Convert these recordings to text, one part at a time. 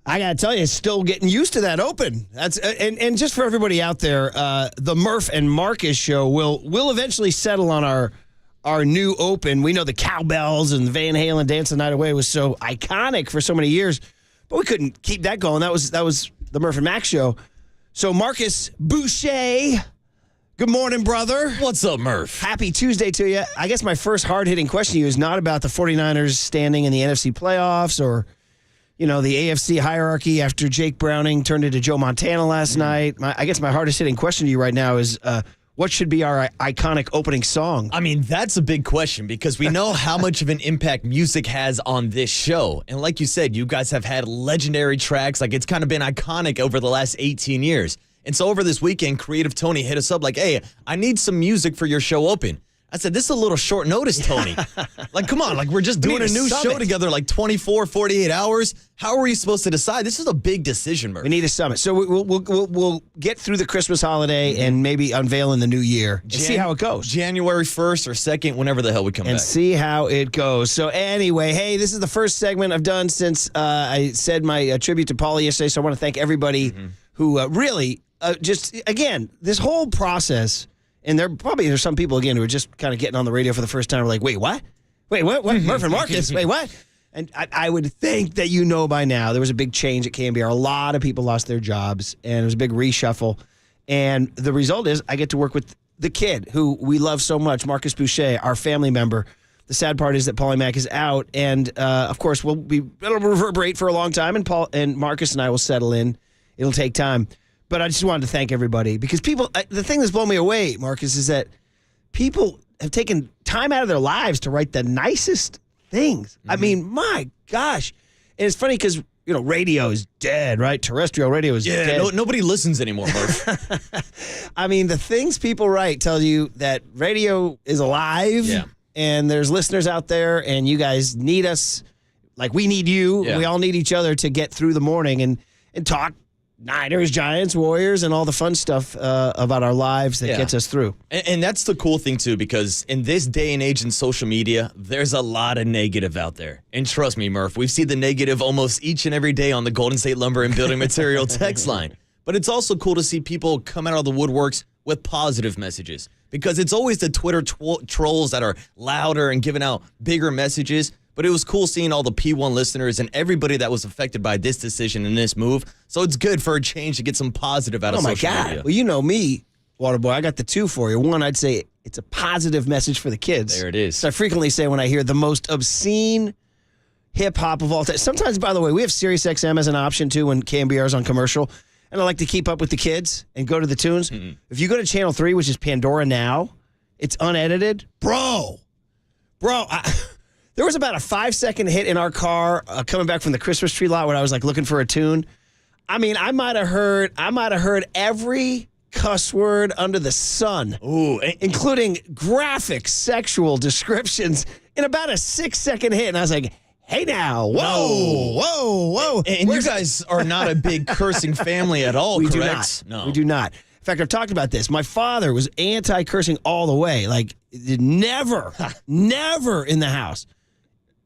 I got to tell you, still getting used to that open. That's and just for everybody out there, the Murph and Marcus show will eventually settle on our new open. We know the cowbells and Van Halen Dance the Night Away was so iconic for so many years, but we couldn't keep that going. That was the Murph and Max show. So Marcus Boucher, good morning, brother. What's up, Murph? Happy Tuesday to you. I guess my first hard-hitting question to you is not about the 49ers standing in the NFC playoffs or, the AFC hierarchy after Jake Browning turned into Joe Montana last night. I guess my hardest-hitting question to you right now is what should be our iconic opening song? I mean, that's a big question because we know how much of an impact music has on this show. And like you said, you guys have had legendary tracks. Like, it's kind of been iconic over the last 18 years. And so over this weekend, Creative Tony hit us up like, hey, I need some music for your show open. I said, this is a little short notice, Tony. Like, come on, like we're just doing a new show together, like 24, 48 hours. How are we supposed to decide? This is a big decision, Murph. We need a summit. So we'll get through the Christmas holiday and maybe unveil in the new year and see how it goes. January 1st or 2nd, whenever the hell we come back. And see how it goes. So anyway, hey, this is the first segment I've done since I said my tribute to Paulie yesterday. So I want to thank everybody who really just, again, this whole process. And there's some people, again, who are just kind of getting on the radio for the first time. We're like, wait, what? Wait, what? Murph and Marcus? Wait, what? And I would think that you know by now there was a big change at KNBR. A lot of people lost their jobs, and it was a big reshuffle. And the result is I get to work with the kid who we love so much, Marcus Boucher, our family member. The sad part is that Paulie Mack is out. And, of course, it'll reverberate for a long time, and Marcus and I will settle in. It'll take time. But I just wanted to thank everybody because the thing that's blown me away, Marcus, is that people have taken time out of their lives to write the nicest things. I mean, my gosh. And it's funny because, radio is dead, right? Terrestrial radio is dead. Yeah, nobody listens anymore, Murph. I mean, the things people write tell you that radio is alive and there's listeners out there and you guys need us like we need you. Yeah. We all need each other to get through the morning and talk Niners, Giants, Warriors, and all the fun stuff about our lives that gets us through. And that's the cool thing, too, because in this day and age in social media, there's a lot of negative out there. And trust me, Murph, we've seen the negative almost each and every day on the Golden State Lumber and Building Material text line. But it's also cool to see people come out of the woodworks with positive messages because it's always the Twitter trolls that are louder and giving out bigger messages. But it was cool seeing all the P1 listeners and everybody that was affected by this decision and this move. So it's good for a change to get some positive out of social media. Oh, my God. Well, you know me, Waterboy. I got the two for you. One, I'd say it's a positive message for the kids. There it is. So I frequently say when I hear the most obscene hip-hop of all time. Sometimes, by the way, we have SiriusXM as an option, too, when KNBR is on commercial. And I like to keep up with the kids and go to the tunes. Mm-hmm. If you go to Channel 3, which is Pandora Now, it's unedited. Bro. There was about a 5-second hit in our car coming back from the Christmas tree lot when I was like looking for a tune. I mean, I might have heard every cuss word under the sun, including graphic sexual descriptions in about a 6-second hit. And I was like, hey now, whoa. And you guys are not a big cursing family at all, correct? Do not. No. We do not. In fact, I've talked about this. My father was anti-cursing all the way. Like, never in the house.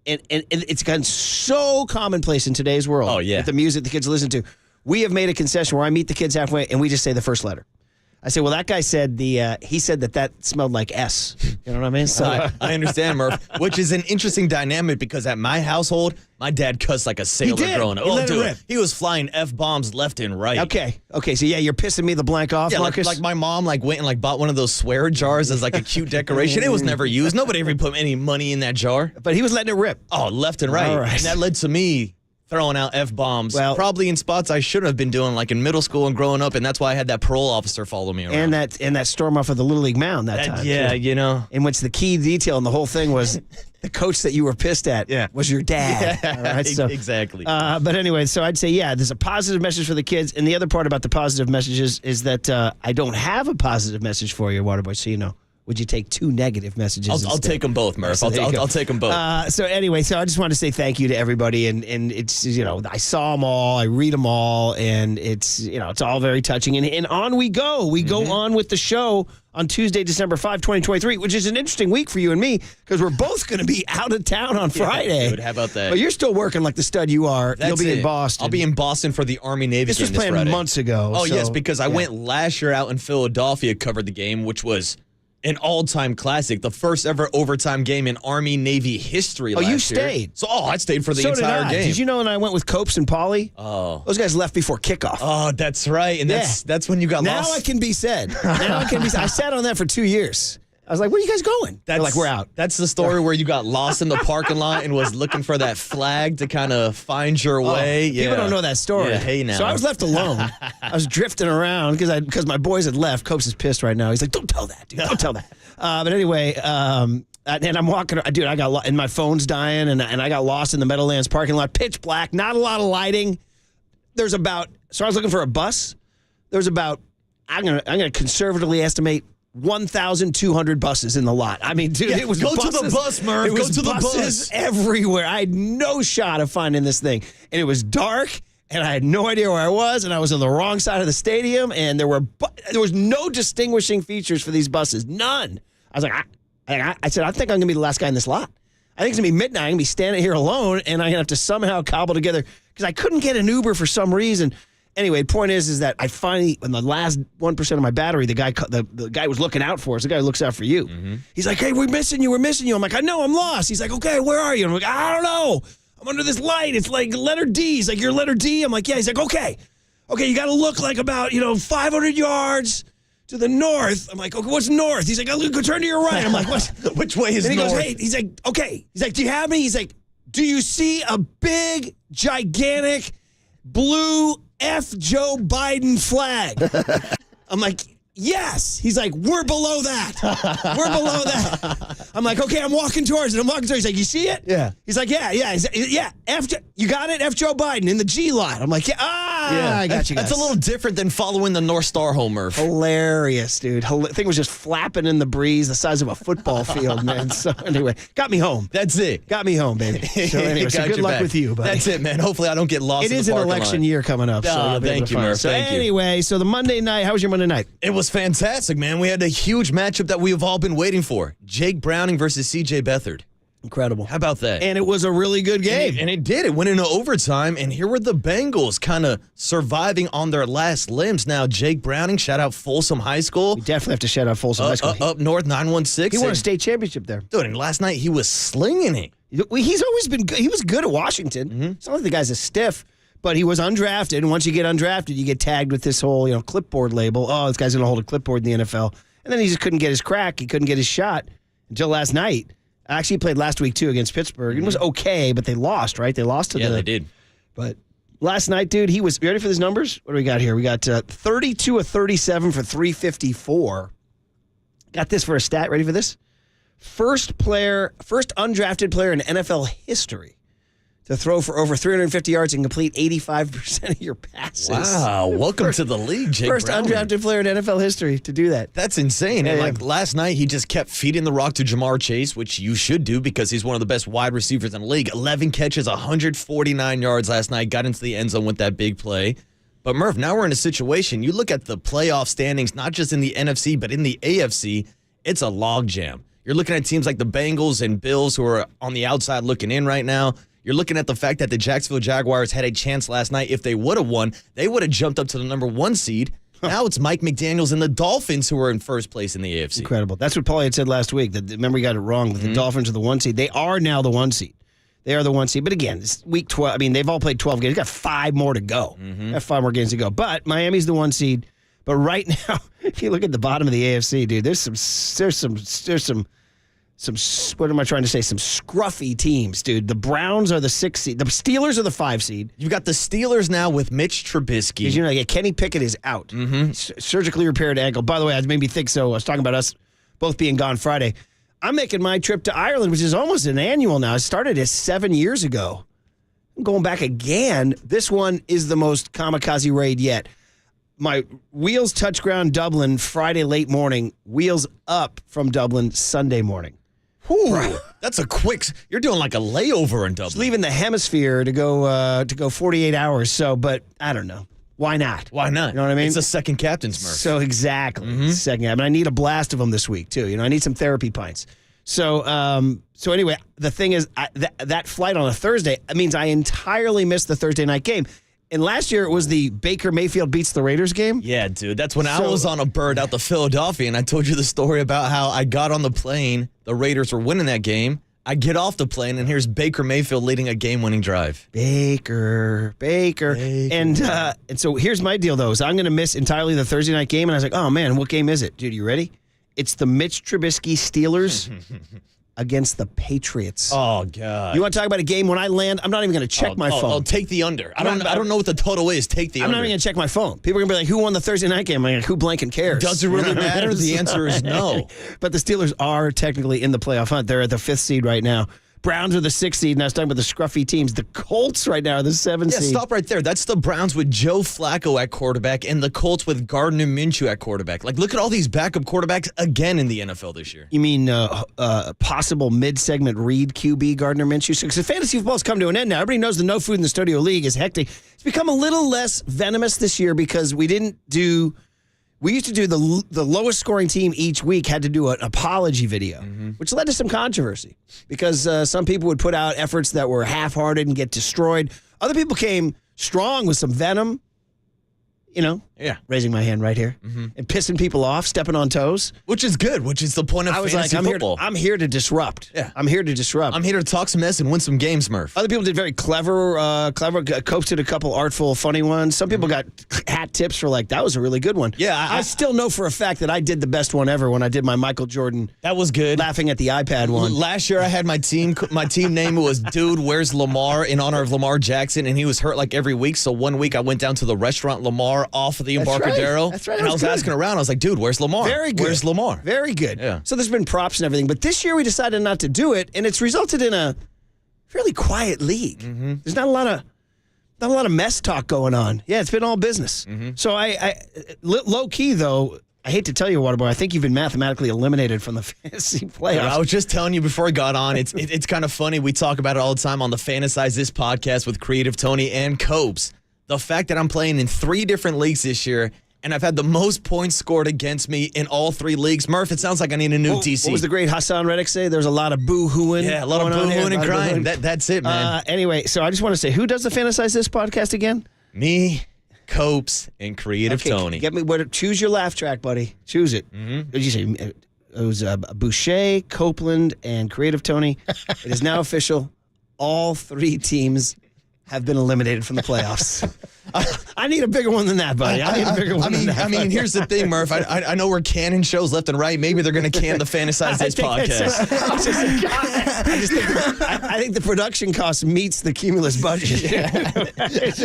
And it's gotten so commonplace in today's world. Oh, yeah. With the music the kids listen to. We have made a concession where I meet the kids halfway and we just say the first letter. I say, well, that guy said he said that smelled like S. You know what I mean? So I understand, Murph, which is an interesting dynamic because at my household, my dad cussed like a sailor growing up. He let it rip. He was flying F-bombs left and right. Okay. So yeah, you're pissing me the blank off, Marcus. Like my mom went and bought one of those swear jars as like a cute decoration. It was never used. Nobody ever put any money in that jar. But he was letting it rip. Oh, left and right. All right. And that led to me throwing out F-bombs, probably in spots I shouldn't have been doing, like in middle school and growing up, and that's why I had that parole officer follow me around. And that storm off of the Little League mound that time. Yeah, too. In which the key detail in the whole thing was the coach that you were pissed at was your dad. Yeah, all right, so, exactly. But anyway, so I'd say, there's a positive message for the kids, and the other part about the positive messages is that I don't have a positive message for you, Waterboy, so you know. Would you take 2 negative messages? I'll take them both, Murph. So I'll take them both. So anyway, I just wanted to say thank you to everybody, and it's, I saw them all, I read them all, and it's all very touching. And on we go. We go on with the show on Tuesday, December 5, 2023, which is an interesting week for you and me because we're both going to be out of town on Friday. Dude, how about that? But you're still working like the stud you are. You'll be in Boston. I'll be in Boston for the Army-Navy game this this planned Friday. months ago. Oh, yes, because I went last year out in Philadelphia, covered the game, which was an all-time classic, the first ever overtime game in Army-Navy history last year. You stayed? So, I stayed for the entire game. Did you know when I went with Copes and Pauly? Oh. Those guys left before kickoff. Oh, that's right. And that's when you got lost. Now it can be said. I sat on that for 2 years. I was like, where are you guys going? They're like, we're out. That's the story where you got lost in the parking lot and was looking for that flag to kind of find your way. Yeah. People don't know that story. Yeah, hey now. So I was left alone. I was drifting around because my boys had left. Copes is pissed right now. He's like, don't tell that, dude. Don't tell that. But anyway, and I'm walking. Dude, I got and my phone's dying, and I got lost in the Meadowlands parking lot. Pitch black, not a lot of lighting. So I was looking for a bus. There's about, I'm gonna conservatively estimate 1,200 buses in the lot. I mean, dude, it was go buses. to the bus, Murph. It was go to the buses bus everywhere. I had no shot of finding this thing, and it was dark, and I had no idea where I was, and I was on the wrong side of the stadium, and there was no distinguishing features for these buses, none. I was like, I said, I think I'm gonna be the last guy in this lot. I think it's gonna be midnight. I'm gonna be standing here alone, and I'm gonna have to somehow cobble together because I couldn't get an Uber for some reason. Anyway, point is that I finally, in the last 1% of my battery, the guy was looking out for us. The guy who looks out for you. Mm-hmm. He's like, hey, we're missing you. I'm like, I know, I'm lost. He's like, okay, where are you? And I'm like, I don't know. I'm under this light. It's like letter D. He's like, you're letter D? I'm like, yeah. He's like, okay, you got to look like about, 500 yards to the north. I'm like, okay, what's north? He's like, go turn to your right. I'm like, what? Which way is north? And he goes, hey, he's like, okay. He's like, do you have me? He's like, do you see a big, gigantic, blue F. Joe Biden flag? I'm like, yes. He's like, we're below that. We're below that. I'm like, okay, I'm walking towards it. He's like, you see it? Yeah. He's like, yeah. He's like, yeah. You got it? F. Joe Biden in the G lot. I'm like, yeah. I got you guys. That's a little different than following the North Star home, Murph. Hilarious, dude. Thing was just flapping in the breeze the size of a football field, man. So anyway, got me home. That's it. Got me home, baby. So anyway, good luck with you, buddy. That's it, man. Hopefully I don't get lost in the parking lot. It is an election year coming up. So thank you, Murph. So anyway, so the Monday night, how was your Monday night? It was fantastic, man. We had a huge matchup that we've all been waiting for. Jake Browning versus C.J. Beathard. Incredible. How about that? And it was a really good game. And it did. It went into overtime, and here were the Bengals kind of surviving on their last limbs. Now, Jake Browning, shout out Folsom High School. We definitely have to shout out Folsom High School. Up north, 916. He won a state championship there. Dude, and last night he was slinging it. He's always been good. He was good at Washington. Mm-hmm. It's not like the guy's a stiff, but he was undrafted. And once you get undrafted, you get tagged with this whole clipboard label. Oh, this guy's going to hold a clipboard in the NFL. And then he just couldn't get his crack. He couldn't get his shot until last night. Actually, he played last week, too, against Pittsburgh. It was okay, but they lost, right? They lost to they did. But last night, dude, you ready for these numbers? What do we got here? We got 32 of 37 for 354. Got this for a stat. Ready for this? First undrafted player in NFL history to throw for over 350 yards and complete 85% of your passes. Wow. Welcome to the league, Jake First Browning. undrafted player in NFL history to do that. That's insane. Yeah, and last night, he just kept feeding the rock to Jamar Chase, which you should do because he's one of the best wide receivers in the league. 11 catches, 149 yards last night, got into the end zone with that big play. But Murph, now we're in a situation. You look at the playoff standings, not just in the NFC, but in the AFC, it's a logjam. You're looking at teams like the Bengals and Bills who are on the outside looking in right now. You're looking at the fact that the Jacksonville Jaguars had a chance last night. If they would have won, they would have jumped up to the number 1 seed. Now it's Mike McDaniels and the Dolphins who are in first place in the AFC. Incredible. That's what Paulie had said last week. Remember, he got it wrong. The Dolphins are the 1 seed. They are now the 1 seed. They are the 1 seed. But again, it's week 12. I mean, they've all played 12 games. They've got 5 more to go. They have 5 more games to go. But Miami's the 1 seed. But right now, if you look at the bottom of the AFC, dude, there's some what am I trying to say? Some scruffy teams, dude. The Browns are the 6 seed. The Steelers are the 5 seed. You've got the Steelers now with Mitch Trubisky. Because Kenny Pickett is out. Surgically repaired ankle. By the way, it made me think so. I was talking about us both being gone Friday. I'm making my trip to Ireland, which is almost an annual now. It started 7 years ago. I'm going back again. This one is the most kamikaze raid yet. my wheels touch ground Dublin Friday late morning, wheels up from Dublin Sunday morning. Whew, that's a quick. You're doing like a layover in Dublin. Just leaving the hemisphere to go 48 hours. So, but I don't know. Why not? Why not? You know what I mean? It's a second captain's Murph. So exactly, second. I mean, I need a blast of them this week too. I need some therapy pints. So, anyway, the thing is, that flight on a Thursday means I entirely missed the Thursday night game. And last year it was the Baker Mayfield beats the Raiders game. Yeah, dude. That's when I was on a bird out to Philadelphia, and I told you the story about how I got on the plane. The Raiders were winning that game. I get off the plane, and here's Baker Mayfield leading a game-winning drive. Baker. And so here's my deal, though. Is I'm going to miss entirely the Thursday night game. And I was like, oh, man, what game is it? Dude, you ready? It's the Mitch Trubisky Steelers against the Patriots. Oh, God. You want to talk about a game when I land? I'm not even going to check my phone. I'll take the under. I don't know what the total is. Take the I'm under. not even going to check my phone. People are going to be like, who won the Thursday night game? I'm like, who blanking cares? Does it really matter? The answer is no. But the Steelers are technically in the playoff hunt. They're at the 5th seed right now. Browns are the 6th seed, and I was talking about the scruffy teams. The Colts right now are the 7th seed. Yeah, stop right there. That's the Browns with Joe Flacco at quarterback and the Colts with Gardner Minshew at quarterback. Like, look at all these backup quarterbacks again in the NFL this year. You mean possible mid-segment read QB Gardner Minshew? Because fantasy football's come to an end now. Everybody knows the No Food in the Studio League is hectic. It's become a little less venomous this year because we used to do the lowest scoring team each week had to do an apology video, which led to some controversy because some people would put out efforts that were half-hearted and get destroyed. Other people came strong with some venom, raising my hand right here, and pissing people off, stepping on toes. Which is good, which is the point of fantasy football. I'm here to disrupt. Yeah. I'm here to disrupt. I'm here to talk some mess and win some games, Murph. Other people did very clever, coasted a couple artful, funny ones. Some people got hat tips for that was a really good one. Yeah. I still know for a fact that I did the best one ever when I did my Michael Jordan. That was good. Laughing at the iPad one. Last year I had my team name was Dude, Where's Lamar? In honor of Lamar Jackson, and he was hurt every week. So one week I went down to the restaurant Lamar off of the Embarcadero. That's right. And I was asking around. I was like, dude, where's Lamar? Very good. Where's Lamar? Very good. Yeah. So there's been props and everything. But this year we decided not to do it, and it's resulted in a fairly quiet league. There's not a lot of mess talk going on. Yeah, it's been all business. So I low key, though, I hate to tell you, Waterboy, I think you've been mathematically eliminated from the fantasy playoffs. I was just telling you before I got on, it's kind of funny. We talk about it all the time on the Fantasize This podcast with Creative Tony and Copes. The fact that I'm playing in 3 different leagues this year, and I've had the most points scored against me in all 3 leagues. Murph, it sounds like I need a new DC. What was the great Hassan Reddick say? There's a lot of boo-hooing. Yeah, a lot of boo-hooing and crying. That's it, man. Anyway, so I just want to say, who does the Fantasize This podcast again? Me, Copes, and Creative Tony. Get me choose your laugh track, buddy. Choose it. What did you say? It was Boucher, Copeland, and Creative Tony. It is now official. All 3 teams have been eliminated from the playoffs. I need a bigger one than that, buddy. I need a bigger one than that. I mean, here's the thing, Murph. I know we're canning shows left and right. Maybe they're going to can the Fantasize This podcast. I think the production cost meets the cumulus budget.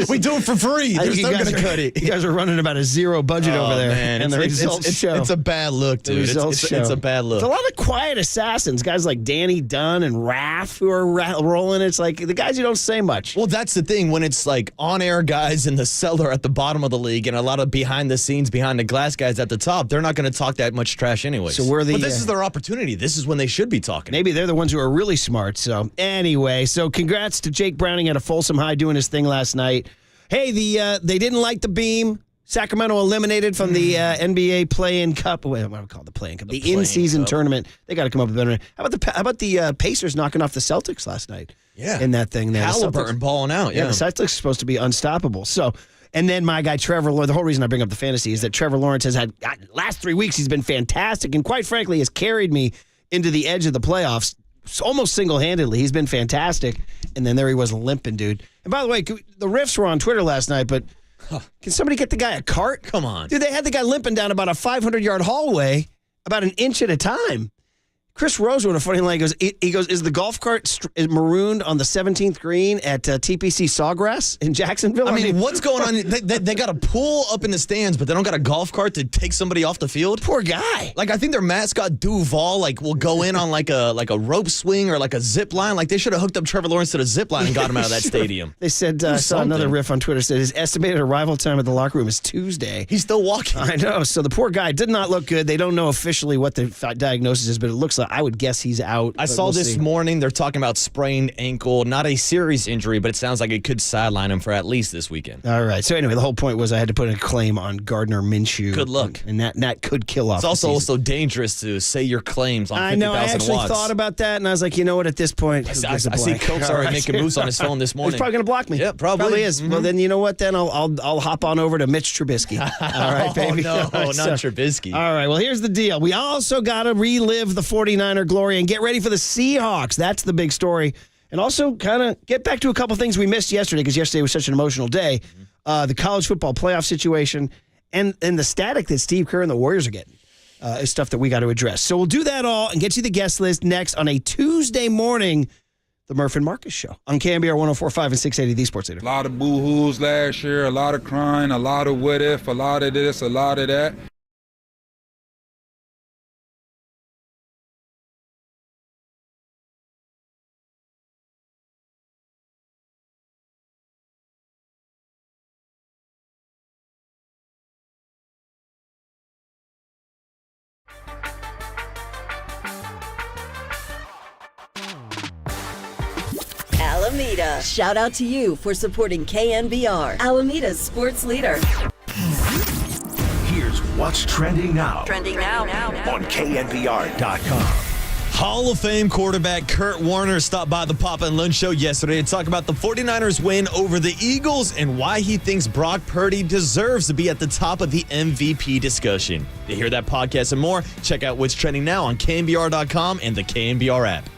We do it for free. There's no going to cut it. You guys are running about a 0 budget over there. Man. And the results show. It's a bad look, dude. It's a bad look. It's a lot of quiet assassins. Guys like Danny Dunn and Raph who are rolling. It's like the guys who don't say much. Well, that's the thing. When it's on-air guys in the cellar at the bottom of the league and a lot of behind-the-scenes, behind-the-glass guys at the top, they're not going to talk that much trash anyways. So but this is their opportunity. This is when they should be talking. Maybe they're the ones who are really smart. So anyway, congrats to Jake Browning at a Folsom High doing his thing last night. Hey, they didn't like the beam. Sacramento eliminated from the NBA Play-In Cup. What do I call it? The Play-In Cup? The in-season tournament. They got to come up with better. How about the Pacers knocking off the Celtics last night? Yeah, in that thing there. Halliburton balling out. Yeah, the Celtics are supposed to be unstoppable. So, and then my guy Trevor Lawrence. The whole reason I bring up the fantasy is that Trevor Lawrence has had last 3 weeks. He's been fantastic, and quite frankly, has carried me into the edge of the playoffs almost single-handedly. He's been fantastic, and then there he was limping, dude. And by the way, the riffs were on Twitter last night, but can somebody get the guy a cart? Come on, dude. They had the guy limping down about a 500-yard hallway, about an inch at a time. Chris Rose wrote a funny line. He goes, is the golf cart marooned on the 17th green at TPC Sawgrass in Jacksonville? I mean, what's going on? They got a pool up in the stands, but they don't got a golf cart to take somebody off the field. Poor guy. Like, I think their mascot Duval will go in on like a rope swing or like a zip line. Like, they should have hooked up Trevor Lawrence to the zip line and got him out of that stadium. They said, I saw another riff on Twitter, said his estimated arrival time at the locker room is Tuesday. He's still walking. I know. So the poor guy did not look good. They don't know officially what the diagnosis is, but it looks like, I would guess he's out. I saw this morning, they're talking about sprained ankle, not a serious injury, but it sounds like it could sideline him for at least this weekend. All right. So anyway, the whole point was I had to put a claim on Gardner Minshew. Good luck. And that could kill off. It's also dangerous to say your claims on 50,000 watts. I know. I actually thought about that, and I was like, you know what? At this point, I see Coke's already making moves on his phone this morning. He's probably going to block me. Yeah, probably is. Well, then you know what? Then I'll hop on over to Mitch Trubisky. All right, baby. Oh, no, not Trubisky. All right. Well, here's the deal. We also got to relive the 49er glory and get ready for the Seahawks. That's the big story. And also kind of get back to a couple things we missed yesterday, because yesterday was such an emotional day. The college football playoff situation and the static that Steve Kerr and the Warriors are getting is stuff that we got to address. So we'll do that all and get you the guest list next on a Tuesday morning, the Murph and Marcus Show on KNBR 104.5 and 680, the Sports Leader. A lot of boo-hoos last year, a lot of crying, a lot of what if, a lot of this, a lot of that. Alameda. Shout out to you for supporting KNBR, Alameda's sports leader. Here's what's trending now. On KNBR.com. Hall of Fame quarterback Kurt Warner stopped by the Papa and Lunch Show yesterday to talk about the 49ers win over the Eagles and why he thinks Brock Purdy deserves to be at the top of the MVP discussion. To hear that podcast and more, check out what's trending now on KNBR.com and the KNBR app.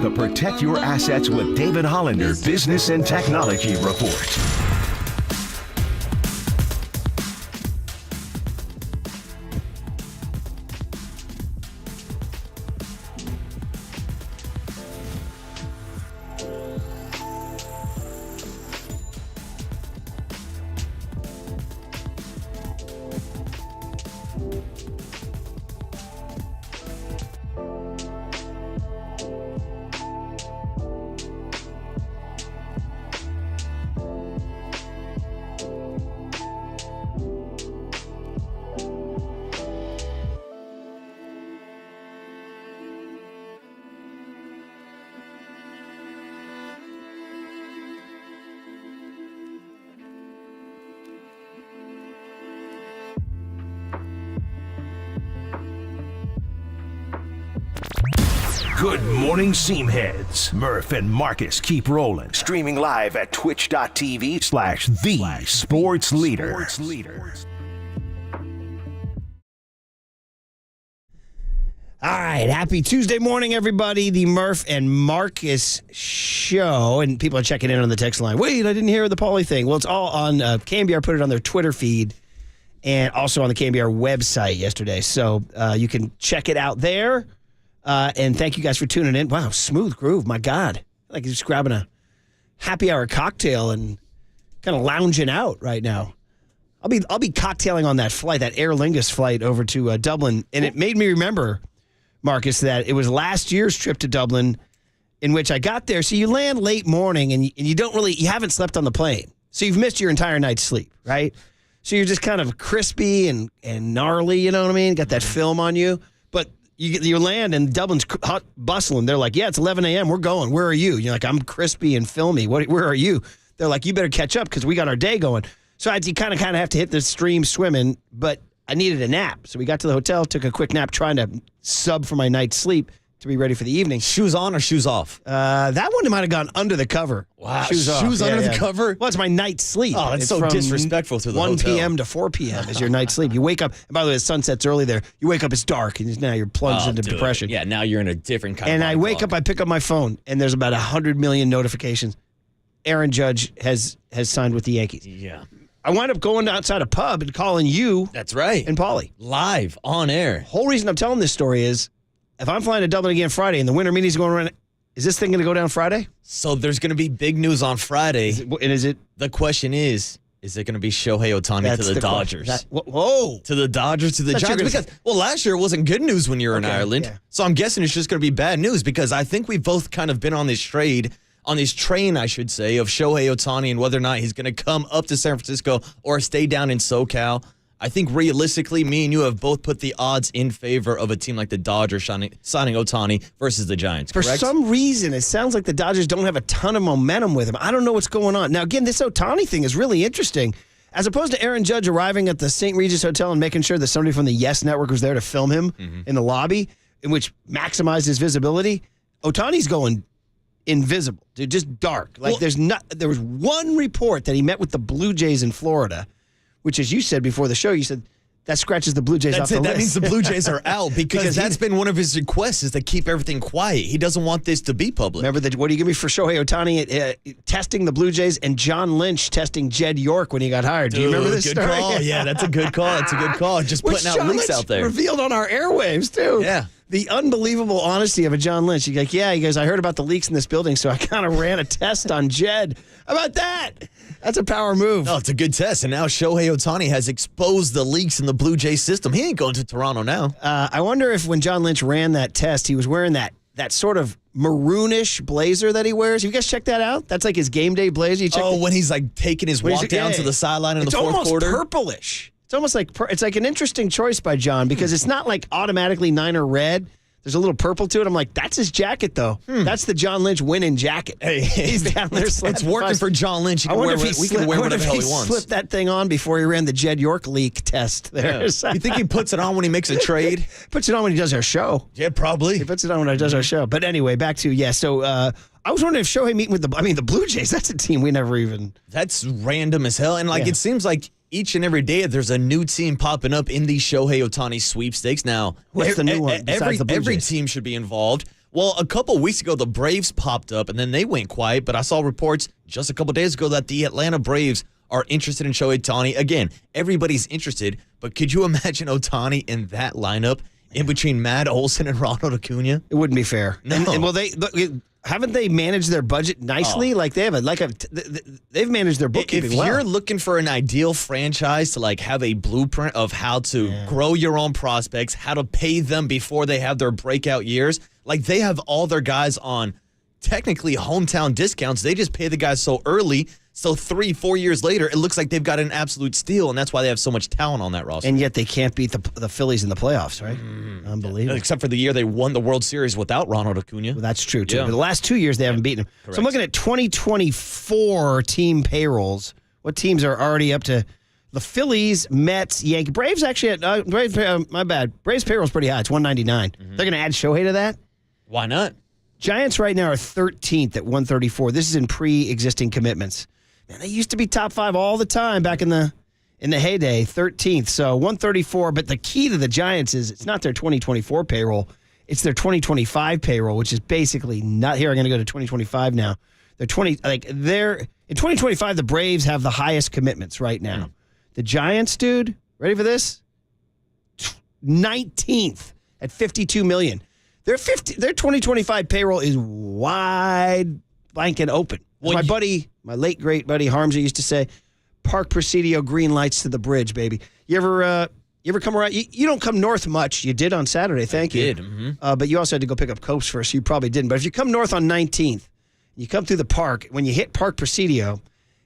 the Protect Your Assets with David Hollander Business and Technology Report. Good morning, Seamheads. Murph and Marcus keep rolling. Streaming live at twitch.tv/the Sports Leader. All right, happy Tuesday morning, everybody. The Murph and Marcus show, and people are checking in on the text line. Wait, I didn't hear the Pauly thing. Well, it's all on KNBR, put it on their Twitter feed, and also on the KNBR website yesterday. So you can check it out there. And thank you guys for tuning in. Wow, smooth groove. My God. Like just grabbing a happy hour cocktail and kind of lounging out right now. I'll be cocktailing on that flight, that Aer Lingus flight over to Dublin. And it made me remember, Marcus, that it was last year's trip to Dublin in which I got there. So you land late morning and you haven't slept on the plane. So you've missed your entire night's sleep, right? So you're just kind of crispy and gnarly, you know what I mean? Got that film on you. But you land and Dublin's hot bustling. They're like, yeah, it's 11 a.m. We're going. Where are you? You're like, I'm crispy and filmy. Where are you? They're like, you better catch up because we got our day going. So you kind of have to hit the stream swimming, but I needed a nap. So we got to the hotel, took a quick nap, trying to sub for my night's sleep to be ready for the evening. Shoes on or shoes off? That one might have gone under the cover. Wow. Shoes off. Shoes under the cover? Well, it's my night's sleep. Oh, that's it's so from disrespectful to the 1 hotel. p.m. to 4 p.m. is your night's sleep. You wake up, and by the way, the sun sets early there. You wake up, it's dark, and now you're plunged into depression. Yeah, now you're in a different kind of And I wake clock. up, I pick up my phone, and there's about 100 million notifications. Aaron Judge has signed with the Yankees. Yeah. I wind up going outside a pub and calling you That's right. and Pauly. Live, on air. Whole reason I'm telling this story is if I'm flying to Dublin again Friday and the winter meeting's going around, is this thing going to go down Friday? So there's going to be big news on Friday. Is it? The question is it going to be Shohei Ohtani to the Dodgers? Whoa. To the Dodgers, to the Giants? Because, last year it wasn't good news when you were in Ireland. Yeah. So I'm guessing it's just going to be bad news because I think we've both kind of been on this train, I should say, of Shohei Ohtani and whether or not he's going to come up to San Francisco or stay down in SoCal. I think realistically, me and you have both put the odds in favor of a team like the Dodgers signing Ohtani versus the Giants, correct? For some reason, it sounds like the Dodgers don't have a ton of momentum with him. I don't know what's going on. Now, again, this Ohtani thing is really interesting. As opposed to Aaron Judge arriving at the St. Regis Hotel and making sure that somebody from the Yes Network was there to film him in the lobby, in which maximized his visibility, Ohtani's going invisible, dude, just dark. Like there was one report that he met with the Blue Jays in Florida, which, as you said before the show, you said that scratches the Blue Jays off the list. That means the Blue Jays are out because that's been one of his requests is to keep everything quiet. He doesn't want this to be public. Remember what do you give me for Shohei Ohtani testing the Blue Jays and John Lynch testing Jed York when he got hired? Do you remember this good story? Call. Yeah, that's a good call. That's a good call. Just putting out leaks out there. Revealed on our airwaves too. Yeah. The unbelievable honesty of a John Lynch. He's like, yeah, he goes, I heard about the leaks in this building, so I kind of ran a test on Jed. How about that? That's a power move. No, it's a good test. And now Shohei Ohtani has exposed the leaks in the Blue Jays system. He ain't going to Toronto now. I wonder if when John Lynch ran that test, he was wearing that sort of maroonish blazer that he wears. You guys check that out? That's like his game day blazer. When he's like taking his walk down to the sideline in the fourth quarter? It's almost purplish. It's almost like it's like an interesting choice by John because it's not like automatically Niner red. There's a little purple to it. I'm like, that's his jacket, though. That's the John Lynch winning jacket. Hey, he's down there. It's working for John Lynch. I wonder if he can wear whatever hell he wants. Slipped that thing on before he ran the Jed York leak test there. Yeah. You think he puts it on when he makes a trade? Puts it on when he does our show. Yeah, probably. He puts it on when he does our show. But anyway, back to, so I was wondering if Shohei meeting with the Blue Jays, that's a team we never even. That's random as hell. And it seems like each and every day there's a new team popping up in the Shohei Ohtani sweepstakes. Now, what's the new one? Every team should be involved. Well, a couple weeks ago, the Braves popped up, and then they went quiet. But I saw reports just a couple days ago that the Atlanta Braves are interested in Shohei Ohtani. Again, everybody's interested, but could you imagine Ohtani in that lineup in between Matt Olson and Ronald Acuna? It wouldn't be fair. No. And well, haven't they managed their budget nicely? Like they have they've managed their bookkeeping If well. you're looking for an ideal franchise to like have a blueprint of how to grow your own prospects, how to pay them before they have their breakout years, like they have all their guys on technically hometown discounts. They just pay the guys so early. So 3-4 years later, it looks like they've got an absolute steal, and that's why they have so much talent on that roster. And yet they can't beat the Phillies in the playoffs, right? Unbelievable. Except for the year they won the World Series without Ronald Acuna. Well, that's true, too. Yeah. But the last 2 years, they haven't beaten him. Correct. So I'm looking at 2024 team payrolls. What teams are already up to? The Phillies, Mets, Yankees. Braves actually, my bad. Braves payroll's pretty high. It's 199. They're going to add Shohei to that? Why not? Giants right now are 13th at 134. This is in pre-existing commitments. Man, they used to be top 5 all the time back in the heyday, 13th. So 134, but the key to the Giants is it's not their 2024 payroll. It's their 2025 payroll, which is basically not here. I'm going to go to 2025 now. In 2025 the Braves have the highest commitments right now. The Giants, dude, ready for this? 19th at $52 million. Their 2025 payroll is wide blank and open. Well, My late great buddy Harmsy used to say, "Park Presidio, green lights to the bridge, baby." You ever come around? You don't come north much. You did on Saturday. Thank you. I did. But you also had to go pick up Copes first. You probably didn't. But if you come north on 19th, you come through the park. When you hit Park Presidio,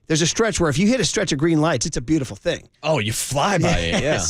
there's a stretch where if you hit a stretch of green lights, it's a beautiful thing. Oh, you fly by it, yeah.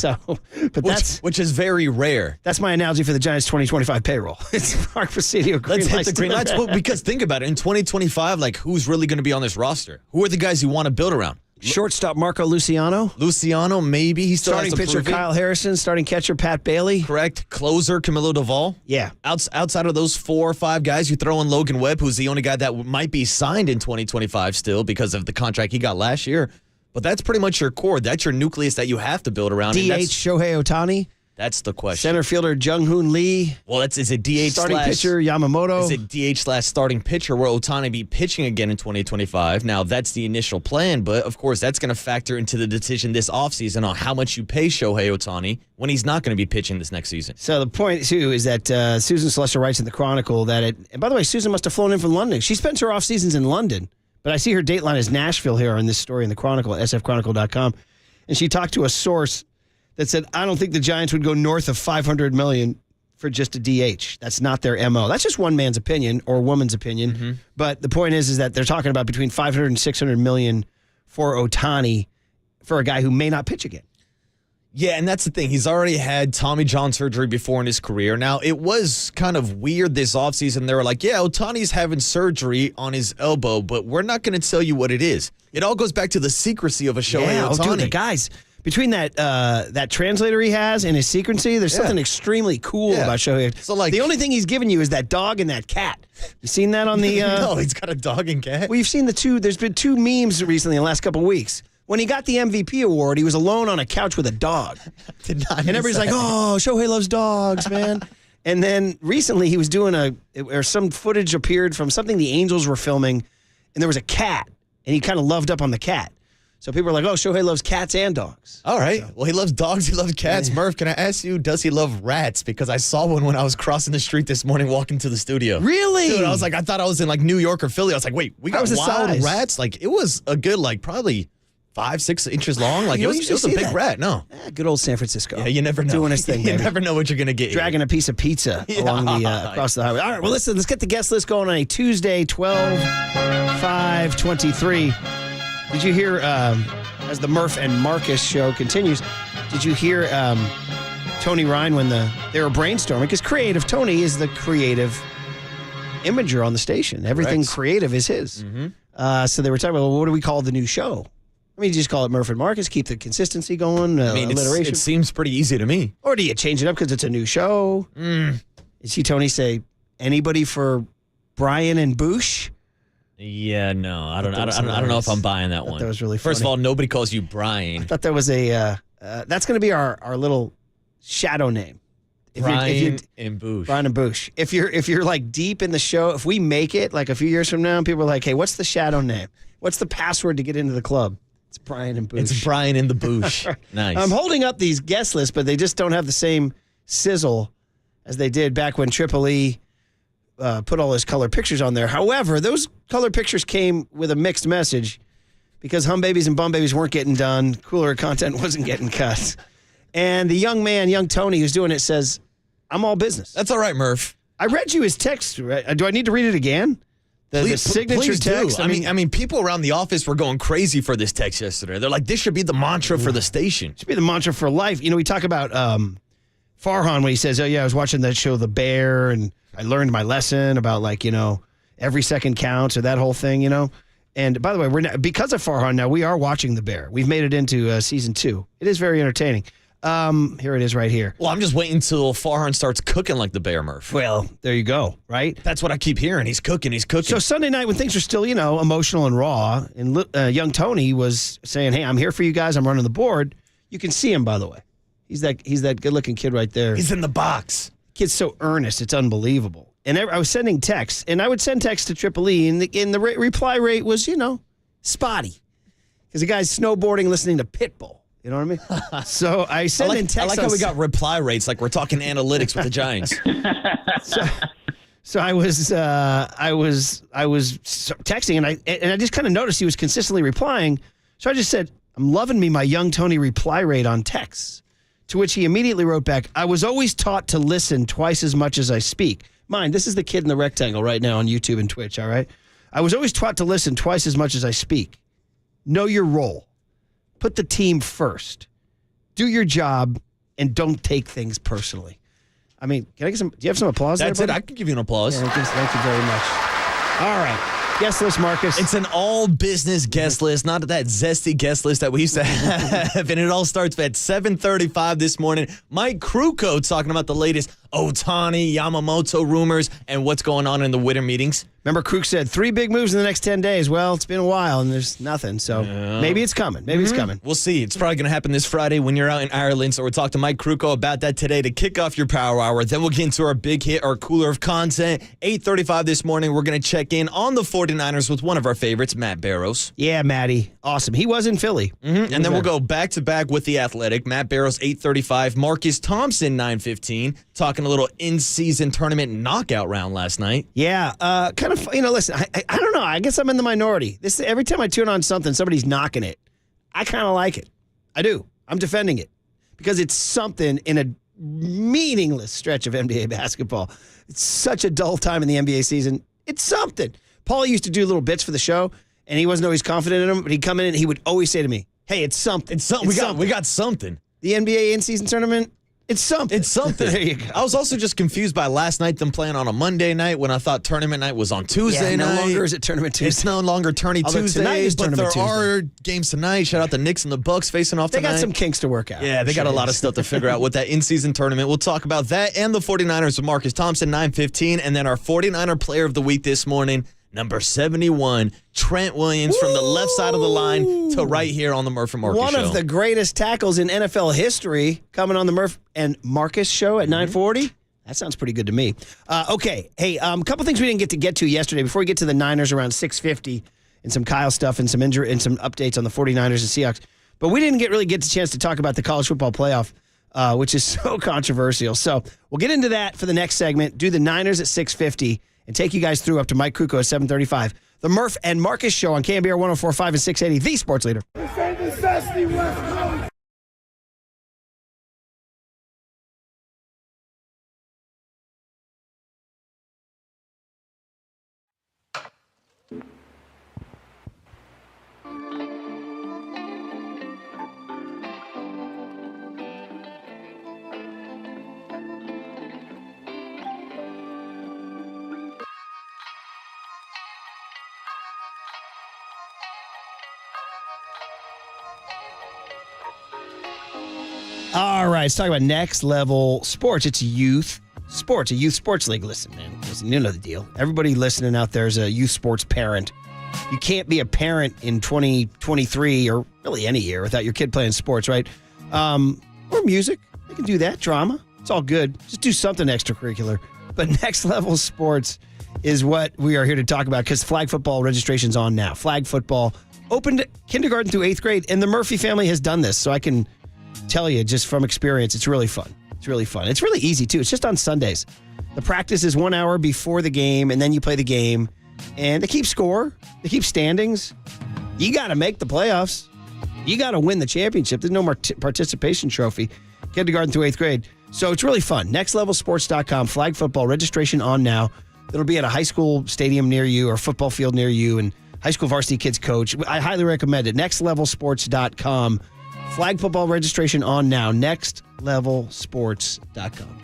Which is very rare. That's my analogy for the Giants' 2025 payroll. It's Park Presidio, green Let's lights. hit the green lights. Well, because think about it. In 2025, like, who's really going to be on this roster? Who are the guys you want to build around? Shortstop Marco Luciano. Luciano, maybe. He's still Starting has to pitcher prove it. Kyle Harrison. Starting catcher Pat Bailey. Correct. Closer Camilo Duvall. Yeah. Outside of those 4 or 5 guys, you throw in Logan Webb, who's the only guy that might be signed in 2025 still because of the contract he got last year. But that's pretty much your core. That's your nucleus that you have to build around. DH And Shohei Ohtani. that's the question. Center fielder Jung-Hoon Lee. Well, is it DH Starting pitcher Yamamoto. Is it DH / starting pitcher? Will Ohtani be pitching again in 2025? Now, that's the initial plan, but of course, that's going to factor into the decision this offseason on how much you pay Shohei Ohtani when he's not going to be pitching this next season. So the point, too, is that Susan Celesta writes in the Chronicle that and by the way, Susan must have flown in from London. She spends her off seasons in London, but I see her dateline is Nashville here in this story in the Chronicle at sfchronicle.com. And she talked to a source that said, I don't think the Giants would go north of $500 million for just a DH. That's not their MO. That's just one man's opinion or woman's opinion. But the point is that they're talking about between $500 and $600 million for Ohtani for a guy who may not pitch again. Yeah, and that's the thing. He's already had Tommy John surgery before in his career. Now, it was kind of weird this offseason. They were like, yeah, Ohtani's having surgery on his elbow, but we're not going to tell you what it is. It all goes back to the secrecy of a Shohei Ohtani. Dude, the guys, between that translator he has and his secrecy, there's something extremely cool about Shohei. So, like, the only thing he's given you is that dog and that cat. You seen that on the... No, he's got a dog and cat. Well, you've seen the two... There's been 2 memes recently in the last couple of weeks. When he got the MVP award, he was alone on a couch with a dog. Did not And everybody's like, oh, Shohei loves dogs, man. And then recently he was doing some footage appeared from something the Angels were filming, and there was a cat, and he kind of loved up on the cat. So people are like, oh, Shohei loves cats and dogs. All right. Well, he loves dogs. He loves cats. Murph, can I ask you, does he love rats? Because I saw one when I was crossing the street this morning walking to the studio. Really? Dude, I was like, I thought I was in like New York or Philly. I was like, wait, we got was the wild size? rats? Like, it was a good, like, probably 5-6 inches long. Like, You it don't was a usually big see that. ret. No. Good old San Francisco. Yeah, you never know. Doing his thing, You baby. never know what you're going to get. Dragging a piece of pizza along the across the highway. All right, well, listen, let's get the guest list going on a Tuesday, 12/5/23. Did you hear, as the Murph and Marcus show continues, did you hear Tony Ryan when they were brainstorming? Because Tony is the creative imager on the station. Everything creative is his. So they were talking about, well, what do we call the new show? I mean, you just call it Murph and Marcus, keep the consistency going, I mean, alliteration. it seems pretty easy to me. Or do you change it up because it's a new show? You see Tony say, anybody for Brian and Boosh? Yeah, no, I don't that was know if hilarious. I'm buying that one. that was really First of funny. all, nobody calls you Brian. I thought that was that's going to be our little shadow name. Brian and Boosh. Brian and Boosh. If you're like deep in the show, if we make it like a few years from now, and people are like, hey, what's the shadow name? What's the password to get into the club? It's Brian and Boosh. It's Brian and the Boosh. Nice. I'm holding up these guest lists, but they just don't have the same sizzle as they did back when Triple E put all his color pictures on there. However, those color pictures came with a mixed message because Hum Babies and Bum Babies weren't getting done. Cooler content wasn't getting cut. And the young Tony who's doing it says, I'm all business. That's all right, Murph. I read you his text. Right? Do I need to read it again? The signature please text? do. I mean, people around the office were going crazy for this text yesterday. They're like, this should be the mantra for the station. Should be the mantra for life. You know, we talk about Farhan when he says, oh, yeah, I was watching that show, The Bear, and I learned my lesson about, like, you know, every second counts or that whole thing, you know. And by the way, because of Farhan now, we are watching The Bear. We've made it into season 2. It is very entertaining. Here it is right here. Well, I'm just waiting until Farhan starts cooking like the Bear, Murph. Well, there you go, right? That's what I keep hearing. He's cooking. So Sunday night when things are still, you know, emotional and raw, and young Tony was saying, hey, I'm here for you guys. I'm running the board. You can see him, by the way. He's that good-looking kid right there. He's in the box. Kid's so earnest. It's unbelievable. And I was sending texts, and I would send texts to Triple E, and the reply rate was, you know, spotty. Because the guy's snowboarding listening to Pitbull. You know what I mean? So I sent in texts. I like how we got reply rates like we're talking analytics with the Giants. So I was texting, and I just kind of noticed he was consistently replying. So I just said, I'm loving my young Tony reply rate on texts. To which he immediately wrote back, I was always taught to listen twice as much as I speak. Mind, this is the kid in the rectangle right now on YouTube and Twitch, all right? I was always taught to listen twice as much as I speak. Know your role. Put the team first. Do your job, and don't take things personally. I mean, can I get some? Do you have some applause? That's there, it. I can give you an applause. Yeah, thank you very much. All right. Guest list, Marcus. It's an all-business guest list, not that zesty guest list that we used to have. And it all starts at 7:35 this morning. Mike Kruko talking about the latest Ohtani, Yamamoto rumors, and what's going on in the winter meetings. Remember, Kruk said 3 big moves in the next 10 days. Well, it's been a while, and there's nothing. So maybe it's coming. Maybe it's coming. We'll see. It's probably going to happen this Friday when you're out in Ireland. So we'll talk to Mike Kruko about that today to kick off your Power Hour. Then we'll get into our big hit, our cooler of content. 8:35 this morning, we're going to check in on the 49ers with one of our favorites, Matt Barrows. Yeah, Matty. Awesome. He was in Philly. And then we'll go back-to-back with the Athletic. Matt Barrows, 8:35. Marcus Thompson, 9:15. Talking a little in-season tournament knockout round last night. Yeah, kind of, you know, listen, I don't know. I guess I'm in the minority. Every time I tune on something, somebody's knocking it. I kind of like it. I do. I'm defending it because it's something in a meaningless stretch of NBA basketball. It's such a dull time in the NBA season. It's something. Paul used to do little bits for the show, and he wasn't always confident in them, but he'd come in and he would always say to me, hey, it's something. It's something. We got something. The NBA in-season tournament, it's something. It's something. There you go. I was also just confused by last night, them playing on a Monday night when I thought tournament night was on Tuesday night. No longer is it tournament Tuesday. It's no longer Tourney Tuesday, tonight is but tournament there Tuesday. are games tonight. Shout out the Knicks and the Bucks facing off They tonight. got some kinks to work out. Yeah, they got a lot of stuff to figure out with that in-season tournament. We'll talk about that and the 49ers with Marcus Thompson, 9:15, and then our 49er player of the week this morning, number 71, Trent Williams, from the left side of the line to right here on the Murph and Marcus One show. of the greatest tackles in NFL history coming on the Murph and Marcus show at 9:40. That sounds pretty good to me. Okay, hey, a couple things we didn't get to yesterday before we get to the Niners around 6:50 and some Kyle stuff and some injury and some updates on the 49ers and Seahawks. But we didn't really get the chance to talk about the college football playoff, which is so controversial. So we'll get into that for the next segment, do the Niners at 6:50, and take you guys through up to Mike Kruko at 7:35. The Murph and Marcus show on KNBR 104.5 and 680, the sports leader. This ain't necessity, West Coast. All right, let's talk about next level sports. It's youth sports, a youth sports league. Listen, man, you know the deal. Everybody listening out there is a youth sports parent. You can't be a parent in 2023 or really any year without your kid playing sports, right? Or music. They can do that. Drama. It's all good. Just do something extracurricular. But Next Level Sports is what we are here to talk about because flag football registration's on now. Flag football opened kindergarten through 8th grade, and the Murphy family has done this, so I can tell you just from experience, it's really fun. It's really fun. It's really easy, too. It's just on Sundays. The practice is 1 hour before the game, and then you play the game, and they keep score. They keep standings. You got to make the playoffs. You got to win the championship. There's no more participation trophy. Kindergarten through 8th grade. So it's really fun. NextLevelSports.com. Flag football registration on now. It'll be at a high school stadium near you or football field near you, and high school varsity kids coach. I highly recommend it. NextLevelSports.com. Flag football registration on now. NextLevelSports.com.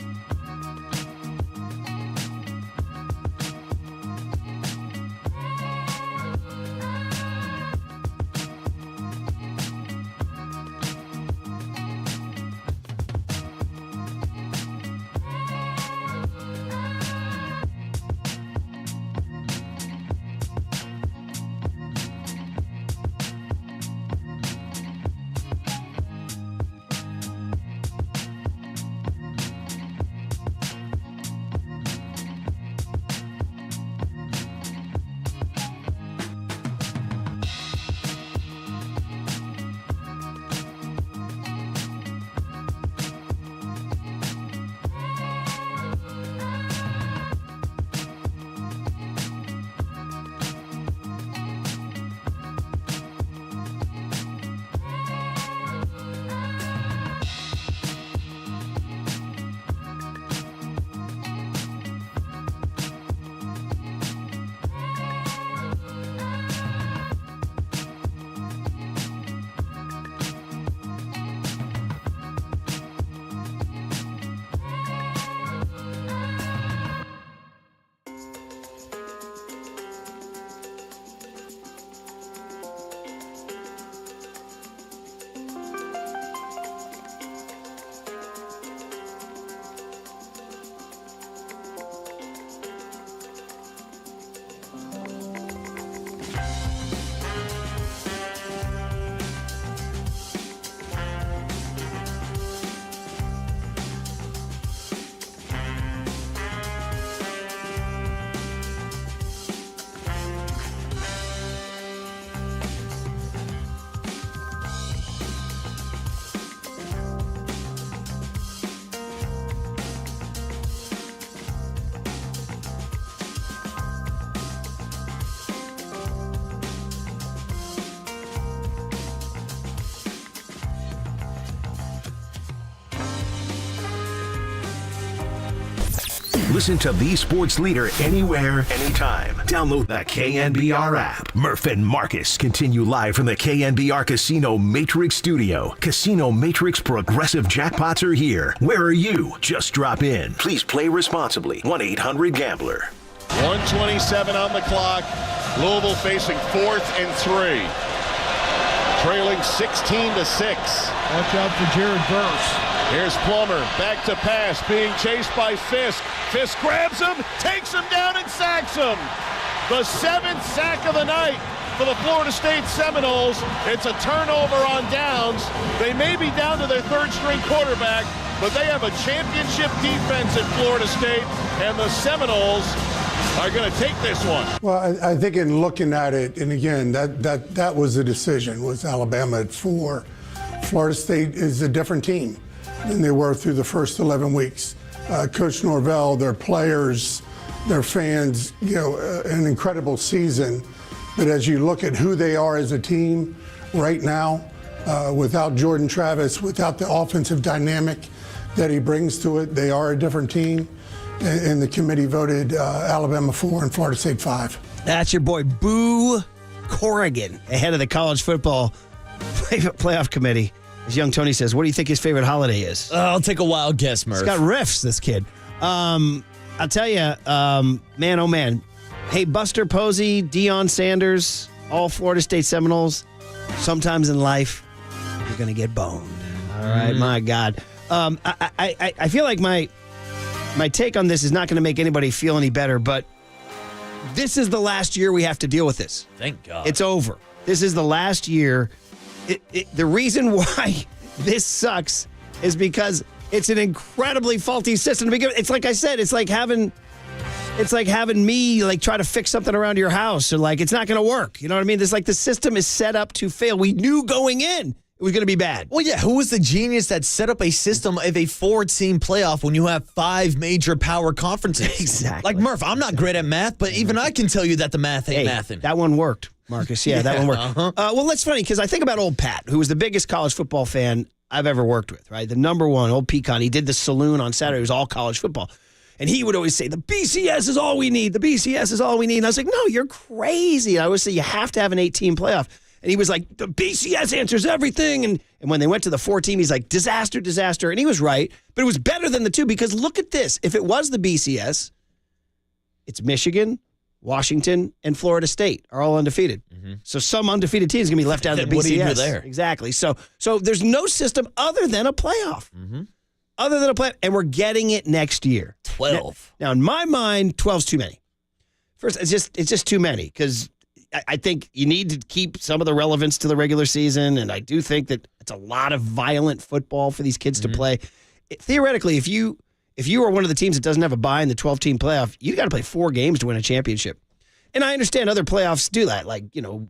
Listen to the sports leader anywhere, anytime. Download the KNBR app. Murph and Marcus continue live from the KNBR Casino Matrix Studio. Casino Matrix Progressive Jackpots are here. Where are you? Just drop in. Please play responsibly. 1-800-GAMBLER. 1:27 on the clock. Louisville facing 4th and 3. Trailing 16-6. Watch out for Jared Verse. Here's Plummer, back to pass, being chased by Fisk. Fisk grabs him, takes him down, and sacks him. The 7th sack of the night for the Florida State Seminoles. It's a turnover on downs. They may be down to their 3rd-string quarterback, but they have a championship defense at Florida State, and the Seminoles are going to take this one. Well, I think in looking at it, and again, that was the decision, was Alabama at 4. Florida State is a different team than they were through the first 11 weeks. Coach Norvell, their players, their fans, an incredible season. But as you look at who they are as a team right now, without Jordan Travis, without the offensive dynamic that he brings to it, they are a different team. And the committee voted Alabama 4 and Florida State 5. That's your boy, Boo Corrigan, ahead of the college football playoff committee. As young Tony says, what do you think his favorite holiday is? I'll take a wild guess, Murph. He's got riffs, this kid. I'll tell you, man, oh man. Hey, Buster Posey, Deion Sanders, all Florida State Seminoles. Sometimes in life, you're going to get boned. All right, my God. I feel like my take on this is not going to make anybody feel any better, but this is the last year we have to deal with this. Thank God. It's over. This is the last year. The reason why this sucks is because It's an incredibly faulty system to begin with. It's like I said, it's like having me like try to fix something around your house, or like it's not going to work. You know what I mean? It's like the system is set up to fail. We knew going in it was going to be bad. Well, yeah, who was the genius that set up a system of a 4-team playoff when you have 5 major power conferences? Exactly. Like, Murph, I'm not great at math, but even I can tell you that the math ain't mathing. That one worked, Marcus. Yeah, that one worked. Well, that's funny because I think about old Pat, who was the biggest college football fan I've ever worked with, right? The number one, old Pecan. He did the saloon on Saturday. It was all college football. And he would always say, the BCS is all we need. The BCS is all we need. And I was like, no, you're crazy. And I always say, you have to have an 8-team playoff. And he was like, the BCS answers everything. And when they went to the 4-team, he's like, disaster, disaster. And he was right. But it was better than the 2 because look at this. If it was the BCS, it's Michigan, Washington, and Florida State are all undefeated. Mm-hmm. So some undefeated team is going to be left out of the BCS. What do you do there? Exactly. So there's no system other than a playoff. Mm-hmm. Other than a playoff. And we're getting it next year. 12. Now, in my mind, 12's too many. First, it's just too many because I think you need to keep some of the relevance to the regular season, and I do think that it's a lot of violent football for these kids to play. Theoretically, if you are one of the teams that doesn't have a bye in the 12-team playoff, you got to play 4 games to win a championship. And I understand other playoffs do that, like,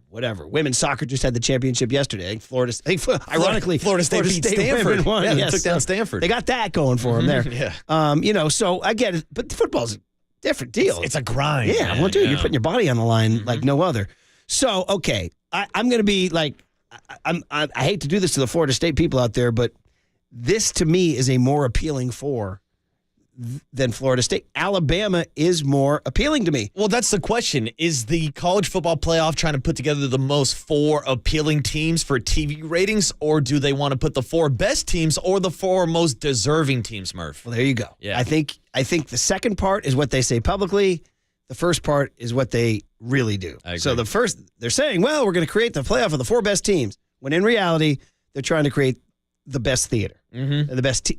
whatever. Women's soccer just had the championship yesterday. Ironically, Florida State beat Stanford. Won. Yeah, yes, they took down Stanford. They got that going for them there. Yeah. So I get it, but football's a different deal. It's a grind. Yeah, well, dude, you're putting your body on the line like no other. So, okay, I'm going to be like, I hate to do this to the Florida State people out there, but this to me is a more appealing 4 than Florida State. Alabama is more appealing to me. Well, that's the question. Is the college football playoff trying to put together the most 4 appealing teams for TV ratings, or do they want to put the 4 best teams or the 4 most deserving teams, Murph? Well, there you go. Yeah. I think the second part is what they say publicly. The first part is what they really do. So the first, they're saying, well, we're going to create the playoff of the 4 best teams, when in reality, they're trying to create the best theater, the best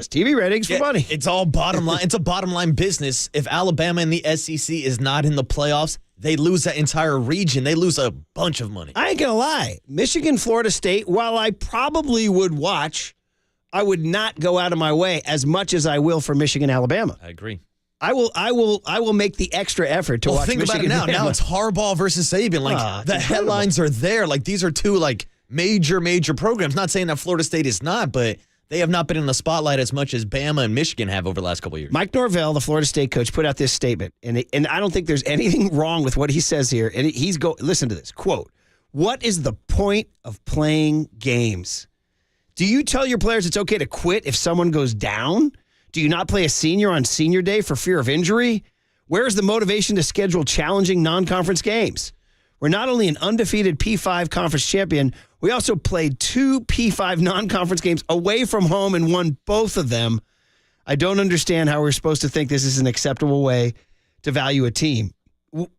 TV ratings for money. It's all bottom line. It's a bottom line business. If Alabama and the SEC is not in the playoffs, they lose that entire region. They lose a bunch of money. I ain't going to lie. Michigan, Florida State, while I probably would watch, I would not go out of my way as much as I will for Michigan, Alabama. I agree. I will make the extra effort to watch think Michigan. About it now. Now it's Harbaugh versus Saban. Like the headlines are there. Like these are 2 like major programs. Not saying that Florida State is not, but they have not been in the spotlight as much as Bama and Michigan have over the last couple of years. Mike Norvell, the Florida State coach, put out this statement, and I don't think there's anything wrong with what he says here. And listen to this quote: "What is the point of playing games? Do you tell your players it's okay to quit if someone goes down? Do you not play a senior on senior day for fear of injury? Where is the motivation to schedule challenging non-conference games? We're not only an undefeated P5 conference champion, we also played 2 P5 non-conference games away from home and won both of them. I don't understand how we're supposed to think this is an acceptable way to value a team.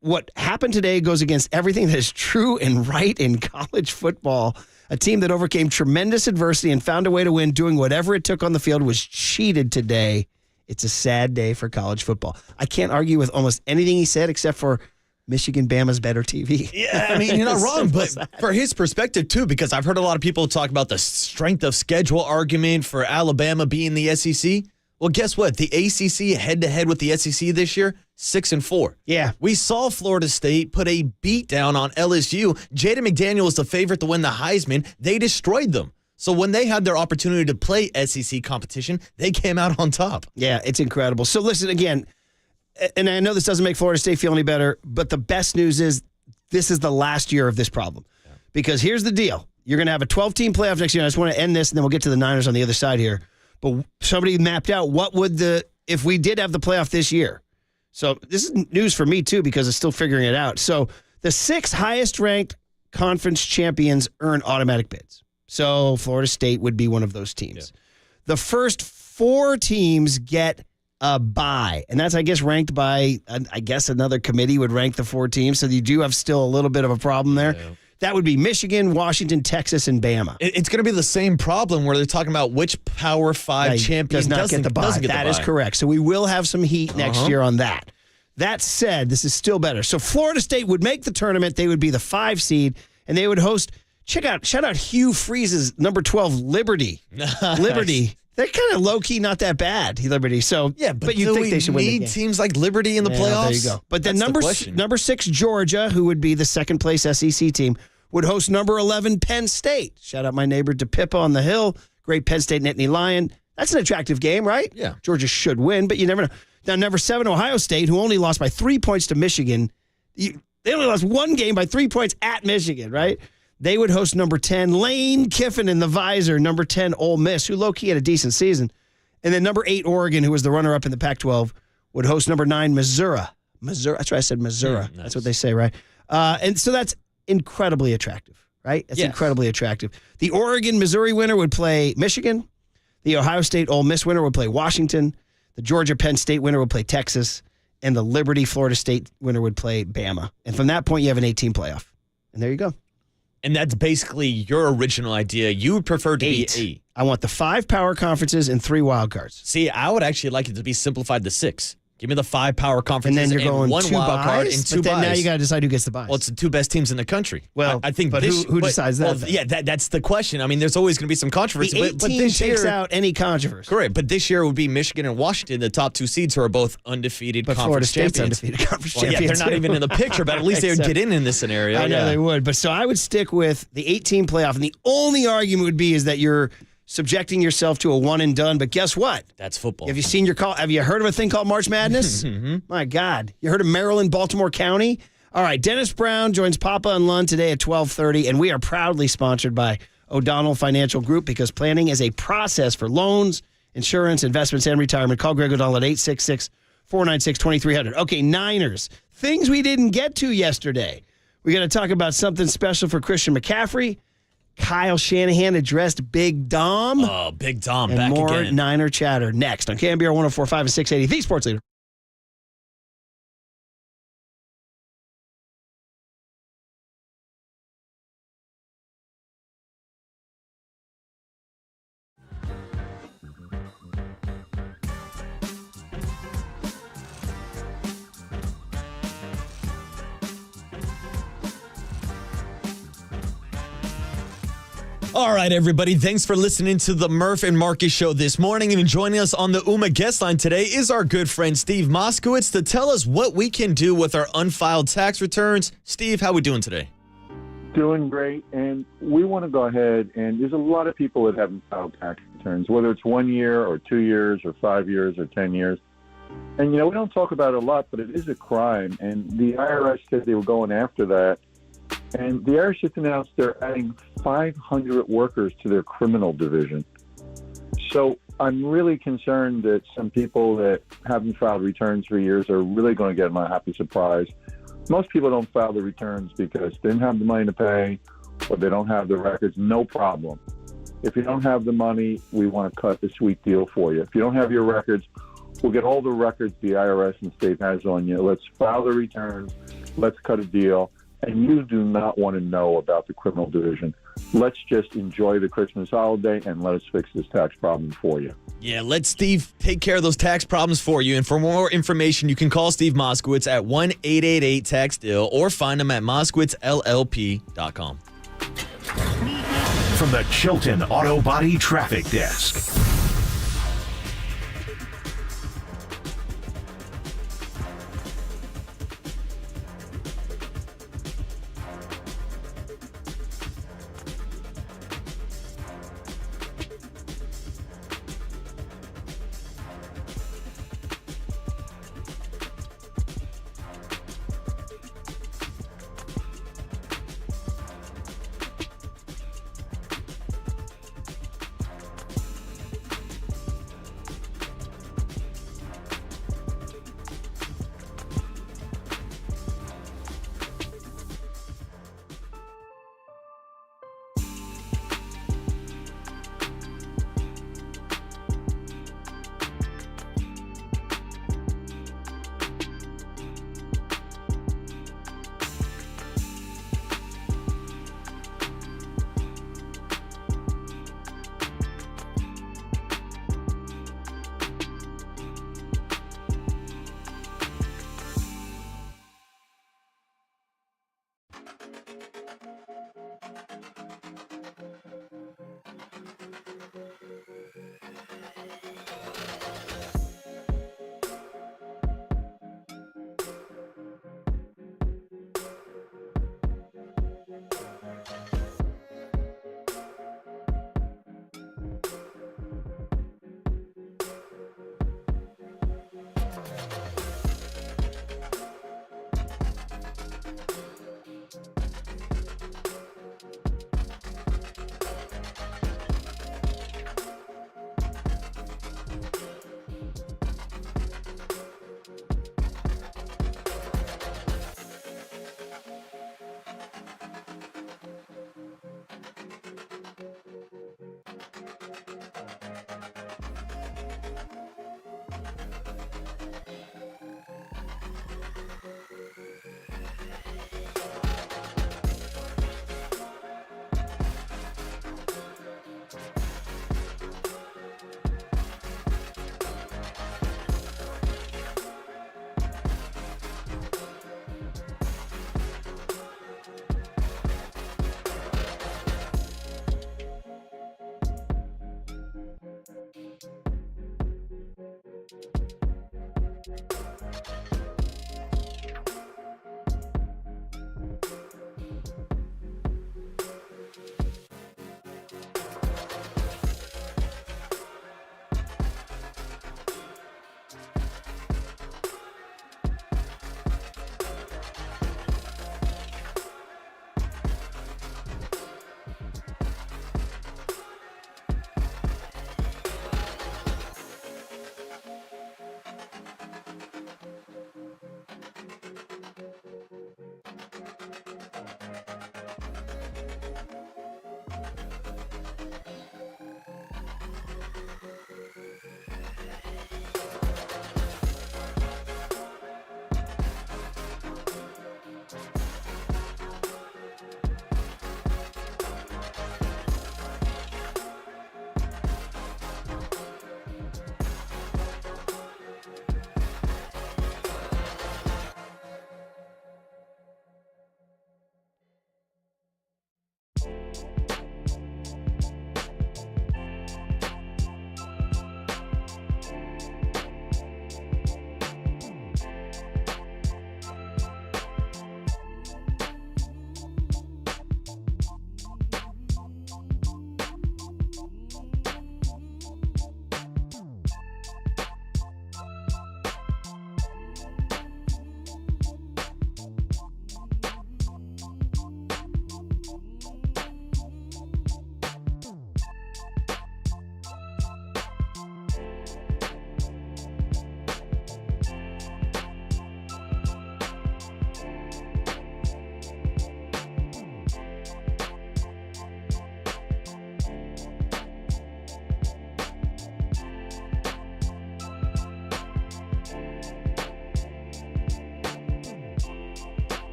What happened today goes against everything that is true and right in college football. A team that overcame tremendous adversity and found a way to win, doing whatever it took on the field, was cheated today. It's a sad day for college football." I can't argue with almost anything he said except for Michigan, Bama's better TV. Yeah, I mean, you're not wrong, but for his perspective, too, because I've heard a lot of people talk about the strength of schedule argument for Alabama being the SEC. Well, guess what? The ACC head-to-head with the SEC this year, 6-4. Yeah. We saw Florida State put a beat down on LSU. Jaden McDaniel was the favorite to win the Heisman. They destroyed them. So when they had their opportunity to play SEC competition, they came out on top. Yeah, it's incredible. So listen, again, and I know this doesn't make Florida State feel any better, but the best news is this is the last year of this problem. Yeah. Because here's the deal. You're going to have a 12-team playoff next year. I just want to end this, and then we'll get to the Niners on the other side here. But somebody mapped out if we did have the playoff this year. So this is news for me, too, because I'm still figuring it out. So the 6 highest-ranked conference champions earn automatic bids. So Florida State would be one of those teams. Yeah. The first 4 teams get a bye. And that's, I guess, ranked by, another committee would rank the 4 teams. So you do have still a little bit of a problem there. Yeah. That would be Michigan, Washington, Texas, and Bama. It's going to be the same problem where they're talking about which Power 5 champion doesn't get the bye. That is correct. So we will have some heat next year on that. That said, this is still better. So Florida State would make the tournament. They would be the 5 seed, and they would host, shout out Hugh Freeze's number 12, Liberty. Nice. Liberty. They're kind of low-key not that bad, Liberty. So, Yeah, but you do think we they should win the need game. teams like Liberty in the playoffs? There you go. But then That's number 6, Georgia, who would be the second-place SEC team, would host number 11, Penn State. Shout out my neighbor DePippa on the Hill. Great Penn State Nittany Lion. That's an attractive game, right? Yeah. Georgia should win, but you never know. Now, number 7, Ohio State, who only lost by 3 points to Michigan. They only lost one game by 3 points at Michigan, right? They would host number 10, Lane Kiffin in the visor, number 10, Ole Miss, who low-key had a decent season. And then number 8, Oregon, who was the runner-up in the Pac-12, would host number 9, Missouri. That's right, I said Missouri. Nice. That's what they say, right? And so that's incredibly attractive, right? That's incredibly attractive. The Oregon-Missouri winner would play Michigan. The Ohio State-Ole Miss winner would play Washington. The Georgia-Penn State winner would play Texas. And the Liberty-Florida State winner would play Bama. And from that point, you have an 8-team playoff. And there you go. And that's basically your original idea. You would prefer to be 8. I want the 5 power conferences and 3 wild cards. See, I would actually like it to be simplified to 6. Give me the 5 power conferences And then you're going 1 2 wild card buys, and 2 but then buys. now you got to decide who gets the buys. Well, it's the 2 best teams in the country. Well, I think but who decides that? Well, then? yeah, that's the question. I mean, there's always going to be some controversy. The 8 but team this takes year, out any controversy. correct. But this year it would be Michigan and Washington, the top 2 seeds, who are both undefeated But Florida conference State's champions. undefeated conference Well, yeah, champions. they're not even in the picture, but at least they would get in this scenario. I know they would. But so I would stick with the 8-team playoff. And the only argument would be is that you're subjecting yourself to a one and done. But guess what? That's football. Have you heard of a thing called March Madness? My God. You heard of Maryland, Baltimore County? All right, Dennis Brown joins Papa and Lund today at 12:30, and we are proudly sponsored by O'Donnell Financial Group because planning is a process for loans, insurance, investments, and retirement. Call Greg O'Donnell at 866-496-2300. Okay, Niners. Things we didn't get to yesterday. We're going to talk about something special for Christian McCaffrey. Kyle Shanahan addressed Big Dom. Oh, Big Dom and back more again. Niner chatter next on KNBR 104.5 and 680, the Sports Leader. All right, everybody. Thanks for listening to the Murph and Marcus Show this morning. And joining us on the UMA guest line today is our good friend Steve Moskowitz to tell us what we can do with our unfiled tax returns. Steve, how we doing today? Doing great. And we want to go ahead, and there's a lot of people that haven't filed tax returns, whether it's 1 year or 2 years or 5 years or 10 years. And, we don't talk about it a lot, but it is a crime. And the IRS said they were going after that. And the IRS just announced they're adding 500 workers to their criminal division. So I'm really concerned that some people that haven't filed returns for years are really going to get my happy surprise. Most people don't file the returns because they didn't have the money to pay or they don't have the records. No problem. If you don't have the money, we want to cut the sweet deal for you. If you don't have your records, we'll get all the records the IRS and state has on you. Let's file the returns. Let's cut a deal. And you do not want to know about the criminal division. Let's just enjoy the Christmas holiday and let us fix this tax problem for you. Yeah, let Steve take care of those tax problems for you. And for more information, you can call Steve Moskowitz at 1-888-TAX-DEAL or find him at moskowitzllp.com. From the Chilton Auto Body Traffic Desk.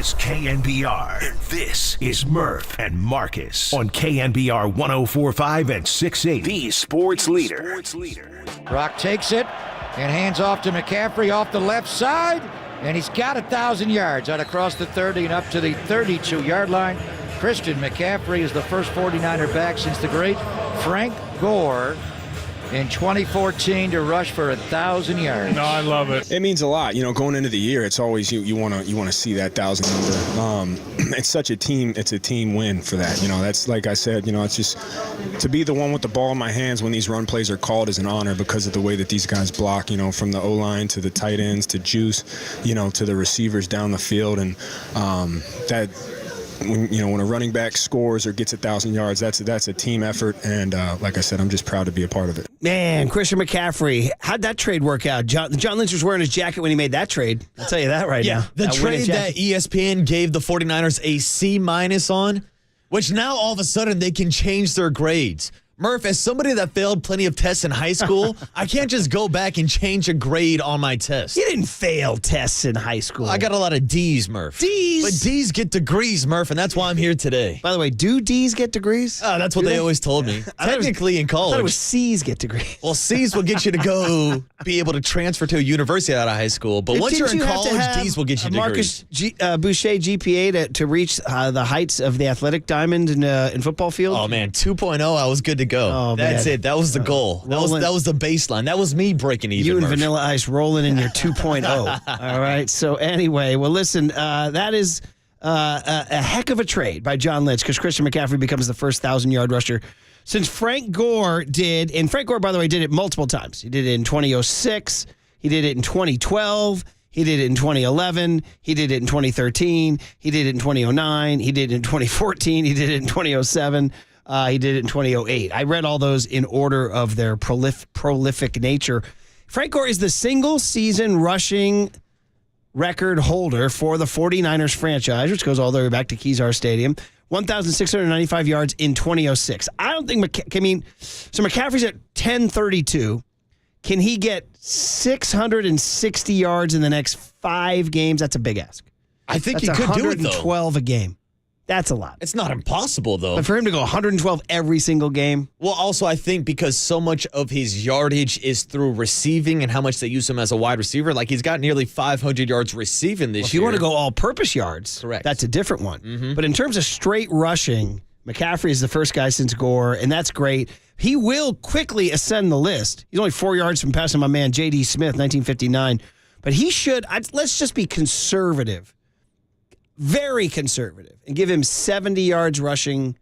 is KNBR, and this is Murph and Marcus on KNBR 104.5 and 680, the sports leader. Brock takes it and hands off to McCaffrey off the left side, and he's got 1,000 yards out across the 30 and up to the 32-yard line. Christian McCaffrey is the first 49er back since the great Frank Gore in 2014 to rush for 1,000 yards. No, I love it. It means a lot. You know, going into the year, it's always you want to see that 1,000 number. It's such a team. It's a team win for that. You know, that's like I said. You know, it's just to be the one with the ball in my hands when these run plays are called is an honor because of the way that these guys block. You know, from the O-line to the tight ends to Juice, you know, to the receivers down the field, and that. When a running back scores or gets 1,000 yards, that's a team effort, and like I said, I'm just proud to be a part of it. Man, Christian McCaffrey, how'd that trade work out? John Lynch was wearing his jacket when he made that trade. I'll tell you that right now. The trade that ESPN gave the 49ers a C- on, which now all of a sudden they can change their grades. Murph, as somebody that failed plenty of tests in high school, I can't just go back and change a grade on my test. You didn't fail tests in high school. I got a lot of D's, Murph. D's? But D's get degrees, Murph, and that's why I'm here today. By the way, do D's get degrees? That's what they always told me. Technically in college. I thought it was C's get degrees. Well, C's will get you to go be able to transfer to a university out of high school. But once you're in college, D's will get you degrees. Marcus Boucher GPA to reach the heights of the athletic diamond in football field? Oh, man, 2.0, I was good to go. Oh, That's man. it. That was the goal. That was the baseline. That was me breaking even, You and Murph. Vanilla Ice rolling in your 2.0. All right. So anyway, well, listen, that is a heck of a trade by John Lynch because Christian McCaffrey becomes the first 1,000-yard rusher since Frank Gore did. And Frank Gore, by the way, did it multiple times. He did it in 2006. He did it in 2012. He did it in 2011. He did it in 2013. He did it in 2009. He did it in 2014. He did it in 2007. He did it in 2008. I read all those in order of their prolific nature. Frank Gore is the single-season rushing record holder for the 49ers franchise, which goes all the way back to Kezar Stadium. 1,695 yards in 2006. I don't think so McCaffrey's at 1,032. Can he get 660 yards in the next 5 games? That's a big ask. I think he could do it, though. 112 a game. That's a lot. It's not impossible, though. But for him to go 112 every single game. Well, also, I think because so much of his yardage is through receiving and how much they use him as a wide receiver, like he's got nearly 500 yards receiving this year. If you want to go all-purpose yards, correct, that's a different one. But in terms of straight rushing, McCaffrey is the first guy since Gore, and that's great. He will quickly ascend the list. He's only 4 yards from passing my man J.D. Smith, 1959. But he should, let's just be conservative. Very conservative, and give him 70 yards rushing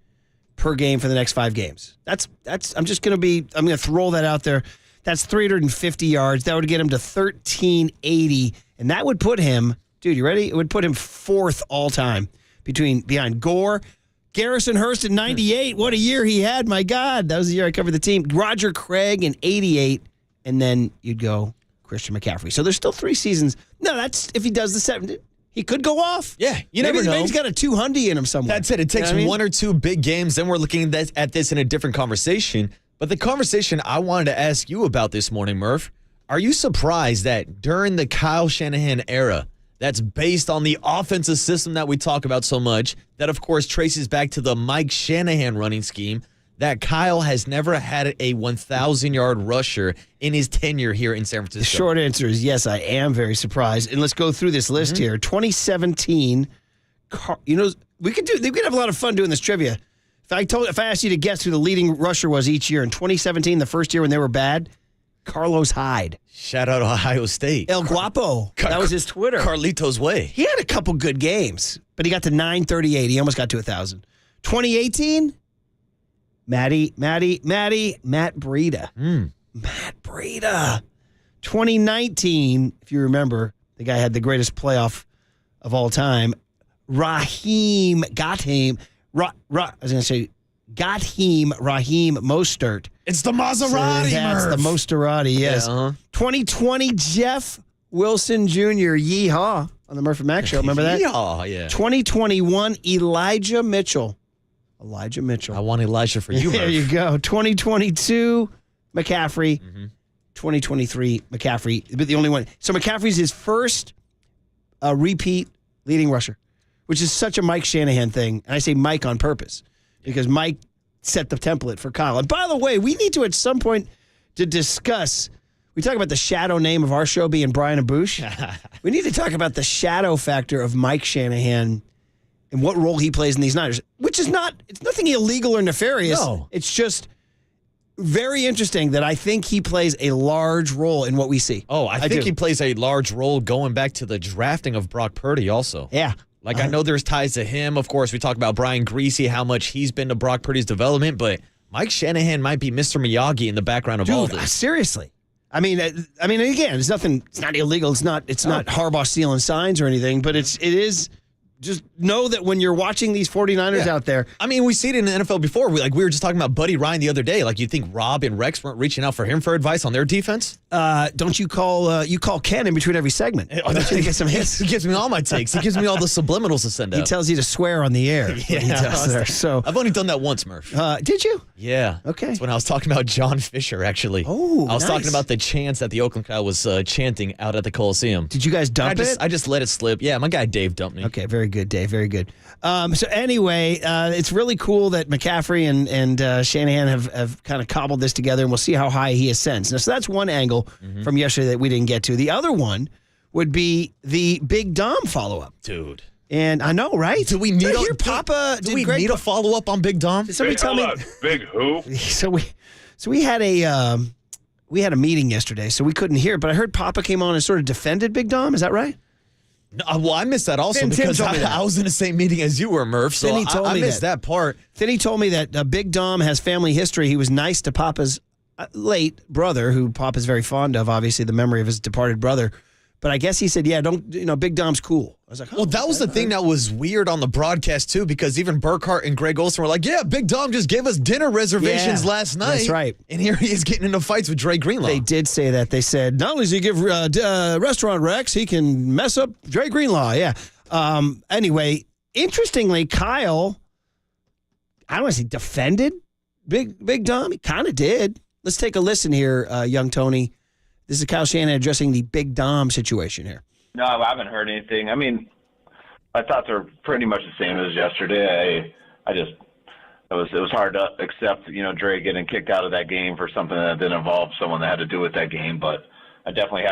per game for the next 5 games. I'm going to throw that out there. That's 350 yards. That would get him to 1,380, and that would put him, dude, you ready? It would put him 4th all time behind Gore, Garrison Hurst in 98. What a year he had. My God, that was the year I covered the team. Roger Craig in 88, and then you'd go Christian McCaffrey. So there's still 3 seasons. No, that's if he does the 7. He could go off. Yeah, you never know. Maybe he's got a 200 in him somewhere. That's it. It takes 1 or 2 big games. Then we're looking at this in a different conversation. But the conversation I wanted to ask you about this morning, Murph, are you surprised that during the Kyle Shanahan era, that's based on the offensive system that we talk about so much, that of course traces back to the Mike Shanahan running scheme, that Kyle has never had a 1,000-yard rusher in his tenure here in San Francisco? The short answer is yes, I am very surprised. And let's go through this list here. 2017, we could have a lot of fun doing this trivia. If I asked you to guess who the leading rusher was each year in 2017, the first year when they were bad, Carlos Hyde. Shout out Ohio State. El Guapo. That was his Twitter. Carlitos Way. He had a couple good games, but he got to 938. He almost got to 1,000. 2018. Matt Breida. Matt Breida. 2019, if you remember, the guy had the greatest playoff of all time. Raheem Mostert. It's the Maserati, That's the Mosterati, yes. Yeah, 2020, Jeff Wilson Jr., yeehaw, on the Murphy Mac Show. Remember that? Yeehaw, yeah. 2021, Elijah Mitchell. I want Elijah for you, Murph. There you go. 2022, McCaffrey. 2023, McCaffrey. But the only one. So McCaffrey's his first repeat leading rusher, which is such a Mike Shanahan thing. And I say Mike on purpose because Mike set the template for Kyle. And by the way, we need to at some point to discuss, we talk about the shadow name of our show being Brian Abouche. We need to talk about the shadow factor of Mike Shanahan and what role he plays in these Niners, which is it's nothing illegal or nefarious. No. It's just very interesting that I think he plays a large role in what we see. Oh, I think he plays a large role going back to the drafting of Brock Purdy also. Yeah. I know there's ties to him. Of course, we talk about Brian Greasy, how much he's been to Brock Purdy's development, but Mike Shanahan might be Mr. Miyagi in the background of all this. Seriously. I mean, again, it's not illegal. It's not Harbaugh stealing signs or anything, but it is just know that when you're watching these 49ers out there. I mean, we see it in the NFL before. We were just talking about Buddy Ryan the other day. Like, you think Rob and Rex weren't reaching out for him for advice on their defense? Don't you call Ken in between every segment? Don't you get some hits? He gives me all my takes. He gives me all the subliminals to send out. He tells you to swear on the air. Yeah, he does there. So I've only done that once, Murph. Did you? Yeah. Okay. That's when I was talking about John Fisher, actually. Oh, I was nice. talking about the chants that the Oakland crowd was chanting out at the Coliseum. Did you guys dump it? I just let it slip. Yeah, my guy Dave dumped me. Okay, very good, Dave. Very good. So anyway, it's really cool that McCaffrey and Shanahan have kind of cobbled this together, and we'll see how high he ascends. Now, so that's one angle from yesterday that we didn't get to. The other one would be the Big Dom follow-up. Dude. And I know, right? Do we need Papa? Do we need a follow-up on Big Dom? Did somebody tell me? Big who? So we had a meeting yesterday, so we couldn't hear it. But I heard Papa came on and sort of defended Big Dom. Is that right? No, well, I missed that also Tim because told me that. I was in the same meeting as you were, Murph. So I missed that part. Then he told me that Big Dom has family history. He was nice to Papa's late brother, who Papa's very fond of, obviously, the memory of his departed brother. But I guess he said, Big Dom's cool. I was like, well, that was the thing that was weird on the broadcast, too, because even Burkhart and Greg Olson were like, yeah, Big Dom just gave us dinner reservations last night. That's right. And here he is getting into fights with Dre Greenlaw. They did say that. They said, not only does he give restaurant Rex, he can mess up Dre Greenlaw. Yeah. Anyway, interestingly, Kyle, I don't want to say defended Big Dom. He kind of did. Let's take a listen here, young Tony. This is Kyle Shanahan addressing the Big Dom situation here. No, I haven't heard anything. I mean, I thought they're pretty much the same as yesterday. It was hard to accept, Dre getting kicked out of that game for something that didn't involve someone that had to do with that game. But I definitely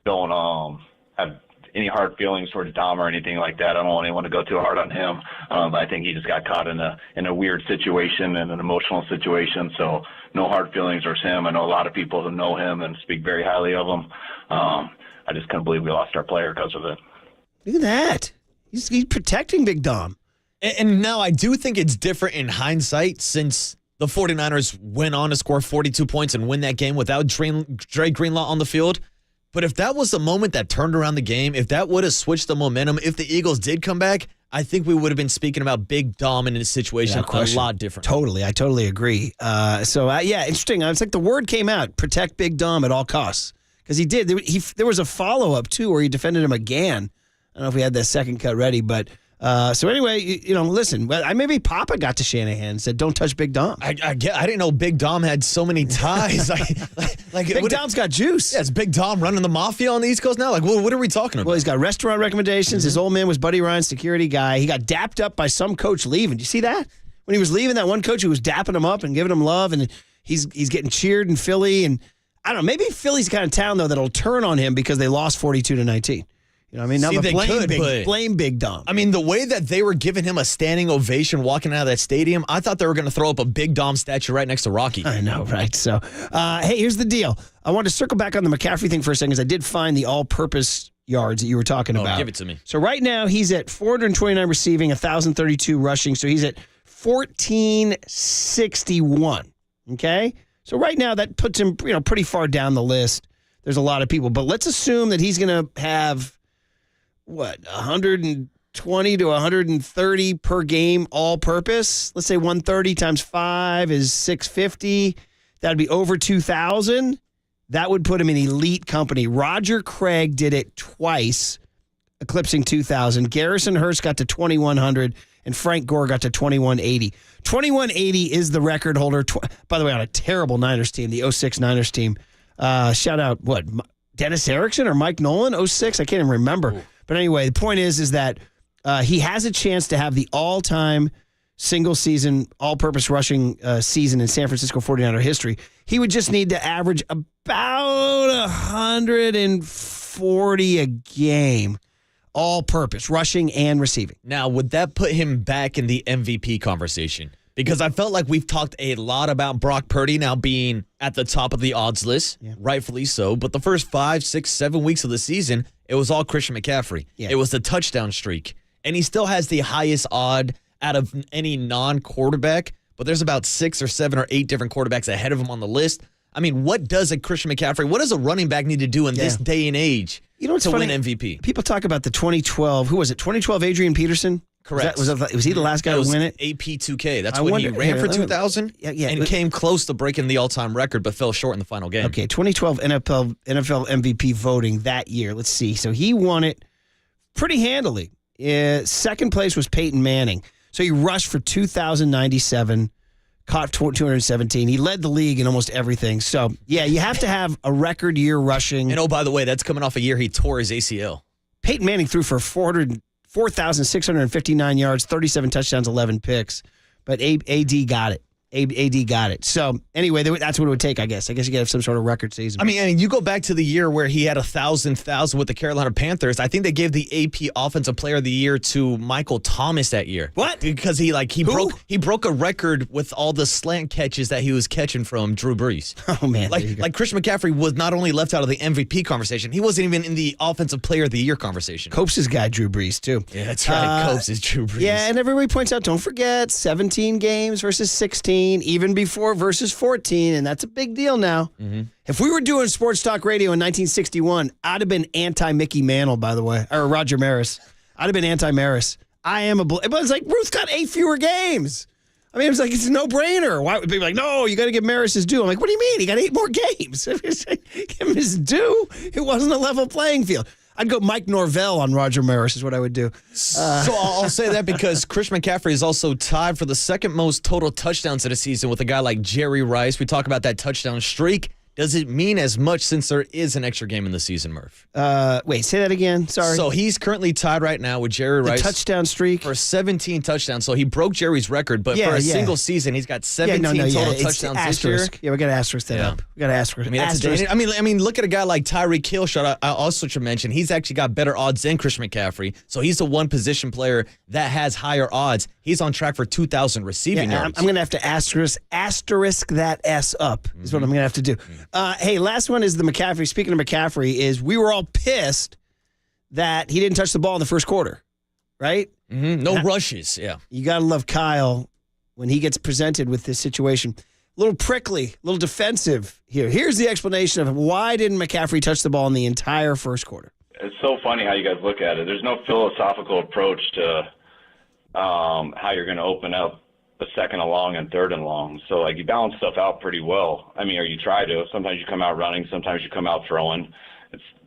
don't have any hard feelings towards Dom or anything like that. I don't want anyone to go too hard on him. I think he just got caught in a weird situation and an emotional situation. So no hard feelings towards him. I know a lot of people who know him and speak very highly of him. I just couldn't believe we lost our player because of it. Look at that. He's protecting Big Dom. And now I do think it's different in hindsight since the 49ers went on to score 42 points and win that game without Dre Greenlaw on the field. But if that was the moment that turned around the game, if that would have switched the momentum, if the Eagles did come back, I think we would have been speaking about Big Dom in this situation a lot different. Totally. I totally agree. Interesting. It's like the word came out, protect Big Dom at all costs. Because he did. There was a follow-up, too, where he defended him again. I don't know if we had that second cut ready, but so anyway, listen, maybe Papa got to Shanahan and said, don't touch Big Dom. I didn't know Big Dom had so many ties. Big Dom's got juice. Yeah, is Big Dom running the mafia on the East Coast now? Like, what are we talking about? Well, he's got restaurant recommendations. His old man was Buddy Ryan's security guy. He got dapped up by some coach leaving. Do you see that? When he was leaving, that one coach who was dapping him up and giving him love, and he's getting cheered in Philly. And I don't know, maybe Philly's the kind of town, though, that'll turn on him because they lost 42-19. You know what I mean? Now blame Big Dom. I mean, the way that they were giving him a standing ovation walking out of that stadium, I thought they were going to throw up a Big Dom statue right next to Rocky. I know, right? So, hey, here's the deal. I want to circle back on the McCaffrey thing for a second because I did find the all-purpose yards that you were talking about. Give it to me. So right now he's at 429 receiving, 1,032 rushing. So he's at 1,461. Okay? So right now that puts him, pretty far down the list. There's a lot of people. But let's assume that he's going to have 120 to 130 per game all purpose. Let's say 130 times 5 is 650. That'd be over 2,000. That would put him in elite company. Roger Craig did it twice, eclipsing 2,000. Garrison Hurst got to 2,100, and Frank Gore got to 2,180. 2,180 is the record holder, by the way, on a terrible Niners team, the 06 Niners team. Shout out, Dennis Erickson or Mike Nolan, 06? I can't even remember. Ooh. But anyway, the point is that he has a chance to have the all-time single-season, all-purpose rushing season in San Francisco 49er history. He would just need to average about 140 a game, all-purpose, rushing and receiving. Now, would that put him back in the MVP conversation? Because I felt like we've talked a lot about Brock Purdy now being at the top of the odds list, rightfully so. But the first 5, 6, 7 weeks of the season, it was all Christian McCaffrey. Yeah. It was the touchdown streak. And he still has the highest odd out of any non-quarterback. But there's about 6 or 7 or 8 different quarterbacks ahead of him on the list. I mean, what does a Christian McCaffrey, what does a running back need to do in this day and age You know what's to funny? win MVP. People talk about the 2012. Who was it? 2012 Adrian Peterson? Correct. Was he the last guy to win it? AP2K. That's when he ran for 2,000 and came close to breaking the all-time record, but fell short in the final game. Okay, 2012 NFL MVP voting that year. Let's see. So he won it pretty handily. Second place was Peyton Manning. So he rushed for 2,097, caught 217. He led the league in almost everything. So, yeah, you have to have a record year rushing. And, oh, by the way, that's coming off a year he tore his ACL. Peyton Manning threw for 4,659 yards, 37 touchdowns, 11 picks. But AD got it. AD got it. So, anyway, that's what it would take, I guess. I guess you got to have some sort of record season. I mean, you go back to the year where he had 1,000 with the Carolina Panthers. I think they gave the AP Offensive Player of the Year to Michael Thomas that year. What? Because he broke a record with all the slant catches that he was catching from Drew Brees. Oh, man. Like Christian McCaffrey was not only left out of the MVP conversation, he wasn't even in the Offensive Player of the Year conversation. Cope's guy, Drew Brees, too. Yeah, that's right. Cope's is Drew Brees. Yeah, and everybody points out, don't forget, 17 games versus 16, even before versus 14, and that's a big deal now. Mm-hmm. If we were doing sports talk radio in 1961, I'd have been anti-Mickey Mantle, by the way, or Roger Maris. I'd have been anti-Maris. But it's like, Ruth got 8 fewer games. I mean, it's a no-brainer. Why would people be like, no, you got to give Maris his due? I'm like, what do you mean? He got 8 more games. Give him his due. It wasn't a level playing field. I'd go Mike Norvell on Roger Maris is what I would do. So I'll say that because Christian McCaffrey is also tied for the second most total touchdowns of the season with a guy like Jerry Rice. We talk about that touchdown streak. Does it mean as much since there is an extra game in the season, Murph? Wait, say that again. Sorry. So he's currently tied right now with Jerry Rice. Touchdown streak? For 17 touchdowns. So he broke Jerry's record, but for a single season, he's got 17 total touchdowns this year. Yeah, we got to asterisk that up. We got to asterisk. I mean, look at a guy like Tyreek Hill. I also should mention, he's actually got better odds than Christian McCaffrey. So he's the one position player that has higher odds. He's on track for 2,000 receiving yards. I'm going to have to asterisk that S up is what I'm going to have to do. Hey, last one is the McCaffrey. Speaking of McCaffrey, is we were all pissed that he didn't touch the ball in the first quarter, right? Mm-hmm. No rushes, yeah. You got to love Kyle when he gets presented with this situation. A little prickly, a little defensive here. Here's the explanation of why didn't McCaffrey touch the ball in the entire first quarter. It's so funny how you guys look at it. There's no philosophical approach to how you're going to open up a second and long and third and long. So, like, you balance stuff out pretty well. I mean, or you try to. Sometimes you come out running. Sometimes you come out throwing.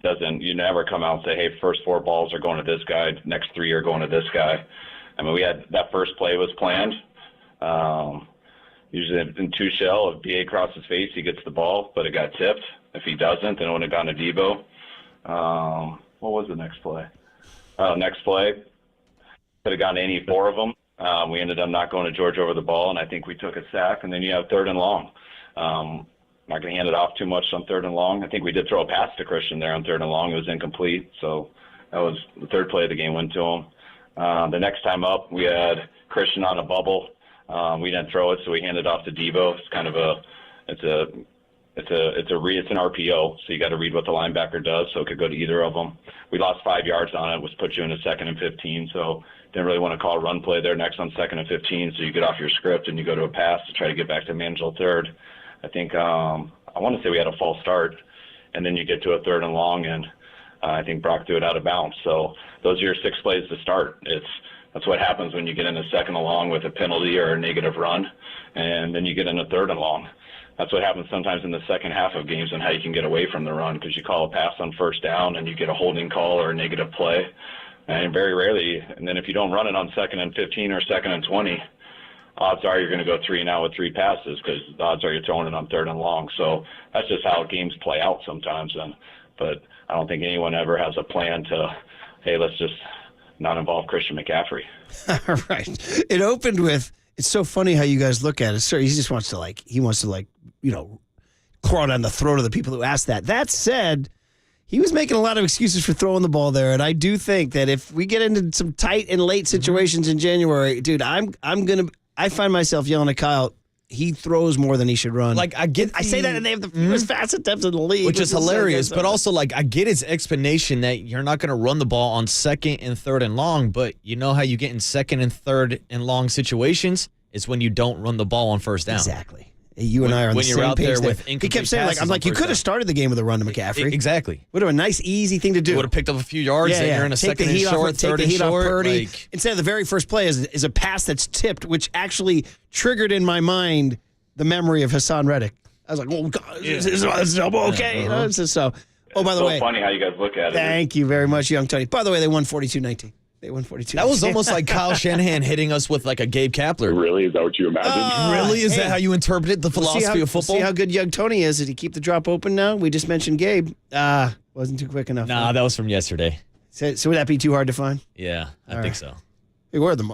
You never come out and say, hey, first 4 balls are going to this guy. Next 3 are going to this guy. I mean, we had that first play was planned. Usually in 2 shell, if BA crosses his face, he gets the ball, but it got tipped. If he doesn't, then it would have gone to Debo. What was the next play? Next play could have gone to any 4 of them. We ended up not going to George over the ball, and I think we took a sack, and then you have third and long. Not going to hand it off too much on third and long. I think we did throw a pass to Christian there on third and long. It was incomplete, so that was the third play of the game went to him. The next time up, we had Christian on a bubble. We didn't throw it, so we handed it off to Debo. It's kind of it's an RPO, so you got to read what the linebacker does, so it could go to either of them. We lost 5 yards on it, which put you in a 2nd and 15, so didn't really want to call a run play there next on 2nd and 15, so you get off your script and you go to a pass to try to get back to manageable third. I think I want to say we had a false start, and then you get to a third and long, and I think Brock threw it out of bounds. So those are your 6 plays to start. That's what happens when you get in a 2nd and long with a penalty or a negative run, and then you get in a 3rd and long. That's what happens sometimes in the second half of games and how you can get away from the run, because you call a pass on first down and you get a holding call or a negative play. And very rarely, and then if you don't run it on 2nd and 15 or 2nd and 20, odds are you're going to go 3 and out with 3 passes, because the odds are you're throwing it on 3rd and long. So that's just how games play out sometimes. But I don't think anyone ever has a plan to, hey, let's just not involve Christian McCaffrey. All right. It opened with, it's so funny how you guys look at it. Sir, he just wants to claw down the throat of the people who asked that. That said, he was making a lot of excuses for throwing the ball there, and I do think that if we get into some tight and late situations in January, dude, I find myself yelling at Kyle, he throws more than he should run. Like, I say that, and they have the fewest fast attempts in the league. Which is hilarious, but also, like, I get his explanation that you're not going to run the ball on 2nd and 3rd and long, but you know how you get in 2nd and 3rd and long situations? Is when you don't run the ball on first down. Exactly. You and I are on the when same you're out page there there. with He incomplete kept saying, like, passes I'm like, on you first could have down. started the game with a run to McCaffrey. Exactly. Would have been a nice, easy thing to do. Would have picked up a few yards, and you're in a Take second the and heat short, off, take third the and heat short. off Purdy. Like, Instead of the very first play is a pass that's tipped, which actually triggered in my mind the memory of Hassan Reddick. I was like, oh, God, is his elbow okay? You know, it's just so. Oh, by the way. It's so funny how you guys look at it. Thank you very much, young Tony. By the way, they won 42-19. They won 42-19. that was almost like Kyle Shanahan hitting us with like a Gabe Kapler. Really? Is that what you imagined? Really? Is hey. that how you interpreted the philosophy of football? See how good young Tony is. Did he keep the drop open now? We just mentioned Gabe. Wasn't too quick enough. Nah, that was from yesterday. So would that be too hard to find? Yeah, I think so. Hey, where are the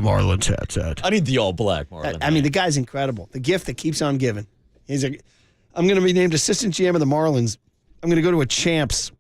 Marlins hats at? I need the all black Marlin. I mean, the guy's incredible. The gift that keeps on giving. I'm going to be named assistant GM of the Marlins. I'm going to go to a Champs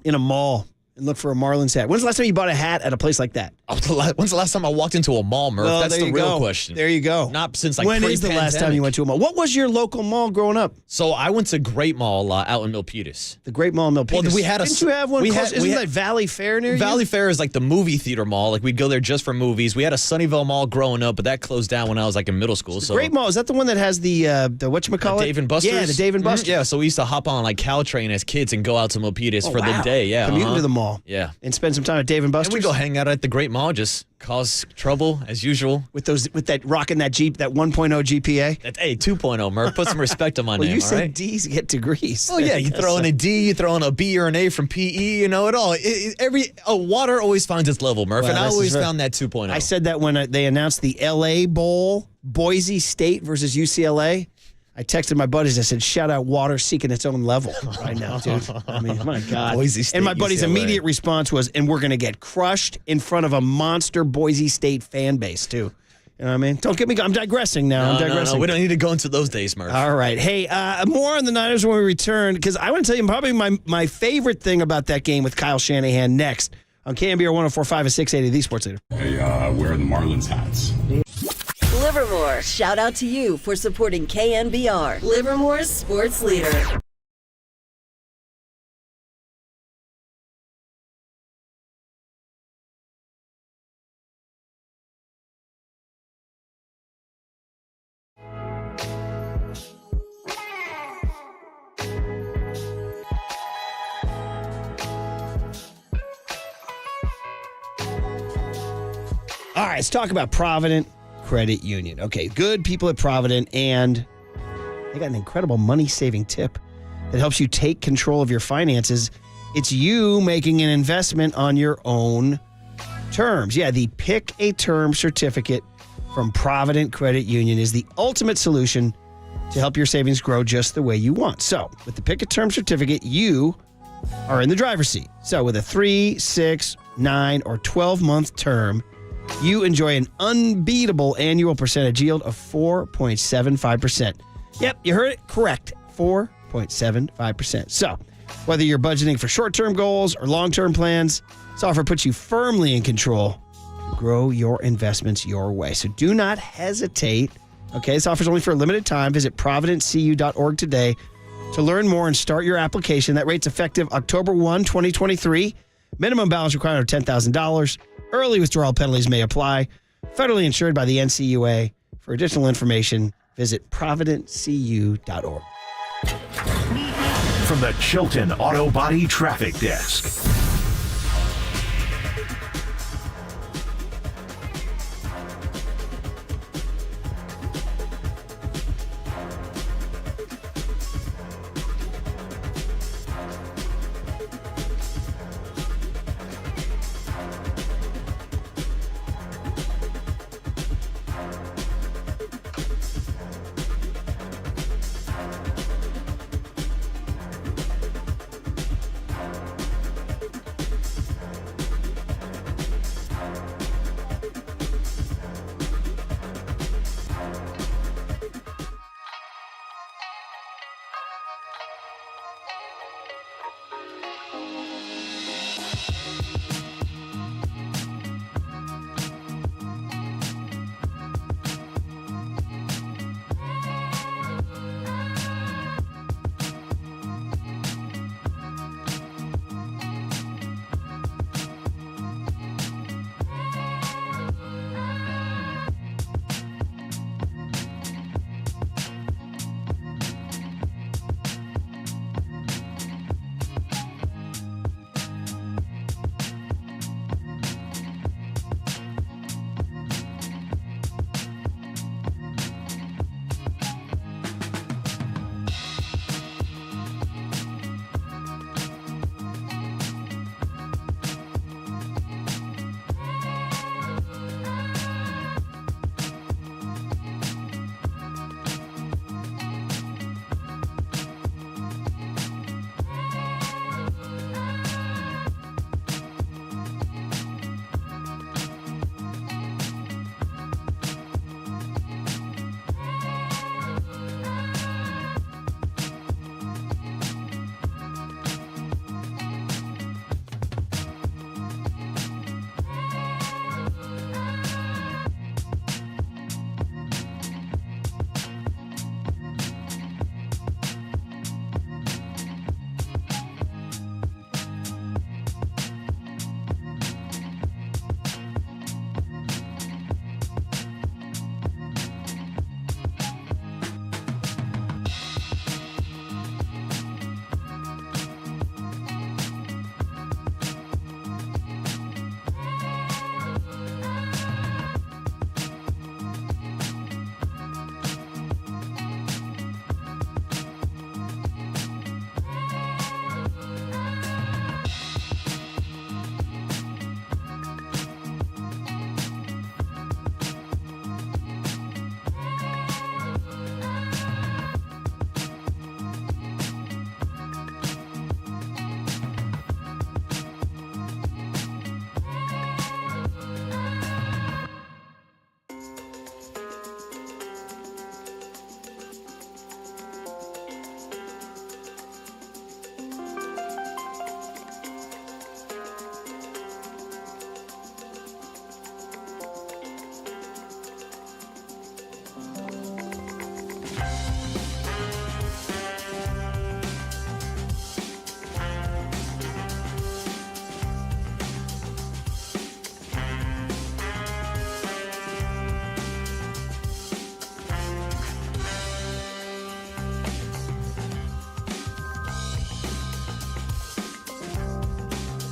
in a mall and look for a Marlins hat. When's the last time you bought a hat at a place like that? When's the last time I walked into a mall, Murph? Well, That's there the you real go. question. There you go. Not since like When is the pre-pandemic. last time you went to a mall? What was your local mall growing up? So I went to Great Mall out in Milpitas. The Great Mall in Milpitas. Well, we had Didn't you have one? Isn't that Valley Fair near you? Valley Fair is like the movie theater mall. Like we'd go there just for movies. We had a Sunnyvale Mall growing up, but that closed down when I was like in middle school. So Great Mall, is that the one that has the whatchamacallit? Dave and Buster's? Yeah, the Dave and Buster's. Yeah, so we used to hop on like Caltrain as kids and go out to Milpitas for the day. Yeah, Commute to the mall. Yeah. And spend some time at Dave and Buster's. And we go hang out at the Great Mall, just cause trouble as usual. With that rocking that Jeep, that 1.0 GPA. That's 2.0, Murph. Put some respect on my Well, name, you all said right? D's get degrees. Oh yeah, you throw in a D, you throw in a B or an A from PE, you know it all. Water always finds its level, Murph, Well, and I this always is found that 2.0. I said that when they announced the LA Bowl, Boise State versus UCLA. I texted my buddies. I said, "Shout out water seeking its own level right now, dude." I mean, my God. Boise State, and my buddy's UCLA. immediate response was, "And we're going to get crushed in front of a monster Boise State fan base too." You know what I mean? Don't get me. I'm digressing now. I'm digressing. No, we don't need to go into those days, Murph. All right. Hey, more on the Niners when we return, because I want to tell you probably my favorite thing about that game with Kyle Shanahan next on KNBR 104.5 and 680, the Sports Leader. Hey, where are the Marlins hats? Livermore, shout out to you for supporting KNBR, Livermore's sports leader. All right, let's talk about Provident Credit Union. Okay, good people at Provident, and they got an incredible money-saving tip that helps you take control of your finances. It's you making an investment on your own terms. Yeah, the Pick a Term certificate from Provident Credit Union is the ultimate solution to help your savings grow just the way you want. So, with the Pick a Term certificate, you are in the driver's seat. So, with a 3, 6, 9, or 12-month term, you enjoy an unbeatable annual percentage yield of 4.75%. Yep, you heard it correct, 4.75%. So, whether you're budgeting for short-term goals or long-term plans, this offer puts you firmly in control to grow your investments your way. So do not hesitate. Okay, this offer is only for a limited time. Visit providentcu.org today to learn more and start your application. That rate's effective October 1, 2023. Minimum balance requirement of $10,000. Early withdrawal penalties may apply. Federally insured by the NCUA. For additional information, visit providentcu.org. From the Chilton Auto Body Traffic Desk.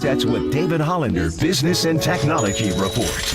Assets with David Hollander Business and Technology Report.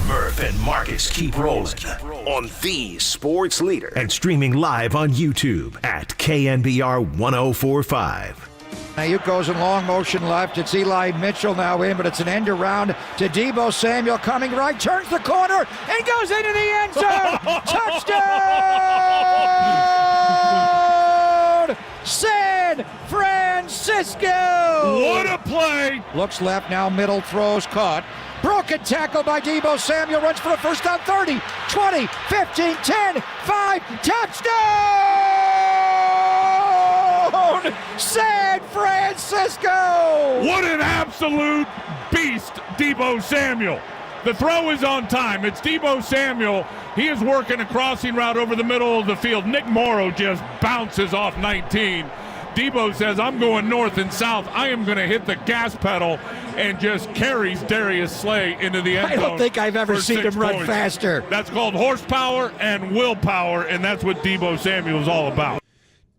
Murph and Marcus keep rolling on the Sports Leader and streaming live on YouTube at KNBR 1045. Ayuk goes in long motion left. It's Eli Mitchell now in, but it's an end around to Deebo Samuel coming right, turns the corner, and goes into the end zone. Touchdown! San Francisco! What a play! Looks left now, middle, throws, caught. Broken tackle by Deebo Samuel, runs for a first down, 30, 20, 15, 10, 5, touchdown! San Francisco! What an absolute beast, Deebo Samuel. The throw is on time. It's Deebo Samuel. He is working a crossing route over the middle of the field. Nick Morrow just bounces off 19. Deebo says, I'm going north and south. I am going to hit the gas pedal, and just carries Darius Slay into the end zone. I don't think I've ever seen him run faster. That's called horsepower and willpower, and that's what Deebo Samuel is all about.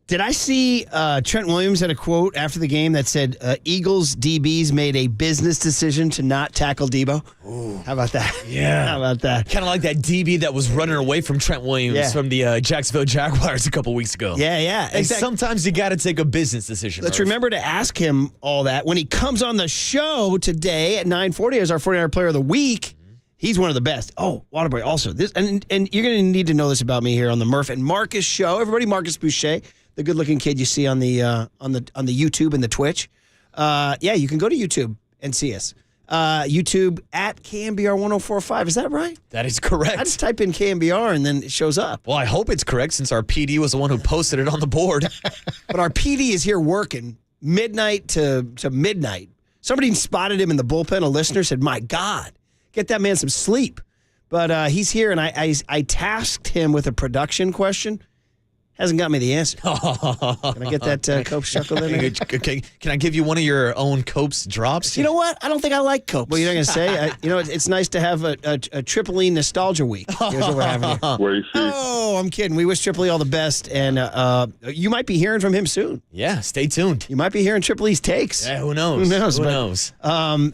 Did I see Trent Williams had a quote after the game that said, Eagles DBs made a business decision to not tackle Deebo? Ooh. How about that? Yeah. How about that? Kind of like that DB that was running away from Trent Williams from the Jacksonville Jaguars a couple weeks ago. Yeah. And sometimes you got to take a business decision. Let's remember to ask him all that. When he comes on the show today at 9:40 as our 49er Player of the Week, he's one of the best. Oh, Waterboy also. This and you're going to need to know this about me here on the Murph and Marcus show. Everybody, Marcus Boucher, the good-looking kid you see on the YouTube and the Twitch. You can go to YouTube and see us. YouTube at KNBR 1045. Is that right? That is correct. I just type in KNBR and then it shows up. Well, I hope it's correct since our PD was the one who posted it on the board. But our PD is here working midnight to midnight. Somebody spotted him in the bullpen. A listener said, my God, get that man some sleep. But he's here, and I tasked him with a production question. Hasn't got me the answer. Can I get that Copes chuckle in there? Okay. Can I give you one of your own Copes drops? You know what? I don't think I like Copes. Well, you're not going to say? It's nice to have a Tripoli nostalgia week. Here's what we're having here. Oh, I'm kidding. We wish Tripoli all the best, and you might be hearing from him soon. Yeah, stay tuned. You might be hearing Tripoli's takes. Yeah, who knows? Who knows?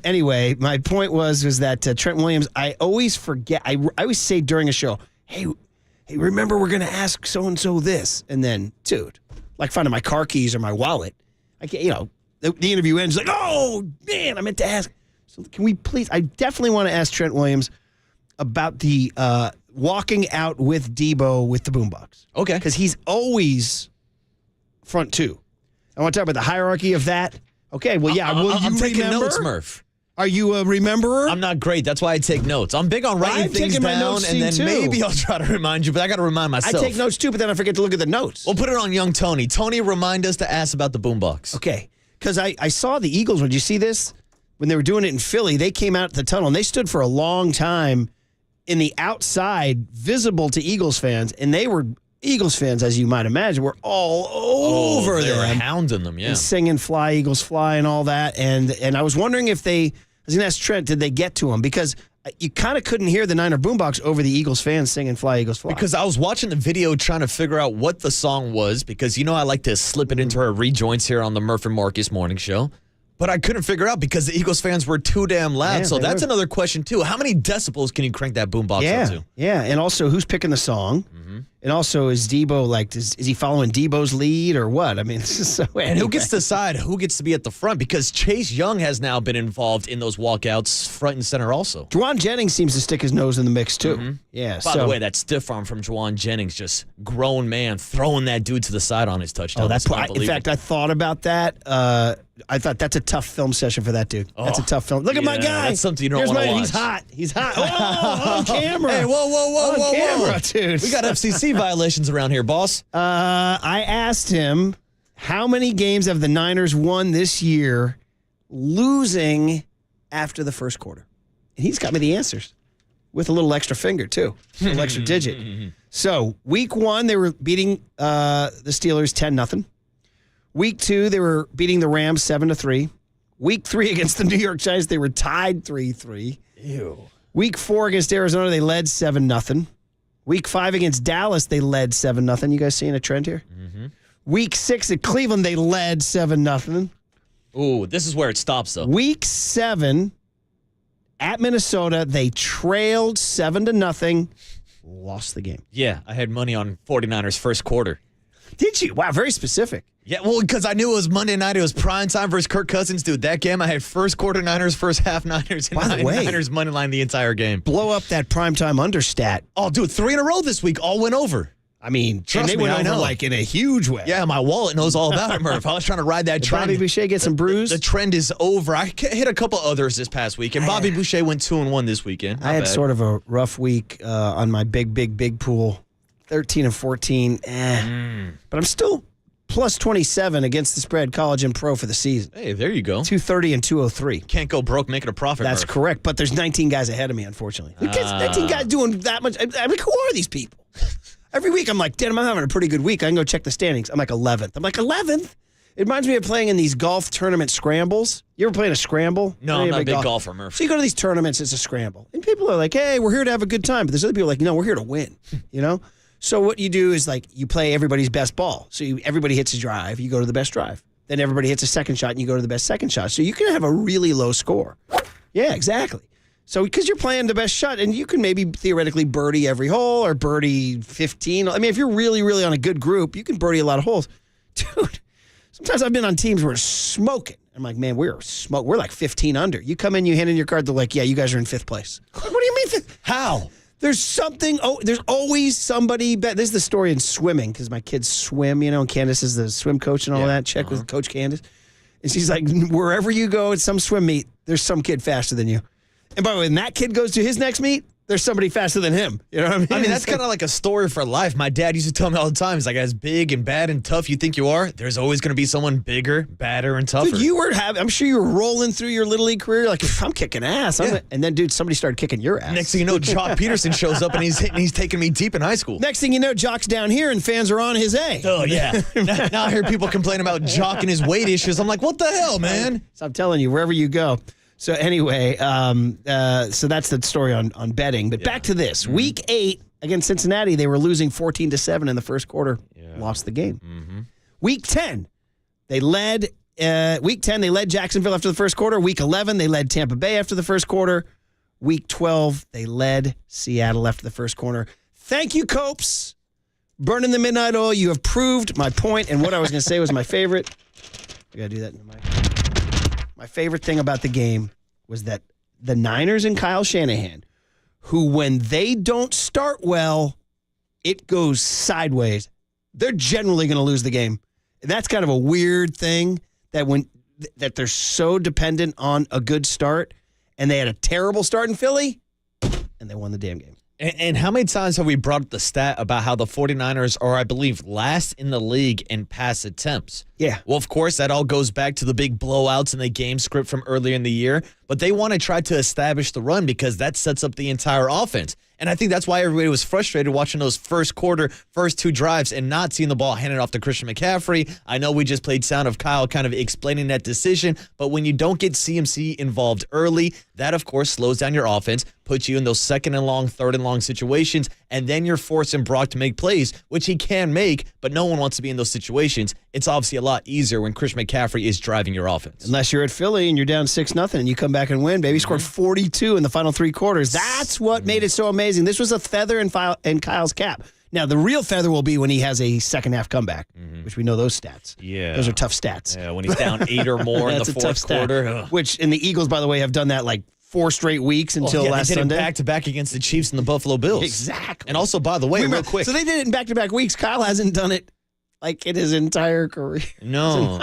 Anyway, my point was that Trent Williams, I always forget. I always say during a show, hey, remember we're going to ask so-and-so this. And then, dude, like finding my car keys or my wallet. I can't, the interview ends like, oh, man, I meant to ask. So can we please, I definitely want to ask Trent Williams about the walking out with Deebo with the boombox. Okay. Because he's always front two. I want to talk about the hierarchy of that. Okay, well, yeah. I'm taking remember? notes, Murph. Are you a rememberer? I'm not great. That's why I take notes. I'm big on writing things down, and then maybe I'll try to remind you, but I got to remind myself. I take notes too, but then I forget to look at the notes. We'll put it on young Tony. Tony, remind us to ask about the boombox. Okay, because I saw the Eagles. Did you see this? When they were doing it in Philly, they came out the tunnel, and they stood for a long time in the outside, visible to Eagles fans, and they were Eagles fans, as you might imagine, were all over them. They were hounding them, yeah. And singing Fly, Eagles Fly and all that. And I was wondering if I was going to ask Trent, did they get to him? Because you kind of couldn't hear the Niner boombox over the Eagles fans singing Fly, Eagles Fly. Because I was watching the video trying to figure out what the song was, because I like to slip it into our rejoins here on the Murph and Marcus Morning Show. But I couldn't figure out because the Eagles fans were too damn loud. Yeah, so that's another question, too. How many decibels can you crank that boombox up to? Yeah, and also who's picking the song? Mm-hmm. And also, is Debo is he following Debo's lead or what? I mean, it's just so. And who gets to decide who gets to be at the front? Because Chase Young has now been involved in those walkouts front and center also. Juwan Jennings seems to stick his nose in the mix too. Yeah. By the way, that stiff arm from Juwan Jennings, just grown man throwing that dude to the side on his touchdown. Oh, that's in fact, I thought about that. I thought that's a tough film session for that dude. That's a tough film. Look at my guy. That's something you don't want to watch. He's hot. He's hot. Oh, on camera. Hey, whoa, on camera, dude. We got FCC violations around here, boss. I asked him how many games have the Niners won this year losing after the first quarter. And he's got me the answers with a little extra finger, too. A little extra digit. So, week 1, they were beating the Steelers 10-0. Week 2, they were beating the Rams 7-3. Week 3 against the New York Giants, they were tied 3-3. Ew. Week 4 against Arizona, they led 7-0. Week 5 against Dallas, they led 7-0. You guys seeing a trend here? Week 6 at Cleveland, they led 7-0. Ooh, this is where it stops, though. Week 7 at Minnesota, they trailed 7-0, lost the game. Yeah, I had money on 49ers first quarter. Did you? Wow, very specific. Yeah, well, because I knew it was Monday night. It was prime time versus Kirk Cousins. Dude, that game, I had first quarter Niners, first half Niners, and By the way, Niners money line the entire game. Blow up that primetime understat. Oh, dude, 3 in a row this week. All went over. I mean, Trust they me, went I over know. like in a huge way. Yeah, my wallet knows all about it, Murph. I was trying to ride that Did trend. Bobby Boucher get some bruise? The trend is over. I hit a couple others this past week, and Bobby Boucher went 2-1 this weekend. I had sort of a rough week on my big pool. 13 and 14. But I'm still plus 27 against the spread, college and pro for the season. Hey, there you go. 230 and 203. Can't go broke making a profit. That's Murph. correct, but there's 19 guys ahead of me, unfortunately. 19 guys doing that much. I mean, who are these people? Every week I'm like, damn, I'm having a pretty good week. I can go check the standings. I'm like 11th. I'm like 11th? It reminds me of playing in these golf tournament scrambles. You ever playing a scramble? No, I'm not a big golfer, Murph. So you go to these tournaments, it's a scramble. And people are like, hey, we're here to have a good time. But there's other people like, no, we're here to win, you know? So what you do is like you play everybody's best ball. So everybody hits a drive, you go to the best drive. Then everybody hits a second shot and you go to the best second shot. So you can have a really low score. Yeah, exactly. So because you're playing the best shot and you can maybe theoretically birdie every hole or birdie 15. I mean, if you're really, really on a good group, you can birdie a lot of holes. Dude, sometimes I've been on teams where it's smoking. I'm like, man, we're like 15 under. You come in, you hand in your card, they're like, yeah, you guys are in 5th place. What do you mean? How? There's something. Oh, there's always somebody. This is the story in swimming because my kids swim, you know, and Candace is the swim coach and all that. Check with Coach Candace. And she's like, wherever you go at some swim meet, there's some kid faster than you. And by the way, when that kid goes to his next meet, there's somebody faster than him. You know what I mean? I mean, that's kind of like a story for life. My dad used to tell me all the time, he's like, as big and bad and tough you think you are, there's always going to be someone bigger, badder, and tougher. Dude, I'm sure you were rolling through your Little League career like, I'm kicking ass. And then, dude, somebody started kicking your ass. Next thing you know, Jock Peterson shows up and he's taking me deep in high school. Next thing you know, Jock's down here and fans are on his A. Oh, yeah. now I hear people complain about Jock and his weight issues. I'm like, what the hell, man? So I'm telling you, wherever you go. So anyway, so that's the story on betting. But back to this. Week 8 against Cincinnati, they were losing 14-7 in the first quarter. Lost the game. Week 10, they led Jacksonville after the first quarter. Week 11, they led Tampa Bay after the first quarter. Week 12, they led Seattle after the first quarter. Thank you, Copes. Burning the midnight oil. You have proved my point. And what I was going to say was my favorite. I got to do that in the mic. My favorite thing about the game was that the Niners and Kyle Shanahan, who when they don't start well, it goes sideways. They're generally going to lose the game. And that's kind of a weird thing that they're so dependent on a good start, and they had a terrible start in Philly, and they won the damn game. And how many times have we brought up the stat about how the 49ers are, I believe, last in the league in pass attempts? Yeah. Well, of course, that all goes back to the big blowouts in the game script from earlier in the year. But they want to try to establish the run because that sets up the entire offense. And I think that's why everybody was frustrated watching those first 2 drives and not seeing the ball handed off to Christian McCaffrey. I know we just played sound of Kyle kind of explaining that decision, but when you don't get CMC involved early, that, of course, slows down your offense, puts you in those 2nd and long, 3rd and long situations, and then you're forcing Brock to make plays, which he can make, but no one wants to be in those situations. It's obviously a lot easier when Christian McCaffrey is driving your offense. Unless you're at Philly and you're down 6-0 and you come back and win, baby. Scored 42 in the final 3 quarters. That's what made it so amazing. This was a feather in Kyle's cap. Now, the real feather will be when he has a second-half comeback, which we know those stats. Yeah. Those are tough stats. Yeah, when he's down 8 or more in the fourth quarter. Which, and the Eagles, by the way, have done that like 4 straight weeks until last they did Sunday. It back-to-back against the Chiefs and the Buffalo Bills. Exactly. And also, by the way, real quick. So they did it in back-to-back weeks. Kyle hasn't done it like in his entire career. No.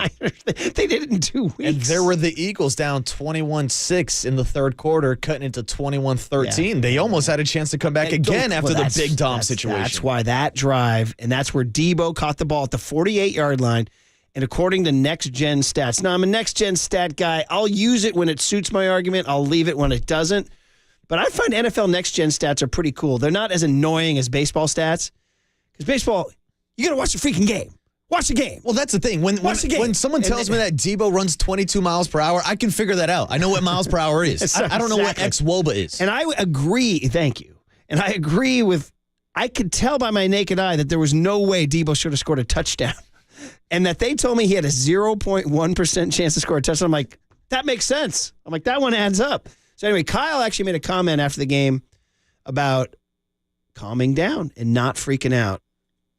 They did it in 2 weeks. And there were the Eagles down 21-6 in the third quarter, cutting into 21-13. Yeah. They almost had a chance to come back again after the Big Dom situation. That's why that drive, and that's where Debo caught the ball at the 48-yard line. And according to Next Gen Stats, now I'm a Next Gen Stat guy. I'll use it when it suits my argument. I'll leave it when it doesn't. But I find NFL Next Gen Stats are pretty cool. They're not as annoying as baseball stats. Because baseball, you got to watch the freaking game. Watch the game. Well, that's the thing. When someone tells me that Debo runs 22 miles per hour, I can figure that out. I know what miles per hour is. I don't know what ex-WOBA is. And I agree. Thank you. And I agree with, I could tell by my naked eye that there was no way Debo should have scored a touchdown. And that they told me he had a 0.1% chance to score a touchdown. I'm like, that makes sense. I'm like, that one adds up. So anyway, Kyle actually made a comment after the game about calming down and not freaking out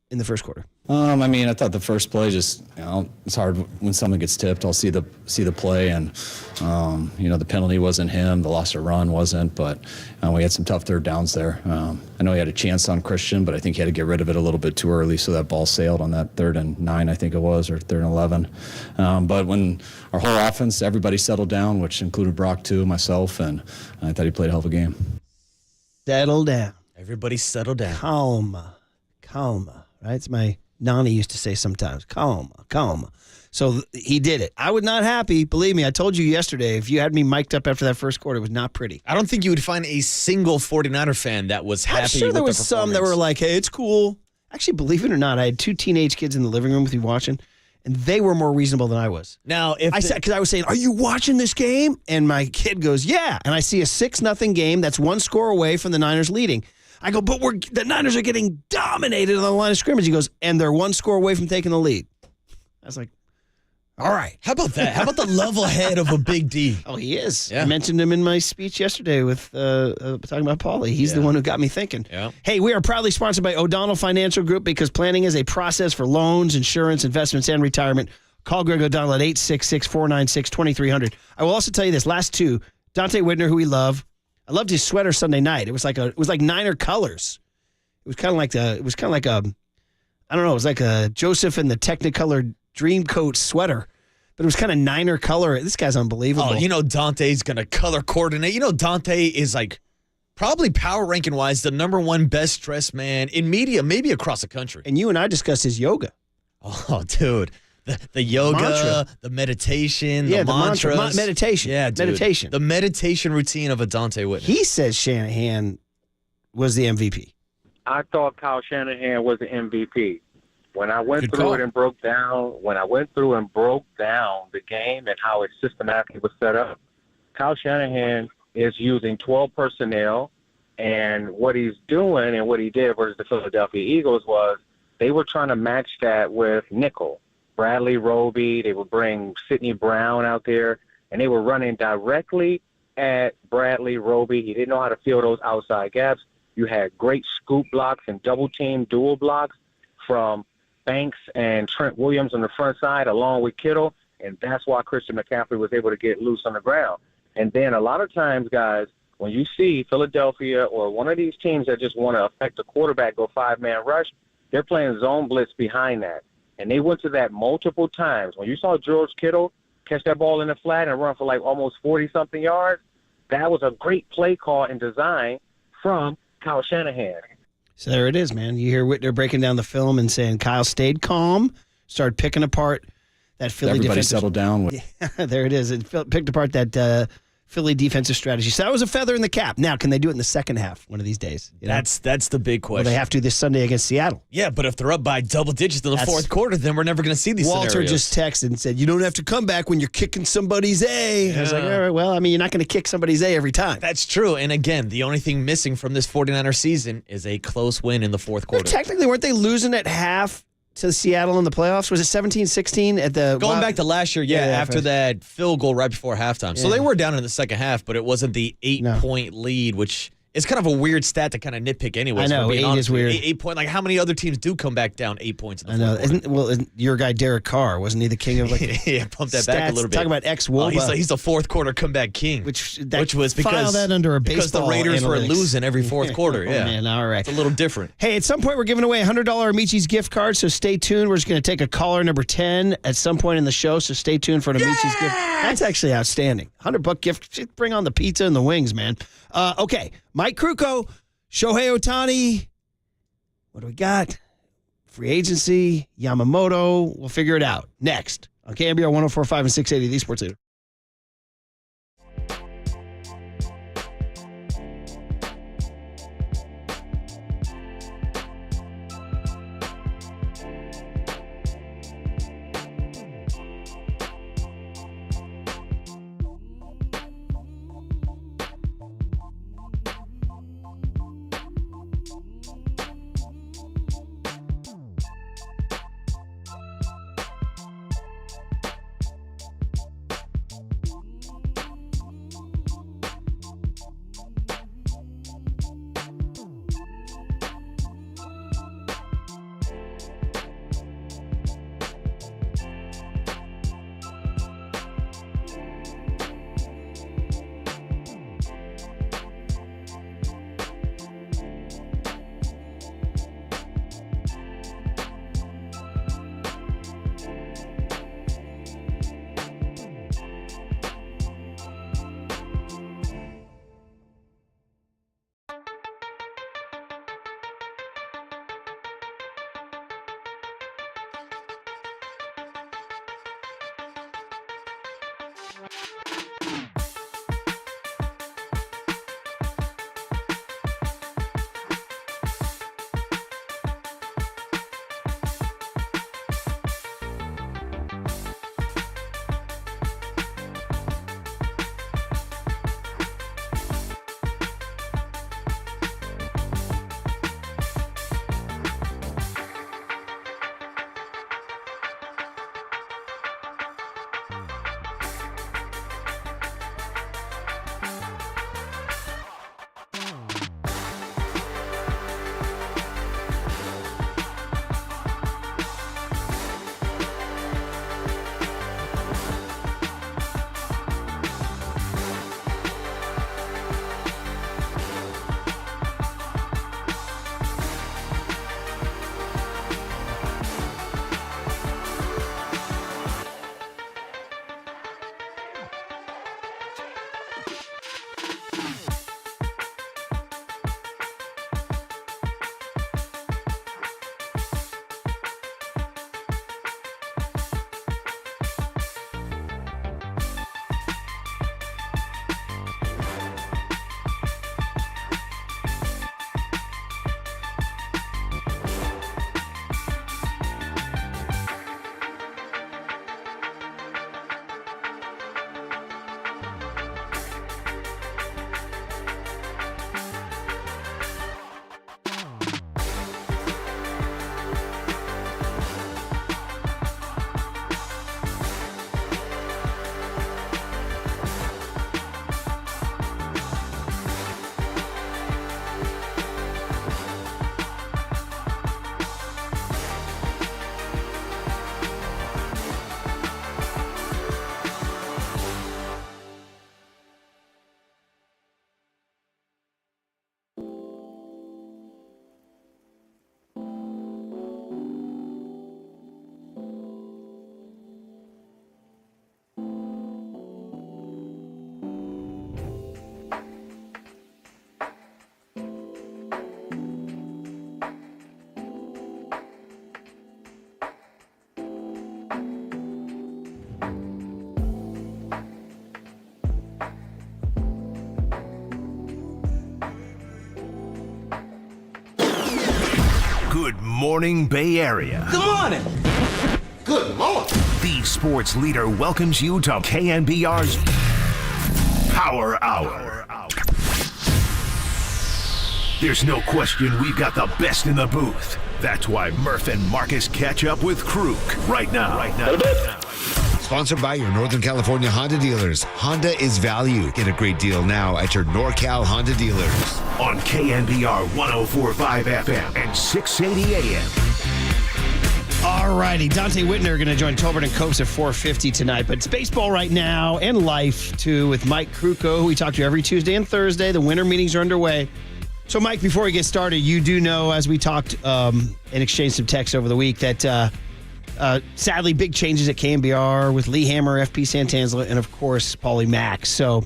in the first quarter. I mean, I thought the first play just, it's hard when someone gets tipped. I'll see the play, and the penalty wasn't him, the loss of run wasn't, but we had some tough third downs there. I know he had a chance on Christian, but I think he had to get rid of it a little bit too early, so that ball sailed on that 3rd and 9, I think it was, or 3rd and 11. But when our whole offense, everybody settled down, which included Brock too, myself, and I thought he played a hell of a game. Settle down. Everybody settle down. Calm. Right? It's my Nani used to say sometimes, calm. So he did it. I was not happy. Believe me, I told you yesterday, if you had me mic'd up after that first quarter, it was not pretty. I don't think you would find a single 49er fan that was happy with the performance. I'm sure there was some that were like, hey, it's cool. Actually, believe it or not, I had 2 teenage kids in the living room with me watching, and they were more reasonable than I was. Now, because I was saying, are you watching this game? And my kid goes, yeah. And I see a 6-0 game that's 1 score away from the Niners leading. I go, but the Niners are getting dominated on the line of scrimmage. He goes, and they're 1 score away from taking the lead. I was like, all right. How about that? How about the level head of a Big D? Oh, he is. Yeah. I mentioned him in my speech yesterday with talking about Paulie. He's the one who got me thinking. Yeah. Hey, we are proudly sponsored by O'Donnell Financial Group because planning is a process for loans, insurance, investments, and retirement. Call Greg O'Donnell at 866-496-2300. I will also tell you this, last 2, Dante Whitner, who we love. I loved his sweater Sunday night. It was like Niner colors. It was kind of like I don't know, it was like a Joseph and the Technicolor Dreamcoat sweater. But it was kind of Niner color. This guy's unbelievable. Oh, Dante's going to color coordinate. Dante is like probably power ranking wise the number 1 best dressed man in media, maybe across the country. And you and I discussed his yoga. Oh, dude. The yoga, mantra. The meditation, the mantras. Mantra. Meditation. Yeah, dude. Meditation. The meditation routine of a Dante Whitner. He says Shanahan was the MVP. I thought Kyle Shanahan was the MVP. When I went through it and broke down the game and how it systematically was set up, Kyle Shanahan is using 12 personnel, and what he's doing and what he did versus the Philadelphia Eagles was they were trying to match that with nickel. Bradley Roby, they would bring Sidney Brown out there, and they were running directly at Bradley Roby. He didn't know how to fill those outside gaps. You had great scoop blocks and double-team dual blocks from Banks and Trent Williams on the front side along with Kittle, and that's why Christian McCaffrey was able to get loose on the ground. And then a lot of times, guys, when you see Philadelphia or one of these teams that just want to affect the quarterback, go 5-man rush, they're playing zone blitz behind that. And they went to that multiple times. When you saw George Kittle catch that ball in the flat and run for like almost 40-something yards, that was a great play call and design from Kyle Shanahan. So there it is, man. You hear Whitner breaking down the film and saying Kyle stayed calm, started picking apart that Philly defense. Everybody settled down. There it is. It picked apart that Philly defensive strategy. So that was a feather in the cap. Now, can they do it in the second half one of these days? That's the big question. Well, they have to this Sunday against Seattle. Yeah, but if they're up by double digits in the fourth quarter, then we're never going to see these Walter scenarios. just texted and said, you don't have to come back when you're kicking somebody's A. Yeah. I was like, all right, well, I mean, you're not going to kick somebody's A every time. That's true. And again, the only thing missing from this 49er season is a close win in the fourth quarter. Technically, weren't they losing at half to Seattle in the playoffs? Was it 17-16 at the... Going back to last year, after that field goal right before halftime. So they were down in the second half, but it wasn't the 8-point lead, which It's kind of a weird stat to kind of nitpick anyway. I know, 8 is weird. 8 point, like how many other teams do come back down 8 points in the I know. fourth quarter? Isn't your guy Derek Carr, wasn't he the king of yeah, pump that back a little bit. Talking about ex-Woba. He's the fourth quarter comeback king. Which was because, file that under a baseball because the Raiders were analytics. losing every fourth quarter. Yeah. Man, all right. It's a little different. Hey, at some point we're giving away a $100 Amici's gift card, so stay tuned. We're just going to take a caller number 10 at some point in the show, so stay tuned for an Amici's gift. That's actually outstanding. $100 gift. Just bring on the pizza and the wings, man. Okay, Mike Krukow, Shohei Ohtani. What do we got? Free agency, Yamamoto. We'll figure it out. Next on KNBR 104.5 and 680, the Sports Leader. Good morning, Bay Area. Good morning. Good morning. The sports leader welcomes you to KNBR's Power Hour. There's no question we've got the best in the booth. That's why Murph and Marcus catch up with Kruk right now. Sponsored by your Northern California Honda dealers. Honda is value. Get a great deal now at your NorCal Honda dealers. On KNBR 104.5 FM and 680 AM. All righty, Dante Whitner going to join Tolbert and Copes at 4:50 tonight. But it's baseball right now and life, too, with Mike Krukow, who we talk to every Tuesday and Thursday. The winter meetings are underway. So, Mike, before we get started, you do know, as we talked and exchanged some texts over the week, that sadly, big changes at KNBR with Lee Hammer, FP Santanzla, and, of course, Paulie Mack. So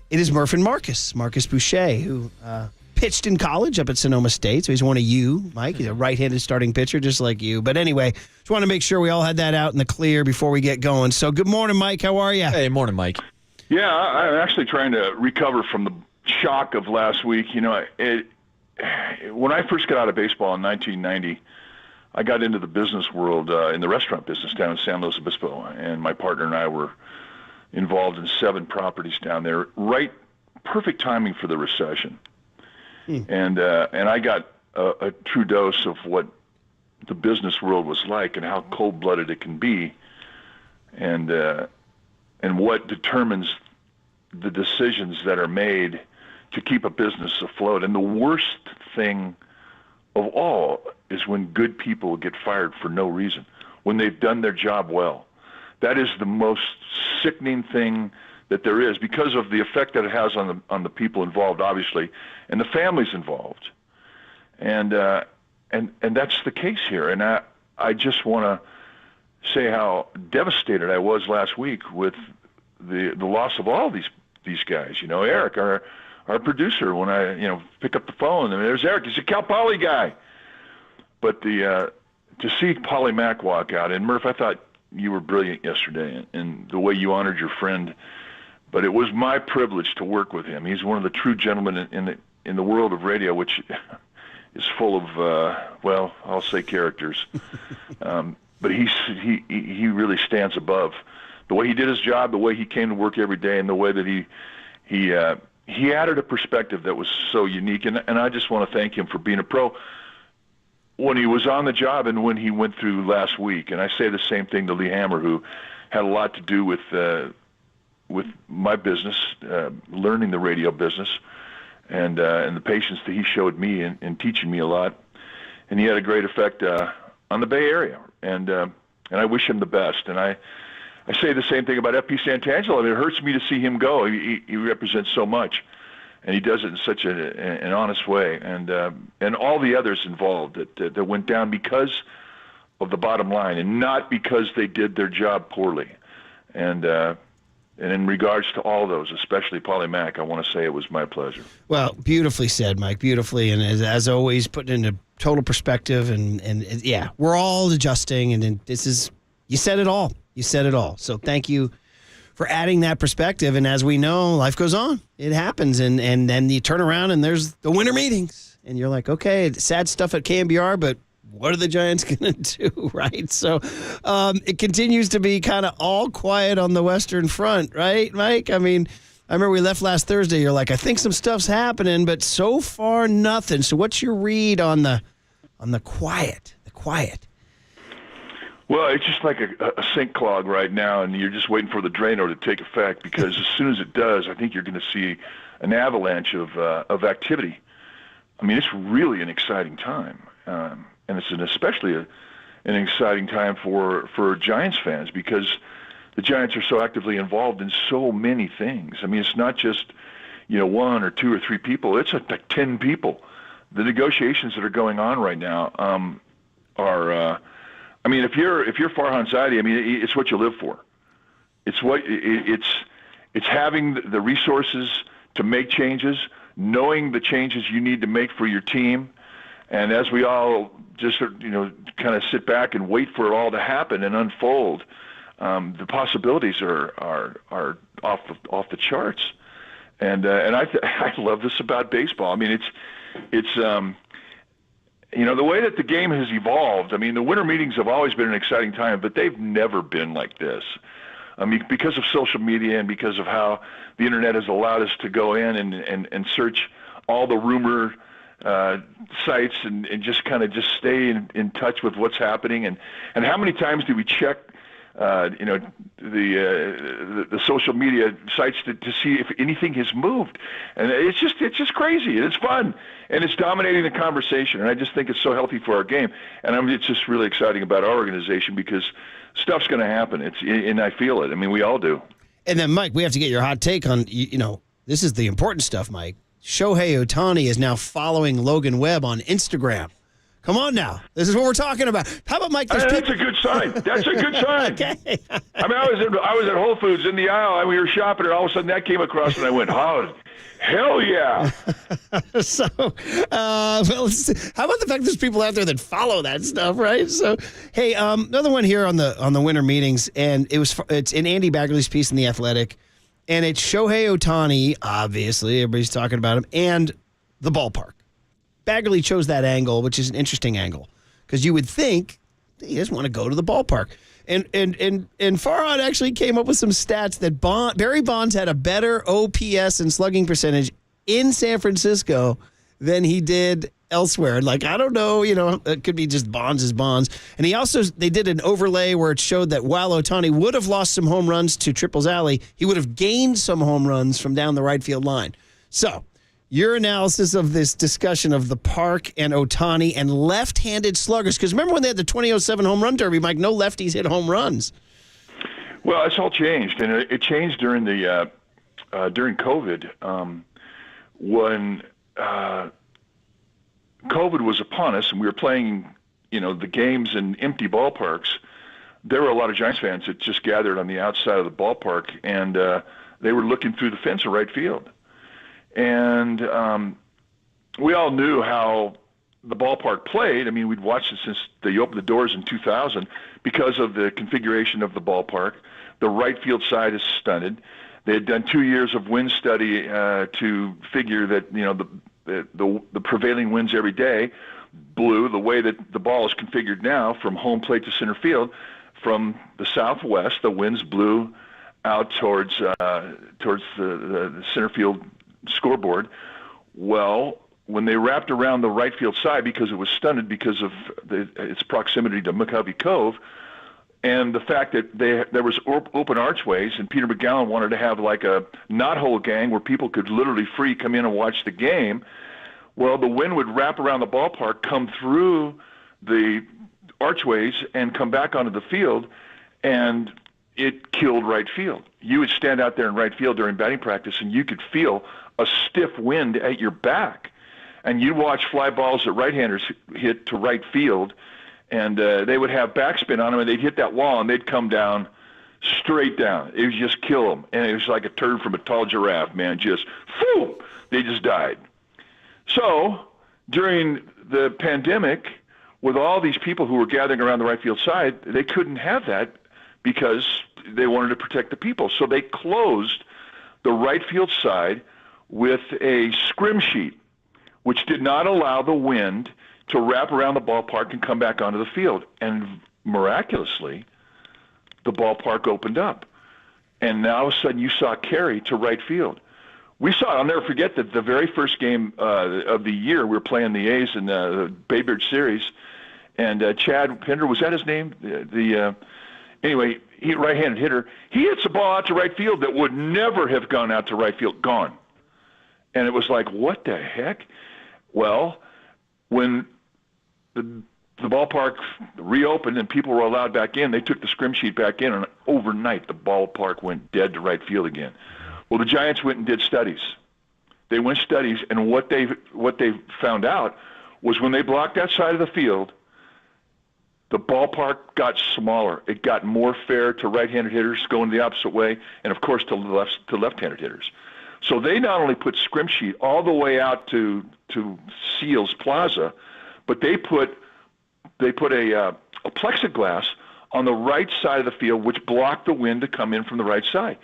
it is Murph and Marcus Boucher, who pitched in college up at Sonoma State. So he's one of you, Mike. He's a right-handed starting pitcher, just like you. But anyway, just want to make sure we all had that out in the clear before we get going. So good morning, Mike. How are you? Hey, morning, Mike. Yeah, I'm actually trying to recover from the shock of last week. You know, when I first got out of baseball in 1990, I got into the business world in the restaurant business down in San Luis Obispo, and my partner and I were involved in 7 properties down there. Right, perfect timing for the recession. And I got a true dose of what the business world was like and how cold-blooded it can be, and what determines the decisions that are made to keep a business afloat. And the worst thing of all is when good people get fired for no reason, when they've done their job well. That is the most sickening thing that there is, because of the effect that it has on the people involved, obviously, and the families involved, and that's the case here. And I just want to say how devastated I was last week with the loss of all these guys. You know, Eric, our producer, when I pick up the phone, and there's Eric. He's a Cal Poly guy. But to see Paulie Mack walk out, and Murph, I thought you were brilliant yesterday, and the way you honored your friend. But it was my privilege to work with him. He's one of the true gentlemen in the world of radio, which is full of I'll say characters. But he really stands above the way he did his job, the way he came to work every day, and the way that he added a perspective that was so unique. And I just want to thank him for being a pro when he was on the job and when he went through last week. And I say the same thing to Lee Hammer, who had a lot to do with my business, learning the radio business, and the patience that he showed me in teaching me a lot. And he had a great effect on the Bay Area, and I wish him the best. And I say the same thing about FP Santanzla. I mean, it hurts me to see him go. He represents so much, and he does it in such an honest way. And all the others involved that went down because of the bottom line, and not because they did their job poorly. And in regards to all those, especially Paulie Mack, I want to say it was my pleasure. Well, beautifully said, Mike. Beautifully, and as always, putting into total perspective. And yeah, we're all adjusting, and this is, you said it all. You said it all. So thank you for adding that perspective. And as we know, life goes on. It happens, and then you turn around and there's the winter meetings, and you're like, okay, sad stuff at KNBR, but what are the Giants going to do, right? So it continues to be kind of all quiet on the Western Front, right, Mike? I mean, I remember we left last Thursday. You're like, I think some stuff's happening, but so far nothing. So what's your read on the quiet? The quiet. Well, it's just like a sink clog right now, and you're just waiting for the Drano to take effect, because as soon as it does, I think you're going to see an avalanche of activity. I mean, it's really an exciting time. And it's especially an exciting time for Giants fans, because the Giants are so actively involved in so many things. I mean, it's not just 1 or 2 or 3 people. It's like 10 people. The negotiations that are going on right now are. I mean, if you're Farhan Zaidi, I mean, it's what you live for. It's having the resources to make changes, knowing the changes you need to make for your team. And as we all just, kind of sit back and wait for it all to happen and unfold, the possibilities are off the charts. And I love this about baseball. I mean, it's the way that the game has evolved. I mean, the winter meetings have always been an exciting time, but they've never been like this. I mean, because of social media and because of how the internet has allowed us to go in and search all the rumor sites and just kind of stay in touch with what's happening. And how many times do we check the social media sites to see if anything has moved, and it's just crazy. It's fun, and it's dominating the conversation. And I just think it's so healthy for our game. And it's just really exciting about our organization because stuff's going to happen. And I feel it. I mean, we all do. And then, Mike, we have to get your hot take on, this is the important stuff, Mike. Shohei Ohtani is now following Logan Webb on Instagram. Come on now. This is what we're talking about. How about, Mike? That's a good sign. That's a good sign. Okay. I mean, I was at Whole Foods in the aisle, and we were shopping, and all of a sudden that came across, and I went, oh, hell yeah. So, how about the fact there's people out there that follow that stuff, right? So, hey, another one here on the winter meetings, and it's in Andy Baggerly's piece in The Athletic, and it's Shohei Ohtani, obviously, everybody's talking about him, and the ballpark. Baggerly chose that angle, which is an interesting angle, because you would think he doesn't want to go to the ballpark. And Farhad actually came up with some stats that Barry Bonds had a better OPS and slugging percentage in San Francisco than he did elsewhere. Like, I don't know, it could be just Bonds is Bonds. And they did an overlay where it showed that while Ohtani would have lost some home runs to Triples Alley, he would have gained some home runs from down the right field line. So, your analysis of this discussion of the park and Ohtani and left-handed sluggers, because remember when they had the 2007 home run derby, Mike, no lefties hit home runs. Well, it's all changed, and it changed during during COVID when COVID was upon us and we were playing, the games in empty ballparks. There were a lot of Giants fans that just gathered on the outside of the ballpark, and they were looking through the fence of right field. And we all knew how the ballpark played. I mean, we'd watched it since they opened the doors in 2000 because of the configuration of the ballpark. The right field side is stunted. They had done 2 years of wind study to figure that, the prevailing winds every day blew the way that the ball is configured now from home plate to center field. From the southwest, the winds blew out towards the center field scoreboard. Well, when they wrapped around the right field side, because it was stunted because of its proximity to McCovey Cove, and the fact that there was open archways, and Peter McGowan wanted to have like a knothole gang where people could literally free come in and watch the game. Well, the wind would wrap around the ballpark, come through the archways, and come back onto the field, and it killed right field. You would stand out there in right field during batting practice, and you could feel a stiff wind at your back. And you'd watch fly balls that right-handers hit to right field, and they would have backspin on them, and they'd hit that wall, and they'd come down, straight down. It would just kill them. And it was like a turd from a tall giraffe, man. Just, whew, they just died. So during the pandemic, with all these people who were gathering around the right field side, they couldn't have that because they wanted to protect the people. So they closed the right field side with a scrim sheet, which did not allow the wind to wrap around the ballpark and come back onto the field. And miraculously, the ballpark opened up. And now all of a sudden you saw carry to right field. We saw, I'll never forget that the very first game of the year, we were playing the A's in the Bay Bridge series, and Chad Pinder, was that his name? Anyway, he right-handed hitter. He hits a ball out to right field that would never have gone out to right field, gone. And it was like, what the heck? Well, when the ballpark reopened and people were allowed back in, they took the scrim sheet back in, and overnight the ballpark went dead to right field again. Well, the Giants went and did studies. They went studies, and what they found out was when they blocked that side of the field, the ballpark got smaller. It got more fair to right-handed hitters going the opposite way, and of course to left-handed hitters. So they not only put scrim sheet all the way out to Seals Plaza, but they put a plexiglass on the right side of the field, which blocked the wind to come in from the right side.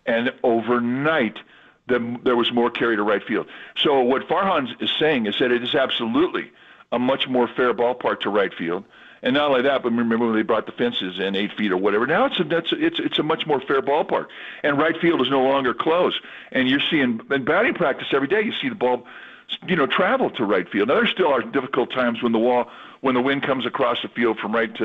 And overnight, there was more carry to right field. So what Farhan is saying is that it is absolutely a much more fair ballpark to right field. And not only that, but remember when they brought the fences in 8 feet or whatever. Now it's a much more fair ballpark, and right field is no longer closed. And you're seeing in batting practice every day, you see the ball travel to right field. Now there still are difficult times when the wind comes across the field from right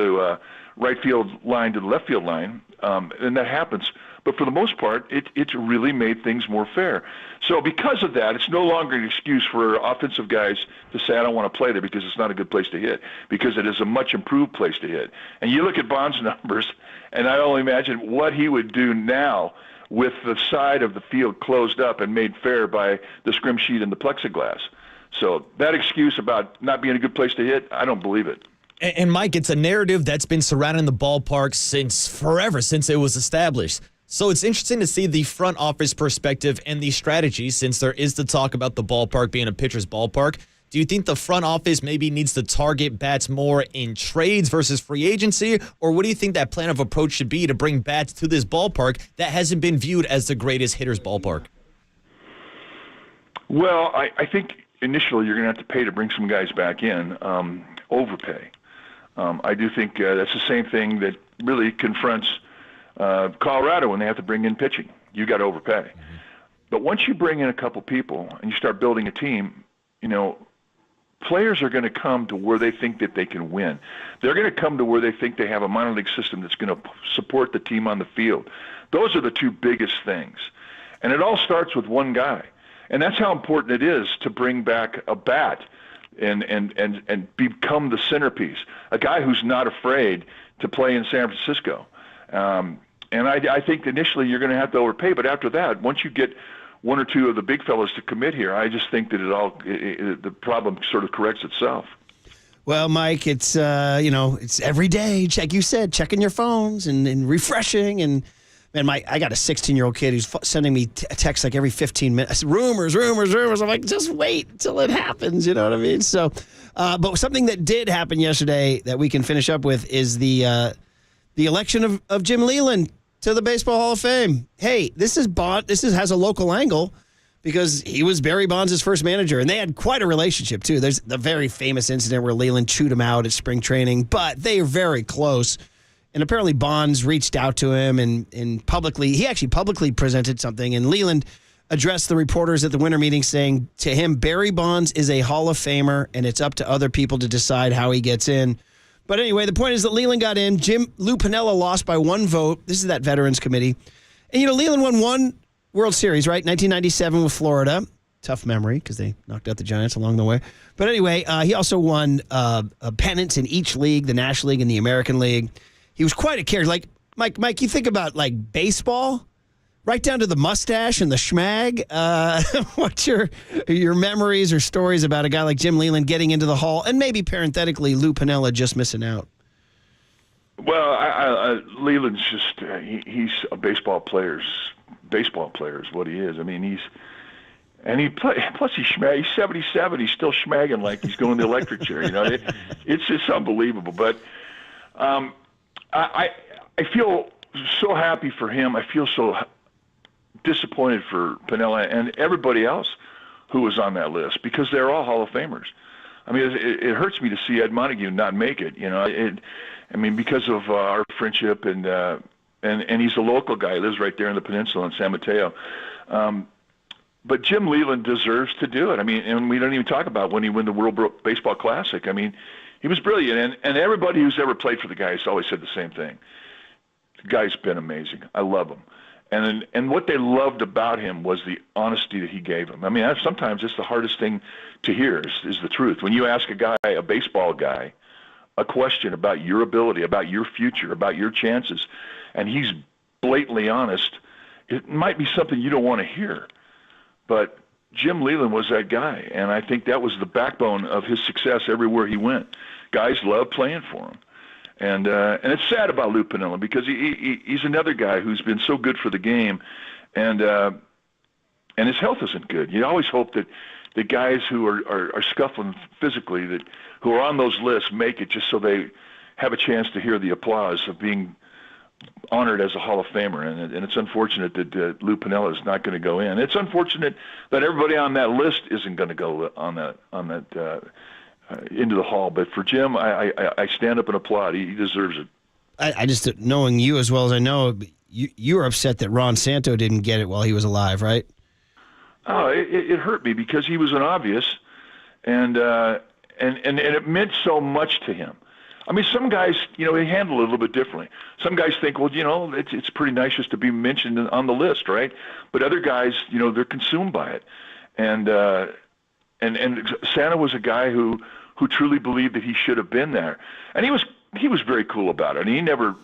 field line to the left field line, and that happens. But for the most part, it's really made things more fair. So because of that, it's no longer an excuse for offensive guys to say, I don't want to play there because it's not a good place to hit, because it is a much improved place to hit. And you look at Bond's numbers, and I only imagine what he would do now with the side of the field closed up and made fair by the scrim sheet and the plexiglass. So that excuse about not being a good place to hit, I don't believe it. And Mike, it's a narrative that's been surrounding the ballpark since forever, since it was established. So it's interesting to see the front office perspective and the strategy, since there is the talk about the ballpark being a pitcher's ballpark. Do you think the front office maybe needs to target bats more in trades versus free agency? Or what do you think that plan of approach should be to bring bats to this ballpark that hasn't been viewed as the greatest hitter's ballpark? Well, I think initially you're going to have to pay to bring some guys back in, overpay. I do think that's the same thing that really confronts Colorado when they have to bring in pitching. You got to overpay. Mm-hmm. But once you bring in a couple people and you start building a team, players are going to come to where they think that they can win. They're going to come to where they think they have a minor league system that's going to support the team on the field. Those are the two biggest things. And it all starts with one guy. And that's how important it is to bring back a bat and become the centerpiece, a guy who's not afraid to play in San Francisco. And I think initially you're going to have to overpay, but after that, once you get one or two of the big fellas to commit here, I just think that the problem sort of corrects itself. Well, Mike, it's it's every day, like you said, checking your phones and refreshing. And man, I got a 16-year-old kid who's sending me a text like every 15 minutes. Rumors. I'm like, just wait until it happens. You know what I mean? So, but something that did happen yesterday that we can finish up with is the election of Jim Leyland to the Baseball Hall of Fame. Hey, this has a local angle because he was Barry Bonds' first manager, and they had quite a relationship, too. There's the very famous incident where Leyland chewed him out at spring training, but they are very close. And apparently Bonds reached out to him and he actually publicly presented something, and Leyland addressed the reporters at the winter meeting saying to him, Barry Bonds is a Hall of Famer, and it's up to other people to decide how he gets in. But anyway, the point is that Leyland got in. Lou Piniella lost by one vote. This is that Veterans Committee. And, Leyland won one World Series, right? 1997 with Florida. Tough memory because they knocked out the Giants along the way. But anyway, he also won pennants in each league, the National League and the American League. He was quite a character. Like, Mike, you think about, like, baseball, right down to the mustache and the schmag. What's your memories or stories about a guy like Jim Leyland getting into the Hall, and maybe parenthetically Lou Piniella just missing out? Well, Leyland's just he's a baseball player is what he is. I mean, plus he's 77. He's still schmagging like he's going to the electric chair. It's just unbelievable. But I feel so happy for him. I feel so disappointed for Piniella and everybody else who was on that list because they're all Hall of Famers. I mean, it hurts me to see Ed Montague not make it. Because of our friendship and he's a local guy. He lives right there in the peninsula in San Mateo. But Jim Leyland deserves to do it. I mean, and we don't even talk about when he won the World Baseball Classic. I mean, he was brilliant, and everybody who's ever played for the guy has always said the same thing. The guy's been amazing. I love him. And what they loved about him was the honesty that he gave them. I mean, sometimes it's the hardest thing to hear is the truth. When you ask a baseball guy, a question about your ability, about your future, about your chances, and he's blatantly honest, it might be something you don't want to hear. But Jim Leyland was that guy, and I think that was the backbone of his success everywhere he went. Guys loved playing for him. And it's sad about Lou Piniella because he's another guy who's been so good for the game, and his health isn't good. You always hope that the guys who are scuffling physically, who are on those lists, make it just so they have a chance to hear the applause of being honored as a Hall of Famer. And it's unfortunate that Lou Piniella is not going to go in. It's unfortunate that everybody on that list isn't going to go on that. Into the Hall, but for Jim, I stand up and applaud. He deserves it. I just, knowing you as well as I know, you were upset that Ron Santo didn't get it while he was alive, right? Oh, it hurt me because he was an obvious, and it meant so much to him. I mean, some guys, they handle it a little bit differently. Some guys think, well, it's pretty nice just to be mentioned on the list, right? But other guys, they're consumed by it, and Santa was a guy who truly believed that he should have been there, and he was very cool about it. And he never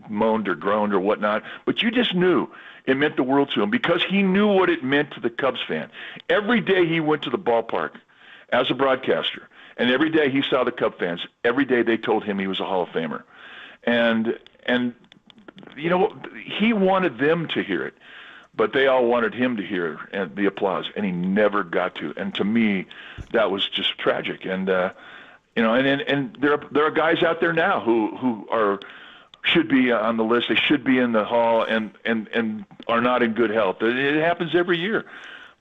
moaned or groaned or whatnot, but you just knew it meant the world to him because he knew what it meant to the Cubs fan. Every day he went to the ballpark as a broadcaster, and every day he saw the Cub fans. Every day they told him he was a Hall of Famer, and he wanted them to hear it, but they all wanted him to hear the applause, and he never got to. And to me, that was just tragic. And and there are guys out there now who should be on the list. They should be in the Hall and are not in good health. It happens every year,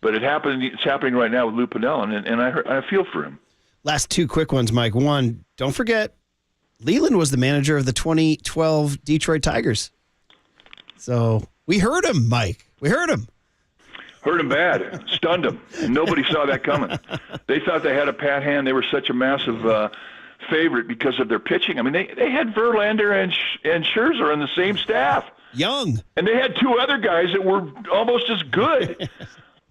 but it's happening right now with Lou Piniella, and I feel for him. Last two quick ones, Mike. One, don't forget, Leland was the manager of the 2012 Detroit Tigers. So we heard him, Mike. We heard him. Heard him bad. Stunned him. Nobody saw that coming. They thought they had a pat hand. They were such a massive favorite because of their pitching. I mean, they had Verlander and Scherzer on the same staff. Young. And they had two other guys that were almost as good.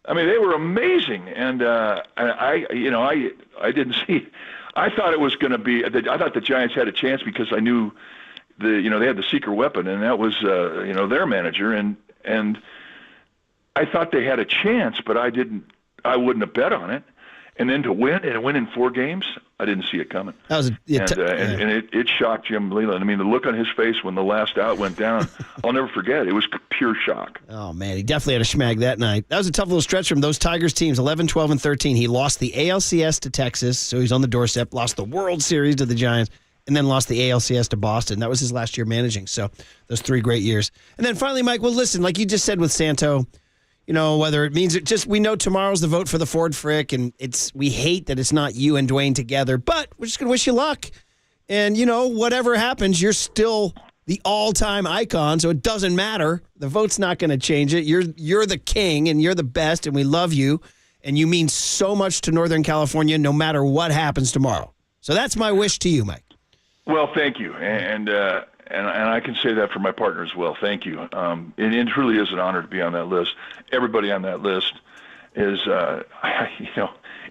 I mean, they were amazing. And I didn't see. I thought it was going to be. I thought the Giants had a chance because I knew they had the secret weapon, and that was their manager. And I thought they had a chance, but I wouldn't have bet on it. And then to win in 4 games, I didn't see it coming. That was it shocked Jim Leland. I mean, the look on his face when the last out went down, I'll never forget. It was pure shock. Oh, man, he definitely had a schmag that night. That was a tough little stretch from those Tigers teams, 11, 12, and 13. He lost the ALCS to Texas, so he's on the doorstep, lost the World Series to the Giants, and then lost the ALCS to Boston. That was his last year managing, so those 3 great years. And then finally, Mike, well, listen, like you just said with Santo, whether it means we know tomorrow's the vote for the Ford Frick, and we hate that it's not you and Dwayne together, but we're just going to wish you luck. And, whatever happens, you're still the all-time icon, so it doesn't matter. The vote's not going to change it. You're the king, and you're the best, and we love you, and you mean so much to Northern California no matter what happens tomorrow. So that's my wish to you, Mike. Well, thank you. And I can say that for my partner as well. Thank you. It truly is an honor to be on that list. Everybody on that list is,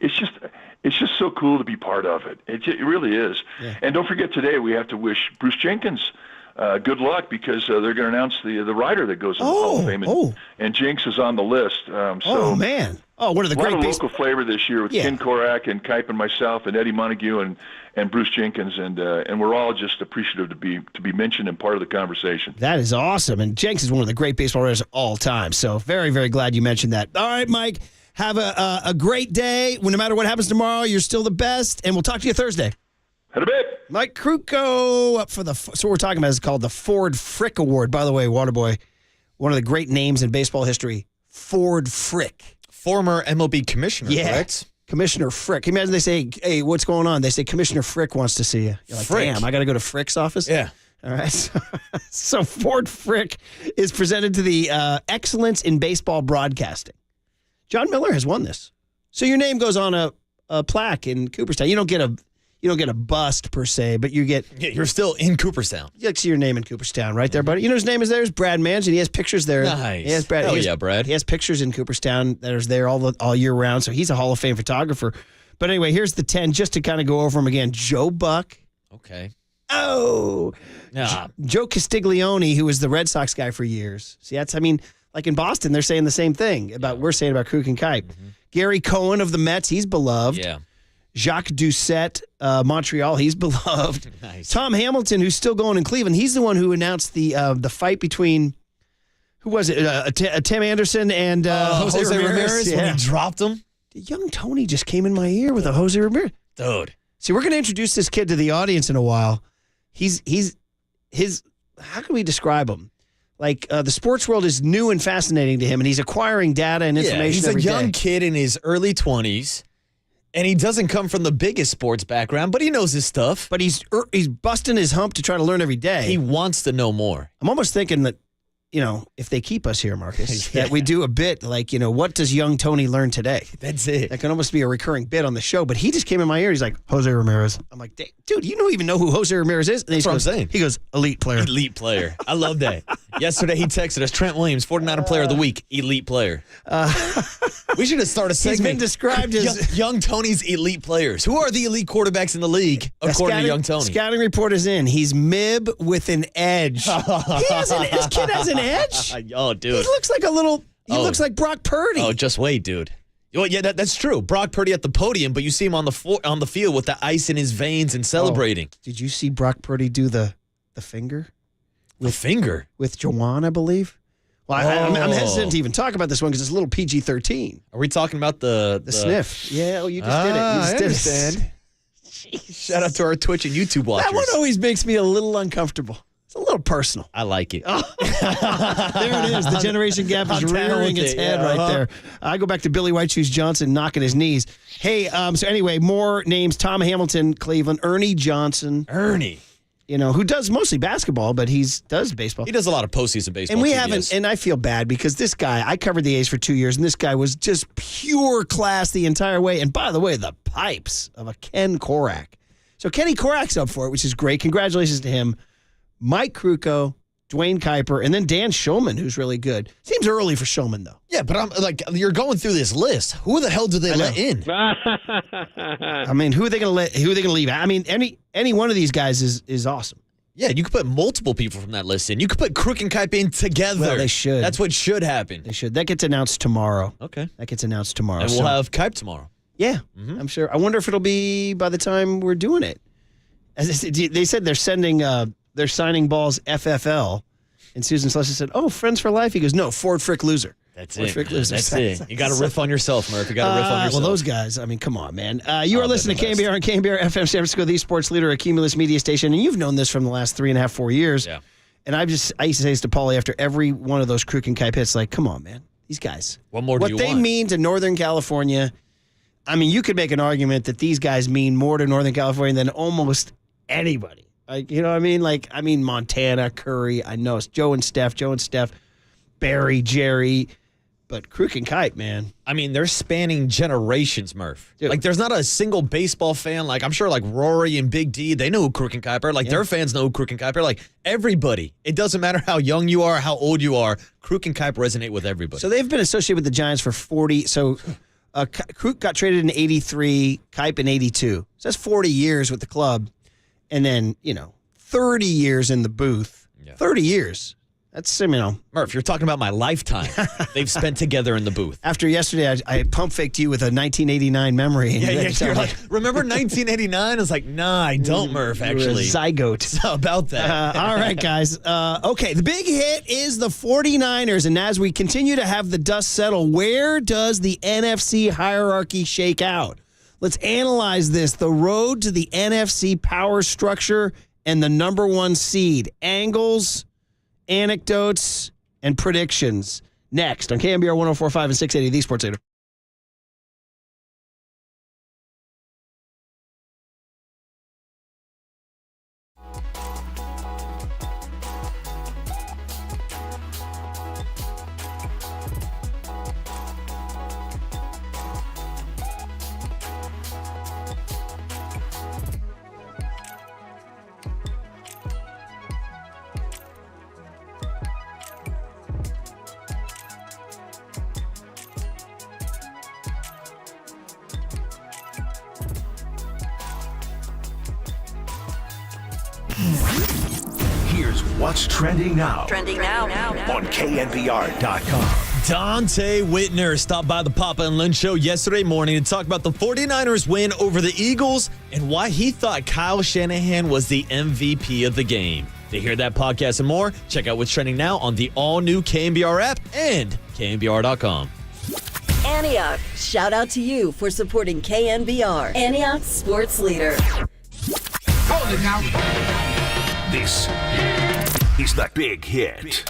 it's just so cool to be part of it. It really is. Yeah. And don't forget today we have to wish Bruce Jenkins good luck because they're going to announce the rider that goes in the Hall of Fame. And Jinx is on the list. Man. Oh, one of the great local flavor this year with Ken Korak and Kipe and myself and Eddie Montague and Bruce Jenkins, and we're all just appreciative to be mentioned and part of the conversation. That is awesome, and Jenks is one of the great baseball writers of all time. So very, very glad you mentioned that. All right, Mike, have a great day. No matter what happens tomorrow, you're still the best, and we'll talk to you Thursday. Had a bit. Mike Krukow up for so what we're talking about is called the Ford Frick Award. By the way, Waterboy, one of the great names in baseball history, Ford Frick. Former MLB commissioner, correct? Commissioner Frick. Imagine they say, hey, what's going on? They say, Commissioner Frick wants to see you. You're like, damn, I got to go to Frick's office? Yeah. All right. So Ford Frick is presented to the Excellence in Baseball Broadcasting. John Miller has won this. So your name goes on a plaque in Cooperstown. You don't get a bust per se, but you get... Yeah, you're still in Cooperstown. You see your name in Cooperstown right there, buddy. You know his name is there? It's Brad Mansion. He has pictures there. Nice. Brad. He has pictures in Cooperstown that are there all year round, so he's a Hall of Fame photographer. But anyway, here's the 10, just to kind of go over them again. Joe Buck. Okay. Oh! Joe Castiglione, who was the Red Sox guy for years. See, like in Boston, they're saying the same thing we're saying about Kruk and Kipe. Mm-hmm. Gary Cohen of the Mets, he's beloved. Yeah. Jacques Doucette, Montreal, he's beloved. Nice. Tom Hamilton, who's still going in Cleveland, he's the one who announced the fight between, who was it? Tim Anderson and Jose Ramirez when he dropped him. Young Tony just came in my ear with a Jose Ramirez. Dude. See, we're going to introduce this kid to the audience in a while. He's how can we describe him? Like, the sports world is new and fascinating to him, and he's acquiring data and information every day. He's a young kid in his early 20s. And he doesn't come from the biggest sports background, but he knows his stuff. But he's busting his hump to try to learn every day. He wants to know more. I'm almost thinking that if they keep us here, Marcus, that we do a bit like, what does young Tony learn today? That's it. That can almost be a recurring bit on the show. But he just came in my ear. He's like, Jose Ramirez. I'm like, dude, you don't even know who Jose Ramirez is? And That's what I'm saying. He goes, elite player. Elite player. I love that. Yesterday he texted us, Trent Williams, 49er player of the week, elite player. We should have started a segment. He's been described as young Tony's elite players. Who are the elite quarterbacks in the league, according to young Tony? Scouting report is in. He's mib with an edge. This kid has an edge? Oh, dude. He looks like looks like Brock Purdy. Oh, just wait, dude. Well, yeah, that's true. Brock Purdy at the podium, but you see him on the field with the ice in his veins and celebrating. Oh, did you see Brock Purdy do the finger? Finger? With Jawan, I believe. Well, I'm hesitant to even talk about this one because it's a little PG-13. Are we talking about the sniff? Yeah, you just did it. You just I understand. Shout out to our Twitch and YouTube watchers. That one always makes me a little uncomfortable. It's a little personal. I like it. Oh. There it is. The generation gap is rearing its head right there. I go back to Billy White Shoes Johnson knocking his knees. Hey, so anyway, more names. Tom Hamilton, Cleveland. Ernie Johnson. Ernie. Who does mostly basketball, but does baseball. He does a lot of postseason baseball. And we too, haven't, and I feel bad because this guy, I covered the A's for 2 years, and this guy was just pure class the entire way. And by the way, the pipes of a Ken Korak. So Kenny Korak's up for it, which is great. Congratulations to him. Mike Krukow, Dwayne Kuiper, and then Dan Shulman, who's really good. Seems early for Shulman, though. Yeah, but I'm like, you're going through this list. Who the hell do they let in? I mean, who are they going to leave? I mean, any one of these guys is awesome. Yeah, you could put multiple people from that list in. You could put Crook and Kuiper in together. Well, they should. That's what should happen. They should. That gets announced tomorrow. Okay. That gets announced tomorrow. And we'll have Kuiper tomorrow. Yeah, I'm sure. I wonder if it'll be by the time we're doing it. As they said, they're signing balls FFL. And Susan Slesser said, "Oh, friends for life." He goes, "No, Ford Frick loser." That's it. That's it. You got to riff on yourself, Murph. You got to riff on yourself. Well, those guys, I mean, come on, man. You are listening to KNBR and KNBR FM San Francisco, the sports leader, a Cumulus media station, and you've known this from the last 3.5, 4 years. Yeah. And I used to say this to Paulie after every one of those Crook and Kuiper hits, like, come on, man. These guys. What more do you want? What they mean to Northern California, I mean, you could make an argument that these guys mean more to Northern California than almost anybody. Like, you know what I mean? Like, I mean, Montana, Curry, I know it's Joe and Steph, Barry, Jerry, but Crook and Kuiper, man. I mean, they're spanning generations, Murph. Dude. Like, there's not a single baseball fan. Like, I'm sure, like, Rory and Big D, they know who Crook and Kuiper are. Like, their fans know who Crook and Kuiper are. Like, everybody. It doesn't matter how young you are, how old you are. Crook and Kuiper resonate with everybody. So they've been associated with the Giants for 40. So Crook got traded in 83, Kuiper in 82. So that's 40 years with the club. And then, 30 years in the booth. Yeah. 30 years. That's, Murph, you're talking about my lifetime they've spent together in the booth. After yesterday, I pump faked you with a 1989 memory. And You're like, remember 1989? I was like, nah, I don't, Murph, actually. Zygote. So about that. All right, guys. Okay, the big hit is the 49ers. And as we continue to have the dust settle, where does the NFC hierarchy shake out? Let's analyze this. The road to the NFC power structure and the number one seed. Angles, anecdotes, and predictions. Next on KNBR 104.5 and 680, the Sports Leader. Here's what's trending now. Trending now. On KNBR.com. Dante Whitner stopped by the Papa and Lynn show yesterday morning to talk about the 49ers win over the Eagles and why he thought Kyle Shanahan was the MVP of the game. To hear that podcast and more, check out what's trending now on the all-new KNBR app and KNBR.com. Antioch, shout out to you for supporting KNBR, Antioch's sports leader. Hold it now. This is the big hit.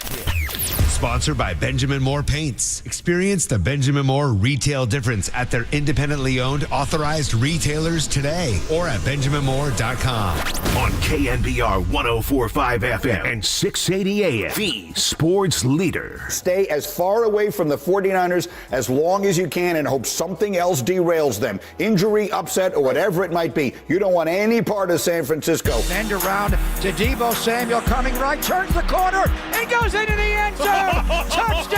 Sponsored by Benjamin Moore Paints. Experience the Benjamin Moore retail difference at their independently owned authorized retailers today or at benjaminmoore.com. On KNBR 104.5 FM and 680 AM, the sports leader. Stay as far away from the 49ers as long as you can and hope something else derails them. Injury, upset, or whatever it might be. You don't want any part of San Francisco. End around to Deebo Samuel coming right, turns the corner, and goes into the end zone. Touchdown!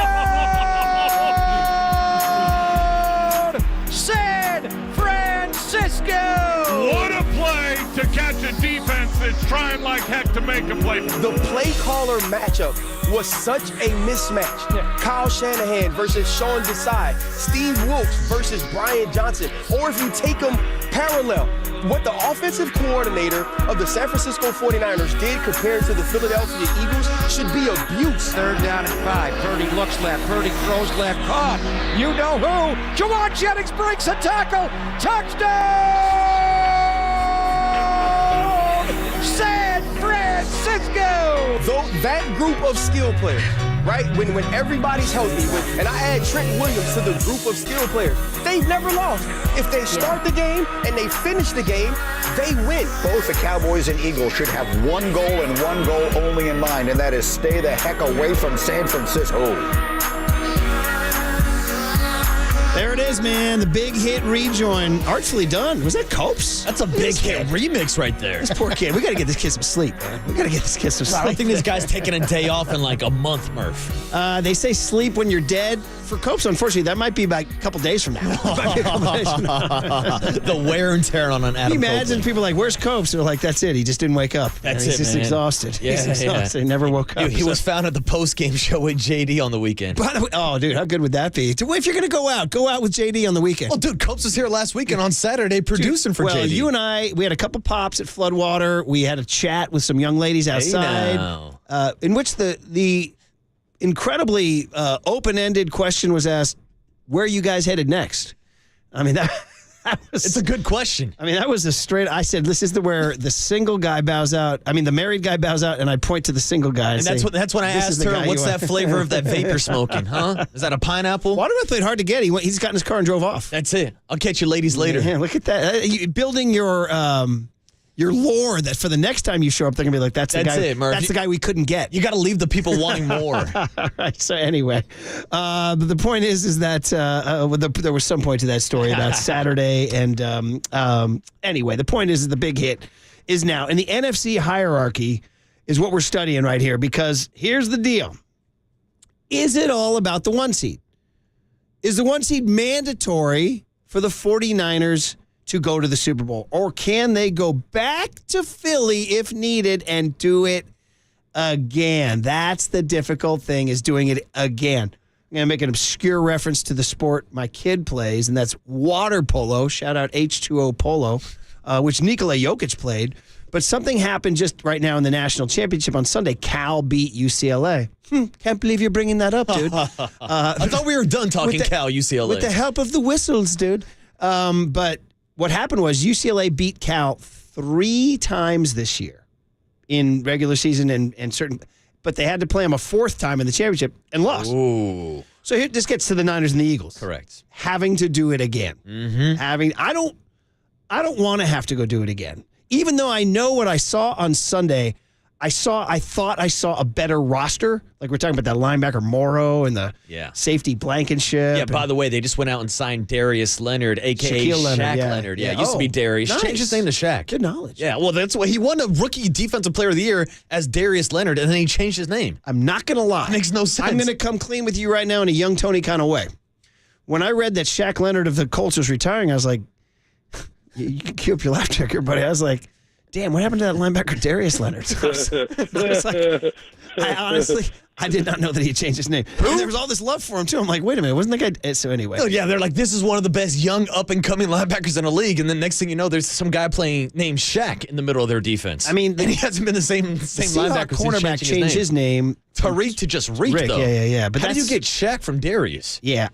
San Francisco! What a play to catch a defense that's trying like heck to make a play. The play caller matchup was such a mismatch. Kyle Shanahan versus Sean Desai, Steve Wilkes versus Brian Johnson. Or if you take them parallel, what the offensive coordinator of the San Francisco 49ers did compared to the Philadelphia Eagles should be abuse. 3rd down and 5. Purdy looks left. Purdy throws left. Caught. You know who? Jawan Jennings breaks a tackle. Touchdown! San Francisco! Though that group of skill players, right? When everybody's healthy, and I add Trent Williams to the group of skill players, they've never lost. If they start the game and they finish the game, they win. Both the Cowboys and Eagles should have one goal and one goal only in mind, and that is stay the heck away from San Francisco. There it is, man. The big hit rejoin. Artfully done. Was that Copes? That's a big hit remix right there. This poor kid. We got to get this kid some sleep, man. We got to get this kid some sleep. I don't think this guy's taking a day off in like a month, Murph. They say sleep when you're dead. For Copes, unfortunately, that might be about a couple days from now. The wear and tear on an Adam. Can you imagine people like, where's Copes? They're like, that's it. He just didn't wake up. That's He's it, just man. exhausted. Yeah, He's exhausted. He never woke up. He was found at the post-game show with JD on the weekend. By the way, oh, dude, how good would that be? If you're going to go out with JD on the weekend. Well, dude, Copes was here last weekend on Saturday producing for JD. Well, you and I, we had a couple pops at Floodwater. We had a chat with some young ladies outside, in which the incredibly open-ended question was asked, where are you guys headed next? I mean, that was... It's a good question. I mean, that was a straight... I said, this is where the single guy bows out. I mean, the married guy bows out, and I point to the single guy. And that's when I asked her, what's that flavor of that vape you're smoking, huh? Is that a pineapple? Waterman played hard to get. He's got in his car and drove off. That's it. I'll catch you ladies later. Yeah, look at that. Building your lore that for the next time you show up, they're going to be like, that's the guy. Murph. That's the guy we couldn't get. You got to leave the people wanting more. All right. So anyway, but the point is that there was some point to that story about Saturday. And anyway, the point is the big hit is now. And the NFC hierarchy is what we're studying right here, because here's the deal. Is it all about the 1 seed? Is the 1 seed mandatory for the 49ers to go to the Super Bowl? Or can they go back to Philly if needed and do it again? That's the difficult thing, is doing it again. I'm going to make an obscure reference to the sport my kid plays, and that's water polo. Shout out H2O Polo, which Nikola Jokic played. But something happened just right now in the national championship on Sunday. Cal beat UCLA. Can't believe you're bringing that up, dude. I thought we were done talking Cal, UCLA. With the help of the whistles, dude. But what happened was UCLA beat Cal 3 times this year in regular season and certain, but they had to play them a 4th time in the championship and lost. Ooh. So here, this gets to the Niners and the Eagles. Correct. Having to do it again. Mm-hmm. I don't want to have to go do it again. Even though I know what I saw on Sunday, I thought I saw a better roster. Like we're talking about that linebacker Morrow and the safety Blankenship. Yeah, by the way, they just went out and signed Darius Leonard, a.k.a. Shaquille Shaq Leonard, Leonard. Yeah, it used to be Darius. Nice. Changed his name to Shaq. Good knowledge. Yeah, well, that's why he won a rookie defensive player of the year as Darius Leonard, and then he changed his name. I'm not going to lie. Makes no sense. I'm going to come clean with you right now in a young Tony kind of way. When I read that Shaq Leonard of the Colts was retiring, I was like, you can cue up your laugh track here, buddy. I was like, damn, what happened to that linebacker I was like, I honestly, I did not know that he changed his name. And there was all this love for him, too. I'm like, wait a minute, wasn't that guy? So anyway. Oh, yeah, they're like, this is one of the best young up-and-coming linebackers in the league. And then next thing you know, there's some guy playing named Shaq in the middle of their defense. I mean, and he hasn't been the same linebacker since cornerback changed his name. Tariq to just Reek, though. Yeah. But how did you get Shaq from Darius? Yeah,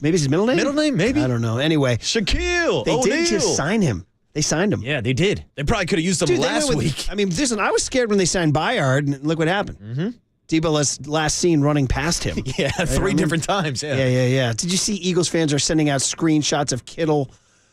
maybe it's his middle name? Middle name, maybe? I don't know. Anyway. Shaquille They O'Neal. did just sign him. They signed him. Yeah, they did. They probably could have used him last week. I mean, listen, I was scared when they signed Bayard, and look what happened. Mm-hmm. Debo's last seen running past him. Yeah, Right? three different times. Yeah. Did you see Eagles fans are sending out screenshots of Kittle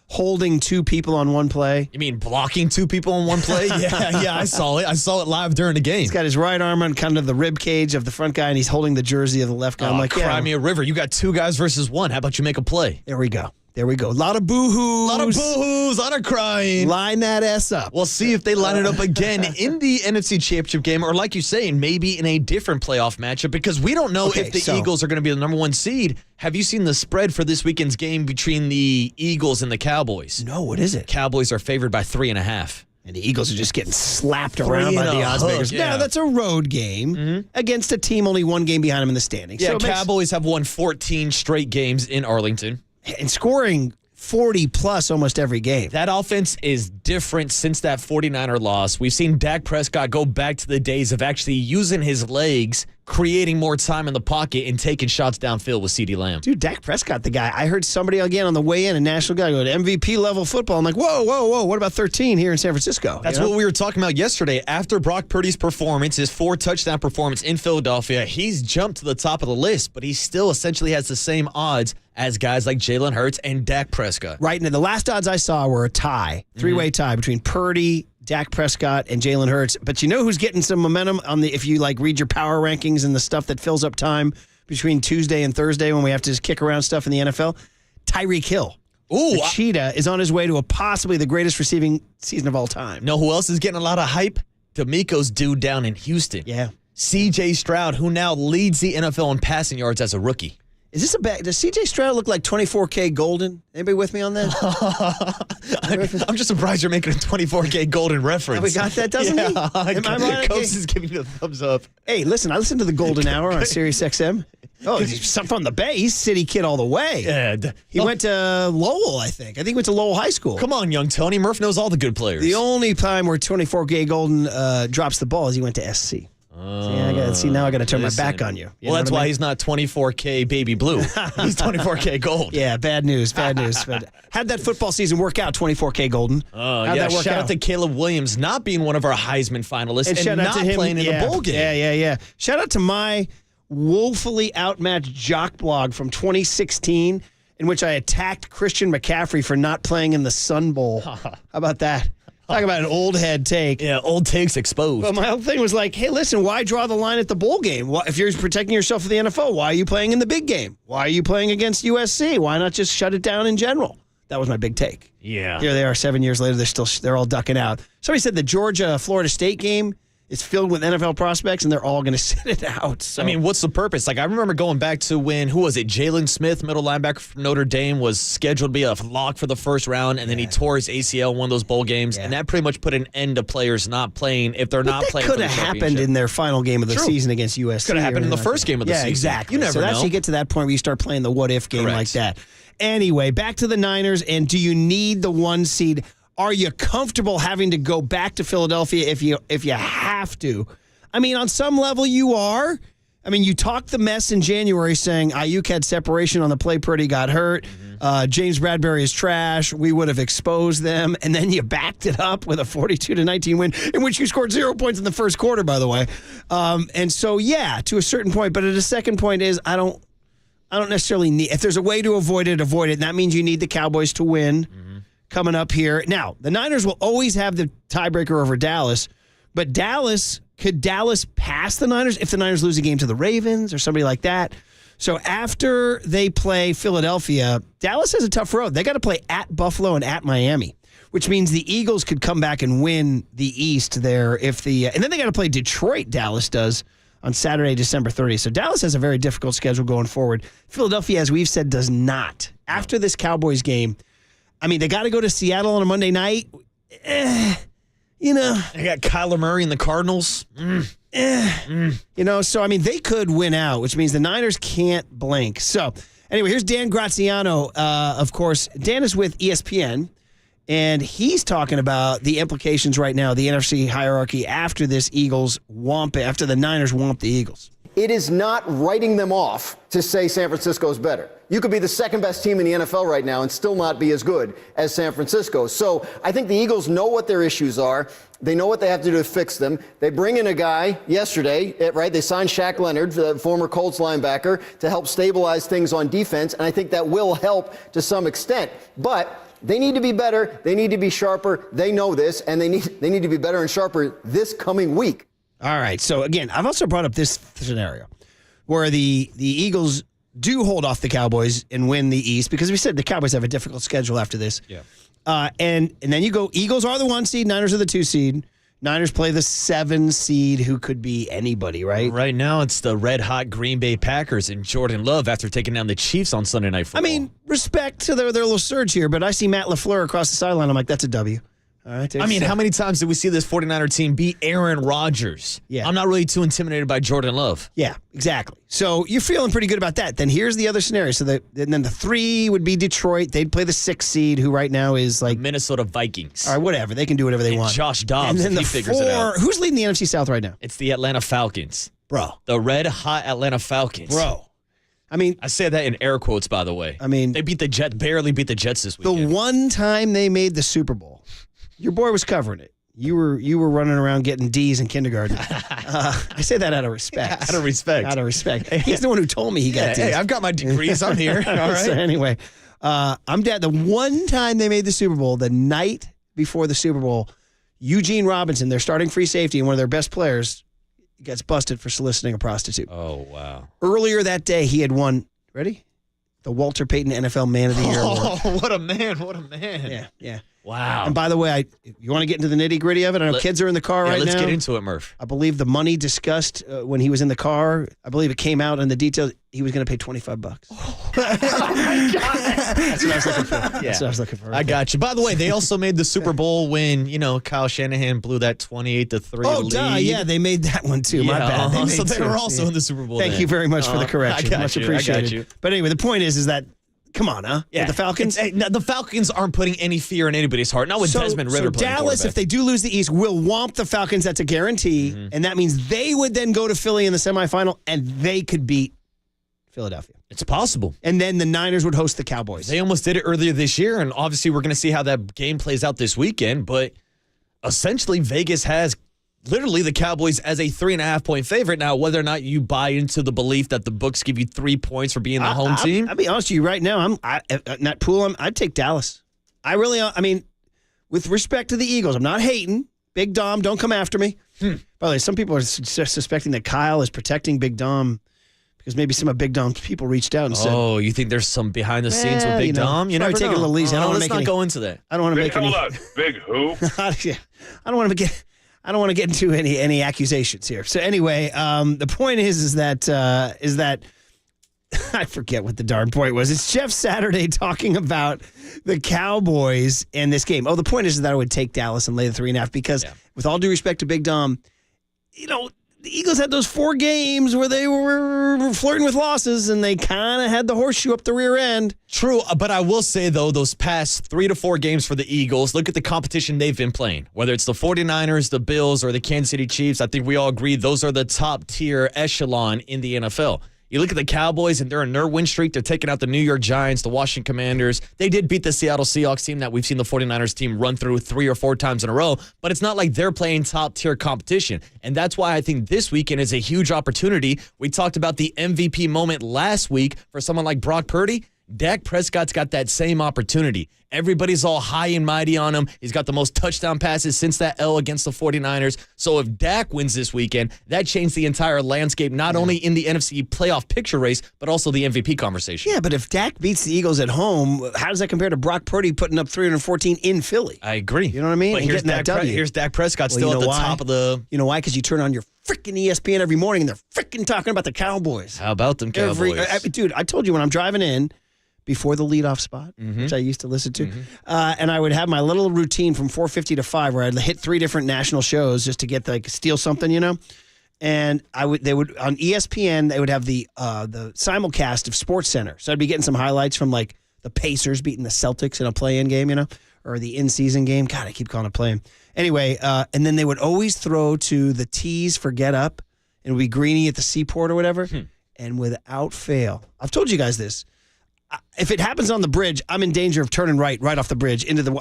holding two people on one play? You mean blocking two people on one play? Yeah, I saw it. I saw it live during the game. He's got his right arm on kind of the rib cage of the front guy, and he's holding the jersey of the left guy. I'm like, cry me a river. You got two guys versus one. How about you make a play? There we go. A lot of boo-hoos. A lot of crying. Line that ass up. We'll see if they line it up again in the NFC Championship game, or like you say, maybe in a different playoff matchup, because we don't know if the Eagles are going to be the number one seed. Have you seen the spread for this weekend's game between the Eagles and the Cowboys? No, what is it? Cowboys are favored by 3.5. And the Eagles are just getting slapped around by the odds makers. Yeah. Now, that's a road game against a team only one game behind them in the standings. Yeah, so Cowboys have won 14 straight games in Arlington. And scoring 40-plus almost every game. That offense is different since that 49er loss. We've seen Dak Prescott go back to the days of actually using his legs, creating more time in the pocket, and taking shots downfield with CeeDee Lamb. Dude, Dak Prescott, the guy. I heard somebody again on the way in, a national guy, go to MVP-level football. I'm like, whoa, what about 13 here in San Francisco? That's what we were talking about yesterday. After Brock Purdy's performance, his 4-touchdown performance in Philadelphia, he's jumped to the top of the list, but he still essentially has the same odds as guys like Jalen Hurts and Dak Prescott. Right, and the last odds I saw were a tie, three-way tie between Purdy, Dak Prescott, and Jalen Hurts. But you know who's getting some momentum on if you read your power rankings and the stuff that fills up time between Tuesday and Thursday when we have to just kick around stuff in the NFL? Tyreek Hill. Ooh, the Cheetah is on his way to possibly the greatest receiving season of all time. Know who else is getting a lot of hype? D'Amico's dude down in Houston. Yeah. C.J. Stroud, who now leads the NFL in passing yards as a rookie. Is this does C.J. Stroud look like 24K Golden? Anybody with me on that? I'm just surprised you're making a 24K Golden reference. Have we got that, doesn't he? Am I right? Coach is giving you the thumbs up. Hey, listen, I listened to the Golden Hour on Sirius XM. Oh, he's from the Bay. He's city kid all the way. Yeah. He went to Lowell, I think. I think he went to Lowell High School. Come on, young Tony. Murph knows all the good players. The only time where 24K Golden drops the ball is he went to SC. Now I got to turn my back on you. Well, that's why he's not 24K baby blue. He's 24K gold. Yeah, bad news. But how'd that football season work out, 24K Golden? How'd that work out? To Caleb Williams not being one of our Heisman finalists and not playing in the bowl game. Yeah. Shout out to my woefully outmatched jock blog from 2016 in which I attacked Christian McCaffrey for not playing in the Sun Bowl. How about that? Talk about an old head take. Yeah, old takes exposed. Well, my whole thing was like, hey, listen, why draw the line at the bowl game? If you're protecting yourself for the NFL, why are you playing in the big game? Why are you playing against USC? Why not just shut it down in general? That was my big take. Yeah. Here they are 7 years later. They're all ducking out. Somebody said the Georgia-Florida State game is filled with NFL prospects, and they're all going to sit it out. So. I mean, what's the purpose? I remember going back to when, who was it? Jalen Smith, middle linebacker from Notre Dame, was scheduled to be a lock for the first round, and then he tore his ACL in one of those bowl games, and that pretty much put an end to players not playing if they're not playing for the championship. Could have happened in their final game of the season against USC. Could have happened in the first game of the season. Yeah, exactly. You never know. So that's you get to that point where you start playing the what-if game like that. Anyway, back to the Niners, and do you need the 1 seed? Are you comfortable having to go back to Philadelphia if you have to? I mean, on some level, you are. I mean, you talked the mess in January saying Ayuk had separation on the play, Purdy got hurt. James Bradbury is trash. We would have exposed them. And then you backed it up with a 42-19 win in which you scored 0 points in the first quarter, by the way. And so, yeah, to a certain point. But at a second point is I don't necessarily need – if there's a way to avoid it, avoid it. And that means you need the Cowboys to win coming up here. Now, the Niners will always have the tiebreaker over Dallas. But could Dallas pass the Niners if the Niners lose a game to the Ravens or somebody like that? So after they play Philadelphia, Dallas has a tough road. They got to play at Buffalo and at Miami, which means the Eagles could come back and win the East there and then they got to play Detroit, Dallas does, on Saturday, December 30th. So Dallas has a very difficult schedule going forward. Philadelphia, as we've said, does not. After this Cowboys game, I mean, they got to go to Seattle on a Monday night. You know, they got Kyler Murray and the Cardinals. You know, so I mean, they could win out, which means the Niners can't blink. So anyway, here's Dan Graziano. Of course, Dan is with ESPN, and he's talking about the implications right now, the NFC hierarchy after this after the Niners whomp the Eagles. It is not writing them off to say San Francisco is better. You could be the second best team in the NFL right now and still not be as good as San Francisco. So I think the Eagles know what their issues are. They know what they have to do to fix them. They bring in a guy yesterday, right? They signed Shaq Leonard, the former Colts linebacker, to help stabilize things on defense. And I think that will help to some extent. But they need to be better. They need to be sharper. They know this, and they need to be better and sharper this coming week. All right. So, again, I've also brought up this scenario where the Eagles do hold off the Cowboys and win the East, because we said the Cowboys have a difficult schedule after this. Yeah. And then you go, Eagles are the 1 seed, Niners are the 2 seed. Niners play the 7 seed, who could be anybody, right? Right now, it's the red-hot Green Bay Packers and Jordan Love after taking down the Chiefs on Sunday Night Football. I mean, respect to their little surge here, but I see Matt LaFleur across the sideline. I'm like, that's a W. All right. I mean, how many times did we see this 49er team beat Aaron Rodgers? Yeah. I'm not really too intimidated by Jordan Love. Yeah, exactly. So you're feeling pretty good about that. Then here's the other scenario. So and then the 3 would be Detroit. They'd play the 6 seed, who right now is like Minnesota Vikings. All right, whatever. They can do whatever they want. Josh Dobbs, and then if the he figures it out. Who's leading the NFC South right now? It's the Atlanta Falcons. Bro. The red-hot Atlanta Falcons. Bro. I mean, I say that in air quotes, by the way. I mean, they barely beat the Jets this weekend. The one time they made the Super Bowl, your boy was covering it. You were running around getting D's in kindergarten. I say that out of respect. Yeah, out of respect. Out of respect. He's the one who told me he got D's. Hey, I've got my degrees. I'm here. All right. So anyway, I'm dead. The one time they made the Super Bowl, the night before the Super Bowl, Eugene Robinson, their starting free safety and one of their best players, gets busted for soliciting a prostitute. Oh, wow. Earlier that day, he had won, ready? The Walter Payton NFL Man of the Year award. Oh, what a man. What a man. Yeah. Wow. And by the way, you want to get into the nitty-gritty of it? I know kids are in the car right now. Let's get into it, Murph. I believe the money discussed when he was in the car, I believe it came out in the details, he was going to pay $25. Oh, my God. That's what I was looking for. Yeah. That's what I was looking for. I got you. By the way, they also made the Super Bowl when, Kyle Shanahan blew that 28-3 Oh, lead. duh. Yeah, they made that one too. My bad. They were also in the Super Bowl. Thank you very much for the correction. Much appreciated. I got you. But anyway, the point is that, come on, huh? Yeah. With the Falcons? The Falcons aren't putting any fear in anybody's heart. Not with Desmond Ritter playing Dallas, if they do lose the East, will whomp the Falcons. That's a guarantee. Mm-hmm. And that means they would then go to Philly in the semifinal, and they could beat Philadelphia. It's possible. And then the Niners would host the Cowboys. They almost did it earlier this year, and obviously we're going to see how that game plays out this weekend. But essentially, Vegas has literally the Cowboys as a 3.5-point favorite. Now, whether or not you buy into the belief that the books give you 3 points for being the home team. I'll be honest with you right now. In that pool, I'd take Dallas. With respect to the Eagles, I'm not hating. Big Dom, don't come after me. By the way, some people are suspecting that Kyle is protecting Big Dom because maybe some of Big Dom's people reached out and said, "Oh, you think there's some behind the scenes with Big Dom?" You never take it a little easy. Let's not go into that. I don't want to make any. Hold on, Big who? I don't want to get into any accusations here. So anyway, the point is that I forget what the darn point was. It's Jeff Saturday talking about the Cowboys and this game. Oh, the point is that I would take Dallas and lay the 3.5 because, with all due respect to Big Dom, the Eagles had those 4 games where they were flirting with losses, and they kind of had the horseshoe up the rear end. True, but I will say, though, those past 3 to 4 games for the Eagles, look at the competition they've been playing. Whether it's the 49ers, the Bills, or the Kansas City Chiefs, I think we all agree those are the top-tier echelon in the NFL. You look at the Cowboys, and they're a near win streak. They're taking out the New York Giants, the Washington Commanders. They did beat the Seattle Seahawks team that we've seen the 49ers team run through 3 or 4 times in a row, but it's not like they're playing top-tier competition. And that's why I think this weekend is a huge opportunity. We talked about the MVP moment last week for someone like Brock Purdy. Dak Prescott's got that same opportunity. Everybody's all high and mighty on him. He's got the most touchdown passes since that L against the 49ers. So if Dak wins this weekend, that changed the entire landscape, not only in the NFC playoff picture race, but also the MVP conversation. Yeah, but if Dak beats the Eagles at home, how does that compare to Brock Purdy putting up 314 in Philly? I agree. You know what I mean? But And here's getting that W. here's Dak Prescott still at the top of the... You know why? Because you turn on your freaking ESPN every morning, and they're freaking talking about the Cowboys. How about them Cowboys? Dude, I told you when I'm driving in, before the leadoff spot, which I used to listen to. And I would have my little routine from 4:50 to 5 where I'd hit 3 different national shows just to get steal something, And they would on ESPN, they would have the simulcast of SportsCenter. So I'd be getting some highlights from the Pacers beating the Celtics in a play-in game, or the in-season game. God, I keep calling it play-in. Anyway, and then they would always throw to the T's for Get Up. and it would be greeny at the seaport or whatever. And without fail, I've told you guys this. If it happens on the bridge, I'm in danger of turning right off the bridge into the.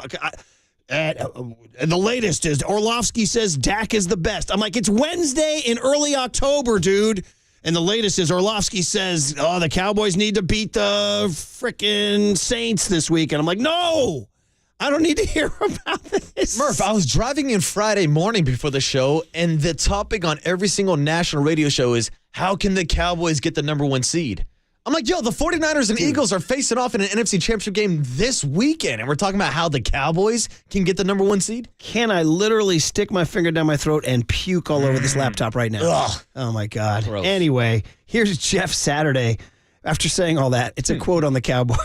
The latest is Orlovsky says Dak is the best. I'm like, it's Wednesday in early October, dude. And the latest is Orlovsky says, the Cowboys need to beat the frickin' Saints this week. And I'm like, no, I don't need to hear about this. Murph, I was driving in Friday morning before the show, and the topic on every single national radio show is, how can the Cowboys get the number 1 seed? I'm like, the 49ers and Eagles are facing off in an NFC Championship game this weekend, and we're talking about how the Cowboys can get the number 1 seed? Can I literally stick my finger down my throat and puke all over this laptop right now? Ugh. Oh, my God. Gross. Anyway, here's Jeff Saturday. After saying all that, it's a quote on the Cowboys.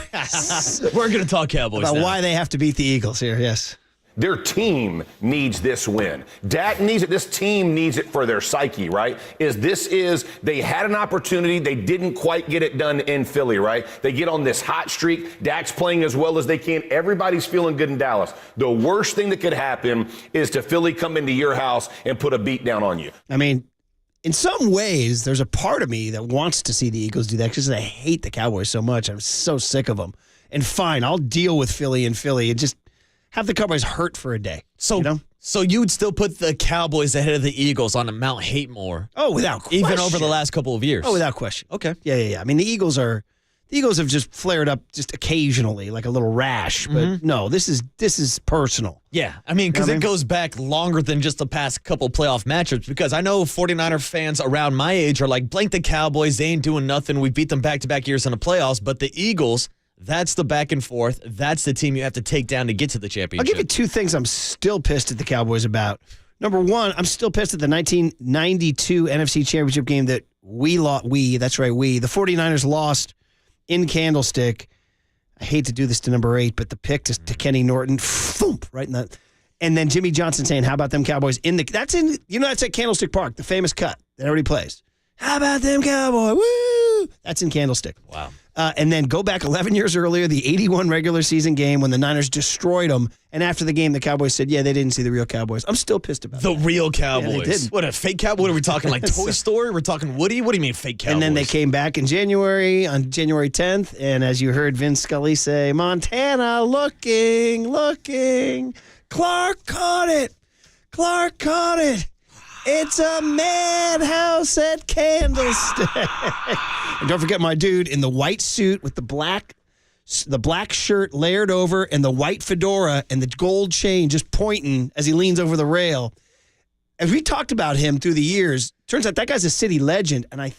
We're going to talk Cowboys about now. why they have to beat the Eagles here, yes. Their team needs this win. Dak needs it. This team needs it for their psyche, right? They had an opportunity. They didn't quite get it done in Philly, right? They get on this hot streak. Dak's playing as well as they can. Everybody's feeling good in Dallas. The worst thing that could happen is to Philly come into your house and put a beat down on you. I mean, in some ways, there's a part of me that wants to see the Eagles do that because I hate the Cowboys so much. I'm so sick of them. And fine, I'll deal with Philly and just have the Cowboys hurt for a day. So you would still put the Cowboys ahead of the Eagles on a Mount Hatemore? Oh, without question. Even over the last couple of years? Oh, without question. Okay. Yeah. I mean, the Eagles have just flared up just occasionally, like a little rash. But no, this is personal. Yeah, I mean, because it goes back longer than just the past couple playoff matchups, because I know 49er fans around my age are like, blank the Cowboys, they ain't doing nothing. We beat them back-to-back years in the playoffs, but the Eagles, that's the back and forth. That's the team you have to take down to get to the championship. I'll give you two things I'm still pissed at the Cowboys about. Number one, I'm still pissed at the 1992 NFC Championship game that we lost. That's right, the 49ers lost in Candlestick. I hate to do this to number 8, but the pick to Kenny Norton, thump, right in that. And then Jimmy Johnson saying, how about them Cowboys? That's at Candlestick Park, the famous cut that everybody plays. How about them Cowboys? Woo! That's in Candlestick. Wow. And then go back 11 years earlier, the 81 regular season game when the Niners destroyed them. And after the game, the Cowboys said, they didn't see the real Cowboys. I'm still pissed about the that. real Cowboys. Yeah, they didn't. What, a fake Cowboy? What are we talking, like Toy Story? We're talking Woody? What do you mean fake Cowboys? And then they came back in January, on January 10th. And as you heard Vince Scully say, Montana looking. Clark caught it. It's a madhouse at Candlestick. And don't forget my dude in the white suit with the black shirt layered over and the white fedora and the gold chain just pointing as he leans over the rail. As we talked about him through the years, turns out that guy's a city legend, and I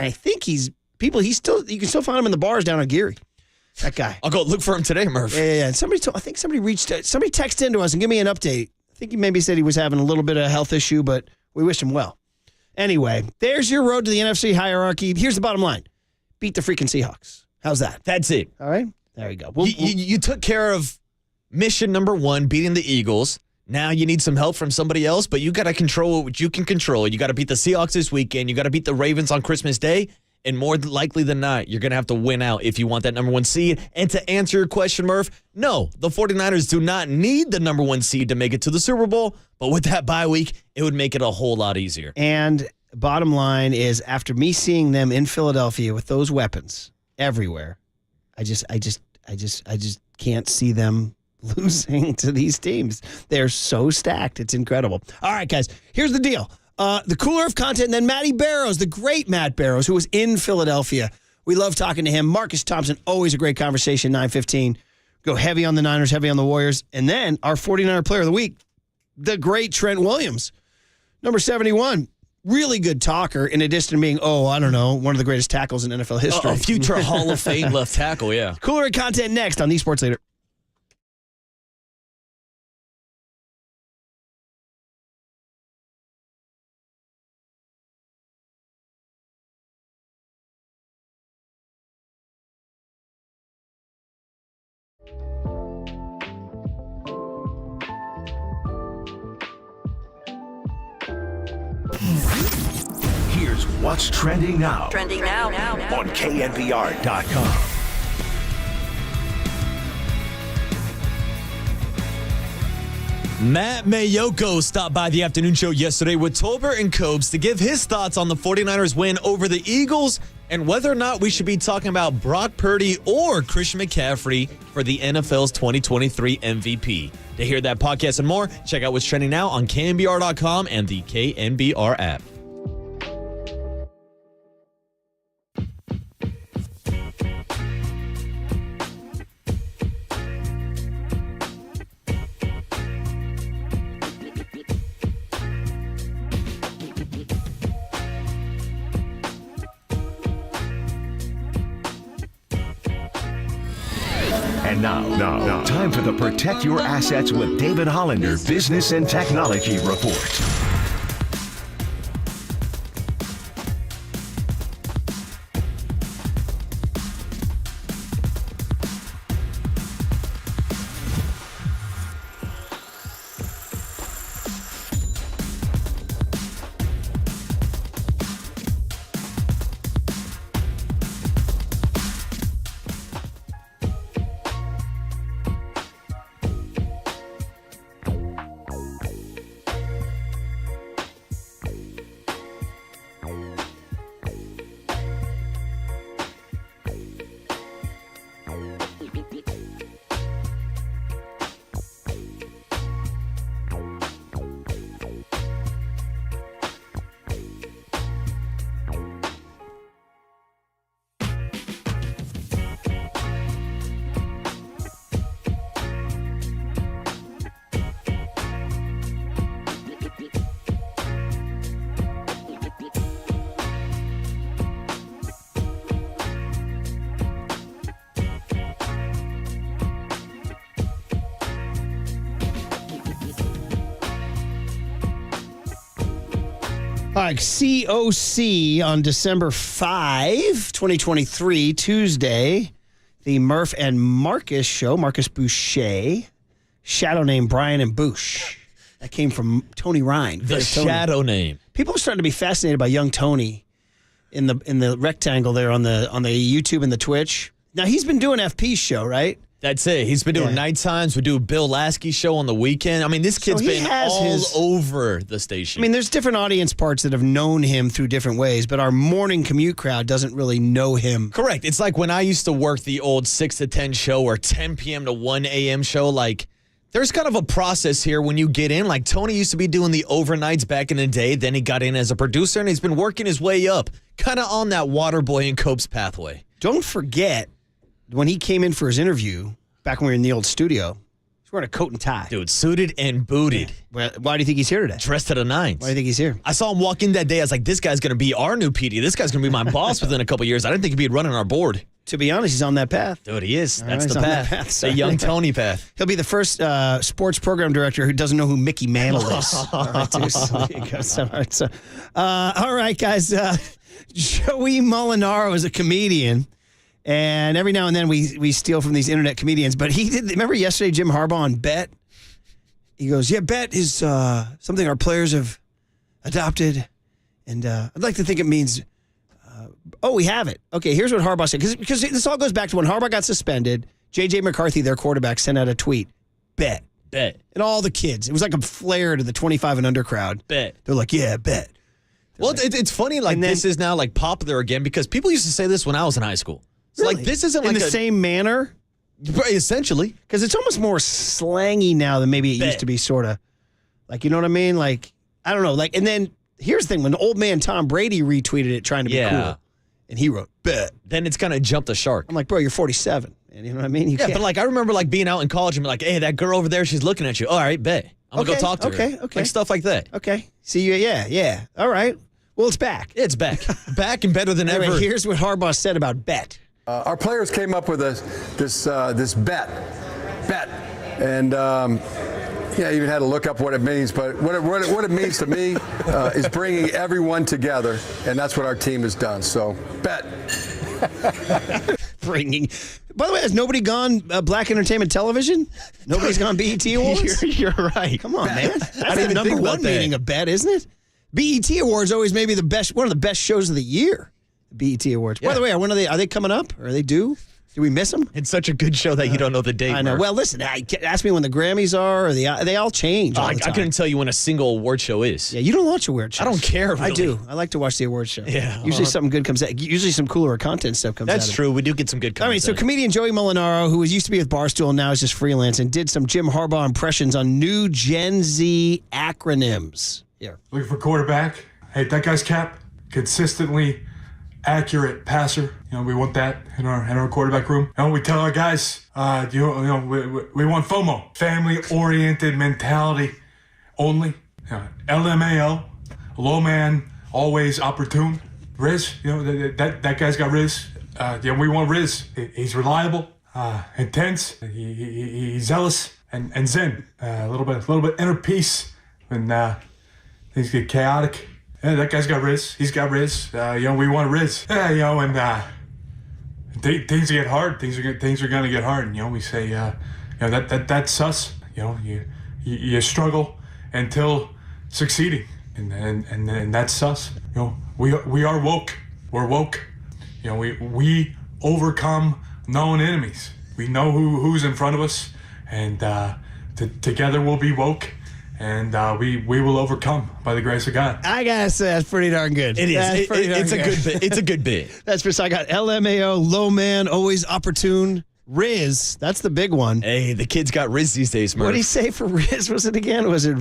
think you can still find him in the bars down on Geary. That guy. I'll go look for him today, Murph. Yeah. And somebody texted into us and give me an update. I think he maybe said he was having a little bit of a health issue, but we wish him well. Anyway, there's your road to the NFC hierarchy. Here's the bottom line. Beat the freaking Seahawks. How's that? That's it. All right? There you go. You took care of mission number 1, beating the Eagles. Now you need some help from somebody else, but you got to control what you can control. You got to beat the Seahawks this weekend. You got to beat the Ravens on Christmas Day. And more likely than not, you're going to have to win out if you want that number 1 seed. And to answer your question, Murph, no, the 49ers do not need the number 1 seed to make it to the Super Bowl. But with that bye week, it would make it a whole lot easier. And bottom line is, after me seeing them in Philadelphia with those weapons everywhere, I just can't see them losing to these teams. They're so stacked. It's incredible. All right, guys, here's the deal. The cooler of content, and then Matty Barrows, the great Matt Barrows, who was in Philadelphia. We love talking to him. Marcus Thompson, always a great conversation, 9:15. Go heavy on the Niners, heavy on the Warriors. And then our 49er player of the week, the great Trent Williams, number 71. Really good talker, in addition to being, one of the greatest tackles in NFL history. A future Hall of Fame left tackle, yeah. Cooler of content next on the Sports Leader. Here's what's trending now. Trending now. On KNBR.com. Matt Mayoko stopped by the afternoon show yesterday with Tolbert and Cobes to give his thoughts on the 49ers win over the Eagles and whether or not we should be talking about Brock Purdy or Christian McCaffrey for the NFL's 2023 MVP. To hear that podcast and more, check out what's trending now on KNBR.com and the KNBR app. And now, time for the Protect Your Assets with David Hollander Business and Technology Report. COC on December 5, 2023, Tuesday, the Murph and Marcus show, Marcus Boucher, shadow name Brian and Bouche. That came from Tony Ryan. The shadow name. People are starting to be fascinated by young Tony in the rectangle there on the YouTube and the Twitch. Now, he's been doing FP's show, right? That's it. He's been doing night times. We do Bill Lasky's show on the weekend. I mean, this kid's been all over the station. I mean, there's different audience parts that have known him through different ways, but our morning commute crowd doesn't really know him. Correct. It's like when I used to work the old 6 to 10 show or 10 p.m. to 1 a.m. show. Like, there's kind of a process here when you get in. Like, Tony used to be doing the overnights back in the day. Then he got in as a producer, and he's been working his way up, kind of on that Waterboy and Cope's pathway. Don't forget, when he came in for his interview, back when we were in the old studio, he's wearing a coat and tie. Dude, suited and booted. Well, why do you think he's here today? Dressed to the nines. Why do you think he's here? I saw him walk in that day. I was like, this guy's going to be our new PD. This guy's going to be my boss within a couple years. I didn't think he'd be running our board. To be honest, he's on that path. Dude, he is. That's right, the path. The young Tony path. He'll be the first sports program director who doesn't know who Mickey Mantle is. All right, so there you go. All right, guys. Joey Molinaro is a comedian. And every now and then we steal from these internet comedians. But he did. Remember yesterday, Jim Harbaugh on Bet? He goes, yeah, Bet is something our players have adopted. And I'd like to think it means, we have it. Okay, here's what Harbaugh said. Because this all goes back to when Harbaugh got suspended. J.J. McCarthy, their quarterback, sent out a tweet. Bet. Bet. And all the kids. It was like a flare to the 25 and under crowd. Bet. They're like, yeah, bet. Well, it's funny, like, this is now, like, popular again because people used to say this when I was in high school. So, really? like, this isn't in like the same manner? Essentially. Because it's almost more slangy now than maybe it used to be, sort of. Like, you know what I mean? Like, I don't know. Like, and then here's the thing. When old man Tom Brady retweeted it trying to be cool, and he wrote, bet. Then it's kind of jumped the shark. I'm like, bro, you're 47. And you know what I mean? But, like, I remember, like, being out in college and be like, hey, that girl over there, she's looking at you. All right, bet. I'm going to go talk to her. Okay. Like, stuff like that. Okay. See you. Yeah. All right. Well, it's back. It's back. Back and better than ever. Here's what Harbaugh said about bet. Our players came up with this bet, and I even had to look up what it means. But what it means to me is bringing everyone together, and that's what our team has done. So bet. Bringing. By the way, has nobody gone Black Entertainment Television? Nobody's gone BET Awards? You're right. Come on, man. That's I the didn't number think about one that. meaning of bet, isn't it? BET Awards always maybe one of the best shows of the year. BET Awards. By the way, when are they coming up? Are they due? Did we miss them? It's such a good show that you don't know the date. I know. Murph. Well, listen, ask me when the Grammys are, or they all change all I the time. couldn't tell you when a single award show is. Yeah, you don't watch award shows. I don't care, I really. do. I like to watch the award show. Yeah. Usually something good comes out. Usually some cooler content stuff comes out. That's true. We do get some good All right, so comedian Joey Molinaro, who used to be with Barstool and now is just freelance, and did some Jim Harbaugh impressions on new Gen Z acronyms. Here. Looking for quarterback. Hey, that guy's Cap. Consistently accurate passer. We want that in our quarterback room. We tell our guys, we want FOMO, family-oriented mentality only. LMAO, low man, always opportune. Riz, that guy's got Riz. We want Riz. He's reliable, intense. He's zealous and zen. A little bit inner peace when things get chaotic. Yeah, that guy's got Riz. He's got Riz. We want Riz. Yeah, things get hard. Things are gonna get hard. And, we say, that's sus. You struggle until succeeding, and that's sus. We are woke. We're woke. We overcome known enemies. We know who's in front of us, and together we'll be woke. And we will overcome by the grace of God. I gotta say, that's pretty darn good. It is. It's a good bit. It's a good bit. That's for I got LMAO, low man, always opportune. Riz, that's the big one. Hey, the kids got Riz these days, Murph. What did he say for Riz? Was it again? Was it?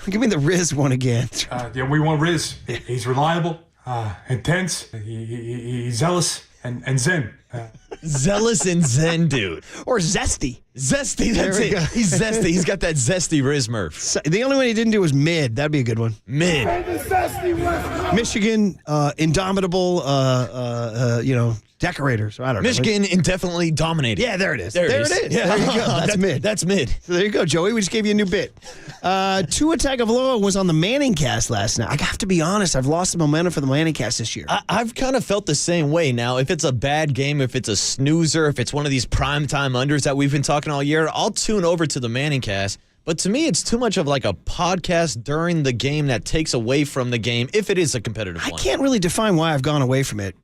Give me the Riz one again. We want Riz. He's reliable, intense. He's zealous and zen. Zealous and zen, dude. Or zesty. Zesty, that's it. He's zesty. He's got that zesty Riz, Murph. The only one he didn't do was mid. That'd be a good one. Mid. Michigan, indomitable, decorators. I don't know. Michigan indefinitely dominated. Yeah, there it is. There it is. is. Yeah, there you go. That's mid. That's mid. So there you go, Joey. We just gave you a new bit. Tua Tagovailoa was on the Manning cast last night. I have to be honest. I've lost the momentum for the Manning cast this year. I've kind of felt the same way. Now, if it's a bad game, if it's a snoozer, if it's one of these primetime unders that we've been talking all year, I'll tune over to the Manning cast. But to me, it's too much of like a podcast during the game that takes away from the game if it is a competitive one. I can't really define why I've gone away from it.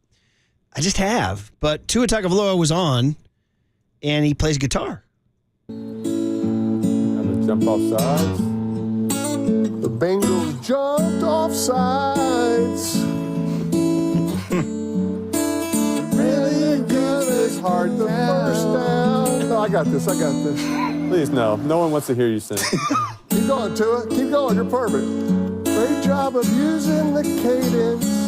I just have. But Tua Tagovailoa was on, and he plays guitar. And the jump off sides. The Bengals jumped off sides. Really good. It's hard the first down. No, I got this. Please, no. No one wants to hear you sing. Keep going, Tua. Keep going. You're perfect. Great job of using the cadence.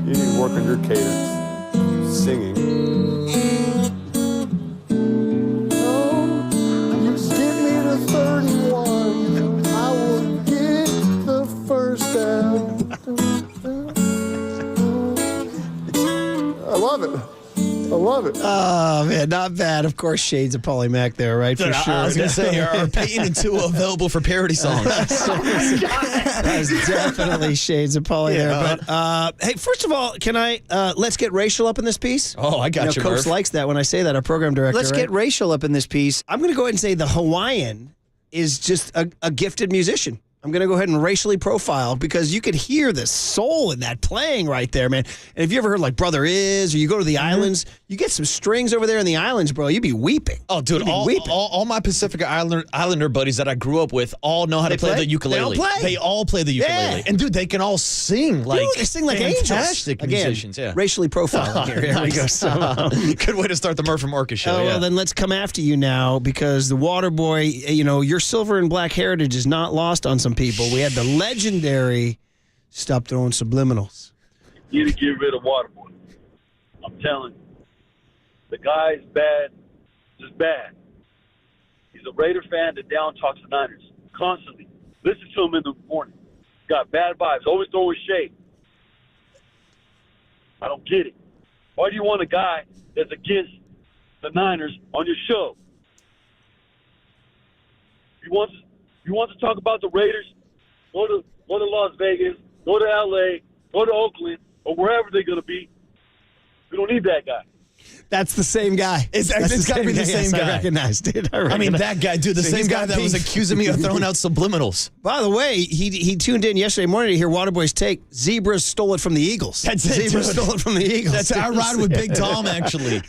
You need to work on your cadence. Singing. You give me the 31. I will get the first down. I love it. Oh, man, not bad. Of course, shades of Paulie Mac there, right? For sure. I was going to say, are Peyton and Tua available for parody songs? That was definitely shades of Paulie there. But hey, first of all, can I let's get racial up in this piece? Oh, I got you, Coach Murph. likes that when I say that, our program director. Let's get racial up in this piece. I'm going to go ahead and say the Hawaiian is just a gifted musician. I'm going to go ahead and racially profile because you could hear the soul in that playing right there, man. And if you ever heard like Brother Is, or you go to the islands, you get some strings over there in the islands, bro, you'd be weeping. Oh, dude, all my Pacific Islander buddies that I grew up with all know how to play the ukulele. They all play the ukulele. Yeah. And, dude, they can all sing like, they sing like fantastic angels. musicians. Again, Yeah. racially profiling here. Here we go. So, good way to start the Murph and Marcus show. well, then let's come after you now because the water boy, your silver and black heritage is not lost on some people. We had the legendary stop throwing subliminals. You need to get rid of Waterboy. I'm telling you. The guy's bad, just bad. He's a Raider fan that down talks to Niners constantly. Listen to him in the morning. Got bad vibes, always throwing shade. I don't get it. Why do you want a guy that's against the Niners on your show? You want to talk about the Raiders? Go to Las Vegas, go to L.A., go to Oakland, or wherever they're going to be. We don't need that guy. That's the same guy. It's got to be the same guy. I recognized it. I mean, that guy, dude, the same guy that was accusing me of throwing out subliminals. By the way, he tuned in yesterday morning to hear Waterboy's take. Zebras stole it from the Eagles. That's it. Zebras stole it from the Eagles. That's our ride with Big Dom, actually.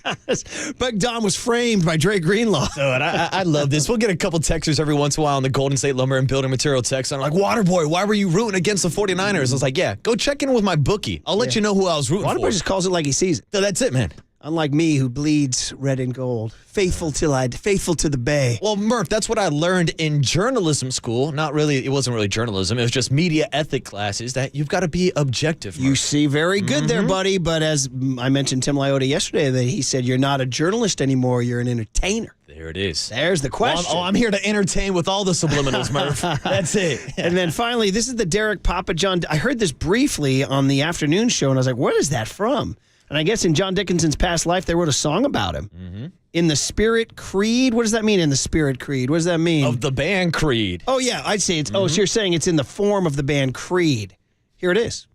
Big Dom was framed by Dre Greenlaw. Dude, I love this. We'll get a couple texters every once in a while on the Golden State Lumber and Building Material text. I'm like, Waterboy, why were you rooting against the 49ers? I was like, yeah, go check in with my bookie. I'll let you know who I was rooting for. Waterboy just calls it like he sees it. So that's it, man. Unlike me, who bleeds red and gold. Faithful to the bay. Well, Murph, that's what I learned in journalism school. Not really, it wasn't really journalism. It was just media ethic classes that you've got to be objective, Murph. You see, very good there, buddy. But as I mentioned Tim Liotta yesterday, that he said you're not a journalist anymore, you're an entertainer. There it is. There's the question. I'm here to entertain with all the subliminals, Murph. That's it. And then finally, this is the Derek Papa John. I heard this briefly on the afternoon show, and I was like, what is that from? And I guess in John Dickinson's past life, they wrote a song about him. Mm-hmm. In the Spirit Creed? What does that mean, in the Spirit Creed? What does that mean? Of the band Creed. Oh, yeah, I'd say it's... Oh, so you're saying it's in the form of the band Creed. Here it is.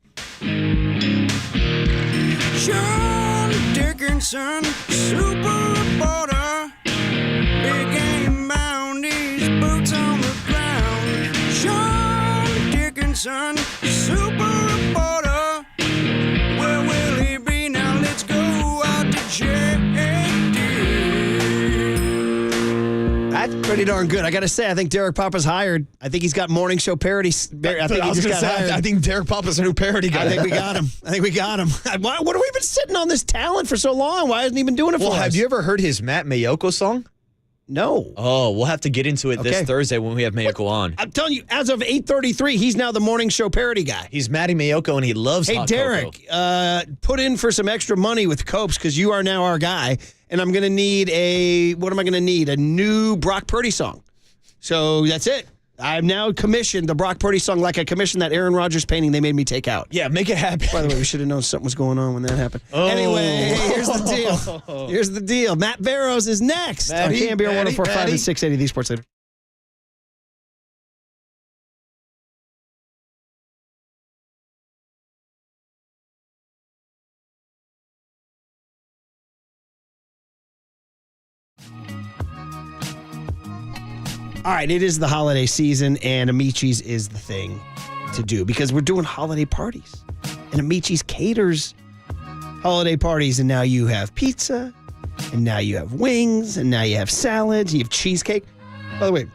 John Dickinson, super reporter, big game bounties, boots on the ground. John Dickinson, super reporter, where will he be now? Let's go out to JD. That's pretty darn good. I got to say, I think Derek Papa's hired. I think he's got morning show parody. I think he just got hired. I think Derek Papa's a new parody guy. I think we got him. What have we been sitting on this talent for so long? Why hasn't he been doing it for us? Have you ever heard his Matt Mayoko song? No. Oh, we'll have to get into it this Thursday when we have Mayoko on. I'm telling you, as of 8:33, he's now the morning show parody guy. He's Matty Mayoko, and he loves Hey, hot Derek, cocoa. put in for some extra money with Copes because you are now our guy, and I'm going to need what am I going to need? A new Brock Purdy song. So that's it. I've now commissioned the Brock Purdy song like I commissioned that Aaron Rodgers painting they made me take out. Yeah, make it happen. By the way, we should have known something was going on when that happened. Oh. Anyway, here's the deal. Matt Barrows is next on KNBR 104.5 and 680, the Sports Leader. All right, it is the holiday season, and Amici's is the thing to do because we're doing holiday parties. And Amici's caters holiday parties, and now you have pizza, and now you have wings, and now you have salads, you have cheesecake. By the way,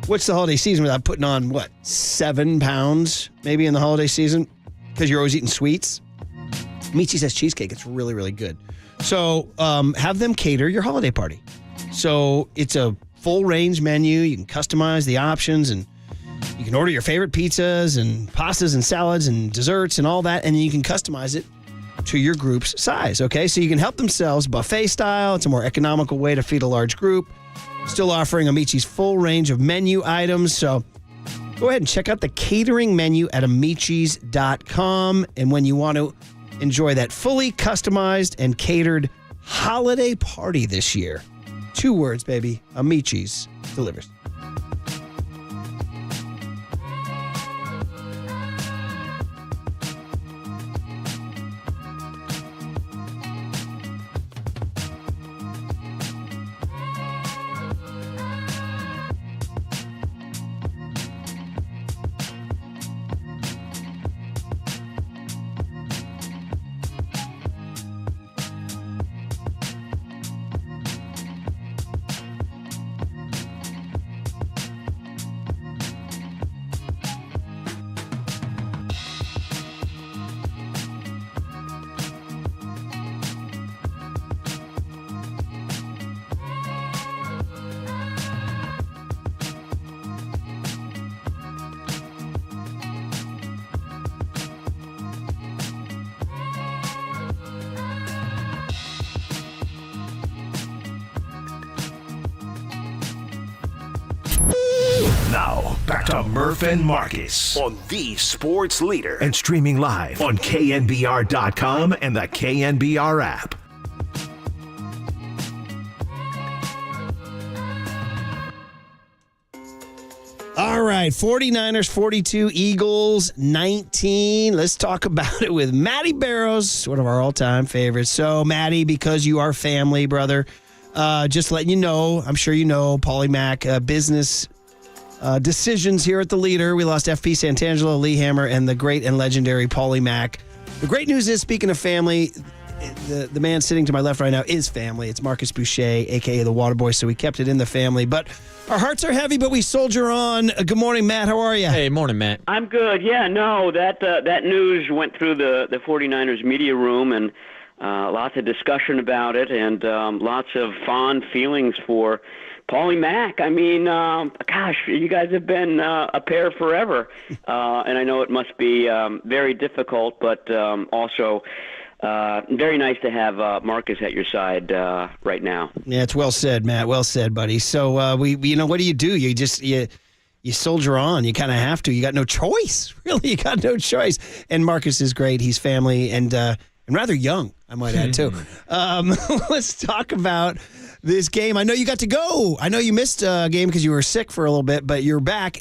what's the holiday season without putting on, 7 pounds maybe in the holiday season? Because you're always eating sweets. Amici's has cheesecake. It's really, really good. So have them cater your holiday party. So it's a full range menu. You can customize the options, and you can order your favorite pizzas and pastas and salads and desserts and all that, and then you can customize it to your group's size, okay? So you can help themselves buffet style. It's a more economical way to feed a large group. Still offering Amici's full range of menu items. So go ahead and check out the catering menu at amicis.com. And when you want to enjoy that fully customized and catered holiday party this year, 2 words, baby. Amici's delivers. Now, back to Murph and Marcus on the Sports Leader and streaming live on KNBR.com and the KNBR app. All right. right, 49ers 42, Eagles 19. Let's talk about it with Matty Barrows, one of our all-time favorites. So, Matty, because you are family, brother, just letting you know, I'm sure you know, Paulie Mack, business decisions here at the Leader. We lost FP Santangelo, Lee Hammer, and the great and legendary Paulie Mack. The great news is, speaking of family, the man sitting to my left right now is family. It's Marcus Boucher, a.k.a. the Waterboy, so we kept it in the family. But our hearts are heavy, but we soldier on. Good morning, Matt. How are you? Hey, morning, Matt. I'm good. Yeah, no, that news went through the 49ers media room, and lots of discussion about it, and lots of fond feelings for Paulie Mack. I mean, gosh, you guys have been a pair forever, and I know it must be very difficult, but also very nice to have Marcus at your side right now. Yeah, it's well said, Matt. Well said, buddy. So we what do? You soldier on. You kind of have to. You got no choice. Really, you got no choice. And Marcus is great. He's family and rather young, I might add too. Let's talk about this game. I know you got to go. I know you missed a game because you were sick for a little bit, but you're back.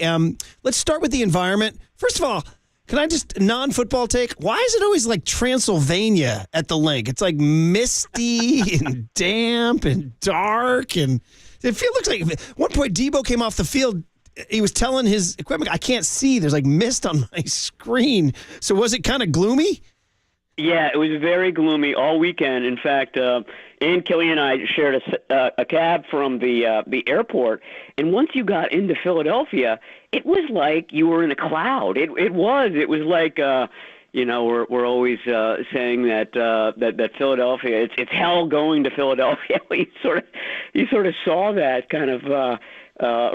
Let's start with the environment. First of all, can I just, non-football take, why is it always like Transylvania at the link? It's like misty and damp and dark, and it looks like at one point Debo came off the field. He was telling his equipment, I can't see. There's like mist on my screen. So was it kind of gloomy? Yeah, it was very gloomy all weekend. In fact, Ian Kelly and I shared a cab from the airport, and once you got into Philadelphia, it was like you were in a cloud. It was like we're always saying that Philadelphia, it's hell going to Philadelphia. You sort of saw that kind of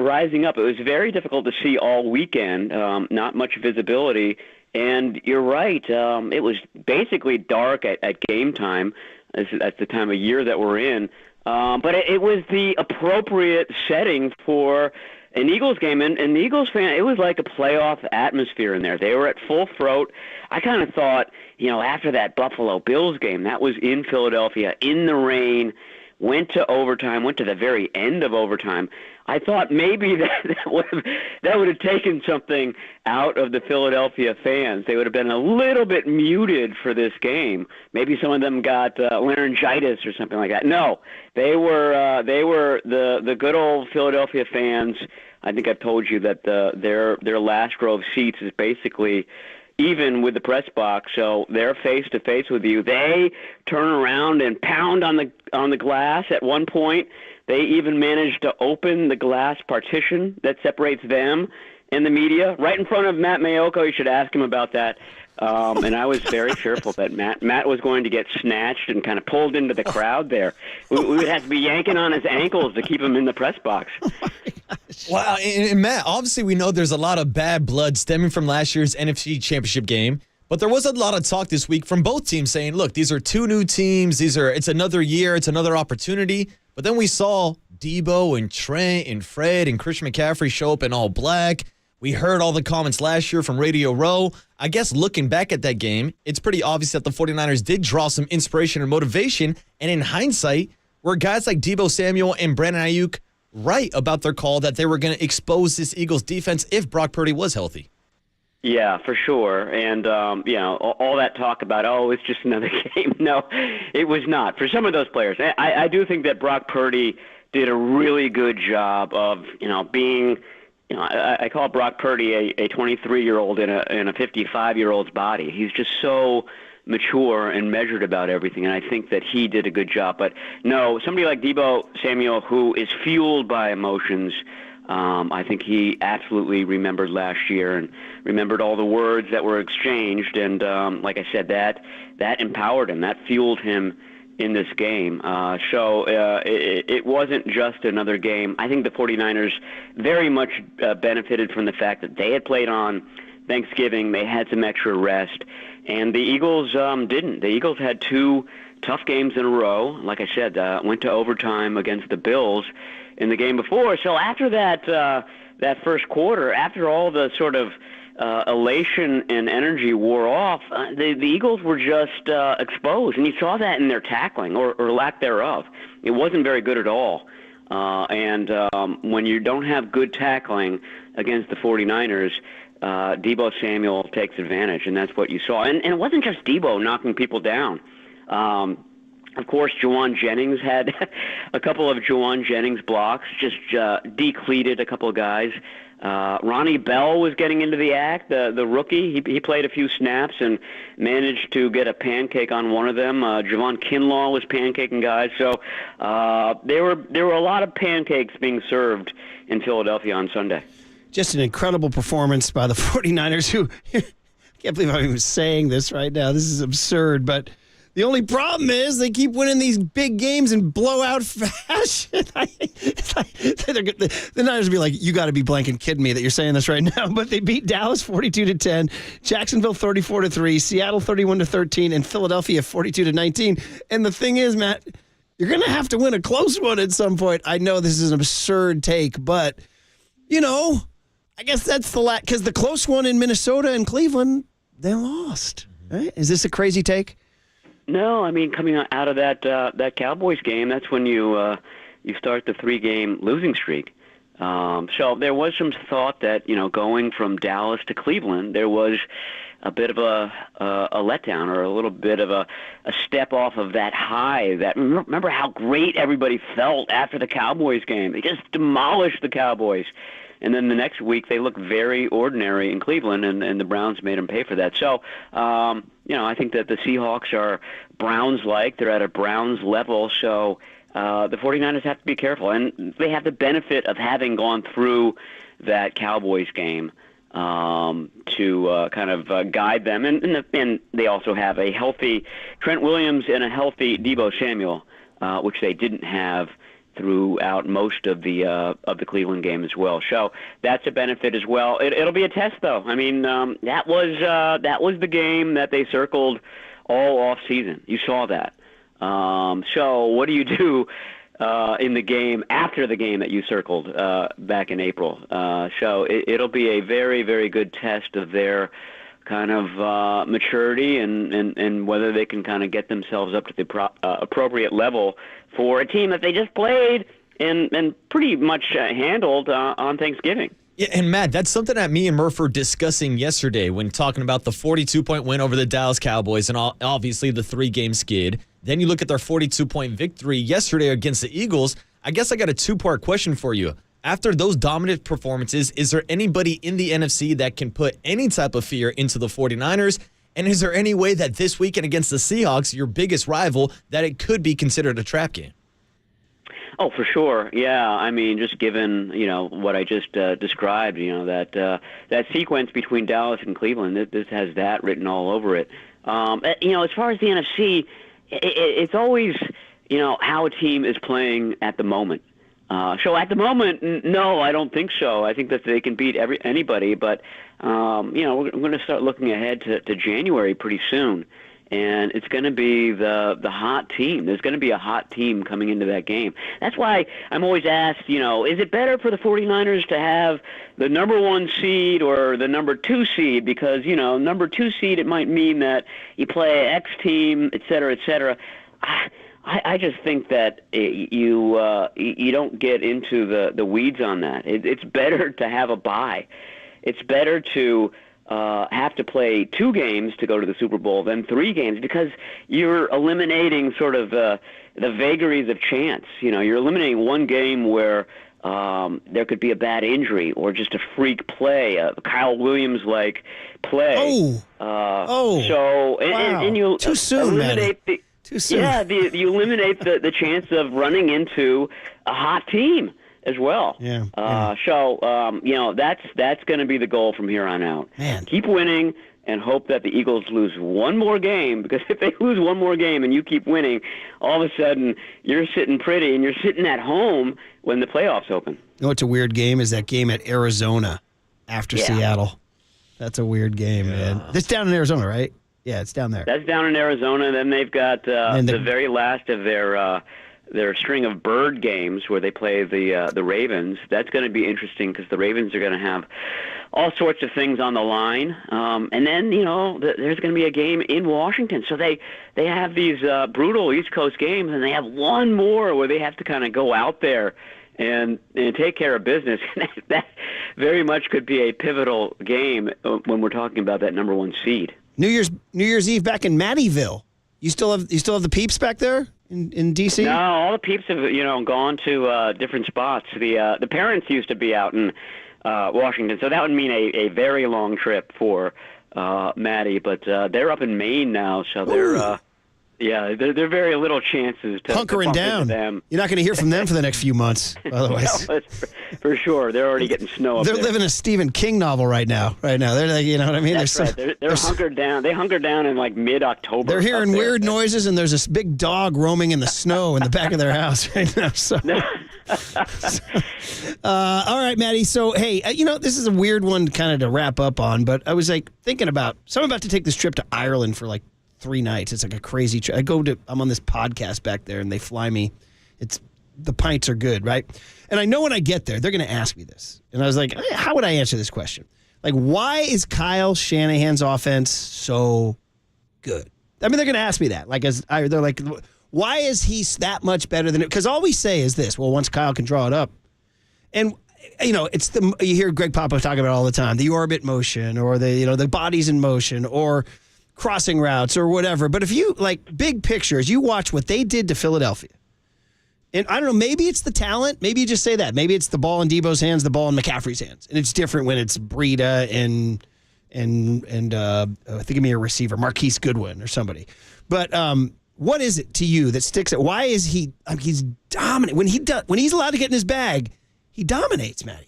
rising up. It was very difficult to see all weekend. Not much visibility. And you're right. It was basically dark at game time. That's the time of year that we're in. But it was the appropriate setting for an Eagles game. And the Eagles fan, it was like a playoff atmosphere in there. They were at full throat. I kind of thought, after that Buffalo Bills game, that was in Philadelphia, in the rain, went to overtime, went to the very end of overtime. I thought maybe that would have taken something out of the Philadelphia fans. They would have been a little bit muted for this game. Maybe some of them got laryngitis or something like that. No, they were the good old Philadelphia fans. I think I've told you that their last row of seats is basically even with the press box, so they're face to face with you. They turn around and pound on the glass. At one point, they even managed to open the glass partition that separates them and the media right in front of Matt Mayoko. You should ask him about that. And I was very fearful that Matt was going to get snatched and kind of pulled into the crowd there. We would have to be yanking on his ankles to keep him in the press box. Wow, and Matt, obviously we know there's a lot of bad blood stemming from last year's NFC Championship game, but there was a lot of talk this week from both teams saying, look, these are two new teams, it's another year, it's another opportunity. But then we saw Debo and Trent and Fred and Christian McCaffrey show up in all black. We heard all the comments last year from Radio Row. I guess looking back at that game, it's pretty obvious that the 49ers did draw some inspiration and motivation. And in hindsight, were guys like Debo Samuel and Brandon Ayuk right about their call that they were going to expose this Eagles defense if Brock Purdy was healthy? Yeah, for sure. And, all that talk about, it's just another game. No, it was not. For some of those players, I do think that Brock Purdy did a really good job of, being, I call Brock Purdy a 23-year-old in a 55-year-old's body. He's just so mature and measured about everything, and I think that he did a good job. But, no, somebody like Debo Samuel, who is fueled by emotions, I think he absolutely remembered last year and remembered all the words that were exchanged. And like I said, that empowered him. That fueled him in this game. So it wasn't just another game. I think the 49ers very much benefited from the fact that they had played on Thanksgiving. They had some extra rest. And the Eagles didn't. The Eagles had two tough games in a row. Like I said, went to overtime against the Bills in the game before. So after that first quarter, after all the sort of elation and energy wore off, the Eagles were just exposed, and you saw that in their tackling or lack thereof. It wasn't very good at all. And when you don't have good tackling against the 49ers, Deebo Samuel takes advantage, and that's what you saw. And it wasn't just Deebo knocking people down. Of course, Juwan Jennings had a couple of Juwan Jennings blocks, just decleated a couple of guys. Ronnie Bell was getting into the act, the rookie. He played a few snaps and managed to get a pancake on one of them. Javon Kinlaw was pancaking guys. So there were a lot of pancakes being served in Philadelphia on Sunday. Just an incredible performance by the 49ers, who I can't believe I'm even saying this right now. This is absurd, but the only problem is they keep winning these big games in blowout fashion. The Niners will be like, you got to be blanking kidding me that you're saying this right now. But they beat Dallas 42-10, Jacksonville 34-3, Seattle 31-13, and Philadelphia 42-19. And the thing is, Matt, you're going to have to win a close one at some point. I know this is an absurd take, but, I guess that's because the close one in Minnesota and Cleveland, they lost. Right? Is this a crazy take? No, I mean, coming out of that Cowboys game, that's when you start the 3-game losing streak. So there was some thought that going from Dallas to Cleveland, there was a bit of a letdown or a little bit of a step off of that high. That remember how great everybody felt after the Cowboys game. They just demolished the Cowboys. And then the next week, they looked very ordinary in Cleveland, and the Browns made them pay for that. So, I think that the Seahawks are Browns-like. They're at a Browns level. So the 49ers have to be careful. And they have the benefit of having gone through that Cowboys game to kind of guide them. And they also have a healthy Trent Williams and a healthy Deebo Samuel, which they didn't have throughout most of the Cleveland game as well. So that's a benefit as well. It'll be a test, though. I mean, that was the game that they circled all off season. You saw that. So what do you do in the game after the game that you circled back in April? So it'll be a very, very good test of their kind of maturity and whether they can kind of get themselves up to the appropriate level for a team that they just played and pretty much handled on Thanksgiving. Yeah, and Matt, that's something that me and Murph were discussing yesterday when talking about the 42-point win over the Dallas Cowboys and obviously the 3-game skid. Then you look at their 42-point victory yesterday against the Eagles. I guess I got a 2-part question for you. After those dominant performances, is there anybody in the NFC that can put any type of fear into the 49ers? And is there any way that this weekend against the Seahawks, your biggest rival, that it could be considered a trap game? Oh, for sure. Yeah. I mean, just given, what I just described, that sequence between Dallas and Cleveland, this has that written all over it. As far as the NFC, it's always, how a team is playing at the moment. So at the moment, no, I don't think so. I think that they can beat anybody, but we're going to start looking ahead to January pretty soon, and it's going to be the hot team. There's going to be a hot team coming into that game. That's why I'm always asked, is it better for the 49ers to have the number 1 seed or the number 2 seed? Because number 2 seed, it might mean that you play X team, et cetera, et cetera. I just think that you don't get into the weeds on that. It's better to have a bye. It's better to have to play 2 games to go to the Super Bowl than 3 games because you're eliminating sort of the vagaries of chance. You're eliminating 1 game where there could be a bad injury or just a freak play, a Kyle Williams-like play. So and you too soon, eliminate man. Too soon. Yeah, you eliminate the chance of running into a hot team as well. Yeah. So that's going to be the goal from here on out. Man. Keep winning and hope that the Eagles lose 1 more game, because if they lose 1 more game and you keep winning, all of a sudden you're sitting pretty and you're sitting at home when the playoffs open. You know what's a weird game is that game at Arizona after Seattle. That's a weird game, man. That's down in Arizona, right? Yeah, it's down there. That's down in Arizona. Then they've got the very last of their string of bird games where they play the Ravens. That's going to be interesting because the Ravens are going to have all sorts of things on the line. And then, there's going to be a game in Washington. So they have these brutal East Coast games, and they have 1 more where they have to kind of go out there and take care of business. That very much could be a pivotal game when we're talking about that number 1 seed. New Year's Eve back in Mattyville. You still have the peeps back there in DC? No, all the peeps have gone to different spots. The parents used to be out in Washington, so that would mean a very long trip for Maddie. But they're up in Maine now, so they're they're very little chances to hunkering bump down. into them. You're not going to hear from them for the next few months. Otherwise, No, for sure, they're already getting snow up they're there. living a Stephen King novel right now. They're like, you know what I mean? That's right. They're hunkered down. They hunkered down in like mid-October. They're hearing up there. weird noises, and there's this big dog roaming in the snow in the back of their house right now. So, all right, Maddie. So, hey, this is a weird one kind of to wrap up on, but I was like thinking about, so I'm about to take this trip to Ireland for like 3 nights. It's like a crazy trip. I'm on this podcast back there, and they fly me. The pints are good, right? And I know when I get there, they're going to ask me this. And I was like, how would I answer this question? Like, why is Kyle Shanahan's offense so good? I mean, they're going to ask me that. They're like, why is he that much better than it? Because all we say is this. Well, once Kyle can draw it up, and you hear Greg Papa talking about it all the time, the orbit motion, or the bodies in motion, or crossing routes, or whatever. But if you big pictures, you watch what they did to Philadelphia. And I don't know, maybe it's the talent. Maybe you just say that. Maybe it's the ball in Debo's hands, the ball in McCaffrey's hands. And it's different when it's Breida and think of me a receiver, Marquise Goodwin or somebody. But what is it to you that sticks out? Why is he's dominant? When he's allowed to get in his bag, he dominates, Matty.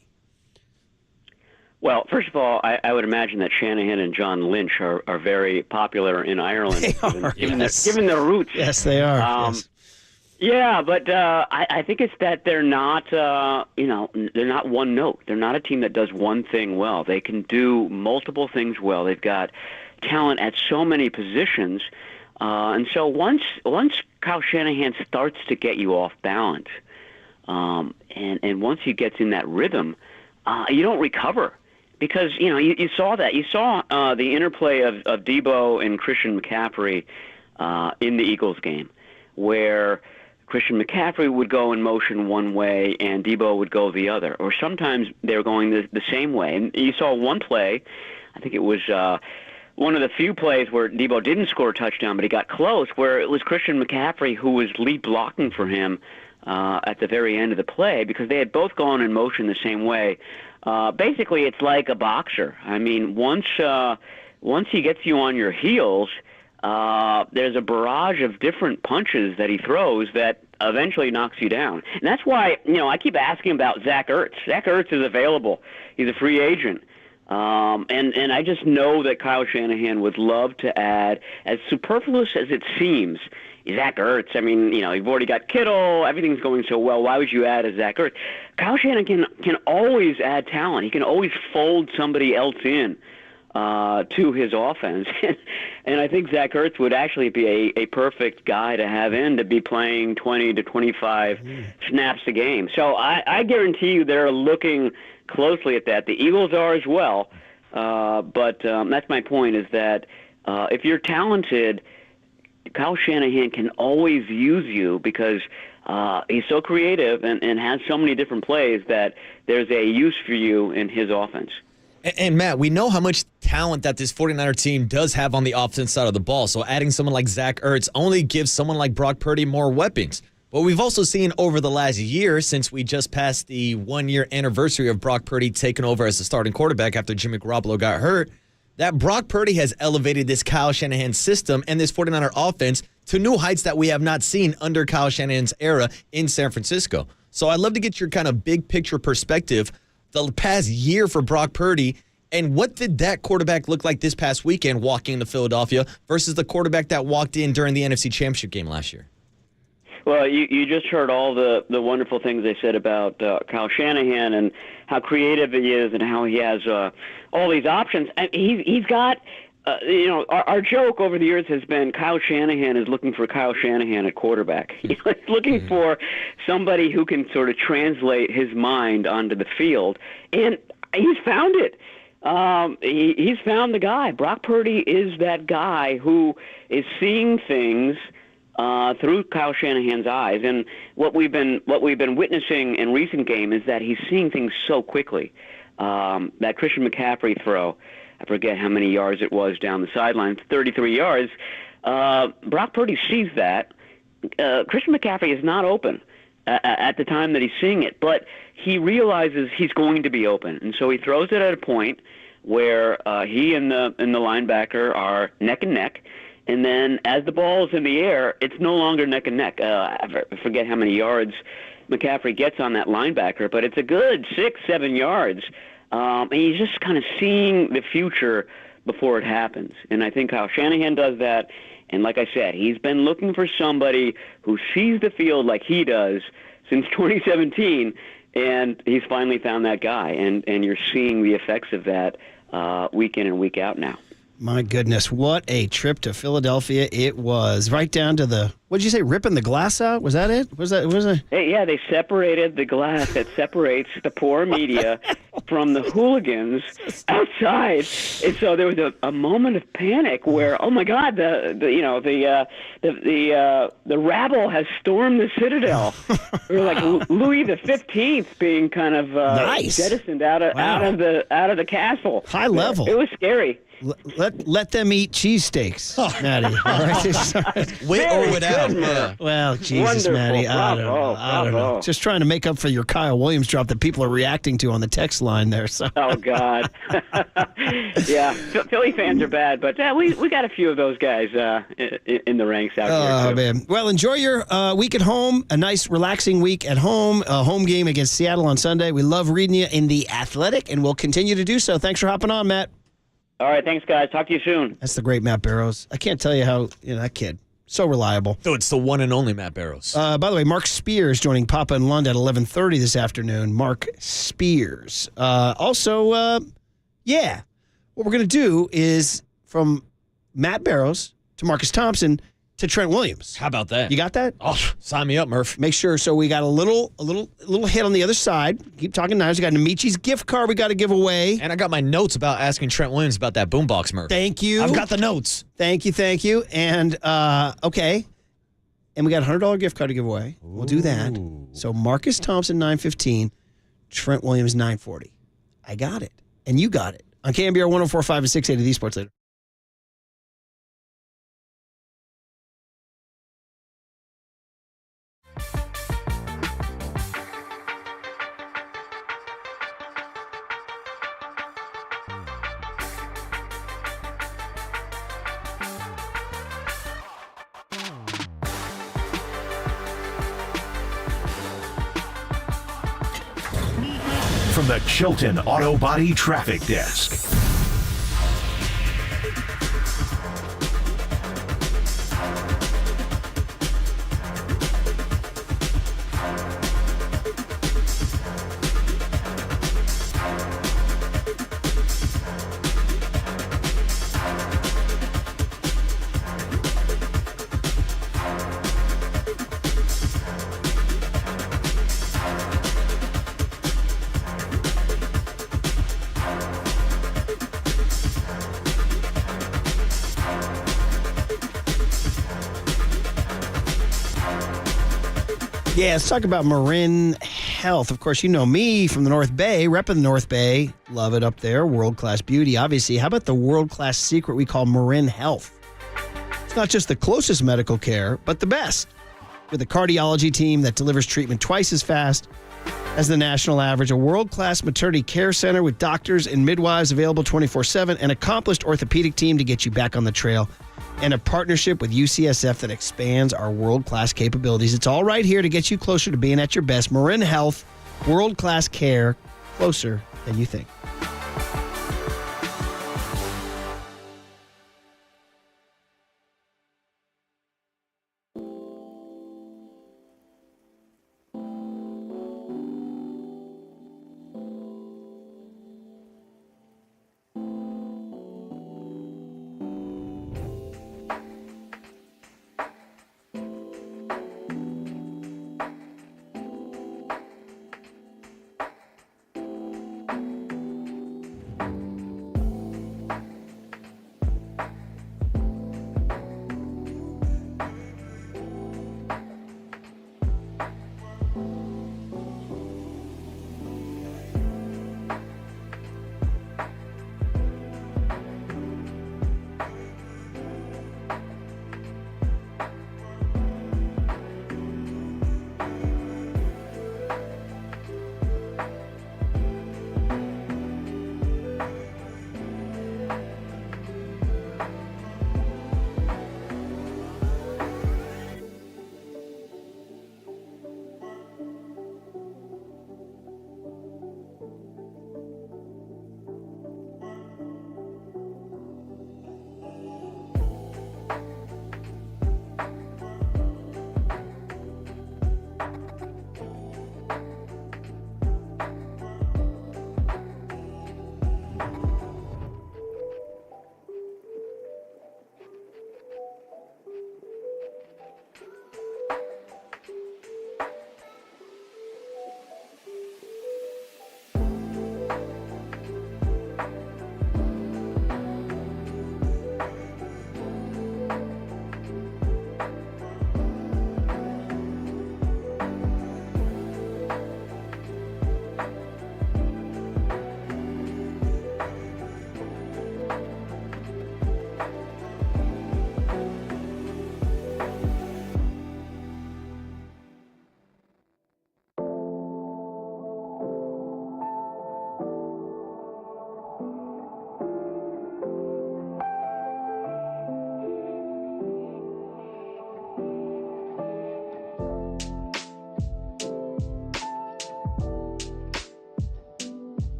Well, first of all, I would imagine that Shanahan and John Lynch are very popular in Ireland, given their roots. Yes, they are. Yes. Yeah, but I think it's that they're not, they're not one note. They're not a team that does one thing well. They can do multiple things well. They've got talent at so many positions, and so once Kyle Shanahan starts to get you off balance, and once he gets in that rhythm, you don't recover. Because, you saw that. You saw the interplay of Debo and Christian McCaffrey in the Eagles game, where Christian McCaffrey would go in motion one way and Debo would go the other. Or sometimes they were going the same way. And you saw one play, I think it was one of the few plays where Debo didn't score a touchdown, but he got close, where it was Christian McCaffrey who was lead blocking for him at the very end of the play, because they had both gone in motion the same way. Basically, it's like a boxer. I mean, once he gets you on your heels, there's a barrage of different punches that he throws that eventually knocks you down. And that's why, I keep asking about Zach Ertz. Zach Ertz is available. He's a free agent. And I just know that Kyle Shanahan would love to add, as superfluous as it seems, Zach Ertz. I mean, you've already got Kittle. Everything's going so well. Why would you add a Zach Ertz? Kyle Shanahan can always add talent. He can always fold somebody else in to his offense. And I think Zach Ertz would actually be a perfect guy to have in, to be playing 20 to 25 snaps a game. So I guarantee you they're looking closely at that. The Eagles are as well. But that's my point, is that if you're talented, Kyle Shanahan can always use you, because he's so creative and has so many different plays that there's a use for you in his offense. And Matt, we know how much talent that this 49er team does have on the offense side of the ball. So adding someone like Zach Ertz only gives someone like Brock Purdy more weapons. But we've also seen over the last year, since we just passed the 1-year anniversary of Brock Purdy taking over as the starting quarterback after Jimmy Garoppolo got hurt, that Brock Purdy has elevated this Kyle Shanahan system and this 49er offense to new heights that we have not seen under Kyle Shanahan's era in San Francisco. So I'd love to get your kind of big picture perspective the past year for Brock Purdy, and what did that quarterback look like this past weekend walking into Philadelphia versus the quarterback that walked in during the NFC Championship game last year? Well, you just heard all the wonderful things they said about Kyle Shanahan and how creative he is and how he has all these options. And he's got, our joke over the years has been Kyle Shanahan is looking for Kyle Shanahan at quarterback. He's looking for somebody who can sort of translate his mind onto the field, and he's found it. He's found the guy. Brock Purdy is that guy who is seeing things through Kyle Shanahan's eyes. And what we've been witnessing in recent game is that he's seeing things so quickly. That Christian McCaffrey throw, I forget how many yards it was down the sideline, 33 yards. Brock Purdy sees that. Christian McCaffrey is not open at the time that he's seeing it, but he realizes he's going to be open, and so he throws it at a point where he and the linebacker are neck and neck. And then as the ball's in the air, it's no longer neck and neck. I forget how many yards McCaffrey gets on that linebacker, but it's a good 6-7 yards. And he's just kind of seeing the future before it happens. And I think Kyle Shanahan does that. And like I said, he's been looking for somebody who sees the field like he does since 2017, and he's finally found that guy. And you're seeing the effects of that week in and week out now. My goodness, what a trip to Philadelphia it was. Right down to the, what did you say, ripping the glass out? Was that it? Was it? Hey, yeah, they separated the glass that separates the poor media from the hooligans outside. And so there was a moment of panic where, oh my God, the rabble has stormed the Citadel. Or like Louis the 15th being kind of nice. jettisoned out of the castle. High level. It was scary. Let them eat cheesesteaks, Maddie. All right? With or without. Yeah. Well, Jesus, Wonderful. Maddie. I don't know. Bravo. Just trying to make up for your Kyle Williams drop that people are reacting to on the text line there. So. Oh, God. Yeah, Philly fans are bad, but we got a few of those guys in the ranks out here, too. Man. Well, enjoy your week at home, a nice, relaxing week at home, a home game against Seattle on Sunday. We love reading you in The Athletic, and we'll continue to do so. Thanks for hopping on, Matt. All right, thanks, guys. Talk to you soon. That's the great Matt Barrows. I can't tell you how, that kid, so reliable. Oh, it's the one and only Matt Barrows. By the way, Mark Spears joining Papa and Lund at 11:30 this afternoon. Mark Spears. Also, what we're going to do is from Matt Barrows to Marcus Thompson to Trent Williams. How about that? You got that? Oh, sign me up, Murph. Make sure. So we got a little hit on the other side. Keep talking Niners. We got an Amici's gift card we got to give away. And I got my notes about asking Trent Williams about that boombox, Murph. Thank you. I've got the notes. Thank you. And, okay. And we got a $100 gift card to give away. We'll do that. So Marcus Thompson, $9.15. Trent Williams, $9.40. I got it. And you got it. On KNBR 104.5 and 680, the Sports Leader. From the Chilton Auto Body Traffic Desk. Yeah, let's talk about Marin Health. Of course, you know me from the North Bay, repping the North Bay. Love it up there. World-class beauty, obviously. How about the world-class secret we call Marin Health? It's not just the closest medical care, but the best. With a cardiology team that delivers treatment twice as fast as the national average, a world-class maternity care center with doctors and midwives available 24/7, an accomplished orthopedic team to get you back on the trail, and a partnership with UCSF that expands our world-class capabilities. It's all right here to get you closer to being at your best. Marin Health, world-class care, closer than you think.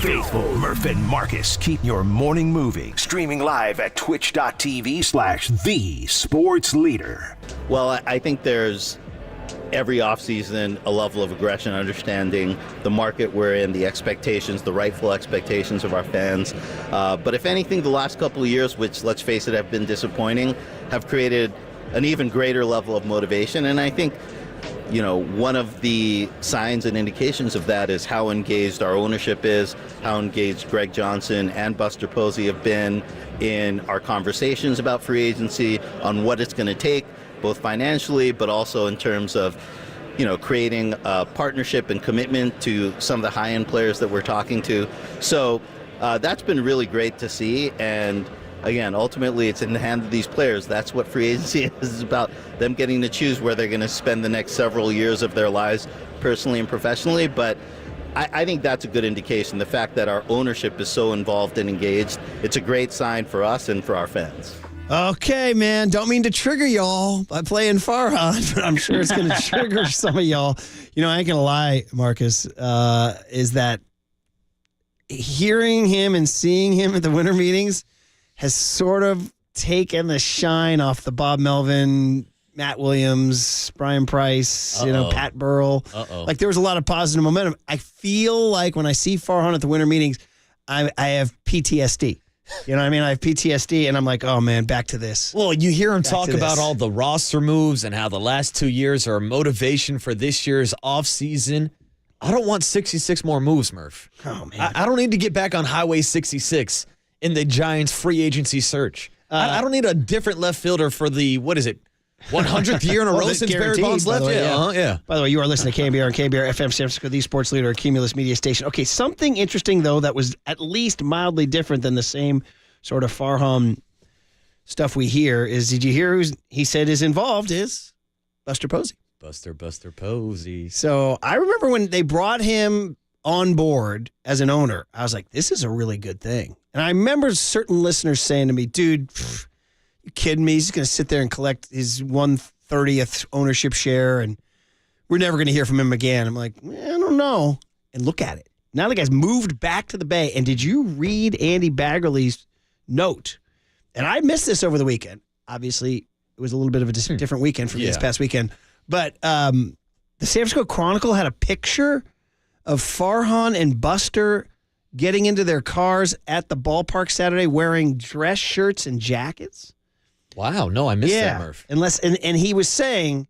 faithful Murph and Marcus keep your morning moving. Streaming live at twitch.tv/thesportsleader. Well, I think there's every offseason a level of aggression, understanding the market we're in, the expectations, the rightful expectations of our fans. But if anything, the last couple of years, which, let's face it, have been disappointing, have created an even greater level of motivation. And I think, one of the signs and indications of that is how engaged our ownership is, how engaged Greg Johnson and Buster Posey have been in our conversations about free agency, on what it's going to take, both financially, but also in terms of, creating a partnership and commitment to some of the high-end players that we're talking to. So that's been really great to see. And again, ultimately, it's in the hands of these players. That's what free agency is about, them getting to choose where they're going to spend the next several years of their lives, personally and professionally. But I think that's a good indication, the fact that our ownership is so involved and engaged. It's a great sign for us and for our fans. Okay, man. Don't mean to trigger y'all by playing Farhan, but I'm sure it's going to trigger some of y'all. I ain't going to lie, Marcus, is that hearing him and seeing him at the winter meetings has sort of taken the shine off the Bob Melvin, Matt Williams, Brian Price, Pat Burrell. Like, there was a lot of positive momentum. I feel like when I see Farhan at the winter meetings, I have PTSD. You know what I mean? I have PTSD, and I'm like, oh, man, back to this. Well, you hear him talk about all the roster moves and how the last 2 years are a motivation for this year's offseason. I don't want 66 more moves, Murph. Oh, man. I don't need to get back on Highway 66 in the Giants free agency search. I don't need a different left fielder for the, 100th year in a row since Barry Bonds left? Yeah. By the way, you are listening to KNBR and KNBR FM San Francisco, the sports leader, a Cumulus media station. Okay, something interesting, though, that was at least mildly different than the same sort of Farhan stuff we hear is, did you hear who he said is involved is Buster Posey. Buster Posey. So I remember when they brought him on board as an owner, I was like, this is a really good thing. And I remember certain listeners saying to me, dude, you kidding me? He's going to sit there and collect his 1/30th ownership share, and we're never going to hear from him again. I'm like, I don't know. And look at it. Now the guy's moved back to the Bay. And did you read Andy Baggerly's note? And I missed this over the weekend. Obviously, it was a little bit of a different weekend for me this past weekend. But the San Francisco Chronicle had a picture of Farhan and Buster getting into their cars at the ballpark Saturday wearing dress shirts and jackets. Wow, no, I missed that, Murph. And he was saying,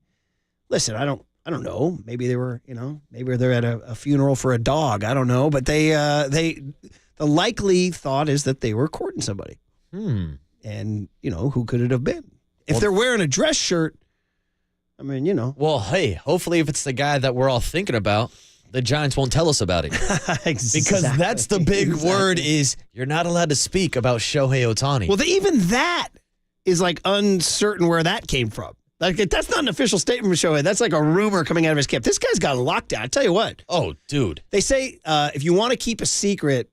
listen, I don't know. Maybe they were, maybe they're at a funeral for a dog. I don't know. But the likely thought is that they were courting somebody. And, who could it have been? If they're wearing a dress shirt, I mean, Well, hey, hopefully if it's the guy that we're all thinking about, the Giants won't tell us about it. Exactly. Because that's the big word is you're not allowed to speak about Shohei Ohtani. Well, even that is like uncertain where that came from. Like, that's not an official statement from Shohei. That's like a rumor coming out of his camp. This guy's got lockdown. I tell you what. Oh, dude. They say if you want to keep a secret,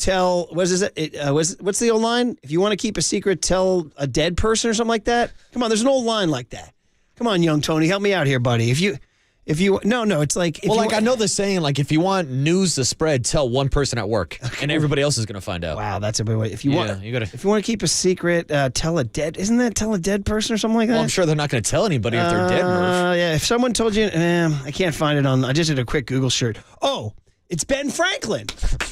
what's the old line? If you want to keep a secret, tell a dead person or something like that. Come on, there's an old line like that. Come on, young Tony, help me out here, buddy. It's like... I know the saying, like, if you want news to spread, tell one person at work, and everybody else is going to find out. Wow, that's a good way. If you want to keep a secret, tell a dead person or something like that? Well, I'm sure they're not going to tell anybody if they're dead, Murph. Yeah, if someone told you, I can't find it I just did a quick Google search. Oh, it's Ben Franklin.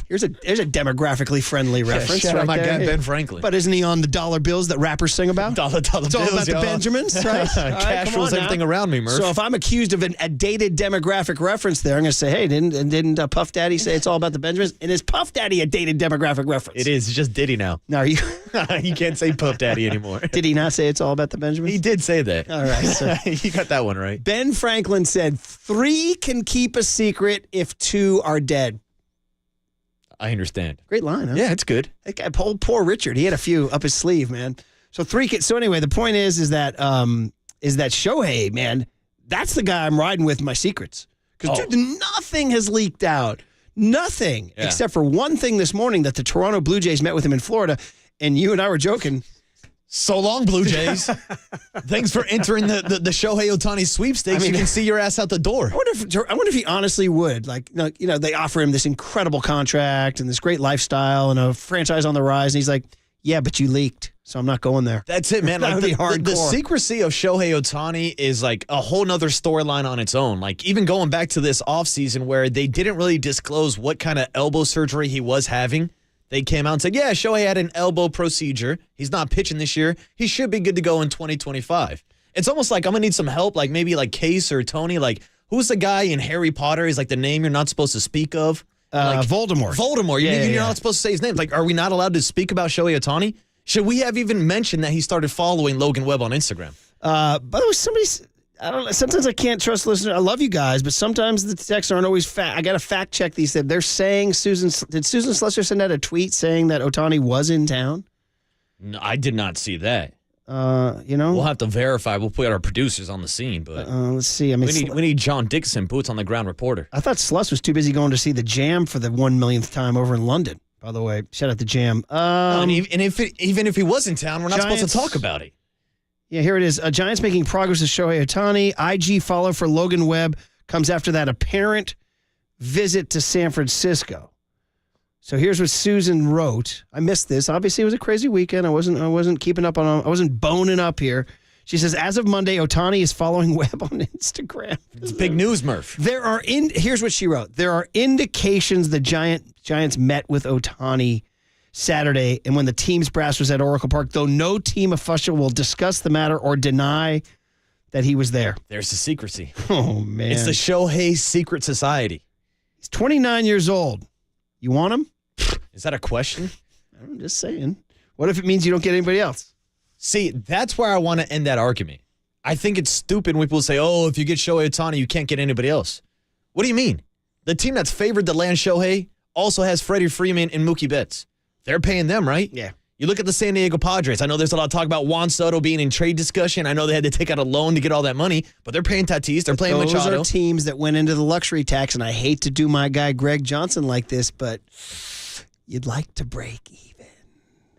There's a demographically friendly reference. Shout out my there. guy, Ben Franklin. But isn't he on the dollar bills that rappers sing about? Dollar bills, it's all about the Benjamins, right? Cash rules everything around me, Murph. So if I'm accused of a dated demographic reference there, I'm going to say, hey, didn't Puff Daddy say it's all about the Benjamins? And is Puff Daddy a dated demographic reference? It is. It's just Diddy now. No, are you? You can't say Puff Daddy anymore. Did he not say it's all about the Benjamins? He did say that. All right. So you got that one right. Ben Franklin said 3 can keep a secret if 2 are dead. I understand. Great line, huh? Yeah, it's good. That guy, poor Richard, he had a few up his sleeve, man. So 3 can. So anyway, the point is that Shohei, man, that's the guy I'm riding with my secrets. Because dude, nothing has leaked out. Nothing except for one thing this morning that the Toronto Blue Jays met with him in Florida, and you and I were joking. So long, Blue Jays. Thanks for entering the Shohei Ohtani sweepstakes. You can see your ass out the door. I wonder if he honestly would. Like, they offer him this incredible contract and this great lifestyle and a franchise on the rise. And he's like, yeah, but you leaked, so I'm not going there. That's it, man. That would be hardcore. The secrecy of Shohei Ohtani is like a whole nother storyline on its own. Like, even going back to this offseason where they didn't really disclose what kind of elbow surgery he was having. They came out and said, yeah, Shohei had an elbow procedure. He's not pitching this year. He should be good to go in 2025. It's almost like I'm going to need some help, like maybe like Case or Tony. Like, who's the guy in Harry Potter? He's like the name you're not supposed to speak of. Voldemort. Voldemort. You're not supposed to say his name. Like, are we not allowed to speak about Shohei Ohtani? Should we have even mentioned that he started following Logan Webb on Instagram? By the way, I don't know. Sometimes I can't trust listeners. I love you guys, but sometimes the texts aren't always fact. I got to fact check these. They're saying did Susan Slusser send out a tweet saying that Ohtani was in town? No, I did not see that. We'll have to verify. We'll put our producers on the scene, but let's see. I mean, we need John Dixon, boots on the ground reporter. I thought Sluss was too busy going to see the Jam for the 1 millionth time over in London. By the way, shout out the Jam. Even if he was in town, we're not supposed to talk about it. Yeah, here it is. Giants making progress with Shohei Ohtani. IG follow for Logan Webb comes after that apparent visit to San Francisco. So here's what Susan wrote. I missed this. Obviously, it was a crazy weekend. I wasn't keeping up on. I wasn't boning up here. She says, as of Monday, Ohtani is following Webb on Instagram. It's big news, Murph. Here's what she wrote. There are indications the Giants met with Ohtani Saturday, and when the team's brass was at Oracle Park, though no team official will discuss the matter or deny that he was there. There's the secrecy. Oh, man. It's the Shohei secret society. He's 29 years old. You want him? Is that a question? I'm just saying. What if it means you don't get anybody else? See, that's where I want to end that argument. I think it's stupid when people say, oh, if you get Shohei Ohtani, you can't get anybody else. What do you mean? The team that's favored to land Shohei also has Freddie Freeman and Mookie Betts. They're paying them, right? Yeah. You look at the San Diego Padres. I know there's a lot of talk about Juan Soto being in trade discussion. I know they had to take out a loan to get all that money, but they're paying Tatis. They're paying Machado. Those are teams that went into the luxury tax, and I hate to do my guy Greg Johnson like this, but you'd like to break even.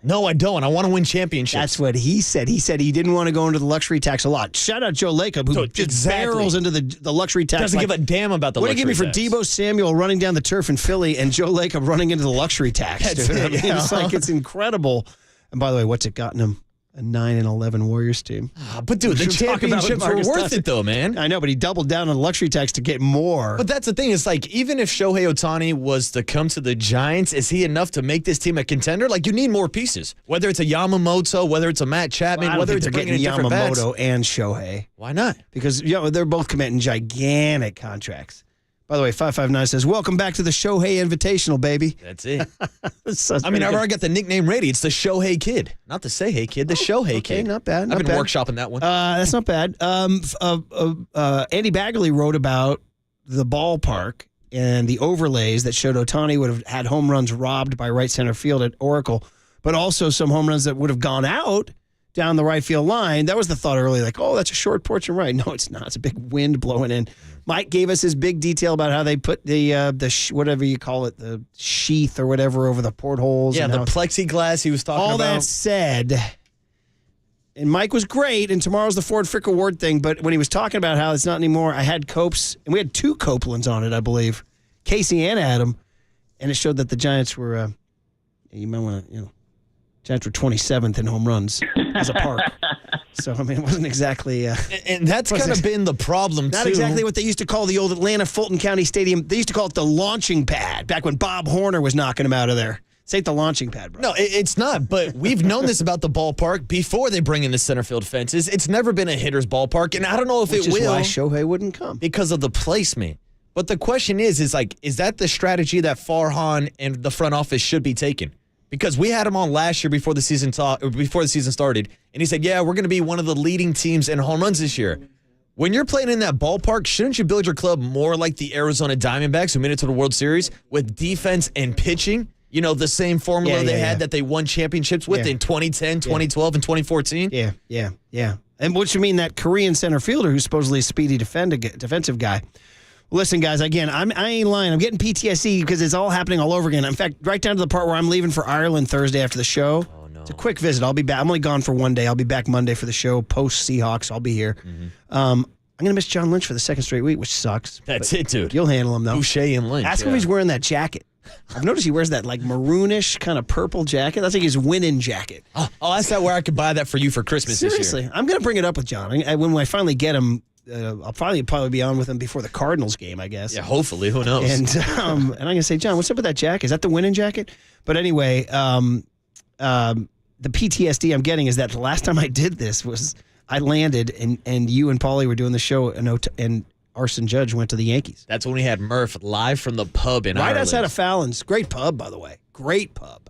No, I don't. I want to win championships. That's what he said. He said he didn't want to go into the luxury tax a lot. Shout out Joe Lacob, who just barrels into the luxury tax. Doesn't give a damn about the luxury tax. What do you give me for Deebo Samuel running down the turf in Philly and Joe Lacob running into the luxury tax? That's dude. it, I mean, it's like it's incredible. And by the way, what's it gotten him? A 9-11 Warriors team. But dude, the championships were worth it though, man. I know, but he doubled down on the luxury tax to get more. But that's the thing. It's like, even if Shohei Ohtani was to come to the Giants, is he enough to make this team a contender? Like, you need more pieces. Whether it's a Yamamoto, whether it's a Matt Chapman, whether it's bringing in different bats. Yamamoto and Shohei. Why not? Because they're both committing gigantic contracts. By the way, 559 says, welcome back to the Shohei Invitational, baby. That's it. I mean, I've already got the nickname ready. It's the Shohei Kid. Not the Say Hey Kid, the Shohei Kid. Not bad. I've been workshopping that one. That's not bad. Andy Bagley wrote about the ballpark and the overlays that showed Ohtani would have had home runs robbed by right center field at Oracle, but also some home runs that would have gone out down the right field line. That was the thought early, like, oh, that's a short porch and right. No, it's not. It's a big wind blowing in. Mike gave us his big detail about how they put the whatever you call it, the sheath or whatever over the portholes. Yeah, and the plexiglass he was talking about. All that said, and Mike was great, and tomorrow's the Ford Frick Award thing, but when he was talking about how it's not anymore, I had Copes, and we had 2 Copelands on it, I believe, Casey and Adam, and it showed that the Giants were, you might want to, Giants were 27th in home runs as a park. So, I mean, it wasn't exactly... and that's kind of been the problem, not too. exactly what they used to call the old Atlanta Fulton County Stadium. They used to call it the launching pad back when Bob Horner was knocking them out of there. This ain't the launching pad, bro. No, it's not, but we've known this about the ballpark before they bring in the center field fences. It's never been a hitter's ballpark, and I don't know if it will. Which is why Shohei wouldn't come. Because of the placement. But the question is that the strategy that Farhan and the front office should be taking? Because we had him on last year before the season started, and he said, yeah, we're going to be one of the leading teams in home runs this year. When you're playing in that ballpark, shouldn't you build your club more like the Arizona Diamondbacks who made it to the World Series with defense and pitching? You know, the same formula they had that they won championships with in 2010, 2012, and 2014? Yeah. And what you mean that Korean center fielder who's supposedly a speedy defensive guy? Listen, guys, again, I ain't lying. I'm getting PTSD because it's all happening all over again. In fact, right down to the part where I'm leaving for Ireland Thursday after the show. Oh, no. It's a quick visit. I'll be back. I'm only gone for one day. I'll be back Monday for the show. Post Seahawks, I'll be here. I'm going to miss John Lynch for the second straight week, which sucks. That's it, dude. You'll handle him, though. Boucher and Lynch. Ask him if he's wearing that jacket. I've noticed he wears that like maroonish kind of purple jacket. That's like his winning jacket. I'll ask that where I could buy that for you for Christmas this Seriously, year. I'm going to bring it up with John. When I finally get him, I'll probably be on with him before the Cardinals game, I guess. Yeah, hopefully. Who knows? And I'm going to say, John, what's up with that jacket? Is that the winning jacket? But anyway, the PTSD I'm getting is that the last time I did this was I landed and you and Paulie were doing the show and Arson Judge went to the Yankees. That's when we had Murph live from the pub in Ireland. Right outside of Fallon's. Great pub, by the way. Great pub.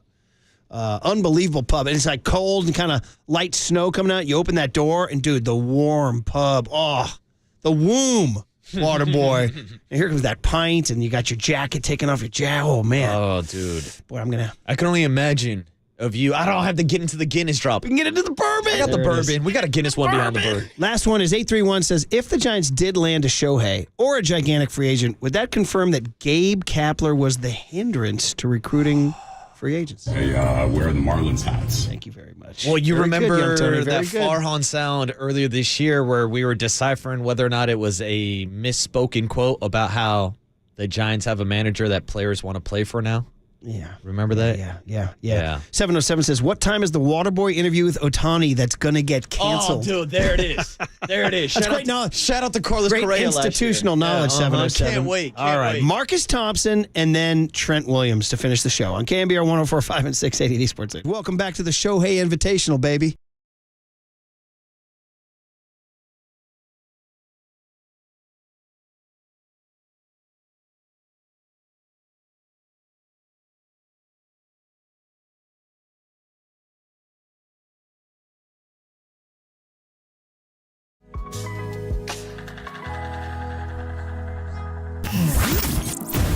Unbelievable pub. And it's like cold and kind of light snow coming out. You open that door and, dude, the warm pub. Oh, the womb, water boy. And here comes that pint and you got your jacket taken off your jacket. Oh, man. Oh, dude. Boy, I'm going to. I can only imagine of you. I don't have to get into the Guinness drop. We can get into the bourbon. I got the bourbon. We got a Guinness one behind the bourbon. Last one is 831 says, if the Giants did land a Shohei or a gigantic free agent, would that confirm that Gabe Kapler was the hindrance to recruiting free agents? They wear the Marlins hats. Thank you very much. Well, you Very good, remember young Tony. Very that good. Farhan sound earlier this year where we were deciphering whether or not it was a misspoken quote about how the Giants have a manager that players want to play for now? Yeah. Remember that? Yeah. 707 says, what time is the Waterboy interview with Otani that's going to get canceled? Oh, dude, there it is. There it is. That's Shout great out, knowledge. Shout out to Carlos Great Correa institutional last year. knowledge, 707. Can't wait. All right. Wait. Marcus Thompson and then Trent Williams to finish the show on KNBR 104.5 and 680 Sports League. Welcome back to the Shohei Invitational, baby.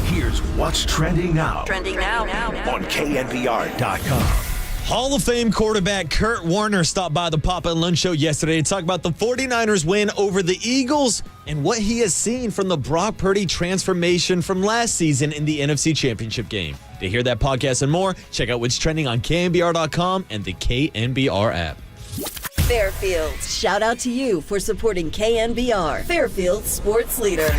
Here's what's trending now Trending now. on KNBR.com. Hall of Fame quarterback Kurt Warner stopped by the Papa and Lunch Show yesterday to talk about the 49ers win over the Eagles and what he has seen from the Brock Purdy transformation from last season in the NFC Championship game. To hear that podcast and more, check out what's trending on KNBR.com and the KNBR app. Fairfield, shout out to you for supporting KNBR, Fairfield sports leader.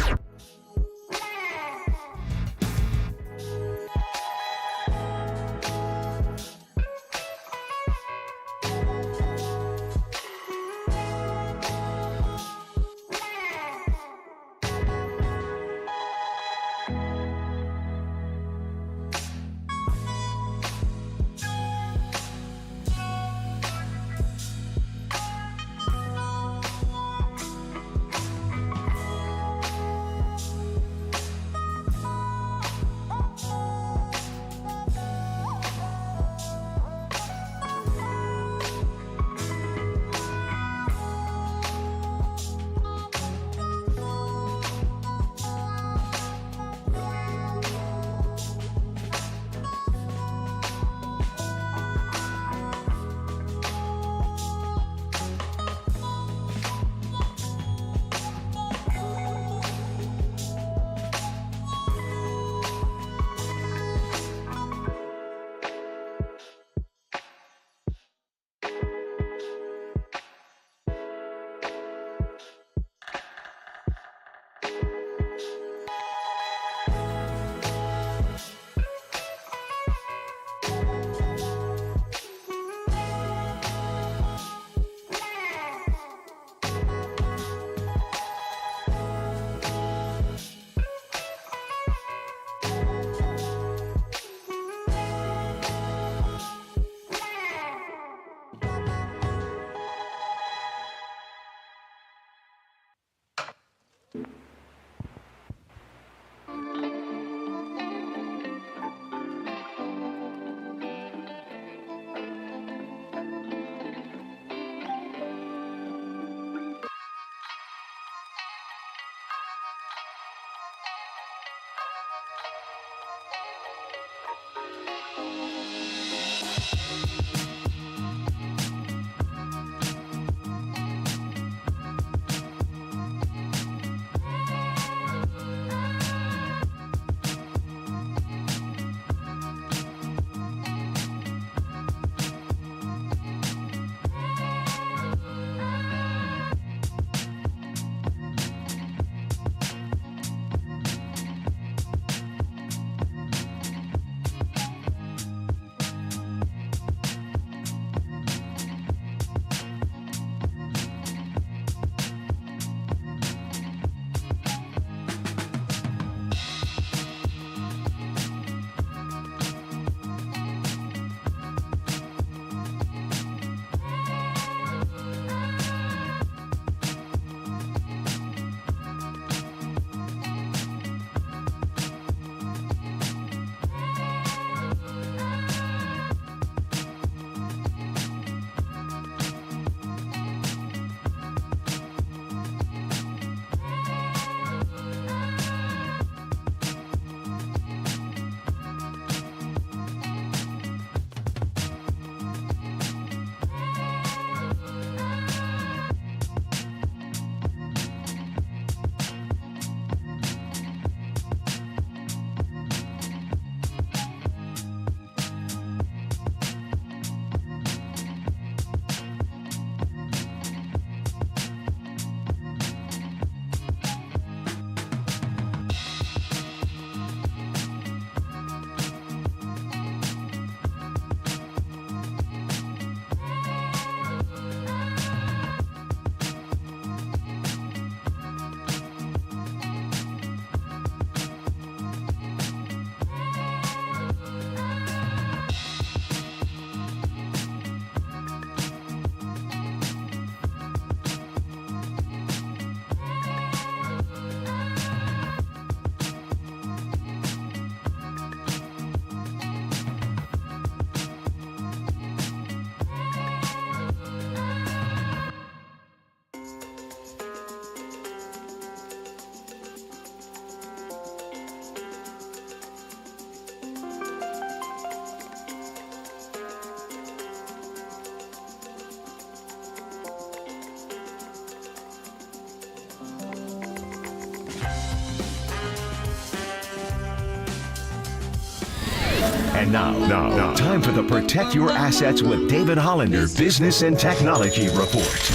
And now, time for the Protect Your Assets with David Hollander Business and Technology Report.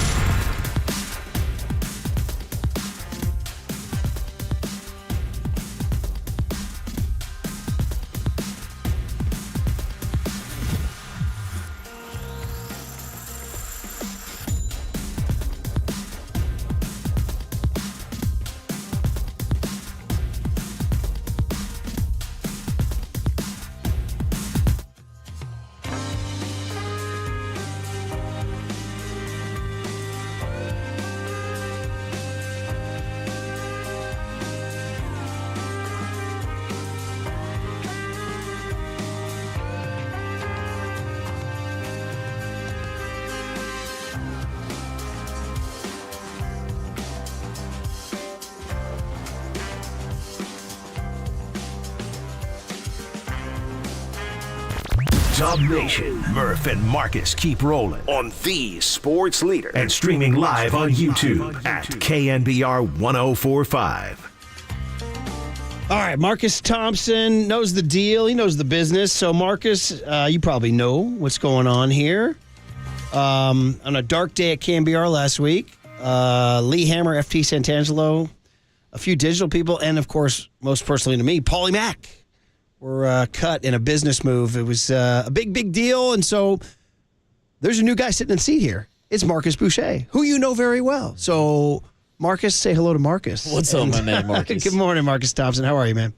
Dub Nation, Murph and Marcus keep rolling on the Sports Leader and streaming live on YouTube at KNBR 1045. All right, Marcus Thompson knows the deal. He knows the business. So, Marcus, you probably know what's going on here. On a dark day at KNBR last week, Lee Hammer, FT Santangelo, a few digital people, and, of course, most personally to me, Paulie Mack were cut in a business move. It was a big deal, and so there's a new guy sitting in the seat here. It's Marcus Boucher, who you know very well. So, Marcus, say hello to Marcus. What's up, my man, Marcus? Good morning, Marcus Thompson. How are you, man?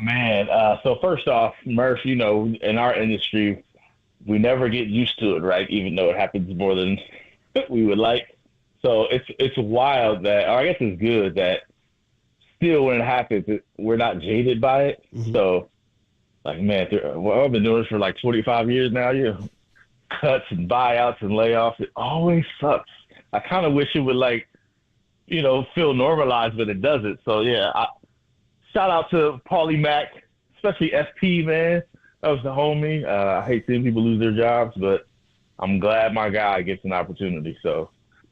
Man, so first off, Murph, you know, in our industry, we never get used to it, right? Even though it happens more than we would like. So it's wild that, or I guess it's good that still when it happens, we're not jaded by it. Mm-hmm. So, like, man, I've been doing this for like 25 years now. Cuts and buyouts and layoffs. It always sucks. I kind of wish it would, like, you know, feel normalized, but it doesn't. So, yeah, shout out to Paulie Mack, especially SP, man. That was the homie. I hate seeing people lose their jobs, but I'm glad my guy gets an opportunity. So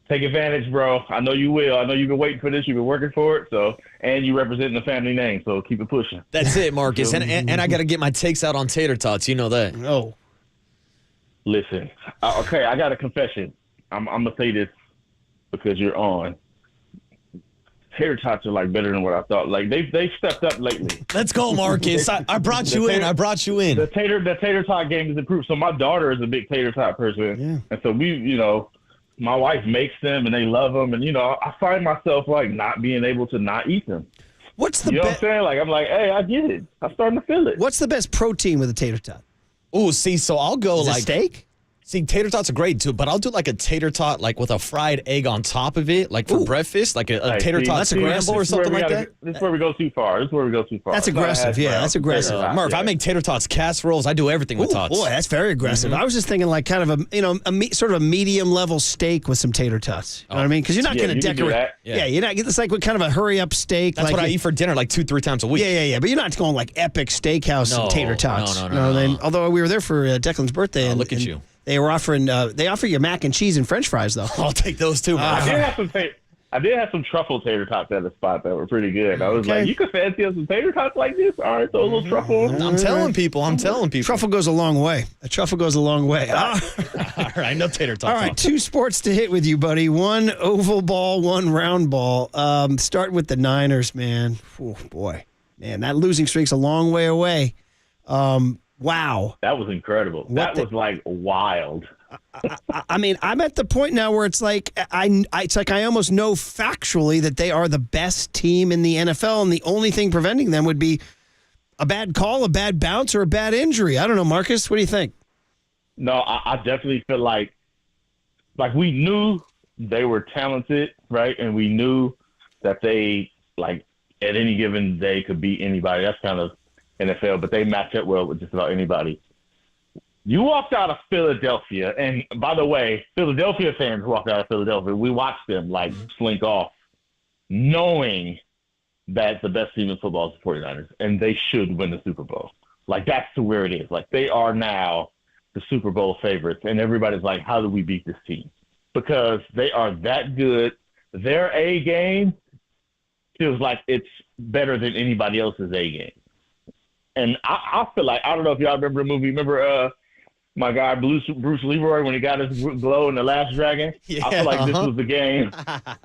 take advantage, bro. I know you will. I know you've been waiting for this. You've been working for it. So, and you representing the family name. So keep it pushing. That's it, Marcus. And I got to get my takes out on tater tots. You know that. Oh. Listen. Okay, I got a confession. I'm going to say this because you're on. Tater tots are like better than what I thought. Like they've stepped up lately. Let's go, Marcus. I brought you in. I brought you in. The tater tot game has improved. So my daughter is a big tater tot person. Yeah. And so we, you know, my wife makes them and they love them. And, you know, I find myself like not being able to not eat them. What's the You know what I'm saying? Like, I'm like, hey, I get it. I'm starting to feel it. What's the best protein with a tater tot? Ooh, see, so I'll go Is it like steak? See, tater tots are great too, but I'll do like a tater tot like with a fried egg on top of it, like for breakfast, like a tater tot scramble or something like that. This is where we go too far. That's aggressive. Yeah, that's aggressive. Murph, I make tater tots casseroles. I do everything with tots. Boy, that's very aggressive. Mhm. I was just thinking like kind of sort of a medium level steak with some tater tots. You know what I mean? Because you're not going to decorate. Yeah, you're not. It's like kind of a hurry up steak. That's like what I eat for dinner like 2-3 times a week. Yeah. But you're not going like epic steakhouse No, tater tots. no. Although we were there for Declan's birthday. And, look at and you. They were offering. They offer you mac and cheese and French fries though. I'll take those too. I did have some truffle tater tots at the spot that were pretty good. I was like, you could fancy us some tater tots like this? All right, throw a little truffle on. I'm telling people. Truffle goes a long way. A truffle goes a long way. All right, no tater tots. All right, 2 sports to hit with you, buddy. 1 oval ball, 1 round ball. Start with the Niners, man. Oh, boy. Man, that losing streak's a long way away. Wow. That was incredible. That was like wild. I mean, I'm at the point now where it's like I almost know factually that they are the best team in the NFL, and the only thing preventing them would be a bad call, a bad bounce, or a bad injury. I don't know, Marcus. What do you think? No, I definitely feel like we knew they were talented, right? And we knew that they, like, at any given day could beat anybody. That's kind of NFL, but they match up well with just about anybody. You walked out of Philadelphia, and by the way, Philadelphia fans walked out of Philadelphia. We watched them like slink off, knowing that the best team in football is the 49ers, and they should win the Super Bowl. Like, that's where it is. Like, they are now the Super Bowl favorites, and everybody's like, how do we beat this team? Because they are that good. Their A game feels like it's better than anybody else's A game. And I feel like, I don't know if y'all remember the movie. Remember my guy Bruce Leroy when he got his glow in The Last Dragon? Yeah, I feel like this was the game.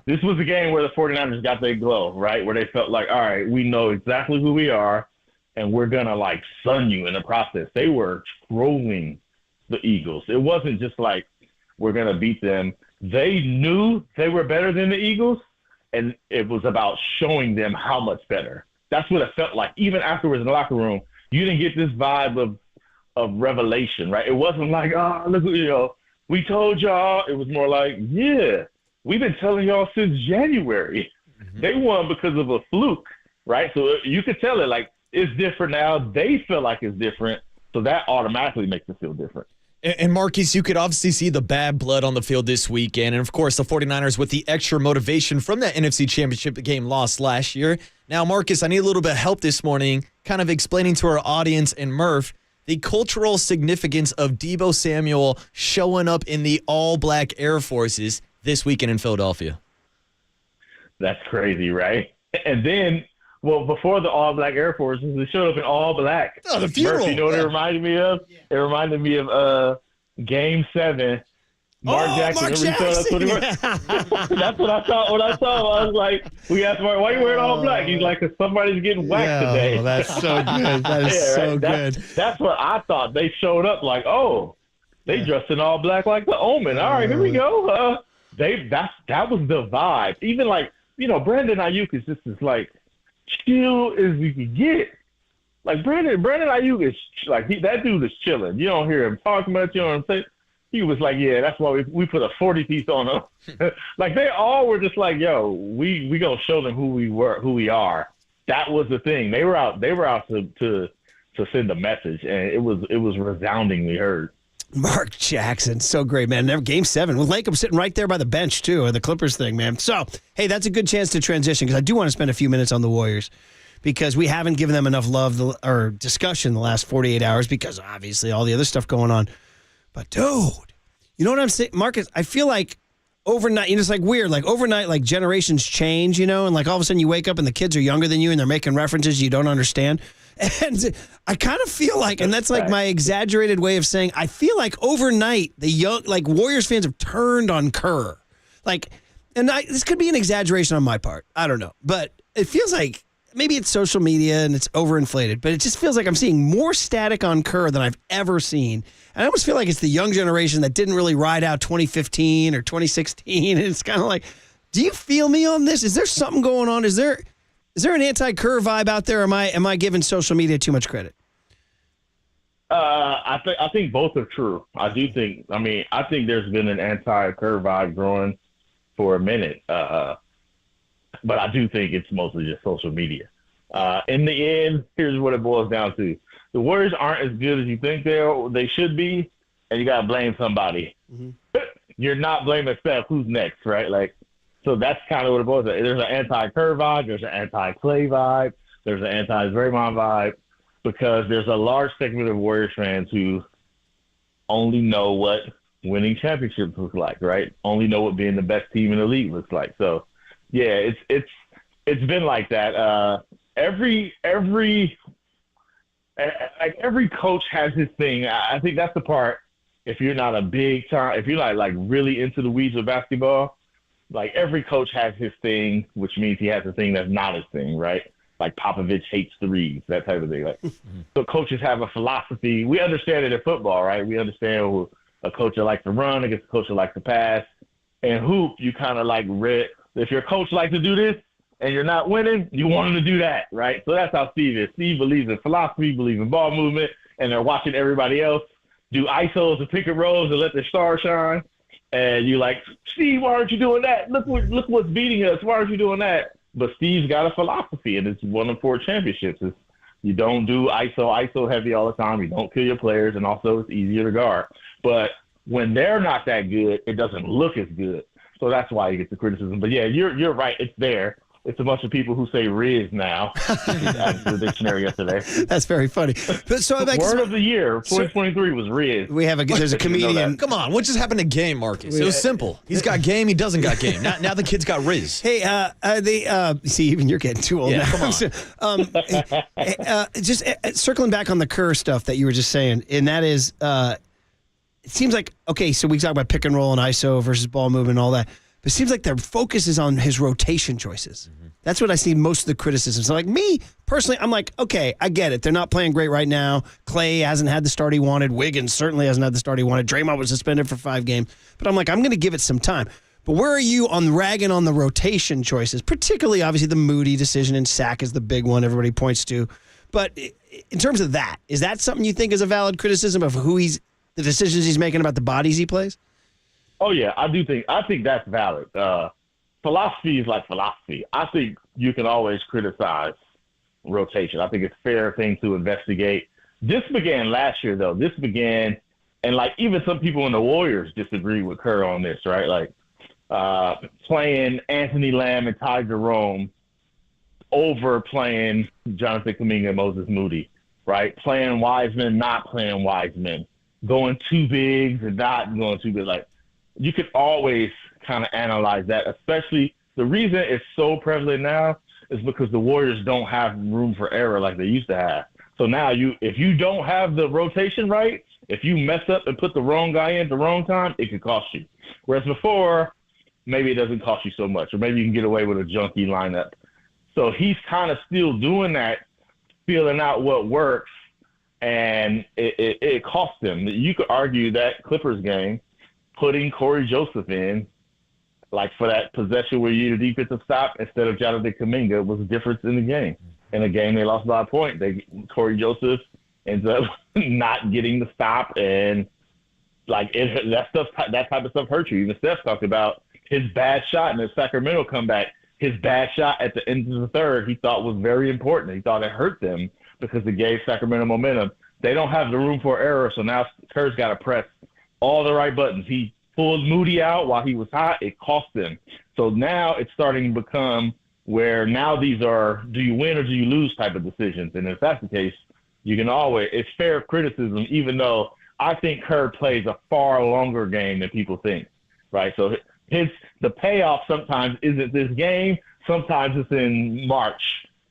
This was the game where the 49ers got their glow, right? Where they felt like, all right, we know exactly who we are, and we're going to, like, sun you in the process. They were trolling the Eagles. It wasn't just like, we're going to beat them. They knew they were better than the Eagles, and it was about showing them how much better. That's what it felt like. Even afterwards in the locker room, you didn't get this vibe of revelation, right? It wasn't like, oh, look, we told y'all. It was more like, yeah, we've been telling y'all since January. Mm-hmm. They won because of a fluke, right? So you could tell it, like, it's different now. They feel like it's different, so that automatically makes it feel different. And Marcus, you could obviously see the bad blood on the field this weekend. And, of course, the 49ers with the extra motivation from that NFC Championship game lost last year. Now, Marcus, I need a little bit of help this morning kind of explaining to our audience and Murph the cultural significance of Deebo Samuel showing up in the all-black Air Forces this weekend in Philadelphia. That's crazy, right? And then, well, before the all-black Air Forces, they showed up in all-black. Oh, the funeral. Murph, you know what it reminded me of? Yeah. It reminded me of Game 7. Mark Jackson. That's what I thought when I saw him. I was like, we asked Mark, why are you wearing all black? He's like, because somebody's getting whacked today. Oh, that's so good. That is so good. That's what I thought. They showed up like, oh, they dressed in all black like the Omen. All right, here we go. That was the vibe. Even like, Brandon Ayuk is just as like chill as you can get. Like Brandon Ayuk is like that dude is chilling. You don't hear him talk much. You know what I'm saying? He was like, yeah, that's why we put a 40-piece on him. Like they all were just like, yo, we gonna show them who we are. That was the thing. They were out to send a message, and it was resoundingly heard. Mark Jackson, so great, man. Game 7 with Lakem sitting right there by the bench too, or the Clippers thing, man. So hey, that's a good chance to transition because I do want to spend a few minutes on the Warriors because we haven't given them enough love or discussion the last 48 hours because obviously all the other stuff going on. But, dude, you know what I'm saying? Marcus, I feel like overnight, it's like weird. Like overnight, like generations change, and like all of a sudden you wake up and the kids are younger than you and they're making references you don't understand. And I kind of feel like, and that's like my exaggerated way of saying, I feel like overnight the young, like Warriors fans have turned on Kerr. Like, and this could be an exaggeration on my part. I don't know. But it feels like maybe it's social media and it's overinflated, but it just feels like I'm seeing more static on Kerr than I've ever seen. And I almost feel like it's the young generation that didn't really ride out 2015 or 2016. And it's kind of like, do you feel me on this? Is there something going on? Is there an anti-Kerr vibe out there? Or am I giving social media too much credit? I think both are true. I think there's been an anti-Kerr vibe growing for a minute. But I do think it's mostly just social media. In the end, here's what it boils down to. The Warriors aren't as good as you think they should be, and you got to blame somebody. Mm-hmm. You're not blaming Steph. Who's next, right? Like, so that's kind of what it boils down to. There's an anti-Kerr vibe. There's an anti-Clay vibe. There's an anti-Draymond vibe because there's a large segment of Warriors fans who only know what winning championships look like, right? Only know what being the best team in the league looks like. So, yeah, it's been like that. Every coach has his thing. I think that's the part. If you're not a big time, if you're not like really into the weeds of basketball, like every coach has his thing, which means he has a thing that's not his thing, right? Like Popovich hates threes, that type of thing. Like, so coaches have a philosophy. We understand it in football, right? We understand a coach that likes to run against a coach that likes to pass. And hoop, you kind of like read. If your coach likes to do this and you're not winning, you want him to do that, right? So that's how Steve is. Steve believes in philosophy, believes in ball movement, and they're watching everybody else do ISOs and pick and rolls and let their star shine. And you're like, Steve, why aren't you doing that? Look what's beating us. Why aren't you doing that? But Steve's got a philosophy, and it's won them 4 championships. You don't do ISO heavy all the time. You don't kill your players, and also it's easier to guard. But when they're not that good, it doesn't look as good. So that's why you get the criticism. But yeah, you're right. It's there. It's a bunch of people who say Riz now. Added to the dictionary yesterday. That's very funny. But so Word of the year, 2023 was Riz. We have there's a comedian. Come on, what just happened to game, Marcus? It was simple. He's got game, he doesn't got game. Now the kid's got Riz. Hey, see, even you're getting too old now. Come on. Just circling back on the Kerr stuff that you were just saying, and that is, it seems like, okay, so we talk about pick and roll and ISO versus ball movement and all that, but it seems like their focus is on his rotation choices. That's what I see most of the criticism. So, like me, personally, I'm like, okay, I get it. They're not playing great right now. Clay hasn't had the start he wanted. Wiggins certainly hasn't had the start he wanted. Draymond was suspended for 5 games. But I'm like, I'm going to give it some time. But where are you on ragging on the rotation choices? Particularly, obviously, the Moody decision and Sack is the big one everybody points to. But in terms of that, is that something you think is a valid criticism of the decisions he's making about the bodies he plays? Oh, yeah, I think that's valid. Philosophy is like philosophy. I think you can always criticize rotation. I think it's a fair thing to investigate. This began last year, though. And like even some people in the Warriors disagree with Kerr on this, right? Like playing Anthony Lamb and Ty Jerome over playing Jonathan Kuminga and Moses Moody, right? Playing Wiseman, not playing Wiseman, going too big and not going too big. Like you could always kind of analyze that, especially the reason it's so prevalent now is because the Warriors don't have room for error like they used to have. So now if you don't have the rotation right, if you mess up and put the wrong guy in at the wrong time, it could cost you. Whereas before, maybe it doesn't cost you so much, or maybe you can get away with a junky lineup. So he's kind of still doing that, feeling out what works, and it cost him. You could argue that Clippers game, putting Corey Joseph in, like for that possession where you need a defensive stop instead of Jonathan Kuminga, was a difference in the game. In a game they lost by a point, Corey Joseph ends up not getting the stop, and like that type of stuff hurts you. Even Steph talked about his bad shot in the Sacramento comeback. His bad shot at the end of the third he thought was very important. He thought it hurt them because it gave Sacramento momentum. They don't have the room for error, so now Kerr's got to press all the right buttons. He pulled Moody out while he was hot. It cost them. So now it's starting to become where now these are do you win or do you lose type of decisions. And if that's the case, you can always – it's fair criticism, even though I think Kerr plays a far longer game than people think, right? So the payoff sometimes isn't this game. Sometimes it's in March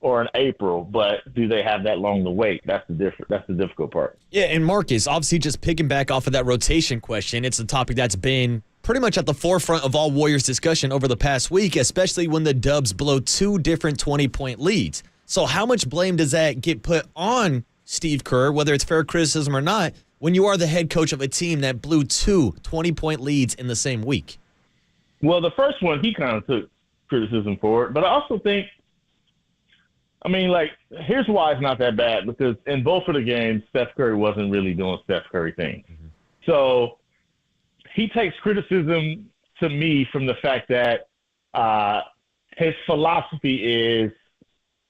or in April, but do they have that long to wait? That's the difficult part. Yeah, and Marcus, obviously just picking back off of that rotation question, it's a topic that's been pretty much at the forefront of all Warriors discussion over the past week, especially when the Dubs blow 2 different 20-point leads. So how much blame does that get put on Steve Kerr, whether it's fair criticism or not, when you are the head coach of a team that blew 2 20-point leads in the same week? Well, the first one, he kind of took criticism for it, but I also think, I mean, like, here's why it's not that bad, because in both of the games, Steph Curry wasn't really doing Steph Curry things. Mm-hmm. So he takes criticism to me from the fact that his philosophy is,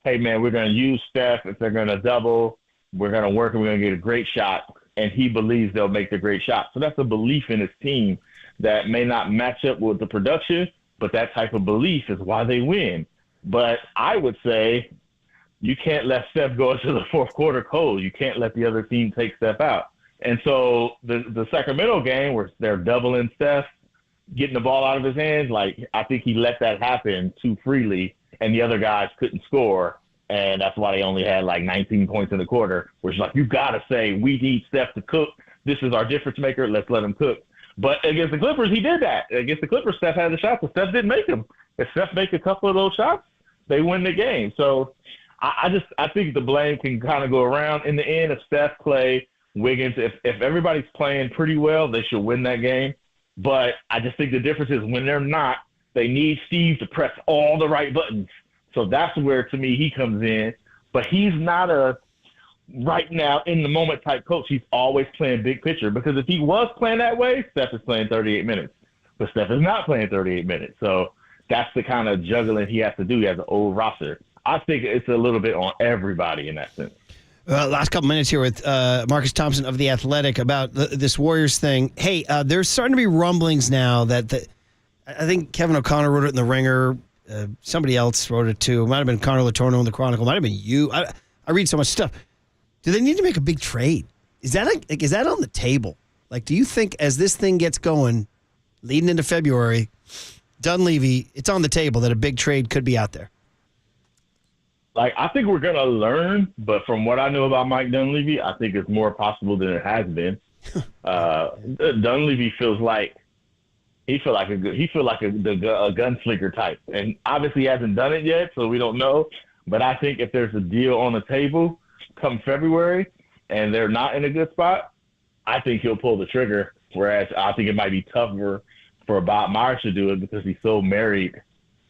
hey, man, we're going to use Steph. If they're going to double, we're going to work and we're going to get a great shot. And he believes they'll make the great shot. So that's a belief in his team that may not match up with the production, but that type of belief is why they win. But I would say you can't let Steph go into the fourth quarter cold. You can't let the other team take Steph out. And so the Sacramento game where they're doubling Steph, getting the ball out of his hands, like I think he let that happen too freely, and the other guys couldn't score. And that's why they only had like 19 points in the quarter, where it's like, you got to say, we need Steph to cook. This is our difference maker. Let's let him cook. But against the Clippers, he did that. Against the Clippers, Steph had the shots, but Steph didn't make them. If Steph make a couple of those shots, they win the game. So I think the blame can kind of go around. In the end, if Steph, Clay, Wiggins, if everybody's playing pretty well, they should win that game. But I just think the difference is when they're not, they need Steve to press all the right buttons. So that's where, to me, he comes in. But he's not a right now in the moment type coach. He's always playing big picture, because if he was playing that way, Steph is playing 38 minutes. But Steph is not playing 38 minutes. So that's the kind of juggling he has to do. He has an old roster. I think it's a little bit on everybody in that sense. Last couple minutes here with Marcus Thompson of The Athletic about this Warriors thing. Hey, there's starting to be rumblings now that I think Kevin O'Connor wrote it in The Ringer Somebody else wrote it too. It might have been Connor Letourneau in the Chronicle. Might have been you. I read so much stuff. Do they need to make a big trade? Is that on the table? Like, do you think as this thing gets going, leading into February, Dunleavy, it's on the table that a big trade could be out there? Like, I think we're going to learn, but from what I know about Mike Dunleavy, I think it's more possible than it has been. Dunleavy feels like a gunslinger type, and obviously he hasn't done it yet, so we don't know. But I think if there's a deal on the table come February and they're not in a good spot, I think he'll pull the trigger. Whereas I think it might be tougher for Bob Myers to do it because he's so married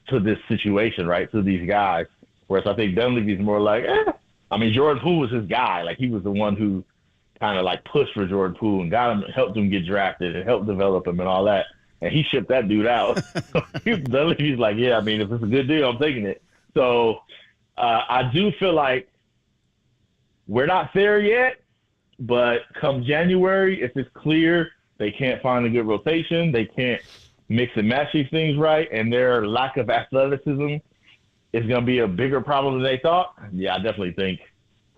to this situation, right? To these guys. Whereas I think Dunleavy's more like, I mean, Jordan Poole was his guy. Like, he was the one who kind of like pushed for Jordan Poole and helped him get drafted and helped develop him and all that. And he shipped that dude out. Dunleavy's like, yeah, I mean, if it's a good deal, I'm taking it. So I do feel like we're not there yet, but come January, if it's clear they can't find a good rotation, they can't mix and match these things right, and their lack of athleticism is going to be a bigger problem than they thought, yeah, I definitely think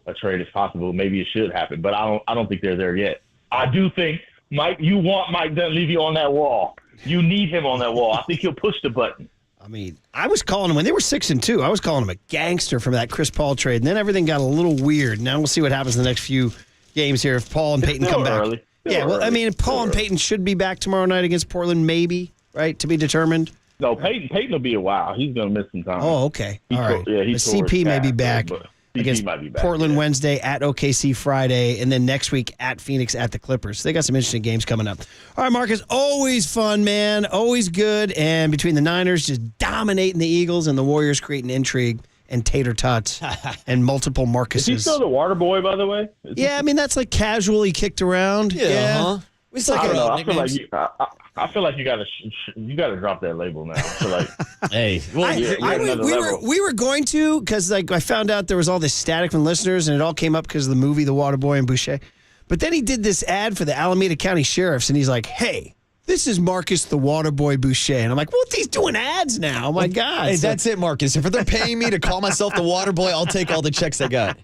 a trade is possible. Maybe it should happen, but I don't think they're there yet. I do think, Mike, you want Mike Dunleavy on that wall. You need him on that wall. I think he'll push the button. I mean, I was calling him when they were 6-2. I was calling him a gangster from that Chris Paul trade, and then everything got a little weird. Now we'll see what happens in the next few games here if Paul and Peyton come back. I mean, Paul and Peyton should be back tomorrow night against Portland, maybe, right, to be determined. No, Peyton will be a while. He's going to miss some time. Oh, okay. All right. Yeah, the CP may be back against Portland Wednesday, at OKC Friday, and then next week at Phoenix at the Clippers. They got some interesting games coming up. All right, Marcus, always fun, man. Always good. And between the Niners just dominating the Eagles and the Warriors creating intrigue and tater tots and multiple Marcuses. Is he still the water boy, by the way? I mean, that's like casually kicked around. Yeah. It's like I feel like you gotta drop that label now. I feel like, hey, we were going to, because like I found out there was all this static from listeners, and it all came up because of the movie The Waterboy and Boucher. But then he did this ad for the Alameda County Sheriffs, and he's like, "Hey, this is Marcus the Waterboy Boucher," and I'm like, "Well, he's doing ads now." Oh my God! Hey, that's it, Marcus. If they're paying me to call myself the Waterboy, I'll take all the checks I got.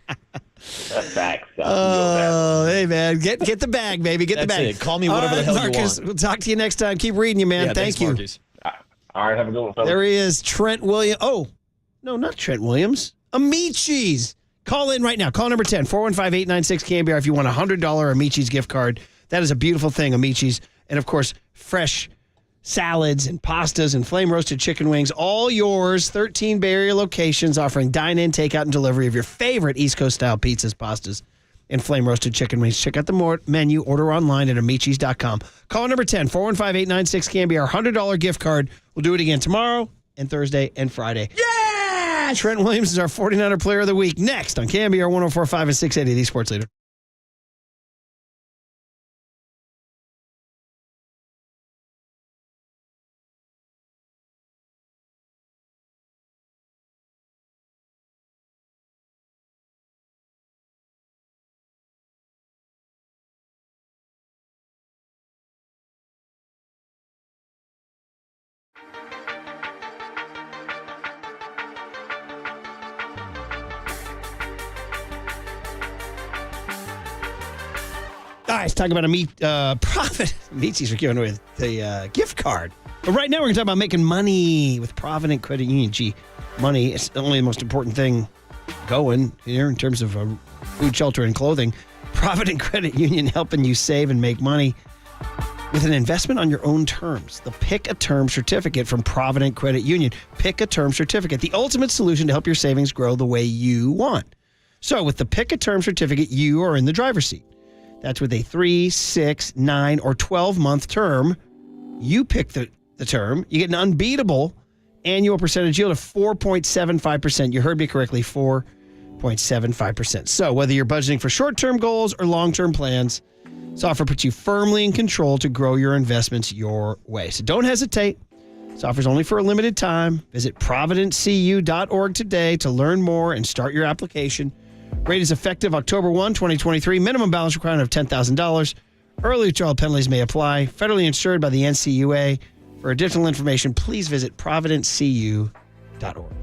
Facts. Oh, hey, man. Get the bag, baby. Get the bag. It. Call me whatever the hell Marcus, you want. We'll talk to you next time. Keep reading you, man. Yeah, Thank you. Marcus. All right, have a good one, fellas. There he is, Trent Williams. Oh, no, not Trent Williams. Amici's. Call in right now. Call number 10, 415-896-KNBR if you want a $100 Amici's gift card. That is a beautiful thing, Amici's. And, of course, fresh salads and pastas and flame-roasted chicken wings, all yours. 13 Bay Area locations offering dine-in, takeout, and delivery of your favorite East Coast-style pizzas, pastas, and flame-roasted chicken wings. Check out the menu. Order online at amicis.com. Call number 10, 415-896-KNBR. $100 gift card. We'll do it again tomorrow and Thursday and Friday. Yeah! Trent Williams is our 49er Player of the Week. Next on KNBR 104.5 and 680, the Sports Leader. All right, let's talk about a Provident. Amici's are giving away the gift card. But right now we're going to talk about making money with Provident Credit Union. Gee, money is only the most important thing going here in terms of food, shelter, and clothing. Provident Credit Union helping you save and make money with an investment on your own terms. The Pick a Term Certificate from Provident Credit Union. Pick a Term Certificate, the ultimate solution to help your savings grow the way you want. So with the Pick a Term Certificate, you are in the driver's seat. That's with a 3, 6, 9, or 12-month term. You pick the term. You get an unbeatable annual percentage yield of 4.75%. You heard me correctly, 4.75%. So whether you're budgeting for short-term goals or long-term plans, this offer puts you firmly in control to grow your investments your way. So don't hesitate. This offer is only for a limited time. Visit providentcu.org today to learn more and start your application. Rate is effective October 1, 2023. Minimum balance requirement of $10,000. Early withdrawal penalties may apply. Federally insured by the NCUA. For additional information, please visit providentcu.org. KNBR.org.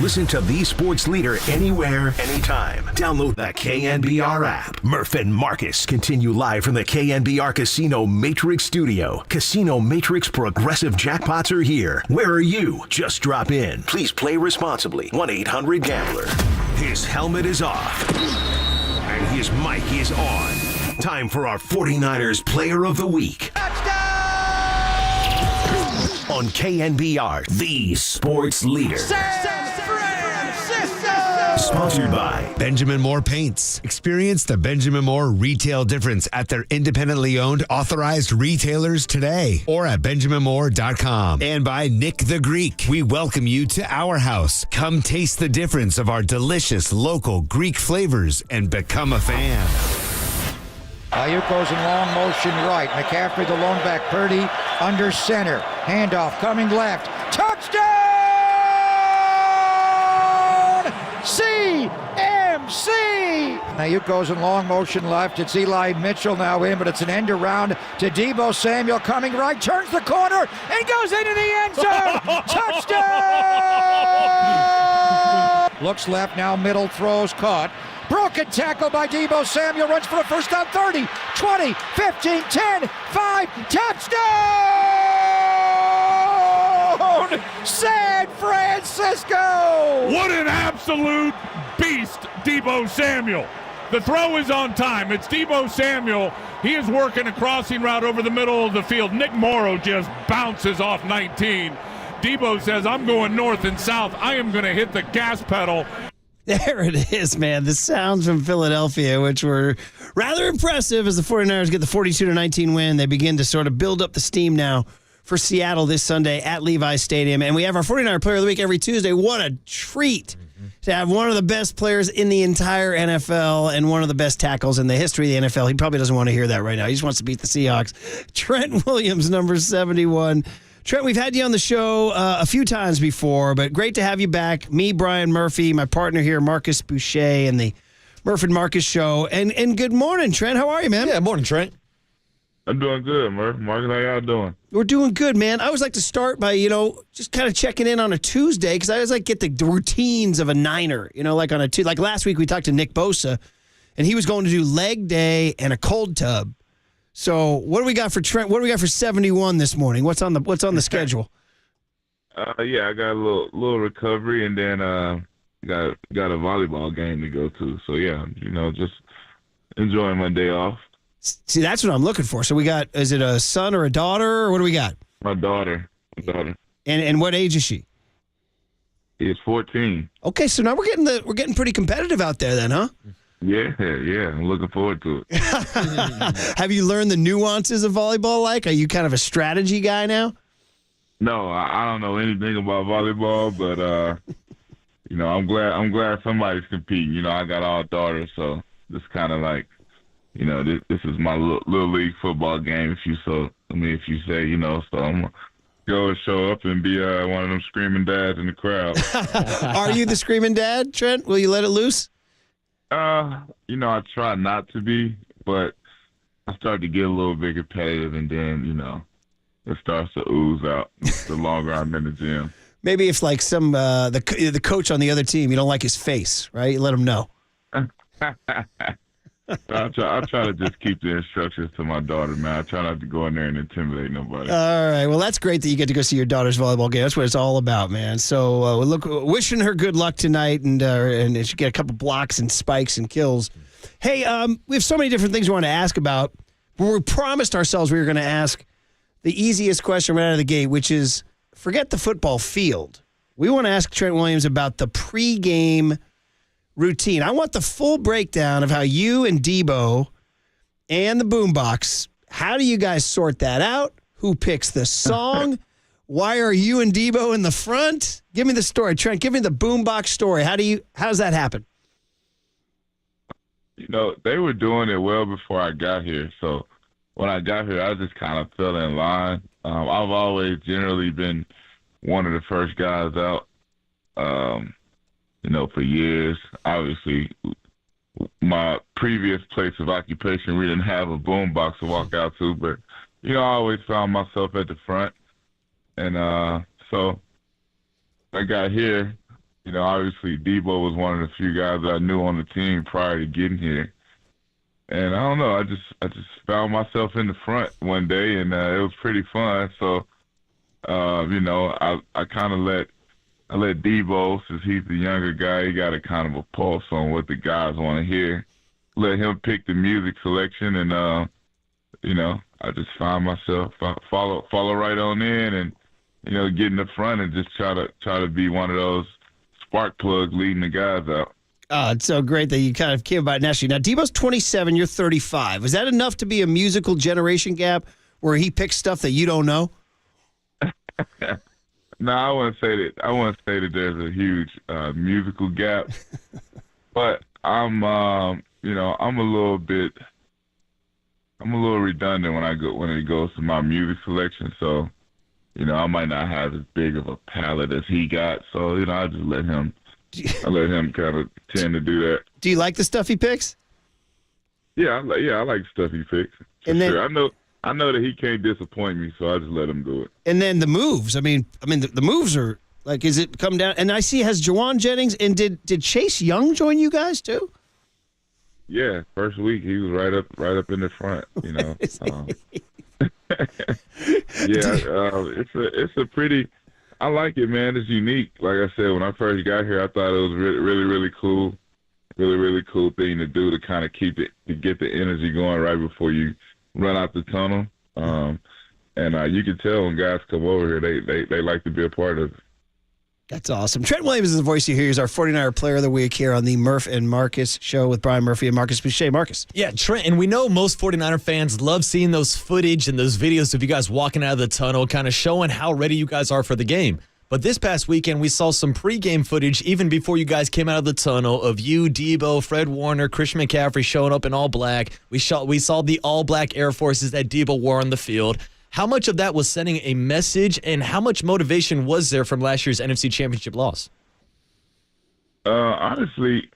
Listen to the sports leader anywhere, anytime. Download the KNBR app. Murph and Marcus continue live from the KNBR Casino Matrix Studio. Casino Matrix Progressive Jackpots are here. Where are you? Just drop in. Please play responsibly. 1-800-GAMBLER. His helmet is off. And his mic is on. Time for our 49ers Player of the Week. On KNBR, the sports leader. Sponsored by Benjamin Moore Paints. Experience the Benjamin Moore retail difference at their independently owned authorized retailers today or at benjaminmoore.com. And by Nick the Greek. We welcome you to our house. Come taste the difference of our delicious local Greek flavors and become a fan. Ayuk goes in long motion right. McCaffrey, the lone back. Purdy under center. Handoff coming left. Touchdown! CMC! Ayuk goes in long motion left. It's Eli Mitchell now in, but it's an end around to Deebo Samuel coming right. Turns the corner and goes into the end zone. Touchdown! Looks left now. Middle throws caught. Broken tackle by Deebo Samuel. Runs for a first down. 30, 20, 15, 10, 5. Touchdown! San Francisco! What an absolute beast, Deebo Samuel. The throw is on time. It's Deebo Samuel. He is working a crossing route over the middle of the field. Nick Morrow just bounces off 19. Debo says, I'm going north and south. I am going to hit the gas pedal. There it is, man. The sounds from Philadelphia, which were rather impressive as the 49ers get the 42-19 win. They begin to sort of build up the steam now for Seattle this Sunday at Levi's Stadium. And we have our 49er Player of the Week every Tuesday. What a treat to have one of the best players in the entire NFL and one of the best tackles in the history of the NFL. He probably doesn't want to hear that right now. He just wants to beat the Seahawks. Trent Williams, number 71. Trent, we've had you on the show a few times before, but great to have you back. Me, Brian Murphy, my partner here, Marcus Boucher, and the Murph and Marcus show. And good morning, Trent. How are you, man? Yeah, morning, Trent. I'm doing good, Murph. Marcus, how y'all doing? We're doing good, man. I always like to start by, just kind of checking in on a Tuesday because I always like get the routines of a Niner, like on a Tuesday. Like last week we talked to Nick Bosa, and he was going to do leg day and a cold tub. So what do we got for Trent? What do we got for 71 this morning? What's on the schedule? Yeah, I got a little recovery, and then got a volleyball game to go to. So yeah, just enjoying my day off. See, that's what I'm looking for. So we got, is it a son or a daughter, or what do we got? My daughter. And what age is she? She's 14. Okay, so now we're getting pretty competitive out there then, huh? Yeah, I'm looking forward to it. Have you learned the nuances of volleyball? Like, are you kind of a strategy guy now? No, I don't know anything about volleyball, but I'm glad somebody's competing. I got all daughters, so it's kind of like, this is my little league football game. If you say, so I'm gonna go and show up and be one of them screaming dads in the crowd. Are you the screaming dad, Trent? Will you let it loose? I try not to be, but I start to get a little bit competitive, and then, it starts to ooze out the longer I'm in the gym. Maybe if like some the coach on the other team, you don't like his face, right? You let him know. I try to just keep the instructions to my daughter, man. I try not to go in there and intimidate nobody. All right. Well, that's great that you get to go see your daughter's volleyball game. That's what it's all about, man. So wishing her good luck tonight, and she get a couple blocks and spikes and kills. Hey, we have so many different things we want to ask about, but we promised ourselves we were going to ask the easiest question right out of the gate, which is forget the football field. We want to ask Trent Williams about the pregame routine. I want the full breakdown of how you and Debo and the boombox, how do you guys sort that out? Who picks the song? Why are you and Debo in the front? Give me the story. Trent, give me the boombox story. How does that happen? They were doing it well before I got here. So when I got here, I just kind of fell in line. I've always generally been one of the first guys out. For years. Obviously, my previous place of occupation, we didn't have a boombox to walk out to, but, I always found myself at the front. And so I got here, obviously Debo was one of the few guys that I knew on the team prior to getting here. And I don't know, I just found myself in the front one day, and it was pretty fun. So, I kind of let Debo, since he's the younger guy, he got a kind of a pulse on what the guys want to hear. Let him pick the music selection, and I just find myself follow right on in, and get in the front and just try to be one of those spark plugs leading the guys out. Oh, it's so great that you kind of came about it naturally. Now, Debo's 27, you're 35. Was that enough to be a musical generation gap where he picks stuff that you don't know? No, I wouldn't say that there's a huge musical gap, but I'm a little redundant when it goes to my music selection. So, I might not have as big of a palette as he got. So, I just let him kind of tend to do that. Do you like the stuff he picks? Yeah, I like the stuff he picks. Sure. I know that he can't disappoint me, so I just let him do it. And then the moves. I mean, the moves are like, is it come down? And I see, has Jawan Jennings and did Chase Young join you guys too? Yeah, first week he was right up in the front. It's a pretty. I like it, man. It's unique. Like I said, when I first got here, I thought it was really, really, really cool. Really, really cool thing to do to kind of get the energy going right before you run out the tunnel. And you can tell when guys come over here, they like to be a part of it. That's awesome. Trent Williams is the voice you hear. He's our 49er Player of the Week here on the Murph and Marcus show with Brian Murphy and Marcus Boucher. Marcus. Yeah, Trent, and we know most 49er fans love seeing those footage and those videos of you guys walking out of the tunnel, kind of showing how ready you guys are for the game. But this past weekend, we saw some pregame footage even before you guys came out of the tunnel of you, Debo, Fred Warner, Christian McCaffrey showing up in all black. We saw the all black Air Forces that Debo wore on the field. How much of that was sending a message, and how much motivation was there from last year's NFC Championship loss? Honestly,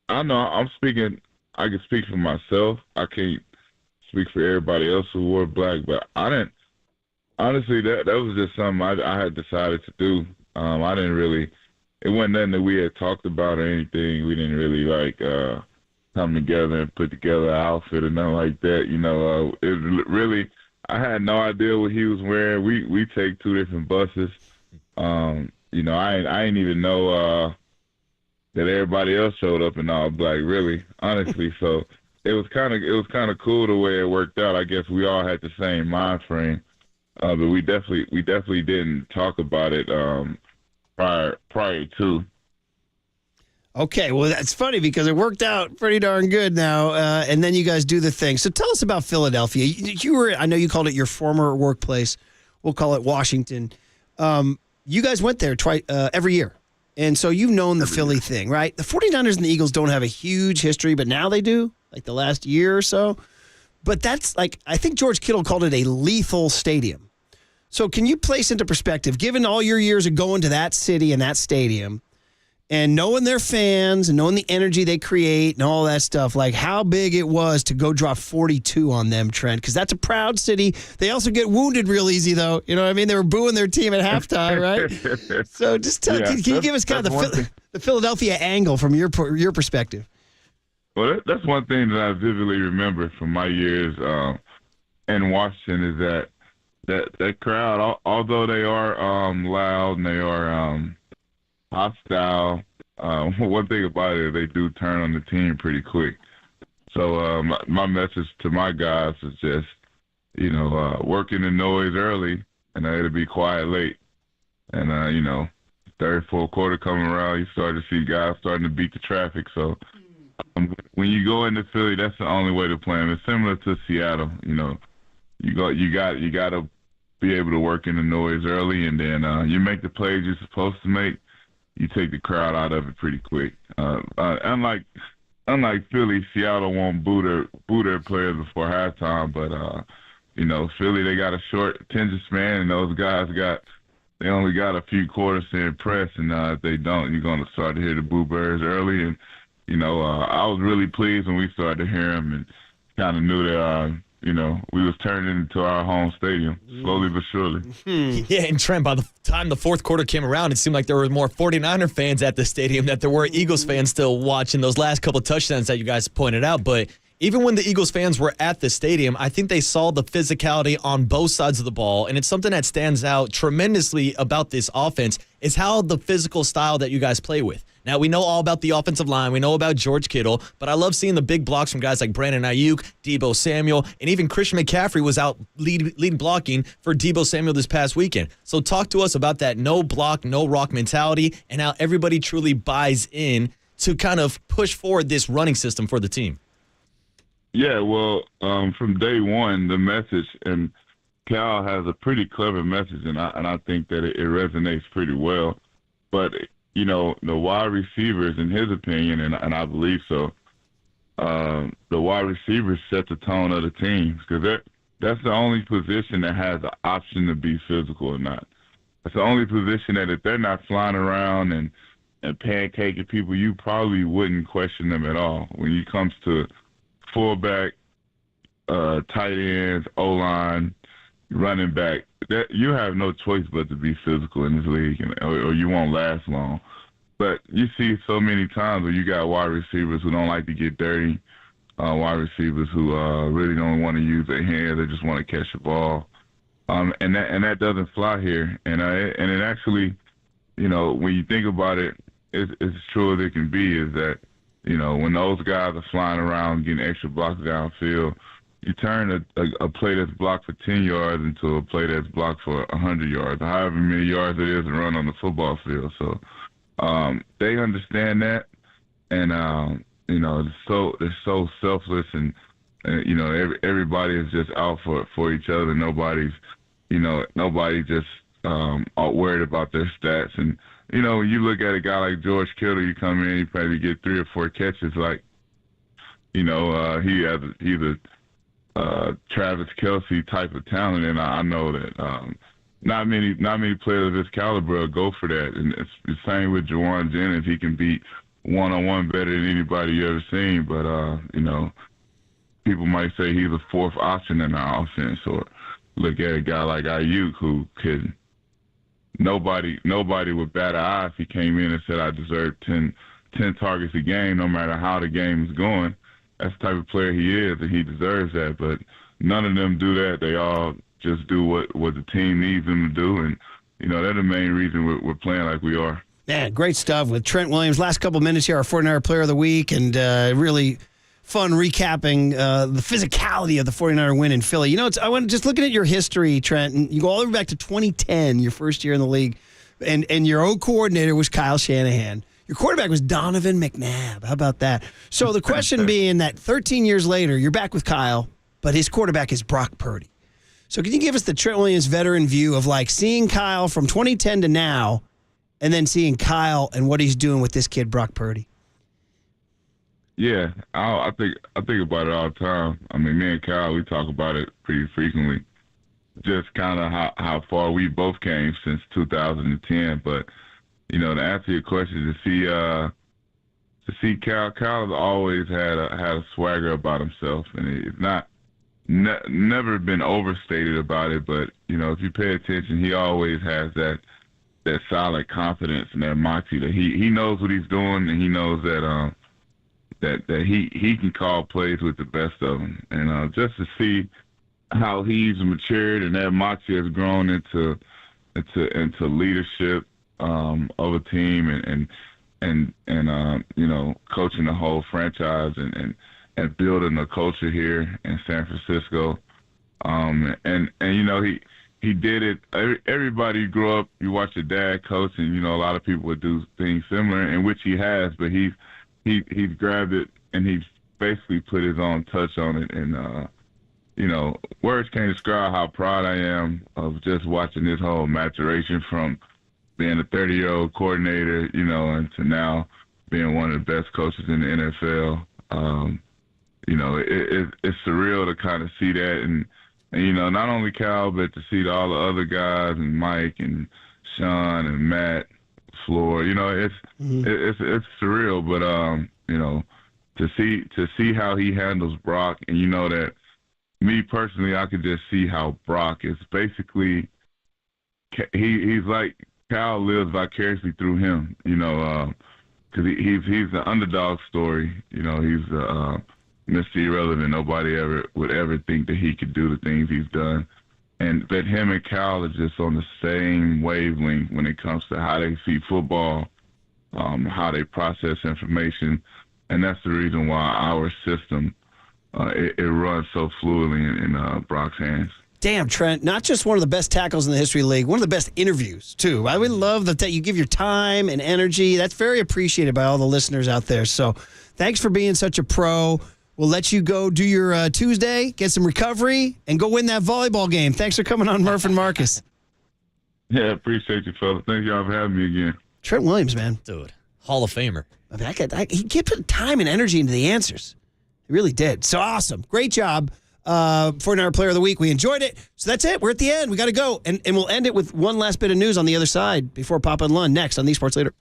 I know I can speak for myself. I can't speak for everybody else who wore black, but I didn't. Honestly, that was just something I had decided to do. I didn't really. It wasn't nothing that we had talked about or anything. We didn't really come together and put together an outfit or nothing like that. It really. I had no idea what he was wearing. We take 2 different buses. I didn't even know that everybody else showed up in all black. Really, honestly, so it was kind of cool the way it worked out. I guess we all had the same mind frame. But we definitely didn't talk about it prior to. Okay, well, that's funny because it worked out pretty darn good now, and then you guys do the thing. So tell us about Philadelphia. I know you called it your former workplace. We'll call it Washington. You guys went there every year, and so you've known the Philly thing, right? The 49ers and the Eagles don't have a huge history, but now they do, like the last year or so. But that's I think George Kittle called it a lethal stadium. So can you place into perspective, given all your years of going to that city and that stadium, and knowing their fans and knowing the energy they create and all that stuff, how big it was to go drop 42 on them, Trent? Because that's a proud city. They also get wounded real easy, though. You know what I mean? They were booing their team at halftime, right? So just can you give us kind of the Philadelphia angle from your perspective? Well, that's one thing that I vividly remember from my years in Washington is that crowd, although they are loud and they are hostile, one thing about it, they do turn on the team pretty quick. So my message to my guys is just, working the noise early and it'll be quiet late. And, third, fourth quarter coming around, you start to see guys starting to beat the traffic. So when you go into Philly, that's the only way to play them. It's similar to Seattle. You got to be able to work in the noise early, and then you make the plays you're supposed to make. You take the crowd out of it pretty quick. Unlike Philly, Seattle won't boo their players before halftime, but Philly, they got a short attention span, and those guys they only got a few quarters to impress, and if they don't, you're going to start to hear the boo birds early. And I was really pleased when we started to hear them, and kind of knew that we was turning into our home stadium, slowly but surely. Yeah, and Trent, by the time the fourth quarter came around, it seemed like there were more 49er fans at the stadium than there were Eagles fans still watching those last couple of touchdowns that you guys pointed out. But even when the Eagles fans were at the stadium, I think they saw the physicality on both sides of the ball, and it's something that stands out tremendously about this offense is how the physical style that you guys play with. Now, we know all about the offensive line. We know about George Kittle, but I love seeing the big blocks from guys like Brandon Ayuk, Debo Samuel, and even Christian McCaffrey was out lead blocking for Debo Samuel this past weekend. So talk to us about that no block, no rock mentality and how everybody truly buys in to kind of push forward this running system for the team. Yeah, well, from day one, the message, and Cal has a pretty clever message, and I think that it resonates pretty well. But the wide receivers, in his opinion, and I believe so, the wide receivers set the tone of the team because that's the only position that has the option to be physical or not. That's the only position that if they're not flying around and pancaking people, you probably wouldn't question them at all. When it comes to fullback, tight ends, O-line, running back, that you have no choice but to be physical in this league, or you won't last long. But you see so many times where you got wide receivers who don't like to get dirty, wide receivers who really don't want to use their hands; they just want to catch the ball, and that doesn't fly here. And it actually, when you think about it, it's true as it can be. Is that when those guys are flying around getting extra blocks downfield, you turn a play that's blocked for 10 yards into a play that's blocked for 100 yards, or however many yards it is to run on the football field. So they understand that, and they're so selfless, and everybody is just out for each other. Nobody just worried about their stats. And when you look at a guy like George Kittle, you come in, you probably get 3 or 4 catches. Like, he's a Travis Kelce type of talent, and I know that not many players of his caliber go for that. And it's the same with Jawan Jennings. He can beat one-on-one better than anybody you ever seen, but people might say he's a 4th option in our offense, or look at a guy like Ayuk, who could nobody would bat an eye if he came in and said, I deserve 10 targets a game, no matter how the game is going. That's the type of player he is, and he deserves that. But none of them do that. They all just do what the team needs them to do, and they're the main reason we're playing like we are. Man, great stuff with Trent Williams. Last couple minutes here, our 49er Player of the Week, and really fun recapping the physicality of the 49er win in Philly. I want just looking at your history, Trent, and you go all the way back to 2010, your first year in the league, and your old coordinator was Kyle Shanahan. Your quarterback was Donovan McNabb. How about that? So the question being that 13 years later, you're back with Kyle, but his quarterback is Brock Purdy. So can you give us the Trent Williams veteran view of like seeing Kyle from 2010 to now, and then seeing Kyle and what he's doing with this kid, Brock Purdy? Yeah, I think about it all the time. I mean, me and Kyle, we talk about it pretty frequently. Just kind of how far we both came since 2010. But to answer your question, to see Kyle has always had a swagger about himself, and it's never been overstated about it. But if you pay attention, he always has that solid confidence and that moxie that he knows what he's doing, and he knows that that he can call plays with the best of them. And just to see how he's matured and that moxie has grown into leadership of a team, and coaching the whole franchise and building a culture here in San Francisco. He did it. Everybody grew up, you watch your dad coach, and a lot of people would do things similar, in which he has, but he's grabbed it and he's basically put his own touch on it. And words can't describe how proud I am of just watching this whole maturation from being a 30-year-old coordinator, and to now being one of the best coaches in the NFL. It's surreal to kind of see that, and not only Cal, but to see all the other guys, and Mike and Sean and Matt, Floor. It's surreal, but to see how he handles Brock, and that me personally, I could just see how Brock is basically he's like Cal lives vicariously through him, because he's the underdog story. He's Mr. Irrelevant. Nobody would ever think that he could do the things he's done. And that him and Cal are just on the same wavelength when it comes to how they see football, how they process information. And that's the reason why our system, it runs so fluidly in Brock's hands. Damn, Trent, not just one of the best tackles in the history of the league, one of the best interviews, too. I would love that you give your time and energy. That's very appreciated by all the listeners out there. So thanks for being such a pro. We'll let you go do your Tuesday, get some recovery, and go win that volleyball game. Thanks for coming on Murph and Marcus. Yeah, appreciate you, fellas. Thank y'all for having me again. Trent Williams, man. Dude, Hall of Famer. I mean, he put time and energy into the answers. He really did. So awesome. Great job. 49er Player of the Week. We enjoyed it. So that's it. We're at the end. We got to go. And we'll end it with one last bit of news on the other side before Papa and Lund next on the Sports Leader.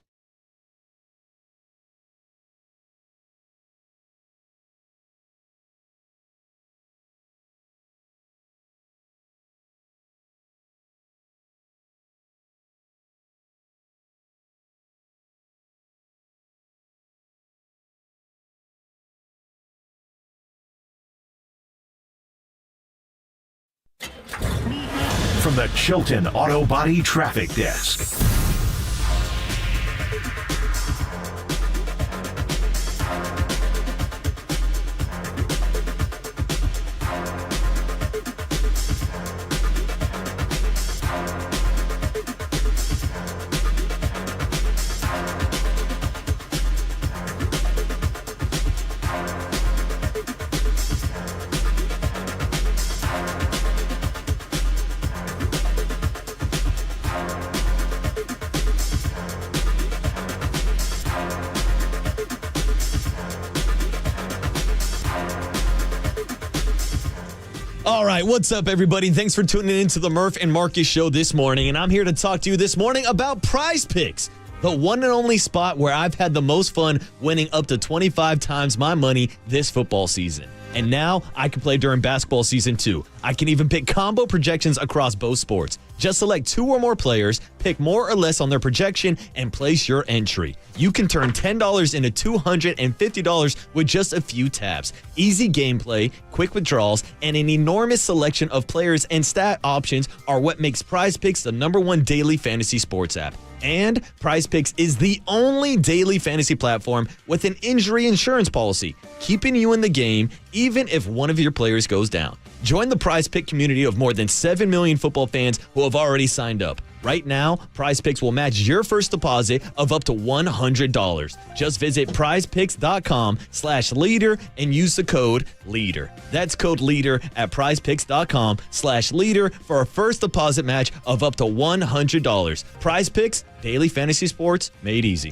From the Chilton Auto Body Traffic Desk. All right, what's up, everybody? Thanks for tuning in to the Murph and Marcus Show this morning, and I'm here to talk to you this morning about Prize Picks, the one and only spot where I've had the most fun winning up to 25 times my money this football season. And now I can play during basketball season too. I can even pick combo projections across both sports. Just select 2 or more players, pick more or less on their projection, and place your entry. You can turn $10 into $250 with just a few taps. Easy gameplay, quick withdrawals, and an enormous selection of players and stat options are what makes Prize Picks the #1 daily fantasy sports app. And Prize Picks is the only daily fantasy platform with an injury insurance policy, keeping you in the game even if one of your players goes down. Join the Prize Pick community of more than 7 million football fans who have already signed up. Right now, Prize Picks will match your first deposit of up to $100. Just visit prizepicks.com/leader and use the code LEADER. That's code LEADER at prizepicks.com/leader for a first deposit match of up to $100. Prize Picks, daily fantasy sports made easy.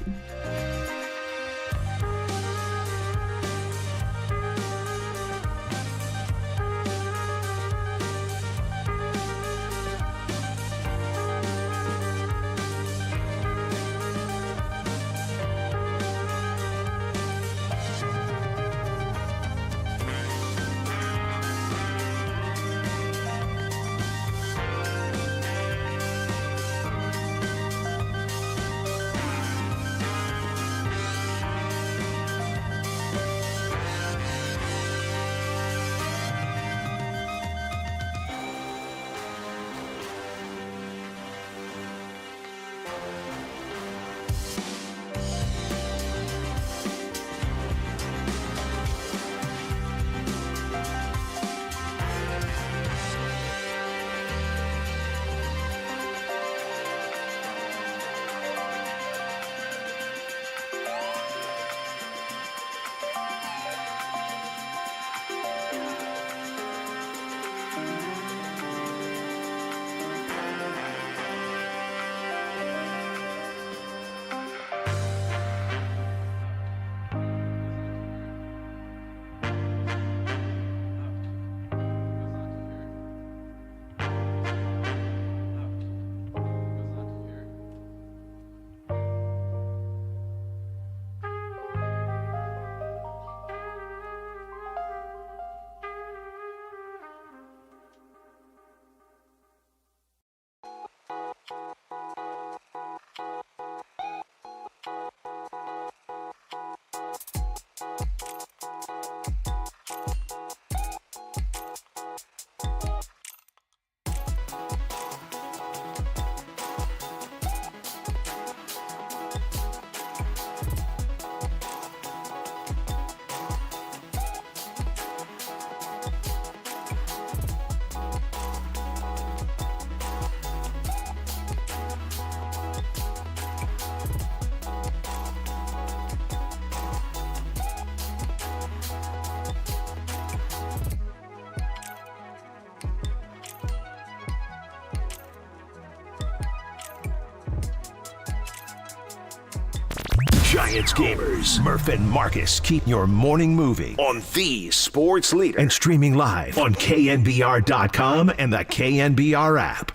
Giants gamers, Murph and Marcus keep your morning moving on the sports leader and streaming live on KNBR.com and the KNBR app.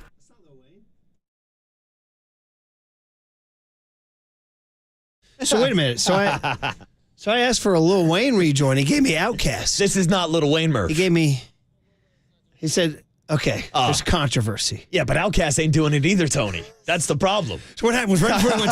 So wait a minute. So I asked for a Lil Wayne rejoin. He gave me Outkast. This is not Lil Wayne, Murph. He said, okay, there's controversy. Yeah, but Outkast ain't doing it either, Tony. That's the problem. So what happened was right before we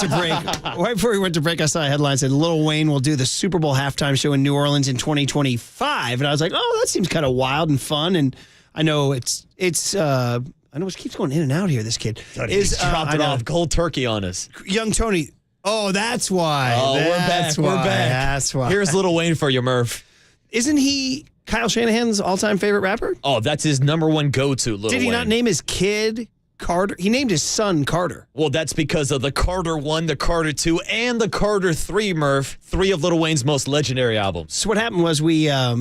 went to break, I saw a headline that said Lil Wayne will do the Super Bowl halftime show in New Orleans in 2025. And I was like, oh, that seems kind of wild and fun. And I know I know it keeps going in and out here, this kid. He's dropped it off cold turkey on us. Young Tony. Oh, that's why. Oh, we're back. That's why. Here's Lil Wayne for you, Murph. Isn't he Kyle Shanahan's all-time favorite rapper? Oh, that's his #1 go-to, Lil Wayne. Did he not name his kid Carter? He named his son Carter. Well, that's because of the Carter 1, the Carter 2, and the Carter 3, Murph. 3 of Lil Wayne's most legendary albums. So what happened was we saw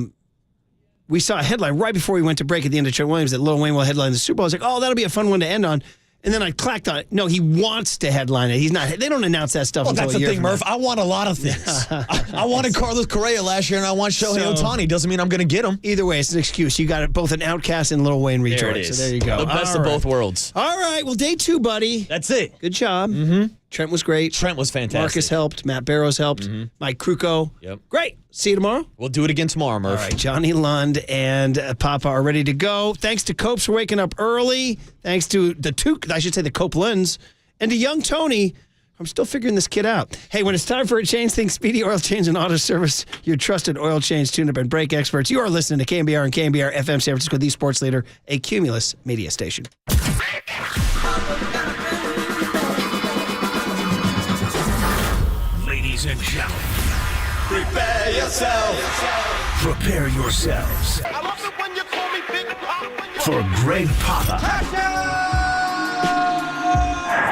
a headline right before we went to break at the end of Trent Williams that Lil Wayne will headline the Super Bowl. I was like, oh, that'll be a fun one to end on. And then I clacked on it. No, he wants to headline it. He's not. They don't announce that stuff Well, until that's a the year thing, from Murph. now. I want a lot of things. I wanted Carlos Correa last year, and I want Shohei Ohtani. Doesn't mean I'm going to get him. Either way, it's an excuse. You got it, both an Outcast and Lil Wayne retort. There it is. So there you go. The best All of right. both worlds. All right. Well, day 2, buddy. That's it. Good job. Mm-hmm. Trent was great. Trent was fantastic. Marcus helped. Matt Barrows helped. Mike Krukow. Yep. Great. See you tomorrow. We'll do it again tomorrow, Murph. All right. Johnny Lund and Papa are ready to go. Thanks to Copes for waking up early. Thanks to the Copelands. And to young Tony. I'm still figuring this kid out. Hey, when it's time for a change, think Speedy Oil Change and Auto Service, your trusted oil change, tune-up, and brake experts. You are listening to KNBR and KNBR FM San Francisco, the sports leader, a Cumulus media station. Ladies and gentlemen, Prepare yourself. prepare yourselves I love it when you call me Big Pop. for Greg Papa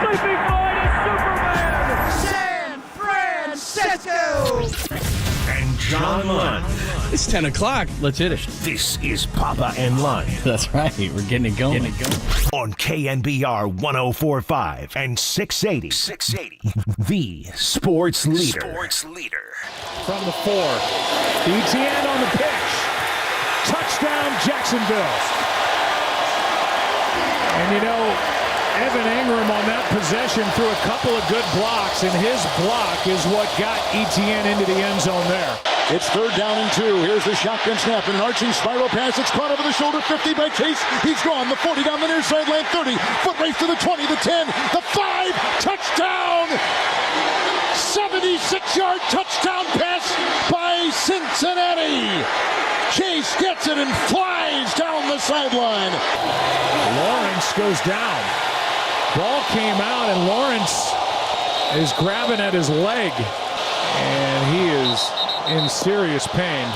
Sleeping Boy is Superman. San Francisco. and John Lund. It's 10 o'clock. Let's hit it. This is Papa and Lund That's right. We're getting it going. on KNBR 104.5 and 680. 680. The sports leader. From the 4. ETN on the pitch. Touchdown, Jacksonville. And you know, Evan Ingram on that possession threw a couple of good blocks, and his block is what got ETN into the end zone there. It's 3rd down and 2. Here's the shotgun snap. An arching spiral pass. It's caught over the shoulder. 50 by Chase. He's gone. The 40 down the near sideline. 30. Foot race to the 20. The 10. The 5. Touchdown. 76-yard touchdown pass by Cincinnati. Chase gets it and flies down the sideline. Lawrence goes down. Ball came out, and Lawrence is grabbing at his leg, and he is in serious pain.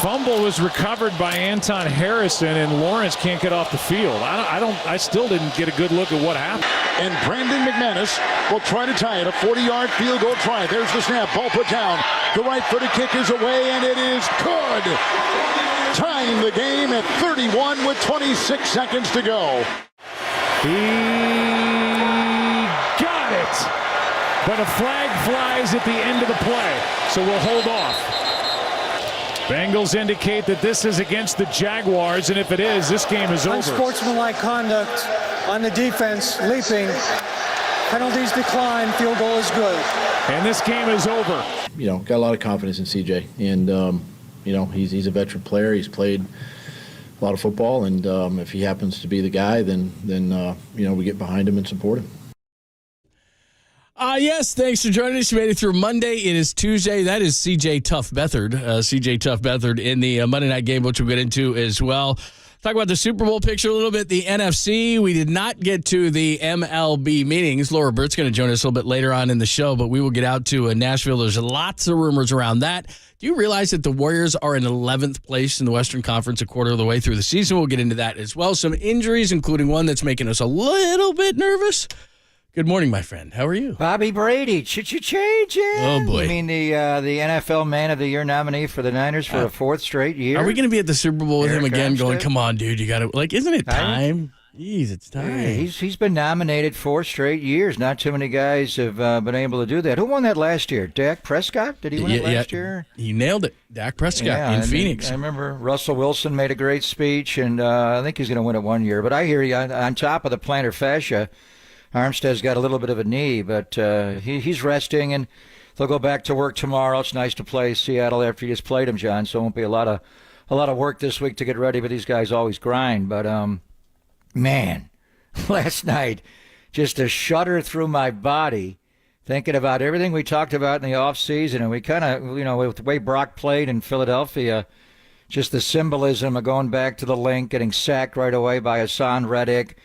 Fumble was recovered by Anton Harrison, and Lawrence can't get off the field. I still didn't get a good look at what happened. And Brandon McManus will try to tie it. A 40-yard field goal try. There's the snap. Ball put down. The right-footed kick is away, and it is good. Tying the game at 31 with 26 seconds to go. He got it. But a flag flies at the end of the play, so we'll hold off. Bengals indicate that this is against the Jaguars, and if it is, this game is over. Unsportsmanlike conduct on the defense, leaping. Penalties decline, field goal is good. And this game is over. You know, got a lot of confidence in CJ, and you know, he's a veteran player. He's played a lot of football, and if he happens to be the guy, then you know, we get behind him and support him. Yes, thanks for joining us. You made it through Monday. It is Tuesday. That is CJ Tough Bethard. CJ Tough Bethard in the Monday night game, which we'll get into as well. Talk about the Super Bowl picture a little bit, the NFC. We did not get to the MLB meetings. Laura Burt's going to join us a little bit later on in the show, but we will get out to Nashville. There's lots of rumors around that. Do you realize that the Warriors are in 11th place in the Western Conference a quarter of the way through the season? We'll get into that as well. Some injuries, including one that's making us a little bit nervous. Good morning, my friend. How are you? Bobby Brady, changing. Oh, boy. You mean the NFL Man of the Year nominee for the Niners for a 4th straight year? Are we going to be at the Super Bowl with him again going, Armstead? come on, dude, you got to, like, isn't it time? Jeez, it's time. Yeah, he's been nominated 4 straight years. Not too many guys have been able to do that. Who won that last year? Dak Prescott? Did he win it last year? He nailed it. Dak Prescott in Phoenix. I remember Russell Wilson made a great speech, and I think he's going to win it one year. But I hear you, on top of the plantar fascia, Armstead's got a little bit of a knee, but he's resting, and they'll go back to work tomorrow. It's nice to play Seattle after you just played them, John, so it won't be a lot of work this week to get ready, but these guys always grind. But, man, last night, just a shudder through my body thinking about everything we talked about in the offseason, and we kind of, you know, with the way Brock played in Philadelphia, just the symbolism of going back to the link, getting sacked right away by Hassan Reddick.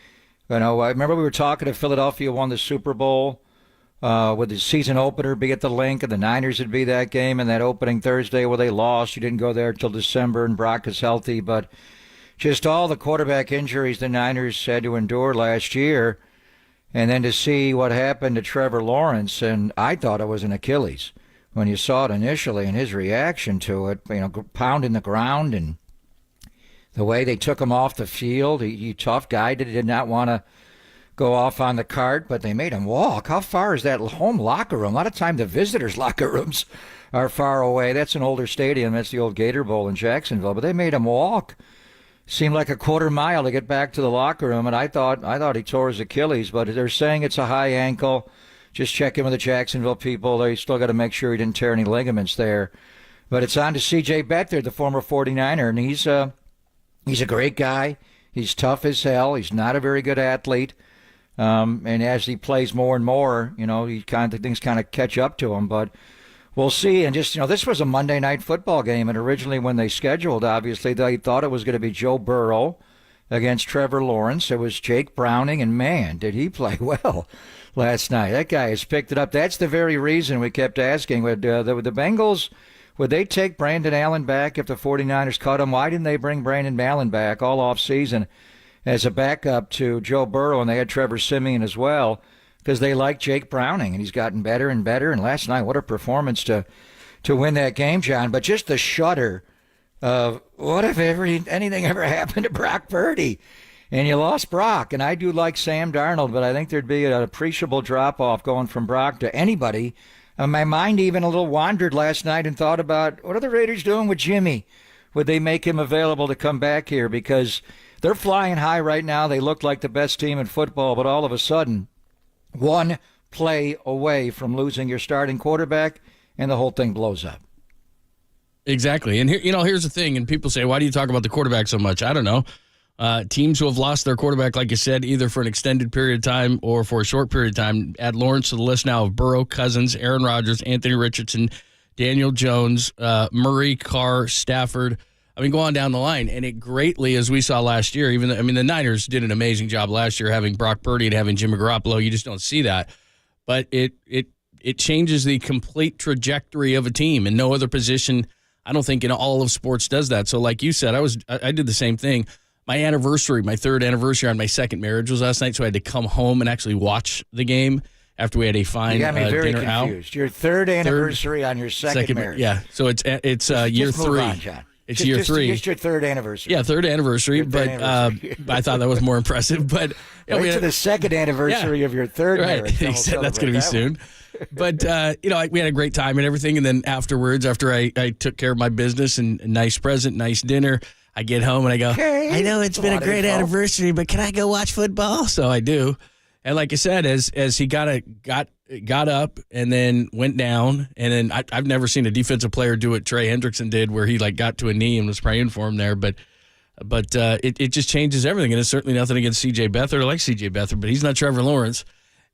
You know, I remember we were talking if Philadelphia won the Super Bowl, would the season opener be at the link, and the Niners would be that game, and that opening Thursday where they lost. You didn't go there until December, and Brock is healthy. But just all the quarterback injuries the Niners had to endure last year, and then to see what happened to Trevor Lawrence, and I thought it was an Achilles when you saw it initially, and his reaction to it, you know, pounding the ground and the way they took him off the field. He tough guy, did not want to go off on the cart, but they made him walk. How far is that home locker room? A lot of time the visitors' locker rooms are far away. That's an older stadium. That's the old Gator Bowl in Jacksonville. But they made him walk. Seemed like a quarter mile to get back to the locker room, and I thought he tore his Achilles, but they're saying it's a high ankle. Just check in with the Jacksonville people. They still got to make sure he didn't tear any ligaments there. But it's on to C.J. Beathard, the former 49er, and he's a great guy. He's tough as hell. He's not a very good athlete. And as he plays more and more, things kind of catch up to him. But we'll see. And just, this was a Monday Night Football game. And originally when they scheduled, obviously, they thought it was going to be Joe Burrow against Trevor Lawrence. It was Jake Browning. And, man, did he play well last night. That guy has picked it up. That's the very reason we kept asking, would the Bengals, would they take Brandon Allen back if the 49ers cut him? Why didn't they bring Brandon Allen back all offseason as a backup to Joe Burrow? And they had Trevor Siemian as well because they like Jake Browning, and he's gotten better and better. And last night, what a performance to win that game, John. But just the shudder of what if anything ever happened to Brock Purdy? And you lost Brock, and I do like Sam Darnold, but I think there'd be an appreciable drop-off going from Brock to anybody. My mind even a little wandered last night and thought about, what are the Raiders doing with Jimmy? Would they make him available to come back here? Because they're flying high right now. They look like the best team in football, but all of a sudden, one play away from losing your starting quarterback, and the whole thing blows up. Exactly. And here, here's the thing, and people say, why do you talk about the quarterback so much? I don't know. Teams who have lost their quarterback, like you said, either for an extended period of time or for a short period of time. Add Lawrence to the list now of Burrow, Cousins, Aaron Rodgers, Anthony Richardson, Daniel Jones, Murray, Carr, Stafford. Go on down the line. And it greatly, as we saw last year, the Niners did an amazing job last year having Brock Purdy and having Jimmy Garoppolo. You just don't see that. But it changes the complete trajectory of a team, and no other position, I don't think, in all of sports does that. So like you said, I did the same thing. My third anniversary on my second marriage was last night, so I had to come home and actually watch the game after we had a fine dinner out. You got me very confused. Your third anniversry on your second marriage. Yeah, so it's year just 3. Move on, John. It's year 3. Just your third anniversary. Yeah, third anniversary, but I thought that was more impressive. But wait to the second anniversary of your third marriage. He said that's going to be soon. But, we had a great time and everything, and then afterwards, after I took care of my business and a nice present, nice dinner, I get home and I go, I know it's been a great anniversary, but can I go watch football? So I do. And like I said, as he got up and then went down, and then I've never seen a defensive player do what Trey Hendrickson did, where he got to a knee and was praying for him there. But it just changes everything. And it's certainly nothing against C.J. Beathard. I like C.J. Beathard, but he's not Trevor Lawrence.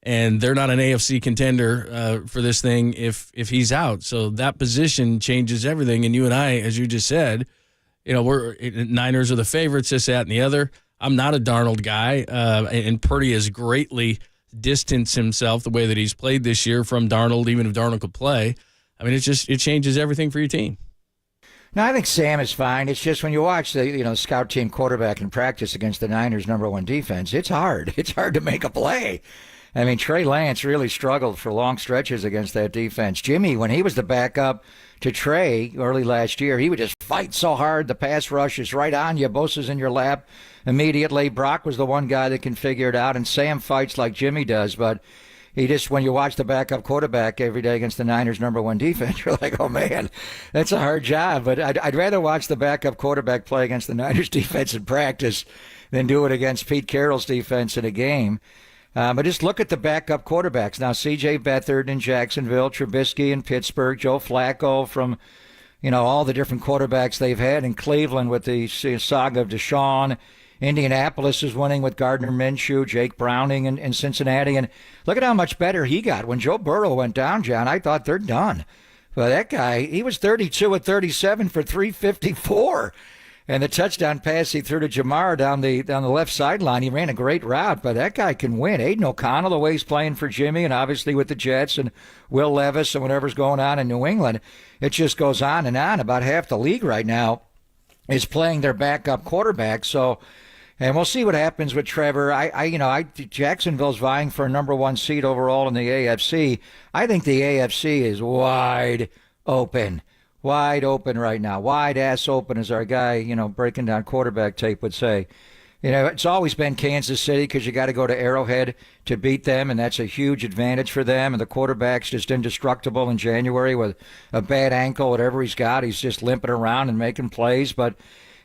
And they're not an AFC contender for this thing if he's out. So that position changes everything. And you and I, as you just said, Niners are the favorites, this, that, and the other. I'm not a Darnold guy, and Purdy has greatly distanced himself the way that he's played this year from Darnold, even if Darnold could play. It changes everything for your team. No, I think Sam is fine. It's just when you watch the scout team quarterback in practice against the Niners' #1 defense, it's hard. It's hard to make a play. Trey Lance really struggled for long stretches against that defense. Jimmy, when he was the backup to Trey early last year, he would just fight so hard. The pass rush is right on you. Bosa's in your lap immediately. Brock was the one guy that can figure it out, and Sam fights like Jimmy does. But when you watch the backup quarterback every day against the Niners' #1 defense, you're like, oh, man, that's a hard job. But I'd rather watch the backup quarterback play against the Niners' defense in practice than do it against Pete Carroll's defense in a game. But just look at the backup quarterbacks. Now, C.J. Beathard in Jacksonville, Trubisky in Pittsburgh, Joe Flacco from, all the different quarterbacks they've had in Cleveland with the saga of Deshaun. Indianapolis is winning with Gardner Minshew, Jake Browning in Cincinnati. And look at how much better he got. When Joe Burrow went down, John, I thought they're done. But that guy, he was 32 of 37 for 354. And the touchdown pass he threw to Jamar down the left sideline, he ran a great route, but that guy can win. Aiden O'Connell, the way he's playing for Jimmy, and obviously with the Jets and Will Levis and whatever's going on in New England, it just goes on and on. About half the league right now is playing their backup quarterback. So, and we'll see what happens with Trevor. Jacksonville's vying for a #1 seed overall in the AFC. I think the AFC is wide open. Wide open right now. Wide ass open, as our guy, breaking down quarterback tape would say. It's always been Kansas City because you got to go to Arrowhead to beat them, and that's a huge advantage for them. And the quarterback's just indestructible in January with a bad ankle, whatever he's got. He's just limping around and making plays. But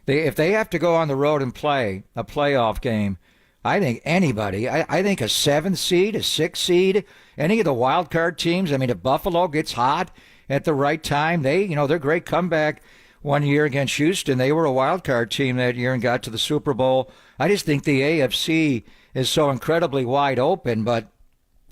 if they have to go on the road and play a playoff game, I think anybody, I think a 7th seed, a 6th seed, any of the wild card teams, I mean, if Buffalo gets hot at the right time, their great comeback one year against Houston, they were a wild card team that year and got to the Super Bowl. I just think the AFC is so incredibly wide open, but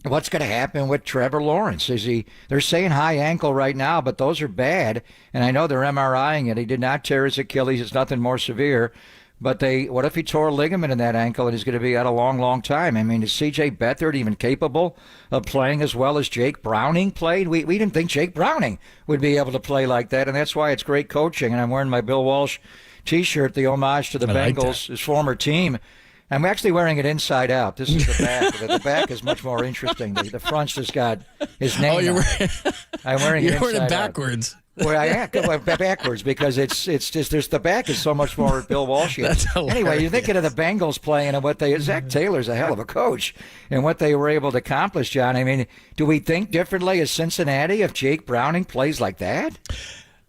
what's going to happen with Trevor Lawrence? They're saying high ankle right now, but those are bad, and I know they're MRIing it. He did not tear his Achilles. It's nothing more severe. But what if he tore a ligament in that ankle and he's going to be out a long, long time? I mean, is C.J. Beathard even capable of playing as well as Jake Browning played? We didn't think Jake Browning would be able to play like that, and that's why it's great coaching. And I'm wearing my Bill Walsh T-shirt, the homage to the Bengals, his former team. I'm actually wearing it inside out. This is the back. The back is much more interesting. The front's just got his name. I'm wearing it inside out. You're wearing it backwards. Well, I am backwards because it's just the back is so much more Bill Walsh. Anyway, you're thinking of the Bengals playing and Zach Taylor's a hell of a coach and what they were able to accomplish, John. I mean, do we think differently as Cincinnati if Jake Browning plays like that?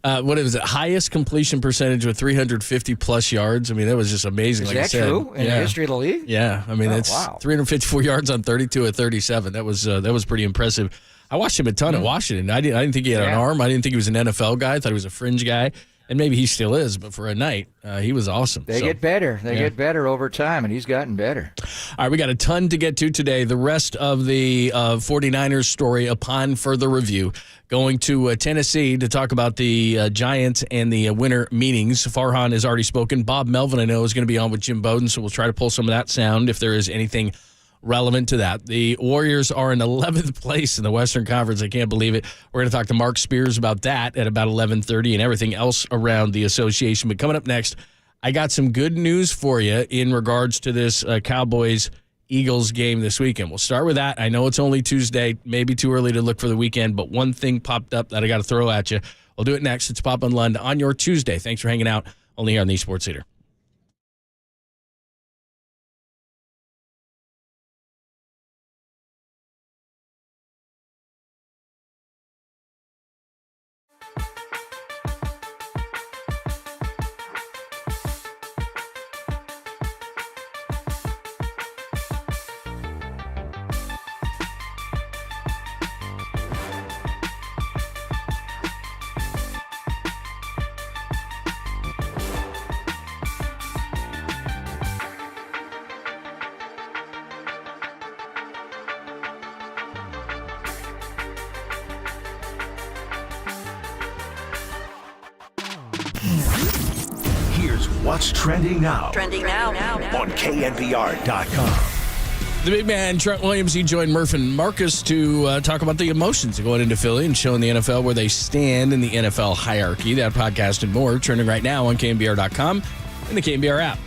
What is it? Highest completion percentage with 350 plus yards. I mean, that was just amazing. Is that true in the history of the league? Yeah, I mean, it's 354 yards on 32 of 37. That was pretty impressive. I watched him a ton at Washington. I didn't think he had an arm. I didn't think he was an NFL guy. I thought he was a fringe guy. And maybe he still is, but for a night, he was awesome. They get better. They get better over time, and he's gotten better. All right, we got a ton to get to today. The rest of the 49ers story upon further review. Going to Tennessee to talk about the Giants and the winter meetings. Farhan has already spoken. Bob Melvin, I know, is going to be on with Jim Bowden, so we'll try to pull some of that sound if there is anything relevant to that. The Warriors are in 11th place in the Western Conference. I can't believe it. We're going to talk to Mark Spears about that at about 11:30 and everything else around the association. But coming up next, I got some good news for you in regards to this Cowboys-Eagles game this weekend. We'll start with that. I know it's only Tuesday, maybe too early to look for the weekend, but one thing popped up that I got to throw at you. We'll do it next. It's Pop and Lund on your Tuesday. Thanks for hanging out only here on the Sports Leader. Here's what's trending now. Trending now. On KNBR.com. The big man, Trent Williams, he joined Murph and Marcus to talk about the emotions of going into Philly and showing the NFL where they stand in the NFL hierarchy. That podcast and more trending right now on KNBR.com and the KNBR app.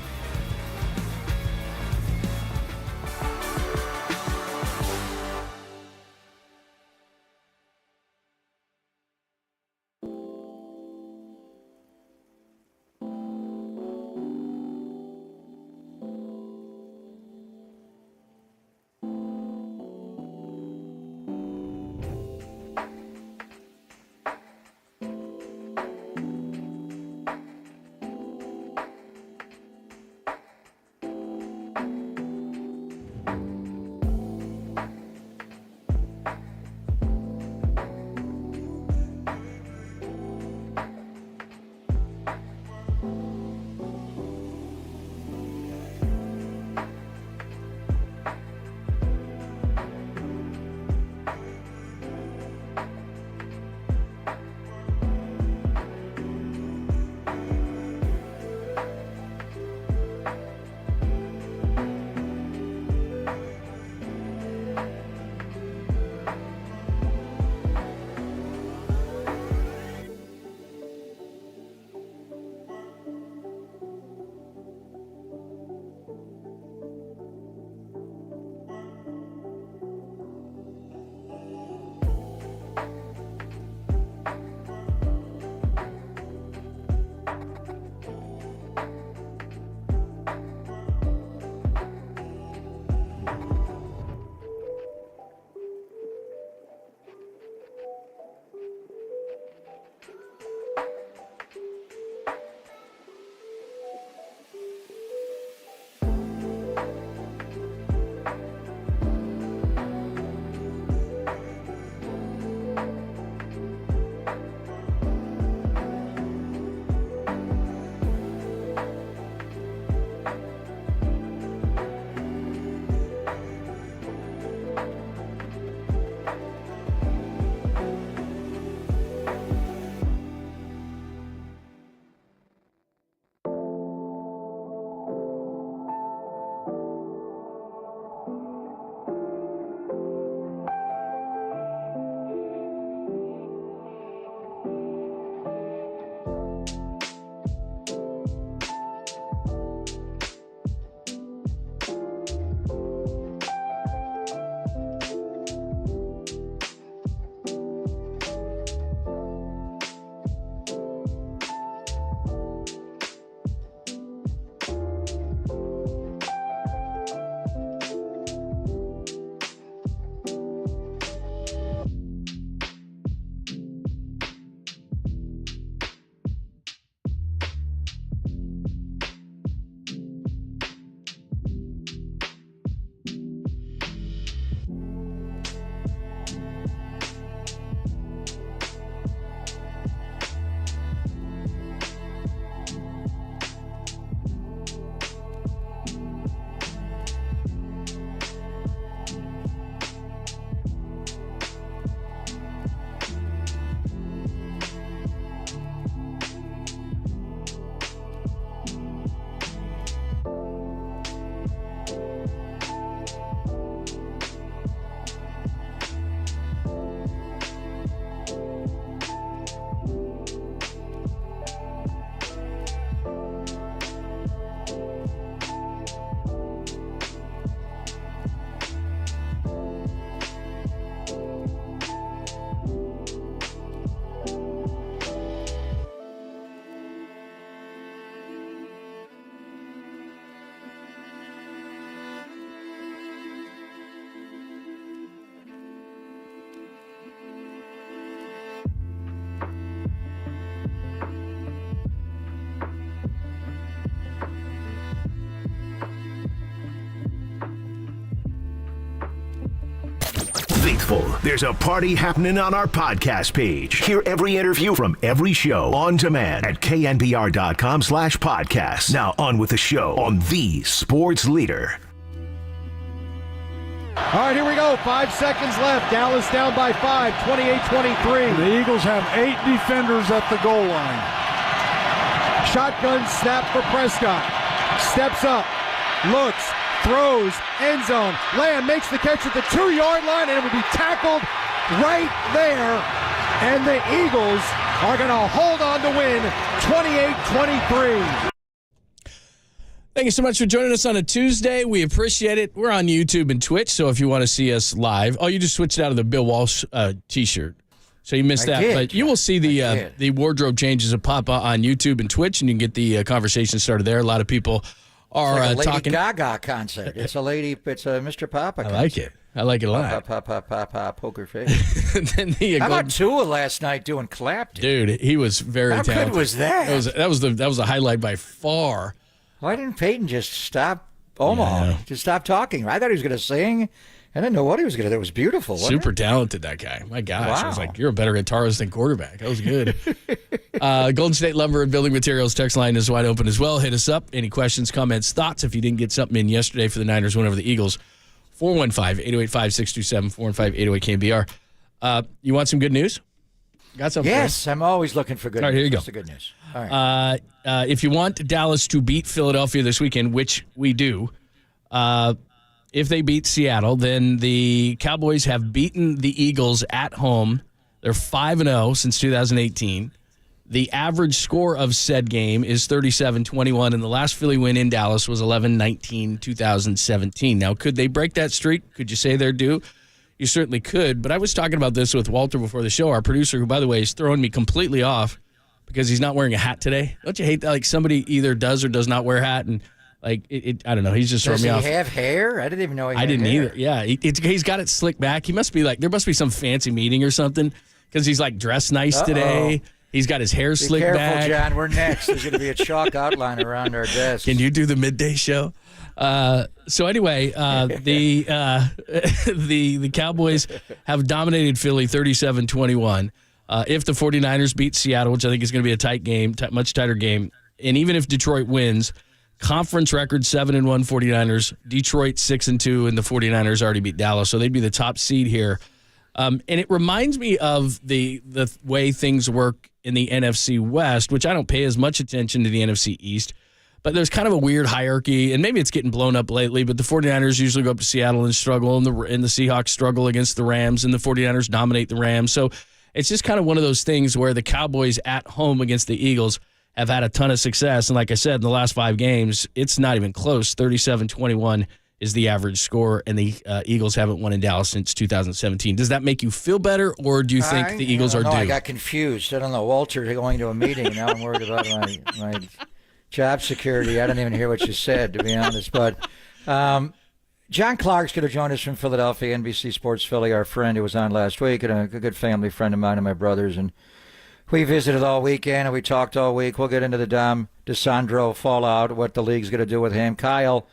faithful. There's a party happening on our podcast page. Hear every interview from every show on demand at knbr.com/podcast. Now on with the show on the Sports Leader. All right, here we go. 5 seconds left. Dallas down by 5, 28-23. The Eagles have 8 defenders at the goal line. Shotgun snap for Prescott. Steps up, looks, throws, end zone. Lamb makes the catch at the 2-yard line, and it will be tackled right there. And the Eagles are going to hold on to win 28-23. Thank you so much for joining us on a Tuesday. We appreciate it. We're on YouTube and Twitch, so if you want to see us live, you just switched out of the Bill Walsh T-shirt. So you missed that. But you will see the wardrobe changes that pop up on YouTube and Twitch, and you can get the conversation started there. A lot of people are it's like a Lady talking. Gaga concert. It's a Mr. Papa concert. I like it. I like it a lot. Pop, poker face. How about Tua last night doing Clapton? Dude, he was very talented. How good was that? That was the highlight by far. Why didn't Peyton just stop Omaha? Yeah. Just stop talking. I thought he was going to sing. I didn't know what he was going to do. It was beautiful. Super talented, that guy. My gosh. Wow. I was like, you're a better guitarist than quarterback. That was good. Golden State Lumber and Building Materials text line is wide open as well. Hit us up. Any questions, comments, thoughts? If you didn't get something in yesterday for the Niners win over the Eagles, 415-808-5627, 415-808-KNBR. You want some good news? Got something? Yes, I'm always looking for good news. All right, here you go. What's the good news? All right. If you want Dallas to beat Philadelphia this weekend, which we do, if they beat Seattle, then the Cowboys have beaten the Eagles at home. They're 5-0 since 2018. The average score of said game is 37-21, and the last Philly win in Dallas was 11-19, 2017. Now, could they break that streak? Could you say they're due? You certainly could, but I was talking about this with Walter before the show, our producer, who, by the way, is throwing me completely off because he's not wearing a hat today. Don't you hate that? Like, somebody either does or does not wear a hat, and like I don't know. He's just throwing me off. Does he have hair? I didn't even know he had I didn't hair. either. Yeah, he's got it slicked back. He must be like, there must be some fancy meeting or something because he's like dressed nice today. He's got his hair slicked careful, back. Be careful, John. We're next. There's going to be a chalk outline around our desk. Can you do the midday show? So anyway, the Cowboys have dominated Philly 37-21. If the 49ers beat Seattle, which I think is going to be a tight game, much tighter game, and even if Detroit wins, conference record 7-1 49ers, Detroit 6-2, and the 49ers already beat Dallas, so they'd be the top seed here. And it reminds me of the way things work in the NFC West, which I don't pay as much attention to the NFC East. But there's kind of a weird hierarchy, and maybe it's getting blown up lately, but the 49ers usually go up to Seattle and struggle, and the Seahawks struggle against the Rams, and the 49ers dominate the Rams. So it's just kind of one of those things where the Cowboys at home against the Eagles have had a ton of success. And like I said, in the last 5 games, it's not even close. 37-21 is the average score, and the Eagles haven't won in Dallas since 2017. Does that make you feel better, or do you think the Eagles are due? I got confused. I don't know. Walter going to a meeting. Now I'm worried about my job security. I didn't even hear what you said, to be honest. But John Clark's going to join us from Philadelphia, NBC Sports Philly, our friend who was on last week, and a good family friend of mine and my brother's. And we visited all weekend, and we talked all week. We'll get into the Dom DeSandro fallout, what the league's going to do with him. Kyle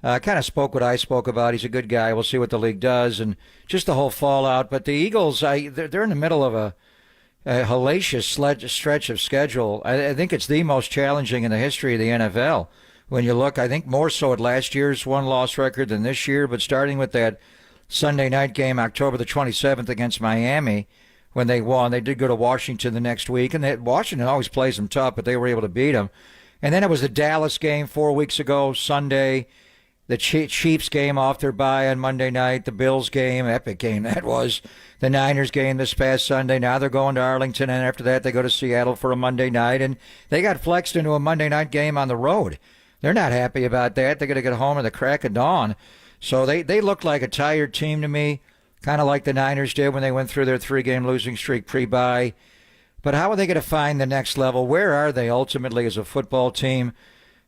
kind of spoke what I spoke about. He's a good guy. We'll see what the league does, and just the whole fallout. But the Eagles, they're in the middle of a hellacious stretch of schedule. I think it's the most challenging in the history of the NFL. When you look, I think more so at last year's one-loss record than this year, but starting with that Sunday night game, October the 27th against Miami, when they won. They did go to Washington the next week, and Washington always plays them tough, but they were able to beat them. And then it was the Dallas game 4 weeks ago, Sunday, the Chiefs game off their bye on Monday night, the Bills game, epic game that was, the Niners game this past Sunday. Now they're going to Arlington, and after that they go to Seattle for a Monday night, and they got flexed into a Monday night game on the road. They're not happy about that. They're going to get home at the crack of dawn. So they look like a tired team to me, kind of like the Niners did when they went through their 3-game losing streak pre-bye. But how are they going to find the next level? Where are they ultimately as a football team?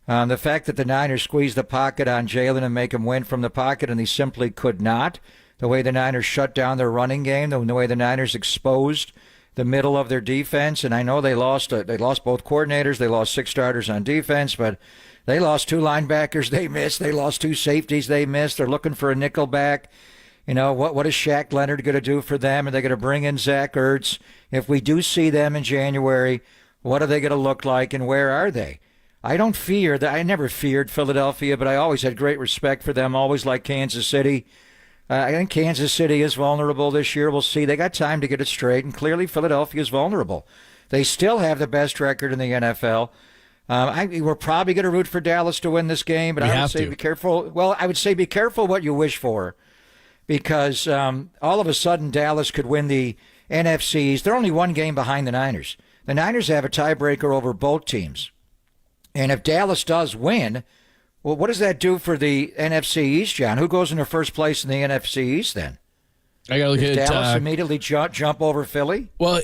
The fact that the Niners squeezed the pocket on Jalen and make him win from the pocket, and he simply could not. The way the Niners shut down their running game, the way the Niners exposed the middle of their defense. And I know they lost both coordinators. They lost 6 starters on defense, but they lost 2 linebackers they missed. They lost 2 safeties they missed. They're looking for a nickel back. You know, what is Shaq Leonard going to do for them? Are they going to bring in Zach Ertz? If we do see them in January, what are they going to look like and where are they? I don't fear that. I never feared Philadelphia, but I always had great respect for them, always like Kansas City. I think Kansas City is vulnerable this year. We'll see. They got time to get it straight, and clearly Philadelphia is vulnerable. They still have the best record in the NFL. We're probably going to root for Dallas to win this game, but I would say be careful. Well, I would say be careful what you wish for, because all of a sudden Dallas could win the NFCs. They're only one game behind the Niners. The Niners have a tiebreaker over both teams. And if Dallas does win, well, what does that do for the NFC East, John? Who goes into first place in the NFC East then? I got to look at Dallas immediately jump over Philly. Well,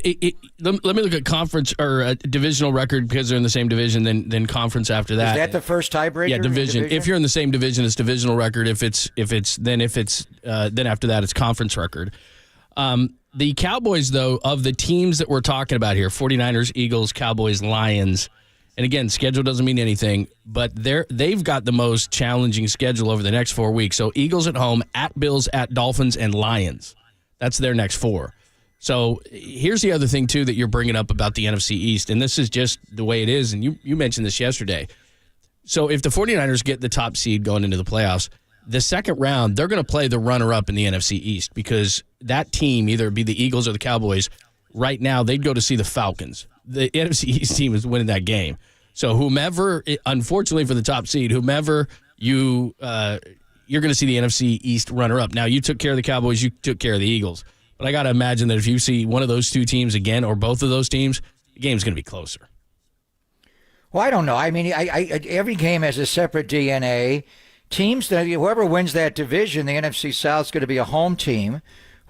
let me look at conference or divisional record, because they're in the same division. Then conference after that. Is that the first tiebreaker? Yeah, division. If you're in the same division, it's divisional record. Then after that, it's conference record. The Cowboys, though, of the teams that we're talking about here, 49ers, Eagles, Cowboys, Lions. And again, schedule doesn't mean anything, but they've got the most challenging schedule over the next 4 weeks. So Eagles at home, at Bills, at Dolphins, and Lions. That's their next 4. So here's the other thing, too, that you're bringing up about the NFC East, and this is just the way it is, and you mentioned this yesterday. So if the 49ers get the top seed going into the playoffs, the second round, they're going to play the runner-up in the NFC East, because that team, either be the Eagles or the Cowboys, right now they'd go to see the Falcons. The NFC East team is winning that game. So whomever, unfortunately for the top seed, whomever you're going to see the NFC East runner-up. Now, you took care of the Cowboys, you took care of the Eagles. But I got to imagine that if you see one of those two teams again, or both of those teams, the game's going to be closer. Well, I don't know. I mean, every game has a separate DNA. Teams, whoever wins that division, the NFC South is going to be a home team.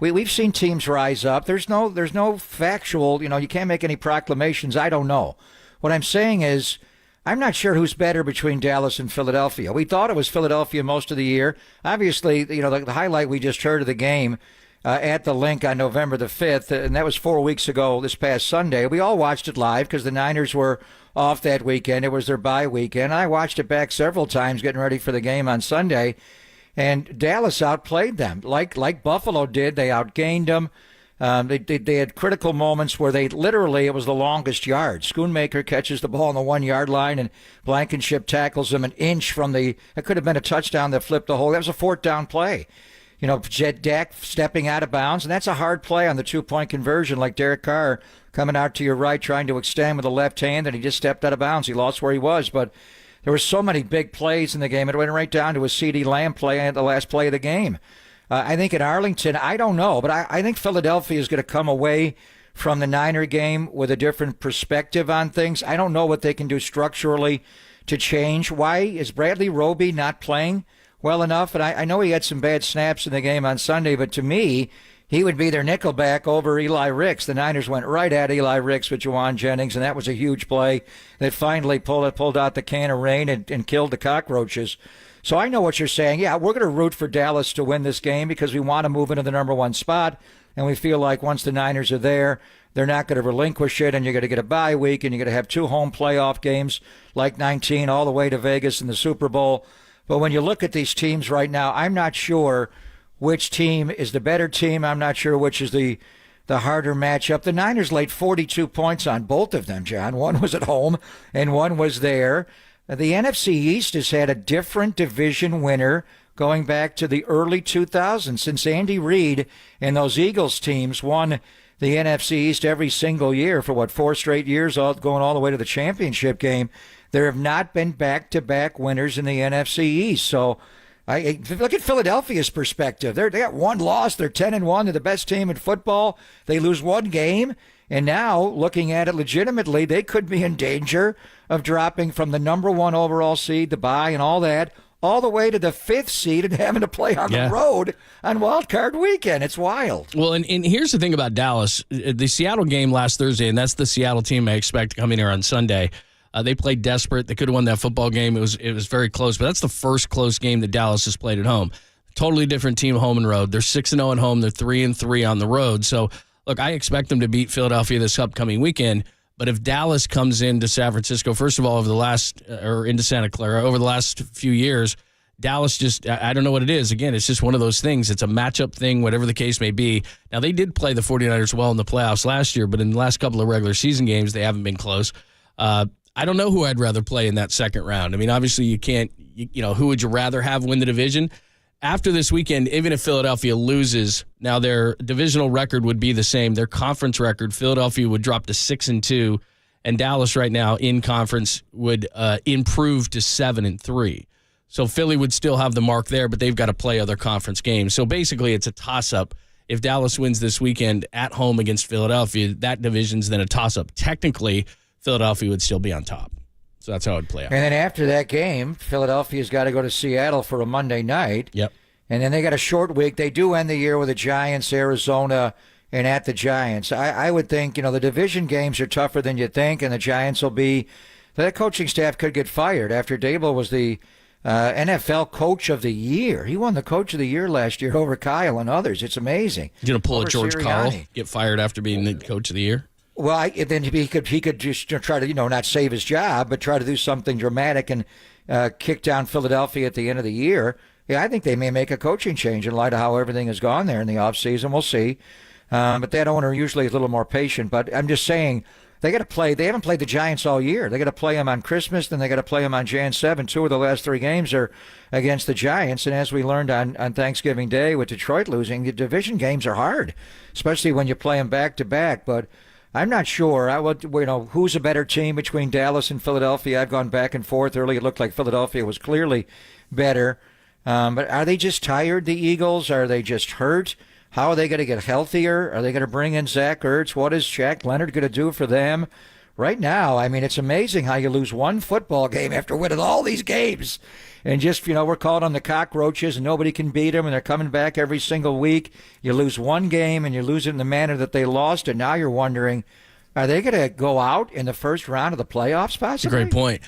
We've seen teams rise up. There's no factual, you can't make any proclamations. I don't know. What I'm saying is, I'm not sure who's better between Dallas and Philadelphia. We thought it was Philadelphia most of the year. Obviously, the highlight we just heard of the game at the Link on November the 5th, and that was 4 weeks ago this past Sunday. We all watched it live because the Niners were off that weekend. It was their bye weekend. I watched it back several times getting ready for the game on Sunday. And Dallas outplayed them like Buffalo did. They outgained them. They had critical moments where it was the longest yard. Schoonmaker catches the ball on the 1 yard line, and Blankenship tackles him an inch from it could have been a touchdown that flipped the hole. That was a 4th down play. Dak stepping out of bounds, and that's a hard play on the 2-point conversion, like Derek Carr coming out to your right, trying to extend with the left hand, and he just stepped out of bounds. He lost where he was, but there were so many big plays in the game. It went right down to a CeeDee Lamb play at the last play of the game. I think in Arlington, I don't know, but I think Philadelphia is going to come away from the Niner game with a different perspective on things. I don't know what they can do structurally to change. Why is Bradley Roby not playing well enough? And I know he had some bad snaps in the game on Sunday, but to me, he would be their nickelback over Eli Ricks. The Niners went right at Eli Ricks with Juwan Jennings, and that was a huge play that finally pulled out the can of rain and killed the cockroaches. So I know what you're saying. Yeah, we're going to root for Dallas to win this game because we want to move into the number 1 spot, and we feel like once the Niners are there, they're not going to relinquish it, and you're going to get a bye week, and you're going to have 2 home playoff games like 19 all the way to Vegas in the Super Bowl. But when you look at these teams right now, I'm not sure which team is the better team. I'm not sure which is the harder matchup. The Niners laid 42 points on both of them, John. One was at home and one was there. The NFC East has had a different division winner going back to the early 2000s. Since Andy Reid and those Eagles teams won the NFC East every single year for 4 straight years, going all the way to the championship game, there have not been back-to-back winners in the NFC East. So I look at Philadelphia's perspective. They got 1 loss. They're 10-1. They're the best team in football. They lose 1 game. And now, looking at it legitimately, they could be in danger of dropping from the number 1 overall seed, the bye and all that, all the way to the 5th seed and having to play on the road on Wild Card Weekend. It's wild. Well, and here's the thing about Dallas. The Seattle game last Thursday, and that's the Seattle team I expect to come in here on Sunday. They played desperate. They could have won that football game. It was very close, but that's the first close game that Dallas has played at home. Totally different team, home and road. They're 6-0 at home. They're 3-3 on the road. So, look, I expect them to beat Philadelphia this upcoming weekend. But if Dallas comes into San Francisco, first of all, into Santa Clara over the last few years, Dallas just, I don't know what it is. Again, it's just one of those things. It's a matchup thing, whatever the case may be. Now, they did play the 49ers well in the playoffs last year, but in the last couple of regular season games, they haven't been close. I don't know who I'd rather play in that second round. I mean, obviously, you can't, who would you rather have win the division? After this weekend, even if Philadelphia loses, now their divisional record would be the same. Their conference record, Philadelphia would drop to 6-2, and Dallas right now in conference would improve to 7-3. So Philly would still have the mark there, but they've got to play other conference games. So basically, it's a toss-up. If Dallas wins this weekend at home against Philadelphia, that division's then a toss-up. Technically, Philadelphia would still be on top. So that's how it would play out. And then after that game, Philadelphia's got to go to Seattle for a Monday night. Yep. And then they got a short week. They do end the year with the Giants, Arizona, and at the Giants. I would think, the division games are tougher than you think, and the Giants will be – that coaching staff could get fired after Dable was the – NFL Coach of the Year. He won the Coach of the Year last year over Kyle and others. It's amazing. You're going to pull over a George Sirianni. Karl, get fired after being the Coach of the Year? Well, then he could just try to, not save his job, but try to do something dramatic and kick down Philadelphia at the end of the year. Yeah, I think they may make a coaching change in light of how everything has gone there in the offseason. We'll see. But that owner usually is a little more patient. But I'm just saying, they got to play. They haven't played the Giants all year. They got to play them on Christmas, then they got to play them on Jan 7. 2 of the last 3 games are against the Giants. And as we learned on Thanksgiving Day with Detroit losing, the division games are hard, especially when you play them back to back. But I'm not sure. Who's a better team between Dallas and Philadelphia? I've gone back and forth. Early, it looked like Philadelphia was clearly better. But are they just tired, the Eagles? Are they just hurt? How are they going to get healthier? Are they going to bring in Zach Ertz? What is Shaq Leonard going to do for them? Right now, I mean, it's amazing how you lose one football game after winning all these games. And just, we're calling them the cockroaches and nobody can beat them and they're coming back every single week. You lose one game and you lose it in the manner that they lost. And now you're wondering, are they going to go out in the first round of the playoffs possibly? That's a great point.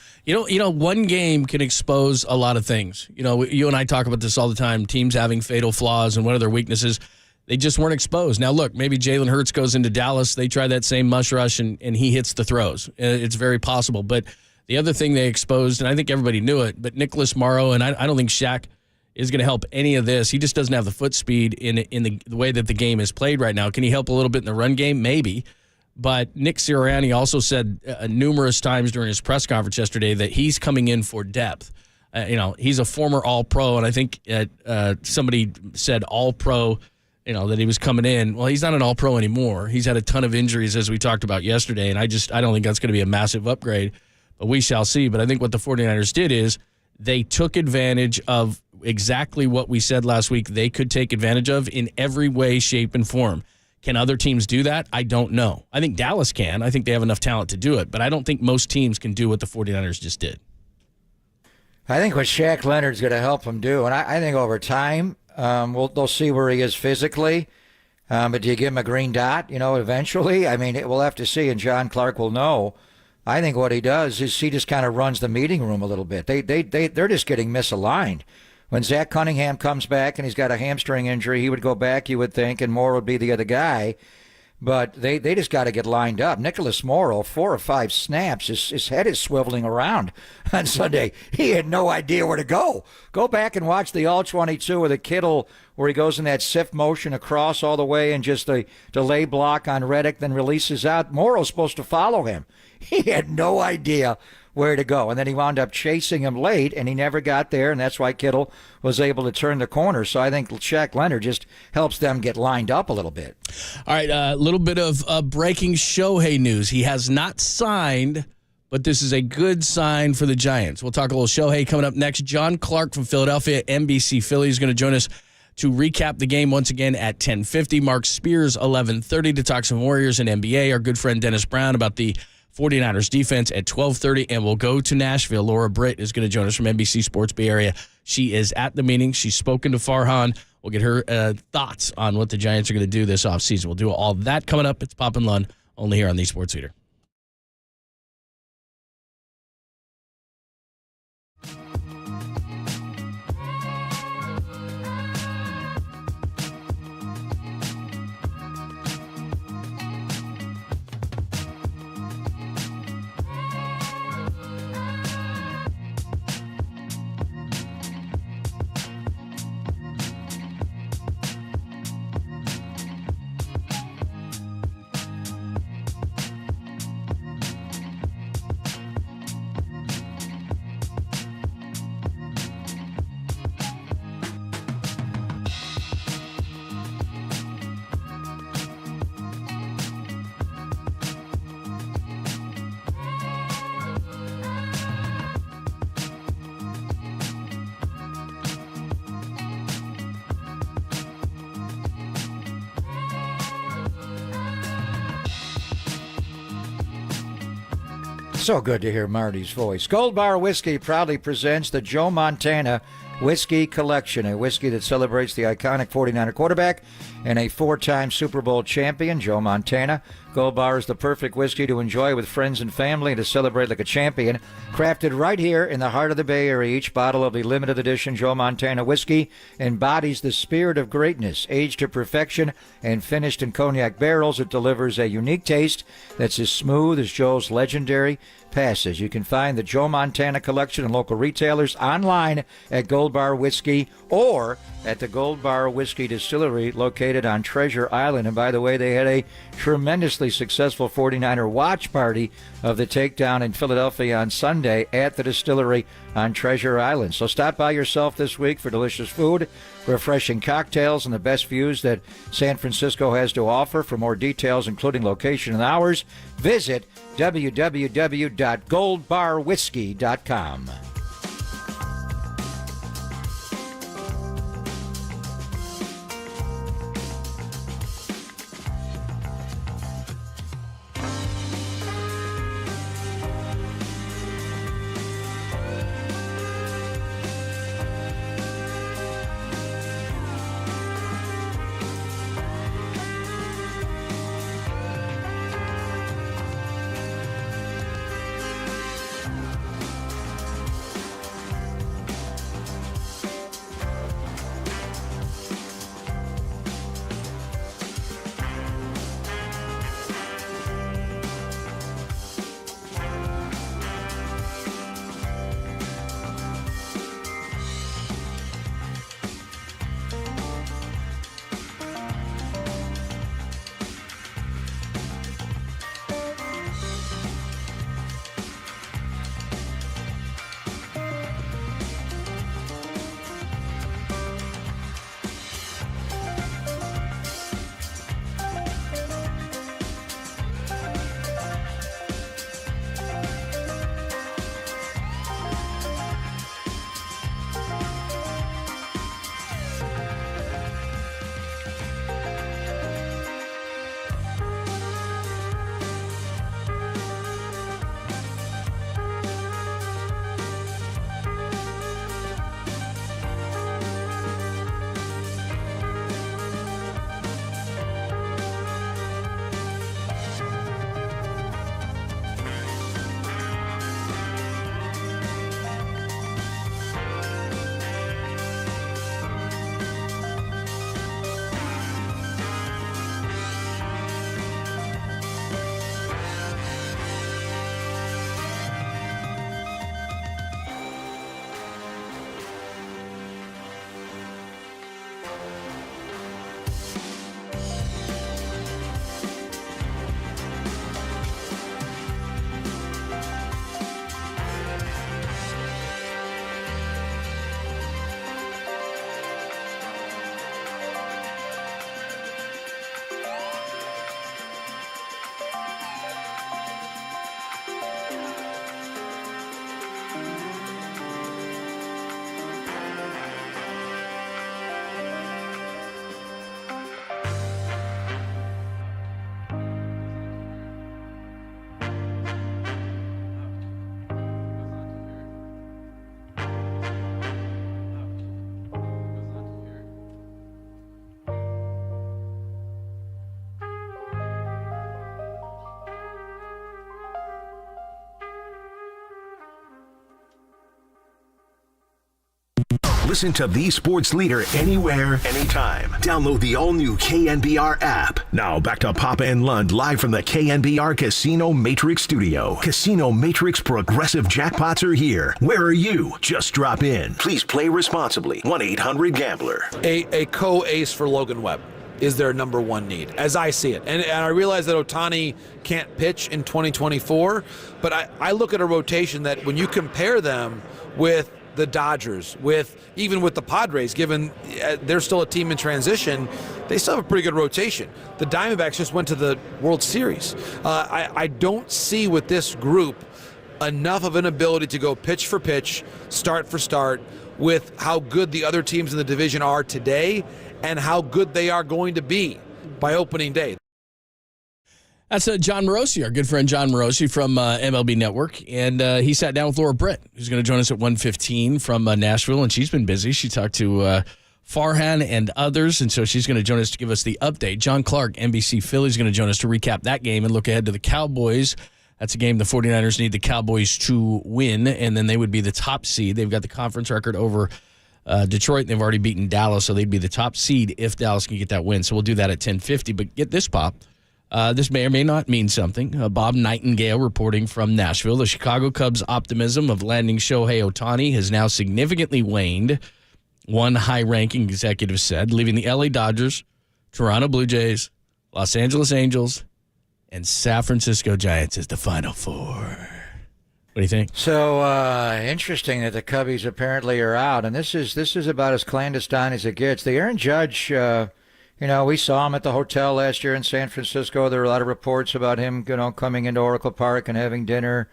One game can expose a lot of things. You and I talk about this all the time, teams having fatal flaws and what are their weaknesses. They just weren't exposed. Now, look, maybe Jalen Hurts goes into Dallas. They try that same mush rush, and he hits the throws. It's very possible. But the other thing they exposed, and I think everybody knew it, but Nicholas Morrow, and I don't think Shaq is going to help any of this. He just doesn't have the foot speed in the way that the game is played right now. Can he help a little bit in the run game? Maybe. But Nick Sirianni also said numerous times during his press conference yesterday that he's coming in for depth. He's a former All-Pro, and I think somebody said All-Pro, that he was coming in. Well, he's not an All-Pro anymore. He's had a ton of injuries, as we talked about yesterday, and I don't think that's going to be a massive upgrade, but we shall see. But I think what the 49ers did is they took advantage of exactly what we said last week they could take advantage of in every way, shape, and form. Can other teams do that? I don't know. I think Dallas can. I think they have enough talent to do it, but I don't think most teams can do what the 49ers just did. I think what Shaq Leonard's going to help them do, and I think over time, they'll see where he is physically. But do you give him a green dot, eventually? I mean, we'll have to see, and John Clark will know. I think what he does is he just kind of runs the meeting room a little bit. They're just getting misaligned. When Zach Cunningham comes back and he's got a hamstring injury, he would go back, you would think, and Moore would be the other guy. But they just got to get lined up. Nicholas Morrow, 4 or 5 snaps, his head is swiveling around on Sunday. He had no idea where to go. Go back and watch the All-22 with a Kittle where he goes in that sift motion across all the way and just the delay block on Reddick, then releases out. Morrow's supposed to follow him. He had no idea where to go. And then he wound up chasing him late, and he never got there, and that's why Kittle was able to turn the corner. So I think Shaq Leonard just helps them get lined up a little bit. All right, a little bit of breaking Shohei news. He has not signed, but this is a good sign for the Giants. We'll talk a little Shohei coming up next. John Clark from Philadelphia, NBC Philly, is going to join us to recap the game once again at 10:50. Mark Spears, 11:30, to talk some Warriors and NBA. Our good friend Dennis Brown about the 49ers defense at 12:30, and we'll go to Nashville. Laura Britt is going to join us from NBC Sports Bay Area. She is at the meeting. She's spoken to Farhan. We'll get her thoughts on what the Giants are going to do this offseason. We'll do all that coming up. It's Pop and Lund, only here on the Sports Leader. So good to hear Marty's voice. Gold Bar Whiskey proudly presents the Joe Montana Whiskey Collection, a whiskey that celebrates the iconic 49er quarterback and a 4-time Super Bowl champion, Joe Montana. Gold Bar is the perfect whiskey to enjoy with friends and family and to celebrate like a champion. Crafted right here in the heart of the Bay Area, each bottle of the limited edition Joe Montana whiskey embodies the spirit of greatness. Aged to perfection and finished in cognac barrels, it delivers a unique taste that's as smooth as Joe's legendary passage. You can find the Joe Montana collection in local retailers, online at Gold Bar Whiskey, or at the Gold Bar Whiskey Distillery located on Treasure Island. And by the way, they had a tremendously successful 49er watch party of the takedown in Philadelphia on Sunday at the distillery on Treasure Island. So stop by yourself this week for delicious food, refreshing cocktails, and the best views that San Francisco has to offer. For more details, including location and hours, visit www.goldbarwhiskey.com. Listen to the sports leader anywhere, anytime. Download the all-new KNBR app. Now back to Papa and Lund live from the KNBR Casino Matrix Studio. Casino Matrix progressive jackpots are here. Where are you? Just drop in. Please play responsibly. 1-800-GAMBLER. A co-ace for Logan Webb is their number one need, as I see it. And I realize that Ohtani can't pitch in 2024, but I look at a rotation that when you compare them with the Dodgers, even with the Padres, given they're still a team in transition, they still have a pretty good rotation. The Diamondbacks just went to the World Series. I don't see with this group enough of an ability to go pitch for pitch, start for start, with how good the other teams in the division are today and how good they are going to be by opening day. That's John Morosi, our good friend John Morosi from MLB Network. And he sat down with Laura Britt, who's going to join us at 1:15 from Nashville. And she's been busy. She talked to Farhan and others. And so she's going to join us to give us the update. John Clark, NBC Philly, is going to join us to recap that game and look ahead to the Cowboys. That's a game the 49ers need the Cowboys to win, and then they would be the top seed. They've got the conference record over Detroit, and they've already beaten Dallas, so they'd be the top seed if Dallas can get that win. So we'll do that at 10:50. But get this, Pop. This may or may not mean something. Bob Nightingale reporting from Nashville. The Chicago Cubs' optimism of landing Shohei Ohtani has now significantly waned, one high-ranking executive said, leaving the LA Dodgers, Toronto Blue Jays, Los Angeles Angels, and San Francisco Giants as the Final Four. What do you think? So interesting that the Cubbies apparently are out, and this is about as clandestine as it gets. The Aaron Judge, we saw him at the hotel last year in San Francisco. There were a lot of reports about him, coming into Oracle Park and having dinner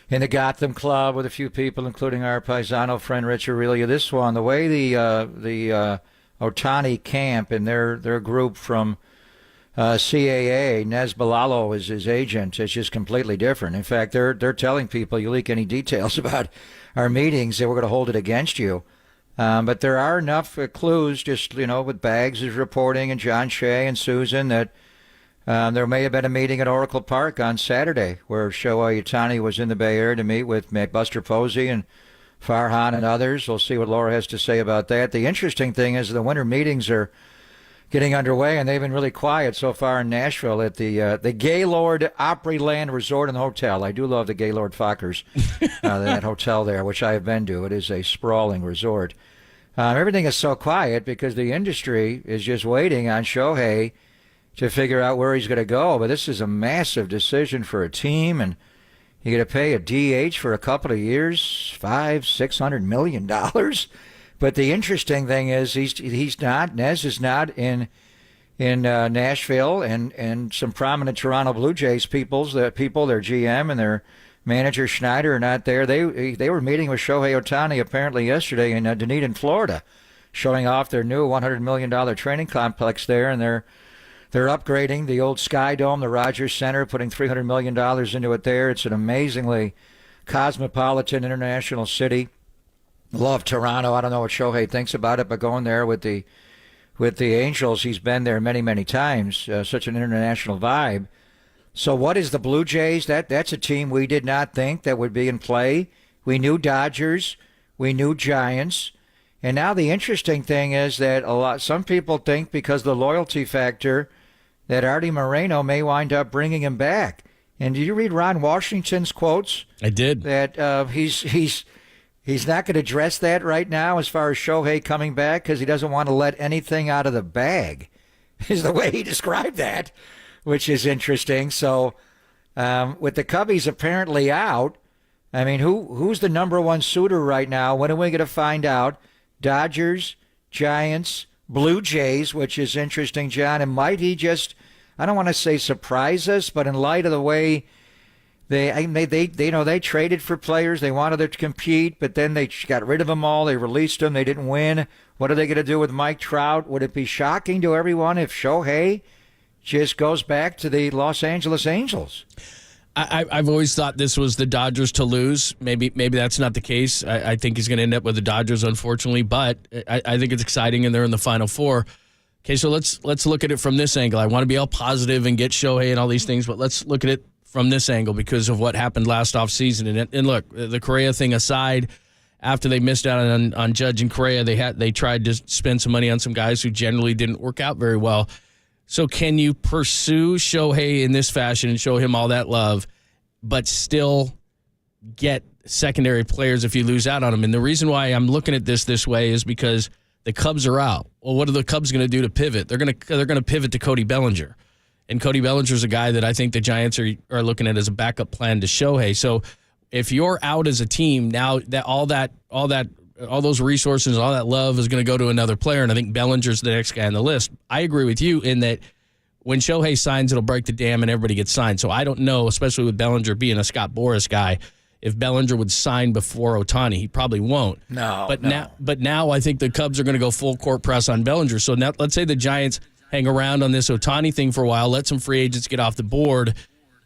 in the Gotham Club with a few people, including our paisano friend Rich Aurelio. This one, the way the Ohtani camp and their group from CAA, Nez Balalo is his agent. It's just completely different. In fact, they're telling people, you leak any details about our meetings, that we're going to hold it against you. But there are enough clues, just, with Baggs is reporting and John Shea and Susan, that there may have been a meeting at Oracle Park on Saturday where Shohei Ohtani was in the Bay Area to meet with Buster Posey and Farhan and others. We'll see what Laura has to say about that. The interesting thing is the winter meetings are getting underway, and they've been really quiet so far in Nashville at the Gaylord Opryland Resort and Hotel. I do love the Gaylord Fockers, that hotel there, which I have been to. It is a sprawling resort. Everything is so quiet because the industry is just waiting on Shohei to figure out where he's going to go. But this is a massive decision for a team, and you're going to pay a DH for a couple of years, $500-600 million. But the interesting thing is Nez is not in Nashville, and some prominent Toronto Blue Jays people, their GM and their manager Schneider are not there. They were meeting with Shohei Ohtani apparently yesterday in Dunedin, Florida, showing off their new $100 million training complex there, and they're upgrading the old Sky Dome, the Rogers Center, putting $300 million into it there. It's an amazingly cosmopolitan international city. Love Toronto. I don't know what Shohei thinks about it, but going there with the Angels, he's been there many, many times. Such an international vibe. So what is the Blue Jays? That's a team we did not think that would be in play. We knew Dodgers, we knew Giants, and now the interesting thing is that some people think because of the loyalty factor that Artie Moreno may wind up bringing him back. And did you read Ron Washington's quotes? I did. That he's not going to address that right now as far as Shohei coming back because he doesn't want to let anything out of the bag, is the way he described that, which is interesting. So with the Cubbies apparently out, I mean, who's the number one suitor right now? When are we going to find out? Dodgers, Giants, Blue Jays, which is interesting, John. And might he just, I don't want to say surprise us, but in light of the way they traded for players. They wanted to compete, but then they got rid of them all. They released them. They didn't win. What are they going to do with Mike Trout? Would it be shocking to everyone if Shohei just goes back to the Los Angeles Angels? I've always thought this was the Dodgers to lose. Maybe that's not the case. I think he's going to end up with the Dodgers, unfortunately, but I think it's exciting, and they're in the Final Four. Okay, so let's look at it from this angle. I want to be all positive and get Shohei and all these things, but let's look at it from this angle because of what happened last offseason. And look, the Correa thing aside, after they missed out on Judge and Correa, they tried to spend some money on some guys who generally didn't work out very well. So can you pursue Shohei in this fashion and show him all that love, but still get secondary players if you lose out on them? And the reason why I'm looking at this way is because the Cubs are out. Well, what are the Cubs going to do to pivot? They're going to pivot to Cody Bellinger. And Cody Bellinger's a guy that I think the Giants are looking at as a backup plan to Shohei. So if you're out as a team, now that all those resources, all that love is going to go to another player, and I think Bellinger's the next guy on the list. I agree with you in that when Shohei signs, it'll break the dam and everybody gets signed. So I don't know, especially with Bellinger being a Scott Boras guy, if Bellinger would sign before Ohtani. He probably won't. No. Now I think the Cubs are going to go full court press on Bellinger. So now let's say the Giants hang around on this Ohtani thing for a while, let some free agents get off the board,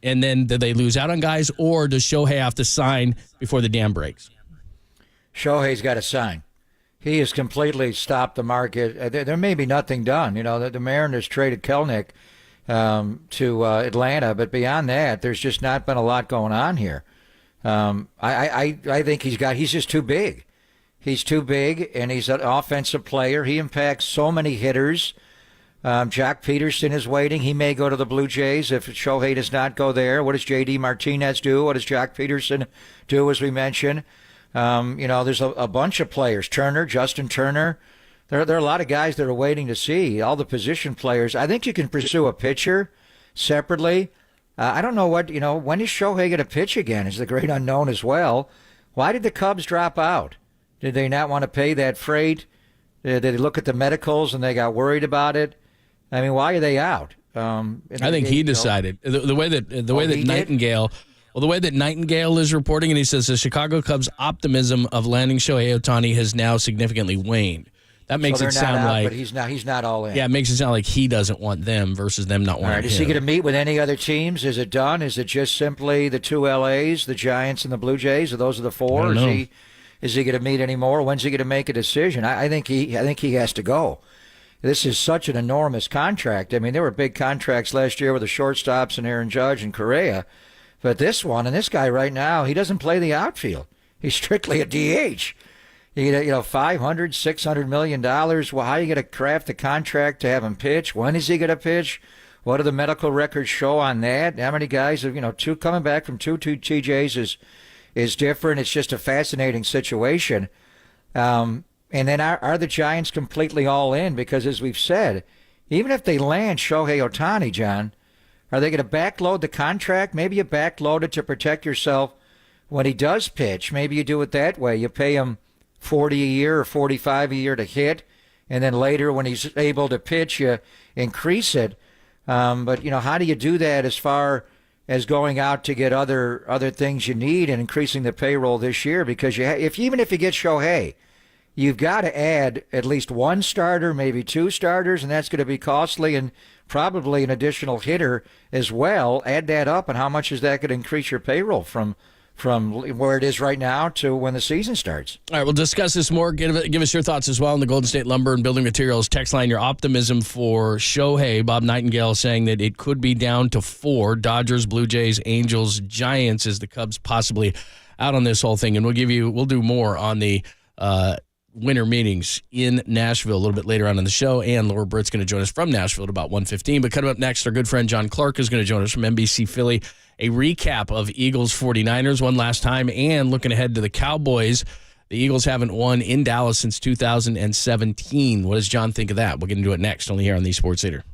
and then do they lose out on guys, or does Shohei have to sign before the dam breaks? Shohei's got to sign. He has completely stopped the market. There may be nothing done. The Mariners traded Kelenic to Atlanta, but beyond that, there's just not been a lot going on here. I think he's just too big. He's too big, and he's an offensive player. He impacts so many hitters. Jack Peterson is waiting. He may go to the Blue Jays if Shohei does not go there. What does J.D. Martinez do? What does Jack Peterson do, as we mentioned? There's a bunch of players. Justin Turner. There are a lot of guys that are waiting to see. All the position players. I think you can pursue a pitcher separately. I don't know when is Shohei going to pitch again is the great unknown as well. Why did the Cubs drop out? Did they not want to pay that freight? Did they look at the medicals and they got worried about it? I mean, why are they out? I think he decided. The way that Nightingale... Well, the way that Nightingale is reporting, and he says the Chicago Cubs' optimism of landing Shohei Ohtani has now significantly waned. That makes it sound like... But he's not all in. Yeah, it makes it sound like he doesn't want them versus them not wanting him. Is he going to meet with any other teams? Is it done? Is it just simply the two LAs, the Giants and the Blue Jays? Or those are the four? Is he going to meet any more? When's he going to make a decision? I think he has to go. This is such an enormous contract. I mean, there were big contracts last year with the shortstops and Aaron Judge and Correa. But this one, and this guy right now, he doesn't play the outfield. He's strictly a DH. $500, $600 million. Well, how are you going to craft the contract to have him pitch? When is he going to pitch? What do the medical records show on that? How many guys have, two coming back from two TJs is different. It's just a fascinating situation. And then are the Giants completely all in? Because as we've said, even if they land Shohei Ohtani, John, are they going to backload the contract? Maybe you backload it to protect yourself when he does pitch. Maybe you do it that way. You pay him $40 a year or $45 a year to hit, and then later when he's able to pitch, you increase it. But how do you do that as far as going out to get other things you need and increasing the payroll this year? Because even if you get Shohei, you've got to add at least one starter, maybe two starters, and that's going to be costly, and probably an additional hitter as well. Add that up, and how much is that going to increase your payroll from where it is right now to when the season starts? All right, we'll discuss this more. Give us your thoughts as well on the Golden State Lumber and Building Materials text line. Your optimism for Shohei. Bob Nightingale saying that it could be down to 4. Dodgers, Blue Jays, Angels, Giants as the Cubs possibly out on this whole thing. And we'll do more on the winter meetings in Nashville a little bit later on in the show, and Laura Britt's going to join us from Nashville at about 1:15. But coming up next, our good friend John Clark is going to join us from NBC Philly, a recap of Eagles 49ers one last time, and looking ahead to the Cowboys. The Eagles haven't won in Dallas since 2017. What does John think of that? We'll get into it next, only here on the Sports Leader.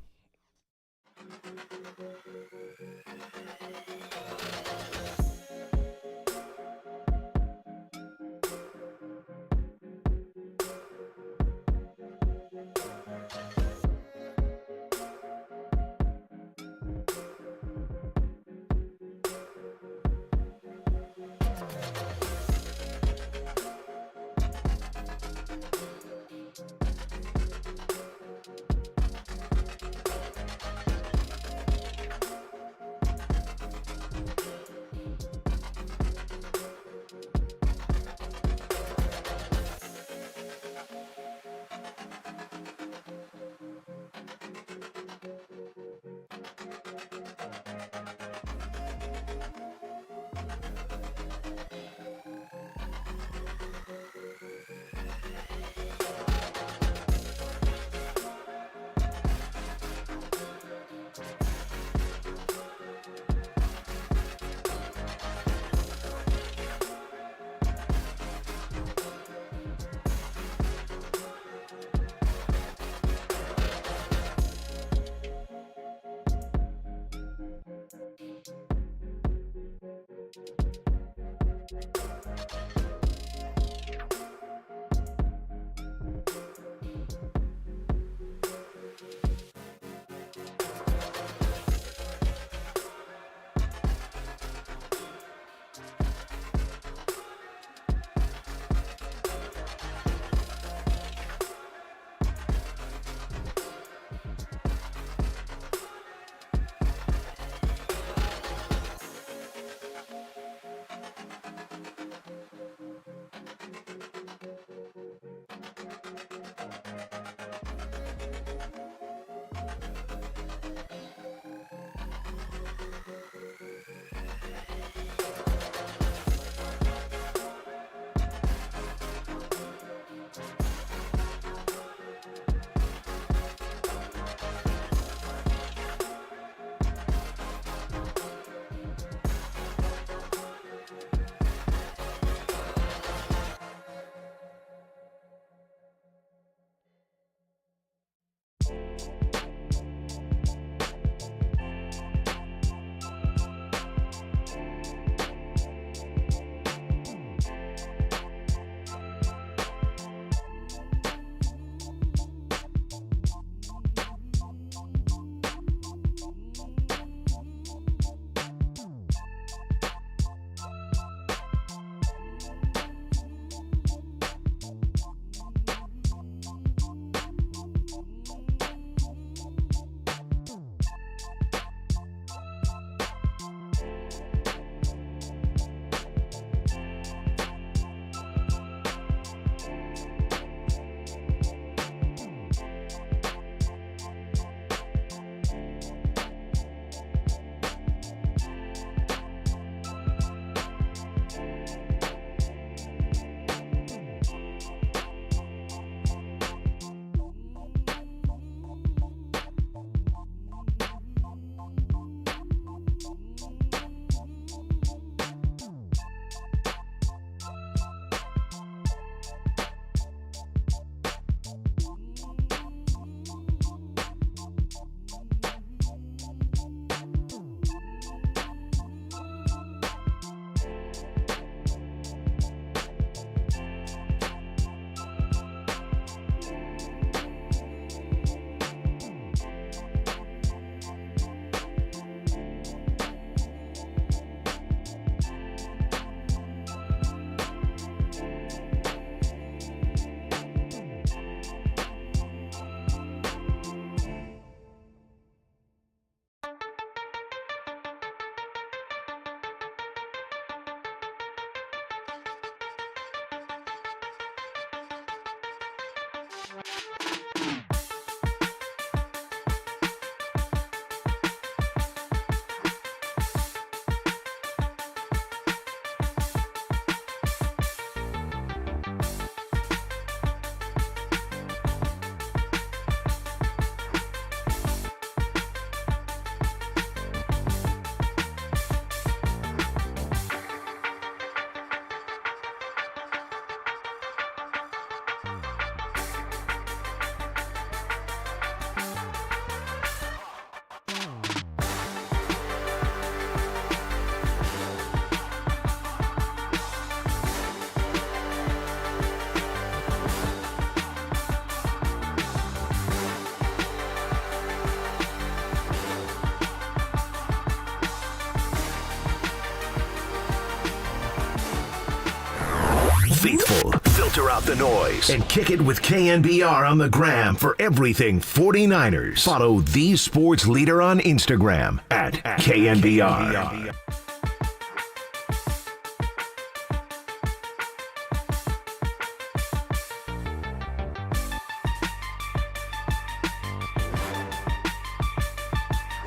Filter out the noise and kick it with KNBR on the gram for everything 49ers. Follow the sports leader on Instagram at KNBR.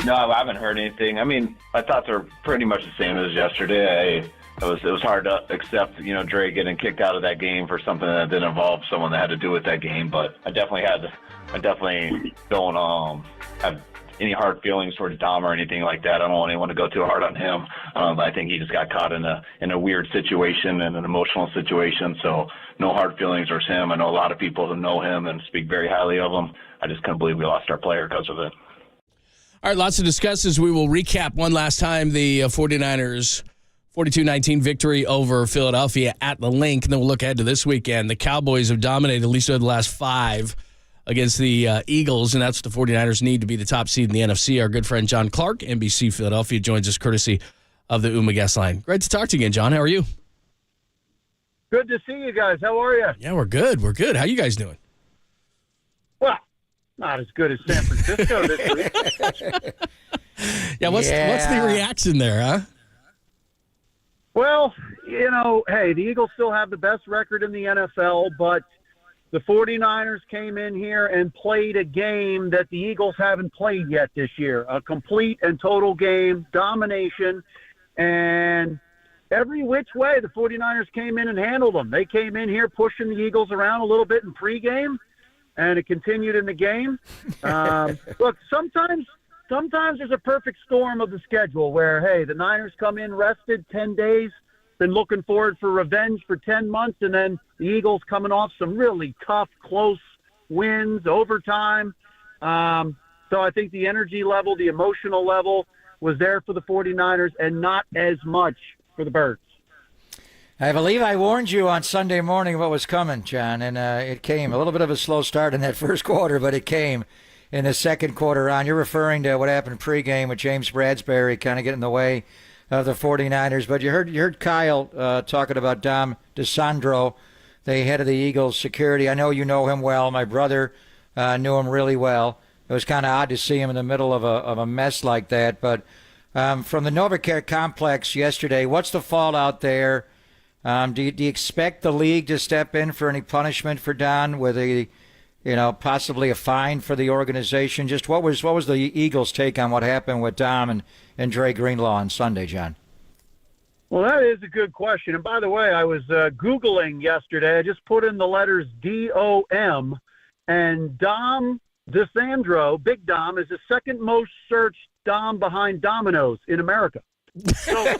No, I haven't heard anything. I mean, my thoughts are pretty much the same as yesterday. It was hard to accept, Dre getting kicked out of that game for something that didn't involve someone that had to do with that game. But I definitely don't have any hard feelings towards Dom or anything like that. I don't want anyone to go too hard on him. I think he just got caught in a weird situation and an emotional situation. So no hard feelings towards him. I know a lot of people who know him and speak very highly of him. I just couldn't believe we lost our player because of it. All right, lots to discuss as we will recap one last time the 49ers 42-19 victory over Philadelphia at the Link. And then we'll look ahead to this weekend. The Cowboys have dominated at least over the last 5 against the Eagles, and that's what the 49ers need to be the top seed in the NFC. Our good friend John Clark, NBC Philadelphia, joins us courtesy of the UMA guest line. Great to talk to you again, John. How are you? Good to see you guys. How are you? Yeah, we're good. We're good. How you guys doing? Well, not as good as San Francisco this week. Yeah, what's the reaction there, huh? Well, hey, the Eagles still have the best record in the NFL, but the 49ers came in here and played a game that the Eagles haven't played yet this year, a complete and total game, domination, and every which way the 49ers came in and handled them. They came in here pushing the Eagles around a little bit in pregame, and it continued in the game. Look, sometimes there's a perfect storm of the schedule where, hey, the Niners come in rested 10 days, been looking forward for revenge for 10 months, and then the Eagles coming off some really tough, close wins, overtime. So I think the energy level, the emotional level was there for the 49ers and not as much for the Birds. I believe I warned you on Sunday morning what was coming, John, and it came. A little bit of a slow start in that first quarter, but it came in the second quarter on. You're referring to what happened pregame with James Bradbury kind of getting in the way of the 49ers, but you heard Kyle talking about Dom DeSandro, the head of the Eagles security. I know you know him well. My brother knew him really well. It was kind of odd to see him in the middle of a mess like that, but from the NovaCare complex yesterday, what's the fallout there? Do you expect the league to step in for any punishment for Don with possibly a fine for the organization? Just what was the Eagles' take on what happened with Dom and Dre Greenlaw on Sunday, John? Well, that is a good question. And by the way, I was Googling yesterday. I just put in the letters D-O-M, and Dom DeSandro, Big Dom, is the second most searched Dom behind Domino's in America. So,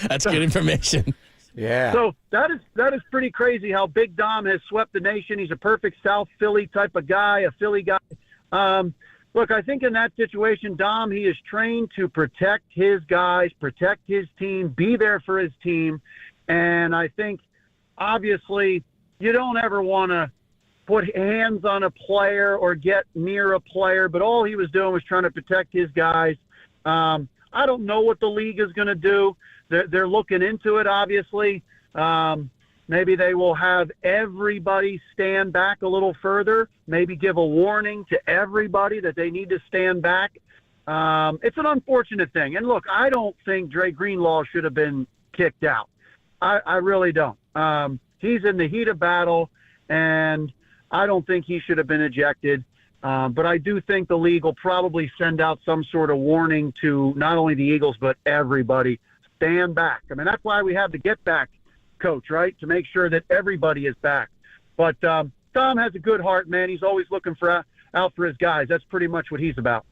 that's good information. Yeah. So that is pretty crazy how Big Dom has swept the nation. He's a perfect South Philly type of guy, a Philly guy. Look, I think in that situation, Dom, he is trained to protect his guys, protect his team, be there for his team. And I think, obviously, you don't ever want to put hands on a player or get near a player, but all he was doing was trying to protect his guys. I don't know what the league is going to do. They're looking into it, obviously. Maybe they will have everybody stand back a little further, maybe give a warning to everybody that they need to stand back. It's an unfortunate thing. And, look, I don't think Dre Greenlaw should have been kicked out. I really don't. He's in the heat of battle, and I don't think he should have been ejected. But I do think the league will probably send out some sort of warning to not only the Eagles but everybody. Stand back. I mean, that's why we have the get back coach, right? To make sure that everybody is back. But Dom has a good heart, man. He's always looking out for his guys. That's pretty much what he's about.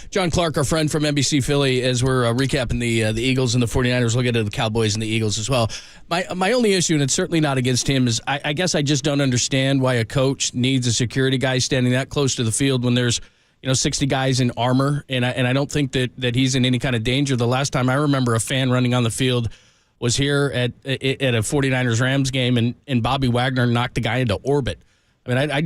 John Clark, our friend from NBC Philly, as we're recapping the Eagles and the 49ers, we'll get to the Cowboys and the Eagles as well. My only issue, and it's certainly not against him, is I guess I just don't understand why a coach needs a security guy standing that close to the field when there's 60 guys in armor, and I don't think that he's in any kind of danger. The last time I remember a fan running on the field was here at a 49ers-Rams game, and Bobby Wagner knocked the guy into orbit. I mean, I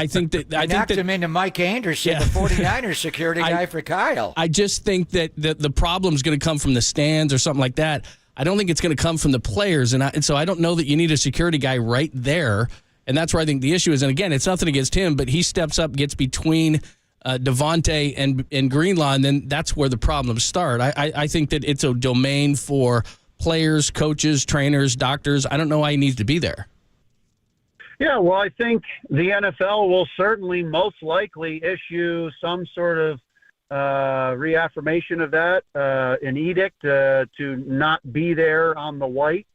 think that I knocked him into Mike Anderson, the 49ers security guy for Kyle. I just think that the problem's going to come from the stands or something like that. I don't think it's going to come from the players, and so I don't know that you need a security guy right there, and that's where I think the issue is. And again, it's nothing against him, but he steps up, gets between Devontae and Greenlaw, and then that's where the problems start. I think that it's a domain for players, coaches, trainers, doctors. I don't know why he needs to be there. Yeah, well, I think the NFL will certainly most likely issue some sort of reaffirmation of that, an edict to not be there on the white.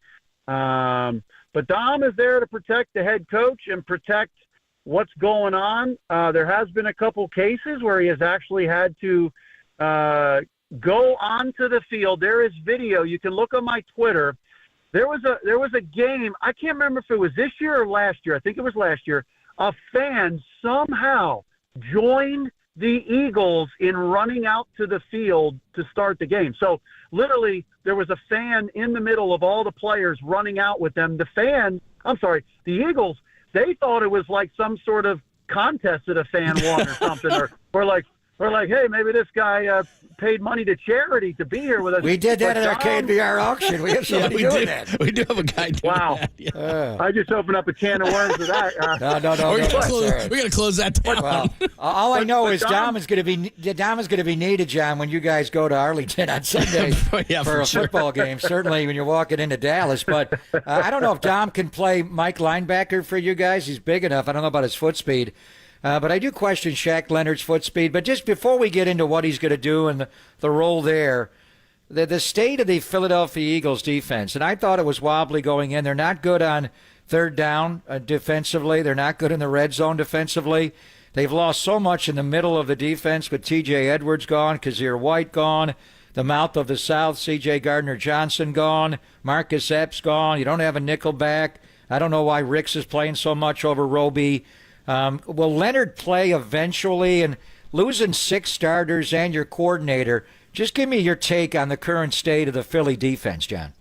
But Dom is there to protect the head coach and protect what's going on. There has been a couple cases where he has actually had to go onto the field. There is video. You can look on my Twitter. There was a game. I can't remember if it was this year or last year. I think it was last year. A fan somehow joined the Eagles in running out to the field to start the game. So literally there was a fan in the middle of all the players running out with them. The Eagles, they thought it was like some sort of contest that a fan won or something, or like, hey, maybe this guy paid money to charity to be here with us. We did that at our KNBR auction. We have somebody doing that. We do have a guy doing that. Yeah. I just opened up a can of worms with that. No. We're going to close that down. Well, all I know is Dom is going to be needed, John, when you guys go to Arlington on Sunday for a football game. Certainly when you're walking into Dallas. But I don't know if Dom can play Mike linebacker for you guys. He's big enough. I don't know about his foot speed. But I do question Shaq Leonard's foot speed. But just before we get into what he's going to do and the role there, the state of the Philadelphia Eagles defense, and I thought it was wobbly going in. They're not good on third down defensively. They're not good in the red zone defensively. They've lost so much in the middle of the defense with T.J. Edwards gone, Kazir White gone, the mouth of the South, C.J. Gardner-Johnson gone, Marcus Epps gone. You don't have a nickel back. I don't know why Ricks is playing so much over Roby. Will Leonard play eventually? And losing 6 starters and your coordinator, just give me your take on the current state of the Philly defense, John.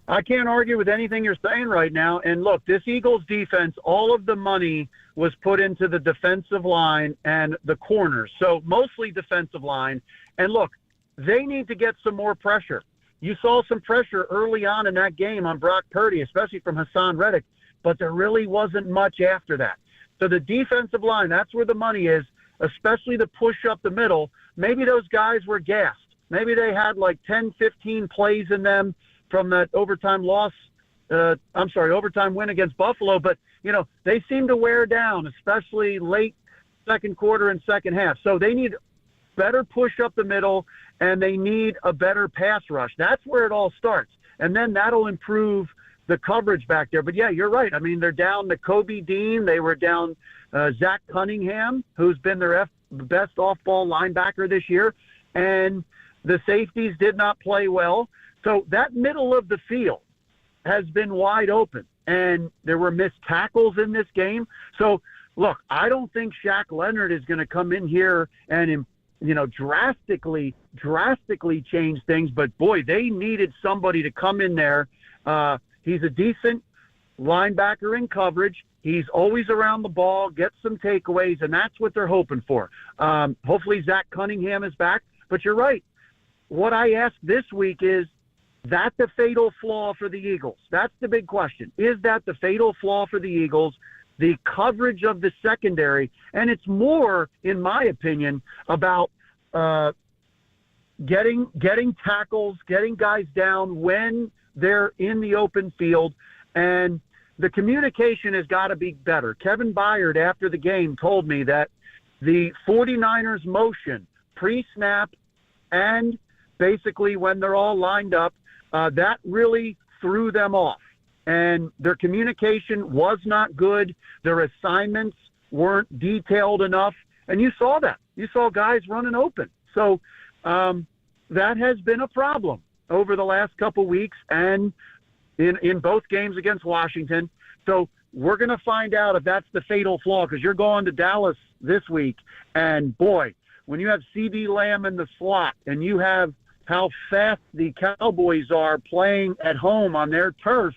I can't argue with anything you're saying right now. And look, this Eagles defense, all of the money was put into the defensive line and the corners. So mostly defensive line. And look, they need to get some more pressure. You saw some pressure early on in that game on Brock Purdy, especially from Hassan Reddick, but there really wasn't much after that. So the defensive line, that's where the money is, especially the push up the middle. Maybe those guys were gassed. Maybe they had like 10, 15 plays in them from that overtime win against Buffalo. But, they seem to wear down, especially late second quarter and second half. So they need better push up the middle, and they need a better pass rush. That's where it all starts. And then that'll improve the coverage back there. But, yeah, you're right. I mean, they're down to Kobe Dean. They were down Zach Cunningham, who's been their best off-ball linebacker this year. And the safeties did not play well. So that middle of the field has been wide open. And there were missed tackles in this game. So, look, I don't think Shaq Leonard is going to come in here and, drastically change things. But, boy, they needed somebody to come in there. He's a decent linebacker in coverage. He's always around the ball, gets some takeaways, and that's what they're hoping for. Hopefully Zach Cunningham is back. But you're right. What I asked this week is that the fatal flaw for the Eagles? That's the big question. Is that the fatal flaw for the Eagles, the coverage of the secondary? And it's more, in my opinion, about getting tackles, getting guys down when they're in the open field, and the communication has got to be better. Kevin Byard, after the game, told me that the 49ers motion, pre-snap and basically when they're all lined up, that really threw them off. And their communication was not good. Their assignments weren't detailed enough. And you saw that. You saw guys running open. So that has been a problem over the last couple weeks and in both games against Washington. So we're going to find out if that's the fatal flaw, because you're going to Dallas this week. And, boy, when you have C.D. Lamb in the slot and you have how fast the Cowboys are playing at home on their turf,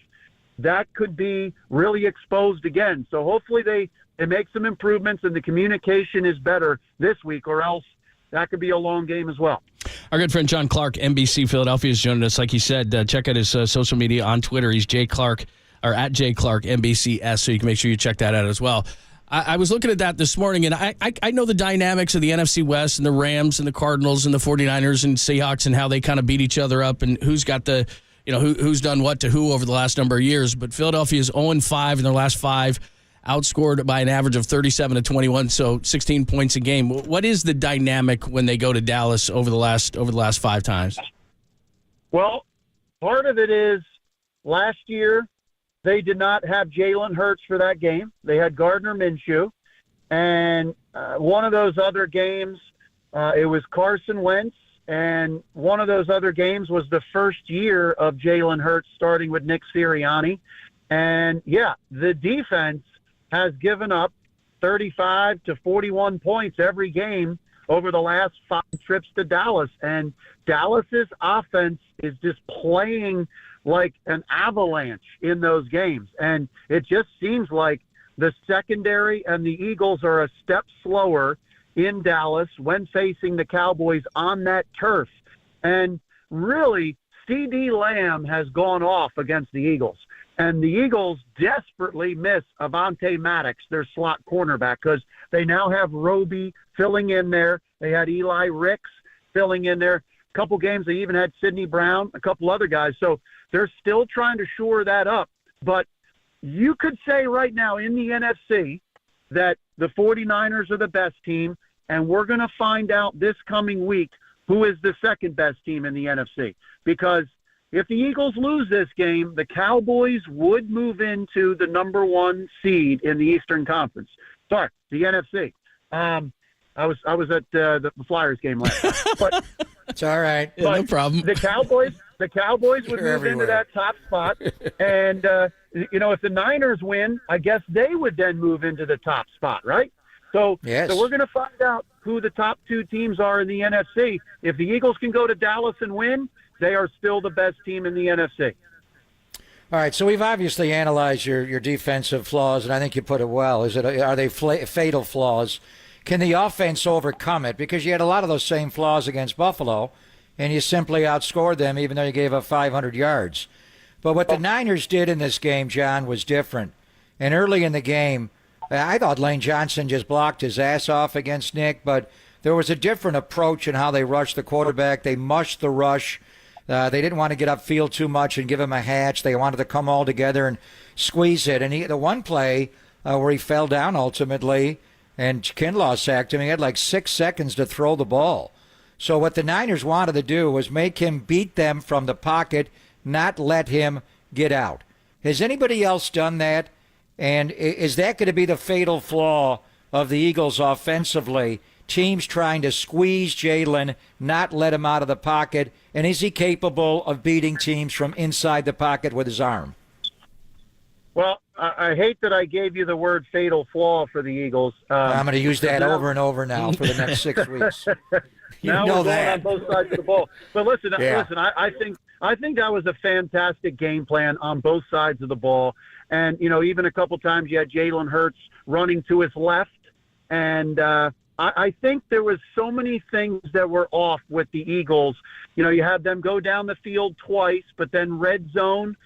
that could be really exposed again. So hopefully they make some improvements and the communication is better this week, or else that could be a long game as well. Our good friend John Clark, NBC Philadelphia, is joining us. Like he said, check out his social media on Twitter. He's Jay Clark, or at Jay Clark NBCS, so you can make sure you check that out as well. I was looking at that this morning, and I know the dynamics of the NFC West and the Rams and the Cardinals and the 49ers and Seahawks and how they kind of beat each other up and who's got the, who's done what to who over the last number of years. But Philadelphia is 0-5 in their last 5, outscored by an average of 37-21, so 16 points a game. What is the dynamic when they go to Dallas over the last 5 times? Well, part of it is last year they did not have Jalen Hurts for that game. They had Gardner Minshew. And one of those other games, it was Carson Wentz. And one of those other games was the first year of Jalen Hurts starting with Nick Sirianni. And, yeah, the defense has given up 35 to 41 points every game over the last 5 trips to Dallas. And Dallas's offense is just playing like an avalanche in those games. And it just seems like the secondary and the Eagles are a step slower in Dallas when facing the Cowboys on that turf. And really, CD Lamb has gone off against the Eagles. And the Eagles desperately miss Avonte Maddox, their slot cornerback, because they now have Roby filling in there. They had Eli Ricks filling in there. A couple games they even had Sidney Brown, a couple other guys. So they're still trying to shore that up. But you could say right now in the NFC that the 49ers are the best team, and we're going to find out this coming week who is the second best team in the NFC. Because if the Eagles lose this game, the Cowboys would move into the number 1 seed in the Eastern Conference. Sorry, the NFC. I was at the Flyers game last night. But it's all right. Yeah, no problem. The Cowboys would move into that top spot. And, if the Niners win, I guess they would then move into the top spot, right? So we're going to find out who the top 2 teams are in the NFC. If the Eagles can go to Dallas and win, they are still the best team in the NFC. All right, so we've obviously analyzed your defensive flaws, and I think you put it well. Are they fatal flaws? Can the offense overcome it? Because you had a lot of those same flaws against Buffalo, and you simply outscored them even though you gave up 500 yards. But what the Niners did in this game, John, was different. And early in the game, I thought Lane Johnson just blocked his ass off against Nick, but there was a different approach in how they rushed the quarterback. They mushed the rush. They didn't want to get upfield too much and give him a hatch. They wanted to come all together and squeeze it. And the one play where he fell down ultimately and Kinlaw sacked him, he had like 6 seconds to throw the ball. So what the Niners wanted to do was make him beat them from the pocket, not let him get out. Has anybody else done that? And is that going to be the fatal flaw of the Eagles offensively? Teams trying to squeeze Jalen, not let him out of the pocket. And is he capable of beating teams from inside the pocket with his arm? Well, I hate that I gave you the word fatal flaw for the Eagles. I'm going to use that over and over now for the next 6 weeks. Now we're going on both sides of the ball. But listen, I think that was a fantastic game plan on both sides of the ball. And, even a couple times you had Jalen Hurts running to his left. And I think there was so many things that were off with the Eagles. You had them go down the field twice, but then red zone,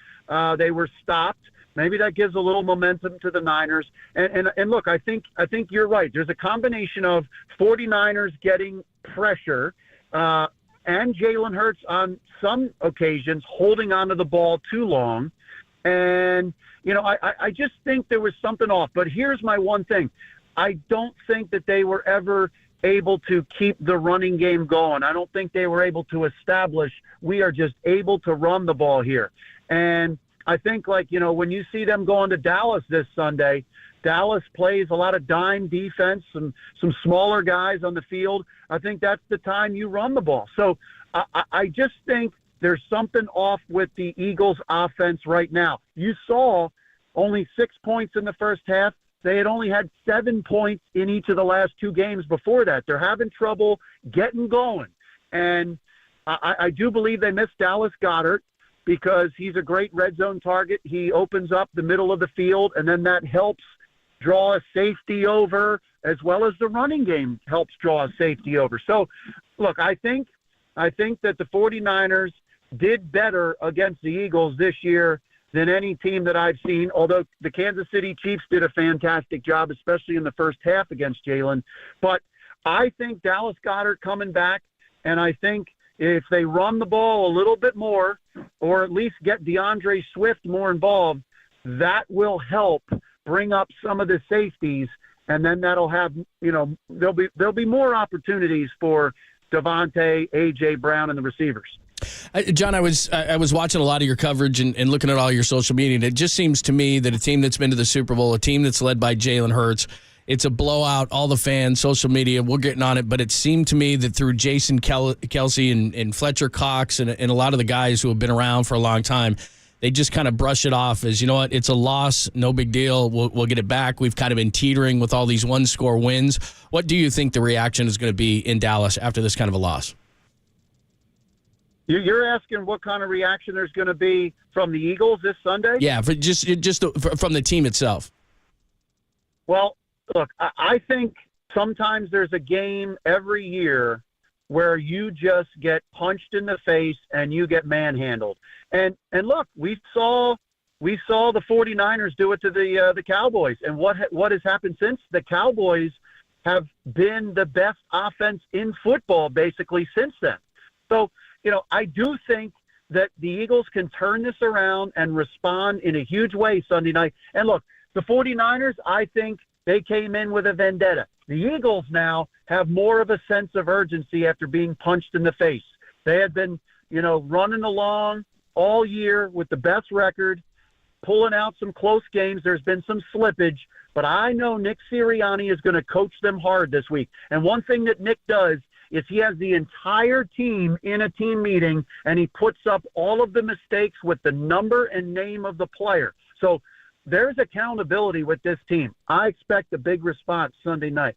they were stopped. Maybe that gives a little momentum to the Niners. And look, I think you're right. There's a combination of 49ers getting pressure and Jalen Hurts on some occasions holding onto the ball too long. And, I just think there was something off. But here's my one thing. I don't think that they were ever able to keep the running game going. I don't think they were able to establish we are just able to run the ball here. And I think, when you see them going to Dallas this Sunday, Dallas plays a lot of dime defense and some smaller guys on the field. I think that's the time you run the ball. So I just think there's something off with the Eagles' offense right now. You saw only 6 points in the first half. They had only had 7 points in each of the last 2 games before that. They're having trouble getting going. And I do believe they missed Dallas Goedert because he's a great red zone target. He opens up the middle of the field, and then that helps draw a safety over, as well as the running game helps draw a safety over. So, look, I think I think that the 49ers did better against the Eagles this year than any team that I've seen, although the Kansas City Chiefs did a fantastic job, especially in the first half against Jalen. But I think Dallas Goedert coming back, and I think if they run the ball a little bit more, or at least get DeAndre Swift more involved, that will help bring up some of the safeties, and then that'll have, there'll be more opportunities for Devontae, A.J. Brown, and the receivers. John, I was watching a lot of your coverage and looking at all your social media, and it just seems to me that a team that's been to the Super Bowl, a team that's led by Jalen Hurts, it's a blowout. All the fans, social media, we're getting on it, but it seemed to me that through Jason Kelsey and Fletcher Cox and a lot of the guys who have been around for a long time, they just kind of brush it off as, you know what, it's a loss, no big deal, we'll get it back. We've kind of been teetering with all these one-score wins. What do you think the reaction is going to be in Dallas after this kind of a loss? You're asking what kind of reaction there's going to be from the Eagles this Sunday? Yeah, from the team itself. Well, look, I think sometimes there's a game every year where you just get punched in the face and you get manhandled. And look, we saw the 49ers do it to the Cowboys. And what has happened since? The Cowboys have been the best offense in football basically since then. So, I do think that the Eagles can turn this around and respond in a huge way Sunday night. And look, the 49ers, I think they came in with a vendetta. The Eagles now have more of a sense of urgency after being punched in the face. They had been, running along all year with the best record, pulling out some close games. There's been some slippage, but I know Nick Sirianni is going to coach them hard this week. And one thing that Nick does is he has the entire team in a team meeting, and he puts up all of the mistakes with the number and name of the player. So there's accountability with this team. I expect a big response Sunday night.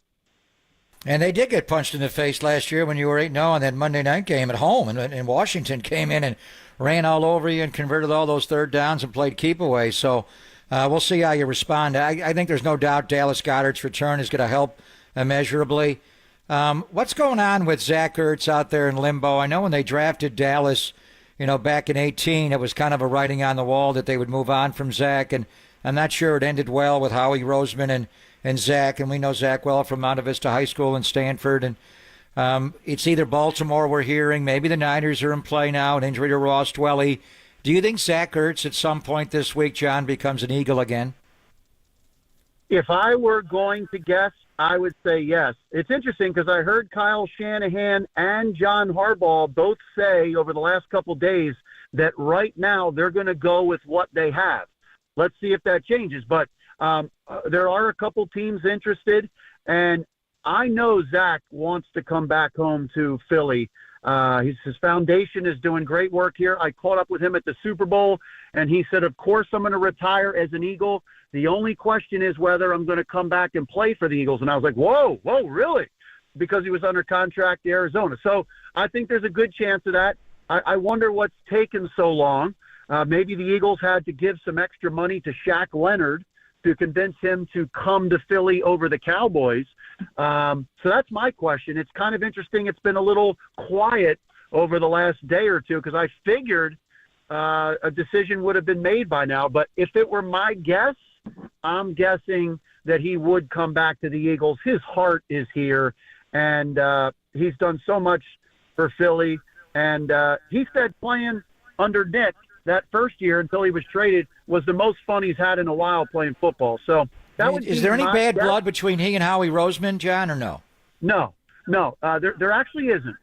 And they did get punched in the face last year when you were 8-0 on that Monday night game at home. And Washington came in and ran all over you and converted all those third downs and played keep away. So we'll see how you respond. I think there's no doubt Dallas Goedert's return is going to help immeasurably. What's going on with Zach Ertz out there in limbo? I know when they drafted Dallas, back in 2018, it was kind of a writing on the wall that they would move on from Zach. And I'm not sure it ended well with Howie Roseman and Zach. And we know Zach well from Monta Vista High School and Stanford. And it's either Baltimore we're hearing, maybe the Niners are in play now, an injury to Ross Dwelly. Do you think Zach Ertz at some point this week, John, becomes an Eagle again? If I were going to guess, I would say yes. It's interesting because I heard Kyle Shanahan and John Harbaugh both say over the last couple days that right now they're going to go with what they have. Let's see if that changes. But there are a couple teams interested, and I know Zach wants to come back home to Philly. His foundation is doing great work here. I caught up with him at the Super Bowl, and he said, of course I'm going to retire as an Eagle. The only question is whether I'm going to come back and play for the Eagles. And I was like, whoa, really? Because he was under contract to Arizona. So I think there's a good chance of that. I wonder what's taken so long. Maybe the Eagles had to give some extra money to Shaq Leonard to convince him to come to Philly over the Cowboys. So that's my question. It's kind of interesting. It's been a little quiet over the last day or two because I figured a decision would have been made by now. But if it were my guess, I'm guessing that he would come back to the Eagles. His heart is here, and he's done so much for Philly. And he said playing under Nick that first year until he was traded was the most fun he's had in a while playing football. So that would is there any bad blood between he and Howie Roseman, John, or no? No. There actually isn't.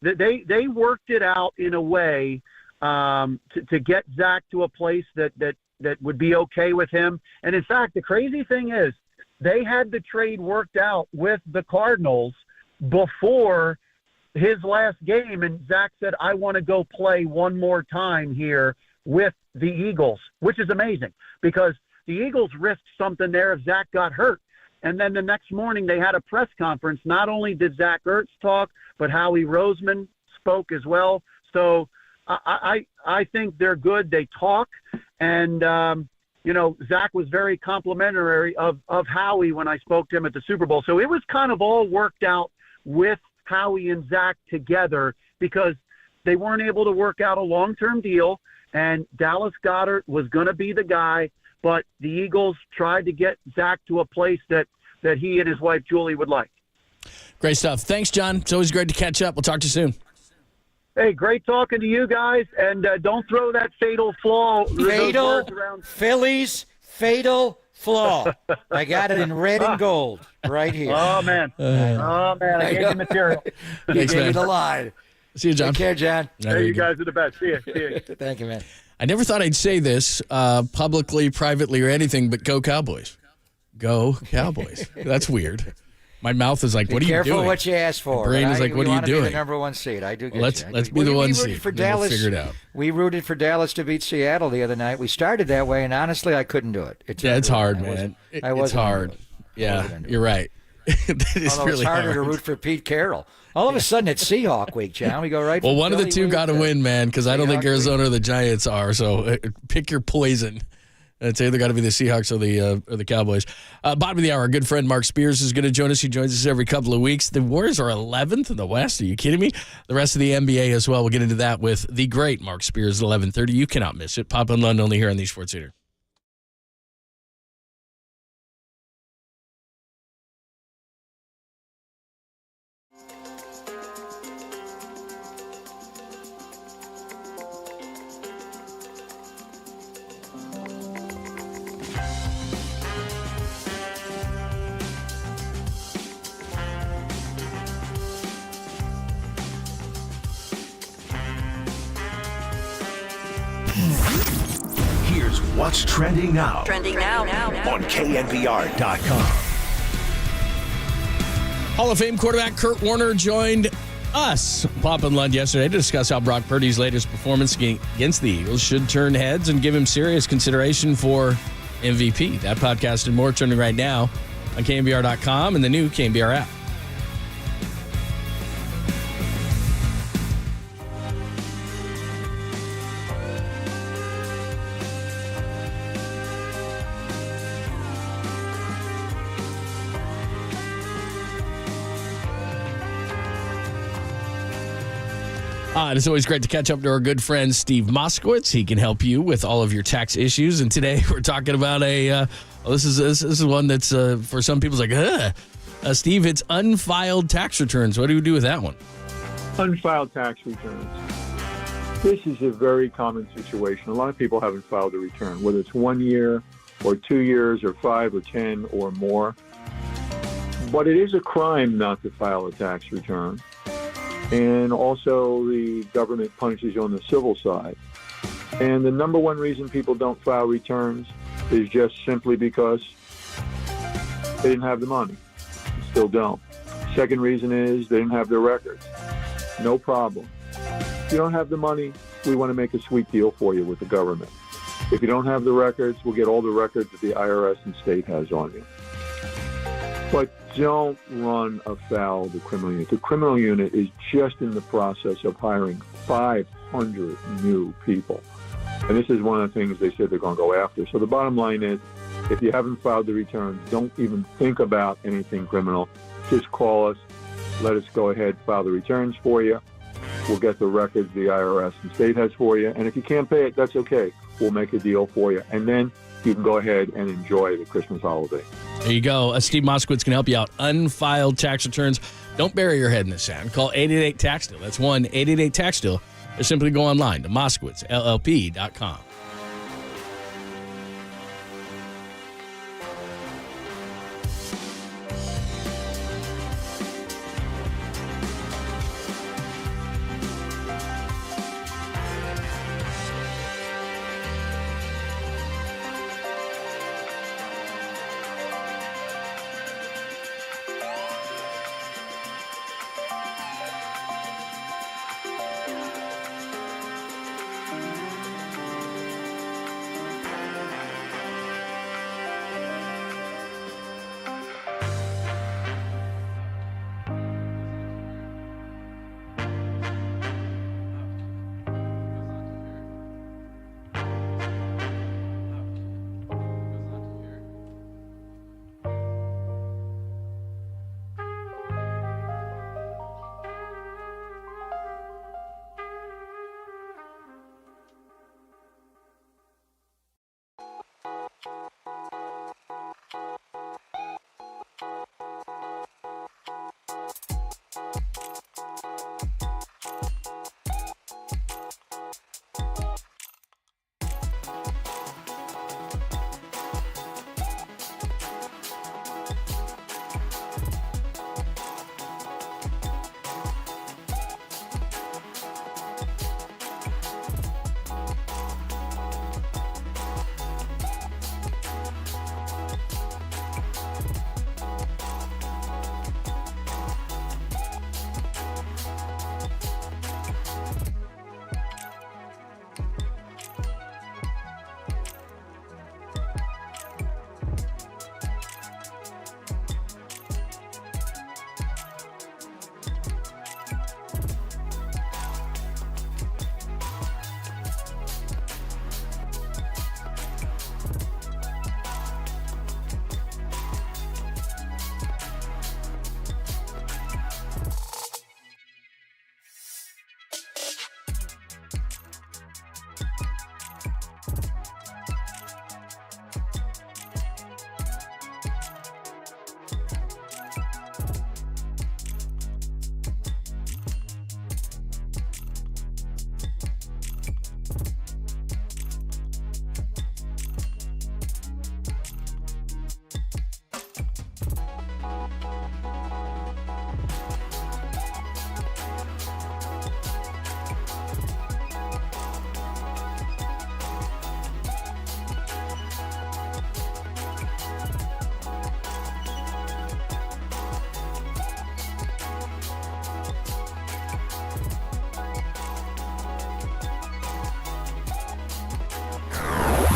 They worked it out in a way to get Zach to a place that would be okay with him. And in fact, the crazy thing is they had the trade worked out with the Cardinals before his last game. And Zach said, I want to go play one more time here with the Eagles, which is amazing because the Eagles risked something there if Zach got hurt. And then the next morning they had a press conference. Not only did Zach Ertz talk, but Howie Roseman spoke as well. So I think they're good. They talk. And, Zach was very complimentary of Howie when I spoke to him at the Super Bowl. So it was kind of all worked out with Howie and Zach together. because they weren't able to work out a long-term deal, and Dallas Goedert was going to be the guy, but the Eagles tried to get Zach to a place that he and his wife Julie would like. Great stuff. Thanks, John. It's always great to catch up. We'll talk to you soon. Hey, great talking to you guys, and don't throw that fatal flaw. Fatal Phillies fatal flaw. I got it in red and gold right here. Oh, man. I gave you material. You Thanks, gave man. me the line. See you, John. Take care, John. Hey, you guys are the best. See you. Thank you, man. I never thought I'd say this publicly, privately, or anything, but go Cowboys. Go Cowboys. That's weird. My mouth is like, what are you doing? Be careful what you ask for. My brain is like, what are you doing? Be the number one seed. I do get let's you. Let's be the one seed. For Then Dallas, we'll figure it out. We rooted for Dallas to beat Seattle the other night. We started that way, and honestly, I couldn't do it. It's hard, man. It's hard. Yeah, you're right. It's Although really it's harder hard. to root for Pete Carroll. All of a sudden, it's Seahawk week, John. We go right. Well, from one of the Philly two week got to win, man, because I don't think Seahawk Arizona or the Giants are. So pick your poison. It's either got to be the Seahawks or the Cowboys. Bottom of the hour, our good friend Mark Spears is going to join us. He joins us every couple of weeks. The Warriors are 11th in the West. Are you kidding me? The rest of the NBA as well. We'll get into that with the great Mark Spears at 11:30. You cannot miss it. Pop in London only here on the Sports Leader. Here's what's trending now. Trending now. On KNBR.com. Hall of Fame quarterback Kurt Warner joined us, Pop and Lund, yesterday to discuss how Brock Purdy's latest performance against the Eagles should turn heads and give him serious consideration for MVP. That podcast and more turning right now on KNBR.com and the new KNBR app. It's always great to catch up to our good friend Steve Moskowitz. He can help you with all of your tax issues. And today we're talking about this is one that's for some people it's like, Steve, it's unfiled tax returns. What do you do with that one? Unfiled tax returns. This is a very common situation. A lot of people haven't filed a return, whether it's 1 year or 2 years or 5 or 10 or more. But it is a crime not to file a tax return. And also the government punishes you on the civil side. And the number one reason people don't file returns is just simply because they didn't have the money. Still don't. Second reason is they didn't have their records. No problem. If you don't have the money, we want to make a sweet deal for you with the government. If you don't have the records, we'll get all the records that the IRS and state has on you. But don't run afoul of the criminal unit. The criminal unit is just in the process of hiring 500 new people. And this is one of the things they said they're going to go after. So the bottom line is, if you haven't filed the returns, don't even think about anything criminal. Just call us. Let us go ahead, file the returns for you. We'll get the records the IRS and state has for you. And if you can't pay it, that's okay. We'll make a deal for you. And then you can go ahead and enjoy the Christmas holiday. There you go. Steve Moskowitz can help you out. Unfiled tax returns. Don't bury your head in the sand. Call 888-TAX-DEAL. That's 1-888-TAX-DEAL. Or simply go online to MoskowitzLLP.com.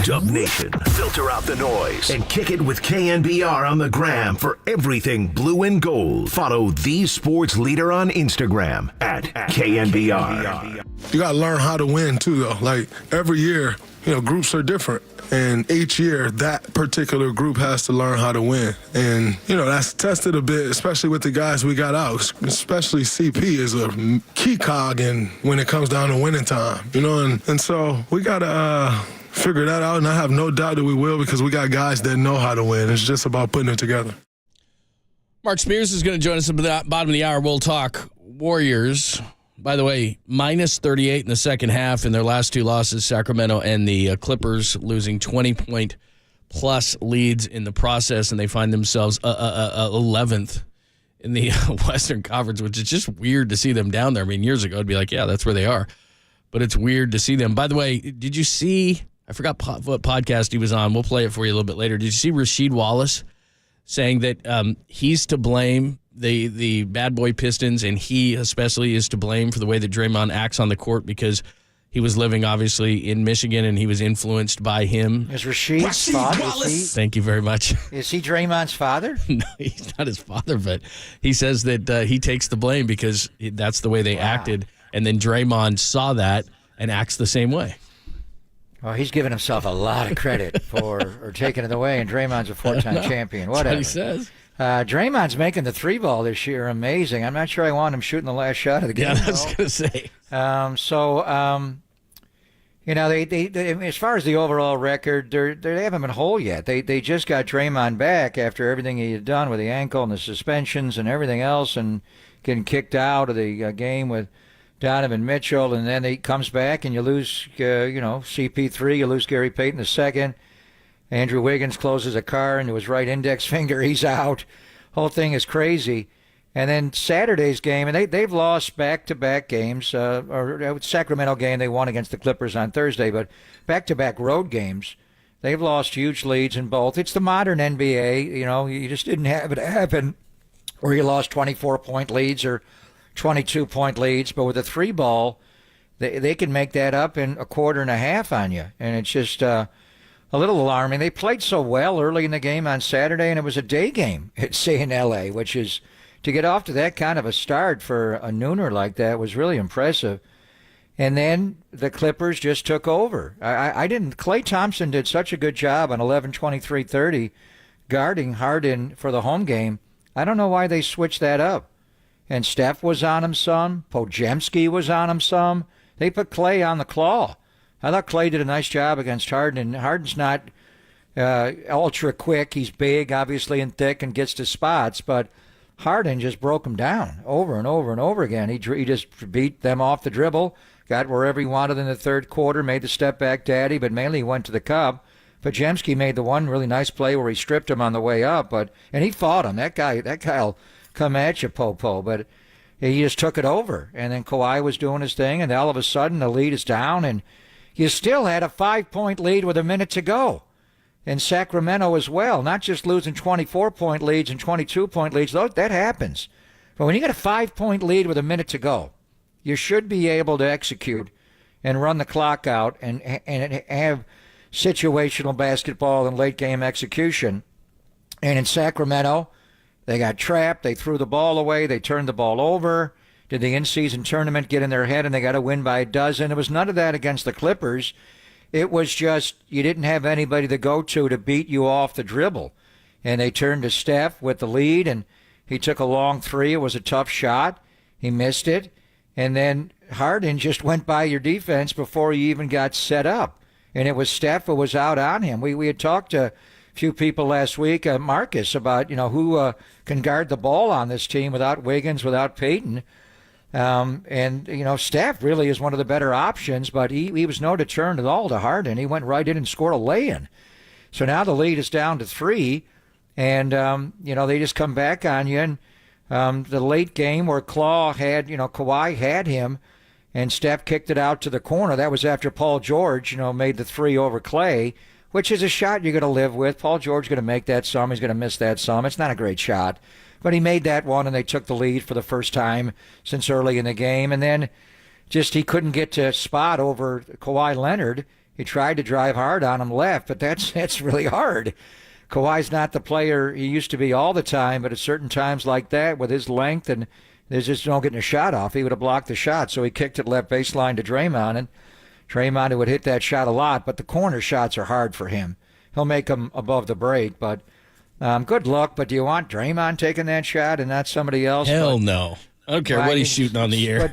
Dub Nation, filter out the noise and kick it with KNBR on the gram for everything blue and gold. Follow the sports leader on Instagram at KNBR. You got to learn how to win too, though. Like every year, groups are different. And each year, that particular group has to learn how to win. And, that's tested a bit, especially with the guys we got out. Especially CP is a key cog when it comes down to winning time, And so we got to figure that out. And I have no doubt that we will because we got guys that know how to win. It's just about putting it together. Mark Spears is going to join us at the bottom of the hour. We'll talk Warriors. By the way, minus 38 in the second half in their last two losses, Sacramento and the Clippers losing 20-point-plus leads in the process, and they find themselves 11th in the Western Conference, which is just weird to see them down there. I mean, years ago, it'd be like, yeah, that's where they are. But it's weird to see them. By the way, did you see, I forgot what podcast he was on. We'll play it for you a little bit later. Did you see Rasheed Wallace saying that he's to blame, the bad boy Pistons, and he especially is to blame for the way that Draymond acts on the court because he was living, obviously, in Michigan, and he was influenced by him. Is Rasheed's father? Thank you very much. Is he Draymond's father? No, he's not his father, but he says that he takes the blame because that's the way they acted, and then Draymond saw that and acts the same way. Well, he's giving himself a lot of credit for taking it away, and Draymond's a four-time champion. Whatever. That's what he says. Draymond's making the three ball this year amazing. I'm not sure I want him shooting the last shot of the game. Yeah, I was going to say. They as far as the overall record, they haven't been whole yet. They just got Draymond back after everything he had done with the ankle and the suspensions and everything else, and getting kicked out of the game with Donovan Mitchell, and then he comes back and you lose, CP3, you lose Gary Payton II. Andrew Wiggins closes a car into his right index finger. He's out. Whole thing is crazy. And then Saturday's game, and they've lost back-to-back games. Or Sacramento game, they won against the Clippers on Thursday, but back-to-back road games, they've lost huge leads in both. It's the modern NBA. You just didn't have it happen where you lost 24-point leads or 22-point leads. But with a three ball, they can make that up in a quarter and a half on you. And it's just a little alarming. They played so well early in the game on Saturday, and it was a day game, say in L.A., which is, to get off to that kind of a start for a nooner like that was really impressive. And then the Clippers just took over. Klay Thompson did such a good job on 11-23-30 guarding Harden for the home game. I don't know why they switched that up. And Steph was on him some. Podziemski was on him some. They put Klay on the claw. I thought Klay did a nice job against Harden, and Harden's not ultra quick. He's big, obviously, and thick and gets to spots, but Harden just broke him down over and over and over again. He just beat them off the dribble, got wherever he wanted in the third quarter, made the step-back daddy, but mainly he went to the cup. Podziemski made the one really nice play where he stripped him on the way up, and he fought him. That guy'll come at you, Popo, but he just took it over. And then Kawhi was doing his thing, and all of a sudden the lead is down, and you still had a 5-point lead with a minute to go. And Sacramento as well, not just losing 24-point leads and 22-point leads. That happens. But when you got a 5-point lead with a minute to go, you should be able to execute and run the clock out and have situational basketball and late-game execution. And in Sacramento, they got trapped. They threw the ball away. They turned the ball over. Did the in-season tournament get in their head and they got to win by a dozen? It was none of that against the Clippers. It was just you didn't have anybody to go to beat you off the dribble. And they turned to Steph with the lead, and he took a long three. It was a tough shot. He missed it. And then Harden just went by your defense before he even got set up. And it was Steph who was out on him. We had talked to a few people last week, Marcus, about who can guard the ball on this team without Wiggins, without Payton. Steph really is one of the better options, but he was no deterrent at all to Harden. He went right in and scored a lay-in. So now the lead is down to 3, and, they just come back on you. And the late game where Kawhi had him, and Steph kicked it out to the corner. That was after Paul George, made the 3 over Klay, which is a shot you're going to live with. Paul George is going to make that some. He's going to miss that some. It's not a great shot. But he made that one, and they took the lead for the first time since early in the game. And then just he couldn't get to spot over Kawhi Leonard, He tried to drive hard on him left, but that's really hard. Kawhi's not the player he used to be all the time, but at certain times like that, with his length and there's just no getting a shot off, he would have blocked the shot. So he kicked it left baseline to Draymond, and Draymond would hit that shot a lot, but the corner shots are hard for him. He'll make them above the break, but good luck. But do you want Draymond taking that shot and not somebody else? Hell no. I don't care what he's shooting on the air.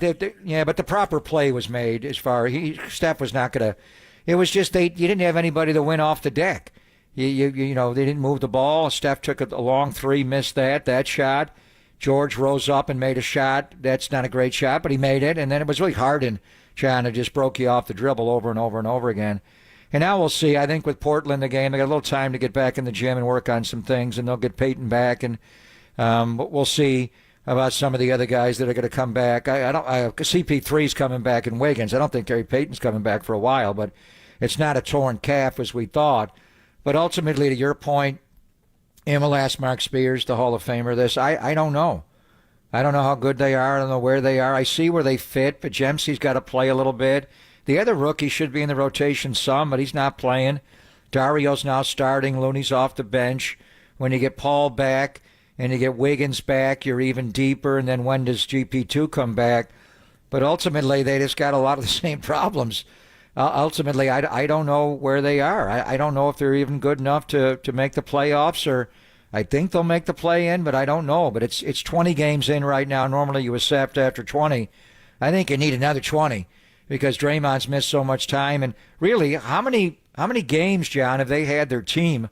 But the proper play was made as far Steph was not going to. It was just you didn't have anybody that went off the deck. You know, they didn't move the ball. Steph took a long three, missed that shot. George rose up and made a shot. That's not a great shot, but he made it. And then it was really Harden, John, that just broke you off the dribble over and over and over again. And now we'll see. I think with Portland, the game, they got a little time to get back in the gym and work on some things, and they'll get Peyton back. And we'll see about some of the other guys that are going to come back. CP3's coming back in Wiggins. I don't think Gary Payton's coming back for a while, but it's not a torn calf as we thought. But ultimately, to your point, Emil asked Mark Spears, the Hall of Famer, this. I don't know. I don't know how good they are. I don't know where they are. I see where they fit, but Jemsey's got to play a little bit. The other rookie should be in the rotation some, but he's not playing. Dario's now starting. Looney's off the bench. When you get Paul back and you get Wiggins back, you're even deeper. And then when does GP2 come back? But ultimately, they just got a lot of the same problems. Ultimately, I don't know where they are. I don't know if they're even good enough to make the playoffs, or I think they'll make the play-in, but I don't know. But it's 20 games in right now. Normally you accept after 20. I think you need another 20 because Draymond's missed so much time. And really, how many games, John, have they had their team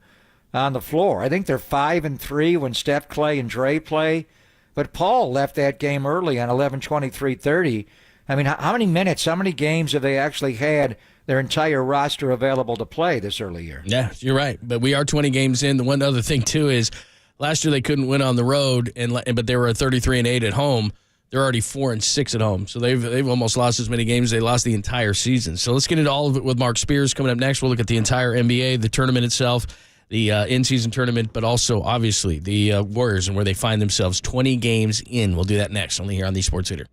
on the floor? I think they're 5-3 when Steph, Clay, and Dre play. But Paul left that game early on 11-23-30. I mean, how many minutes, how many games have they actually had their entire roster available to play this early year? Yeah, you're right. But we are 20 games in. The one other thing, too, is last year they couldn't win on the road, but they were at 33-8 at home. They're already 4-6 at home. So they've almost lost as many games as they lost the entire season. So let's get into all of it with Mark Spears coming up next. We'll look at the entire NBA, the tournament itself, the in-season tournament, but also, obviously, the Warriors and where they find themselves 20 games in. We'll do that next, only here on the Sports Leader.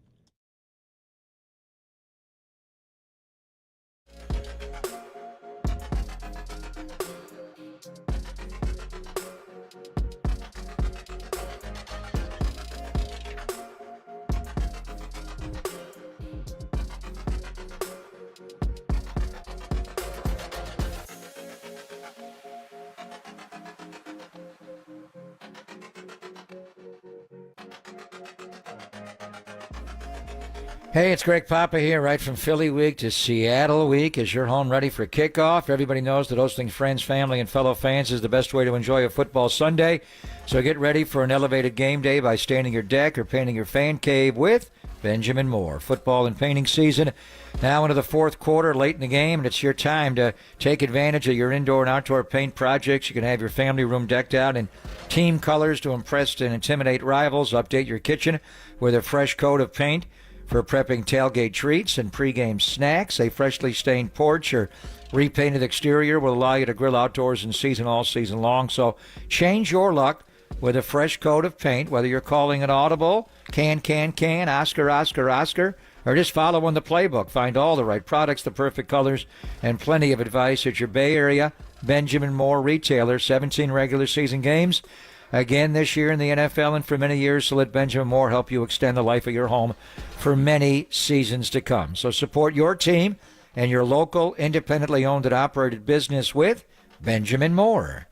Hey, it's Greg Papa here, right from Philly week to Seattle week. Is your home ready for kickoff? Everybody knows that hosting friends, family, and fellow fans is the best way to enjoy a football Sunday. So get ready for an elevated game day by staining your deck or painting your fan cave with Benjamin Moore. Football and painting season now into the fourth quarter, late in the game, and it's your time to take advantage of your indoor and outdoor paint projects. You can have your family room decked out in team colors to impress and intimidate rivals. Update your kitchen with a fresh coat of paint for prepping tailgate treats and pregame snacks. A freshly stained porch or repainted exterior will allow you to grill outdoors in season all season long. So change your luck with a fresh coat of paint, whether you're calling it audible, can, Oscar, or just following the playbook. Find all the right products, the perfect colors, and plenty of advice at your Bay Area Benjamin Moore retailer. 17 regular season games again this year in the NFL and for many years, so let Benjamin Moore help you extend the life of your home for many seasons to come. So support your team and your local independently owned and operated business with Benjamin Moore.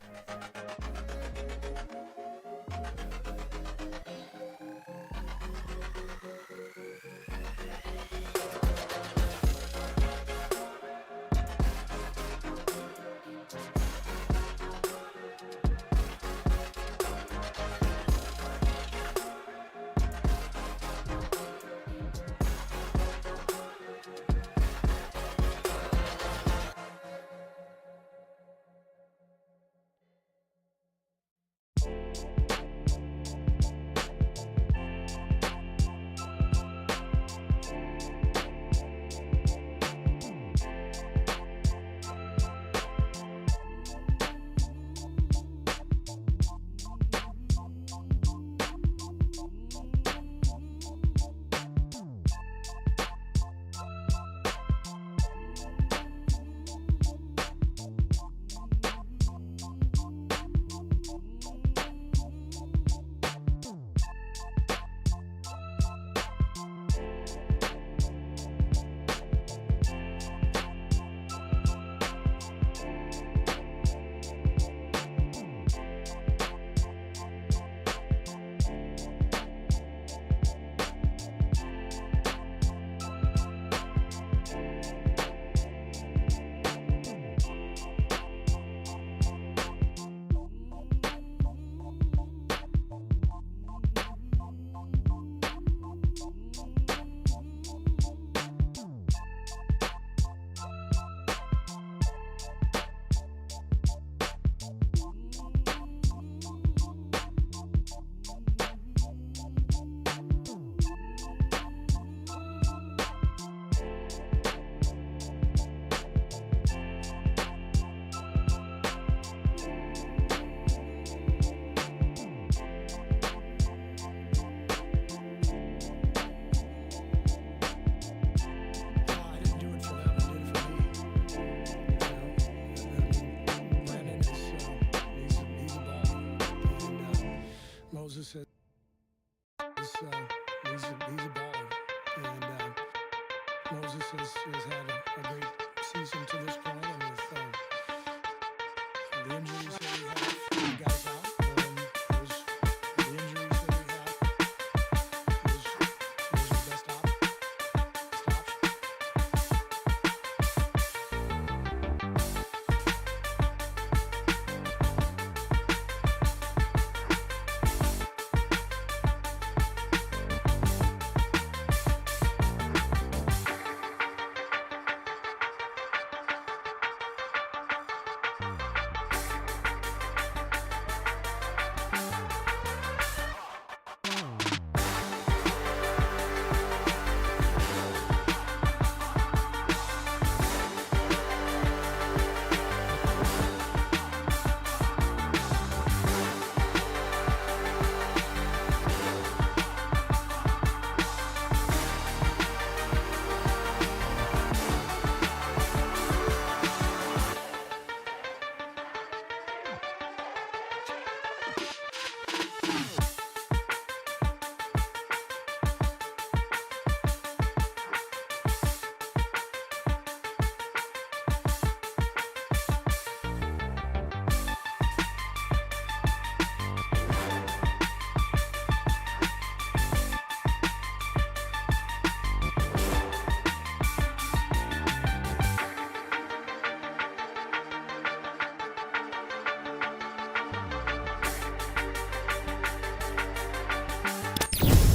Moses is he's a baller, and Moses has had a great season to this point, and with the injuries that we have, the guys out, the injuries that we have, those are the best options.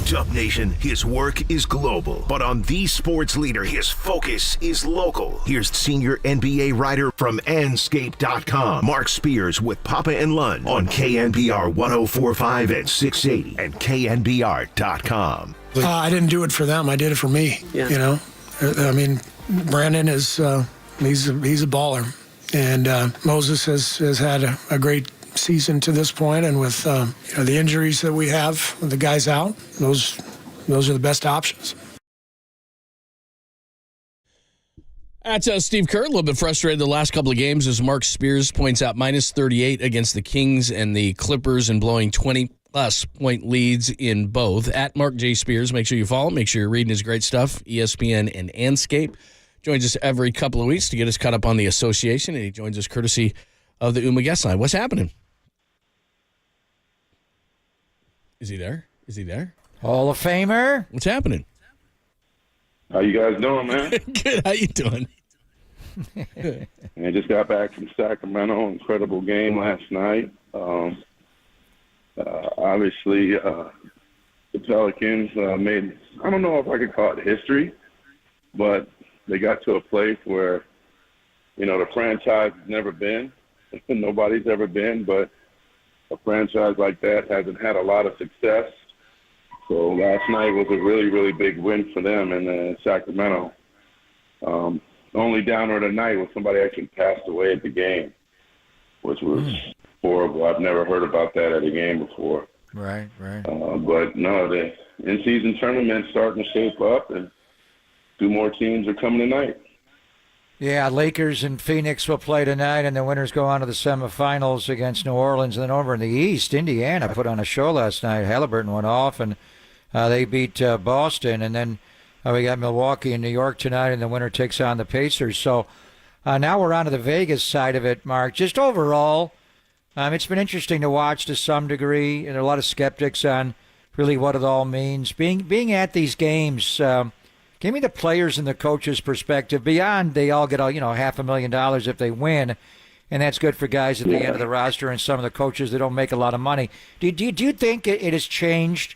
Dub Nation, his work is global, but on the sports leader, his focus is local. Here's senior NBA writer from Anscape.com, Mark Spears with Papa and Lund on KNBR 104.5 and 680 and KNBR.com. I didn't do it for them. I did it for me. Yeah. You know, I mean, Brandon is he's a baller, and Moses has had a great season to this point, and with the injuries that we have, with the guys out, those are the best options. That's Steve Kerr, a little bit frustrated the last couple of games, as Mark Spears points out, minus 38 against the Kings and the Clippers, and blowing 20-plus point leads in both. At Mark J. Spears, make sure you follow him. Make sure you're reading his great stuff, ESPN and Anscape. Joins us every couple of weeks to get us caught up on the association, and he joins us courtesy of the UMA guest line. What's happening? Is he there? Is he there? Hall of Famer. What's happening? How you guys doing, man? Good. How you doing? I just got back from Sacramento. Incredible game last night. Obviously, the Pelicans made, I don't know if I could call it history, but they got to a place where, the franchise has never been. Nobody's ever been, but a franchise like that hasn't had a lot of success. So last night was a really, really big win for them in Sacramento. The only downer of the night was somebody actually passed away at the game, which was horrible. I've never heard about that at a game before. Right. But no, the in-season tournament's starting to shape up, and 2 more teams are coming tonight. Yeah, Lakers and Phoenix will play tonight, and the winners go on to the semifinals against New Orleans. And then over in the East, Indiana put on a show last night. Halliburton went off, and they beat Boston. And then we got Milwaukee and New York tonight, and the winner takes on the Pacers. So now we're on to the Vegas side of it, Mark. Just overall, it's been interesting to watch to some degree, and a lot of skeptics on really what it all means. Being at these games, give me the players and the coaches' perspective. Beyond, they all get $500,000 if they win, and that's good for guys at the end of the roster and some of the coaches that don't make a lot of money. Do you think it has changed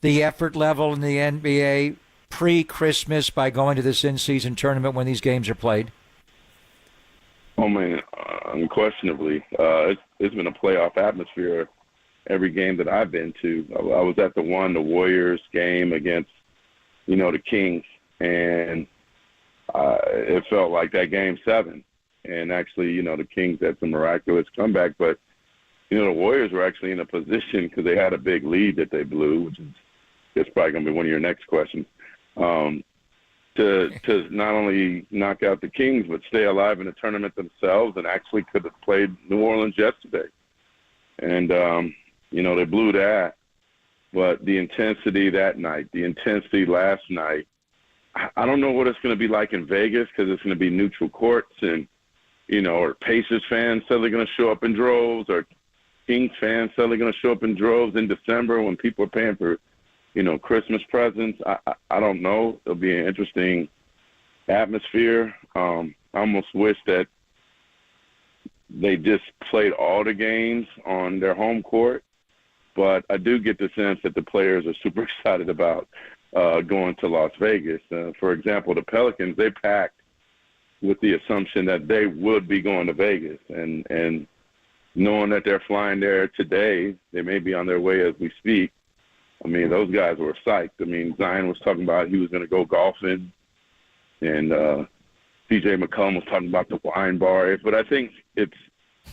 the effort level in the NBA pre-Christmas by going to this in-season tournament when these games are played? Oh, man, unquestionably. It's been a playoff atmosphere every game that I've been to. I was at the Warriors game against, the Kings, and it felt like that Game 7. And actually, the Kings had some miraculous comeback, but, the Warriors were actually in a position because they had a big lead that they blew, which is it's probably going to be one of your next questions, to not only knock out the Kings but stay alive in the tournament themselves, and actually could have played New Orleans yesterday. And, they blew that. but the intensity that night, the intensity last night, I don't know what it's going to be like in Vegas because it's going to be neutral courts and, or Pacers fans suddenly going to show up in droves, or Kings fans suddenly going to show up in droves in December when people are paying for, Christmas presents. I don't know. It'll be an interesting atmosphere. I almost wish that they just played all the games on their home court, but I do get the sense that the players are super excited about going to Las Vegas. For example, the Pelicans, they packed with the assumption that they would be going to Vegas, and knowing that they're flying there today, they may be on their way as we speak. I mean, those guys were psyched. I mean, Zion was talking about he was going to go golfing, and C.J. McCollum was talking about the wine bar. But I think it's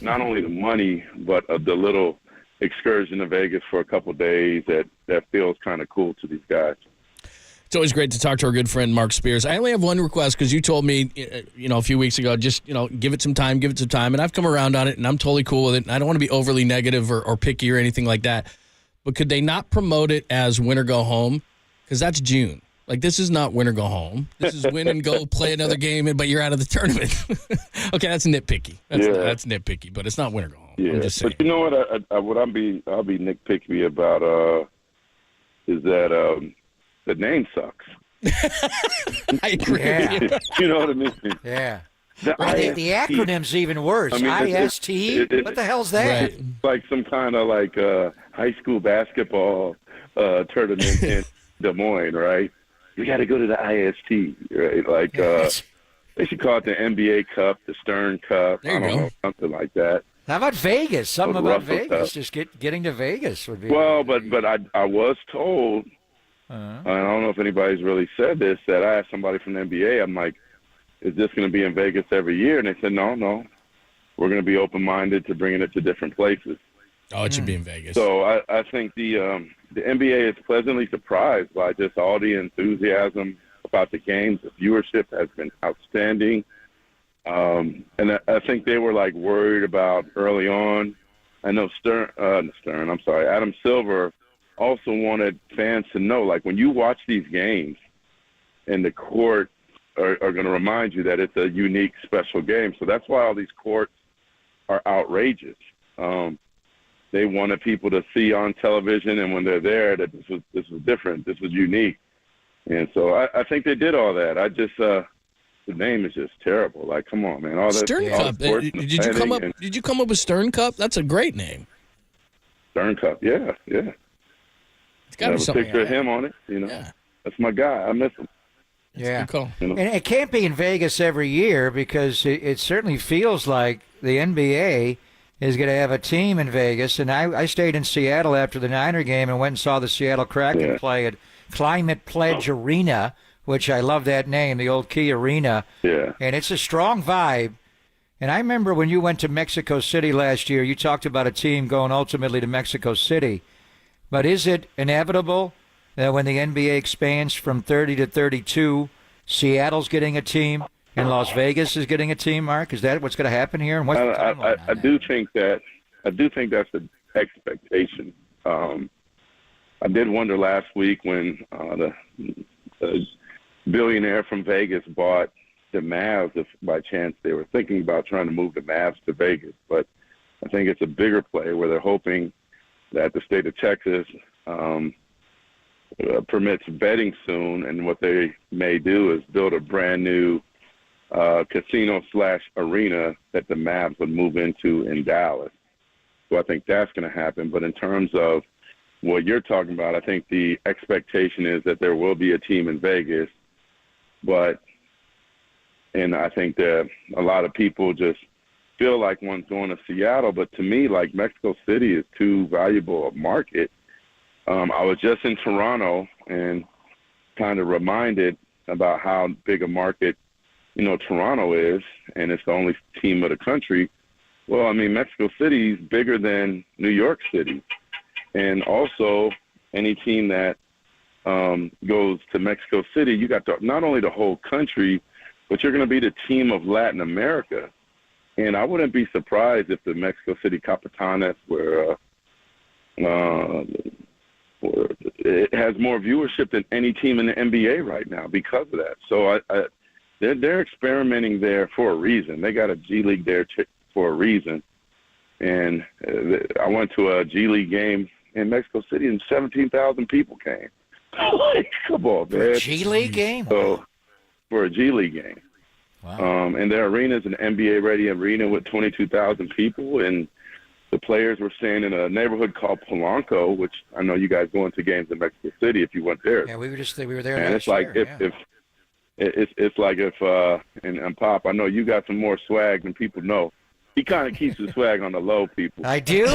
not only the money, but the little excursion to Vegas for a couple of days that feels kind of cool to these guys. It's always great to talk to our good friend Mark Spears. I only have one request because you told me, a few weeks ago, just, give it some time, and I've come around on it, and I'm totally cool with it, and I don't want to be overly negative or picky or anything like that. But could they not promote it as win or go home? Because that's June. Like, this is not win or go home. This is win and go play another game, but you're out of the tournament. Okay, that's nitpicky. That's nitpicky, but it's not win or go home. Yeah, I'm just saying. But you know what? I'll be nitpicky about is that the name sucks. I agree. Yeah. You know what I mean? Yeah. The acronym's even worse. IST? What the hell's that? It's like some kind of high school basketball tournament in Des Moines, right? You got to go to the IST, right? They should call it the NBA Cup, the Stern Cup. There you I don't go. know, something like that. How about Vegas? Something Or about Russell Vegas. Cup. Just getting to Vegas would be. Well, but I was told, and I don't know if anybody's really said this, that I asked somebody from the NBA, I'm like, is this going to be in Vegas every year? And they said, no. We're going to be open-minded to bringing it to different places. Oh, it should be in Vegas. So I think the NBA is pleasantly surprised by just all the enthusiasm about the games. The viewership has been outstanding. And I think they were worried about early on. I know Adam Silver also wanted fans to know, when you watch these games and the court are going to remind you that it's a unique, special game. So that's why all these courts are outrageous. They wanted people to see on television, and when they're there, that this was different, this was unique. And so I think they did all that. I just the name is just terrible. Come on, man. All that Stern Cup. Did you come up with Stern Cup? That's a great name. Stern Cup. Yeah. It's got to be something. A picture of him on it. Yeah. That's my guy. I miss him. Yeah. Good call. And it can't be in Vegas every year because it certainly feels like the NBA is going to have a team in Vegas. And I stayed in Seattle after the Niner game and went and saw the Seattle Kraken play at Climate Pledge Arena, which I love that name, the old Key Arena. Yeah. And it's a strong vibe. And I remember when you went to Mexico City last year, you talked about a team going ultimately to Mexico City. But is it inevitable that when the NBA expands from 30 to 32, Seattle's getting a team and Las Vegas is getting a team, Mark? Is that what's going to happen here? And what's the timeline? I do think that's an expectation. I did wonder last week when the billionaire from Vegas bought the Mavs, if by chance they were thinking about trying to move the Mavs to Vegas. But I think it's a bigger play where they're hoping that the state of Texas permits betting soon, and what they may do is build a brand new casino/arena that the Mavs would move into in Dallas. So I think that's going to happen. But in terms of what you're talking about, I think the expectation is that there will be a team in Vegas, and I think that a lot of people just feel like one's going to Seattle, but to me, Mexico City is too valuable a market. I was just in Toronto and kind of reminded about how big a market, Toronto is, and it's the only team of the country. Well, I mean, Mexico City is bigger than New York City. And also, any team that goes to Mexico City, you got not only the whole country, but you're going to be the team of Latin America. And I wouldn't be surprised if the Mexico City Capitanes were it has more viewership than any team in the NBA right now because of that. So they're experimenting there for a reason. They got a G League there for a reason. And I went to a G League game in Mexico City, and 17,000 people came. Like, come on, man. For a G League game? So, for a G League game. Wow. And their arena is an NBA-ready arena with 22,000 people, and the players were staying in a neighborhood called Polanco, which I know you guys go into games in Mexico City if you went there. Yeah, we were there. And it's like it's like if and Pop, I know you got some more swag than people know. He kind of keeps his swag on the low, people. I do?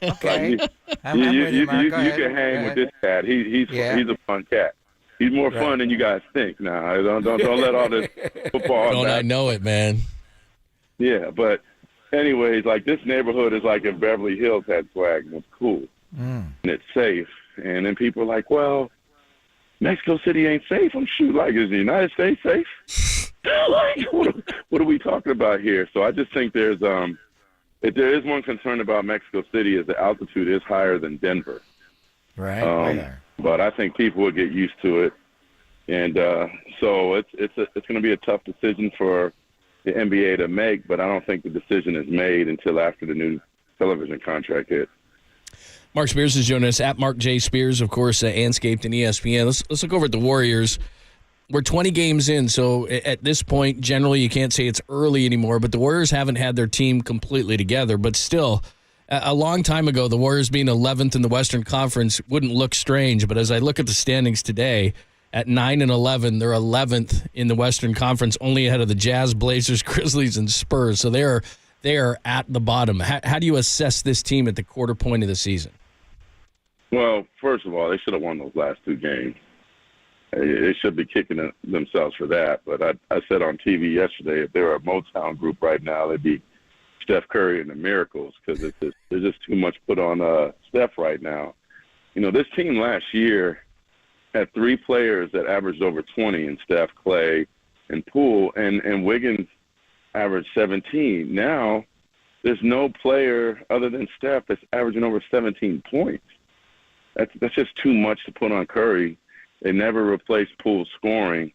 Okay. Like I'm with you, Mark. you Go ahead. can hang with this cat. He's a fun cat. He's more fun than you guys think. Now, don't let all this football. Don't I know it, man? Yeah, but anyways, like this neighborhood is like if Beverly Hills had swag and it's cool and it's safe. And then people are like, well, Mexico City ain't safe. I'm shoot like, is the United States safe? Like, what are we talking about here? So I just think if there is one concern about Mexico City is the altitude is higher than Denver. Right. But I think people will get used to it. And so it's going to be a tough decision for the NBA to make, but I don't think the decision is made until after the new television contract hits. Mark Spears is joining us at Mark J. Spears, of course, Anscaped and ESPN. Let's look over at the Warriors. We're 20 games in, so at this point, generally, you can't say it's early anymore, but the Warriors haven't had their team completely together. But still, a long time ago, the Warriors being 11th in the Western Conference wouldn't look strange. But as I look at the standings today, at 9-11, they're 11th in the Western Conference, only ahead of the Jazz, Blazers, Grizzlies, and Spurs. So they are at the bottom. How do you assess this team at the quarter point of the season? Well, first of all, they should have won those last two games. They should be kicking themselves for that. But I said on TV yesterday, if they were a Motown group right now, they'd be Steph Curry and the Miracles because there's just too much put on Steph right now. You know, this team last year had three players that averaged over 20 in Steph, Clay, and Poole, and Wiggins averaged 17. Now there's no player other than Steph that's averaging over 17 points. That's just too much to put on Curry. They never replaced Poole's scoring.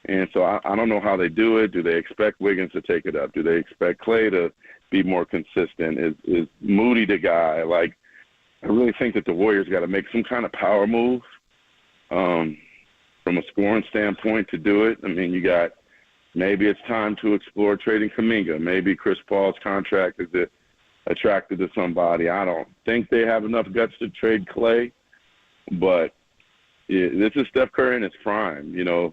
And so I don't know how they do it. Do they expect Wiggins to take it up? Do they expect Clay to be more consistent? Is Moody the guy? Like, I really think that the Warriors got to make some kind of power move from a scoring standpoint to do it. I mean, maybe it's time to explore trading Kuminga. Maybe Chris Paul's contract is attracted to somebody. I don't think they have enough guts to trade Clay, but this is Steph Curry in his prime. You know,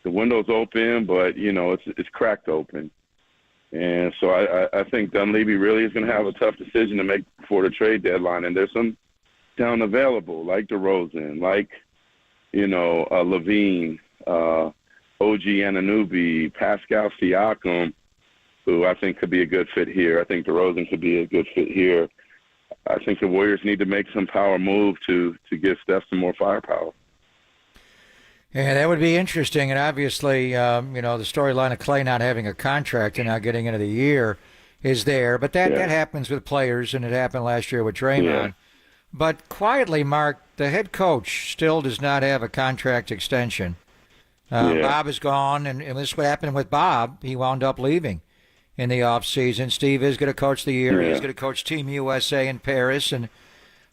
the window's open, but, you know, it's cracked open. And so I think Dunleavy really is going to have a tough decision to make before the trade deadline. And there's some talent available, like DeRozan, like, you know, Levine, OG Anunoby, Pascal Siakam, who I think could be a good fit here. I think DeRozan could be a good fit here. I think the Warriors need to make some power move to give Steph some more firepower. Yeah, that would be interesting. And obviously, you know, the storyline of Clay not having a contract and now getting into the year is there. But that happens with players, and it happened last year with Draymond. Yeah. But quietly, Mark, the head coach still does not have a contract extension. Bob is gone, and this is what happened with Bob. He wound up leaving in the offseason. Steve is going to coach the year. Yeah. He's going to coach Team USA in Paris. And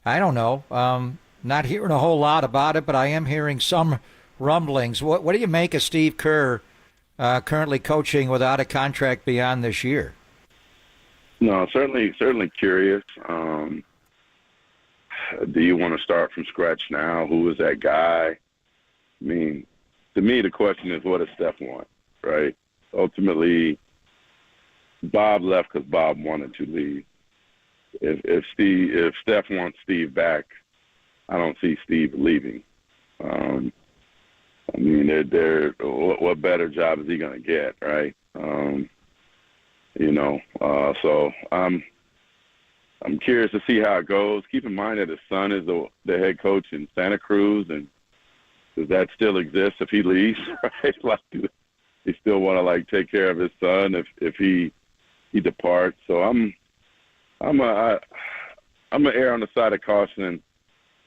I don't know, not hearing a whole lot about it, but I am hearing some rumblings. What do you make of Steve Kerr currently coaching without a contract beyond this year? No, certainly curious. Do you want to start from scratch now? Who is that guy? I mean, to me, the question is, what does Steph want, right? Ultimately, Bob left because Bob wanted to leave. If Steph wants Steve back, I don't see Steve leaving. I mean, what better job is he going to get, right? You know, so I'm curious to see how it goes. Keep in mind that his son is the head coach in Santa Cruz, and does that still exist if he leaves, right? Like, do they still want to like take care of his son if he departs? So I'm gonna err on the side of caution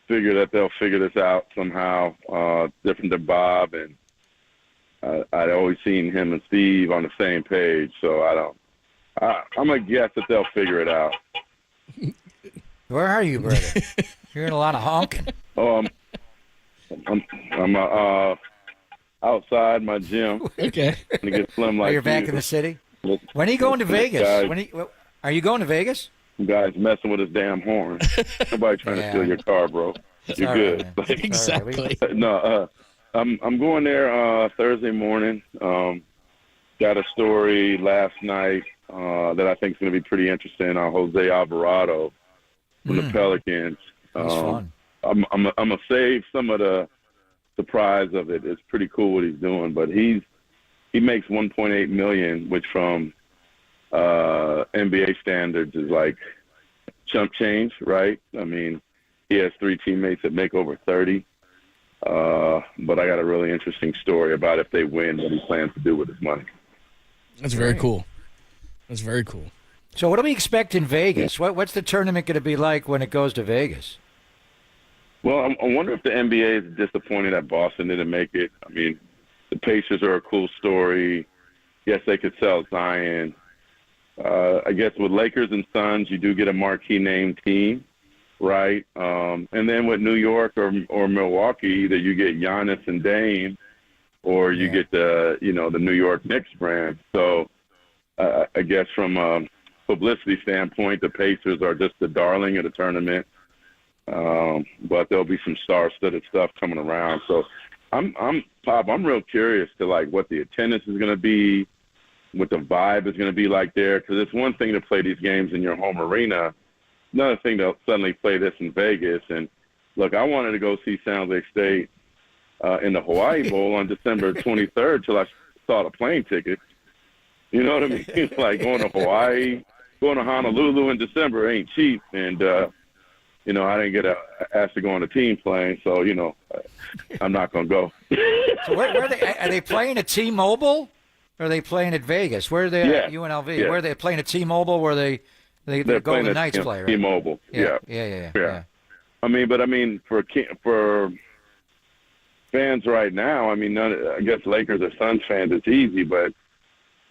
figure that they'll figure this out somehow, different than Bob. And I'd always seen him and Steve on the same page, so I'm going to guess that they'll figure it out. Where are you, brother? Hearing a lot of honking. Oh, I'm outside my gym. Okay. To get slim like you're back you. in the city? When are you going to Vegas? Are you going to Vegas? Some guy's messing with his damn horn. Nobody trying to steal your car, bro. You're all good. right, man. Exactly. No, I'm going there Thursday morning. Got a story last night that I think is going to be pretty interesting on Jose Alvarado from the Pelicans. That's fun. I'm gonna save some of the surprise of it. It's pretty cool what he's doing, but he makes $1.8 million, which from NBA standards is like chump change, right? I mean, he has 3 teammates that make over 30. But I got a really interesting story about if they win, what he plans to do with his money. That's very cool. That's very cool. So what do we expect in Vegas? What's the tournament going to be like when it goes to Vegas? Well, I wonder if the NBA is disappointed that Boston didn't make it. I mean, the Pacers are a cool story. Yes, they could sell Zion. I guess with Lakers and Suns, you do get a marquee name team, right? And then with New York or Milwaukee, either you get Giannis and Dame, or you get the New York Knicks brand. So I guess from a publicity standpoint, the Pacers are just the darling of the tournament. But there'll be some star-studded stuff coming around. So I'm real curious to like what the attendance is going to be, what the vibe is going to be like there, because it's one thing to play these games in your home arena, another thing to suddenly play this in Vegas. And look, I wanted to go see San Jose State in the Hawaii Bowl on December 23rd till I saw the plane ticket. You know what I mean? Like going to Hawaii, going to Honolulu in December ain't cheap, and I didn't get asked to go on a team plane, so I'm not going to go. So where are they playing at T-Mobile? Or are they playing at Vegas? Where are they at UNLV? Yeah. Where are they playing at T-Mobile? Where the Golden Knights play, right? T-Mobile. Yeah. I mean, for fans right now, I mean, I guess Lakers or Suns fans, it's easy, but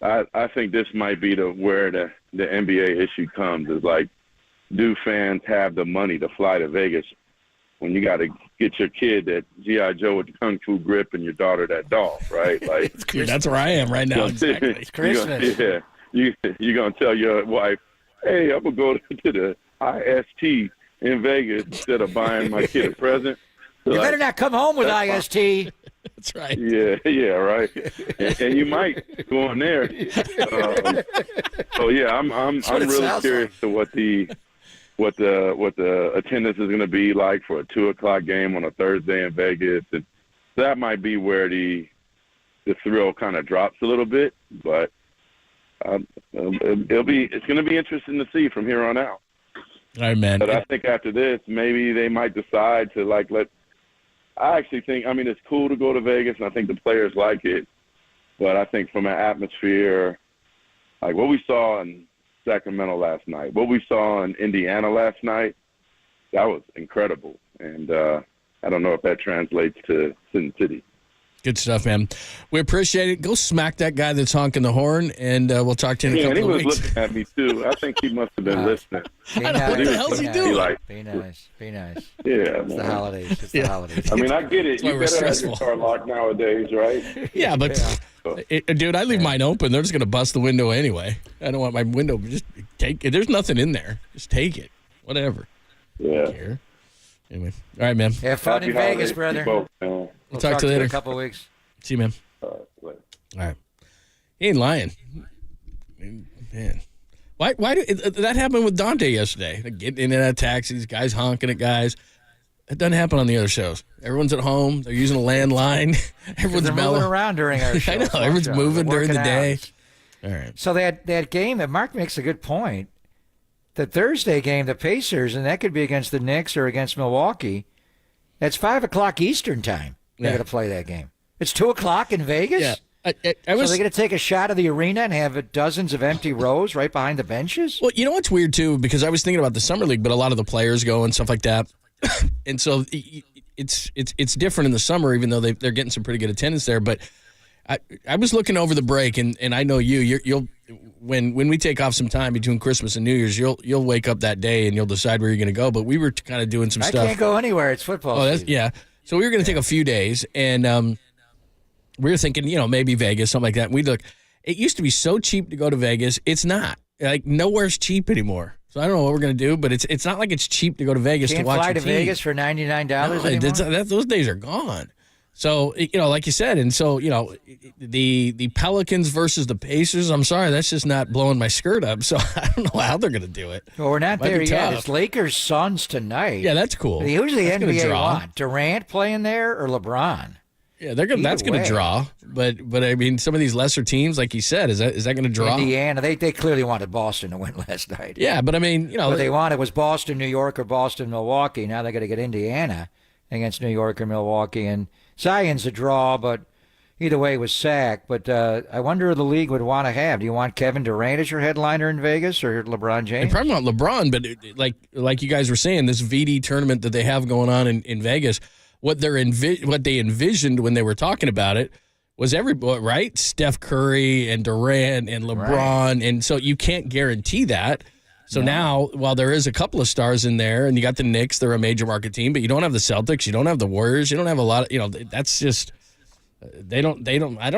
I think this might be where the NBA issue comes. Is like, do fans have the money to fly to Vegas when you got to get your kid that G.I. Joe with the Kung Fu grip and your daughter that doll, right? Like, Dude, that's where I am right now. Exactly. It's Christmas. You're going to tell your wife, hey, I'm going to go to the IST in Vegas instead of buying my kid a present. You better not come home with IST. That's right. Yeah, right. And you might go in there. So yeah, I'm really curious to what the attendance is going to be like for a 2:00 game on a Thursday in Vegas, and that might be where the thrill kind of drops a little bit. But it's going to be interesting to see from here on out. All right, man. But I think after this, maybe they might decide to I actually think, I mean, it's cool to go to Vegas, and I think the players like it. But I think from an atmosphere, like what we saw in Sacramento last night, what we saw in Indiana last night, that was incredible. And I don't know if that translates to Sin City. Good stuff, man. We appreciate it. Go smack that guy that's honking the horn, and we'll talk to you in a couple of weeks. He was looking at me, too. I think he must have been listening. Be nice. What the hell's he doing? Be nice. Be nice. Yeah, It's the holidays. It's the holidays. I mean, I get it. You better have your car locked nowadays, right? Yeah, but, dude, I leave mine open. They're just going to bust the window anyway. I don't want my window. Just take it. There's nothing in there. Just take it. Whatever. Yeah. I don't care. Anyway. All right, man. Have fun in Vegas, brother. We'll talk to you later. In a couple of weeks. See you, man. All right. He ain't lying. Man. Why did that happen with Dante yesterday? Like getting in and out of taxis, guys honking at guys. It doesn't happen on the other shows. Everyone's at home. They're using a landline. Everyone's moving around during our show. I know. Everyone's moving during the day. All right. So that game that Mark makes a good point. The Thursday game, the Pacers, and that could be against the Knicks or against Milwaukee. That's 5:00 Eastern time. They're going to play that game. It's 2:00 in Vegas? Yeah. So they're going to take a shot of the arena and have dozens of empty rows right behind the benches? Well, you know what's weird, too? Because I was thinking about the Summer League, but a lot of the players go and stuff like that. And so it's different in the summer, even though they're getting some pretty good attendance there. But I was looking over the break, and I know you'll when we take off some time between Christmas and New Year's, you'll wake up that day and you'll decide where you're going to go. But we were kind of doing some stuff. I can't go anywhere. It's football season. Yeah. So we were going to take a few days, and we were thinking, maybe Vegas, something like that. And we look. It used to be so cheap to go to Vegas. It's not. Like, nowhere's cheap anymore. So I don't know what we're going to do, but it's not like it's cheap to go to Vegas Can't to watch fly your to team. Vegas for $99 anymore? Those days are gone. So, like you said, and so, the Pelicans versus the Pacers, I'm sorry, that's just not blowing my skirt up. So I don't know how they're going to do it. Well, we're not Might there be yet. tough. It's Lakers-Suns tonight. Yeah, that's cool. Who's the That's gonna NBA draw. want? Durant playing there or LeBron? Yeah, that's going to draw. But I mean, some of these lesser teams, like you said, is that going to draw? Indiana, they clearly wanted Boston to win last night. Yeah, but I mean, what they wanted was Boston, New York, or Boston, Milwaukee. Now they got to get Indiana against New York or Milwaukee, and Zion's a draw, but either way it was sacked. But I wonder who the league would want to have. Do you want Kevin Durant as your headliner in Vegas or LeBron James? They probably want LeBron, but like you guys were saying, this VD tournament that they have going on in Vegas. What they envisioned when they were talking about it was everybody, right? Steph Curry and Durant and LeBron. Right. And so you can't guarantee that. So now, while there is a couple of stars in there, and you got the Knicks, they're a major market team, but you don't have the Celtics, you don't have the Warriors, you don't have a lot of, that's just, I don't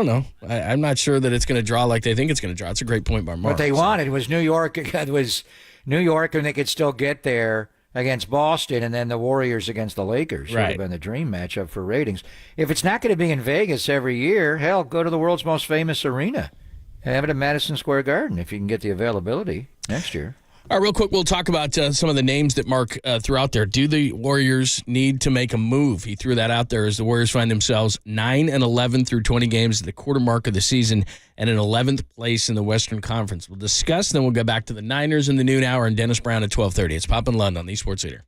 know. I'm not sure that it's going to draw like they think it's going to draw. It's a great point by Mark. What they wanted was New York. It was New York, and they could still get there against Boston, and then the Warriors against the Lakers. Would have been the dream matchup for ratings. If it's not going to be in Vegas every year, hell, go to the world's most famous arena. Have it at Madison Square Garden if you can get the availability next year. All right, real quick, we'll talk about some of the names that Mark threw out there. Do the Warriors need to make a move? He threw that out there as the Warriors find themselves 9-11 through 20 games at the quarter mark of the season and in 11th place in the Western Conference. We'll discuss, then we'll go back to the Niners in the noon hour and Dennis Brown at 12:30. It's Pop and Lund on the Sports Leader.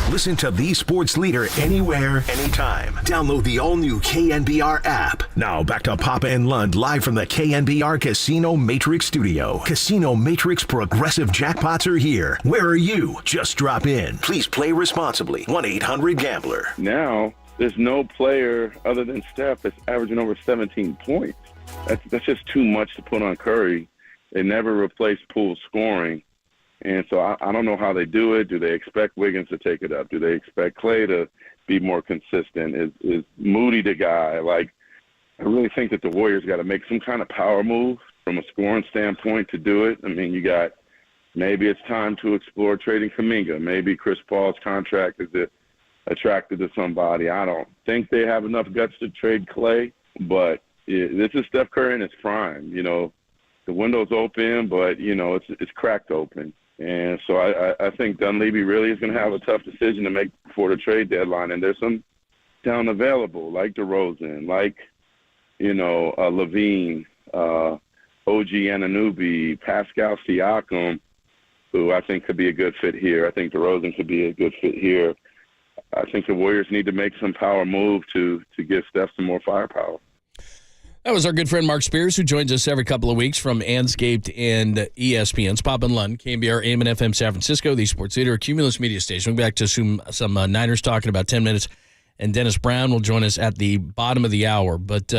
Listen to the sports leader anywhere, anytime. Download the all-new KNBR app. Now back to Papa and Lund live from the KNBR Casino Matrix Studio. Casino Matrix Progressive Jackpots are here. Where are you? Just drop in. Please play responsibly. 1-800-GAMBLER. Now, there's no player other than Steph that's averaging over 17 points. That's just too much to put on Curry. They never replaced Poole's scoring. And so I don't know how they do it. Do they expect Wiggins to take it up? Do they expect Clay to be more consistent? Is Moody the guy? Like, I really think that the Warriors got to make some kind of power move from a scoring standpoint to do it. I mean, maybe it's time to explore trading Kuminga. Maybe Chris Paul's contract is attracted to somebody. I don't think they have enough guts to trade Clay, but this is Steph Curry in his prime. You know, the window's open, but, you know, it's cracked open. And so I think Dunleavy really is going to have a tough decision to make before the trade deadline. And there's some talent available, like DeRozan, like, you know, Levine, OG Anunoby, Pascal Siakam, who I think could be a good fit here. I think DeRozan could be a good fit here. I think the Warriors need to make some power move to give Steph some more firepower. That was our good friend Mark Spears, who joins us every couple of weeks from Anscaped and ESPN's Pop and Lund, KNBR, AM and FM San Francisco, the sports leader, Cumulus Media Station. We'll be back to some Niners talk in about 10 minutes, and Dennis Brown will join us at the bottom of the hour. But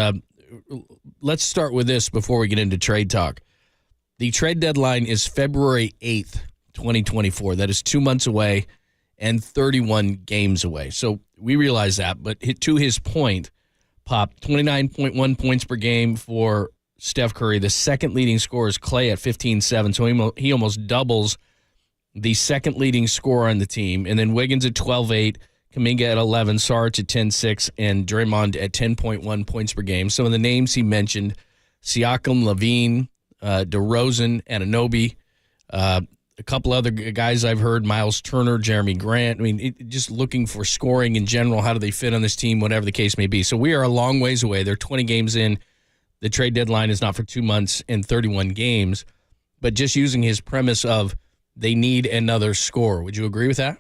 let's start with this before we get into trade talk. The trade deadline is February 8th, 2024. That is 2 months away and 31 games away. So we realize that, but to his point, Pop, 29.1 points per game for Steph Curry. The second leading scorer is Clay at 15.7, so he almost doubles the second leading scorer on the team. And then Wiggins at 12.8, Kuminga at 11, Saric at 10.6, and Draymond at 10.1 points per game. Some of the names he mentioned, Siakam, Levine, DeRozan, Anunoby, a couple other guys I've heard, Miles Turner, Jeremy Grant. I mean, just looking for scoring in general. How do they fit on this team, whatever the case may be. So we are a long ways away. They're 20 games in. The trade deadline is not for 2 months and 31 games. But just using his premise of they need another scorer. Would you agree with that?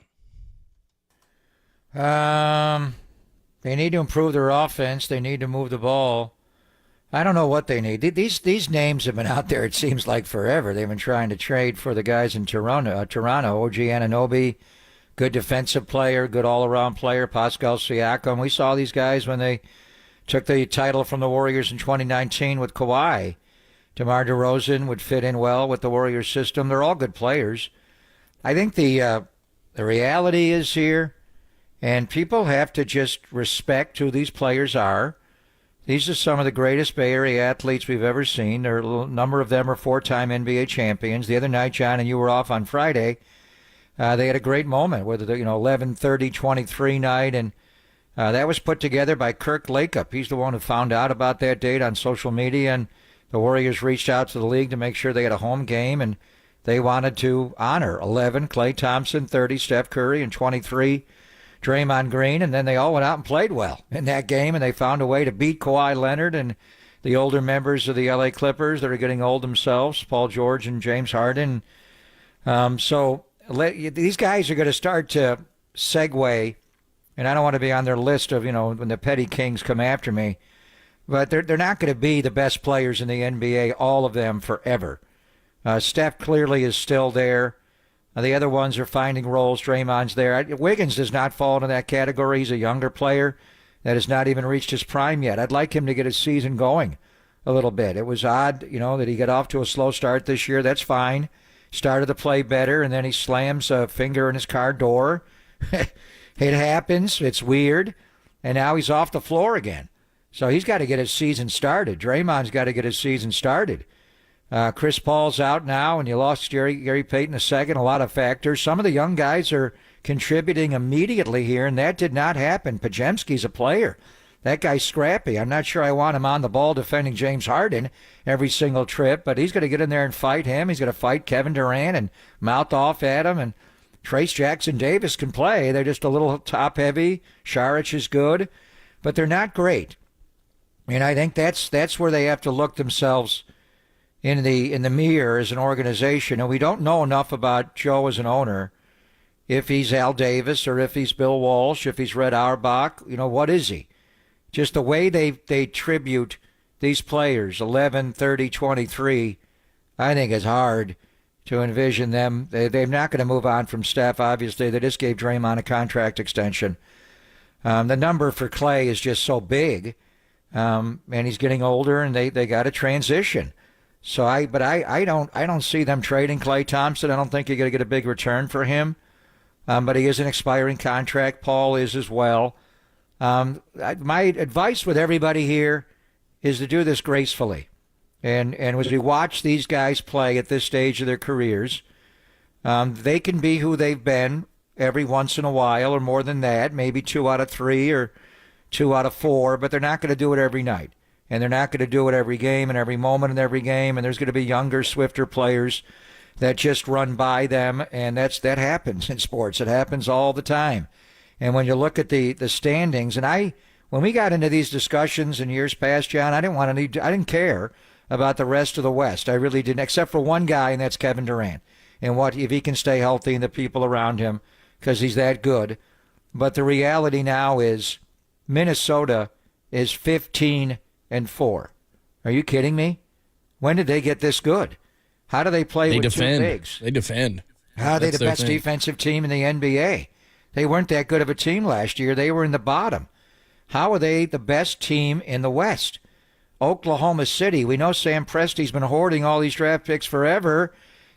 They need to improve their offense. They need to move the ball. I don't know what they need. These names have been out there, it seems like, forever. They've been trying to trade for the guys in Toronto. OG Anunoby, good defensive player, good all-around player. Pascal Siakam. We saw these guys when they took the title from the Warriors in 2019 with Kawhi. DeMar DeRozan would fit in well with the Warriors system. They're all good players. I think the reality is here, and people have to just respect who these players are. These are some of the greatest Bay Area athletes we've ever seen. A number of them are four-time NBA champions. The other night, John, and you were off on Friday, they had a great moment with the 11:30-23 night, and that was put together by Kirk Lacob. He's the one who found out about that date on social media, and the Warriors reached out to the league to make sure they had a home game, and they wanted to honor 11, Klay Thompson, 30, Steph Curry, and 23, Draymond Green, and then they all went out and played well in that game, and they found a way to beat Kawhi Leonard and the older members of the LA Clippers that are getting old themselves, Paul George and James Harden. So these guys are going to start to segue, and I don't want to be on their list of, when the petty kings come after me, but they're not going to be the best players in the NBA, all of them, forever. Steph clearly is still there. The other ones are finding roles. Draymond's there. Wiggins does not fall into that category. He's a younger player that has not even reached his prime yet. I'd like him to get his season going a little bit. It was odd, that he got off to a slow start this year. That's fine. Started to play better, and then he slams a finger in his car door. It happens. It's weird. And now he's off the floor again. So he's got to get his season started. Draymond's got to get his season started. Chris Paul's out now, and you lost Gary Payton II. A lot of factors. Some of the young guys are contributing immediately here, and that did not happen. Pajemski's a player. That guy's scrappy. I'm not sure I want him on the ball defending James Harden every single trip, but he's going to get in there and fight him. He's going to fight Kevin Durant and mouth off at him, and Trace Jackson-Davis can play. They're just a little top-heavy. Saric is good, but they're not great. And I think that's where they have to look themselves in the mirror as an organization. And we don't know enough about Joe as an owner if he's Al Davis or if he's Bill Walsh, if he's Red Auerbach. What is he? Just the way they tribute these players, 11, 30, 23, I think is hard to envision them. They're not going to move on from Steph, obviously. They just gave Draymond a contract extension. The number for Clay is just so big, and he's getting older, and they got to transition. So I don't see them trading Klay Thompson. I don't think you're going to get a big return for him. But he is an expiring contract. Paul is as well. My advice with everybody here is to do this gracefully. And as we watch these guys play at this stage of their careers, they can be who they've been every once in a while or more than that, maybe 2 out of 3 or 2 out of 4, but they're not going to do it every night. And they're not going to do it every game and every moment in every game. And there's going to be younger, swifter players that just run by them. And that happens in sports. It happens all the time. And when you look at the standings, and when we got into these discussions in years past, John, I didn't care about the rest of the West. I really didn't, except for one guy, and that's Kevin Durant. And what if he can stay healthy and the people around him, because he's that good. But the reality now is Minnesota is 15-4. Are you kidding me? When did they get this good? How do they play with 2 bigs? They defend. How are they the best defensive team in the NBA? They weren't that good of a team last year. They were in the bottom. How are they the best team in the West? Oklahoma City, we know Sam Presti's been hoarding all these draft picks forever.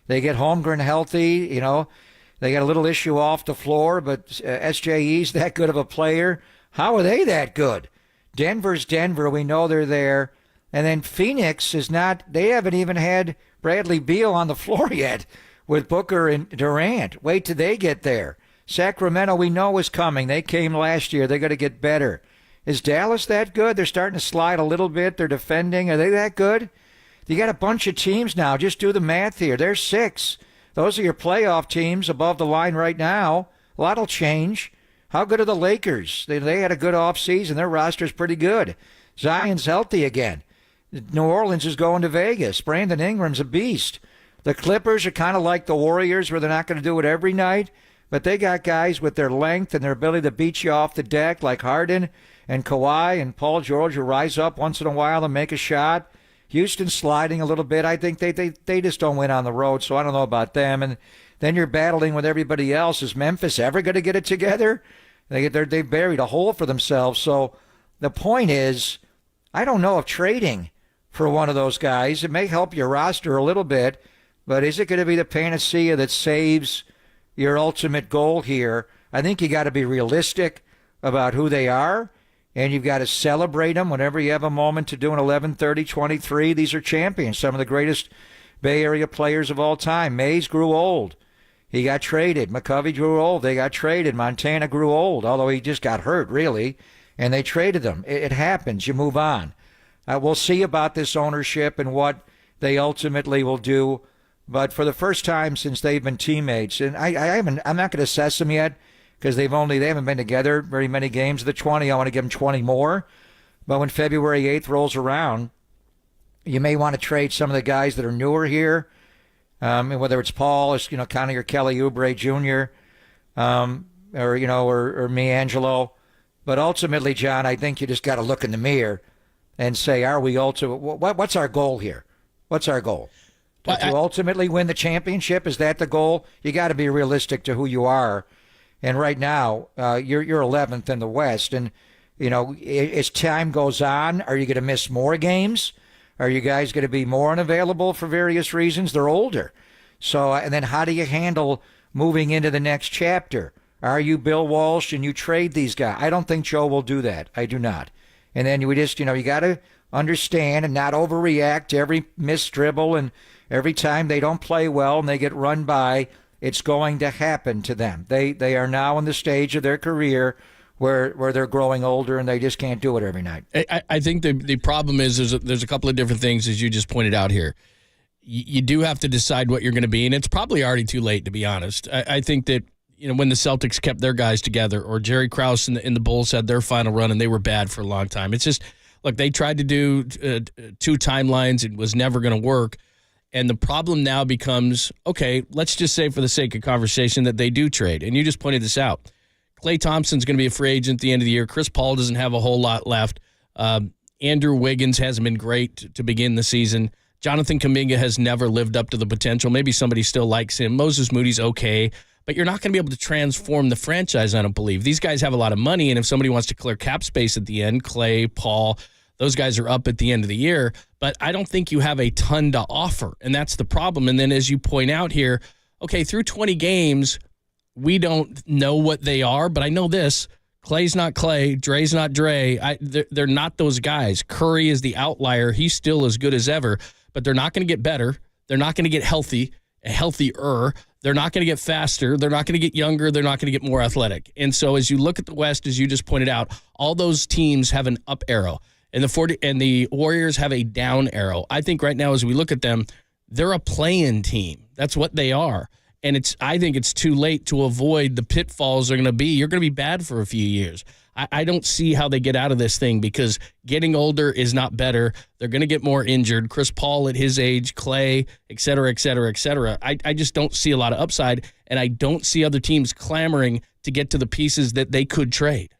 They get Holmgren healthy, They got a little issue off the floor, but SJE's that good of a player. How are they that good? Denver's Denver. We know they're there. And then Phoenix is not, they haven't even had Bradley Beal on the floor yet with Booker and Durant. Wait till they get there. Sacramento, we know is coming. They came last year. They're going to get better. Is Dallas that good? They're starting to slide a little bit. They're defending. Are they that good? You got a bunch of teams now. Just do the math here. They're 6. Those are your playoff teams above the line right now. A lot will change. How good are the Lakers? They had a good offseason. Their roster's pretty good. Zion's healthy again. New Orleans is going to Vegas. Brandon Ingram's a beast. The Clippers are kind of like the Warriors, where they're not going to do it every night, but they got guys with their length and their ability to beat you off the deck, like Harden and Kawhi and Paul George, who rise up once in a while and make a shot. Houston's sliding a little bit. I think they just don't win on the road, so I don't know about them. And then you're battling with everybody else. Is Memphis ever going to get it together? They've buried a hole for themselves. So the point is, I don't know if trading for one of those guys, it may help your roster a little bit, but is it going to be the panacea that saves your ultimate goal here? I think you got to be realistic about who they are, and you've got to celebrate them whenever you have a moment to do an 11, 30, 23. These are champions, some of the greatest Bay Area players of all time. Mays grew old. He got traded. McCovey grew old. They got traded. Montana grew old, although he just got hurt, really, and they traded them. It happens. You move on. We'll see about this ownership and what they ultimately will do. But for the first time since they've been teammates, and I'm not going to assess them yet because they haven't been together very many games. The 20, I want to give them 20 more. But when February 8th rolls around, you may want to trade some of the guys that are newer here, whether it's Paul, Connie or Kelly Oubre Jr., or me, Angelo. But ultimately, John, I think you just got to look in the mirror and say, are we what's our goal here? What's our goal? To ultimately win the championship? Is that the goal? You got to be realistic to who you are. And right now, you're 11th in the West. And, as time goes on, are you going to miss more games? Are you guys going to be more unavailable for various reasons? They're older. So, and then how do you handle moving into the next chapter? Are you Bill Walsh and you trade these guys? I don't think Joe will do that. I do not. And then you just, you got to understand and not overreact to every missed dribble, and every time they don't play well and they get run by, it's going to happen to them. They are now in the stage of their career where they're growing older and they just can't do it every night. I think the problem is there's a couple of different things, as you just pointed out here. You do have to decide what you're going to be, and it's probably already too late, to be honest. I think that when the Celtics kept their guys together, or Jerry Krause and the Bulls had their final run and they were bad for a long time. It's just, look, they tried to do 2 timelines. It was never going to work. And the problem now becomes, okay, let's just say for the sake of conversation that they do trade. And you just pointed this out. Klay Thompson's going to be a free agent at the end of the year. Chris Paul doesn't have a whole lot left. Andrew Wiggins hasn't been great to begin the season. Jonathan Kuminga has never lived up to the potential. Maybe somebody still likes him. Moses Moody's okay. But you're not going to be able to transform the franchise, I don't believe. These guys have a lot of money, and if somebody wants to clear cap space at the end, Klay, Paul, those guys are up at the end of the year. But I don't think you have a ton to offer, and that's the problem. And then as you point out here, okay, through 20 games, we don't know what they are, but I know this. Klay's not Klay. Dre's not Dre. They're not those guys. Curry is the outlier. He's still as good as ever, but they're not going to get better. They're not going to get healthier. They're not going to get faster. They're not going to get younger. They're not going to get more athletic. And so as you look at the West, as you just pointed out, all those teams have an up arrow, and the Warriors have a down arrow. I think right now as we look at them, they're a play-in team. That's what they are. And I think it's too late to avoid the pitfalls they're going to be. You're going to be bad for a few years. I don't see how they get out of this thing because getting older is not better. They're going to get more injured. Chris Paul at his age, Klay, et cetera, et cetera, et cetera. I just don't see a lot of upside, and I don't see other teams clamoring to get to the pieces that they could trade.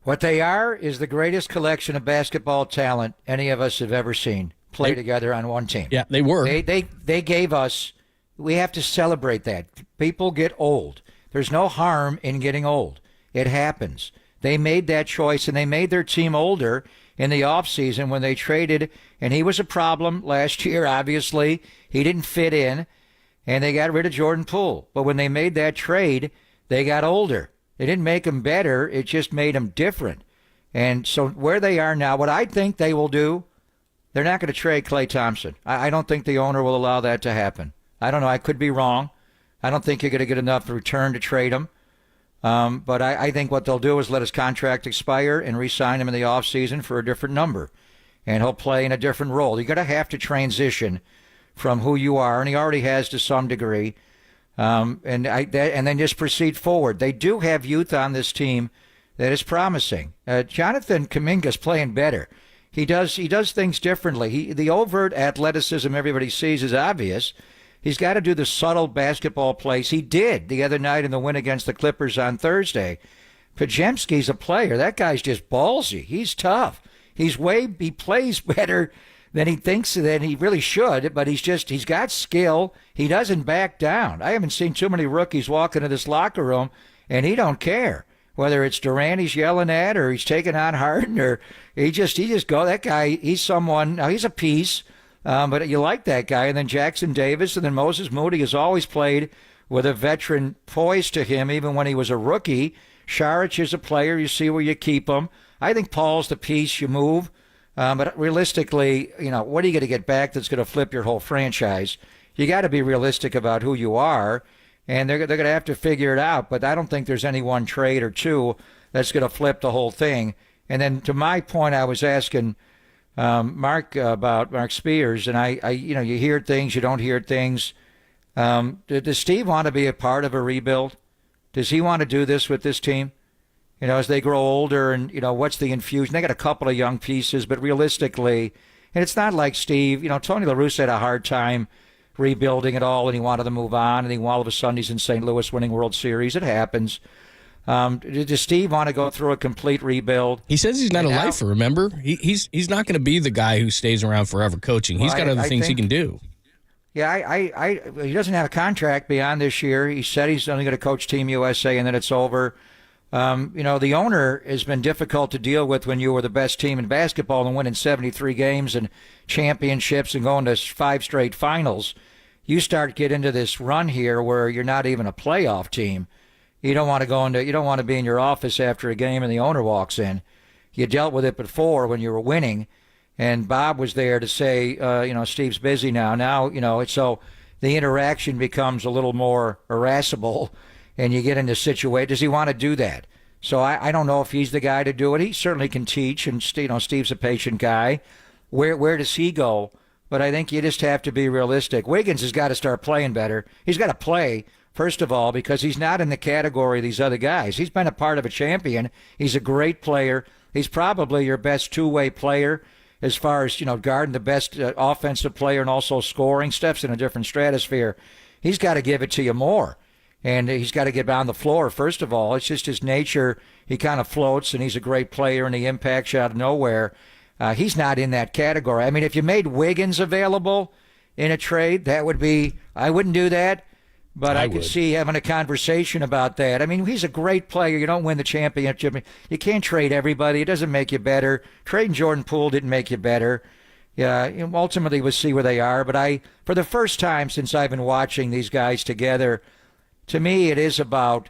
What they are is the greatest collection of basketball talent any of us have ever seen play together on one team. Yeah, they were. They gave us, we have to celebrate that. People get old. There's no harm in getting old. It happens. They made that choice, and they made their team older in the offseason when they traded, and he was a problem last year, obviously. He didn't fit in, and they got rid of Jordan Poole. But when they made that trade, they got older. They didn't make them better. It just made them different. And so where they are now, what I think they will do, they're not going to trade Klay Thompson. I don't think the owner will allow that to happen. I don't know. I could be wrong. I don't think you're going to get enough return to trade him. But I think what they'll do is let his contract expire and re-sign him in the offseason for a different number. And he'll play in a different role. You're going to have to transition from who you are, and he already has to some degree, and then just proceed forward. They do have youth on this team that is promising. Jonathan Kuminga's playing better. He does things differently. The overt athleticism everybody sees is obvious. He's got to do the subtle basketball plays. He did the other night in the win against the Clippers on Thursday. Podziemski's a player. That guy's just ballsy. He's tough. He plays better than he thinks that he really should, but he's got skill. He doesn't back down. I haven't seen too many rookies walk into this locker room, and he don't care. Whether it's Durant he's yelling at, or he's taking on Harden, or he just go. That guy, he's someone. Now he's a piece. But you like that guy. And then Jackson Davis, and then Moses Moody has always played with a veteran poise to him, even when he was a rookie. Saric is a player. You see where you keep him. I think Paul's the piece you move. But realistically, what are you going to get back that's going to flip your whole franchise? You got to be realistic about who you are, and they're going to have to figure it out. But I don't think there's any one trade or two that's going to flip the whole thing. And then to my point, I was asking Mark about Mark Spears, and you hear things, you don't hear things. Does Steve want to be a part of a rebuild? Does he want to do this with this team? As they grow older, and what's the infusion? They got a couple of young pieces, but realistically, and it's not like Steve. Tony La Russa had a hard time rebuilding it all, and he wanted to move on, and all of a sudden he's in St. Louis winning World Series. It happens. Does Steve want to go through a complete rebuild? He says he's not a lifer, remember? He's not going to be the guy who stays around forever coaching. He's got other things he can do. Yeah, he doesn't have a contract beyond this year. He said he's only going to coach Team USA and then it's over. The owner has been difficult to deal with when you were the best team in basketball and winning 73 games and championships and going to 5 straight finals. You start get into this run here where you're not even a playoff team. You don't want to be in your office after a game and the owner walks in. You dealt with it before when you were winning, and Bob was there to say, Steve's busy now. Now, so the interaction becomes a little more irascible, and you get into situation. Does he want to do that? So I don't know if he's the guy to do it. He certainly can teach, and Steve's a patient guy. Where does he go? But I think you just have to be realistic. Wiggins has got to start playing better. He's got to play. First of all, because he's not in the category of these other guys. He's been a part of a champion. He's a great player. He's probably your best two-way player as far as, guarding the best offensive player and also scoring. Steph's in a different stratosphere. He's got to give it to you more. And he's got to get on the floor, first of all. It's just his nature. He kind of floats, and he's a great player, and he impacts you out of nowhere. He's not in that category. I mean, if you made Wiggins available in a trade, that would be – I wouldn't do that, but I could see having a conversation about that. I mean, he's a great player. You don't win the championship. You can't trade everybody. It doesn't make you better. Trading Jordan Poole didn't make you better. Yeah, ultimately we'll see where they are. But for the first time since I've been watching these guys together, to me it is about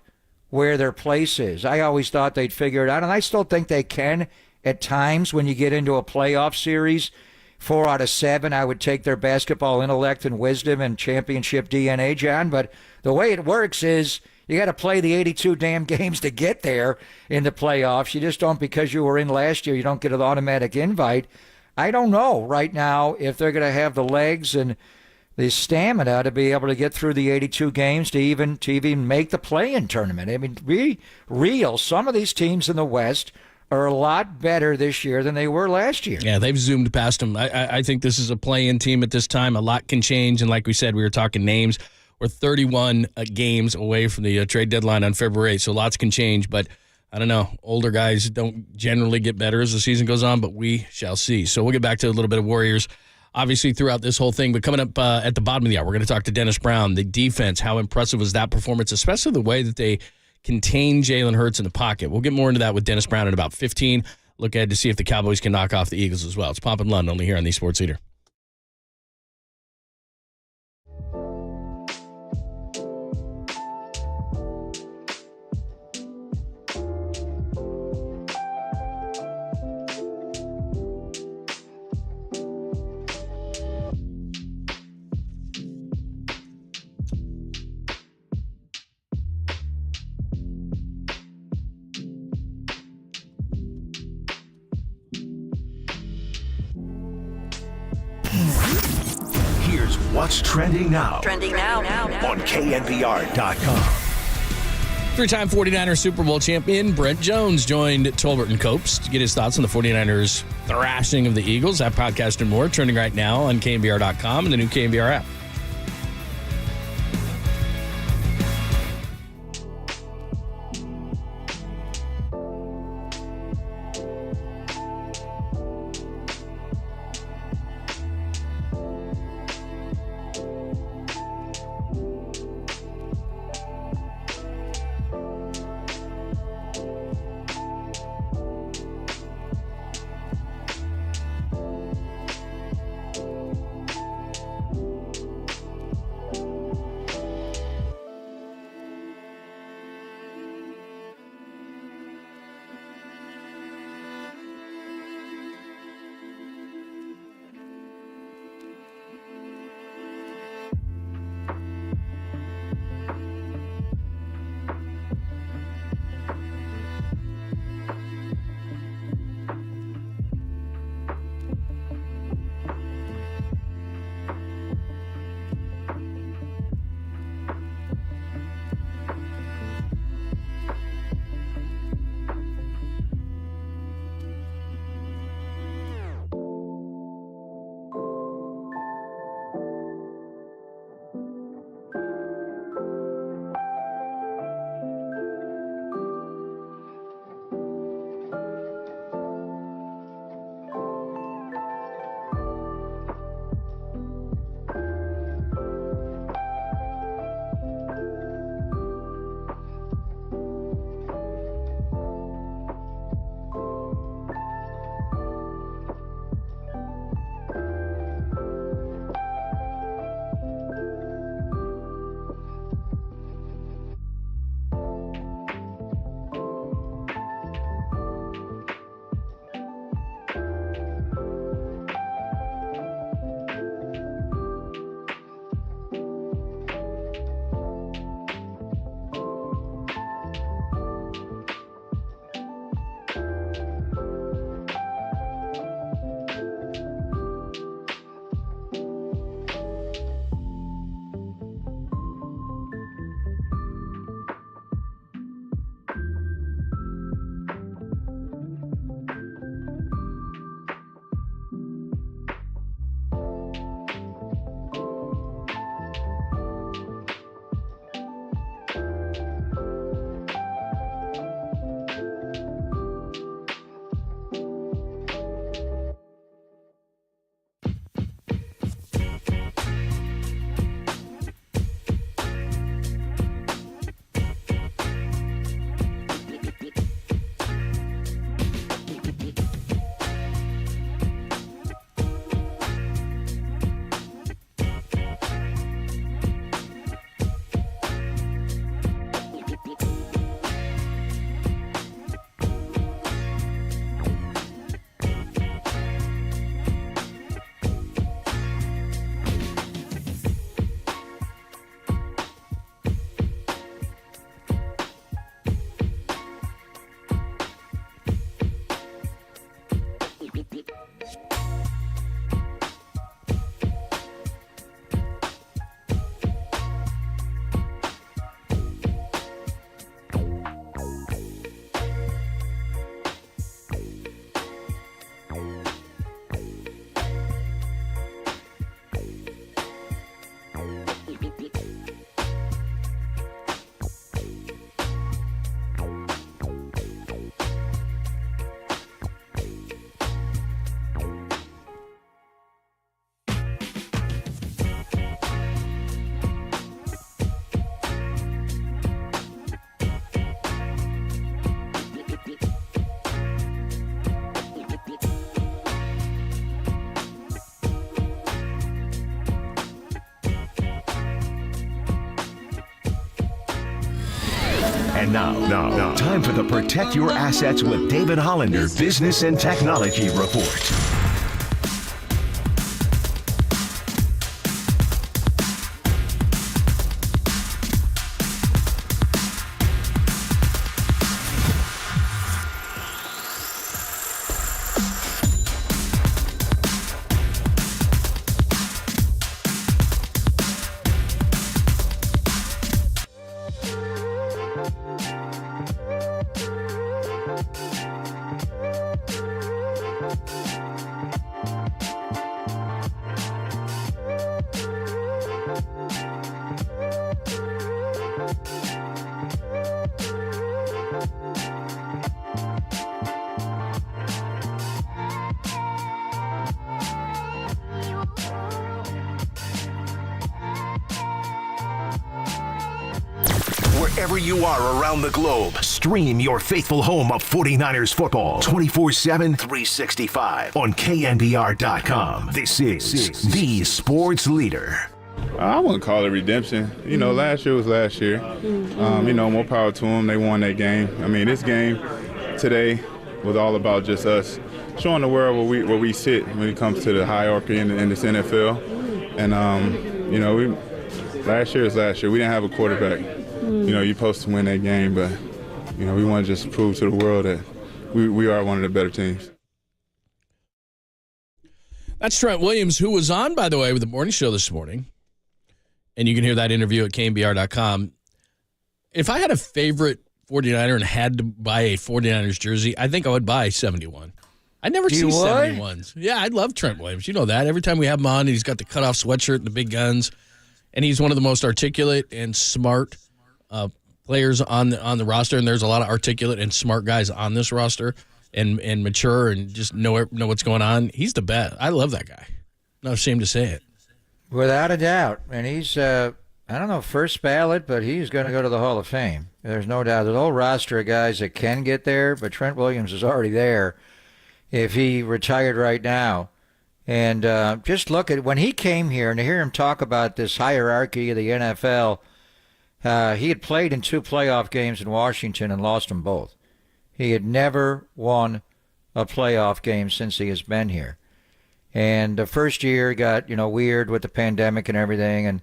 where their place is. I always thought they'd figure it out, and I still think they can at times when you get into a playoff series. 4 out of 7, I would take their basketball intellect and wisdom and championship DNA, John. But the way it works is you got to play the 82 damn games to get there in the playoffs. You just don't, because you were in last year, you don't get an automatic invite. I don't know right now if they're going to have the legs and the stamina to be able to get through the 82 games to even make the play-in tournament. I mean, be real. Some of these teams in the West are a lot better this year than they were last year. Yeah, they've zoomed past them. I think this is a play-in team at this time. A lot can change, and like we said, we were talking names. We're 31 games away from the trade deadline on February 8th, so lots can change, but I don't know. Older guys don't generally get better as the season goes on, but we shall see. So we'll get back to a little bit of Warriors, obviously, throughout this whole thing. But coming up at the bottom of the hour, we're going to talk to Dennis Brown, the defense. How impressive was that performance, especially the way that they contain Jalen Hurts in the pocket. We'll get more into that with Dennis Brown in about 15. Look ahead to see if the Cowboys can knock off the Eagles as well. It's Pomp and Lund, only here on the Sports Leader. Here's what's trending now. Trending now. On KNBR.com. Three-time 49ers Super Bowl champion Brent Jones joined Tolbert and Copes to get his thoughts on the 49ers thrashing of the Eagles. That podcast and more trending right now on KNBR.com and the new KNBR app. And now, time for the Protect Your Assets with David Hollander Business and Technology Report. Wherever you are around the globe, stream your faithful home of 49ers football 24/7, 365 on KNBR.com. This is the sports leader. I wouldn't call it redemption. You know, last year was last year. You know, more power to them. They won that game. I mean, this game today was all about just us showing the world where we sit when it comes to the hierarchy in this NFL. And, you know, last year was last year. We didn't have a quarterback. You know, you're supposed to win that game, but, you know, we want to just prove to the world that we are one of the better teams. That's Trent Williams, who was on, by the way, with the morning show this morning. And you can hear that interview at KNBR.com. If I had a favorite 49er and had to buy a 49ers jersey, I think I would buy 71. I never see 71s. Yeah, I love Trent Williams. You know that. Every time we have him on, he's got the cutoff sweatshirt and the big guns. And he's one of the most articulate and smart players on the roster, and there's a lot of articulate and smart guys on this roster, and mature and just know what's going on. He's the best. I love that guy. Not ashamed to say it. Without a doubt. And he's, I don't know, first ballot, but he's going to go to the Hall of Fame. There's no doubt. There's a whole roster of guys that can get there, but Trent Williams is already there if he retired right now. And just look at when he came here, and to hear him talk about this hierarchy of the NFL, he had played in 2 playoff games in Washington and lost them both. He had never won a playoff game since he has been here. And the first year got, weird with the pandemic and everything.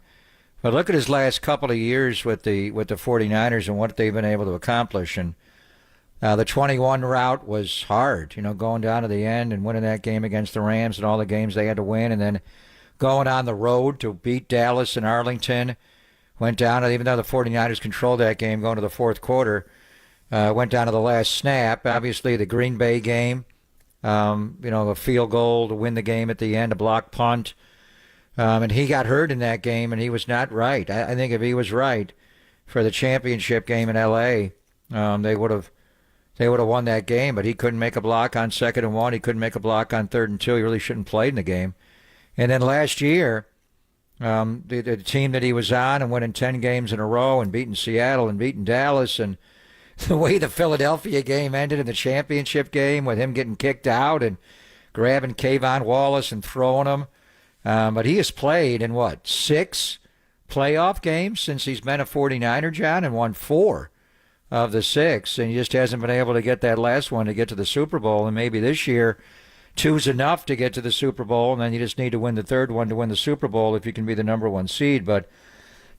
But look at his last couple of years with the 49ers and what they've been able to accomplish. And the 21 route was hard, going down to the end and winning that game against the Rams and all the games they had to win. And then going on the road to beat Dallas and Arlington. Went down, even though the 49ers controlled that game going to the fourth quarter, went down to the last snap. Obviously, the Green Bay game, a field goal to win the game at the end, a block punt. And he got hurt in that game, and he was not right. I think if he was right for the championship game in L.A., they would have won that game. But he couldn't make a block on 2nd and 1. He couldn't make a block on 3rd and 2. He really shouldn't have played in the game. And then last year, the team that he was on and winning 10 games in a row and beating Seattle and beating Dallas, and the way the Philadelphia game ended in the championship game with him getting kicked out and grabbing Kayvon Wallace and throwing him. But he has played in, 6 playoff games since he's been a 49er, John, and won 4 of the 6. And he just hasn't been able to get that last one to get to the Super Bowl. And maybe this year 2's enough to get to the Super Bowl, and then you just need to win the 3rd one to win the Super Bowl if you can be the number 1 seed. But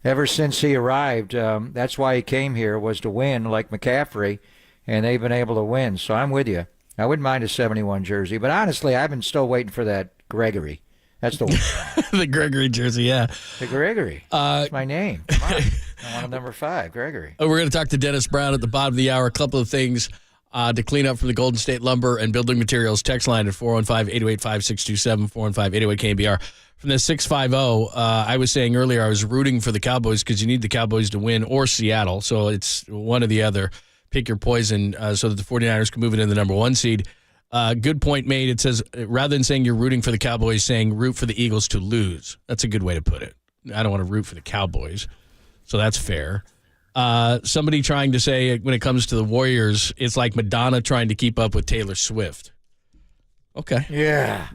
ever since he arrived, that's why he came here, was to win like McCaffrey, and they've been able to win. So I'm with you. I wouldn't mind a 71 jersey, but honestly, I've been still waiting for that Gregory. That's the one. The Gregory jersey, yeah. The Gregory. That's my name. Come on. I want a number 5, Gregory. We're going to talk to Dennis Brown at the bottom of the hour. A couple of things to clean up from the Golden State Lumber and Building Materials text line at 415-808-5627, 415-808-KNBR. From the 650, I was saying earlier I was rooting for the Cowboys because you need the Cowboys to win, or Seattle. So it's one or the other. Pick your poison so that the 49ers can move it in the number 1 seed. Good point made. It says, rather than saying you're rooting for the Cowboys, saying root for the Eagles to lose. That's a good way to put it. I don't want to root for the Cowboys. So that's fair. Somebody trying to say when it comes to the Warriors, it's like Madonna trying to keep up with Taylor Swift. Okay. Yeah.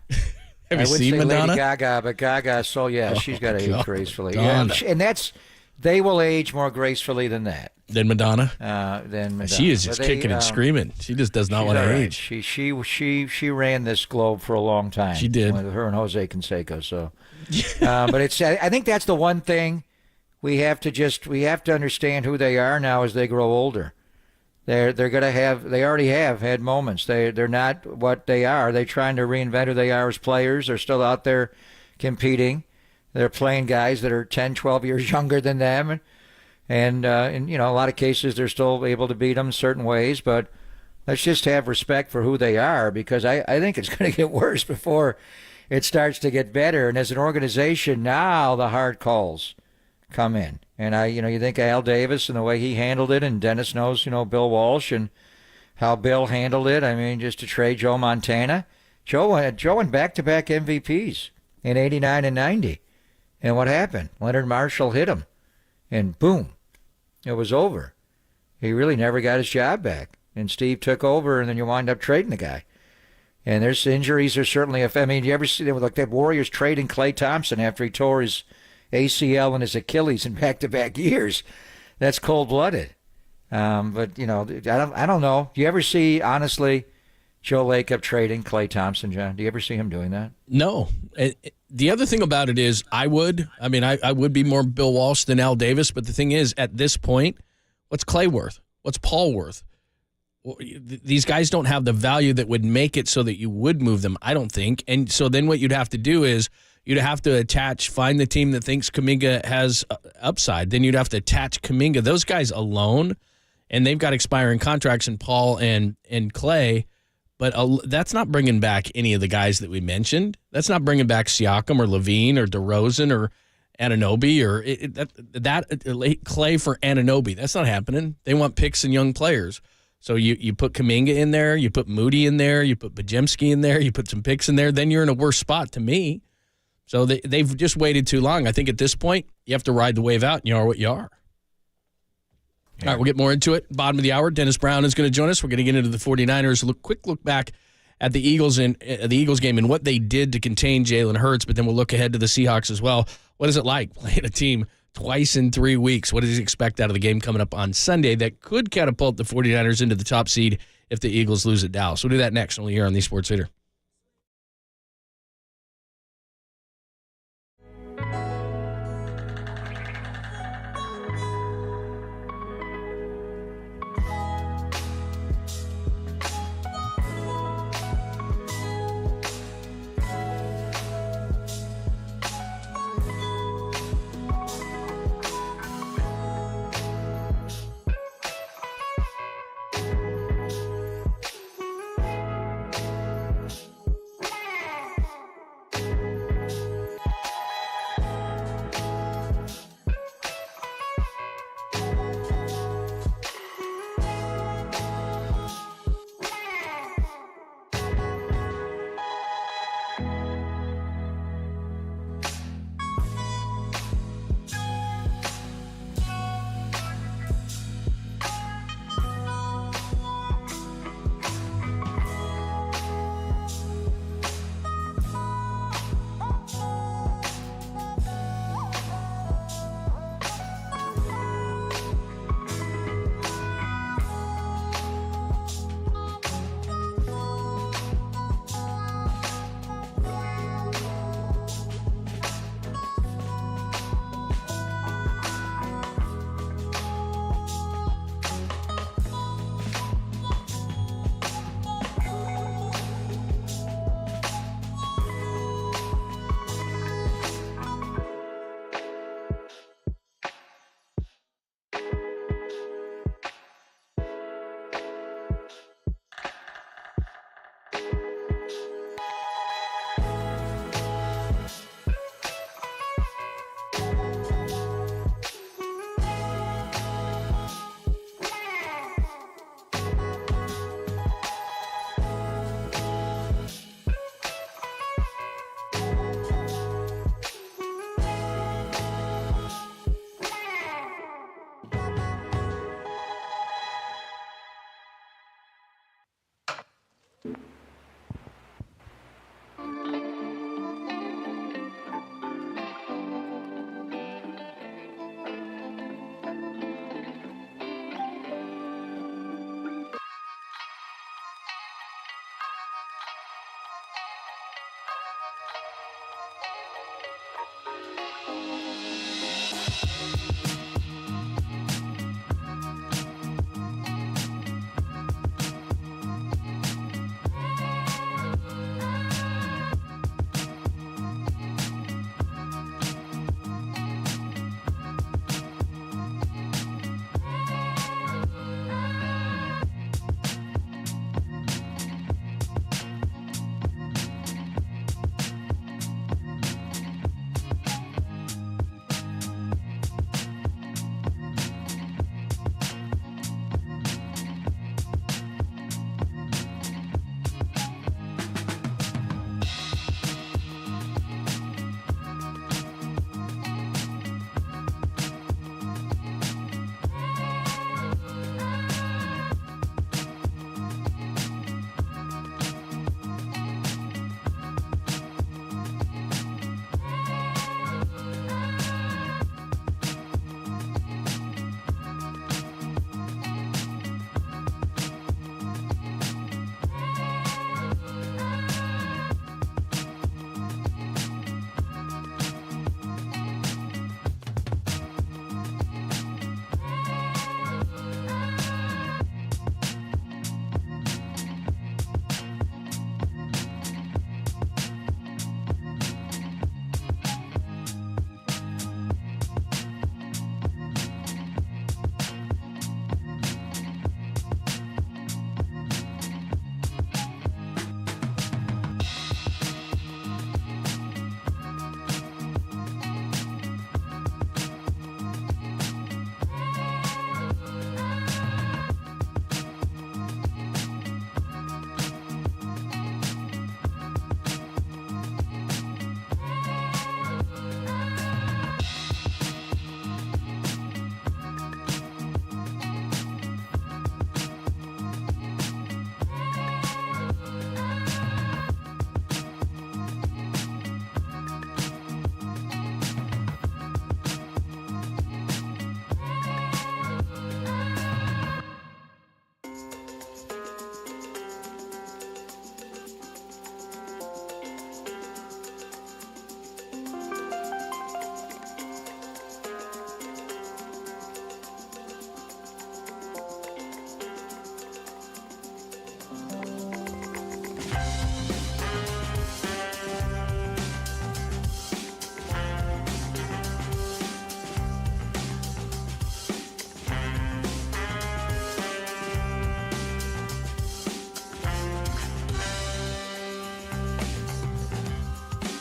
Have you seen Madonna? Lady Gaga, but Gaga, she's got to age gracefully. Yeah, and that's They will age more gracefully than that. Than Madonna? Than Madonna. She is just kicking and screaming. She just does not want to age. She ran this globe for a long time. She did. With her and Jose Canseco. So, but I think that's the one thing we have to understand who they are now as they grow older. They already have had moments. They're not what they are. They're trying to reinvent who they are as players. They're still out there competing. They're playing guys that are 10, 12 years younger than them. And in a lot of cases, they're still able to beat them in certain ways. But let's just have respect for who they are, because I think it's going to get worse before it starts to get better. And as an organization, now the hard calls come in. And you think of Al Davis and the way he handled it, and Dennis knows, Bill Walsh and how Bill handled it. I mean, just to trade Joe Montana. Joe went back-to-back MVPs in 89 and 90. And what happened? Leonard Marshall hit him. And boom, it was over. He really never got his job back. And Steve took over, and then you wind up trading the guy. And there's injuries are certainly, you ever see them, like that Warriors trading Klay Thompson after he tore his ACL and his Achilles in back-to-back years. That's cold-blooded. But, I don't know. Do you ever see, honestly, Joe Lacob trading Klay Thompson, John? Do you ever see him doing that? No. The other thing about it is I would be more Bill Walsh than Al Davis, but the thing is, at this point, what's Klay worth? What's Paul worth? Well, these guys don't have the value that would make it so that you would move them, I don't think. And so then what you'd have to do is you'd have to find the team that thinks Kuminga has upside. Then you'd have to attach Kuminga. Those guys alone, and they've got expiring contracts in Paul and Klay, but that's not bringing back any of the guys that we mentioned. That's not bringing back Siakam or Levine or DeRozan or Anunoby or Klay for Anunoby. That's not happening. They want picks and young players. So you put Kuminga in there, you put Moody in there, you put Bajemski in there, you put some picks in there, then you're in a worse spot to me. So they've just waited too long. I think at this point, you have to ride the wave out, and you are what you are. All right, we'll get more into it. Bottom of the hour, Dennis Brown is going to join us. We're going to get into the 49ers. Quick look back at the Eagles and the Eagles game and what they did to contain Jalen Hurts, but then we'll look ahead to the Seahawks as well. What is it like playing a team twice in 3 weeks? What does he expect out of the game coming up on Sunday that could catapult the 49ers into the top seed if the Eagles lose at Dallas? We'll do that next, only here on the Sports Leader.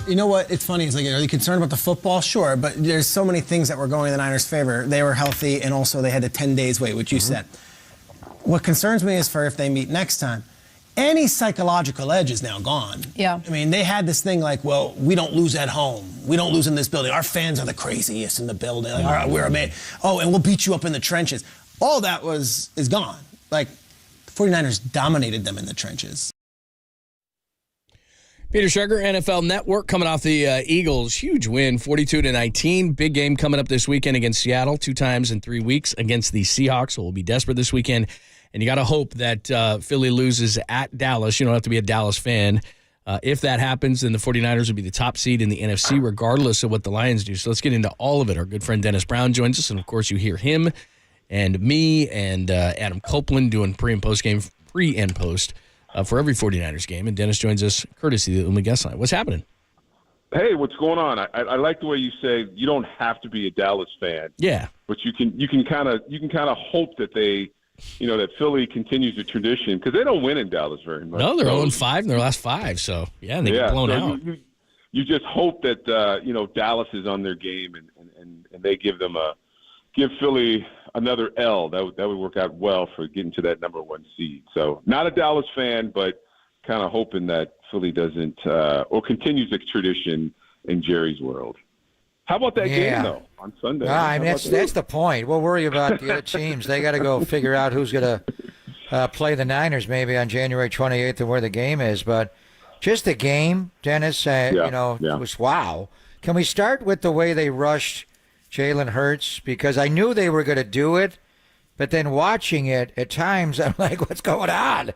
You know what? It's funny. It's like, are you concerned about the football? Sure, but there's so many things that were going in the Niners' favor. They were healthy, and also they had the 10 days wait, which you said. What concerns me is for if they meet next time, any psychological edge is now gone. Yeah. I mean, they had this thing like, well, we don't lose at home. We don't lose in this building. Our fans are the craziest in the building. Like, all right, we're amazing. Oh, and we'll beat you up in the trenches. All that is gone. Like, the 49ers dominated them in the trenches. Peter Schreger, NFL Network, coming off the Eagles' huge win, 42-19. Big game coming up this weekend against Seattle, 2 times in 3 weeks against the Seahawks. So we'll be desperate this weekend. And you got to hope that Philly loses at Dallas. You don't have to be a Dallas fan. If that happens, then the 49ers will be the top seed in the NFC, regardless of what the Lions do. So let's get into all of it. Our good friend Dennis Brown joins us. And, of course, you hear him and me and Adam Copeland doing pre- and post for every 49ers game. And Dennis joins us courtesy of the Uma Guest Line. What's happening? Hey, what's going on? I like the way you say you don't have to be a Dallas fan. Yeah. But you can kind of hope that they – that Philly continues the tradition because they don't win in Dallas very much. No, they're 0-5 in their last 5. So, yeah, and they get blown out. You just hope that, Dallas is on their game and they give Philly another L. That would work out well for getting to that number 1 seed. So, not a Dallas fan, but kind of hoping that Philly doesn't or continues the tradition in Jerry's world. How about that game, though, on Sunday? I mean, that's the point. We'll worry about the other teams. They got to go figure out who's going to play the Niners maybe on January 28th and where the game is. But just the game, Dennis, it was wow. Can we start with the way they rushed Jalen Hurts? Because I knew they were going to do it, but then watching it, at times, I'm like, what's going on?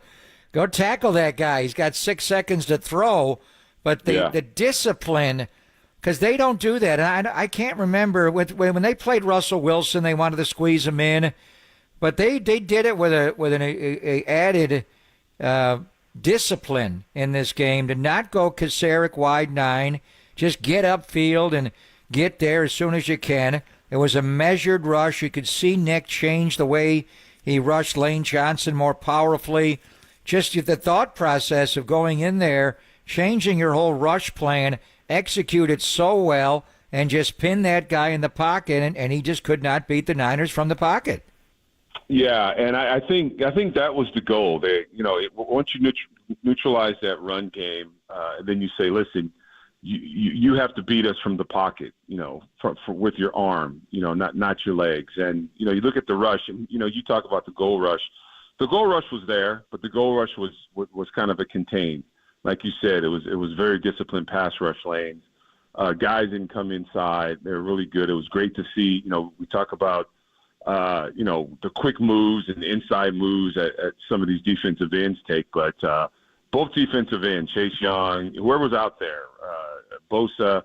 Go tackle that guy. He's got 6 seconds to throw. But the discipline – because they don't do that. And I can't remember when they played Russell Wilson, they wanted to squeeze him in. But they did it with an added discipline in this game to not go Kasarik wide 9. Just get upfield and get there as soon as you can. It was a measured rush. You could see Nick change the way he rushed Lane Johnson more powerfully. Just the thought process of going in there, changing your whole rush plan, executed so well, and just pinned that guy in the pocket, and he just could not beat the Niners from the pocket. Yeah, and I think that was the goal. Once you neutralize that run game, then you say, listen, you have to beat us from the pocket, with your arm, not your legs. And you look at the rush, and you talk about the goal rush. The goal rush was there, but the goal rush was kind of a contained. Like you said, it was very disciplined pass rush lanes. Guys didn't come inside. They were really good. It was great to see. We talk about, the quick moves and the inside moves at some of these defensive ends take. But both defensive ends, Chase Young, whoever was out there, Bosa,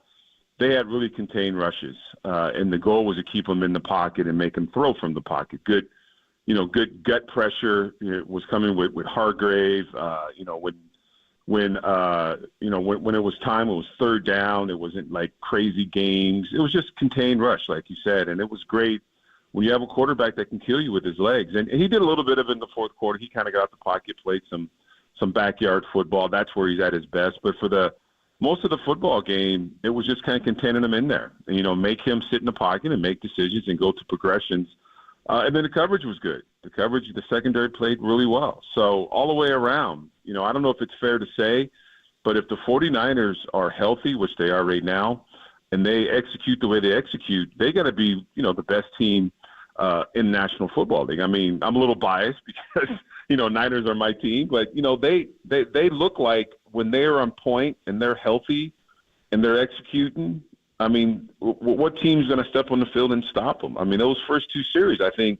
they had really contained rushes. And the goal was to keep them in the pocket and make them throw from the pocket. Good gut pressure was coming with Hargrave. When it was time, it was third down. It wasn't like crazy games. It was just contained rush, like you said, and it was great when you have a quarterback that can kill you with his legs. And he did a little bit of it in the fourth quarter. He kind of got out the pocket, played some backyard football. That's where he's at his best. But for the most of the football game, it was just kind of containing him in there, and make him sit in the pocket and make decisions and go to progressions. And then the coverage was good. The secondary played really well. So all the way around, I don't know if it's fair to say, but if the 49ers are healthy, which they are right now, and they execute the way they execute, they got to be, the best team in the National Football League. I mean, I'm a little biased because, Niners are my team, but, they look like when they're on point and they're healthy and they're executing, I mean, what team's going to step on the field and stop them? I mean, those first 2 series, I think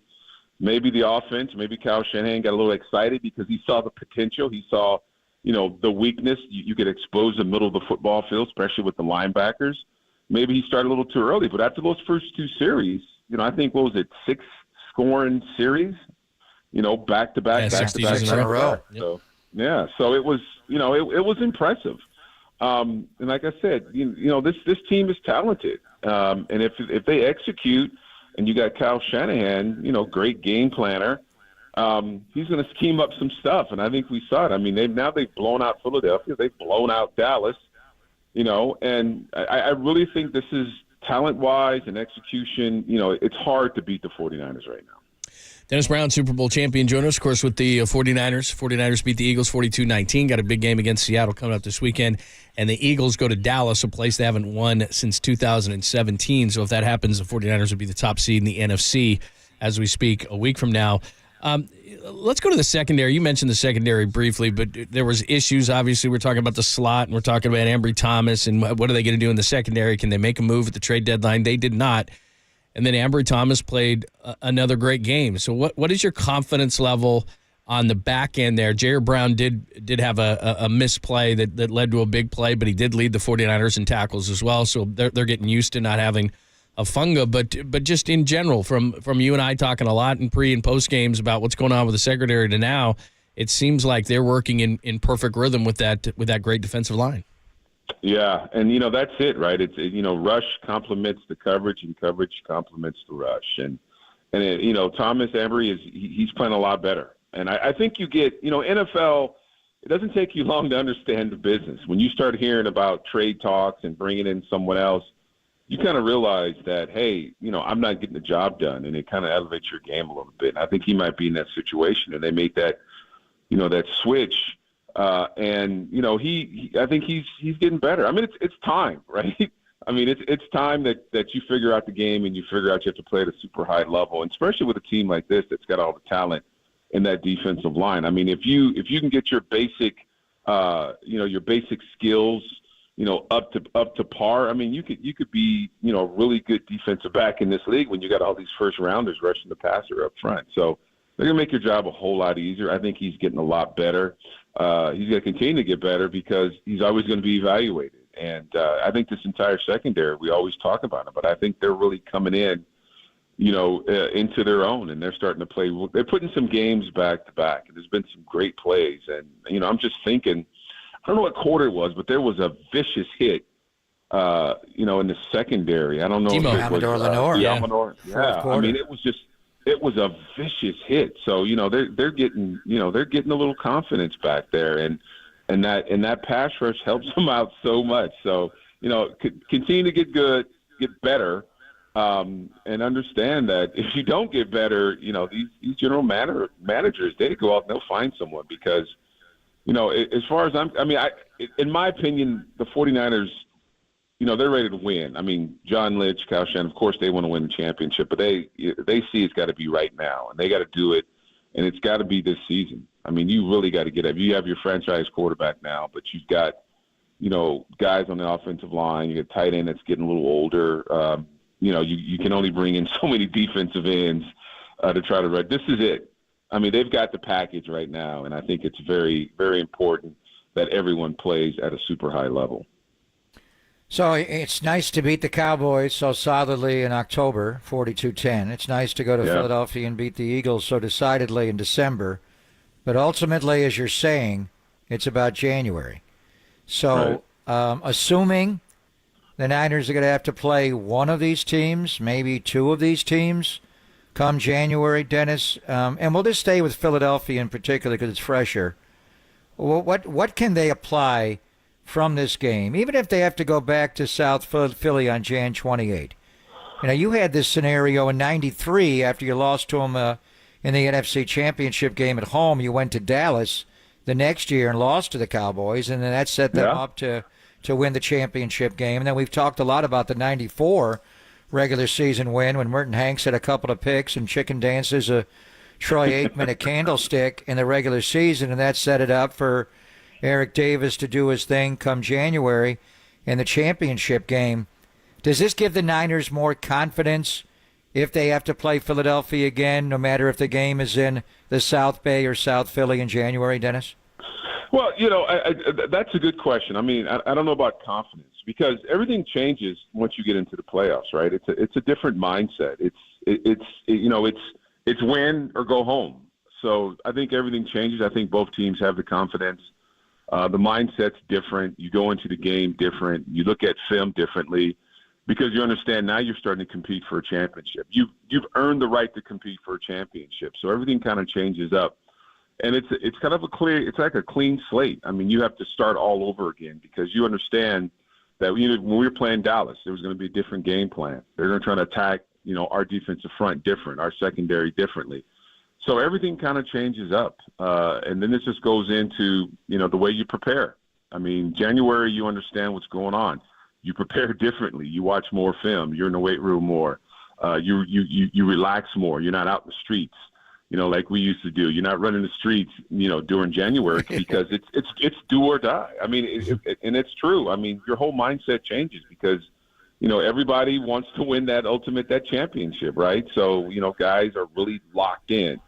maybe the offense, maybe Kyle Shanahan got a little excited because he saw the potential. He saw, the weakness. You get exposed in the middle of the football field, especially with the linebackers. Maybe he started a little too early. But after those first 2 series, I think, 6 scoring series, back-to-back, back-to-back in a row. So, yeah, so it was, it was impressive. And like I said, this team is talented. And if they execute, and you got Kyle Shanahan, great game planner, he's going to scheme up some stuff. And I think we saw it. I mean, they've blown out Philadelphia. They've blown out Dallas. And I really think this is talent-wise and execution. It's hard to beat the 49ers right now. Dennis Brown, Super Bowl champion, joined us, of course, with the 49ers. 49ers beat the Eagles 42-19. Got a big game against Seattle coming up this weekend. And the Eagles go to Dallas, a place they haven't won since 2017. So if that happens, the 49ers would be the top seed in the NFC as we speak a week from now. Let's go to the secondary. You mentioned the secondary briefly, but there was issues. Obviously, we're talking about the slot, and we're talking about Ambry Thomas, and what are they going to do in the secondary? Can they make a move at the trade deadline? They did not. And then Ambry Thomas played another great game. So what is your confidence level on the back end there? Jair Brown did have a misplay that led to a big play, but he did lead the 49ers in tackles as well. So they're getting used to not having a funga. But just in general, from you and I talking a lot in pre and post games about what's going on with the secondary to now, it seems like they're working in perfect rhythm with that great defensive line. Yeah, and that's it, right? It's rush complements the coverage, and coverage complements the rush, and Thomas Ambry he's playing a lot better, and I think you get NFL. It doesn't take you long to understand the business. When you start hearing about trade talks and bringing in someone else, you kind of realize that hey, I'm not getting the job done, and it kind of elevates your game a little bit. And I think he might be in that situation, and they make that that switch. I think he's getting better. I mean, it's time, right? I mean, it's time that you figure out the game and you figure out you have to play at a super high level, and especially with a team like this that's got all the talent in that defensive line. I mean, if you can get your basic, your basic skills, up to par. I mean, you could be, a really good defensive back in this league when you got all these first rounders rushing the passer up front. So they're gonna make your job a whole lot easier. I think he's getting a lot better. He's going to continue to get better because he's always going to be evaluated. And I think this entire secondary, we always talk about it, but I think they're really coming in, into their own, and they're starting to play. They're putting some games back to back, and there's been some great plays. And, I'm just thinking, I don't know what quarter it was, but there was a vicious hit, in the secondary. I don't know if it was Lenore. Yeah. I mean, it was a vicious hit. So, they're getting a little confidence back there, and that pass rush helps them out so much. So, continue to get better, and understand that if you don't get better, these general managers, they go out and they'll find someone because, as far as in my opinion, the 49ers, they're ready to win. I mean, John Lynch, Kyle Shanahan, of course, they want to win the championship, but they see it's got to be right now, and they got to do it, and it's got to be this season. I mean, you really got to get up. You have your franchise quarterback now, but you've got, guys on the offensive line. You got tight end that's getting a little older. You can only bring in so many defensive ends to try to run. This is it. I mean, they've got the package right now, and I think it's very, very important that everyone plays at a super high level. So it's nice to beat the Cowboys so solidly in October, 42-10. It's nice to go to Philadelphia and beat the Eagles so decidedly in December. But ultimately, as you're saying, it's about January. So assuming the Niners are going to have to play one of these teams, maybe two of these teams, come January, Dennis, and we'll just stay with Philadelphia in particular because it's fresher. What can they apply from this game, even if they have to go back to South Philly on Jan 28? You had this scenario in '93 after you lost to them in the NFC Championship game at home. You went to Dallas the next year and lost to the Cowboys, and then that set them up to win the championship game. And then we've talked a lot about the '94 regular season win when Merton Hanks had a couple of picks and chicken dances, Troy Aikman a candlestick in the regular season, and that set it up for Eric Davis to do his thing come January in the championship game. Does this give the Niners more confidence if they have to play Philadelphia again, no matter if the game is in the South Bay or South Philly in January, Dennis? Well, that's a good question. I mean, I don't know about confidence because everything changes once you get into the playoffs, right? It's a different mindset. It's win or go home. So I think everything changes. I think both teams have the confidence. The mindset's different. You go into the game different. You look at film differently because you understand now you're starting to compete for a championship. You've earned the right to compete for a championship. So everything kind of changes up. And it's kind of it's like a clean slate. I mean, you have to start all over again because you understand, that when we were playing Dallas, there was going to be a different game plan. They're going to try to attack, our defensive front different, our secondary differently. So everything kind of changes up. And then this just goes into, the way you prepare. I mean, January, you understand what's going on. You prepare differently. You watch more film. You're in the weight room more. You relax more. You're not out in the streets, like we used to do. You're not running the streets, during January because it's do or die. I mean, and it's true. I mean, your whole mindset changes because, everybody wants to win that championship, right? So, guys are really locked in.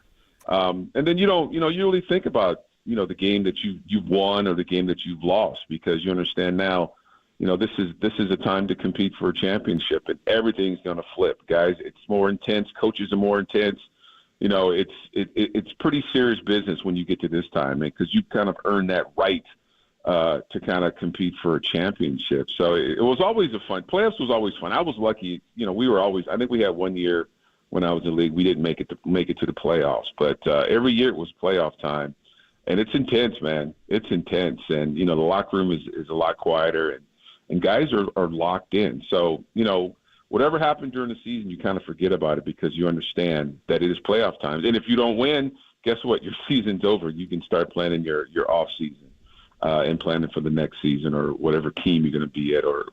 And then you really think about, the game that you've won or the game that you've lost because you understand now, this is a time to compete for a championship and everything's going to flip, guys. It's more intense. Coaches are more intense. It's pretty serious business when you get to this time, because you kind of earned that right to kind of compete for a championship. So it was always playoffs was always fun. I was lucky. We were always, I think we had one year when I was in the league, we didn't make it to the playoffs, but every year it was playoff time. And it's intense, man. It's intense. And, the locker room is a lot quieter and guys are locked in. So, whatever happened during the season, you kind of forget about it because you understand that it is playoff times. And if you don't win, guess what? Your season's over. You can start planning your off season and planning for the next season or whatever team you're going to be at or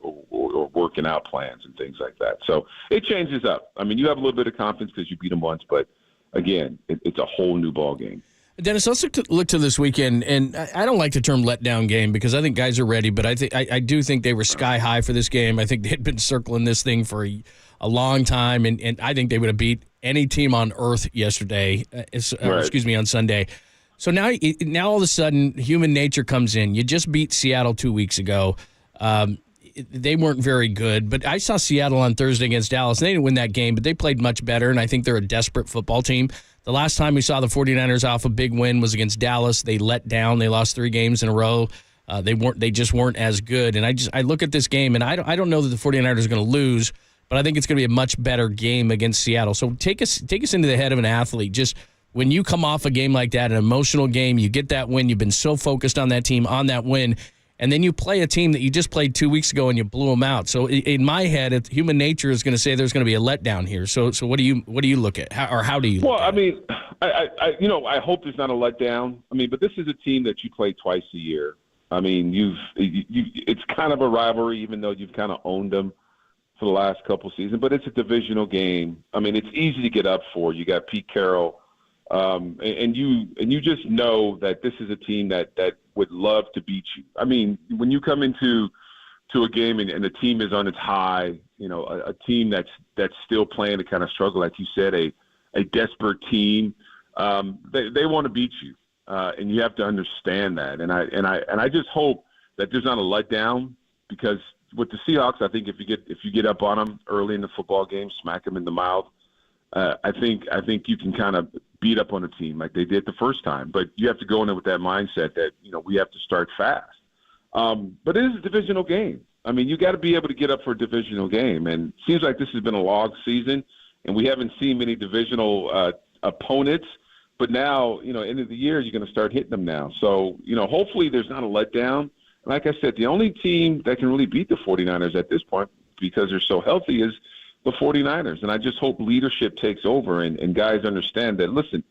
working out plans and things like that. So it changes up. I mean, you have a little bit of confidence because you beat them once, but again, it's a whole new ball game. Dennis, let's look to this weekend, and I don't like the term letdown game because I think guys are ready, but I do think they were sky high for this game. I think they had been circling this thing for a long time, and I think they would have beat any team on earth yesterday, on Sunday. So now all of a sudden, human nature comes in. You just beat Seattle 2 weeks ago. They weren't very good, but I saw Seattle on Thursday against Dallas, and they didn't win that game, but they played much better, and I think they're a desperate football team. The last time we saw the 49ers off a big win was against Dallas. They let down. They lost 3 games in a row. They just weren't as good. And I look at this game, and I don't know that the 49ers are going to lose, but I think it's going to be a much better game against Seattle. So take us into the head of an athlete. Just when you come off a game like that, an emotional game, you get that win, you've been so focused on that team, on that win, and then you play a team that you just played 2 weeks ago and you blew them out. So in my head, human nature is going to say there's going to be a letdown here. So what do you look at, how do you? Well, I mean, I hope there's not a letdown. I mean, but this is a team that you play twice a year. I mean, it's kind of a rivalry, even though you've kind of owned them for the last couple seasons. But it's a divisional game. I mean, it's easy to get up for. You got Pete Carroll. And you just know that this is a team that would love to beat you. I mean, when you come into a game and the team is on its high, a team that's still playing to kind of struggle, like you said, a desperate team, they want to beat you, and you have to understand that. And I just hope that there's not a letdown because with the Seahawks, I think if you get up on them early in the football game, smack them in the mouth. I think you can kind of beat up on a team like they did the first time, but you have to go in there with that mindset that we have to start fast. But it is a divisional game. I mean, you got to be able to get up for a divisional game, and it seems like this has been a long season, and we haven't seen many divisional opponents. But now, end of the year, you're going to start hitting them now. So, hopefully there's not a letdown. Like I said, the only team that can really beat the 49ers at this point because they're so healthy is the 49ers. And I just hope leadership takes over and guys understand that, listen,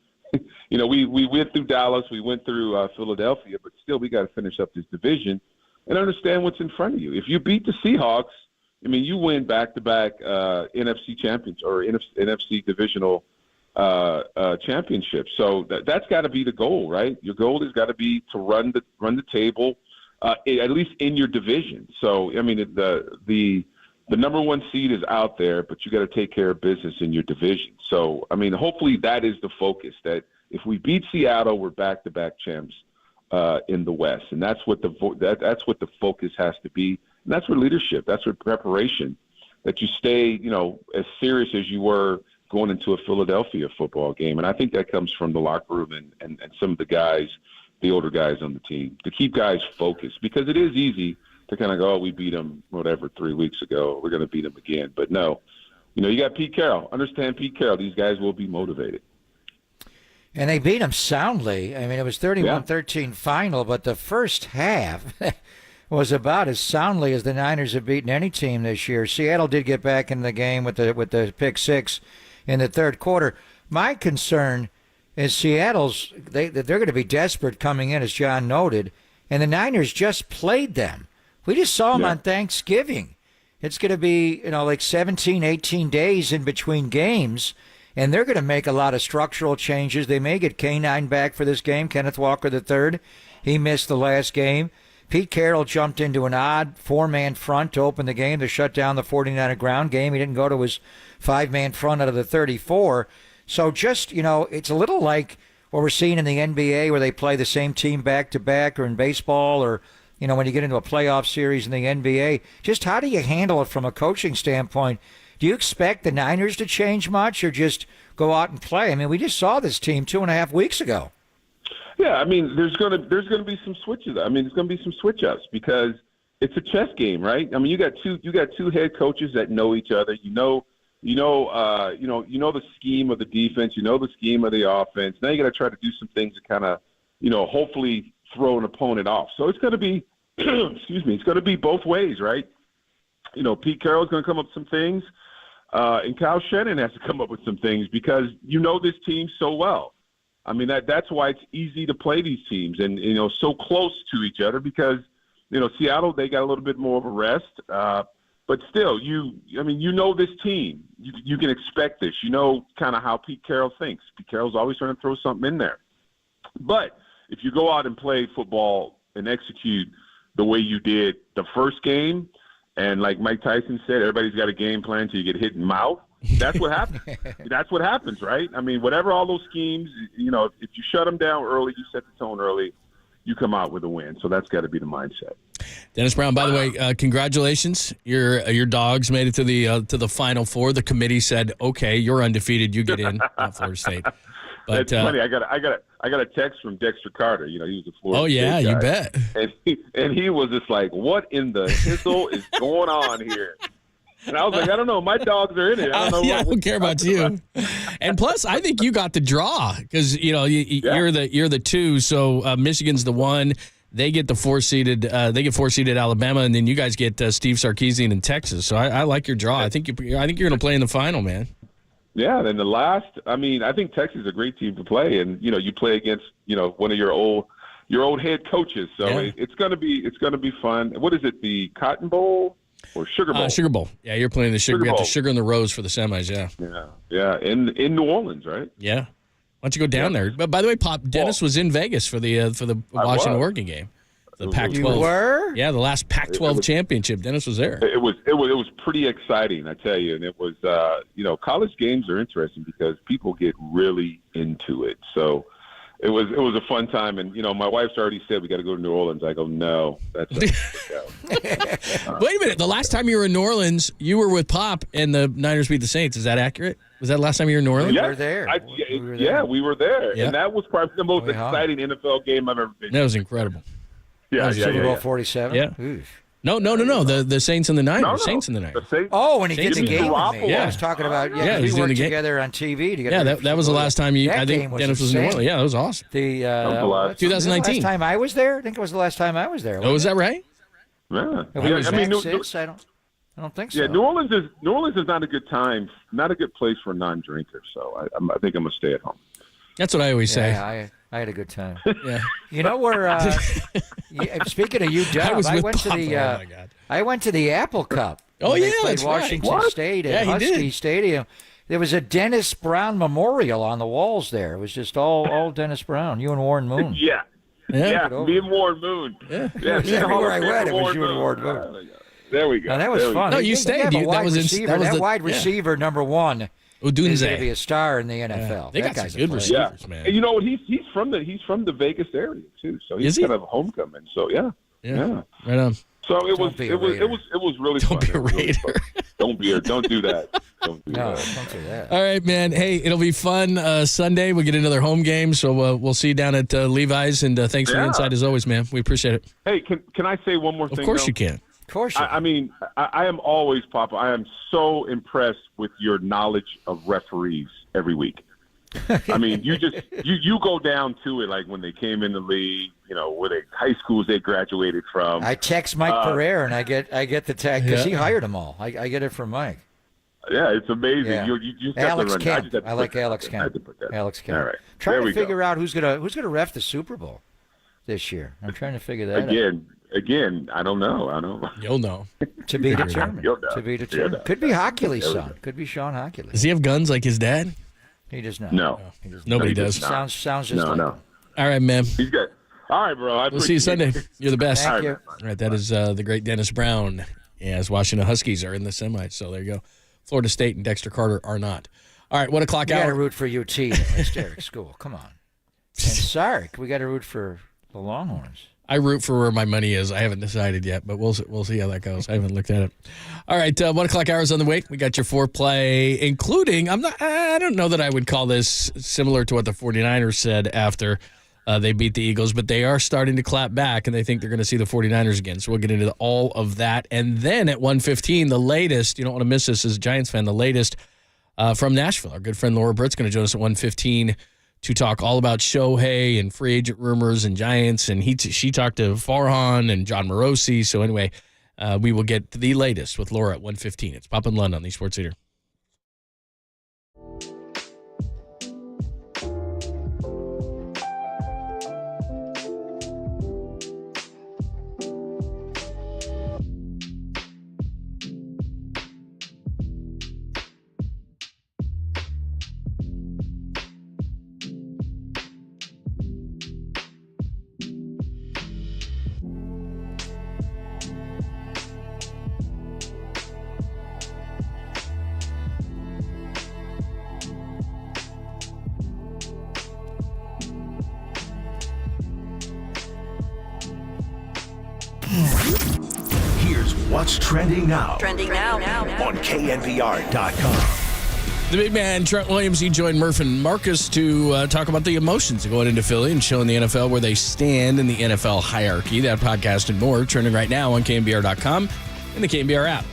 we went through Dallas, we went through Philadelphia, but still we got to finish up this division and understand what's in front of you. If you beat the Seahawks, I mean, you win back-to-back NFC champions or NFC divisional championships. So that's got to be the goal, right? Your goal has got to be to run the table, at least in your division. So, I mean, the number one seed is out there, but you got to take care of business in your division. So, I mean, hopefully that is the focus, that if we beat Seattle, we're back-to-back champs in the West. And that's what that's what the focus has to be. And that's where leadership, that's where preparation, that you stay, as serious as you were going into a Philadelphia football game. And I think that comes from the locker room and some of the guys, the older guys on the team, to keep guys focused, because it is easy to kind of go, we beat them, 3 weeks ago. We're going to beat them again. But no, you got Pete Carroll. Understand Pete Carroll. These guys will be motivated. And they beat them soundly. I mean, it was 31-13 final, but the first half, was about as soundly as the Niners have beaten any team this year. Seattle did get back in the game with the pick six in the third quarter. My concern is Seattle's they're going to be desperate coming in, as John noted, and the Niners just played them. We just saw them on Thanksgiving. It's going to be, like 17, 18 days in between games, and they're going to make a lot of structural changes. They may get K9 back for this game, Kenneth Walker III. He missed the last game. Pete Carroll jumped into an odd four-man front to open the game to shut down the 49er ground game. He didn't go to his five-man front out of the 34. So just, it's a little like what we're seeing in the NBA where they play the same team back-to-back, or in baseball, or, when you get into a playoff series in the NBA. Just how do you handle it from a coaching standpoint? Do you expect the Niners to change much or just go out and play? I mean, we just saw this team 2.5 weeks ago. Yeah, I mean, there's gonna be some switches. I mean, there's gonna be some switch ups because it's a chess game, right? I mean, you got two head coaches that know each other. You know the scheme of the defense. You know the scheme of the offense. Now you got to try to do some things to kind of, hopefully throw an opponent off. So it's going to be, it's going to be both ways, right? Pete Carroll's going to come up with some things, and Kyle Shanahan has to come up with some things because this team so well. I mean, that's why it's easy to play these teams and, so close to each other because, Seattle, they got a little bit more of a rest. But still, this team. You can expect this. Kind of how Pete Carroll thinks. Pete Carroll's always trying to throw something in there. But if you go out and play football and execute the way you did the first game, and like Mike Tyson said, everybody's got a game plan until you get hit in the mouth. That's what happens. That's what happens, right? I mean, whatever all those schemes, if you shut them down early, you set the tone early, you come out with a win. So that's got to be the mindset. Dennis Brown, by the way, congratulations. Your Dogs made it to the Final Four. The committee said, "Okay, you're undefeated. You get in." Florida State. But it's funny. I got a text from Dexter Carter. He was a Florida State guy. You bet. And he was just like, "What in the hizzle is going on here?" And I was like, I don't know. My Dogs are in it. I don't know. I don't care about you. And plus, I think you got the draw because you're the 2. So Michigan's the 1. They get the 4 seeded. They get 4 seeded Alabama, and then you guys get Steve Sarkisian in Texas. So I like your draw. I think you're going to play in the final, man. Yeah. Then the last. I mean, I think Texas is a great team to play, and you play against one of your old head coaches. So it's going to be fun. What is it? The Cotton Bowl? Or Sugar Bowl. Sugar Bowl. Yeah, you're playing the Sugar Bowl. We got the Sugar and the Rose for the semis, yeah. Yeah, in New Orleans, right? Yeah. Why don't you go down there? But by the way, Pop, Dennis was in Vegas for the Washington-Oregon game. The Pac-12. You were? Yeah, the last Pac-12 championship. Dennis was there. It was pretty exciting, I tell you. And it was, college games are interesting because people get really into it. So it was a fun time, and my wife's already said we got to go to New Orleans. I go, no, that's Wait a minute. The last time you were in New Orleans, you were with Pop, and the Niners beat the Saints. Is that accurate? Was that the last time you were in New Orleans? Yeah, we were there. We were there, yeah. And that was probably the most exciting NFL game I've ever been to. That was incredible. Super Bowl 47. Yeah. Oof. No. The Saints and the Niners. No. Saints and the Niners. When he did the game with me. Yeah. I was talking about, he we worked game together on TV. That was the last time I think Dennis was in New Orleans. Yeah, that was awesome. 2019. Last time I was there? I think it was the last time I was there. Oh, is that right? Yeah. I don't think so. Yeah, New Orleans is not a good time, not a good place for a non-drinker. So I think I'm gonna stay at home. That's what I always say. Yeah, I had a good time. Yeah. Where speaking of UW, I went to the Apple Cup. Oh yeah, they played Washington State at Husky Stadium. There was a Dennis Brown memorial on the walls there. It was just all Dennis Brown. You and Warren Moon. Yeah, me and Warren Moon. Yeah. Everywhere I went, it was you and Warren Moon. There we go. Now, that was fun. No, you stayed. That wide receiver, number 1. Udunze Is going to be a star in the NFL. They got some good receivers, man. And you know what? He's from the Vegas area too, so he's kind of homecoming. So yeah. Right on. So it was really fun. Don't be a Raider. Don't do that. Don't do that. All right, man. Hey, it'll be fun Sunday. We'll get another home game, so we'll see you down at Levi's. And thanks for the insight as always, man. We appreciate it. Hey, can I say one more thing? Of course you can. Of course. I mean, I am always, Papa. I am so impressed with your knowledge of referees every week. I mean, you go down to it like when they came in the league, where they high schools they graduated from. I text Mike Pereira and I get the tag because he hired them all. I get it from Mike. Yeah, it's amazing. Yeah. You just have Alex to run. Kemp. I like Alex Kemp. Alex Kemp. All right. Trying to figure out who's gonna ref the Super Bowl this year. I'm trying to figure that out. Again, I don't know. You'll know. To be determined. You'll know. To be determined. Could be Hockley's son. Could be Sean Hockley. Does he have guns like his dad? He does not. No. Nobody does. Sounds just like him. All right, man. He's good. All right, bro. We'll see you Sunday. You're the best. Thank you. All right, that is the great Dennis Brown, as Washington Huskies are in the semis. So there you go. Florida State and Dexter Carter are not. All right, 1 o'clock We hour. got to root for UT. It's Derek School. Come on. And Sark, we got to root for the Longhorns. I root for where my money is. I haven't decided yet, but we'll see how that goes. I haven't looked at it. All right, 1 o'clock hour is on the way. We got your foreplay, including, I don't know that I would call this similar to what the 49ers said after they beat the Eagles, but they are starting to clap back, and they think they're going to see the 49ers again. So we'll get into all of that. And then at 1:15, the latest, you don't want to miss this as a Giants fan, the latest from Nashville. Our good friend Laura Britt's going to join us at 1:15 to talk all about Shohei and free agent rumors and Giants. And she talked to Farhan and John Morosi. So anyway, we will get the latest with Laura at 1:15. It's Pop and Lund on the Sports Leader. Here's what's trending now. Trending now. On KNBR.com. The big man, Trent Williams, he joined Murph and Marcus to talk about the emotions of going into Philly and showing the NFL where they stand in the NFL hierarchy. That podcast and more trending right now on KNBR.com and the KNBR app.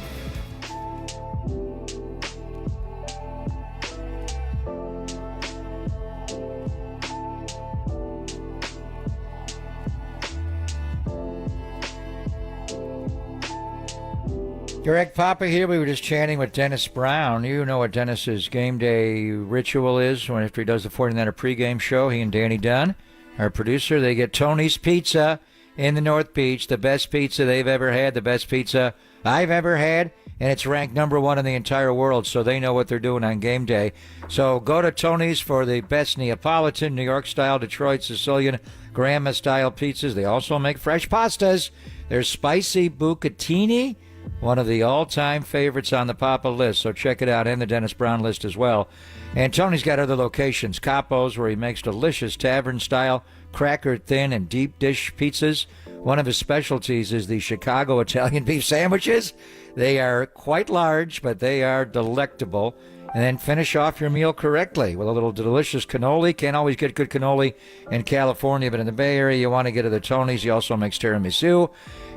Greg Papa here. We were just chatting with Dennis Brown. You know what Dennis's game day ritual is when after he does the 49er pregame show. He and Danny Dunn, our producer, they get Tony's Pizza in the North Beach, the best pizza they've ever had, the best pizza I've ever had, and it's ranked #1 in the entire world, so they know what they're doing on game day. So go to Tony's for the best Neapolitan, New York-style, Detroit, Sicilian, Grandma-style pizzas. They also make fresh pastas. There's spicy bucatini, one of the all-time favorites on the Papa list, so check it out, and the Dennis Brown list as well. And Tony's got other locations. Capo's, where he makes delicious tavern-style, cracker-thin, and deep-dish pizzas. One of his specialties is the Chicago Italian beef sandwiches. They are quite large, but they are delectable. And then finish off your meal correctly with a little delicious cannoli. Can't always get good cannoli in California, but in the Bay Area, you want to get to the Tony's. He also makes tiramisu.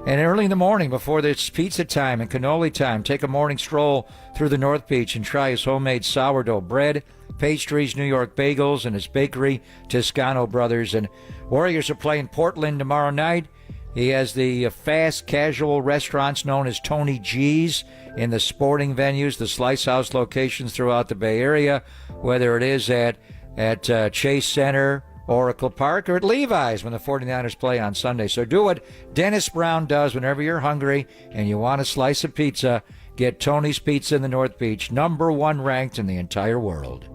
And early in the morning, before it's pizza time and cannoli time, take a morning stroll through the North Beach and try his homemade sourdough bread, pastries, New York bagels, and his bakery, Toscano Brothers. And Warriors are playing Portland tomorrow night. He has the fast casual restaurants known as Tony G's in the sporting venues, the Slice House locations throughout the Bay Area, whether it is at Chase Center, Oracle Park, or at Levi's when the 49ers play on Sunday. So do what Dennis Brown does whenever you're hungry and you want a slice of pizza. Get Tony's Pizza in the North Beach, #1 ranked in the entire world.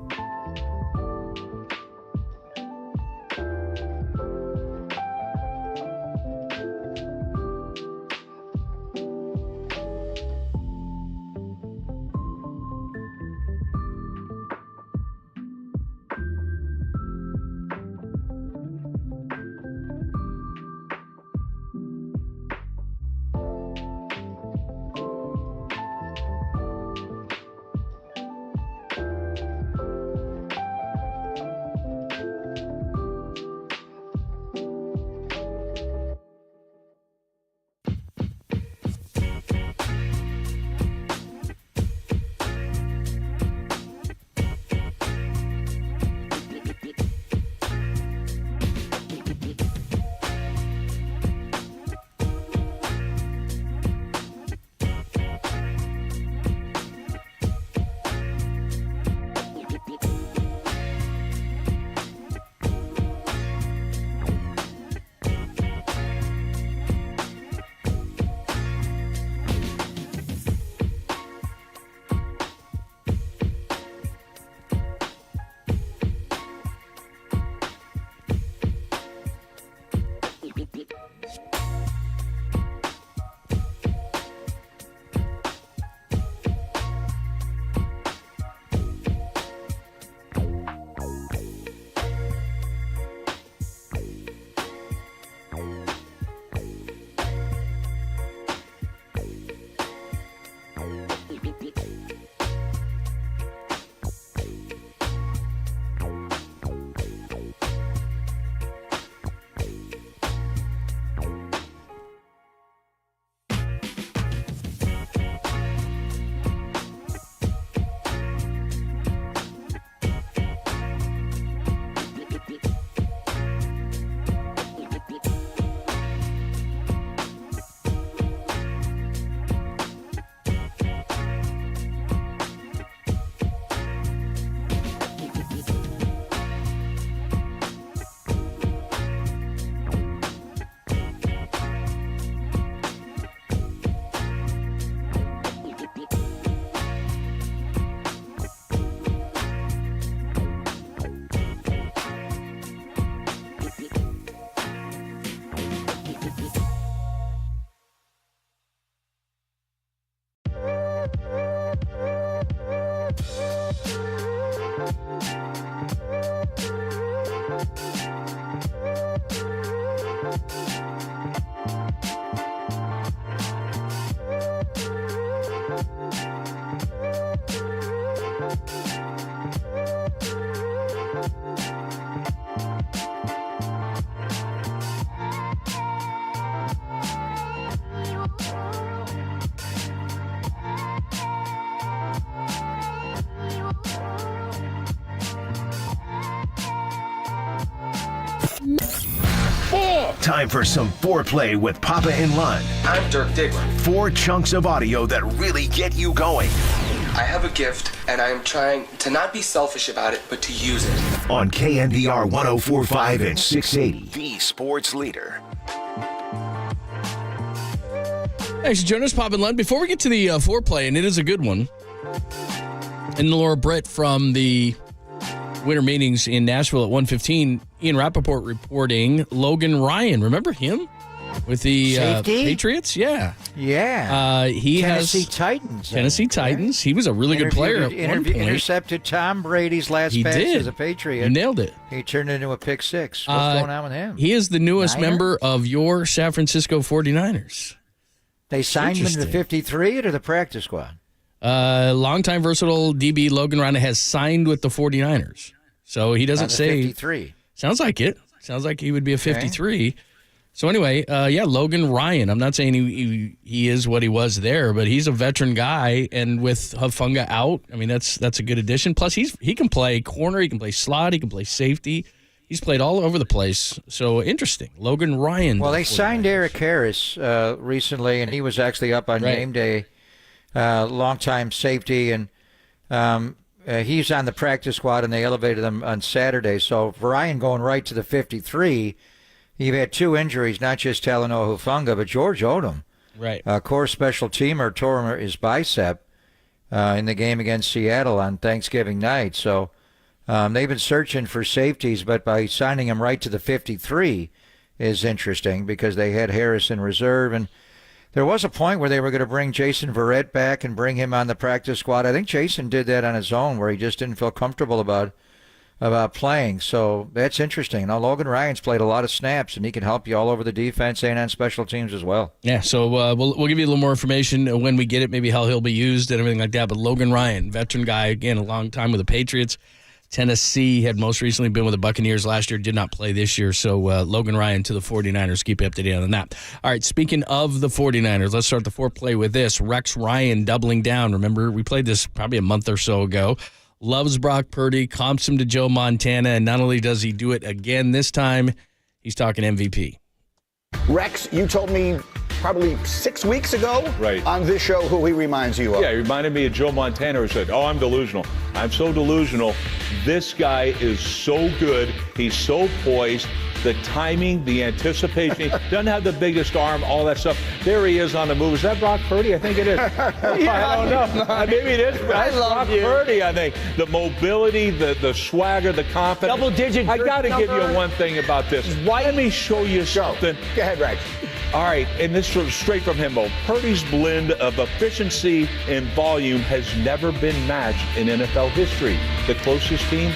Time for some foreplay with Papa and Lund. I'm Dirk Diggler. 4 chunks of audio that really get you going. I have a gift, and I am trying to not be selfish about it, but to use it. On KNBR 104.5 and 680, the sports leader. Thanks, Jonas, Pop, and Lund. Before we get to the foreplay, and it is a good one, and Laura Britt from the winter meetings in Nashville at 1:15, Ian Rappaport reporting Logan Ryan. Remember him? With the Patriots? Yeah. Yeah. He Tennessee has Titans. Tennessee Titans. He was a really good player at one point. Intercepted Tom Brady's last pass as a Patriot. You nailed it. He turned it into a pick six. What's going on with him? He is the newest member of your San Francisco 49ers. They signed him to the 53 or to the practice squad? Longtime versatile DB Logan Ryan has signed with the 49ers. So he doesn't say 53. Sounds like it. Sounds like he would be a 53. So anyway, Logan Ryan. I'm not saying he is what he was there, but he's a veteran guy, and with Hufanga out, I mean that's a good addition. Plus he can play corner, he can play slot, he can play safety. He's played all over the place. So interesting. Logan Ryan. Well, they signed Eric Harris recently, and he was actually up on game day. Longtime safety, and he's on the practice squad, and they elevated him on Saturday. So Ryan going right to the 53. You've had 2 injuries, not just Talanoa Hufanga, but George Odom. Right. Core special teamer tore his bicep in the game against Seattle on Thanksgiving night. So they've been searching for safeties, but by signing him right to the 53 is interesting because they had Harris in reserve. And there was a point where they were going to bring Jason Verrett back and bring him on the practice squad. I think Jason did that on his own where he just didn't feel comfortable about playing. So that's interesting. Now, Logan Ryan's played a lot of snaps, and he can help you all over the defense and on special teams as well. Yeah, so we'll give you a little more information when we get it, maybe how he'll be used and everything like that. But Logan Ryan, veteran guy, again, a long time with the Patriots. Tennessee had most recently been with the Buccaneers last year, did not play this year. So Logan Ryan to the 49ers. Keep you up to date on that. All right, speaking of the 49ers, let's start the foreplay with this. Rex Ryan doubling down. Remember, we played this probably a month or so ago. Loves Brock Purdy, comps him to Joe Montana, and not only does he do it again this time, he's talking MVP. Rex, you told me probably 6 weeks ago on this show who he reminds you of. Yeah, he reminded me of Joe Montana, who said, I'm delusional. I'm so delusional. This guy is so good. He's so poised. The timing, the anticipation. He doesn't have the biggest arm, all that stuff. There he is on the move. Is that Brock Purdy? I think it is. I don't know. Maybe it is. That's Brock Purdy, I think. The mobility, the swagger, the confidence. Double-digit. I got to give you one thing about this. Let me show you something. Go ahead, Rex. All right, and this is straight from Himbo. Purdy's blend of efficiency and volume has never been matched in NFL history. The closest team,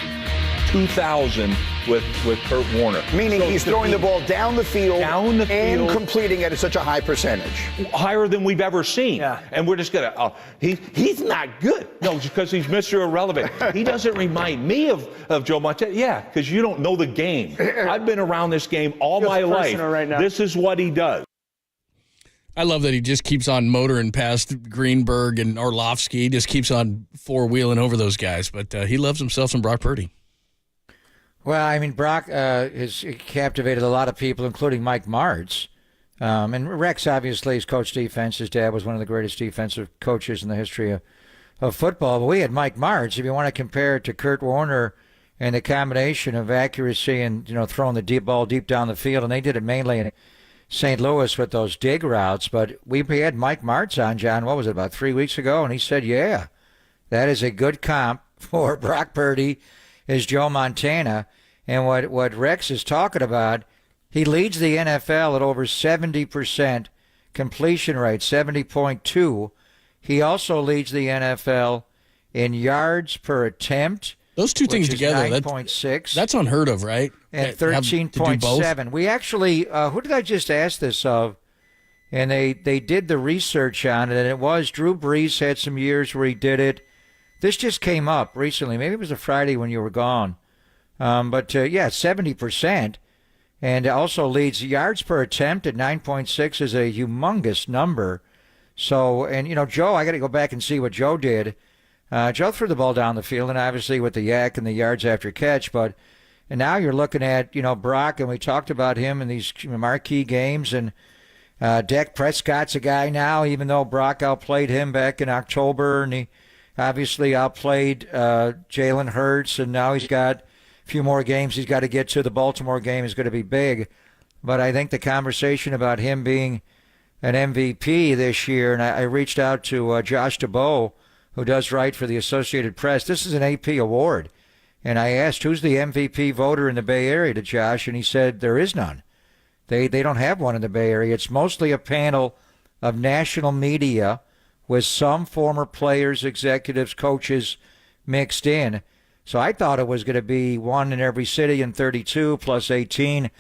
2000 with Kurt Warner. Meaning he's throwing the ball down the field and completing it at such a high percentage. Higher than we've ever seen. Yeah. And we're just going to, he's not good. No, just because he's Mr. Irrelevant. He doesn't remind me of Joe Montana. Yeah, because you don't know the game. I've been around this game all my life. Right now. This is what he does. I love that he just keeps on motoring past Greenberg and Orlovsky. He just keeps on four-wheeling over those guys. But he loves himself some Brock Purdy. Well, I mean, Brock has captivated a lot of people, including Mike Martz. And Rex obviously has coached defense. His dad was one of the greatest defensive coaches in the history of football. But we had Mike Martz. If you want to compare it to Kurt Warner and the combination of accuracy and, throwing the deep ball deep down the field, and they did it mainly in St. Louis with those dig routes. But we had Mike Martz on, John, what was it, about 3 weeks ago? And he said, yeah, that is a good comp for Brock Purdy is Joe Montana. And what Rex is talking about, he leads the NFL at over 70% completion rate, 70.2. He also leads the NFL in yards per attempt. Those two things together, 9.6. That's unheard of, right? And 13.7. We actually, who did I just ask this of? And they did the research on it, and it was Drew Brees had some years where he did it. This just came up recently. Maybe it was a Friday when you were gone. But 70%. And also leads yards per attempt at 9.6 is a humongous number. So, and, Joe, I got to go back and see what Joe did. Joe threw the ball down the field, and obviously with the yak and the yards after catch. But And now you're looking at, Brock, and we talked about him in these marquee games, and Dak Prescott's a guy now, even though Brock outplayed him back in October, and he obviously outplayed Jalen Hurts, and now he's got a few more games he's got to get to. The Baltimore game is going to be big. But I think the conversation about him being an MVP this year, and I reached out to Josh DeBow, who does write for the Associated Press. This is an AP award. And I asked, who's the MVP voter in the Bay Area, to Josh, and he said there is none. They don't have one in the Bay Area. It's mostly a panel of national media with some former players, executives, coaches mixed in. So I thought it was going to be one in every city in 32 plus 18.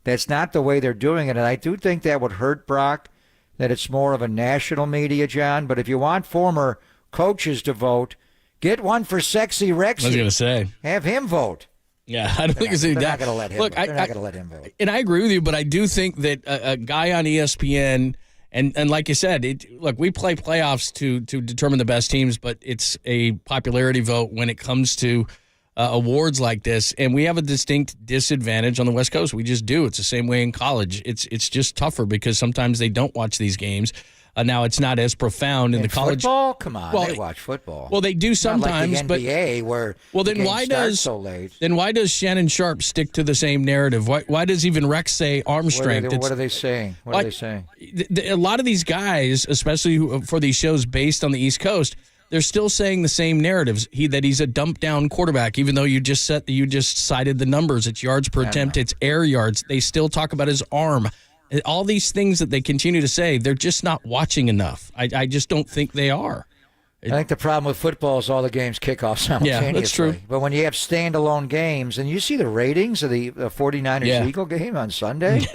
That's not the way they're doing it. And I do think that would hurt Brock, that it's more of a national media, John. But if you want former coaches to vote, get one for Sexy Rexy. I was going to say. Have him vote. Yeah, I don't think it's they're not going to let him. Look, they're not going to let him vote. And I agree with you, but I do think that a guy on ESPN, and like you said, look, we play playoffs to determine the best teams, but it's a popularity vote when it comes to awards like this, and we have a distinct disadvantage on the West Coast. We just do. It's the same way in college. It's just tougher because sometimes they don't watch these games. Now it's not as profound in the college football. Come on, they watch football. Well, they do sometimes, not like the NBA, where then the why starts does so late? Then why does Shannon Sharp stick to the same narrative? Why does even Rex say arm strength? What are they saying? What are they saying? A lot of these guys, especially for these shows based on the East Coast, they're still saying the same narratives. That he's a dump down quarterback, even though you just cited the numbers. It's yards per attempt. It's air yards. They still talk about his arm. All these things that they continue to say, they're just not watching enough. I just don't think they are. I think the problem with football is all the games kick off simultaneously. Yeah, that's true. But when you have standalone games, and you see the ratings of the 49ers-Eagle game on Sunday,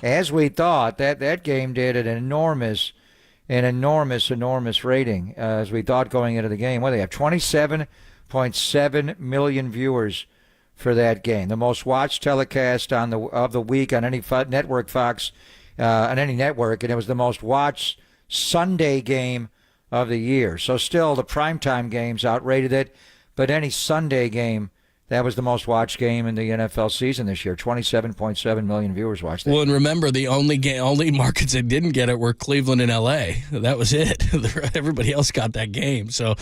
as we thought, that game did an enormous rating, as we thought going into the game. What do they have? 27.7 million viewers for that game, the most watched telecast of the week on any network, Fox, on any network, and it was the most watched Sunday game of the year. So still, the primetime games outrated it, but any Sunday game, that was the most watched game in the NFL season this year. 27.7 million viewers watched that. Well, and remember, the only markets that didn't get it were Cleveland and L.A. That was it. Everybody else got that game. So,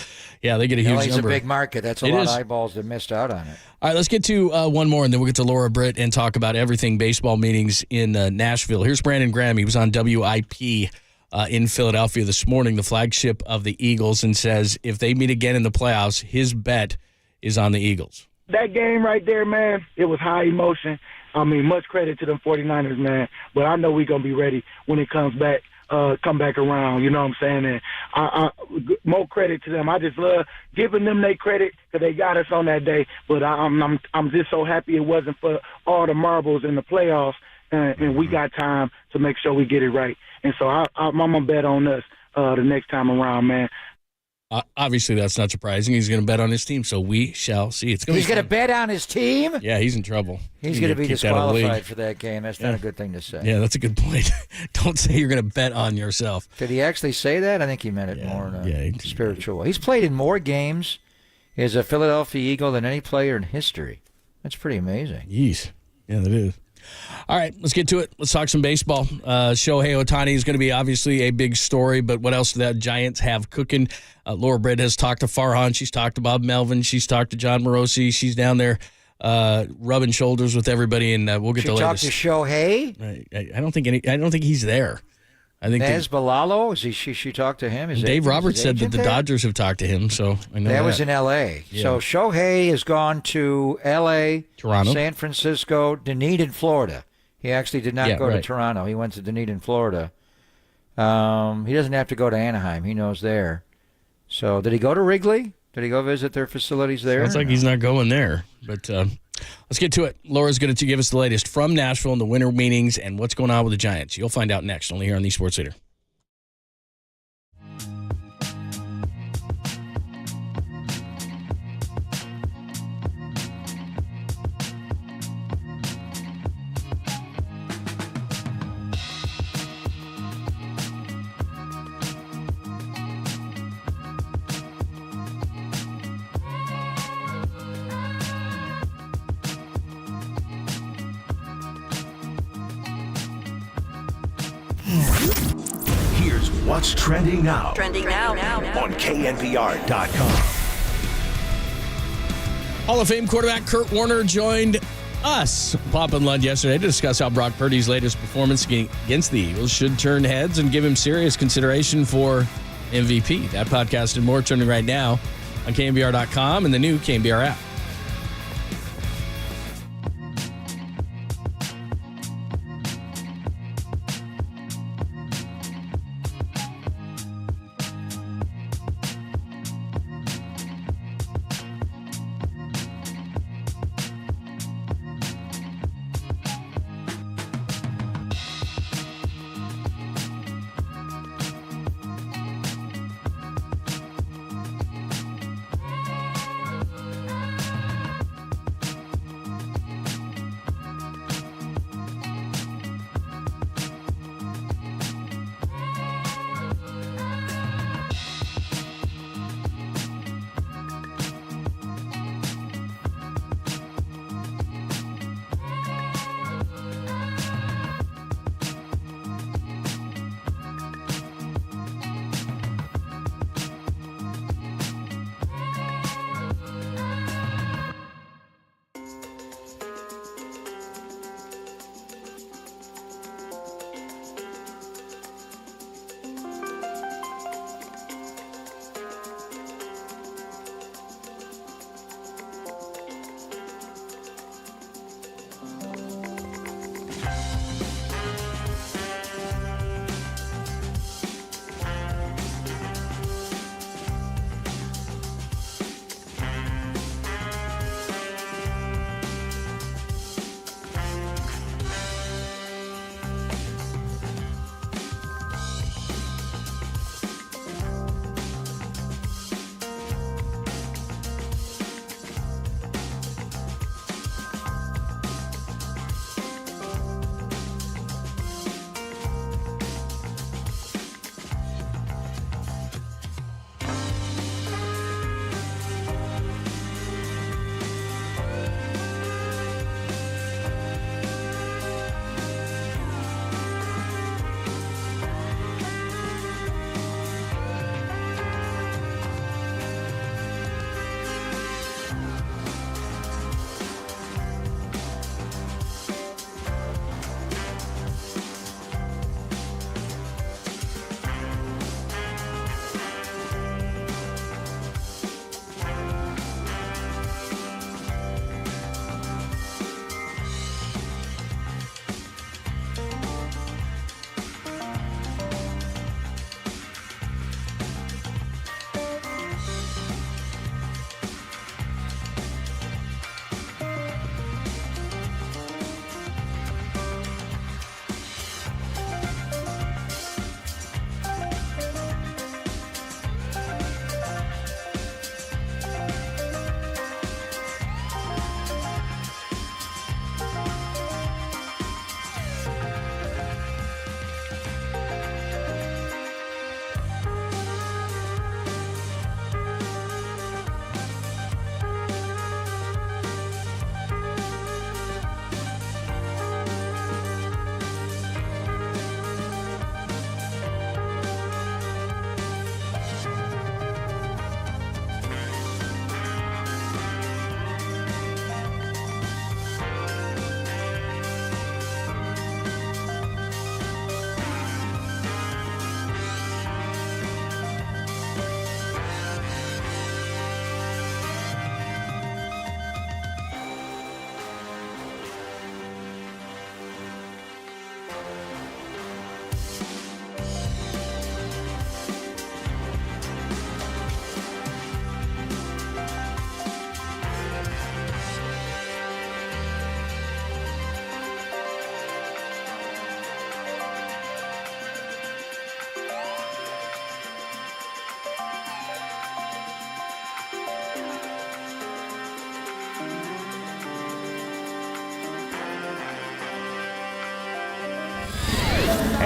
yeah, they get a huge number. LA's a big market. That's a lot of eyeballs that missed out on it. All right, let's get to one more, and then we'll get to Laura Britt and talk about everything baseball meetings in Nashville. Here's Brandon Graham. He was on WIP in Philadelphia this morning, the flagship of the Eagles, and says if they meet again in the playoffs, his bet is on the Eagles. That game right there, man, it was high emotion. I mean, much credit to them 49ers, man. But I know we're going to be ready when it come back around, you know what I'm saying? And I more credit to them. I just love giving them their credit because they got us on that day. But I'm just so happy it wasn't for all the marbles in the playoffs, and we got time to make sure we get it right. And so I'm going to bet on us the next time around, man. Obviously, that's not surprising. He's going to bet on his team, so we shall see. He's going to bet on his team? Yeah, he's in trouble. He's going to be disqualified for that game. That's not a good thing to say. Yeah, that's a good point. Don't say you're going to bet on yourself. Did he actually say that? I think he meant it more in a spiritual way. He's played in more games as a Philadelphia Eagle than any player in history. That's pretty amazing. Yeesh. Yeah, that is. All right, let's get to it. Let's talk some baseball. Shohei Ohtani is going to be obviously a big story, but what else do the Giants have cooking? Laura Britt has talked to Farhan. She's talked to Bob Melvin. She's talked to John Morosi. She's down there rubbing shoulders with everybody, and we'll get the latest. She talked to Shohei? I don't think he's there. I think Naz Balalo, she talked to him? Dave Roberts said that the Dodgers have talked to him, so I know that. Was in L.A. Yeah. So Shohei has gone to L.A., Toronto, San Francisco, Dunedin, Florida. He actually did not go to Toronto. He went to Dunedin, Florida. He doesn't have to go to Anaheim. He knows there. So did he go to Wrigley? Did he go visit their facilities there? Sounds like he's not going there, but let's get to it. Laura's going to give us the latest from Nashville and the winter meetings and what's going on with the Giants. You'll find out next, only here on the Sports Leader. Here's what's trending now. Trending now. On KNBR.com. Hall of Fame quarterback Kurt Warner joined us, Pop and Lund, yesterday to discuss how Brock Purdy's latest performance against the Eagles should turn heads and give him serious consideration for MVP. That podcast and more trending right now on KNBR.com and the new KNBR app.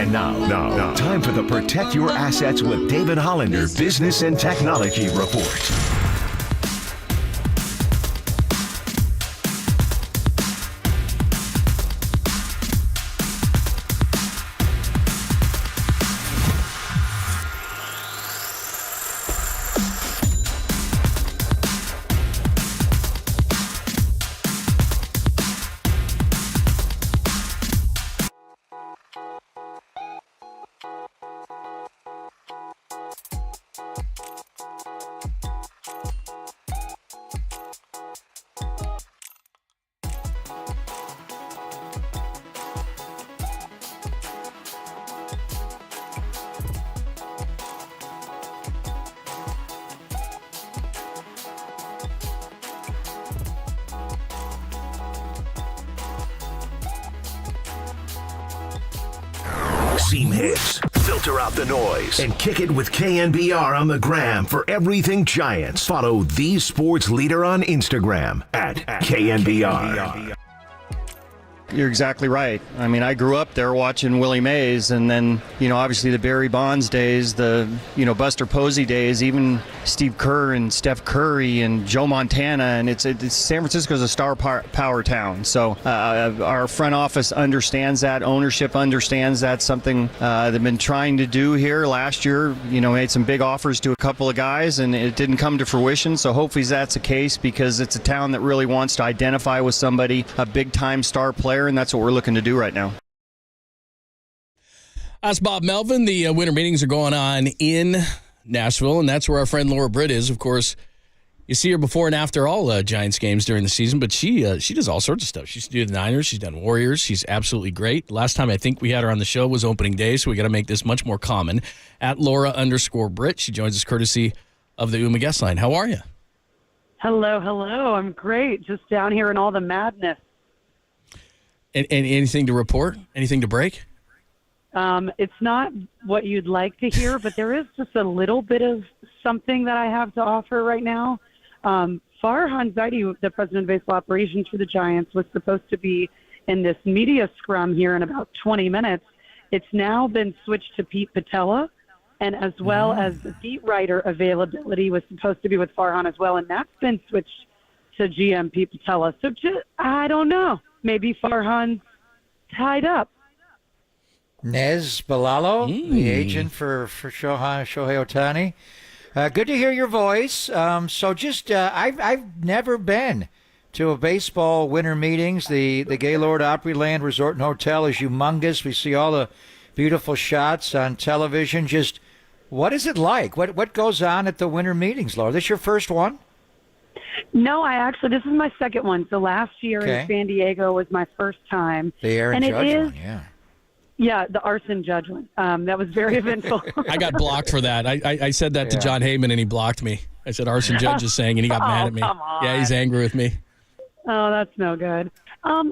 And now, time for the Protect Your Assets with David Hollander Business and Technology Report. Seam hits, filter out the noise, and kick it with KNBR on the gram for everything Giants. Follow the sports leader on Instagram at KNBR. You're exactly right. I mean, I grew up there watching Willie Mays, and then, obviously the Barry Bonds days, the, Buster Posey days, even Steve Kerr and Steph Curry and Joe Montana, and it's San Francisco's a star power town. So our front office understands that, ownership understands that. Something they've been trying to do here. Last year, made some big offers to a couple of guys, and it didn't come to fruition. So hopefully that's the case, because it's a town that really wants to identify with somebody, a big-time star player, and that's what we're looking to do right now. That's Bob Melvin. The winter meetings are going on in Nashville, and that's where our friend Laura Britt is. Of course, you see her before and after all Giants games during the season, but she does all sorts of stuff. She used to do the Niners. She's done Warriors. She's absolutely great. Last time I think we had her on the show was opening day, so we got to make this much more common. At Laura_Britt. She joins us courtesy of the UMA guest line. How are you? Hello. I'm great. Just down here in all the madness. And anything to report? Anything to break? It's not what you'd like to hear, but there is just a little bit of something that I have to offer right now. Farhan Zaidi, the president of baseball operations for the Giants, was supposed to be in this media scrum here in about 20 minutes. It's now been switched to Pete Patella, and as well as the beat writer availability was supposed to be with Farhan as well, and that's been switched to GM Pete Patella. So I don't know. Maybe Farhan's tied up. Nez Balalo, the agent for Shohei Ohtani. Good to hear your voice. I've never been to a baseball winter meetings. The Gaylord Opryland Resort and Hotel is humongous. We see all the beautiful shots on television. Just what is it like? What goes on at the winter meetings, Laura? This your first one? No, this is my second one. So last year in San Diego was my first time. The Aaron Judge one, yeah. Yeah, the arson judge one. That was very eventful. I got blocked for that. I said that to John Heyman, and he blocked me. I said arson judge is saying, and he got mad at me. Come on. Yeah, he's angry with me. Oh, that's no good.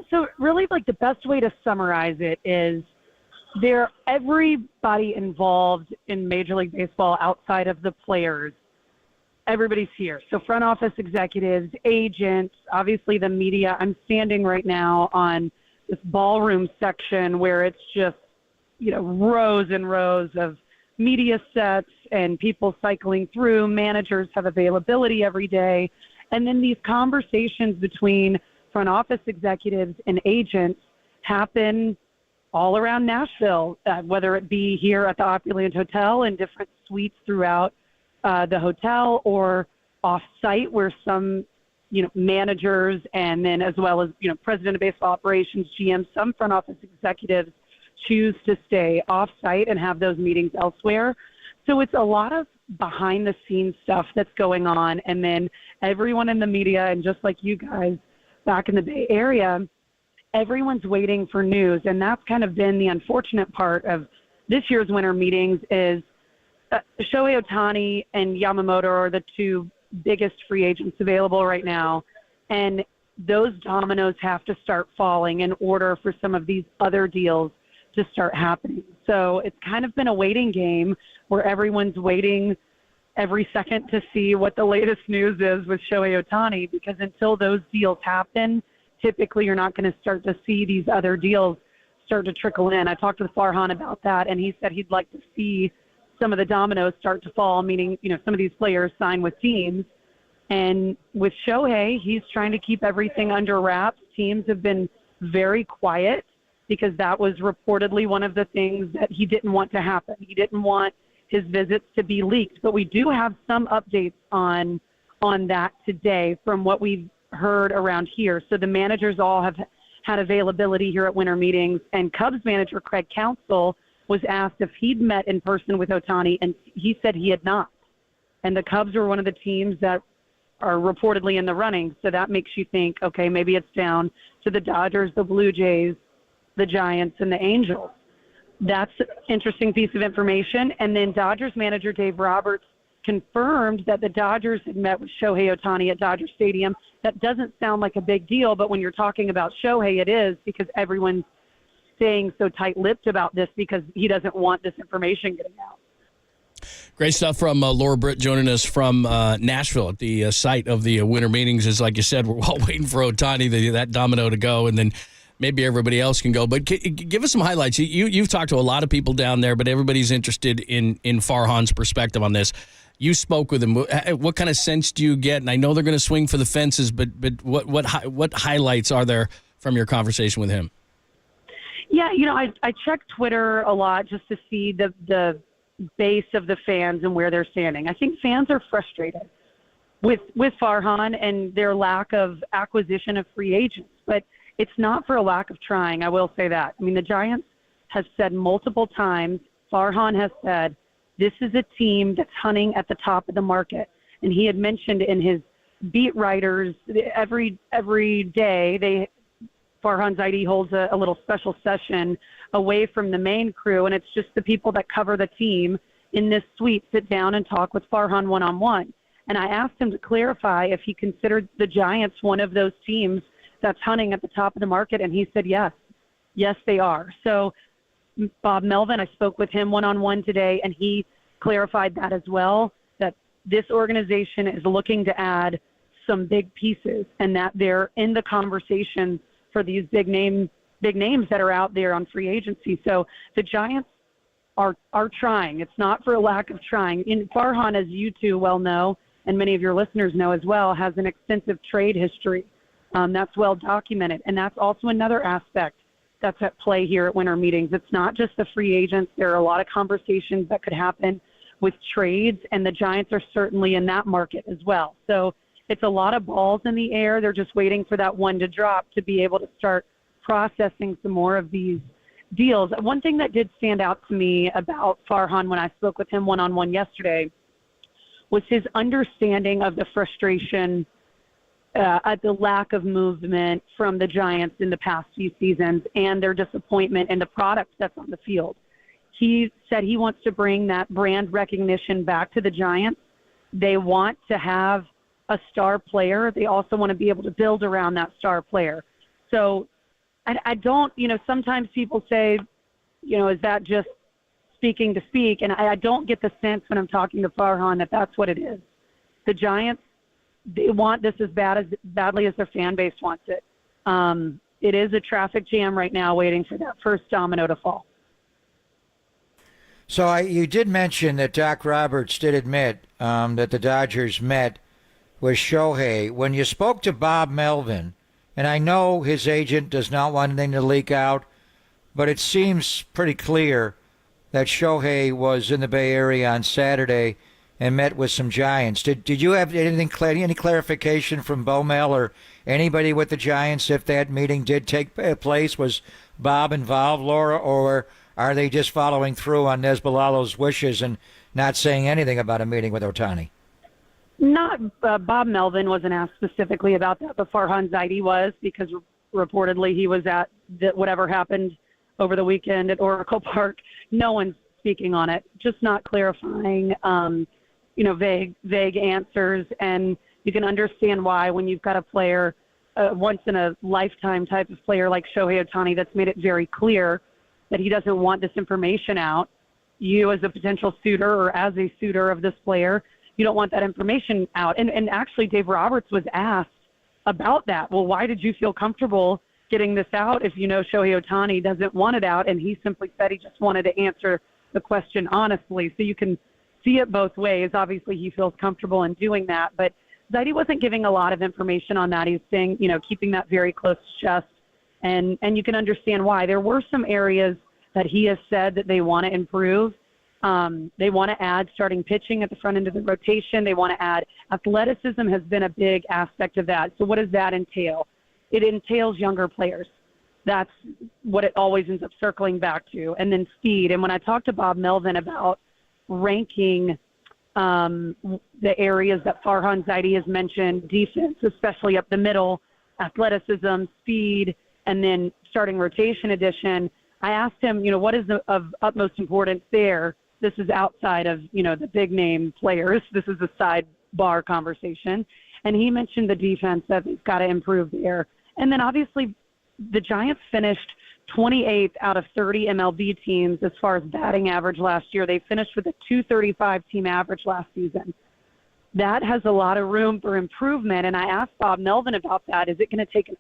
So really, the best way to summarize it is everybody involved in Major League Baseball outside of the players, everybody's here. So front office executives, agents, obviously the media. I'm standing right now on this ballroom section where it's just, rows and rows of media sets and people cycling through. Managers have availability every day. And then these conversations between front office executives and agents happen all around Nashville, whether it be here at the Opryland Hotel in different suites throughout the hotel, or off-site where some, managers, and then as well as, president of baseball operations, GM, some front office executives choose to stay off-site and have those meetings elsewhere. So it's a lot of behind-the-scenes stuff that's going on, and then everyone in the media, and just like you guys back in the Bay Area, everyone's waiting for news, and that's kind of been the unfortunate part of this year's winter meetings is Shohei Ohtani and Yamamoto are the two biggest free agents available right now, and those dominoes have to start falling in order for some of these other deals to start happening. So it's kind of been a waiting game where everyone's waiting every second to see what the latest news is with Shohei Ohtani, because until those deals happen, typically you're not going to start to see these other deals start to trickle in. I talked with Farhan about that, and he said he'd like to see some of the dominoes start to fall, meaning, some of these players sign with teams. And with Shohei, he's trying to keep everything under wraps. Teams have been very quiet because that was reportedly one of the things that he didn't want to happen. He didn't want his visits to be leaked. But we do have some updates on that today from what we've heard around here. So the managers all have had availability here at winter meetings, and Cubs manager Craig Counsell was asked if he'd met in person with Ohtani, and he said he had not. And the Cubs are one of the teams that are reportedly in the running, so that makes you think, okay, maybe it's down to the Dodgers, the Blue Jays, the Giants, and the Angels. That's an interesting piece of information. And then Dodgers manager Dave Roberts confirmed that the Dodgers had met with Shohei Ohtani at Dodger Stadium. That doesn't sound like a big deal, but when you're talking about Shohei, it is, because everyone's staying so tight-lipped about this because he doesn't want this information getting out. Great stuff from Laura Britt joining us from Nashville at the site of the winter meetings. As like you said, we're all waiting for Ohtani, that domino to go, and then maybe everybody else can go. But give us some highlights. You've talked to a lot of people down there, but everybody's interested in Farhan's perspective on this. You spoke with him. What kind of sense do you get? And I know they're going to swing for the fences, but what highlights are there from your conversation with him? Yeah, I check Twitter a lot just to see the base of the fans and where they're standing. I think fans are frustrated with Farhan and their lack of acquisition of free agents, but it's not for a lack of trying. I will say that. I mean, the Giants have said multiple times, Farhan has said, this is a team that's hunting at the top of the market. And he had mentioned in his beat writers every day, Farhan's ID holds a little special session away from the main crew, and it's just the people that cover the team in this suite sit down and talk with Farhan one-on-one. And I asked him to clarify if he considered the Giants one of those teams that's hunting at the top of the market, and he said yes. Yes, they are. So Bob Melvin, I spoke with him one-on-one today, and he clarified that as well, that this organization is looking to add some big pieces and that they're in the conversation for these big names that are out there on free agency. So the Giants are trying. It's not for a lack of trying. Farhan, as you two well know, and many of your listeners know as well, has an extensive trade history. That's well documented. And that's also another aspect that's at play here at winter meetings. It's not just the free agents. There are a lot of conversations that could happen with trades, and the Giants are certainly in that market as well. So it's a lot of balls in the air. They're just waiting for that one to drop to be able to start processing some more of these deals. One thing that did stand out to me about Farhan when I spoke with him one-on-one yesterday was his understanding of the frustration at the lack of movement from the Giants in the past few seasons and their disappointment in the product that's on the field. He said he wants to bring that brand recognition back to the Giants. They want to have a star player. They also want to be able to build around that star player. So I don't, sometimes people say, is that just speaking to speak? And I don't get the sense when I'm talking to Farhan that that's what it is. The Giants, they want this as badly as their fan base wants it. It is a traffic jam right now waiting for that first domino to fall. So you did mention that Doc Roberts did admit that the Dodgers met with Shohei. When you spoke to Bob Melvin, and I know his agent does not want anything to leak out, but it seems pretty clear that Shohei was in the Bay Area on Saturday and met with some Giants. Did you have any clarification from Bo Mel or anybody with the Giants if that meeting did take place? Was Bob involved, Laura, or are they just following through on Nesbalalo's wishes and not saying anything about a meeting with Ohtani? Not Bob Melvin wasn't asked specifically about that, but Farhan Zaidi was, because reportedly he was at whatever happened over the weekend at Oracle Park. No one's speaking on it, just not clarifying, vague answers. And you can understand why when you've got a player, once in a lifetime type of player like Shohei Ohtani that's made it very clear that he doesn't want this information out. You as a potential suitor or as a suitor of this player, you don't want that information out. And actually Dave Roberts was asked about that. Well, why did you feel comfortable getting this out if Shohei Ohtani doesn't want it out? And he simply said he just wanted to answer the question honestly. So you can see it both ways. Obviously he feels comfortable in doing that, but Zaidi wasn't giving a lot of information on that. He's saying, keeping that very close to chest. And you can understand why. There were some areas that he has said that they want to improve. They want to add starting pitching at the front end of the rotation. They want to add athleticism has been a big aspect of that. So what does that entail? It entails younger players. That's what it always ends up circling back to. And then speed. And when I talked to Bob Melvin about ranking the areas that Farhan Zaidi has mentioned, defense, especially up the middle, athleticism, speed, and then starting rotation addition, I asked him, what is of utmost importance there? This is outside of, the big name players. This is a sidebar conversation. And he mentioned the defense, that it's got to improve there. And then obviously the Giants finished 28th out of 30 MLB teams as far as batting average last year. They finished with a 235 team average last season. That has a lot of room for improvement. And I asked Bob Melvin about that. Is it going to take,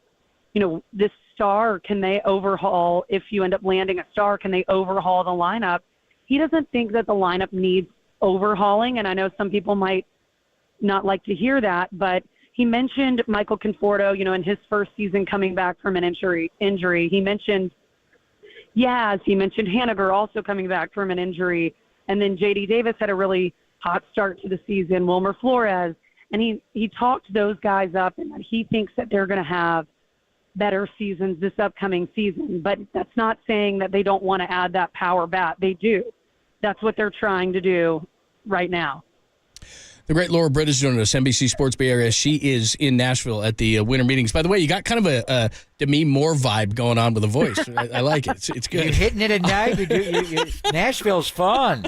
this star? Can they overhaul? If you end up landing a star, can they overhaul the lineup? He doesn't think that the lineup needs overhauling. And I know some people might not like to hear that, but he mentioned Michael Conforto, in his first season coming back from an injury. He mentioned Yaz. He mentioned Haniger also coming back from an injury. And then J.D. Davis had a really hot start to the season, Wilmer Flores. And he talked those guys up, and he thinks that they're going to have better seasons this upcoming season. But that's not saying that they don't want to add that power bat. They do. That's what they're trying to do right now. The great Laura Britt is joining us, NBC Sports Bay Area. She is in Nashville at the winter meetings. By the way, you got kind of a Demi Moore vibe going on with the voice. I like it. It's good. You're hitting it at night. Nashville's fun.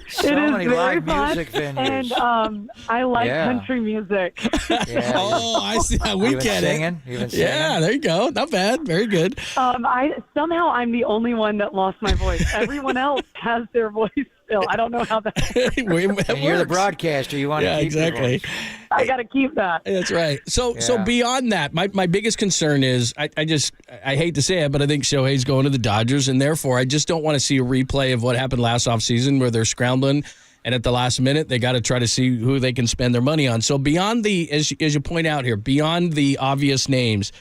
So many live music venues. And I like country music. Yeah, I see how we get it. You've been singing? Yeah, there you go. Not bad. Very good. I'm the only one that lost my voice. Everyone else has their voice still. I don't know how that works. And you're the broadcaster. You want to keep exactly. your voice. I got to keep that. That's right. So beyond that, my biggest concern is I hate to say it, but I think Shohei's going to the Dodgers, and therefore I just don't want to see a replay of what happened last offseason where they're scrambling, and at the last minute they got to try to see who they can spend their money on. So beyond as you point out here, beyond the obvious names,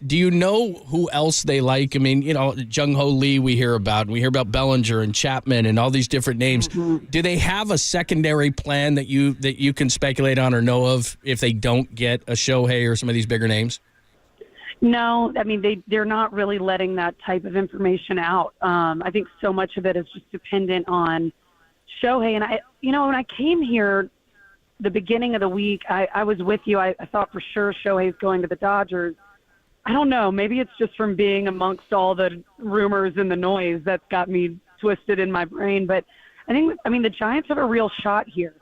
do you know who else they like? I mean, Jung Ho Lee we hear about, and we hear about Bellinger and Chapman and all these different names. Mm-hmm. Do they have a secondary plan that you can speculate on or know of if they don't get a Shohei or some of these bigger names? No, I mean, they're not really letting that type of information out. I think so much of it is just dependent on Shohei. And when I came here the beginning of the week, I was with you. I thought for sure Shohei's going to the Dodgers. I don't know. Maybe it's just from being amongst all the rumors and the noise that's got me twisted in my brain. But the Giants have a real shot here.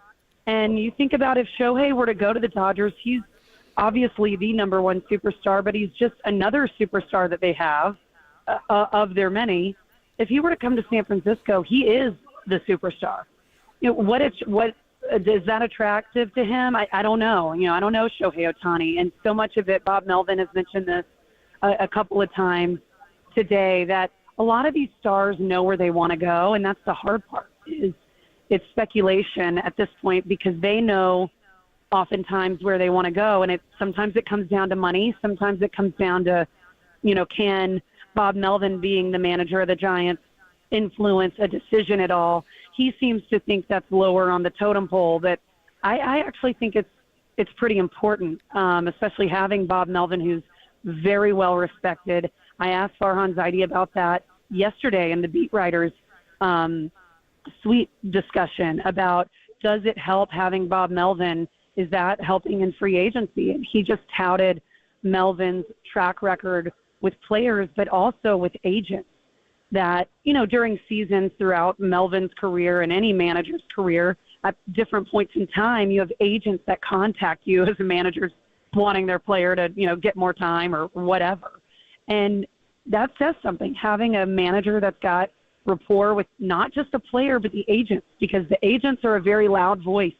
And you think about if Shohei were to go to the Dodgers, he's obviously the number one superstar, but he's just another superstar that they have of their many. If he were to come to San Francisco, he is the superstar. Is that attractive to him? I don't know. I don't know Shohei Ohtani. And so much of it, Bob Melvin has mentioned this a couple of times today, that a lot of these stars know where they want to go. And that's the hard part, is it's speculation at this point because they know oftentimes where they want to go. And sometimes it comes down to money. Sometimes it comes down to, can Bob Melvin, being the manager of the Giants, influence a decision at all? He seems to think that's lower on the totem pole. That I actually think it's pretty important, especially having Bob Melvin, who's very well respected. I asked Farhan Zaidi about that yesterday in the beat writers' suite discussion about, does it help having Bob Melvin? Is that helping in free agency? And he just touted Melvin's track record with players, but also with agents. That, during seasons throughout Melvin's career and any manager's career, at different points in time, you have agents that contact you as a manager wanting their player to, get more time or whatever. And that says something, having a manager that's got rapport with not just the player, but the agents, because the agents are a very loud voice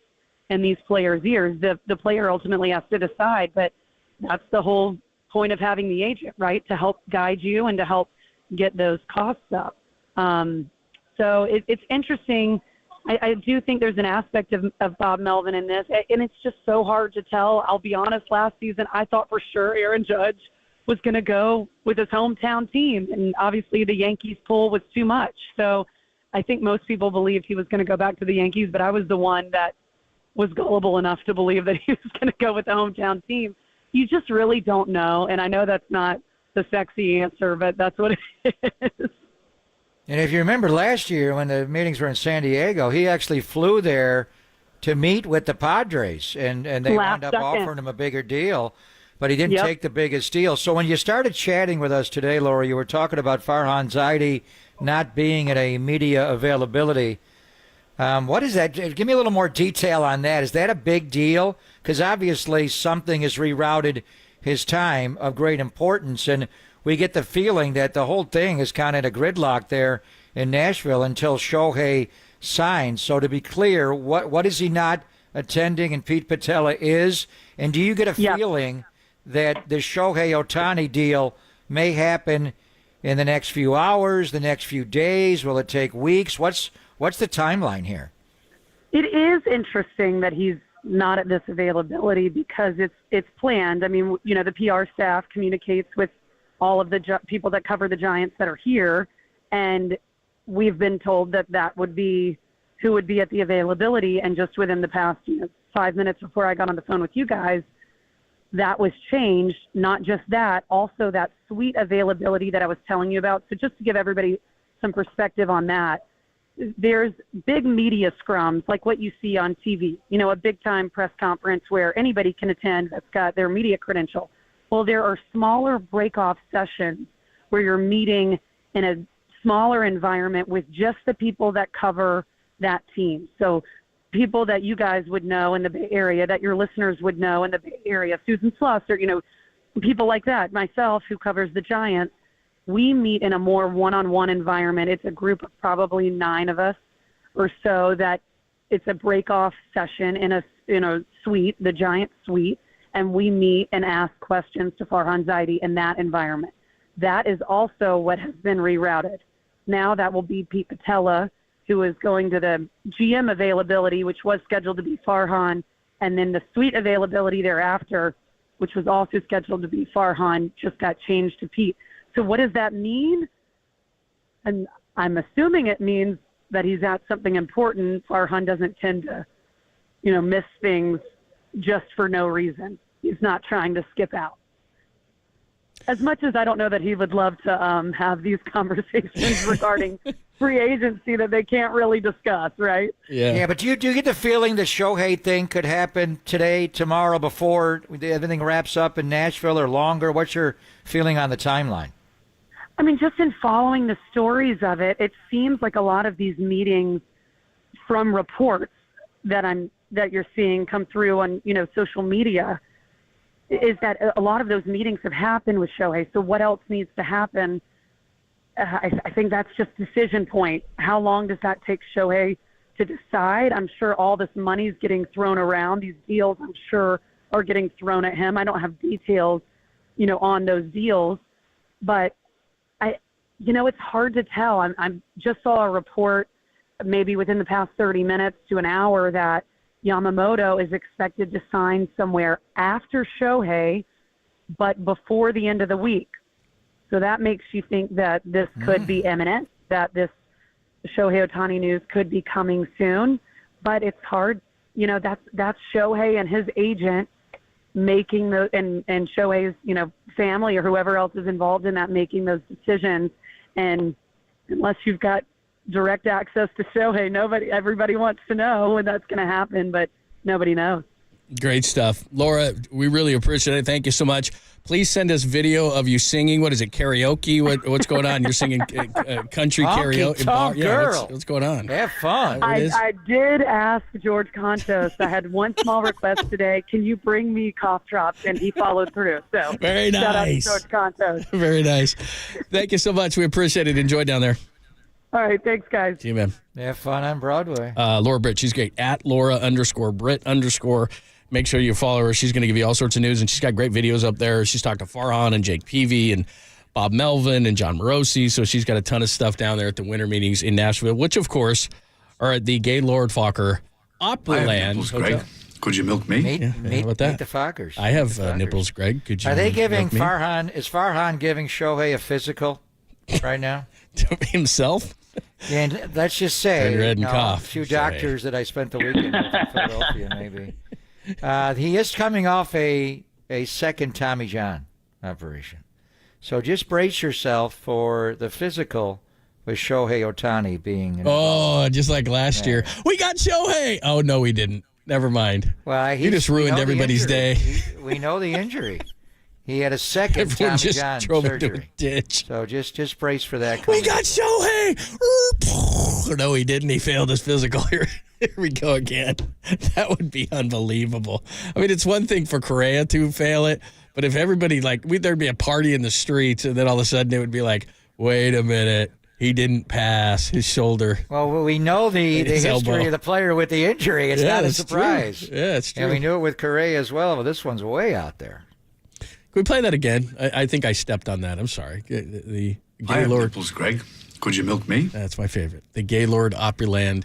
in these players' ears. The player ultimately has to decide, but that's the whole point of having the agent, right? To help guide you and to help get those costs up. So it's interesting. I do think there's an aspect of Bob Melvin in this, and it's just so hard to tell. I'll be honest, last season I thought for sure Aaron Judge was going to go with his hometown team, and obviously the Yankees pull was too much. So I think most people believed he was going to go back to the Yankees, but I was the one that was gullible enough to believe that he was going to go with the hometown team. You just really don't know, and I know that's not the sexy answer, but that's what it is. And if you remember last year when the meetings were in San Diego, he actually flew there to meet with the Padres, and they wound up offering him a bigger deal, but he didn't take the biggest deal. So when you started chatting with us today, Laura, you were talking about Farhan Zaidi not being at a media availability. What is that? Give me a little more detail on that. Is that a big deal? Because obviously something has rerouted his time of great importance, and we get the feeling that the whole thing is kind of in a gridlock there in Nashville until Shohei signs. So to be clear, what is he not attending and Pete Patella is? And do you get a feeling that the Shohei Ohtani deal may happen in the next few hours, the next few days? Will it take weeks? What's the timeline here? It is interesting that he's not at this availability because it's planned. I mean, the PR staff communicates with all of the people that cover the Giants that are here, and we've been told that would be who would be at the availability. And just within the past 5 minutes before I got on the phone with you guys, that was changed. Not just that, also that suite availability that I was telling you about. So just to give everybody some perspective on that, there's big media scrums like what you see on TV, a big time press conference where anybody can attend that's got their media credential. Well, there are smaller break-off sessions where you're meeting in a smaller environment with just the people that cover that team. So people that you guys would know in the Bay Area, that your listeners would know in the Bay Area, Susan Sluss, or, people like that, myself who covers the Giants, we meet in a more one-on-one environment. It's a group of probably 9 of us or so that it's a break-off session in a suite, the Giant suite, and we meet and ask questions to Farhan Zaidi in that environment. That is also what has been rerouted. Now that will be Pete Patella, who is going to the GM availability, which was scheduled to be Farhan, and then the suite availability thereafter, which was also scheduled to be Farhan, just got changed to Pete. So what does that mean? And I'm assuming it means that he's at something important. Farhan doesn't tend to, miss things just for no reason. He's not trying to skip out. As much as I don't know that he would love to have these conversations regarding free agency that they can't really discuss, right? Yeah, but do you get the feeling the Shohei thing could happen today, tomorrow, before everything wraps up in Nashville, or longer? What's your feeling on the timeline? I mean, just in following the stories of it, it seems like a lot of these meetings, from reports that you're seeing come through on social media, is that a lot of those meetings have happened with Shohei. So what else needs to happen? I think that's just decision point. How long does that take Shohei to decide? I'm sure all this money's getting thrown around. These deals, I'm sure, are getting thrown at him. I don't have details, on those deals, but it's hard to tell. I just saw a report maybe within the past 30 minutes to an hour that Yamamoto is expected to sign somewhere after Shohei, but before the end of the week. So that makes you think that this could be imminent, that this Shohei Ohtani news could be coming soon. But it's hard. That's Shohei and his agent making those, and Shohei's, family or whoever else is involved in that, making those decisions. And unless you've got direct access to Shohei, everybody wants to know when that's going to happen, but nobody knows. Great stuff. Laura, we really appreciate it. Thank you so much. Please send us video of you singing. What is it, karaoke? What's going on? You're singing country karaoke. Girl. What's going on? Have fun. I did ask George Contos. I had one small request today. Can you bring me cough drops? And he followed through. So very nice. Shout out to George Contos. Very nice. Thank you so much. We appreciate it. Enjoy down there. All right. Thanks, guys. See you, man. Have fun on Broadway. Laura Britt, she's great. At Laura_Britt_. Make sure you follow her. She's going to give you all sorts of news, and she's got great videos up there. She's talked to Farhan and Jake Peavy and Bob Melvin and John Morosi, so she's got a ton of stuff down there at the winter meetings in Nashville, which, of course, are at the Gaylord Fokker Opryland Hotel. Could you milk me? Meet that? the Fockers. I have nipples, Greg. Could you? Are they giving Farhan? Is Farhan giving Shohei a physical right now? To himself? Yeah, and let's just say, Red and cough. A few doctors that I spent the weekend with in Philadelphia, maybe. He is coming off a second Tommy John operation. So just brace yourself for the physical with Shohei Ohtani being involved. Oh, just like last year. We got Shohei! Oh, no, we didn't. Never mind. Well, you just ruined everybody's day. We know the injury. He had a second Tommy John surgery. Ditch. So just brace for that. We got Shohei! No, he didn't. He failed his physical. Here we go again. That would be unbelievable. I mean, it's one thing for Correa to fail it, But if everybody, there'd be a party in the streets, and then all of a sudden it would be like, wait a minute, he didn't pass his shoulder. Well, we know the history elbow. of the player with the injury. It's not a surprise. True. Yeah, it's true. And we knew it with Correa as well, but this one's way out there. Can we play that again? I think I stepped on that. I'm sorry. The I have Gaylord nipples, Greg. Could you milk me? That's my favorite. The Gaylord Opryland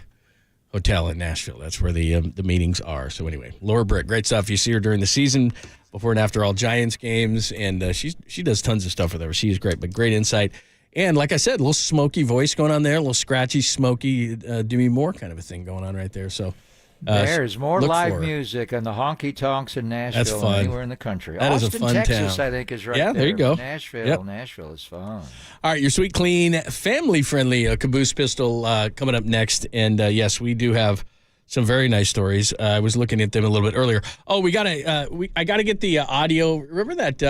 Hotel in Nashville. That's where the meetings are. So anyway, Laura Britt, great stuff. You see her during the season, before and after all Giants games, and she does tons of stuff with her. She is great, but great insight. And like I said, a little smoky voice going on there, a little scratchy, smoky, Demi Moore kind of a thing going on right there. So there's more live music on the honky tonks in Nashville than anywhere in the country. That Austin, is a fun Texas, town. I think, is right there. Yeah, there you go. Nashville is fun. All right, your sweet, clean, family-friendly Caboose Pistol coming up next. And yes, we do have some very nice stories. I was looking at them a little bit earlier. Oh, I gotta get the audio. Remember that?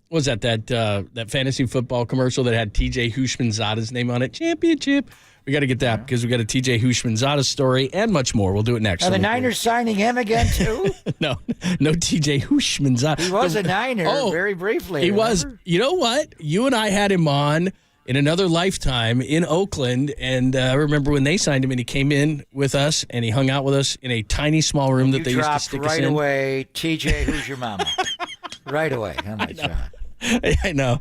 What was that fantasy football commercial that had T.J. Hushmanzada's name on it? Championship. We got to get that because we got a T.J. Hushmanzada story and much more. We'll do it next. Are the Niners signing him again too? No T.J. Hushmanzada. He was a Niner very briefly. He remember? was. You know what? You and I had him on in another lifetime in Oakland, and I remember when they signed him, and he came in with us, and he hung out with us in a tiny, small room that they used to stick us in. Right away, T.J., who's your mama? Right away. How much? I know.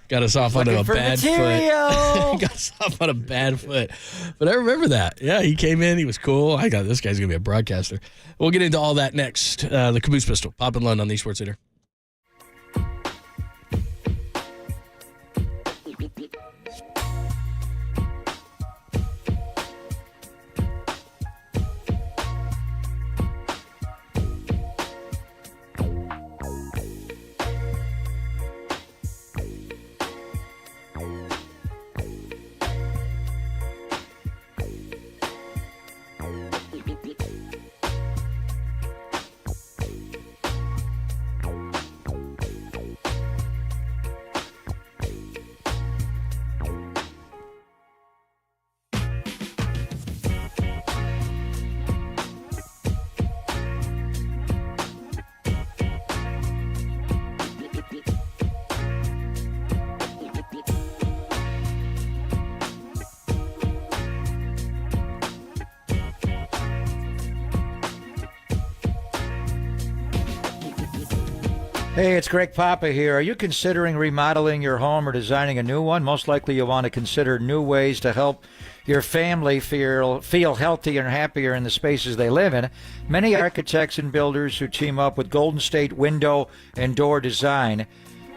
Got us off on a bad foot. Got us off on a bad foot. But I remember that. Yeah, he came in. He was cool. I got this guy's going to be a broadcaster. We'll get into all that next. The Caboose Pistol. Pop and Lund on the Sports Leader. Hey, it's Greg Papa here. Are you considering remodeling your home or designing a new one? Most likely you'll want to consider new ways to help your family feel healthier and happier in the spaces they live in. Many architects and builders who team up with Golden State Window and Door Design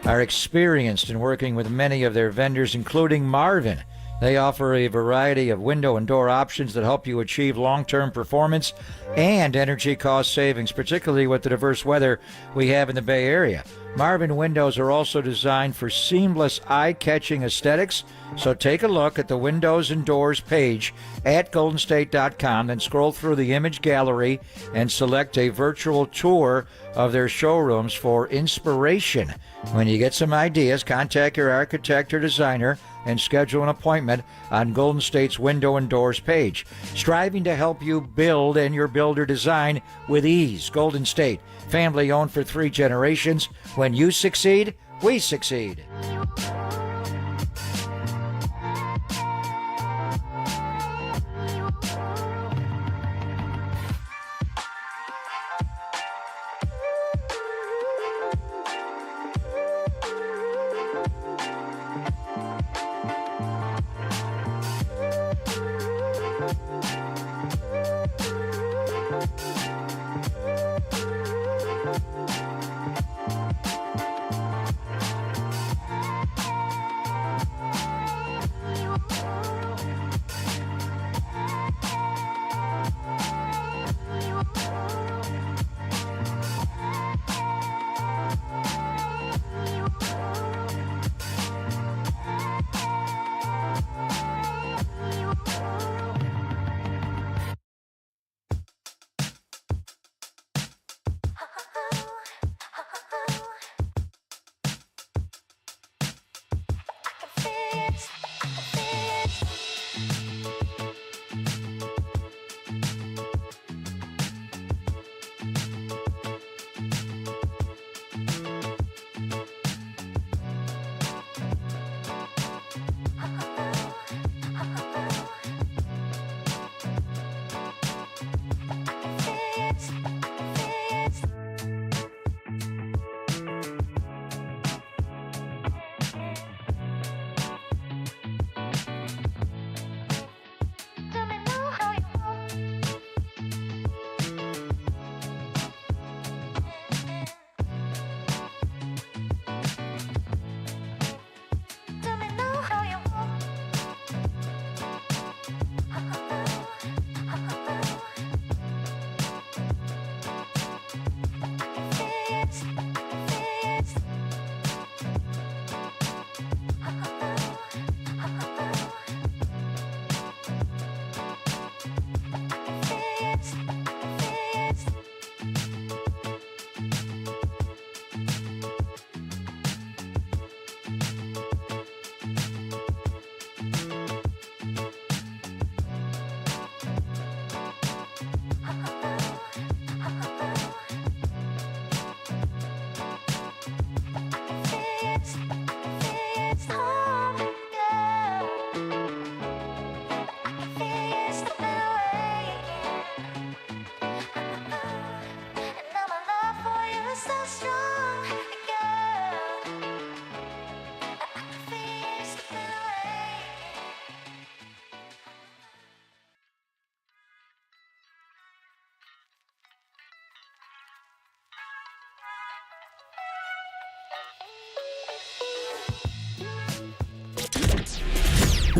are experienced in working with many of their vendors, including Marvin. They offer a variety of window and door options that help you achieve long-term performance and energy cost savings, particularly with the diverse weather we have in the Bay Area. Marvin windows are also designed for seamless, eye-catching aesthetics, so take a look at the Windows and Doors page at goldenstate.com, then scroll through the image gallery and select a virtual tour of their showrooms for inspiration. When you get some ideas, contact your architect or designer and schedule an appointment on Golden State's Window and Doors page. Striving to help you build and your builder design with ease. Golden State, family owned for 3 generations. When you succeed, we succeed.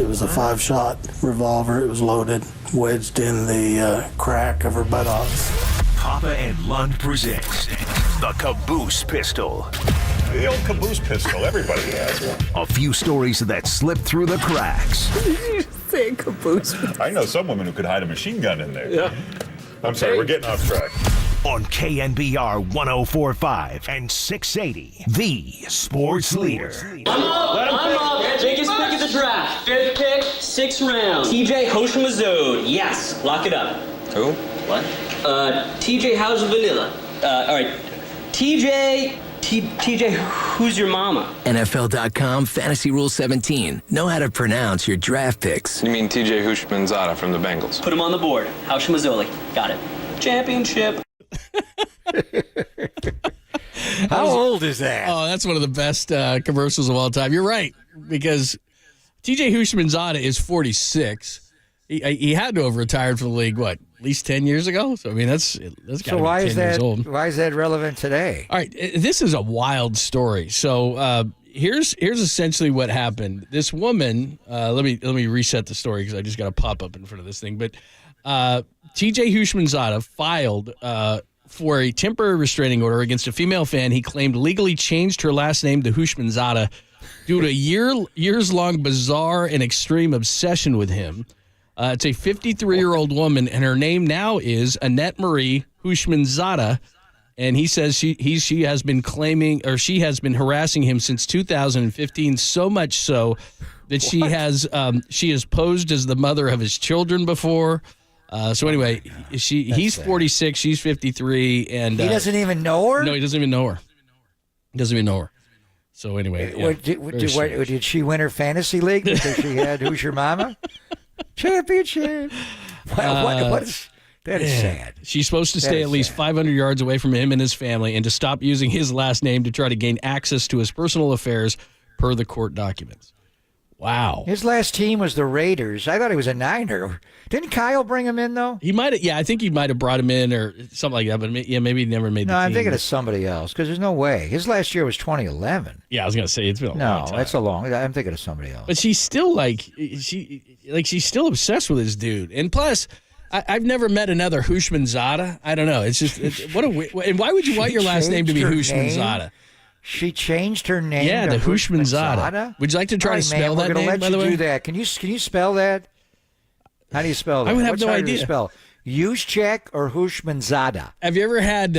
was a 5-shot revolver. It was loaded, wedged in the crack of her buttocks. Papa and Lund presents the Caboose Pistol. The old caboose pistol, everybody has one. A few stories that slip through the cracks. Did you say caboose? I know some women who could hide a machine gun in there. Yeah. I'm sorry, we're getting off track. On KNBR 104.5 and 680, the sports leader. I'm up. Biggest pick of the draft. 5th pick, 6th round. TJ Hoshimazode. Yes, lock it up. Who? What? TJ, how's the vanilla? All right. TJ, who's your mama? NFL.com Fantasy Rule 17. Know how to pronounce your draft picks. You mean TJ Houshmandzadeh from the Bengals? Put him on the board. Hoshimazole. Got it. Championship. How old is that? Oh, that's one of the best commercials of all time. You're right, because TJ Houshmandzadeh is 46. He had to have retired from the league, what, at least 10 years ago? So, I mean, that's got to be 10 years old. Why is that relevant today? All right, this is a wild story. So here's essentially what happened. This woman, let me reset the story because I just got a pop up in front of this thing. But TJ Houshmandzadeh filed for a temporary restraining order against a female fan he claimed legally changed her last name to Houshmandzadeh due to a years-long bizarre and extreme obsession with him. It's a 53-year-old woman, and her name now is Annette Marie Houshmandzadeh, and he says she has been claiming, or she has been harassing him since 2015, so much so that she has posed as the mother of his children before. So anyway, he's 46, she's 53, and he doesn't even know her? No, he doesn't even know her. So anyway, did she win her fantasy league because she had Who's Your Mama? Championship. That is sad. She's supposed to stay at least 500 yards away from him and his family and to stop using his last name to try to gain access to his personal affairs per the court documents. Wow. His last team was the Raiders. I thought he was a Niner. Didn't Kyle bring him in, though? He might have. Yeah, I think he might have brought him in or something like that. But maybe he never made the team. No, I'm thinking of somebody else because there's no way. His last year was 2011. Yeah, I was going to say it's been a long time. No, that's a long. I'm thinking of somebody else. But she's still she's still obsessed with this dude. And plus, I've never met another Houshmandzadeh. I don't know. It's just and why would you want your last name to be Houshmandzadeh? She changed her name. Yeah, to the Houshmandzadeh. Would you like to try to spell that name? We're going to let you do that. Can you spell that? How do you spell that? I would have What's no harder to idea. Spell? Yushchek or Houshmandzadeh? Have you ever had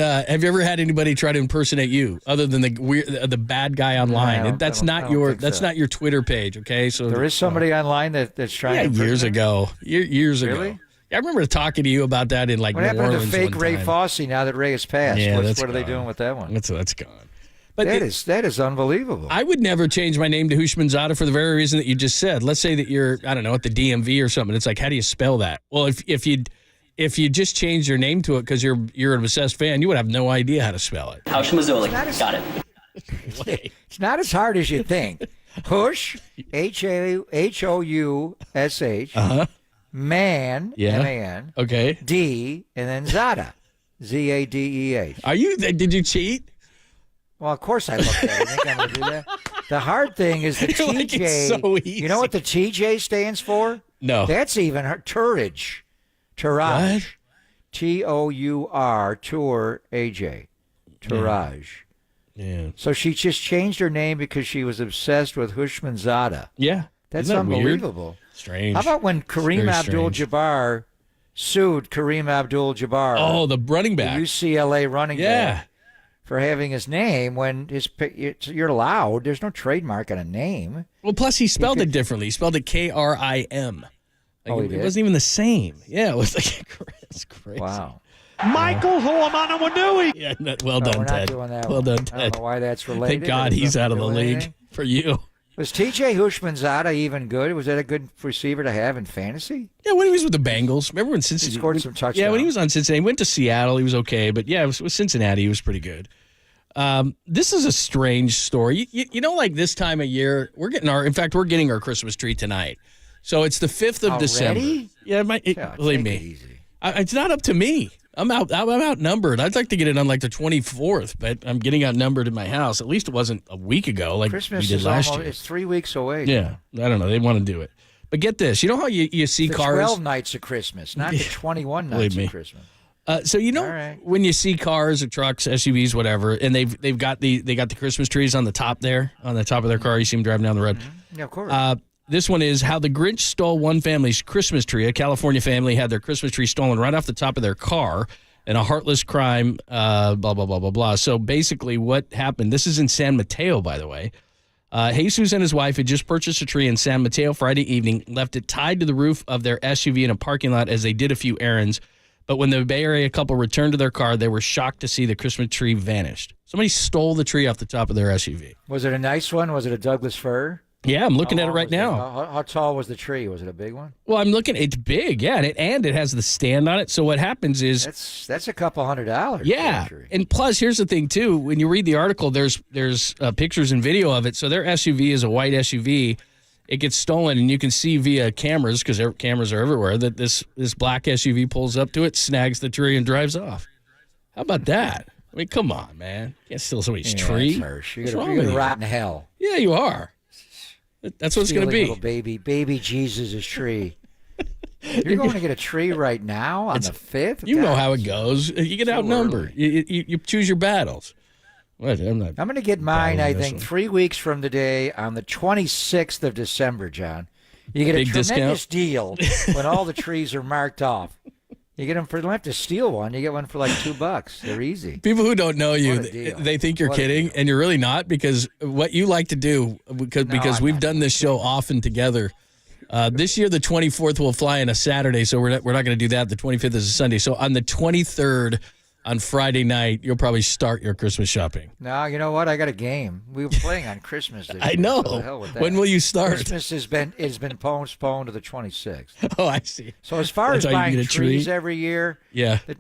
anybody try to impersonate you other than the bad guy online? That's not your Twitter page, okay? So there is somebody online that's trying. Yeah, years ago. Years ago. Really? I remember talking to you about that in what New happened Orleans to fake Ray time. Fosse now that Ray has passed? Yeah, what are they doing with that one? That's gone. But that is unbelievable. I would never change my name to Houshmandzadeh for the very reason that you just said. Let's say that you're, I don't know, at the DMV or something. It's like, how do you spell that? Well, if you just changed your name to it because you're an obsessed fan, you would have no idea how to spell it. Hoshimazole. Got it. It's not as hard as you think. Housh, Housh, man, M-A-N, okay, D, and then Zada, Z-A-D-E-H. Did you cheat? Well, of course I looked at it. I think I'm going to do that. The hard thing is the TJ. It's so easy. You know what the TJ stands for? No. That's even her. Tourage. Tourage. T-O-U-R, Tour, A-J. Tourage. Yeah. So she just changed her name because she was obsessed with Houshmandzadeh. Yeah. That's Isn't that unbelievable. Weird? Strange. How about when Kareem Abdul-Jabbar sued Kareem Abdul-Jabbar? Oh, the running back. The UCLA running back. For having his name when you're allowed. There's no trademark on a name. Well, plus he spelled it differently. He spelled it K-R-I-M. He did? It wasn't even the same. Yeah, it was like it's crazy. Wow. Michael Hoamanawanui. Yeah, well done, we're Ted. not doing that well one. done, Ted. I don't know why that's related. Thank God he's out of the league for you. Was TJ Houshmandzadeh even good? Was that a good receiver to have in fantasy? Yeah, when he was with the Bengals. Remember when Cincinnati? He scored some touchdowns. Yeah, when he was on Cincinnati. He went to Seattle. He was okay. But yeah, with Cincinnati, he was pretty good. This is a strange story. You know, like this time of year, we're getting our Christmas tree tonight. So it's the 5th of December. Yeah, believe me. It's not up to me. I'm outnumbered. I'd like to get it on like the 24th, but I'm getting outnumbered in my house. At least it wasn't a week ago like Christmas we did last year. It's 3 weeks away. Yeah, I don't know. They want to do it. But get this. You know how you see the cars? 12 nights of Christmas, not the 21 nights of Christmas. So when you see cars or trucks, SUVs, whatever, and they got the Christmas trees on the top there, on the top of their car, you see them driving down the road. Yeah, of course. This one is how the Grinch stole one family's Christmas tree. A California family had their Christmas tree stolen right off the top of their car in a heartless crime, blah, blah, blah, blah, blah. So basically what happened, this is in San Mateo, by the way. Jesus and his wife had just purchased a tree in San Mateo Friday evening, left it tied to the roof of their SUV in a parking lot as they did a few errands. But when the Bay Area couple returned to their car, they were shocked to see the Christmas tree vanished. Somebody stole the tree off the top of their SUV. Was it a nice one? Was it a Douglas fir? Yeah, I'm looking at it right now. How tall was the tree? Was it a big one? Well, I'm looking. It's big, yeah, and it has the stand on it. So what happens is that's a couple $100. Yeah, and plus here's the thing too. When you read the article, there's pictures and video of it. So their SUV is a white SUV. It gets stolen, and you can see via cameras, because their cameras are everywhere, that this black SUV pulls up to it, snags the tree, and drives off. How about that? I mean, come on, man. You can't steal somebody's tree. That's harsh. You're going to rot in hell. Yeah, you are. That's what it's going to be. Little baby Jesus' tree. You're going to get a tree right now on the 5th? You know how it goes. You get outnumbered. You choose your battles. What? I'm going to get mine, I think, 3 weeks from today on the 26th of December, John. You get a tremendous deal when all the trees are marked off. You get them you don't have to steal one. You get one for like $2. They're easy. People who don't know you, they think you're kidding, and you're really not, because what you like to do, because we've done this show often together. This year, the 24th will fly on a Saturday, so we're not going to do that. The 25th is a Sunday. So on the 23rd, on Friday night, you'll probably start your Christmas shopping. No, you know what? I got a game. We were playing on Christmas this year. I know. So the hell with that. When will you start? Christmas has been postponed to the 26th. Oh, I see. So as far as buying trees every year,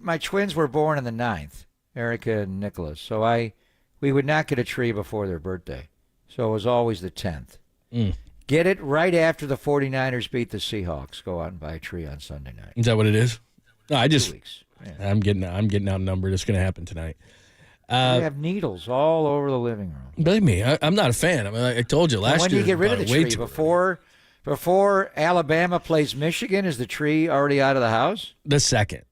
my twins were born on the 9th, Erica and Nicholas. So we would not get a tree before their birthday. So it was always the 10th. Get it right after the 49ers beat the Seahawks. Go out and buy a tree on Sunday night. Is that what it is? No, 2 weeks. Yeah. I'm getting outnumbered. It's going to happen tonight. They have needles all over the living room. Believe me, I'm not a fan. I mean, I told you last year. When do you get rid of the tree? Before Alabama plays Michigan, is the tree already out of the house? The second.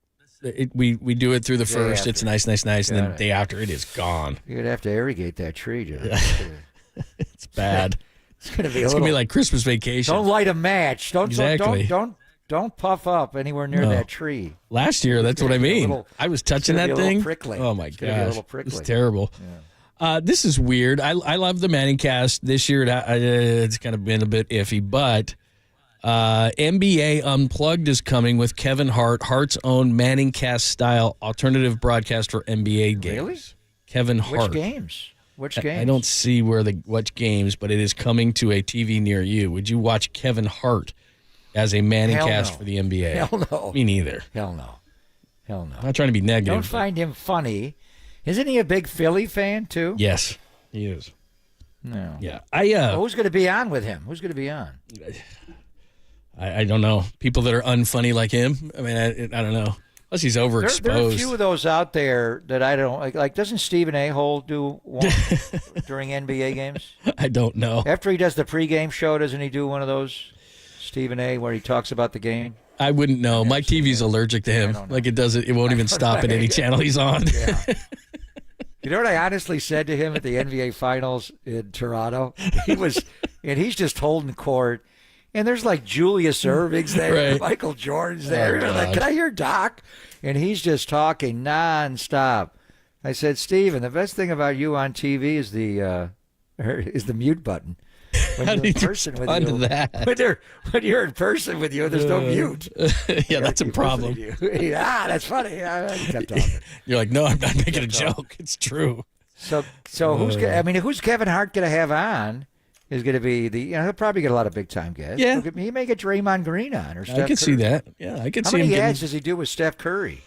We do it through the first. It's nice, and then the day after, it is gone. You're going to have to irrigate that tree, John. It's bad. It's going to be gonna be like Christmas vacation. Don't light a match. Exactly. Don't puff up anywhere near that tree. Last year, that's what I mean. I was touching that thing. Prickly. Oh, my gosh. It's terrible. Yeah. This is weird. I love the Manning cast. This year, it's kind of been a bit iffy, but NBA Unplugged is coming with Kevin Hart, Hart's own Manning cast-style alternative broadcast for NBA games. Really? Kevin Hart. Which games? I don't see which games, but it is coming to a TV near you. Would you watch Kevin Hart as a Manning cast for the NBA? Hell no. Me neither. Hell no. I'm not trying to be negative. Don't find him funny. Isn't he a big Philly fan, too? Yes, he is. No. Yeah. Who's going to be on with him? Who's going to be on? I don't know. People that are unfunny like him? I mean, I don't know. Plus, he's overexposed. There are a few of those out there that I don't like. Like, doesn't Stephen A. do one during NBA games? I don't know. After he does the pregame show, doesn't he do one of those, Stephen A., where he talks about the game? I wouldn't know. My TV's allergic to him. Like, it won't even stop at any channel he's on. Yeah. You know what I honestly said to him at the NBA Finals in Toronto? And he's just holding court. And there's like Julius Erving's there, right. Michael Jordan's there. Oh, like, can I hear Doc? And he's just talking nonstop. I said, Steven, the best thing about you on TV is the mute button. When you're in person with you, when you're in person with you, there's no mute. Yeah, that's a problem. That's funny. I kept talking. You're like, no, I'm not making a joke. It's true. So who's Kevin Hart going to have on? Is going to be he'll probably get a lot of big time guests. Yeah. He may get Draymond Green on or Steph Curry. I could see that. Yeah, I could see him. How many ads does he do with Steph Curry?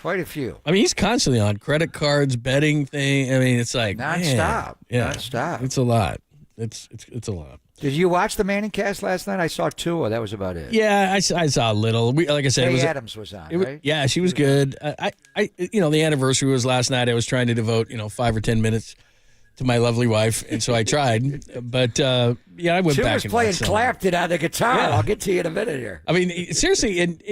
Quite a few. I mean, he's constantly on credit cards, betting thing. I mean, it's like nonstop. Yeah, nonstop. It's a lot. It's a lot. Did you watch the Manning cast last night? I saw two. That was about it. Yeah, I saw a little. Like I said, Faye Adams was on, right? Yeah, she was good. The anniversary was last night. I was trying to devote 5 or 10 minutes to my lovely wife, and so I tried. But I went She back. was and playing watched some. Clapton on the guitar. Yeah. I'll get to you in a minute here. I mean, seriously, and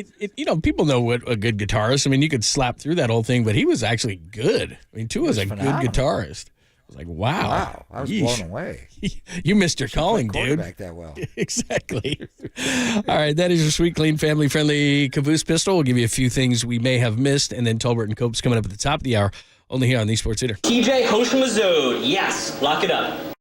people know what a good guitarist. I mean, you could slap through that whole thing, but he was actually good. I mean, Tua's a phenomenal. good guitarist. I was like, wow. I was Yeesh. blown away. You missed your calling, dude. Quarterback that well. Exactly. All right, that is your sweet, clean, family-friendly caboose pistol. We'll give you a few things we may have missed, and then Tolbert and Cope's coming up at the top of the hour, only here on the Sports Leader. TJ Hoshimazode. Yes, lock it up.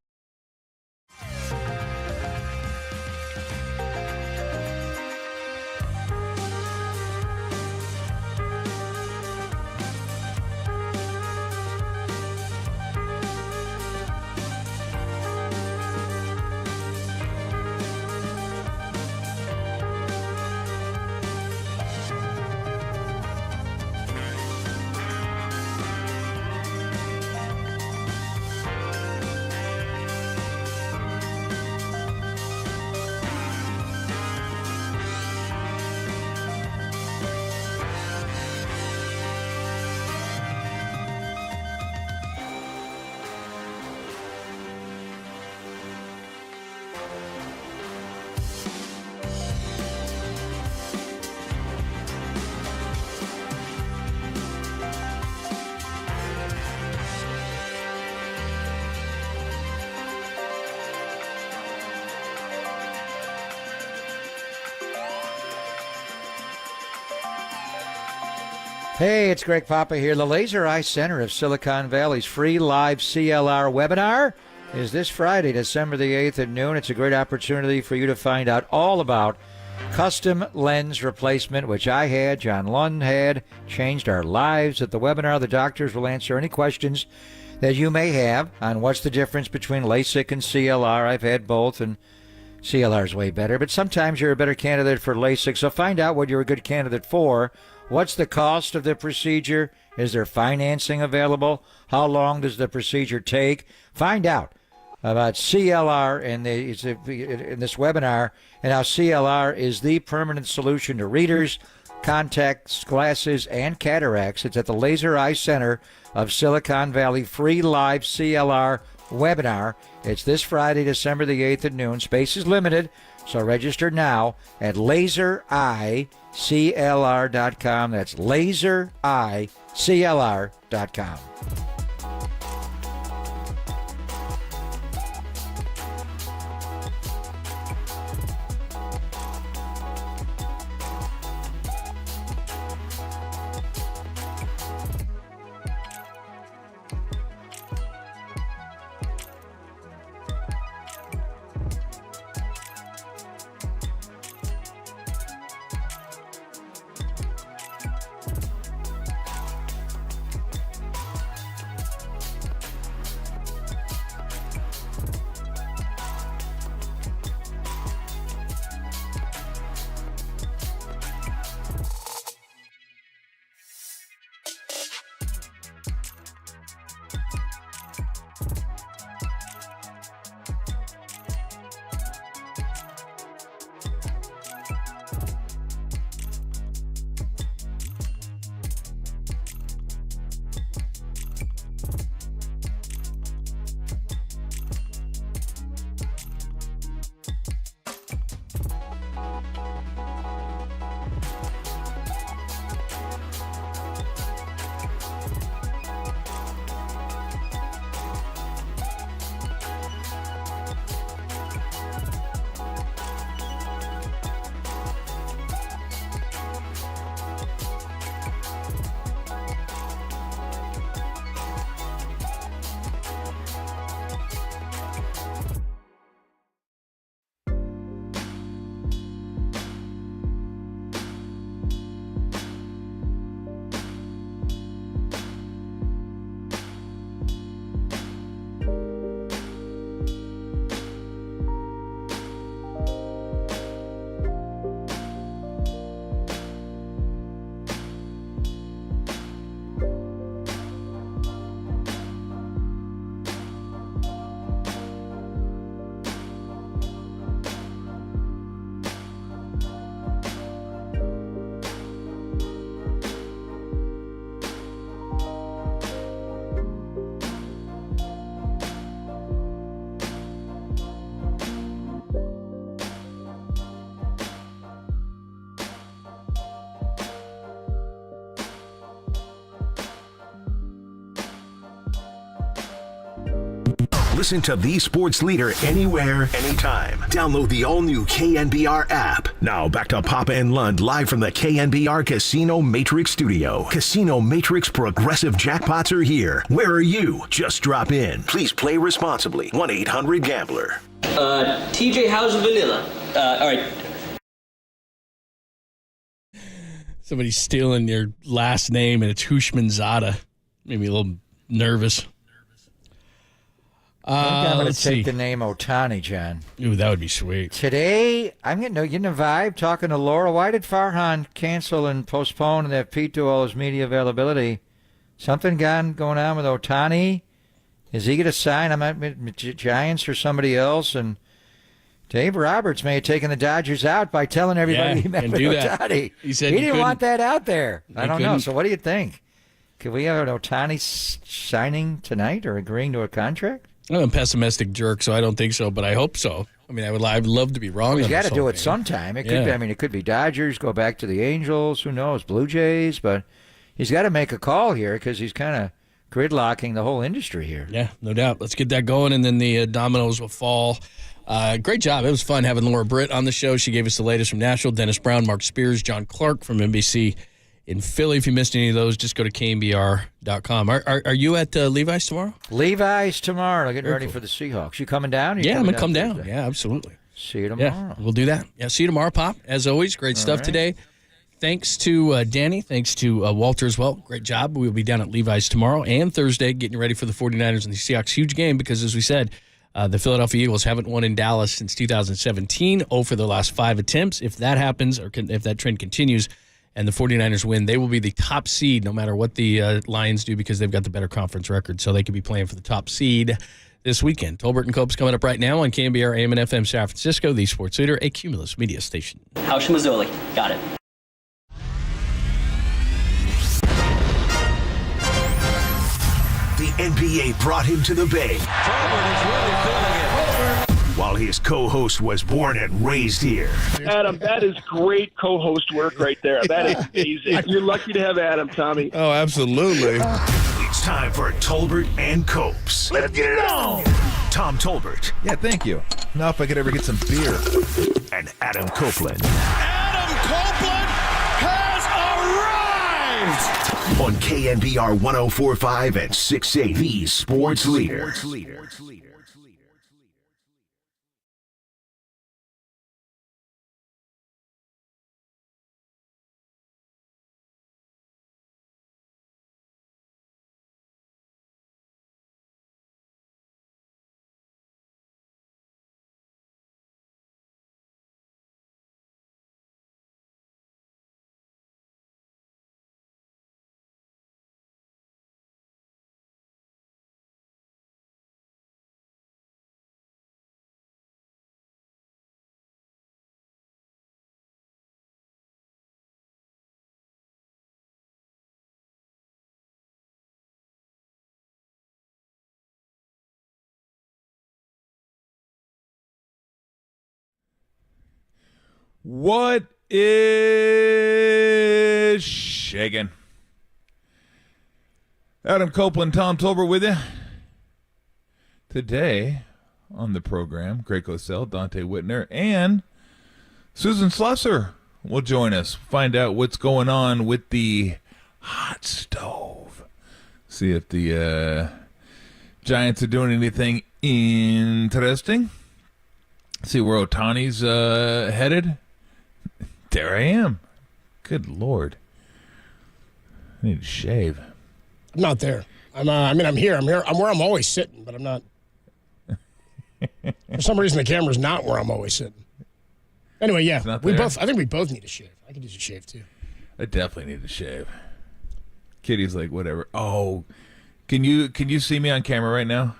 Hey, it's Greg Papa here. The Laser Eye Center of Silicon Valley's free live CLR webinar is this Friday, December the 8th at noon. It's a great opportunity for you to find out all about custom lens replacement, which I had, John Lund had, changed our lives. At the webinar, the doctors will answer any questions that you may have on what's the difference between LASIK and CLR. I've had both, and CLR is way better, but sometimes you're a better candidate for LASIK, so find out what you're a good candidate for. What's the cost of the procedure? Is there financing available? How long does the procedure take? Find out about CLR in this webinar and how CLR is the permanent solution to readers, contacts, glasses, and cataracts. It's at the Laser Eye Center of Silicon Valley. Free live CLR webinar. It's this Friday, December the 8th at noon. Space is limited, so register now at lasereyeclr.com. That's lasereyeclr.com. Listen to the sports leader anywhere, anytime. Download the all-new KNBR app. Now back to Papa and Lund live from the KNBR Casino Matrix Studio. Casino Matrix Progressive Jackpots are here. Where are you? Just drop in. Please play responsibly. 1-800-GAMBLER. TJ, how's the vanilla? All right. Somebody's stealing your last name, and it's Hushmanzada. Made me a little nervous. I'm going to let's take see. the name Otani, John. Ooh, that would be sweet. Today, I'm getting a vibe talking to Laura. Why did Farhan cancel and postpone and have Pete do all his media availability? Something going on with Otani? Is he going to sign? I'm at Giants or somebody else? And Dave Roberts may have taken the Dodgers out by telling everybody he met with Otani. He said he didn't want that out there. I don't know. couldn't. So what do you think? Could we have an Otani signing tonight or agreeing to a contract? I'm a pessimistic jerk, so I don't think so, but I hope so. I mean, I'd love to be wrong. He's on got this to do whole it thing. sometime. It could be, it could be Dodgers, go back to the Angels, who knows, Blue Jays, but he's got to make a call here because he's kind of gridlocking the whole industry here. Yeah, no doubt. Let's get that going, and then the dominoes will fall. Great job. It was fun having Laura Britt on the show. She gave us the latest from Nashville. Dennis Brown, Mark Spears, John Clark from NBC in Philly. If you missed any of those, just go to KNBR.com. Are you at Levi's tomorrow? Levi's tomorrow. Getting ready for the Seahawks. You coming down? I'm going to come down. Thursday? Yeah, absolutely. See you tomorrow. Yeah, we'll do that. Yeah, see you tomorrow, Pop. As always, great stuff today. Thanks to Danny. Thanks to Walter as well. Great job. We'll be down at Levi's tomorrow and Thursday getting ready for the 49ers and the Seahawks. Huge game because, as we said, the Philadelphia Eagles haven't won in Dallas since 2017. 0 for their last 5 attempts. If that happens, or if that trend continues, and the 49ers win, they will be the top seed no matter what the Lions do because they've got the better conference record, so they could be playing for the top seed this weekend. Tolbert and Cope's coming up right now on KNBR AM and FM San Francisco, the sports leader, a Cumulus media station. How's Mazzoli? Got it. The NBA brought him to the Bay. While his co-host was born and raised here. Adam, that is great co-host work right there. That is amazing. You're lucky to have Adam, Tommy. Oh, absolutely. It's time for Tolbert and Copes. Let's get it on! Tom Tolbert. Yeah, thank you. Now if I could ever get some beer. And Adam Copeland. Adam Copeland has arrived! On KNBR 104.5 and 680, the sports leader. What is shaking? Adam Copeland, Tom Tolbert with you. Today on the program, Greg Cosell, Dante Whitner, and Susan Slusser will join us. Find out what's going on with the hot stove. See if the Giants are doing anything interesting. See where Otani's headed. There I am. Good Lord. I need to shave. I'm not there. I'm here. I'm where I'm always sitting, but I'm not. For some reason, the camera's not where I'm always sitting. Anyway, yeah, I think we both need a shave. I could use a shave too. I definitely need to shave. Kitty's like, whatever. Oh, can you see me on camera right now?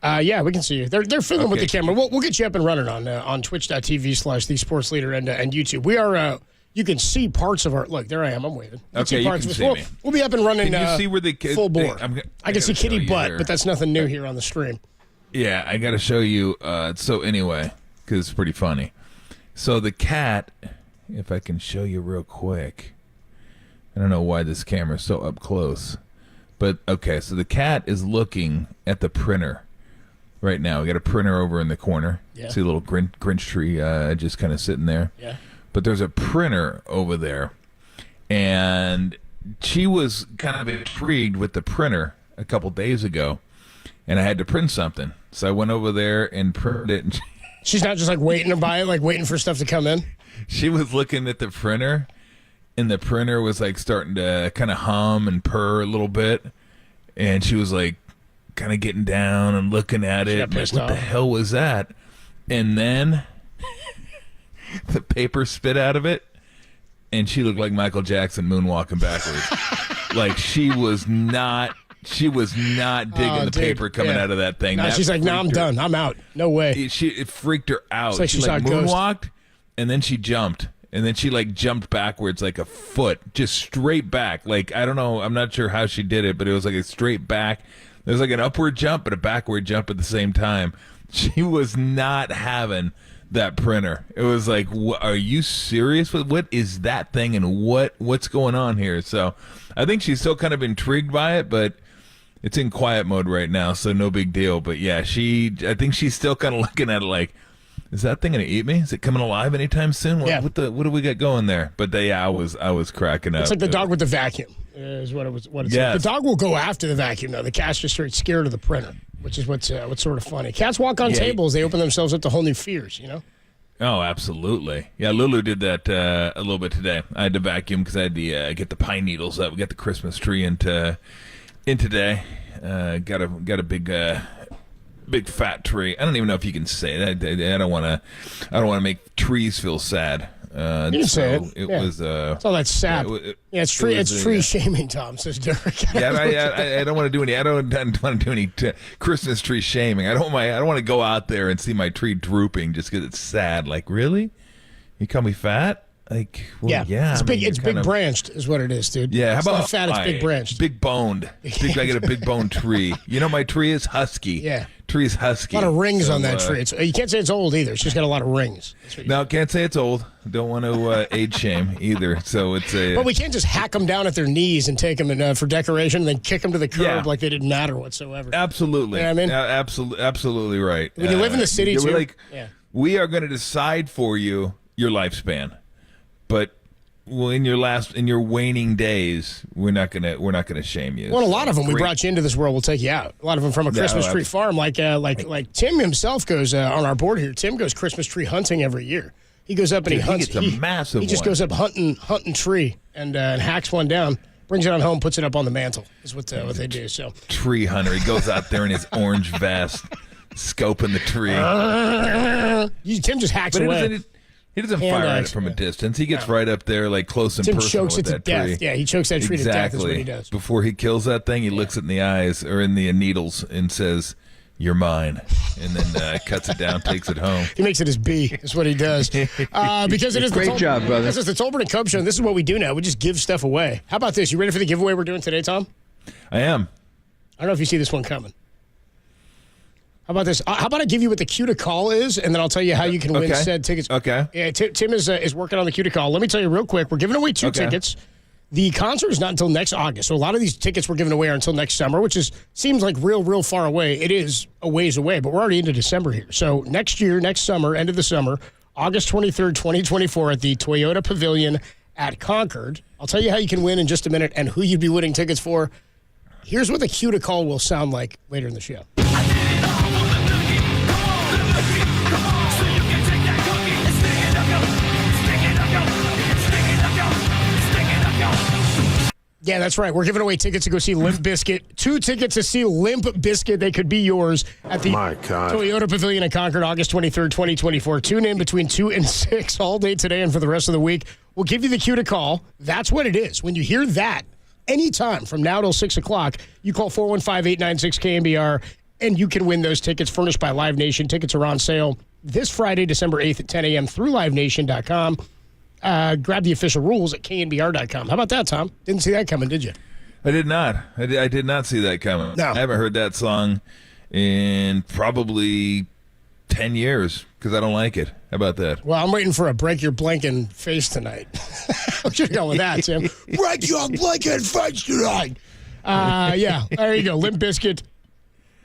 Yeah, we can see you. They're fiddling with the camera. We'll get you up and running on twitch.tv/thesportsleader and YouTube. We are. You can see parts of our. Look, there I am. I'm waving. Okay, you can see me. We'll be up and running. Can you see where the full bore? I can see kitty butt, here. but that's nothing new here on the stream. Yeah, I got to show you. So anyway, because it's pretty funny. So the cat, if I can show you real quick. I don't know why this camera's so up close, but okay. So the cat is looking at the printer. right now. We got a printer over in the corner. Yeah. See a little Grinch tree just kind of sitting there. Yeah. But there's a printer over there, and she was kind of intrigued with the printer a couple days ago, and I had to print something. So I went over there and printed it. And she's not just like waiting to buy it, like waiting for stuff to come in? She was looking at the printer, and the printer was like starting to kind of hum and purr a little bit, and she was like kind of getting down and looking at it. And like, what the hell was that? And then the paper spit out of it, and she looked like Michael Jackson moonwalking backwards. Like she was not digging the paper coming out of that thing. No, she's like, no, I'm done. I'm out. No way. It freaked her out. Like she like moonwalked, and then she jumped. And then she like jumped backwards like a foot, just straight back. Like, I don't know, I'm not sure how she did it, but it was like a straight back. There was like an upward jump but a backward jump at the same time. She was not having that printer. It was like, are you serious? What is that thing, and what's going on here? So I think she's still kind of intrigued by it, but it's in quiet mode right now, so no big deal. But yeah, I think she's still kind of looking at it like, is that thing gonna eat me? Is it coming alive anytime soon? What do we got going there? But I was cracking up. It's like the dog with the vacuum is what it's yes. like. The dog will go after the vacuum though. The cat's just straight scared of the printer, which is what's sort of funny. Cats walk on tables, they open themselves up to whole new fears, you know? Oh, absolutely. Yeah, Lulu did that a little bit today. I had to vacuum because I had to get the pine needles up. We got the Christmas tree in today. Got a big fat tree. I don't even know if you can say that. I don't want to make trees feel sad. You can say it. It was. It's all that sap. It's tree shaming. Tom says Derek. I don't want to do any. I don't want to do any Christmas tree shaming. I don't want to go out there and see my tree drooping just because it's sad. Like, really? You call me fat? Like, well, yeah. It's big. It's big branched, is what it is, dude. Yeah. How it's about not fat? It's big branched. Big boned. I get a big boned tree. You know, my tree is husky. Yeah. Tree's husky. A lot of rings on that tree. You can't say it's old either. It's just got a lot of rings. No, can't say it's old. Don't want to age shame either. So it's a. But we can't just hack them down at their knees and take them for decoration and then kick them to the curb like they didn't matter whatsoever. Absolutely. You know what I mean? Absolutely right. When you live in the city too. Like, we are going to decide for you your lifespan, but. Well, in your waning days, we're not gonna shame you. Well, a lot of them we brought you into this world will take you out. A lot of them from a Christmas tree farm, like Tim himself goes on our board here. Tim goes Christmas tree hunting every year. He goes up and he hunts. He gets a massive. He just goes up hunting tree and hacks one down, brings it on home, puts it up on the mantle. Is what they do. So tree hunter. He goes out there in his orange vest, scoping the tree. Tim just hacks away. He doesn't fire at it from a distance. He gets right up there, like close and personal with that tree. Death. Yeah, he chokes that tree to death is what he does. Before he kills that thing, he looks it in the eyes or in the needles and says, "You're mine," and then cuts it down, takes it home. He makes it his B. Is what he does. Because it is great job, brother. This is the Tolbert and Cope Show. And this is what we do now. We just give stuff away. How about this? You ready for the giveaway we're doing today, Tom? I am. I don't know if you see this one coming. How about this? How about I give you what the cue to call is, and then I'll tell you how you can win said tickets. Okay. Yeah, Tim is working on the cue to call. Let me tell you real quick. We're giving away 2 tickets. The concert is not until next August, so a lot of these tickets we're giving away are until next summer, which seems like real far away. It is a ways away, but we're already into December here. So next summer, end of the summer, August 23rd, 2024, at the Toyota Pavilion at Concord. I'll tell you how you can win in just a minute and who you'd be winning tickets for. Here's what the cue to call will sound like later in the show. Yeah, that's right. We're giving away tickets to go see Limp Bizkit. 2 tickets to see Limp Bizkit. They could be yours at the Toyota Pavilion in Concord, August 23rd, 2024. Tune in between 2 and 6 all day today and for the rest of the week. We'll give you the cue to call. That's what it is. When you hear that, anytime from now till 6 o'clock, you call 415-896-KNBR, and you can win those tickets furnished by Live Nation. Tickets are on sale this Friday, December 8th at 10 a.m. through livenation.com. Grab the official rules at knbr.com. How about that, Tom? Didn't see that coming, did you? I did not. I did not see that coming. No. I haven't heard that song in probably 10 years because I don't like it. How about that? Well, I'm waiting for a break your blanket face tonight. I'm just going with that, Tim. Break your blanket face tonight. Yeah, there you go. Limp Bizkit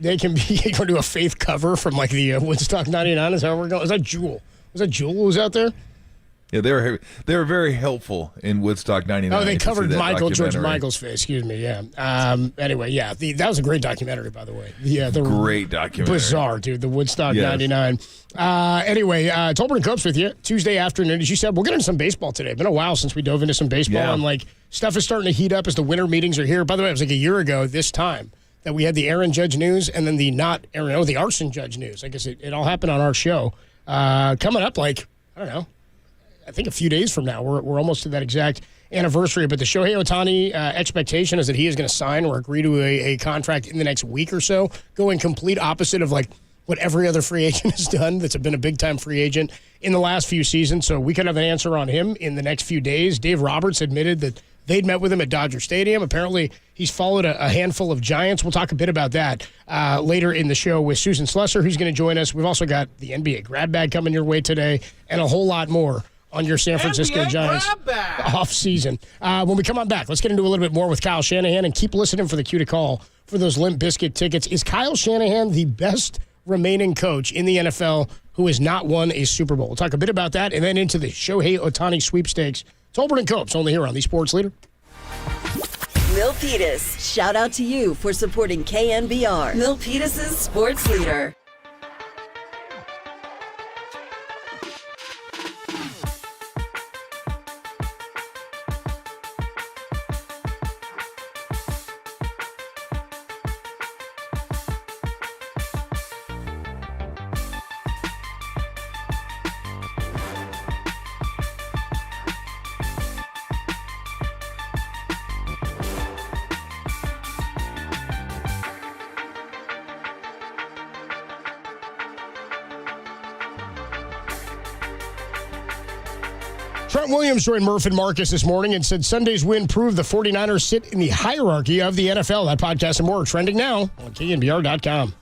they can be going to do a faith cover from like the Woodstock 99. Is that where we're going? Is that Jewel? Was that Jewel who was out there? Yeah, they were very helpful in Woodstock 99. Oh, they covered George Michael's face. Excuse me. Yeah. Anyway, yeah, that was a great documentary, by the way. Yeah, great documentary. Bizarre, dude. The Woodstock 99. Anyway, Tolbert and Copes with you Tuesday afternoon. As you said, we'll get into some baseball today. It's been a while since we dove into some baseball, and like stuff is starting to heat up as the winter meetings are here. By the way, it was like a year ago this time that we had the Aaron Judge news, and then the Arson Judge news. I guess it all happened on our show. Coming up, like I don't know. I think a few days from now, we're almost to that exact anniversary. But the Shohei Ohtani expectation is that he is going to sign or agree to a contract in the next week or so, going complete opposite of like what every other free agent has done that's been a big-time free agent in the last few seasons. So we could have an answer on him in the next few days. Dave Roberts admitted that they'd met with him at Dodger Stadium. Apparently, he's followed a handful of Giants. We'll talk a bit about that later in the show with Susan Slusser, who's going to join us. We've also got the NBA grab bag coming your way today and a whole lot more on your San Francisco Giants off-season. When we come on back, let's get into a little bit more with Kyle Shanahan and keep listening for the cue to call for those Limp Bizkit tickets. Is Kyle Shanahan the best remaining coach in the NFL who has not won a Super Bowl? We'll talk a bit about that and then into the Shohei Ohtani sweepstakes. Tolbert and Copes, only here on the Sports Leader. Milpitas, shout out to you for supporting KNBR. Milpitas' Sports Leader. Trent Williams joined Murph and Marcus this morning and said Sunday's win proved the 49ers sit in the hierarchy of the NFL. That podcast and more are trending now on KNBR.com.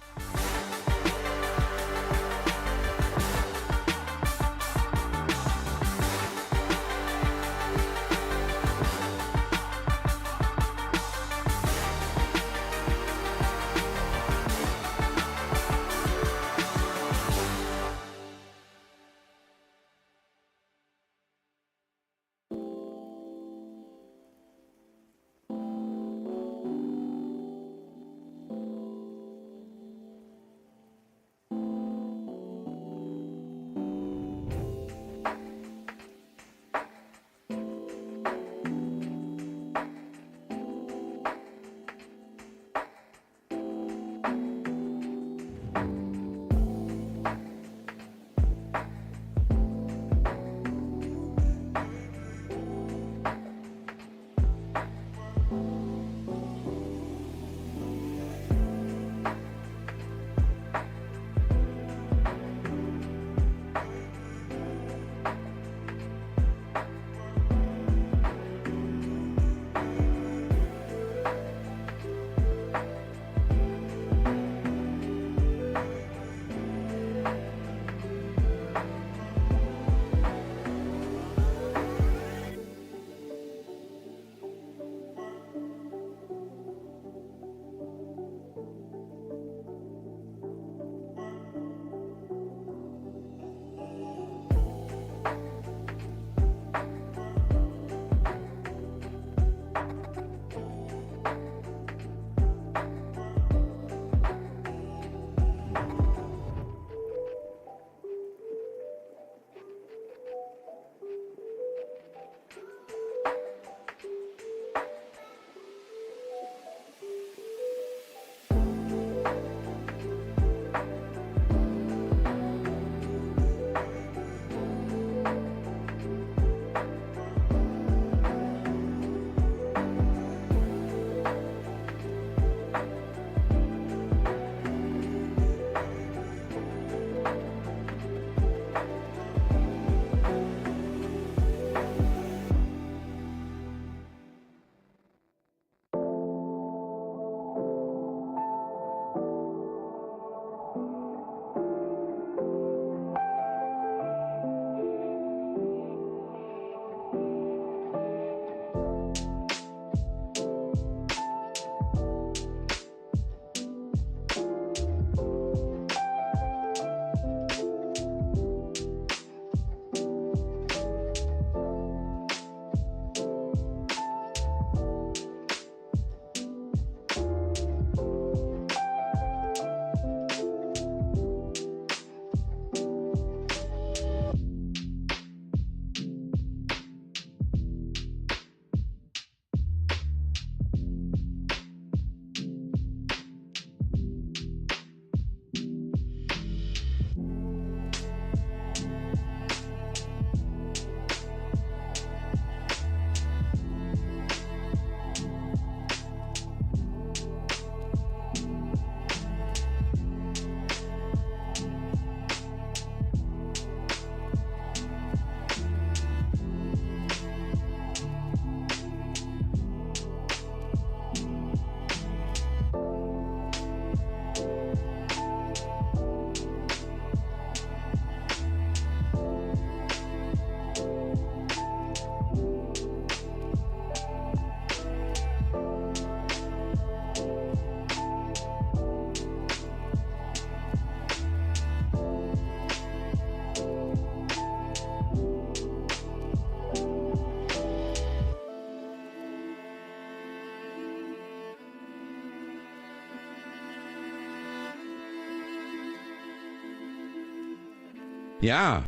Yeah.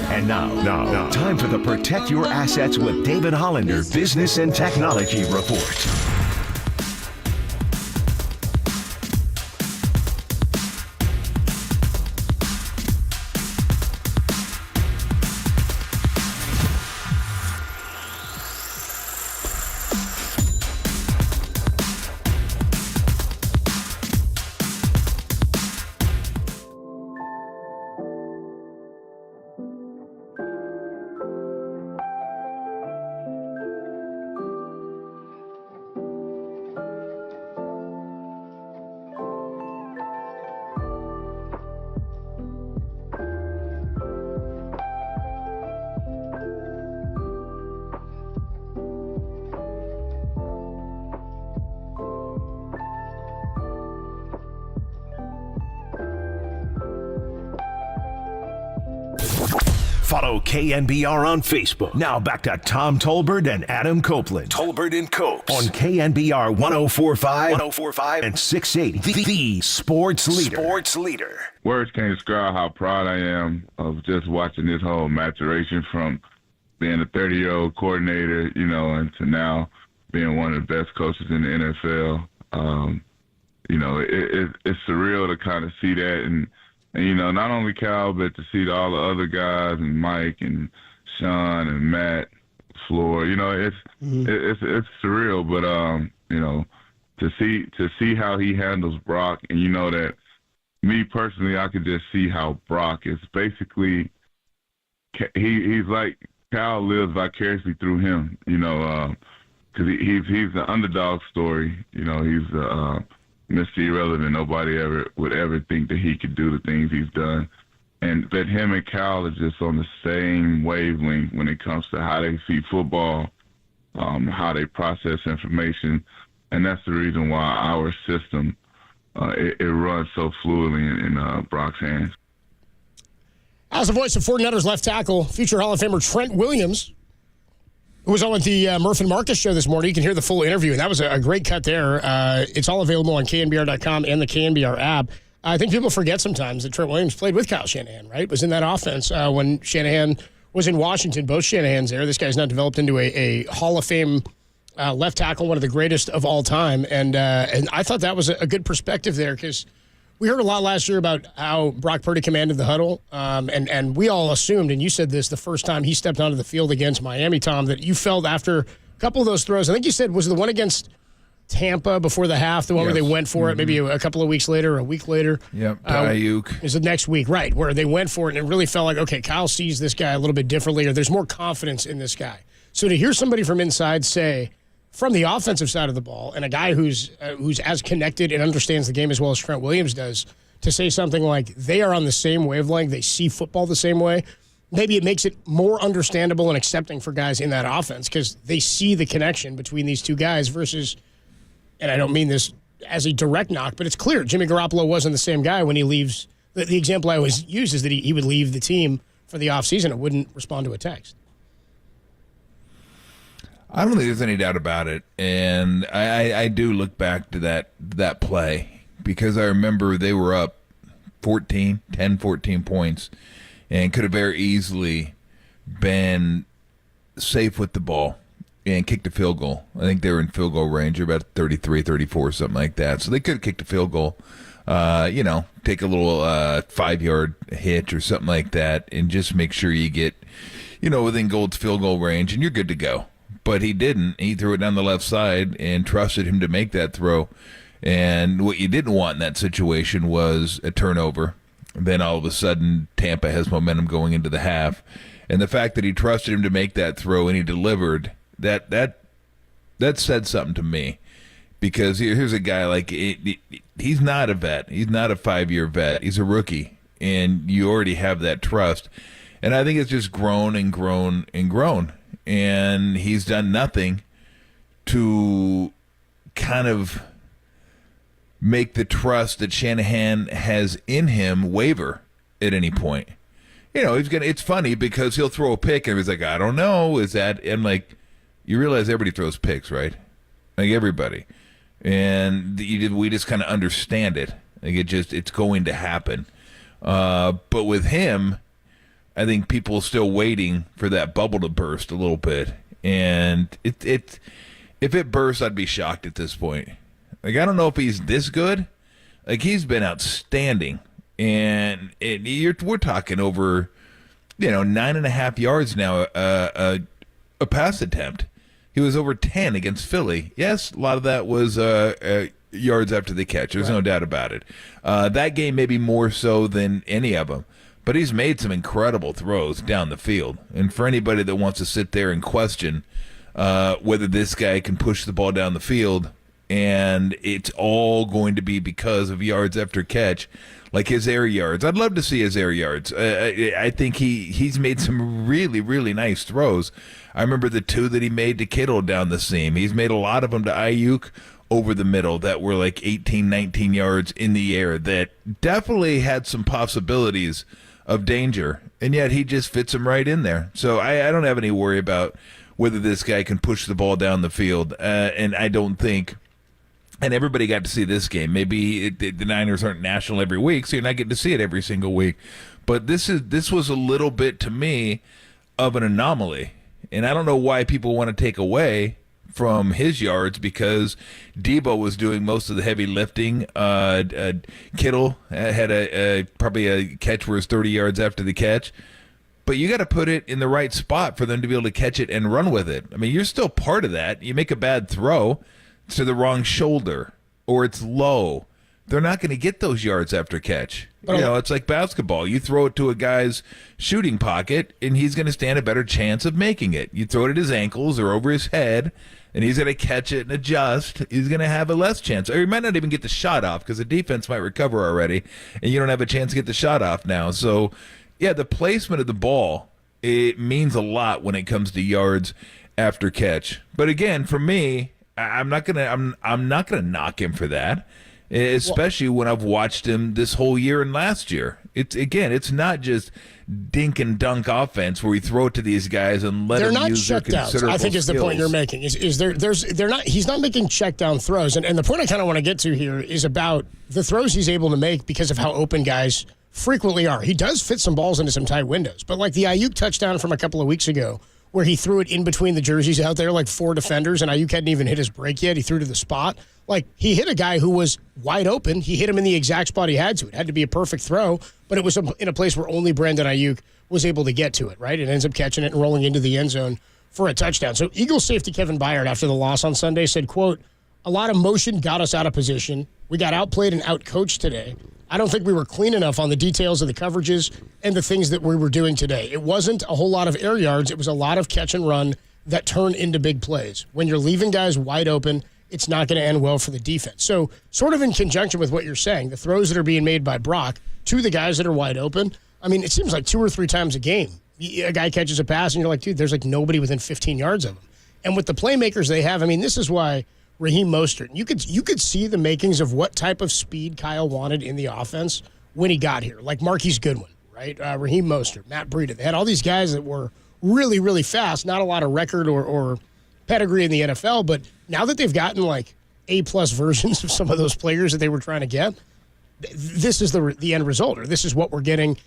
And now, time for the Protect Your Assets with David Hollander Business and Technology Report. Follow KNBR on Facebook. Now back to Tom Tolbert and Adam Copeland. Tolbert and Copes on KNBR 104.5 and 680. The Sports Leader. Words can't describe how proud I am of just watching this whole maturation from being a 30-year-old coordinator, and to now being one of the best coaches in the NFL. It's surreal to kind of see that and not only Cal, but to see all the other guys and Mike and Sean and Matt, Floor, it's surreal. But to see how he handles Brock, and that me personally, I could just see how Brock is basically he's like Cal lives vicariously through him, because he's the underdog story. He's Mr. Irrelevant. Nobody would ever think that he could do the things he's done. And that him and Cal are just on the same wavelength when it comes to how they see football, how they process information. And that's the reason why our system, it runs so fluidly in Brock's hands. As the voice of 49ers left tackle, future Hall of Famer Trent Williams, who was on with the Murph and Marcus show this morning. You can hear the full interview, and that was a great cut there. It's all available on KNBR.com and the KNBR app. I think people forget sometimes that Trent Williams played with Kyle Shanahan, right? Was in that offense when Shanahan was in Washington. Both Shanahans there. This guy's now developed into a Hall of Fame left tackle, one of the greatest of all time. And I thought that was a good perspective there because we heard a lot last year about how Brock Purdy commanded the huddle, and we all assumed, and you said this the first time he stepped onto the field against Miami, Tom, that you felt after a couple of those throws, I think you said, was it the one against Tampa before the half, the one where they went for it maybe a couple of weeks later or a week later? Yep, Ayuk. Is the next week, right, where they went for it, and it really felt like, okay, Kyle sees this guy a little bit differently, or there's more confidence in this guy. So to hear somebody from inside say, from the offensive side of the ball, and a guy who's as connected and understands the game as well as Trent Williams does, to say something like they are on the same wavelength, they see football the same way, maybe it makes it more understandable and accepting for guys in that offense because they see the connection between these two guys versus, and I don't mean this as a direct knock, but it's clear Jimmy Garoppolo wasn't the same guy when he leaves. The example I always use is that he would leave the team for the offseason and wouldn't respond to a text. I don't think there's any doubt about it. And I do look back to that play because I remember they were up 14 points and could have very easily been safe with the ball and kicked a field goal. I think they were in field goal range, about 33, 34, something like that. So they could have kicked a field goal, take a little 5-yard hitch or something like that and just make sure you get, within Gold's field goal range and you're good to go. But he didn't. He threw it down the left side and trusted him to make that throw. And what you didn't want in that situation was a turnover. Then all of a sudden, Tampa has momentum going into the half. And the fact that he trusted him to make that throw and he delivered, that said something to me. Because here's a guy like, he's not a vet. He's not a 5-year vet. He's a rookie. And you already have that trust. And I think it's just grown and grown and grown. And he's done nothing to kind of make the trust that Shanahan has in him waver at any point. It's funny because he'll throw a pick and he's like, I don't know, is that? And like, you realize everybody throws picks, right? Like everybody, and we just kind of understand it. Like it's going to happen. But with him, I think people are still waiting for that bubble to burst a little bit. And if it bursts, I'd be shocked at this point. Like, I don't know if he's this good. Like, he's been outstanding. And we're talking over, 9.5 yards now a pass attempt. He was over 10 against Philly. Yes, a lot of that was yards after the catch. There's no doubt about it. That game maybe more so than any of them. But he's made some incredible throws down the field. And for anybody that wants to sit there and question whether this guy can push the ball down the field, and it's all going to be because of yards after catch, like his air yards. I'd love to see his air yards. I think he's made some really, really nice throws. I remember the 2 that he made to Kittle down the seam. He's made a lot of them to Ayuk over the middle that were like 18, 19 yards in the air that definitely had some possibilities of danger, and yet he just fits them right in there. So I don't have any worry about whether this guy can push the ball down the field, and I don't think, and everybody got to see this game. Maybe the Niners aren't national every week, so you're not getting to see it every single week, but this was a little bit, to me, of an anomaly, and I don't know why people want to take away from his yards because Debo was doing most of the heavy lifting. Kittle had probably a catch where it's 30 yards after the catch. But you got to put it in the right spot for them to be able to catch it and run with it. I mean, you're still part of that. You make a bad throw, it's to the wrong shoulder or it's low. They're not going to get those yards after catch. It's like basketball. You throw it to a guy's shooting pocket, and he's going to stand a better chance of making it. You throw it at his ankles or over his head, and he's going to catch it and adjust. He's going to have a less chance. Or he might not even get the shot off because the defense might recover already, and you don't have a chance to get the shot off now. So, yeah, the placement of the ball, it means a lot when it comes to yards after catch. But again, for me, I'm not gonna knock him for that. Especially when I've watched him this whole year and last year. It's not just dink and dunk offense where we throw it to these guys and let them use their considerable skills. I think is the point you're making. He's not making check down throws. And the point I kind of want to get to here is about the throws he's able to make because of how open guys frequently are. He does fit some balls into some tight windows. But like the Ayuk touchdown from a couple of weeks ago, where he threw it in between the jerseys out there, like 4 defenders, and Ayuk hadn't even hit his break yet. He threw to the spot. Like, he hit a guy who was wide open. He hit him in the exact spot he had to. It had to be a perfect throw, but it was in a place where only Brandon Ayuk was able to get to it, right? It ends up catching it and rolling into the end zone for a touchdown. So Eagles safety Kevin Byard, after the loss on Sunday, said, quote, "A lot of motion got us out of position. We got outplayed and outcoached today. I don't think we were clean enough on the details of the coverages and the things that we were doing today. It wasn't a whole lot of air yards. It was a lot of catch and run that turned into big plays. When you're leaving guys wide open, it's not going to end well for the defense." So sort of in conjunction with what you're saying, the throws that are being made by Brock to the guys that are wide open, I mean, it seems like 2 or 3 times a game, a guy catches a pass and you're like, dude, there's like nobody within 15 yards of him. And with the playmakers they have, I mean, this is why Raheem Mostert, you could see the makings of what type of speed Kyle wanted in the offense when he got here, like Marquise Goodwin, right? Raheem Mostert, Matt Breida. They had all these guys that were really, really fast, not a lot of record or pedigree in the NFL, but now that they've gotten like A-plus versions of some of those players that they were trying to get, this is the end result, or this is what we're getting.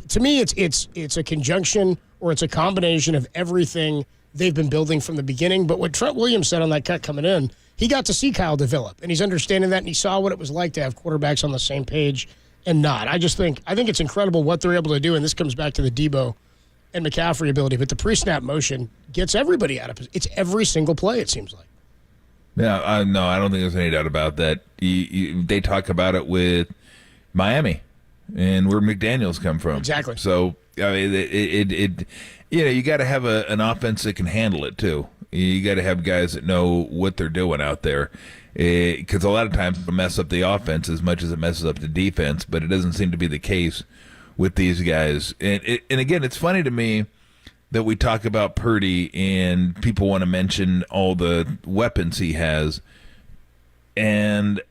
To me, it's a conjunction or it's a combination of everything they've been building from the beginning. But what Trent Williams said on that cut coming in, he got to see Kyle develop, and he's understanding that, and he saw what it was like to have quarterbacks on the same page and not. I think it's incredible what they're able to do, and this comes back to the Debo and McCaffrey ability, but the pre-snap motion gets everybody out of position. It's every single play, it seems like. Yeah, no, I don't think there's any doubt about that. They talk about it with Miami and where McDaniels come from. Exactly. So, I mean, you got to have an offense that can handle it, too. You got to have guys that know what they're doing out there. Because a lot of times it'll mess up the offense as much as it messes up the defense, but it doesn't seem to be the case with these guys. And again, it's funny to me that we talk about Purdy and people want to mention all the weapons he has. And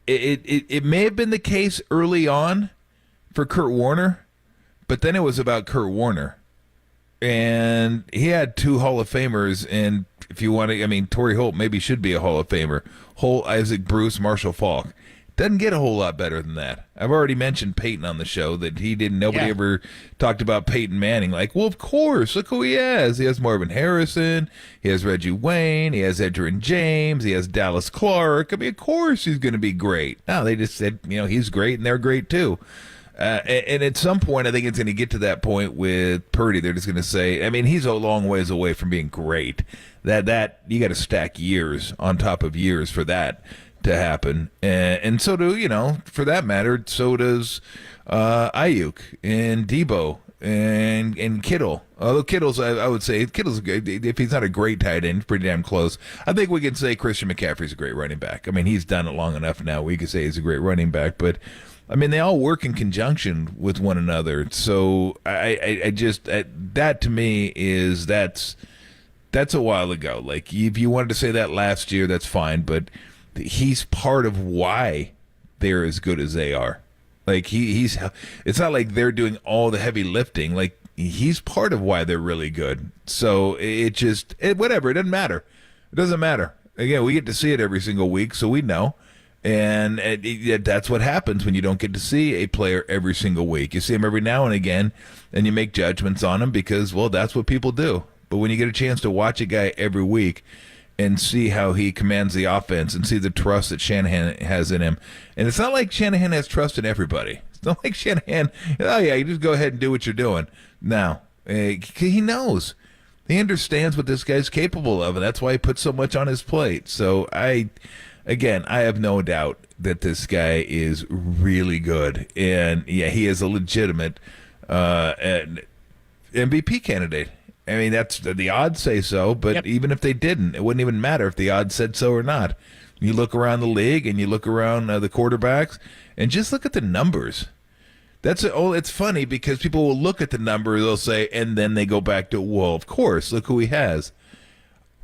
it may have been the case early on for Kurt Warner, but then it was about Kurt Warner. And he had 2 Hall of Famers, and if you want to, I mean, Torrey Holt maybe should be a Hall of Famer. Holt, Isaac Bruce, Marshall Faulk. Doesn't get a whole lot better than that. I've already mentioned Peyton on the show that nobody ever talked about Peyton Manning. Like, well, of course, look who he has. He has Marvin Harrison. He has Reggie Wayne. He has Edgerrin James. He has Dallas Clark. I mean, of course he's going to be great. No, they just said, he's great and they're great too. And at some point, I think it's going to get to that point with Purdy. They're just going to say, I mean, he's a long ways away from being great. That you got to stack years on top of years for that to happen, and so do for that matter, so does Ayuk and Debo and Kittle. Although Kittle's, I would say Kittle's good. If he's not a great tight end, pretty damn close. I think we can say Christian McCaffrey's a great running back. I mean, he's done it long enough now. We could say he's a great running back, but I mean, they all work in conjunction with one another. So I just that to me is that's a while ago. Like if you wanted to say that last year, that's fine, but he's part of why they're as good as they are. Like he's it's not like they're doing all the heavy lifting. Like he's part of why they're really good. So whatever, it doesn't matter. It doesn't matter. Again, we get to see it every single week, so we know. And that's what happens when you don't get to see a player every single week. You see him every now and again, and you make judgments on him because, well, that's what people do. But when you get a chance to watch a guy every week and see how he commands the offense and see the trust that Shanahan has in him. And it's not like Shanahan has trust in everybody. It's not like Shanahan, you just go ahead and do what you're doing. No, he knows. He understands what this guy's capable of, and that's why he puts so much on his plate. So I have no doubt that this guy is really good. And, he is a legitimate MVP candidate. I mean, that's the odds say so, but even if they didn't, it wouldn't even matter if the odds said so or not. You look around the league and you look around the quarterbacks and just look at the numbers. It's funny because people will look at the number, they'll say, and then they go back to, well, of course, look who he has.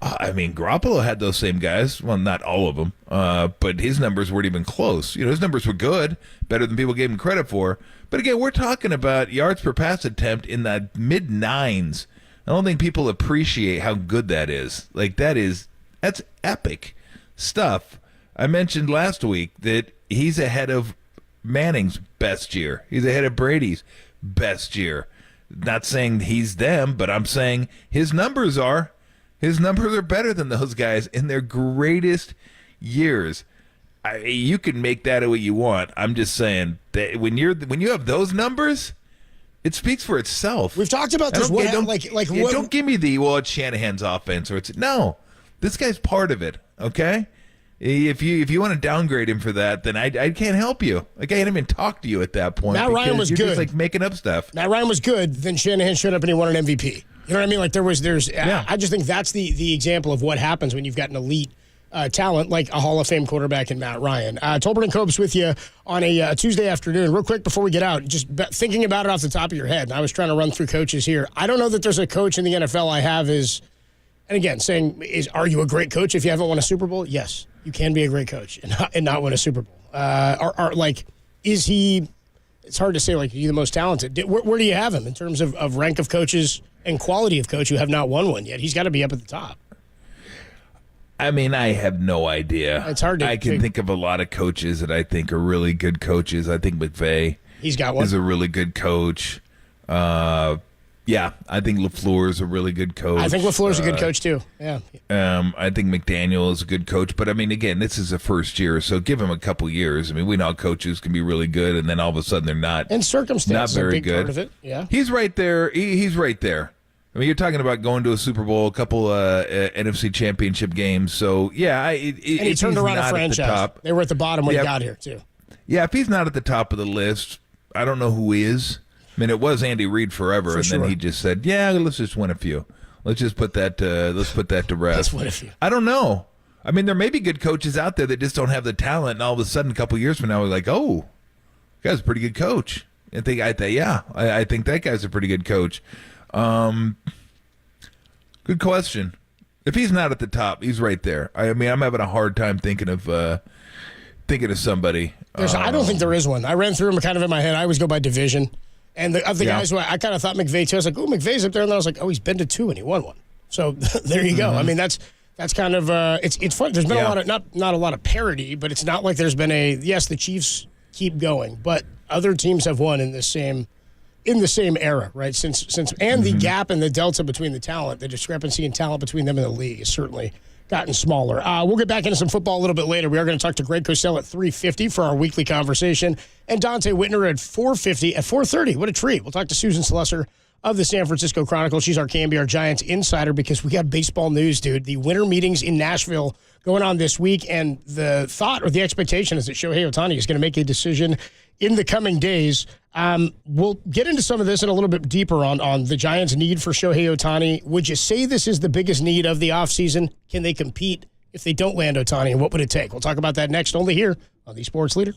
I mean, Garoppolo had those same guys. Well, not all of them, but his numbers weren't even close. His numbers were good, better than people gave him credit for. But again, we're talking about yards per pass attempt in the mid-9s. I don't think people appreciate how good that is. Like, that's epic stuff. I mentioned last week that he's ahead of Manning's best year. He's ahead of Brady's best year. Not saying he's them, but I'm saying his numbers are. His numbers are better than those guys in their greatest years. You can make that what you want. I'm just saying that when you have those numbers, it speaks for itself. We've talked about this. Don't give me it's Shanahan's offense or it's no. This guy's part of it. Okay, if you want to downgrade him for that, then I can't help you. I can't even talk to you at that point. Matt Ryan was you're good. Just like making up stuff. Matt Ryan was good. Then Shanahan showed up and he won an MVP. You know what I mean? Like I just think that's the example of what happens when you've got an elite talent like a Hall of Fame quarterback in Matt Ryan. Tolbert and Copes with you on a Tuesday afternoon. Real quick before we get out, just thinking about it off the top of your head, and I was trying to run through coaches here. I don't know that there's a coach in the NFL I have and again, are you a great coach if you haven't won a Super Bowl? Yes, you can be a great coach and not win a Super Bowl. Is he, it's hard to say, is he the most talented? Where do you have him in terms of rank of coaches and quality of coach who have not won one yet? He's got to be up at the top. I mean, I have no idea. It's hard to I can think of a lot of coaches that I think are really good coaches. I think McVay he's got one. Is a really good coach. I think LaFleur is a really good coach. I think LaFleur's a good coach too. Yeah. I think McDaniel is a good coach. But, I mean, again, this is a first year, so give him a couple years. I mean, we know how coaches can be really good, and then all of a sudden they're not. And circumstances not very are a big good. part of it. Yeah. He's right there. He's right there. I mean, you're talking about going to a Super Bowl, a couple NFC Championship games. So, and he turned around a franchise. They were at the bottom when he got here, too. Yeah, if he's not at the top of the list, I don't know who is. I mean, it was Andy Reid forever, and then he just said, let's just win a few. Let's just put that to rest. Let's win a few. I don't know. I mean, there may be good coaches out there that just don't have the talent, and all of a sudden, a couple years from now, we're like, oh, that guy's a pretty good coach. I think that guy's a pretty good coach. Good question. If he's not at the top, he's right there. I mean, I'm having a hard time thinking of somebody. I don't think there is one. I ran through them kind of in my head. I always go by division. And of the guys who I kind of thought McVay too, I was like, oh, McVay's up there. And then I was like, oh, he's been to 2 and he won one. So there you go. Mm-hmm. I mean, that's That's kind of it's fun. There's been a lot of not a lot of parity, but it's not like there's been the Chiefs keep going, but other teams have won in the same era, right? Since the gap and the delta between the discrepancy in talent between them and the league has certainly gotten smaller. We'll get back into some football a little bit later. We are going to talk to Greg Cosell at 3:50 for our weekly conversation, and Dante Whitner at 4:50 at 4:30. What a treat! We'll talk to Susan Slusser of the San Francisco Chronicle. She's our KNBR Giants insider because we got baseball news, dude. The winter meetings in Nashville going on this week, and the thought or the expectation is that Shohei Ohtani is going to make a decision in the coming days. We'll get into some of this and a little bit deeper on the Giants' need for Shohei Ohtani. Would you say this is the biggest need of the offseason? Can they compete if they don't land Ohtani, and what would it take? We'll talk about that next, only here on The Sports Leader.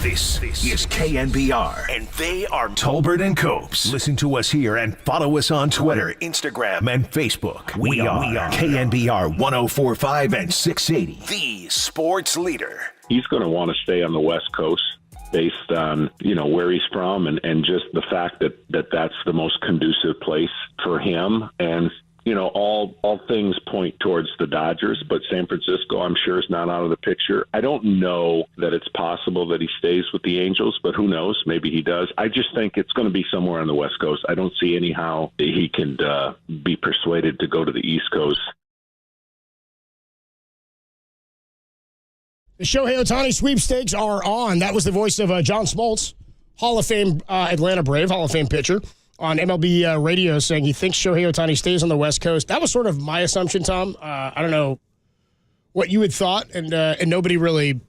This is KNBR, and they are Tolbert and Copes. Listen to us here and follow us on Twitter, Instagram, and Facebook. We are KNBR 104.5 and 680, the sports leader. He's going to want to stay on the West Coast based on, where he's from and just the fact that that's the most conducive place for him. And all things point towards the Dodgers, but San Francisco, I'm sure, is not out of the picture. I don't know that it's possible that he stays with the Angels, but who knows? Maybe he does. I just think it's going to be somewhere on the West Coast. I don't see anyhow he can be persuaded to go to the East Coast. The Shohei Ohtani sweepstakes are on. That was the voice of John Smoltz, Hall of Fame Atlanta Brave, Hall of Fame pitcher, on MLB radio, saying he thinks Shohei Ohtani stays on the West Coast. That was sort of my assumption, Tom. I don't know what you had thought, and nobody really.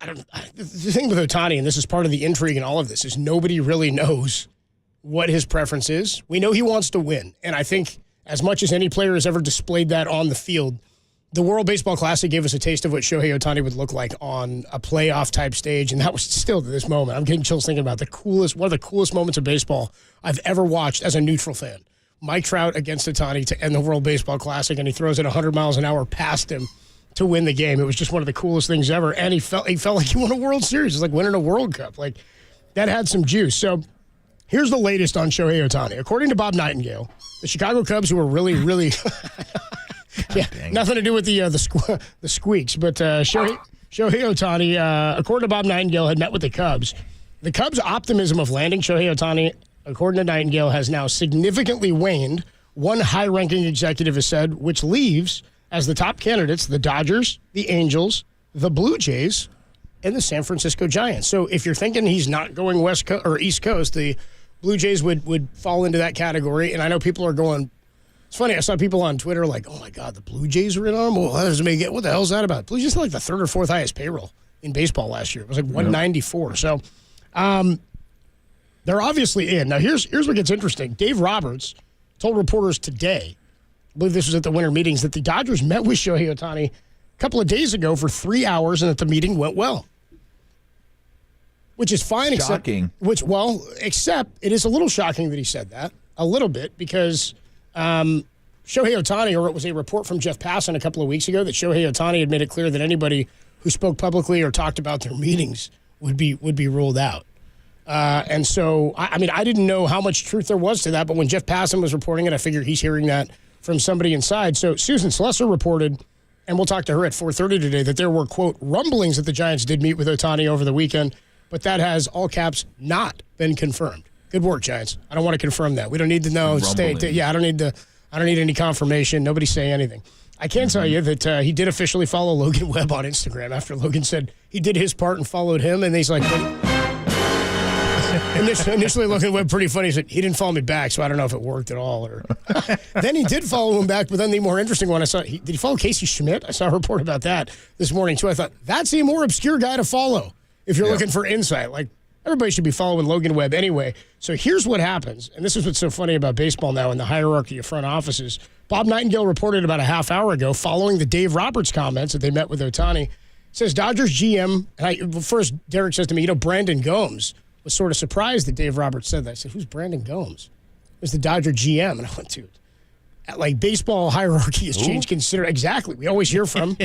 The thing with Ohtani, and this is part of the intrigue in all of this, is nobody really knows what his preference is. We know he wants to win, and I think as much as any player has ever displayed that on the field, the World Baseball Classic gave us a taste of what Shohei Ohtani would look like on a playoff type stage, and that was still to this moment. I'm getting chills thinking about one of the coolest moments of baseball I've ever watched as a neutral fan. Mike Trout against Ohtani to end the World Baseball Classic, and he throws it 100 miles an hour past him to win the game. It was just one of the coolest things ever, and he felt like he won a World Series. It's like winning a World Cup. Like, that had some juice. So here's the latest on Shohei Ohtani. According to Bob Nightingale, the Chicago Cubs, who were really, really... Yeah, nothing to do with the squeaks, but Shohei Ohtani, according to Bob Nightingale, had met with the Cubs. The Cubs' optimism of landing Shohei Ohtani, according to Nightingale, has now significantly waned. One high-ranking executive has said, which leaves as the top candidates the Dodgers, the Angels, the Blue Jays, and the San Francisco Giants. So if you're thinking he's not going West Coast or East Coast, the Blue Jays would fall into that category. And I know people are going. It's funny, I saw people on Twitter like, oh, my God, the Blue Jays are in on him? Well, that doesn't make it. What the hell is that about? Blue Jays had like the third or fourth highest payroll in baseball last year. It was like 194. So they're obviously in. Now, here's what gets interesting. Dave Roberts told reporters today, I believe this was at the winter meetings, that the Dodgers met with Shohei Ohtani a couple of days ago for 3 hours and that the meeting went well. Which is fine. Shocking. Except it is a little shocking that he said that. A little bit, because... Shohei Ohtani, or it was a report from Jeff Passan a couple of weeks ago that Shohei Ohtani had made it clear that anybody who spoke publicly or talked about their meetings would be ruled out. And so, I didn't know how much truth there was to that, but when Jeff Passan was reporting it, I figured he's hearing that from somebody inside. So Susan Slesser reported, and we'll talk to her at 4:30 today, that there were, quote, rumblings that the Giants did meet with Ohtani over the weekend, but that has, all caps, not been confirmed. Good work, Giants. I don't want to confirm that. We don't need to know. I don't need any confirmation. Nobody's saying anything. I can tell you that he did officially follow Logan Webb on Instagram after Logan said he did his part and followed him, and he's like, initially Logan Webb pretty funny. He said he didn't follow me back, so I don't know if it worked at all. Or then he did follow him back, but then the more interesting one I saw, did he follow Casey Schmidt? I saw a report about that this morning too. I thought that's a more obscure guy to follow if you're looking for insight. Like, everybody should be following Logan Webb anyway. So here's what happens, and this is what's so funny about baseball now in the hierarchy of front offices. Bob Nightingale reported about a half hour ago, following the Dave Roberts comments that they met with Ohtani, says Dodgers GM, and first Derek says to me, Brandon Gomes was sort of surprised that Dave Roberts said that. I said, who's Brandon Gomes? It was the Dodger GM. And I went, dude, like, baseball hierarchy has changed considerably. Exactly. We always hear from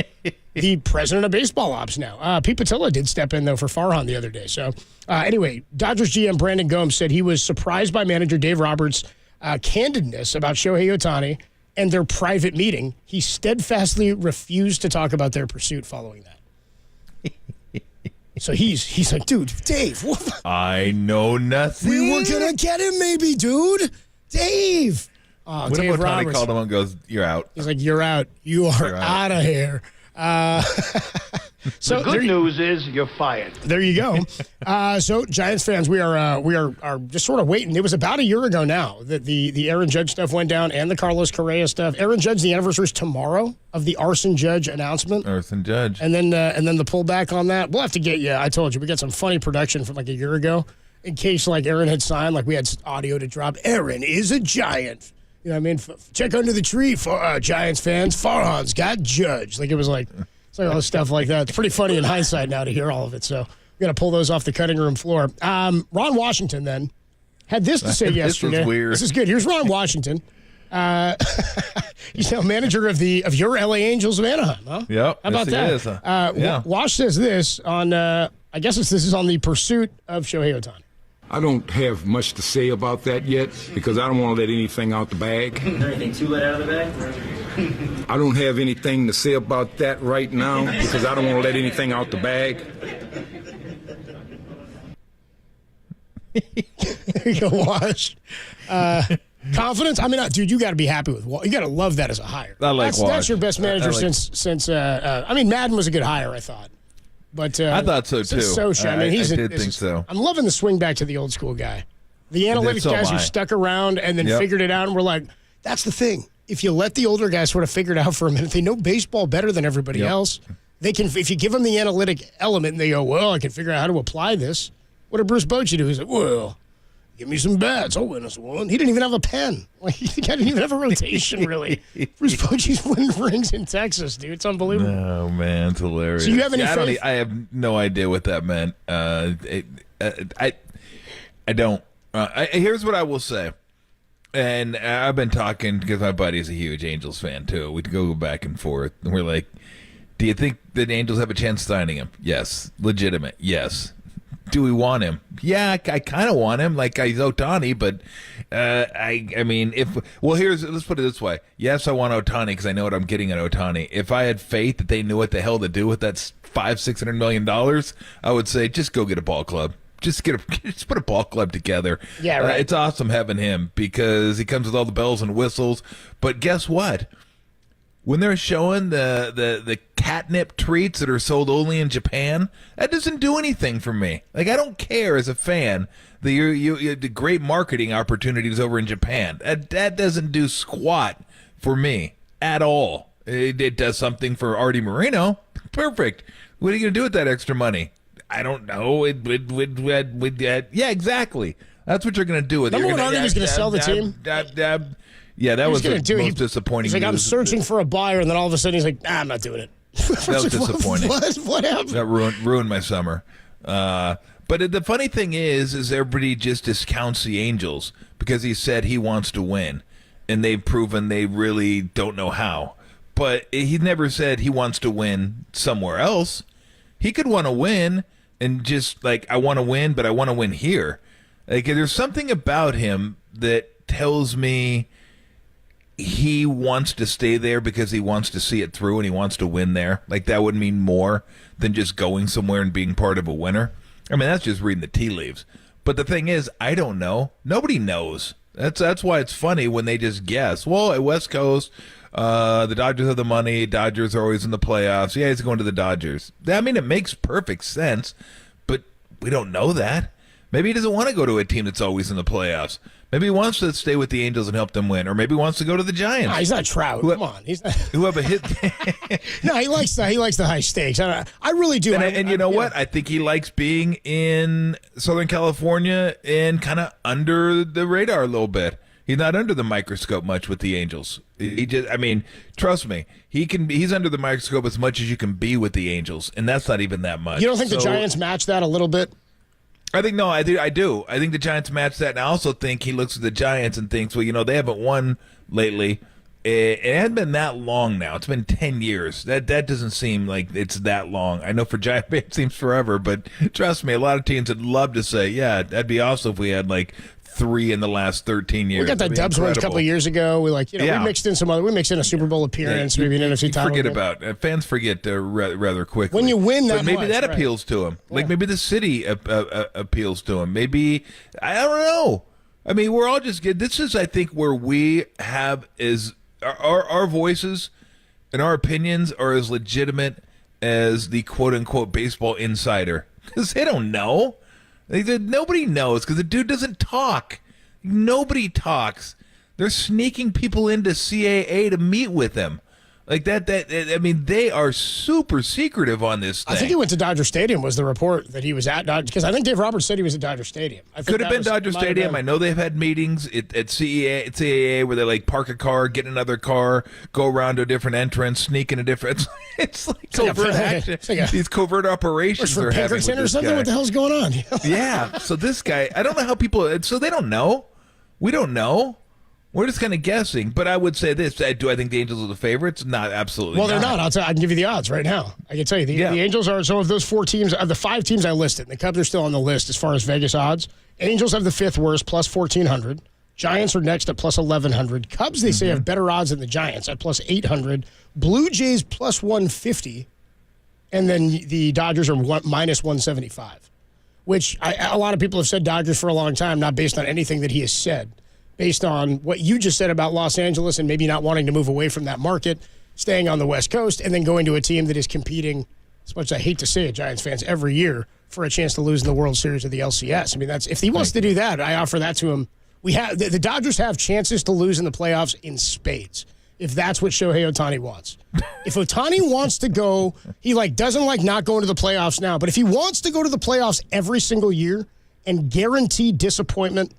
the president of baseball ops now. Pete Patilla did step in, though, for Farhan the other day. So, anyway, Dodgers GM Brandon Gomes said he was surprised by manager Dave Roberts' candidness about Shohei Ohtani and their private meeting. He steadfastly refused to talk about their pursuit following that. So he's like, dude, Dave, what? I know nothing. We were going to get him maybe, dude. Dave. What if Ohtani called him and goes, you're out? He's like, you're out. You are out of here. So the good news is you're fired. There you go. So Giants fans, we are just sort of waiting. It was about a year ago now that the Aaron Judge stuff went down and the Carlos Correa stuff. Aaron Judge, the anniversary is tomorrow of the Arson Judge announcement. Arson Judge. And then the pullback on that. We'll have to get you. I told you we got some funny production from like a year ago in case like Aaron had signed. Like we had audio to drop. Aaron is a Giant. You know what I mean? Check under the tree for Giants fans. Farhan's got Judge. Like it was like. It's like all this stuff like that. It's pretty funny in hindsight now to hear all of it. So Going to pull those off the cutting room floor. Ron Washington, then, had this to say yesterday. This is weird. This is good. Here's Ron Washington. He's now manager of your LA Angels of Anaheim, huh? Yep. How about that? Yeah. Wash says this on, I guess this is on the pursuit of Shohei Ohtani. I don't have much to say about that yet because I don't want to let anything out the bag. Is there anything to let out of the bag? I don't have anything to say about that right now because I don't want to let anything out the bag. There you go, Wash. Confidence? I mean, dude, you got to be happy with Wash. You got to love that as a hire. I like Wash. That's your best manager since I mean, Madden was a good hire, I thought. But I thought so too. Socha, I mean, I did think so. I'm loving the swing back to the old school guy. The analytics guys who stuck around and then figured it out and were like, that's the thing. If you let the older guys sort of figure it out for a minute, they know baseball better than everybody else. They can, if you give them the analytic element and they go, well, I can figure out how to apply this. What did Bruce Bochy do? He's like, well, give me some bats. I'll win us one. He didn't even have a pen. Like, he didn't even have a rotation, really. Bruce Bochy's winning rings in Texas, dude. It's unbelievable. Oh, man, it's hilarious. So you have any faith? I have no idea what that meant. I don't. Here's what I will say. And I've been talking because my buddy's a huge Angels fan, too. We'd go back and forth. And we're like, do you think the Angels have a chance signing him? Yes. Legitimate. Yes. Do we want him? Yeah, I kind of want him. Like, he's Ohtani, but I mean, let's put it this way. Yes, I want Ohtani because I know what I'm getting at Ohtani. If I had faith that they knew what the hell to do with that $500-600 million, I would say just go get a ball club. Just put a ball club together. Yeah, right. It's awesome having him because he comes with all the bells and whistles. But guess what? When they're showing the catnip treats that are sold only in Japan, that doesn't do anything for me. Like, I don't care as a fan that the great marketing opportunities over in Japan. That doesn't do squat for me at all. It does something for Artie Moreno. Perfect. What are you going to do with that extra money? I don't know. Yeah, exactly. That's what you're going to do with it. Remember when Artie was going to sell the team? Yeah, that was the most disappointing. He's like, I'm searching for a buyer, and then all of a sudden he's like, I'm not doing it. That was disappointing. What happened? That ruined my summer. But the funny thing is everybody just discounts the Angels because he said he wants to win, and they've proven they really don't know how. But he never said he wants to win somewhere else. He could want to win and just like, I want to win, but I want to win here. Like, there's something about him that tells me he wants to stay there because he wants to see it through and he wants to win there. Like, that would mean more than just going somewhere and being part of a winner. I mean, that's just reading the tea leaves. But the thing is, I don't know. Nobody knows. That's why it's funny when they just guess. Well, at West Coast, the Dodgers have the money. Dodgers are always in the playoffs. Yeah, he's going to the Dodgers. I mean, it makes perfect sense, but we don't know that. Maybe he doesn't want to go to a team that's always in the playoffs. Maybe he wants to stay with the Angels and help them win, or maybe he wants to go to the Giants. No, he's not Trout. Come on, he's not. Who have a hit? No, he likes the high stakes. I really do. And you know what? I think he likes being in Southern California and kind of under the radar a little bit. He's not under the microscope much with the Angels. He just, I mean, trust me, he's under the microscope as much as you can be with the Angels, and that's not even that much. You don't think the Giants match that a little bit? I think no, I do. I think the Giants match that, and I also think he looks at the Giants and thinks, well, you know, they haven't won lately. It hasn't been that long now. It's been 10 years. That doesn't seem like it's that long. I know for Giant fans it seems forever, but trust me, a lot of teams would love to say, yeah, that'd be awesome if we had like 3 in the last 13 years. We got that Dubs win a couple of years ago. We we mixed in we mixed in a Super Bowl appearance, maybe an NFC title. Forget about fans forget rather quickly. When you win that but maybe much, that appeals to him. Yeah. Like maybe the city appeals to him. Maybe I don't know. I mean, we're all just good. This is, I think, where we have is our voices and our opinions are as legitimate as the quote unquote baseball insider because they don't know. Nobody knows because the dude doesn't talk. Nobody talks. They're sneaking people into CAA to meet with him. Like that. I mean, they are super secretive on this thing. I think he went to Dodger Stadium was the report that he was at Dodger, because I think Dave Roberts said he was at Dodger Stadium. Could have been Dodger Stadium. I know they've had meetings at CAA where they like park a car, get another car, go around to a different entrance, sneak in a different. It's like covert action. These covert operations they're having with or this something. guy. What the hell's going on? Yeah. So this guy, I don't know how people. So they don't know. We don't know. We're just kind of guessing, but I would say this: do I think the Angels are the favorites? Not absolutely. Well, they're not. I can give you the odds right now. I can tell you the Angels are. So of those 4 teams, of the 5 teams I listed, the Cubs are still on the list as far as Vegas odds. Angels have the 5th worst, plus 1,400. Giants are next at plus 1,100. Cubs, they say, have better odds than the Giants at plus 800. Blue Jays plus 150, and then the Dodgers are minus 175. Which a lot of people have said Dodgers for a long time, not based on anything that he has said. Based on what you just said about Los Angeles and maybe not wanting to move away from that market, staying on the West Coast, and then going to a team that is competing, as much as I hate to say it, Giants fans, every year for a chance to lose in the World Series of the LCS. I mean, that's if he wants to do that, I offer that to him. We have the Dodgers have chances to lose in the playoffs in spades, if that's what Shohei Ohtani wants. If Ohtani wants to go, he doesn't like not going to the playoffs now, but if he wants to go to the playoffs every single year and guarantee disappointment,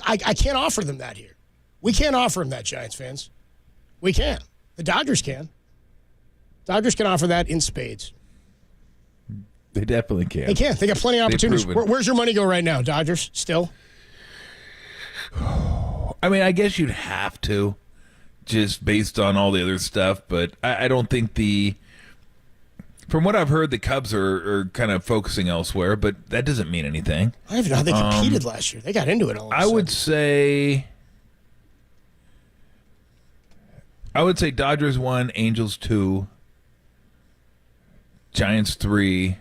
I can't offer them that here. We can't offer them that, Giants fans. We can't. The Dodgers can. Dodgers can offer that in spades. They definitely can. They can. They got plenty of opportunities. Where's your money go right now, Dodgers? Still? I mean, I guess you'd have to, just based on all the other stuff, but I don't think from what I've heard, the Cubs are kind of focusing elsewhere, but that doesn't mean anything. I don't even know how they competed last year. They got into it all of a I sudden. would say Dodgers 1, Angels 2, Giants 3,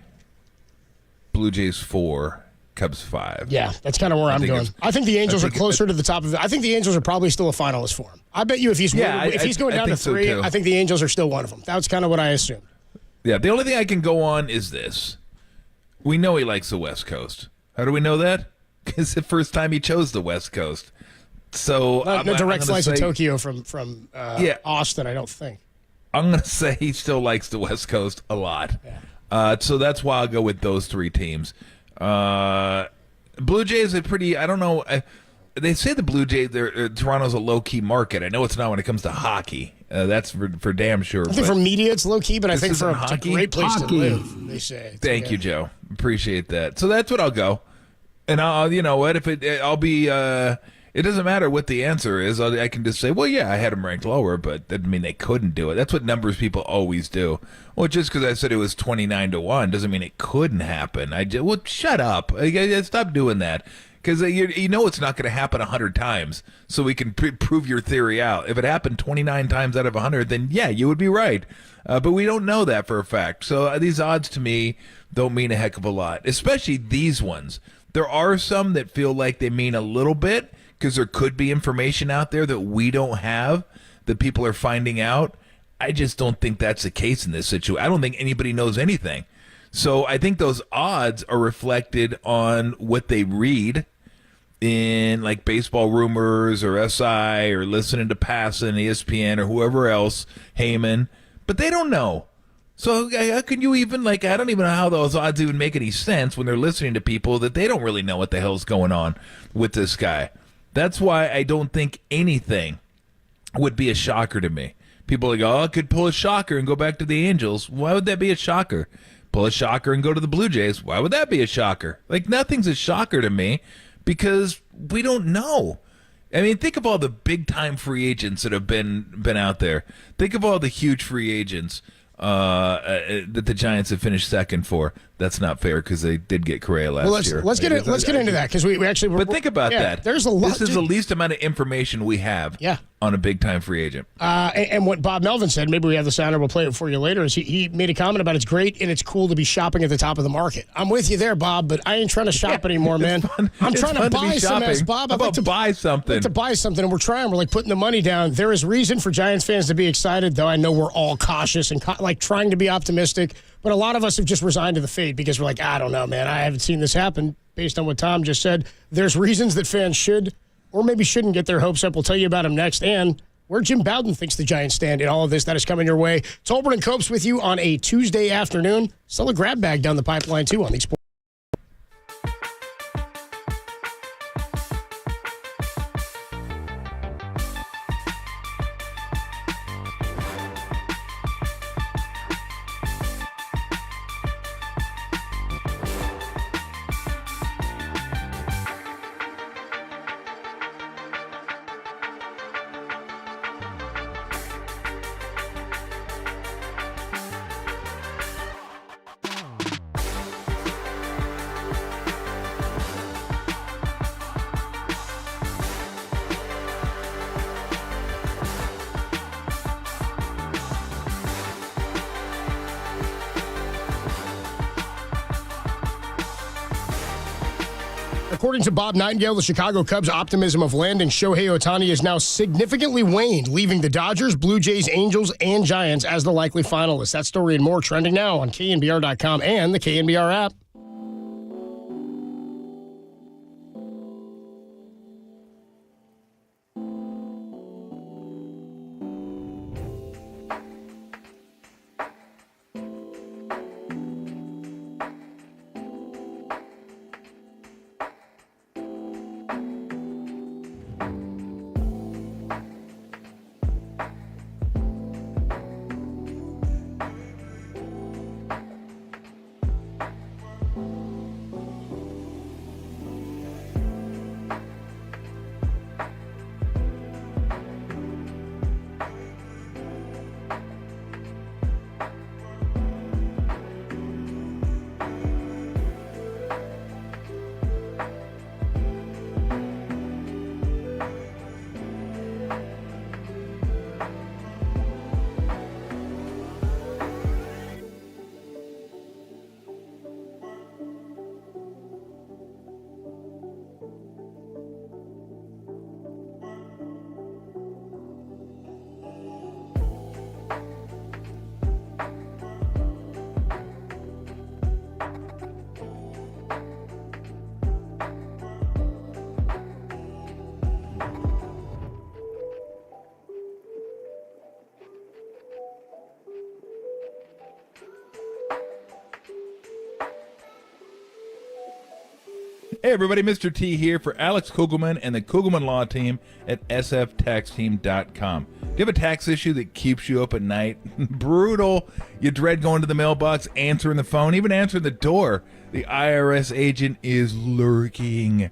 Blue Jays 4, Cubs 5. Yeah, that's kind of where I'm going. I think the Angels are closer to the top of it. I think the Angels are probably still a finalist for him. I bet you if he's going down to 3, I think the Angels are still one of them. That's kind of what I assumed. Yeah, the only thing I can go on is this. We know he likes the West Coast. How do we know that? Because the first time he chose the West Coast. So no direct flights to Tokyo from Austin, I don't think. I'm going to say he still likes the West Coast a lot. Yeah. So that's why I'll go with those 3 teams. Blue Jays are pretty, I don't know. They say the Blue Jays, Toronto's a low-key market. I know it's not when it comes to hockey. That's for damn sure. I think for media it's low-key, but I think for a great place to live, they say. Thank you, Joe. Appreciate that. So that's what I'll go. And I'll, you know what, I'll be, it doesn't matter what the answer is. I can just say, well, yeah, I had them ranked lower, but that doesn't mean they couldn't do it. That's what numbers people always do. Well, just because I said it was 29-1 doesn't mean it couldn't happen. Well, shut up. Stop doing that. Because you know it's not going to happen 100 times, so we can prove your theory out. If it happened 29 times out of 100, then yeah, you would be right. But we don't know that for a fact. So these odds to me don't mean a heck of a lot, especially these ones. There are some that feel like they mean a little bit because there could be information out there that we don't have that people are finding out. I just don't think that's the case in this situation. I don't think anybody knows anything. So I think those odds are reflected on what they read in like Baseball Rumors or SI or listening to Passan, ESPN, or whoever else, Heyman, but they don't know. So how can you even, I don't even know how those odds even make any sense when they're listening to people that they don't really know what the hell's going on with this guy. That's why I don't think anything would be a shocker to me. People are like, oh, I could pull a shocker and go back to the Angels. Why would that be a shocker? Pull a shocker and go to the Blue Jays. Why would that be a shocker? Nothing's a shocker to me because we don't know. I mean, think of all the big-time free agents that have been out there. Think of all the huge free agents that the Giants have finished second for. That's not fair because they did get Correa last year. Let's get into that because we actually. But think about that. There's a lot. This is the least amount of information we have. On a big-time free agent. And what Bob Melvin said, maybe we have the sounder, we'll play it for you later, is he made a comment about it's great and it's cool to be shopping at the top of the market. I'm with you there, Bob, but I ain't trying to shop anymore, man. I'm trying to buy some ass, Bob. How about buy something? I'd like to buy something, and we're trying. We're putting the money down. There is reason for Giants fans to be excited, though I know we're all cautious and trying to be optimistic, but a lot of us have just resigned to the fate because we're like, I don't know, man. I haven't seen this happen based on what Tom just said. There's reasons that fans should or maybe shouldn't get their hopes up. We'll tell you about them next, and where Jim Bowden thinks the Giants stand in all of this. That is coming your way. Tolbert and Copes with you on a Tuesday afternoon. Still a grab bag down the pipeline, too, on the Sports. According to Bob Nightingale, the Chicago Cubs' optimism of landing Shohei Ohtani is now significantly waned, leaving the Dodgers, Blue Jays, Angels, and Giants as the likely finalists. That story and more trending now on KNBR.com and the KNBR app. Hey everybody, Mr. T here for Alex Kugelman and the Kugelman Law Team at sftaxteam.com. Do you have a tax issue that keeps you up at night? Brutal. You dread going to the mailbox, answering the phone, even answering the door. The IRS agent is lurking.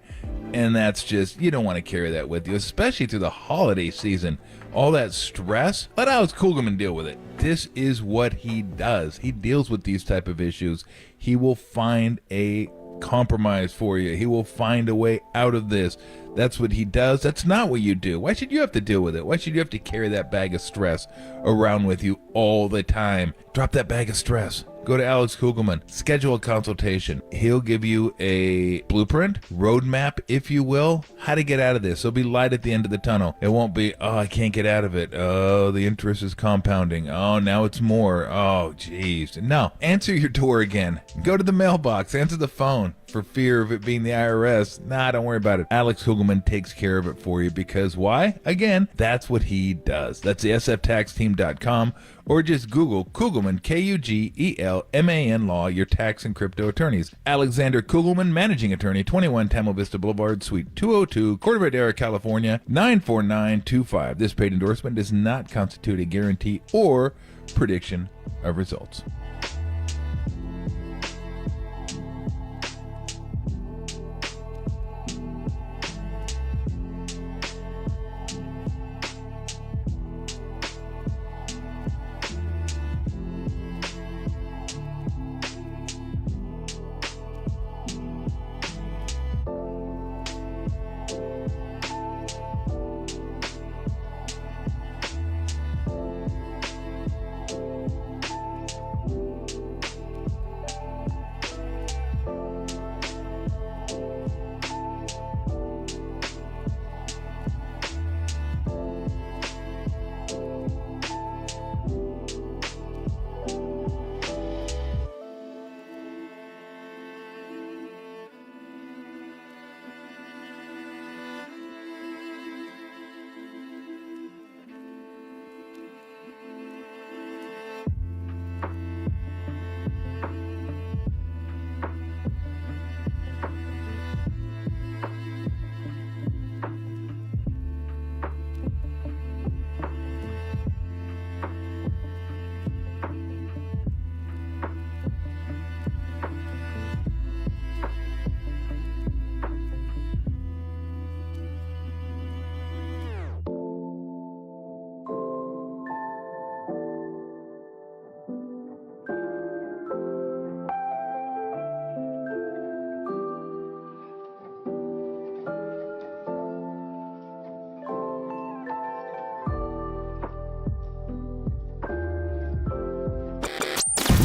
And that's just, you don't want to carry that with you, especially through the holiday season. All that stress, let Alex Kugelman deal with it. This is what he does. He deals with these type of issues. He will find a compromise for you. He will find a way out of this. That's what he does. That's not what you do. Why should you have to deal with it? Why should you have to carry that bag of stress around with you all the time? Drop that bag of stress. Go to Alex Kugelman. Schedule a consultation. He'll give you a blueprint, roadmap, if you will, how to get out of this. There'll be light at the end of the tunnel. It won't be, oh, I can't get out of it. Oh, the interest is compounding. Oh, now it's more. Oh, geez. No. Answer your door again. Go to the mailbox. Answer the phone. For fear of it being the IRS. Nah, don't worry about it. Alex Kugelman takes care of it for you because why? Again, that's what he does. That's the sftaxteam.com or just Google Kugelman, Kugelman Law, your tax and crypto attorneys. Alexander Kugelman, managing attorney, 21 Tamil Vista Boulevard, Suite 202, Corte Madera, California, 94925. This paid endorsement does not constitute a guarantee or prediction of results.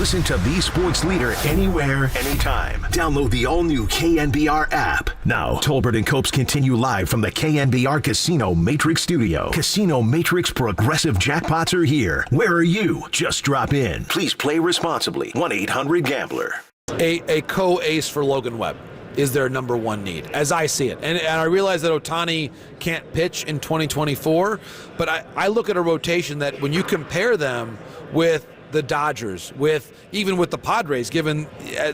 Listen to the sports leader anywhere, anytime. Download the all-new KNBR app. Now, Tolbert and Copes continue live from the KNBR Casino Matrix Studio. Casino Matrix Progressive Jackpots are here. Where are you? Just drop in. Please play responsibly. 1-800-GAMBLER. A co-ace for Logan Webb is their number one need, as I see it. And I realize that Ohtani can't pitch in 2024, but I look at a rotation that when you compare them with the Dodgers, even with the Padres, given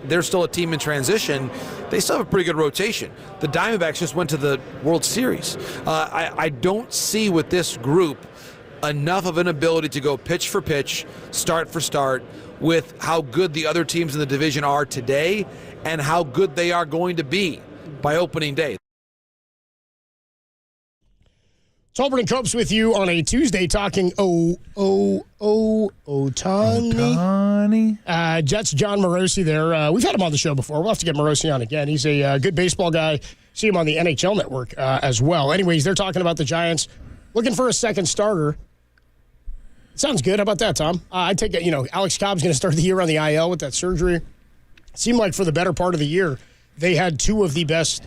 they're still a team in transition, they still have a pretty good rotation. The Diamondbacks just went to the World Series. I don't see with this group enough of an ability to go pitch for pitch, start for start, with how good the other teams in the division are today and how good they are going to be by opening day. Tolbert and Copes with you on a Tuesday talking Ohtani. Jets John Morosi there. We've had him on the show before. We'll have to get Morosi on again. He's a good baseball guy. See him on the NHL Network as well. Anyways, they're talking about the Giants looking for a second starter. Sounds good. How about that, Tom? I take it, Alex Cobb's going to start the year on the IL with that surgery. It seemed like for the better part of the year, they had two of the best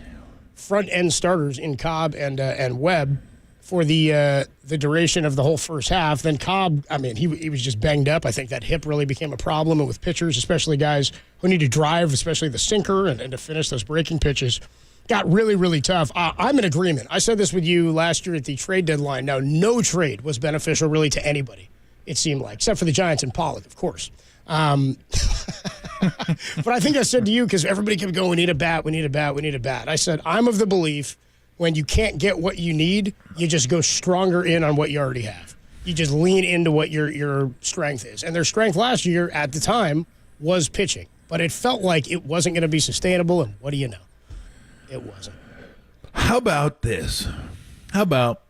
front-end starters in Cobb and Webb for the duration of the whole first half. Then Cobb, he was just banged up. I think that hip really became a problem with pitchers, especially guys who need to drive, especially the sinker, and to finish those breaking pitches. Got really, really tough. I'm in agreement. I said this with you last year at the trade deadline. Now, no trade was beneficial really to anybody, it seemed like, except for the Giants and Pollock, of course. But I think I said to you, because everybody kept going, we need a bat. I said, I'm of the belief when you can't get what you need, you just go stronger in on what you already have. You just lean into what your strength is. And their strength last year at the time was pitching. But it felt like it wasn't going to be sustainable, and what do you know? It wasn't. How about this? How about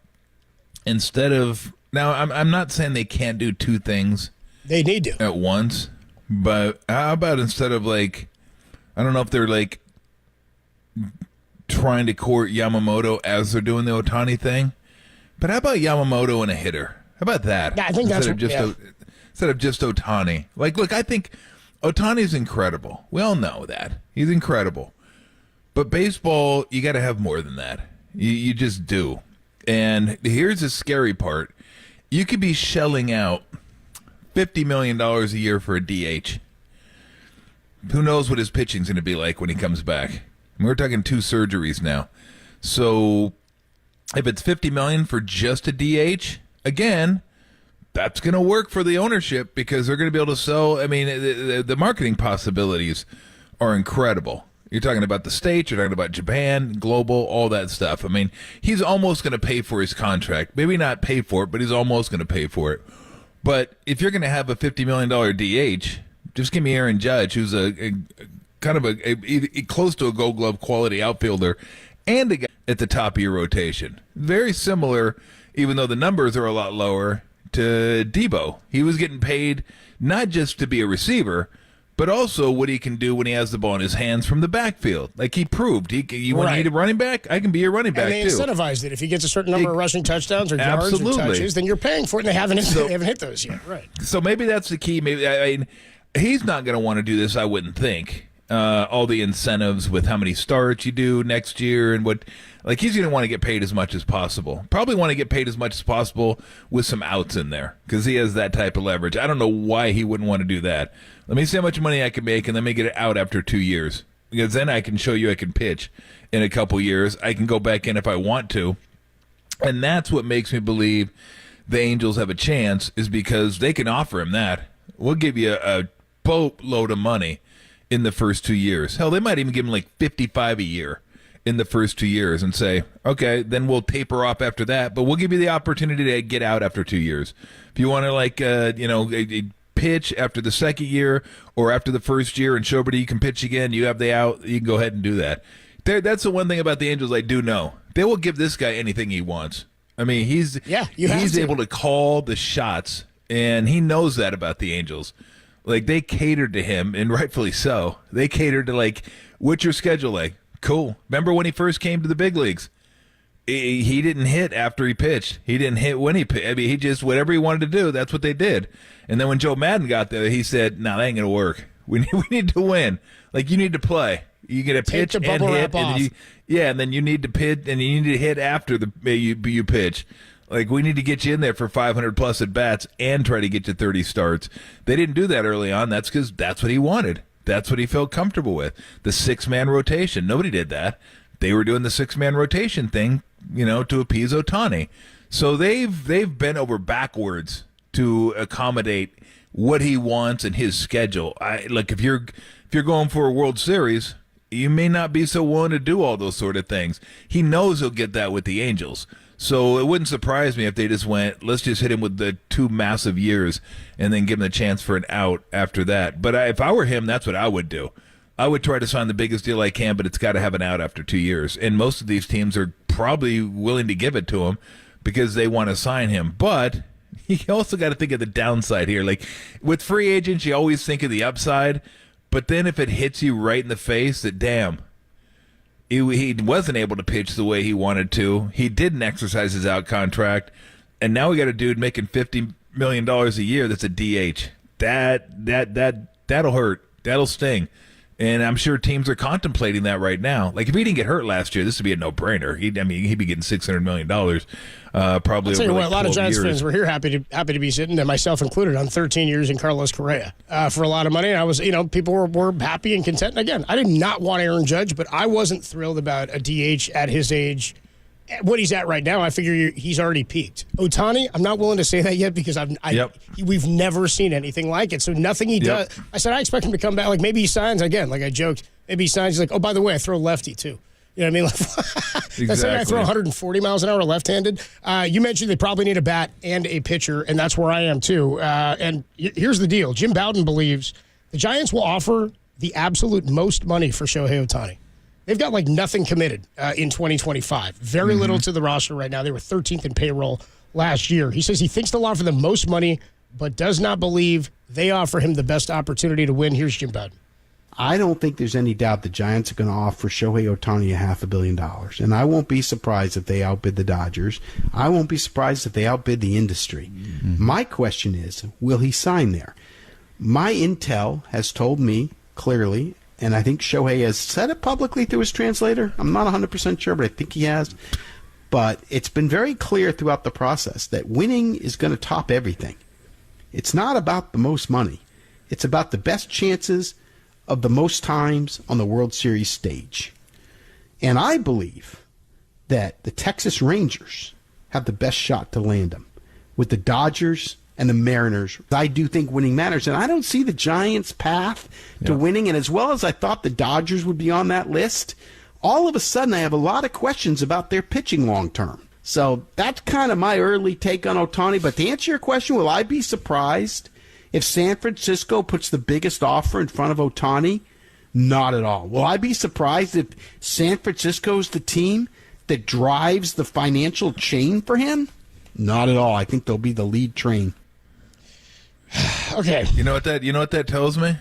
instead of... Now, I'm not saying they can't do two things. They need to. At once. But how about instead of I don't know if they're trying to court Yamamoto as they're doing the Ohtani thing, but how about Yamamoto and a hitter? How about that? Yeah, I think instead of just Ohtani. Look, I think Ohtani's incredible. We all know that. He's incredible. But baseball, you got to have more than that. You just do. And here's the scary part. You could be shelling out $50 million a year for a DH. Who knows what his pitching's going to be like when he comes back? We're talking 2 surgeries now. So if it's $50 million for just a DH, again, that's going to work for the ownership because they're going to be able to sell. The marketing possibilities are incredible. You're talking about the States, you're talking about Japan, global, all that stuff. He's almost going to pay for his contract. Maybe not pay for it, but he's almost going to pay for it. But if you're going to have a $50 million DH, just give me Aaron Judge, who's a kind of a close to a Gold Glove quality outfielder, and a guy at the top of your rotation. Very similar, even though the numbers are a lot lower, to Debo. He was getting paid not just to be a receiver, but also what he can do when he has the ball in his hands from the backfield. He proved. You want to need a running back? I can be your running back, and they incentivized it. If he gets a certain number of rushing touchdowns or yards or touches, then you're paying for it, and they haven't hit those yet. Right. So maybe that's the key. Maybe he's not going to want to do this, I wouldn't think. All the incentives with how many starts you do next year and what... he's going to want to get paid as much as possible. Probably want to get paid as much as possible with some outs in there because he has that type of leverage. I don't know why he wouldn't want to do that. Let me see how much money I can make and let me get it out after 2 years because then I can show you I can pitch in a couple years. I can go back in if I want to. And that's what makes me believe the Angels have a chance is because they can offer him that. We'll give you a boatload of money in the first 2 years. Hell, they might even give him $55 a year in the first 2 years and say, okay, then we'll taper off after that, but we'll give you the opportunity to get out after 2 years. If you want to pitch after the second year or after the first year and show everybody you can pitch again, you have the out, you can go ahead and do that. That's the one thing about the Angels I do know. They will give this guy anything he wants. He's able to call the shots, and he knows that about the Angels. They catered to him, and rightfully so. They catered to, what's your schedule like? Cool. Remember when he first came to the big leagues? He didn't hit after he pitched. He didn't hit when he pitched. I mean, he just, whatever he wanted to do, that's what they did. And then when Joe Madden got there, he said, "No, that ain't going to work. We need to win. Like, you need to play. You get a pitch and hit, and then you need to pitch, and you need to hit after you pitch. Like, we need to get you in there for 500-plus at-bats and try to get you 30 starts." They didn't do that early on. That's because that's what he wanted. That's what he felt comfortable with. The 6-man rotation. Nobody did that. They were doing the 6-man rotation thing, to appease Ohtani. So they've bent over backwards to accommodate what he wants and his schedule. If you're going for a World Series, you may not be so willing to do all those sort of things. He knows he'll get that with the Angels. So it wouldn't surprise me if they just went, let's just hit him with the 2 massive years and then give him the chance for an out after that. But if I were him, that's what I would do. I would try to sign the biggest deal I can, but it's got to have an out after 2 years. And most of these teams are probably willing to give it to him because they want to sign him. But you also got to think of the downside here. Like, with free agents, you always think of the upside. But then if it hits you right in the face that, damn, he wasn't able to pitch the way he wanted to. He didn't exercise his out contract. And now we got a dude making $50 million a year that's a DH. That'll hurt. That'll sting. And I'm sure teams are contemplating that right now. Like, if he didn't get hurt last year, this would be a no-brainer. He'd be getting $600 million probably. I'll tell you over what, a lot of Giants years. fans were here happy to be sitting, and myself included, on 13 years in Carlos Correa for a lot of money. And I was, people were happy and content. And again, I did not want Aaron Judge, but I wasn't thrilled about a DH at his age. What he's at right now, I figure he's already peaked. Ohtani, I'm not willing to say that yet because we've never seen anything like it. So nothing he does. I said I expect him to come back. Like, maybe he signs again. Like I joked, maybe he signs. He's like, oh, by the way, I throw lefty too. You know what I mean? Like, exactly. That's like I throw 140 miles an hour left-handed. You mentioned they probably need a bat and a pitcher, and that's where I am too. And here's the deal: Jim Bowden believes the Giants will offer the absolute most money for Shohei Ohtani. They've got nothing committed in 2025. Very little to the roster right now. They were 13th in payroll last year. He says he thinks they'll offer the most money, but does not believe they offer him the best opportunity to win. Here's Jim Bowden. I don't think there's any doubt the Giants are going to offer Shohei Ohtani $500 million. And I won't be surprised if they outbid the Dodgers. I won't be surprised if they outbid the industry. My question is, will he sign there? My intel has told me clearly, and I think Shohei has said it publicly through his translator. I'm not 100% sure, but I think he has. But it's been very clear throughout the process that winning is going to top everything. It's not about the most money. It's about the best chances of the most times on the World Series stage. And I believe that the Texas Rangers have the best shot to land him. With the Dodgers and the Mariners, I do think winning matters. And I don't see the Giants' path to winning. And as well as I thought the Dodgers would be on that list, all of a sudden I have a lot of questions about their pitching long term. So that's kind of my early take on Ohtani. But to answer your question, will I be surprised if San Francisco puts the biggest offer in front of Ohtani? Not at all. Will I be surprised if San Francisco is the team that drives the financial chain for him? Not at all. I think they'll be the lead train. Okay. You know what that tells me?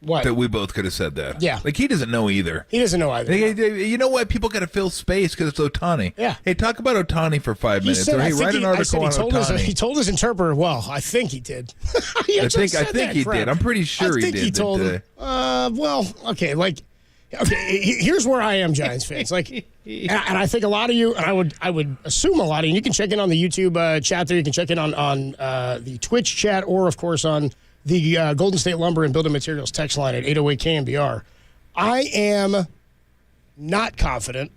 What? That we both could have said that. Yeah. Like, he doesn't know either. He doesn't know either. You know what? People got to fill space because it's Ohtani. Yeah. Hey, talk about Ohtani for 5 minutes. Said, or hey, write an article on Ohtani. He told his interpreter, well, I think he did. I think he did. I'm pretty sure he did. He told him. Here's where I am, Giants fans. And I think a lot of you, and I would assume a lot of you, you can check in on the YouTube chat there. You can check in on the Twitch chat, or, of course, on the Golden State Lumber and Building Materials text line at 808 KNBR. I am not confident.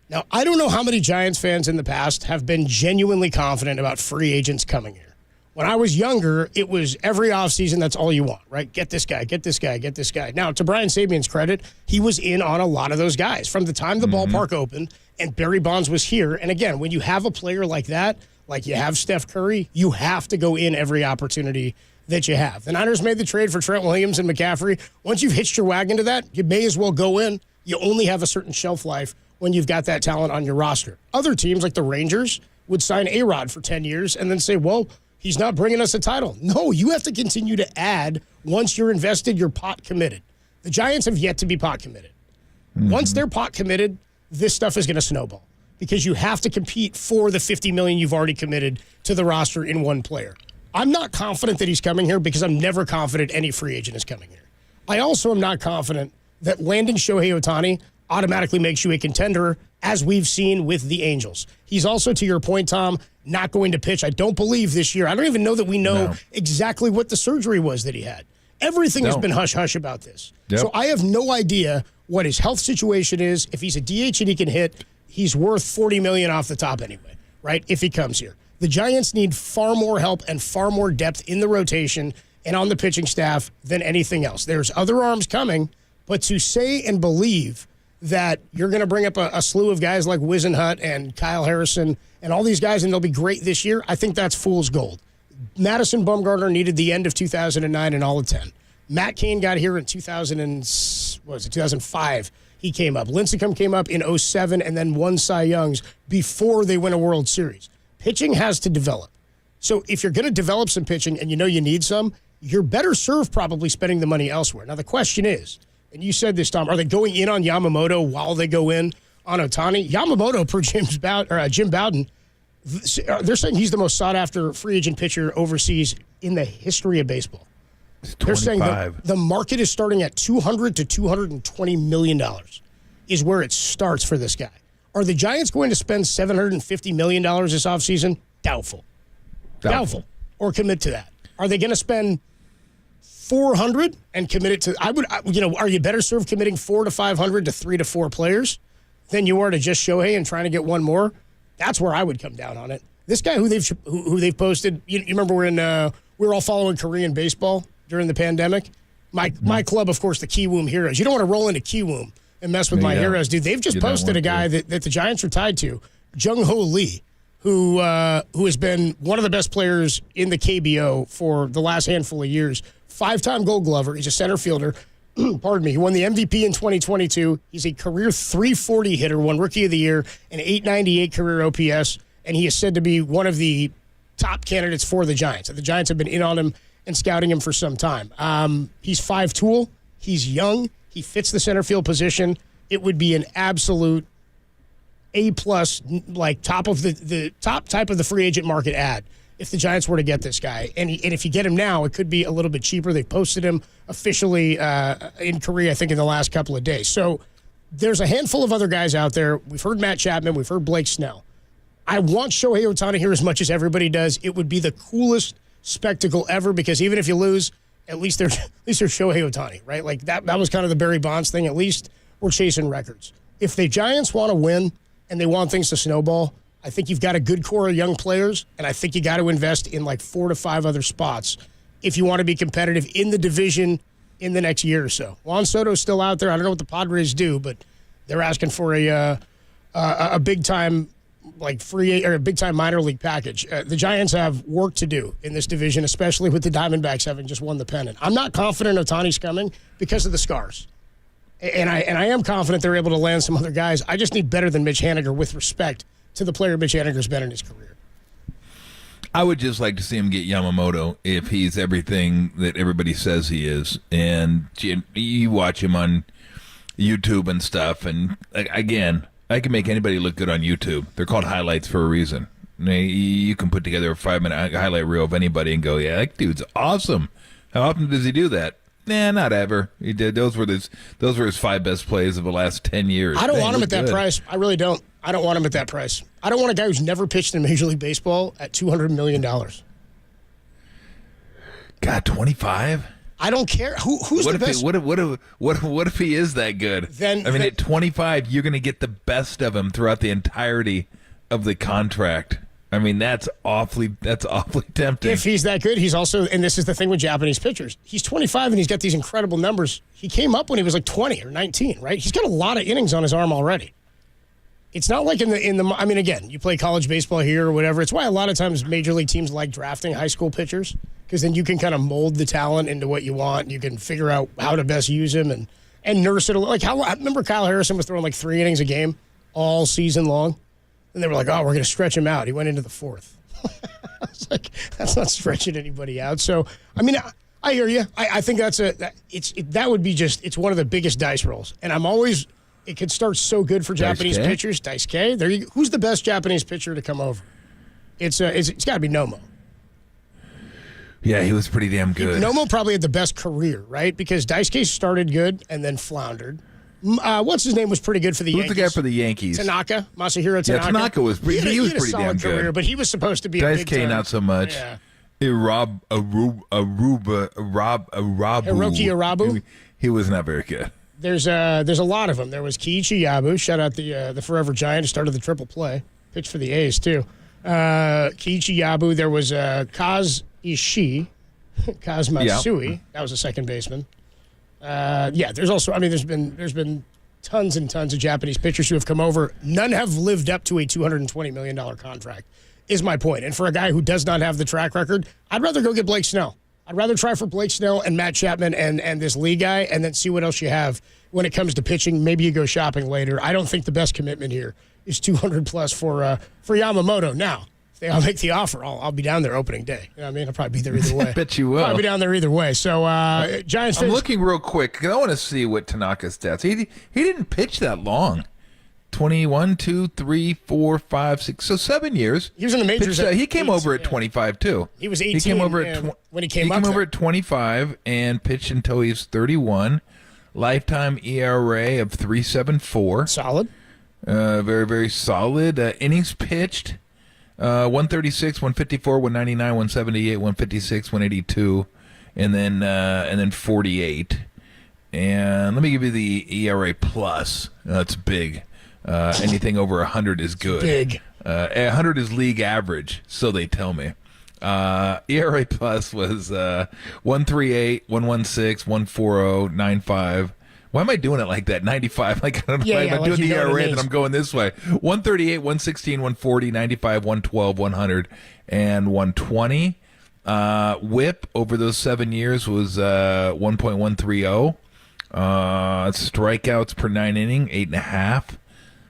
Now, I don't know how many Giants fans in the past have been genuinely confident about free agents coming here. When I was younger, it was every offseason, that's all you want, right? Get this guy, get this guy, get this guy. Now, to Brian Sabian's credit, he was in on a lot of those guys from the time the ballpark opened and Barry Bonds was here. And again, when you have a player like that, like you have Steph Curry, you have to go in every opportunity that you have. The Niners made the trade for Trent Williams and McCaffrey. Once you've hitched your wagon to that, you may as well go in. You only have a certain shelf life when you've got that talent on your roster. Other teams, like the Rangers, would sign A-Rod for 10 years and then say, well, he's not bringing us a title. No, you have to continue to add. Once you're invested, you're pot committed. The Giants have yet to be pot committed. Once they're pot committed, this stuff is going to snowball. because you have to compete for the $50 million you've already committed to the roster in one player. I'm not confident that he's coming here because I'm never confident any free agent is coming here. I also am not confident that landing Shohei Ohtani automatically makes you a contender, as we've seen with the Angels. He's also, to your point, Tom, not going to pitch, I don't believe, this year. I don't even know that we know exactly what the surgery was that he had. Everything has been hush-hush about this. Yep. So I have no idea what his health situation is. If he's a DH and he can hit, he's worth $40 million off the top anyway, right, if he comes here. The Giants need far more help and far more depth in the rotation and on the pitching staff than anything else. There's other arms coming, but to say and believe that you're going to bring up a slew of guys like Wisenhunt and Kyle Harrison and all these guys and they'll be great this year, I think that's fool's gold. Madison Bumgarner needed the end of 2009 and all of 10. Matt Cain got here in 2005. He came up. Lincecum came up in 07 and then won Cy Youngs before they win a World Series. Pitching has to develop. So if you're going to develop some pitching and you know you need some, you're better served probably spending the money elsewhere. Now the question is, and you said this, Tom, are they going in on Yamamoto while they go in on Ohtani? Yamamoto, per Jim Bowden, they're saying he's the most sought-after free agent pitcher overseas in the history of baseball. They're saying the market is starting at $200 to $220 million is where it starts for this guy. Are the Giants going to spend $750 million this offseason? Doubtful. Or commit to that. Are they going to spend $400 and commit it to? Are you better served committing $400 to $500 to 3 to 4 players than you are to just Shohei and trying to get one more? That's where I would come down on it. This guy who they've posted. You remember when we were all following Korean baseball during the pandemic? My club, of course, the Kiwoom Heroes. You don't want to roll into Kiwoom and mess with my heroes, dude. They've just posted a guy that the Giants are tied to, Jung-Ho Lee, who has been one of the best players in the KBO for the last handful of years. 5-time Gold Glover. He's a center fielder. Pardon me. He won the MVP in 2022. He's a career .340 hitter, won Rookie of the Year, an .898 career OPS, and he is said to be one of the top candidates for the Giants. The Giants have been in on him and scouting him for some time. He's 5-tool. He's young. He fits the center field position. It would be an absolute A+, like top of the top type of the free agent market ad if the Giants were to get this guy. And if you get him now, it could be a little bit cheaper. They posted him officially in Korea, I think, in the last couple of days. So there's a handful of other guys out there. We've heard Matt Chapman. We've heard Blake Snell. I want Shohei Ohtani here as much as everybody does. It would be the coolest spectacle ever because even if you lose, at least there's Shohei Ohtani, right? Like that was kind of the Barry Bonds thing. At least we're chasing records. If the Giants want to win and they want things to snowball, I think you've got a good core of young players, and I think you got to invest in like 4 to 5 other spots if you want to be competitive in the division in the next year or so. Juan Soto's still out there. I don't know what the Padres do, but they're asking for a big time a big time minor league package. The Giants have work to do in this division, especially with the Diamondbacks having just won the pennant. I'm not confident Ohtani's coming because of the scars. And I am confident they're able to land some other guys. I just need better than Mitch Haniger with respect to the player Mitch Haniger's been in his career. I would just like to see him get Yamamoto if he's everything that everybody says he is. And you watch him on YouTube and stuff. And again, I can make anybody look good on YouTube. They're called highlights for a reason. You can put together a 5-minute highlight reel of anybody and go, yeah, that dude's awesome. How often does he do that? Nah, not ever. He did. Those were his 5 best plays of the last 10 years. I don't want him at that price. I really don't. I don't want him at that price. I don't want a guy who's never pitched in Major League Baseball at $200 million. God, 25? I don't care. Who's the best? What if he is that good? At 25, you're going to get the best of him throughout the entirety of the contract. I mean, that's awfully tempting. If he's that good, he's also, and this is the thing with Japanese pitchers, he's 25 and he's got these incredible numbers. He came up when he was like 20 or 19, right? He's got a lot of innings on his arm already. It's not like again, you play college baseball here or whatever. It's why a lot of times major league teams like drafting high school pitchers because then you can kind of mold the talent into what you want. You can figure out how to best use him and nurse it. Like I remember Kyle Harrison was throwing like 3 innings a game all season long. And they were like, oh, we're going to stretch him out. He went into the 4th. I was like, that's not stretching anybody out. So, I hear you. I think that would be it's one of the biggest dice rolls. And I'm always it could start so good for Japanese pitchers. Daisuke. There you go. Who's the best Japanese pitcher to come over? It's got to be Nomo. Yeah, he was pretty damn good. Nomo probably had the best career, right? Because Daisuke started good and then floundered. What's his name was pretty good for the Yankees. Who's the guy for the Yankees? Masahiro Tanaka. Yeah, Tanaka was pretty. He was pretty damn career, good. But he was supposed to be a big Daisuke, not so much. Yeah. Hiroki Arabu. He was not very good. There's a lot of them. There was Kiichi Yabu. Shout out the Forever Giant. Started the triple play. Pitched for the A's too. Kiichi Yabu. There was Kaz Ishii. Kaz Matsui. That was a second baseman. There's also, there's been tons and tons of Japanese pitchers who have come over. None have lived up to a $220 million contract, is my point. And for a guy who does not have the track record, I'd rather go get Blake Snell. I'd rather try for Blake Snell and Matt Chapman and this Lee guy and then see what else you have when it comes to pitching. Maybe you go shopping later. I don't think the best commitment here is 200 plus for Yamamoto. Now, I'll make the offer. I'll be down there opening day. You know what I mean? I'll probably be there either way. I bet you will. I'll be down there either way. So, Giants fans. I'm looking real quick because I want to see what Tanaka's stats. He didn't pitch that long. 21, 2, 3, 4, 5, 6. So 7 years. He was in the majors. He came over at 25 too. He was 18. He came over when he came over at 25 and pitched until he was 31. Lifetime ERA of 3.74. Solid. Very, very solid. Innings pitched. 136, 154, 199, 178, 156, 182, and then 48. And let me give you the ERA plus. That's big. Anything over 100 is good. Big. 100 is league average, so they tell me. ERA plus was 138, 116, 140, 95. Why am I doing it like that? 95. Like, I don't know. I'm doing the ERA, then I'm going this way. 138, 116, 140, 95, 112, 100, and 120. WHIP over those 7 years was 1.130. Strikeouts per 9 inning, 8.5.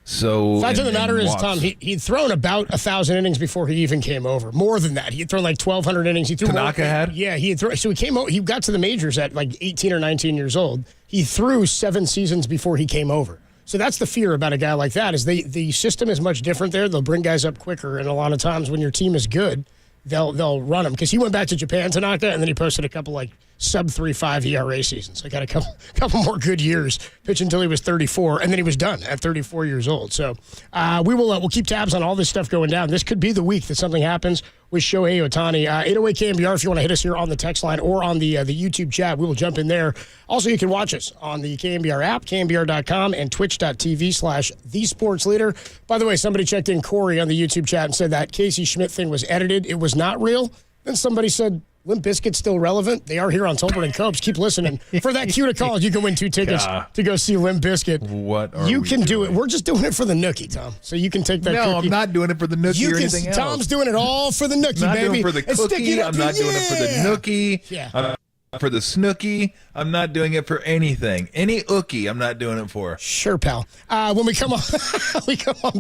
So fact of the matter is, Tom, he'd thrown about 1,000 innings before he even came over. More than that, he'd thrown like 1,200 innings. He threw Tanaka had. Yeah, he had thrown. So he came. He got to the majors at like 18 or 19 years old. He threw 7 seasons before he came over. So that's the fear about a guy like that is the system is much different there. They'll bring guys up quicker, and a lot of times when your team is good, they'll run him because he went back to Japan, Tanaka, and then he posted a couple like sub 3.5 ERA seasons. I got a couple more good years, pitched until he was 34, and then he was done at 34 years old. So we'll keep tabs on all this stuff going down. This could be the week that something happens with Shohei Ohtani. 808 KNBR if you want to hit us here on the text line or on the YouTube chat. We will jump in there. Also, you can watch us on the KNBR app, KNBR.com, and twitch.tv/thesportsleader. By the way, somebody checked in Corey on the YouTube chat and said that Casey Schmidt thing was edited. It was not real. Then somebody said, Limp Bizkit's still relevant. They are here on Tolbert and Copes. Keep listening. For that cue to call, you can win 2 tickets to go see Limp Bizkit. What are you we can doing? do it. We're just doing it for the nookie, Tom. So you can take that. No, cookie. I'm not doing it for the nookie or anything else. Tom's doing it all for the nookie, I'm not baby. doing it for the cookie. I'm not doing it for the nookie. Yeah. For the snookie. I'm not doing it for anything. Any ookie, I'm not doing it for. Sure, pal. When we come on,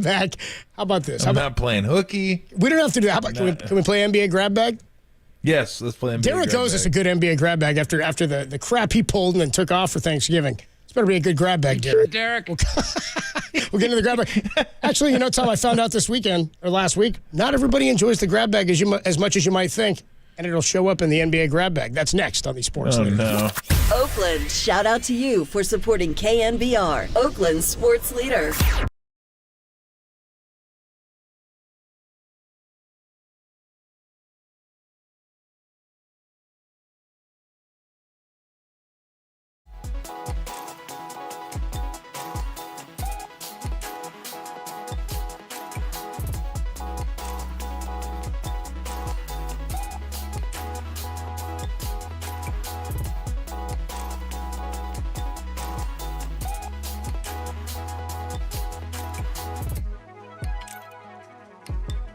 back. How about this? I'm not playing hooky. We don't have to do that. How about can we play NBA grab bag? Yes, let's play NBA Derek grab owes bag. us a good NBA grab bag after the crap he pulled and then took off for Thanksgiving. It's better be a good grab bag, Derek. We'll get into the grab bag. Actually, Tom, I found out this weekend or last week, not everybody enjoys the grab bag as much as you might think, and it'll show up in the NBA grab bag. That's next on the Sports Leader. No. Oakland, shout out to you for supporting KNBR, Oakland's sports leader.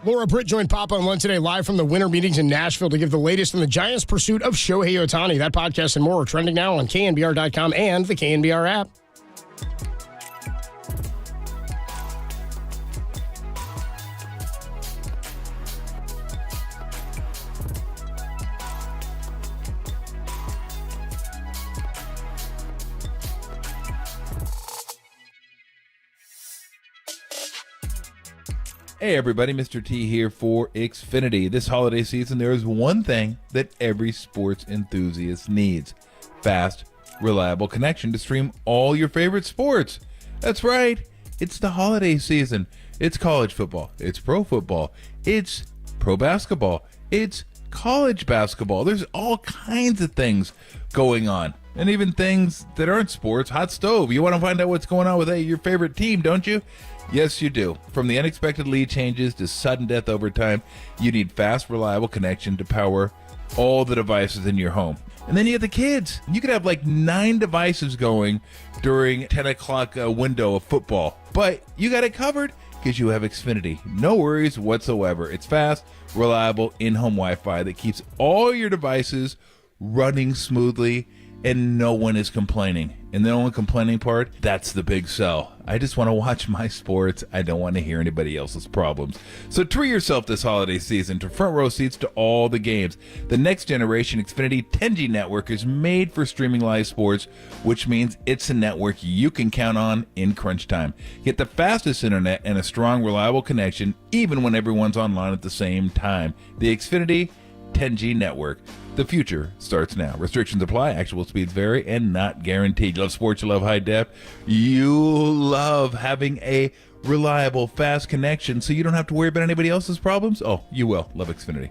Laura Britt joined Papa on One Today live from the winter meetings in Nashville to give the latest in the Giants' pursuit of Shohei Ohtani. That podcast and more are trending now on KNBR.com and the KNBR app. Hey everybody, Mr. T here for Xfinity. This holiday season, there is one thing that every sports enthusiast needs. Fast, reliable connection to stream all your favorite sports. That's right, it's the holiday season. It's college football, it's pro football, it's pro basketball, it's college basketball. There's all kinds of things going on. And even things that aren't sports. Hot stove. You want to find out what's going on with your favorite team, don't you? Yes, you do. From the unexpected lead changes to sudden death overtime, you need fast, reliable connection to power all the devices in your home. And then you have the kids. You could have like 9 devices going during 10 o'clock window of football. But you got it covered because you have Xfinity. No worries whatsoever. It's fast, reliable, in-home Wi-Fi that keeps all your devices running smoothly, and no one is complaining. And the only complaining part, that's the big sell. I just want to watch my sports. I don't want to hear anybody else's problems. So treat yourself this holiday season to front row seats to all the games. The next generation Xfinity 10G network is made for streaming live sports, which means it's a network you can count on in crunch time. Get the fastest internet and a strong, reliable connection, even when everyone's online at the same time. The Xfinity 10G network. The future starts now. Restrictions apply. Actual speeds vary and not guaranteed. You love sports. You love high def. You love having a reliable, fast connection so you don't have to worry about anybody else's problems. Oh, you will. Love Xfinity.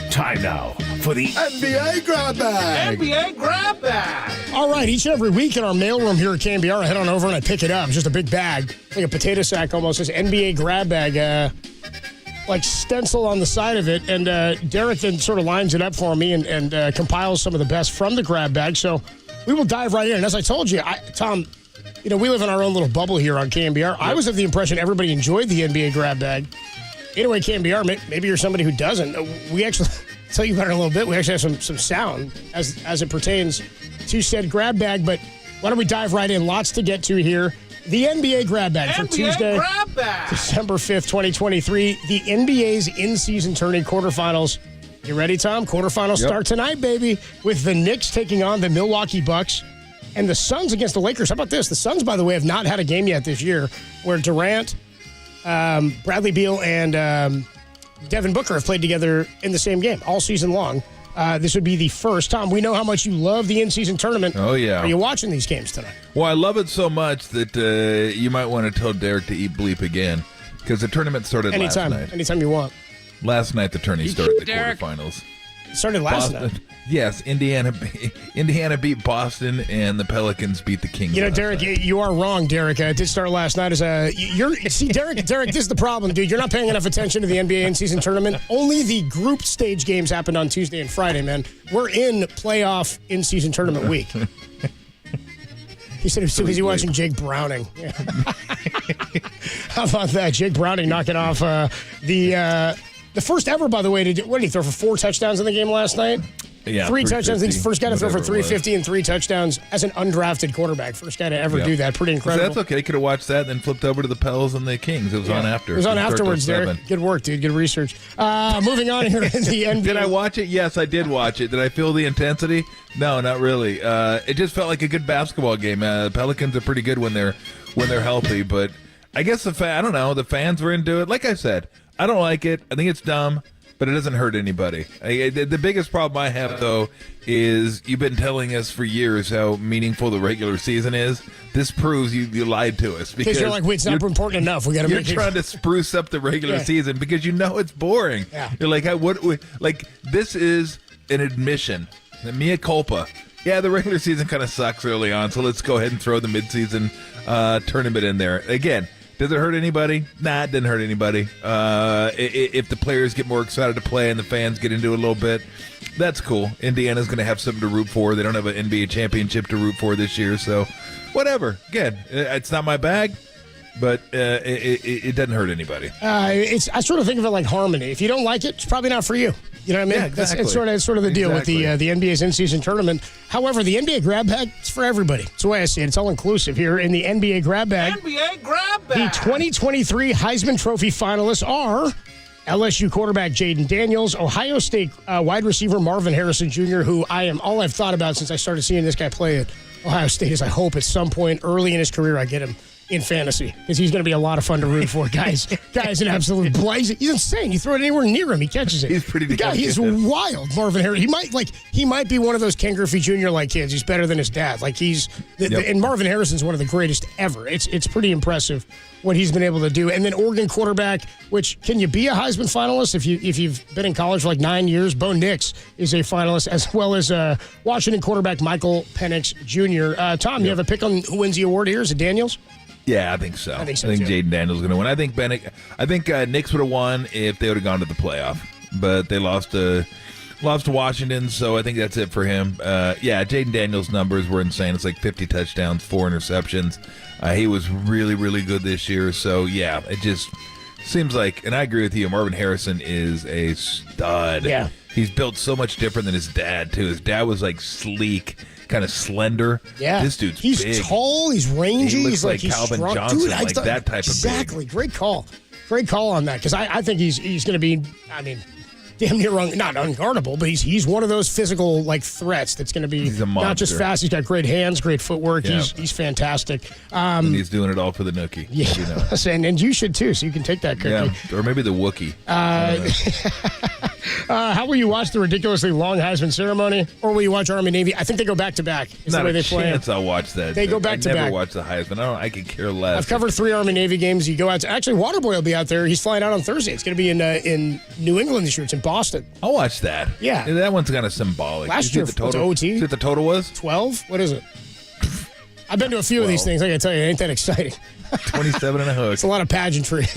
Time now for the NBA Grab Bag. NBA Grab Bag. All right, each and every week in our mailroom here at KNBR, I head on over and I pick it up. It's just a big bag, like a potato sack almost. This NBA Grab Bag, like stencil on the side of it. And Derek then sort of lines it up for me and compiles some of the best from the grab bag. So we will dive right in. And as I told you, Tom, you know, we live in our own little bubble here on KNBR. Yep. I was of the impression everybody enjoyed the NBA Grab Bag. Anyway, KNBR, maybe you're somebody who doesn't. We actually, I'll tell you about it in a little bit. We actually have some sound as it pertains to said grab bag. But why don't we dive right in? Lots to get to here. The NBA Grab Bag for Tuesday, December 5th, 2023. The NBA's in-season tourney quarterfinals. You ready, Tom? Quarterfinals start tonight, baby, with the Knicks taking on the Milwaukee Bucks and the Suns against the Lakers. How about this? The Suns, by the way, have not had a game yet this year where Durant, Bradley Beal, and Devin Booker have played together in the same game all season long. This would be the first. Tom, we know how much you love the in-season tournament. Oh, yeah. Are you watching these games tonight? Well, I love it so much that you might want to tell Derek to eat bleep again because the tournament started last night. Anytime you want. Last night, the tourney started the quarterfinals. It started last night. Yes, Indiana beat Boston, and the Pelicans beat the Kings. You know, Derek, you are wrong, Derek. It did start last night. Derek, this is the problem, dude. You're not paying enough attention to the NBA in-season tournament. Only the group stage games happened on Tuesday and Friday, man. We're in playoff in-season tournament week. He said he was too busy watching Jake Browning. Yeah. How about that? Jake Browning knocking off the first ever, by the way, what did he throw for 4 touchdowns in the game last night? Yeah, 3 touchdowns. I think he's the first guy to throw for 350 and 3 touchdowns as an undrafted quarterback. First guy to ever do that. Pretty incredible. So that's okay. He could have watched that and then flipped over to the Pels and the Kings. It was on after. It was on afterwards, Derek. Good work, dude. Good research. Moving on here in the NBA. Did I watch it? Yes, I did watch it. Did I feel the intensity? No, not really. It just felt like a good basketball game. The Pelicans are pretty good when they're healthy, but I guess I don't know. The fans were into it. Like I said, I don't like it. I think it's dumb. But it doesn't hurt anybody. The biggest problem I have, though, is you've been telling us for years how meaningful the regular season is. This proves you lied to us. Because you're like, wait, it's not important enough. We got to make it. You're trying to spruce up the regular season because you know it's boring. Yeah. You're like, this is an admission. Mea culpa. Yeah, the regular season kind of sucks early on, so let's go ahead and throw the midseason tournament in there. Again, does it hurt anybody? Nah, it didn't hurt anybody. If the players get more excited to play and the fans get into it a little bit, that's cool. Indiana's going to have something to root for. They don't have an NBA championship to root for this year, so whatever. Again, it's not my bag, but it doesn't hurt anybody. I sort of think of it like harmony. If you don't like it, it's probably not for you. You know what I mean? Yeah, exactly. It's sort of the deal with the NBA's in-season tournament. However, the NBA Grab Bag, it's for everybody. It's the way I see it. It's all-inclusive here in the NBA Grab Bag. NBA Grab Bag! The 2023 Heisman Trophy finalists are LSU quarterback Jaden Daniels, Ohio State wide receiver Marvin Harrison Jr., who all I've thought about since I started seeing this guy play at Ohio State is I hope at some point early in his career I get him in fantasy because he's going to be a lot of fun to root for. Guy's an absolute blaze. He's insane. You throw it anywhere near him, he catches it. He's pretty good. He's wild, Marvin Harris. He might be one of those Ken Griffey Jr. like kids. He's better than his dad. Like and Marvin Harrison's one of the greatest ever. It's pretty impressive what he's been able to do. And then Oregon quarterback, which can you be a Heisman finalist if you've been in college for like 9 years? Bo Nix is a finalist, as well as Washington quarterback Michael Penix Jr. Tom, you have a pick on who wins the award here? Is it Daniels? Yeah, I think so. I think too. Jaden Daniels is going to win. I think Knicks would have won if they would have gone to the playoff, but they lost to Washington, so I think that's it for him. Jaden Daniels' numbers were insane. It's like 50 touchdowns, 4 interceptions. He was really, really good this year. So yeah, it just seems like, and I agree with you. Marvin Harrison is a stud. Yeah, he's built so much different than his dad too. His dad was like sleek, kind of slender. Yeah, this dude's he's big. Tall, he's rangy. He looks like he's Calvin strong. Johnson, Dude, like that type exactly. of big. Great call on that because I think he's going to be. I mean, damn near not unguardable, but he's one of those physical like threats that's going to be not just fast. He's got great hands, great footwork. Yeah. He's fantastic. And he's doing it all for the nookie. Yeah, you know. and you should too, so you can take that cookie. Yeah, or maybe the Wookiee. How will you watch the ridiculously long Heisman ceremony? Or will you watch Army-Navy? I think they go back-to-back. Is Not the way a they play chance I'll watch that. They go back-to-back. I never watch the Heisman. I could care less. I've covered 3 Army-Navy games. You go out to... Actually, Waterboy will be out there. He's flying out on Thursday. It's going to be in New England this year. It's in Boston. I'll watch that. Yeah. That one's kind of symbolic. Last year, the total, OT. See what the total was? 12? What is it? I've been to a few of these things. I got to tell you, it ain't that exciting. 27 and a hook. It's a lot of pageantry.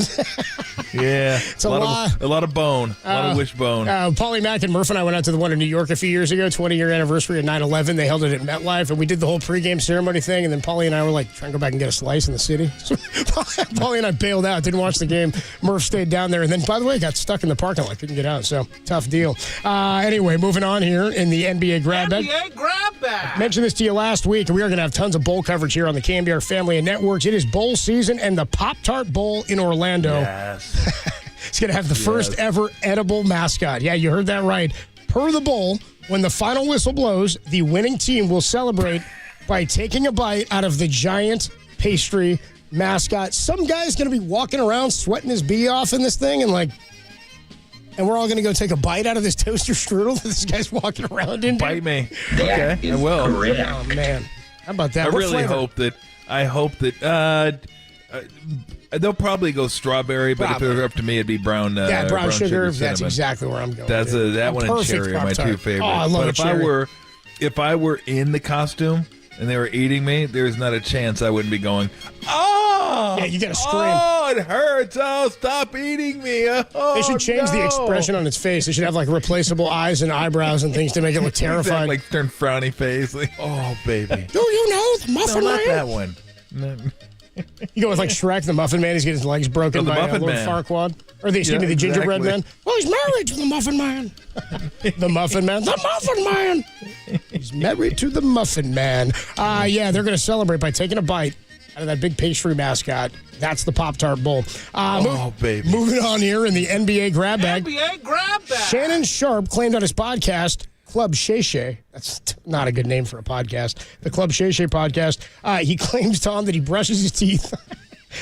Yeah. It's a lot of bone. A lot of wishbone. Paulie Mack and Murph and I went out to the one in New York a few years ago, 20-year anniversary of 9/11. They held it at MetLife, and we did the whole pregame ceremony thing, and then Paulie and I were like, trying to go back and get a slice in the city. So Paulie and I bailed out, didn't watch the game. Murph stayed down there, and then, by the way, got stuck in the parking lot, couldn't get out, so tough deal. Anyway, moving on here in the NBA Grab Bag. NBA Grab Bag. I mentioned this to you last week, and we are going to have tons of bowl coverage here on the KNBR family of networks. It is bowl season, and the Pop-Tart Bowl in Orlando. Yes. It's going to have the first ever edible mascot. Yeah, you heard that right. Per the bowl, when the final whistle blows, the winning team will celebrate by taking a bite out of the giant pastry mascot. Some guy's going to be walking around sweating his bee off in this thing, and we're all going to go take a bite out of this toaster strudel that this guy's walking around in. Bite me. Okay, I will. Oh, man. How about that? I What really flavor? hope that they'll probably go strawberry, but if it were up to me, it'd be brown. Brown sugar. That's cinnamon. exactly where I'm going. That's that one and perfect cherry are my Pop-Tart. two favorites. Oh, I love but cherry. if I were in the costume and they were eating me, there's not a chance I wouldn't be going, oh! Yeah, you got to scream. Oh, it hurts. Oh, stop eating me. Oh, They should change the no. expression on its face. They should have replaceable eyes and eyebrows and things to make it look terrifying. Like turn frowny face. Like, oh, baby. Do you know the Muffin No, Man? not that one. No. You go with Shrek, the Muffin Man. He's getting his legs broken by Muffin Lord Man. Farquaad. Or excuse me, the Gingerbread Man. Well, he's married to the Muffin Man. The Muffin Man. The Muffin Man. He's married to the Muffin Man. Yeah, they're going to celebrate by taking a bite out of that big pastry mascot. That's the Pop-Tart Bowl. Baby. Moving on here in the NBA Grab Bag. NBA Grab Bag. Shannon Sharp claimed on his podcast, Club Shay Shay. That's not a good name for a podcast. The Club Shay Shay podcast. He claims, Tom, that he brushes his teeth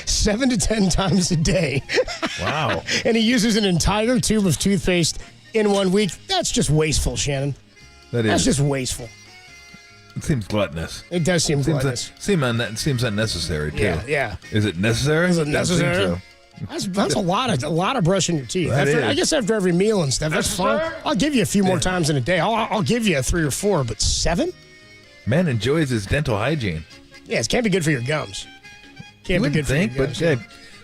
7 to 10 times a day. Wow. And he uses an entire tube of toothpaste in 1 week. That's just wasteful, Shannon. That's just wasteful. It seems gluttonous. It does seem gluttonous. Seems unnecessary, too. Yeah. Is it necessary? Is it necessary? I think so. That's a lot of brushing your teeth. I guess after every meal and stuff. That's fine. I'll give you a few more times in a day. I'll give you 3 or 4, but 7? Man enjoys his dental hygiene. Yeah, it can't be good for your gums. Can't be good for your gums. But hey,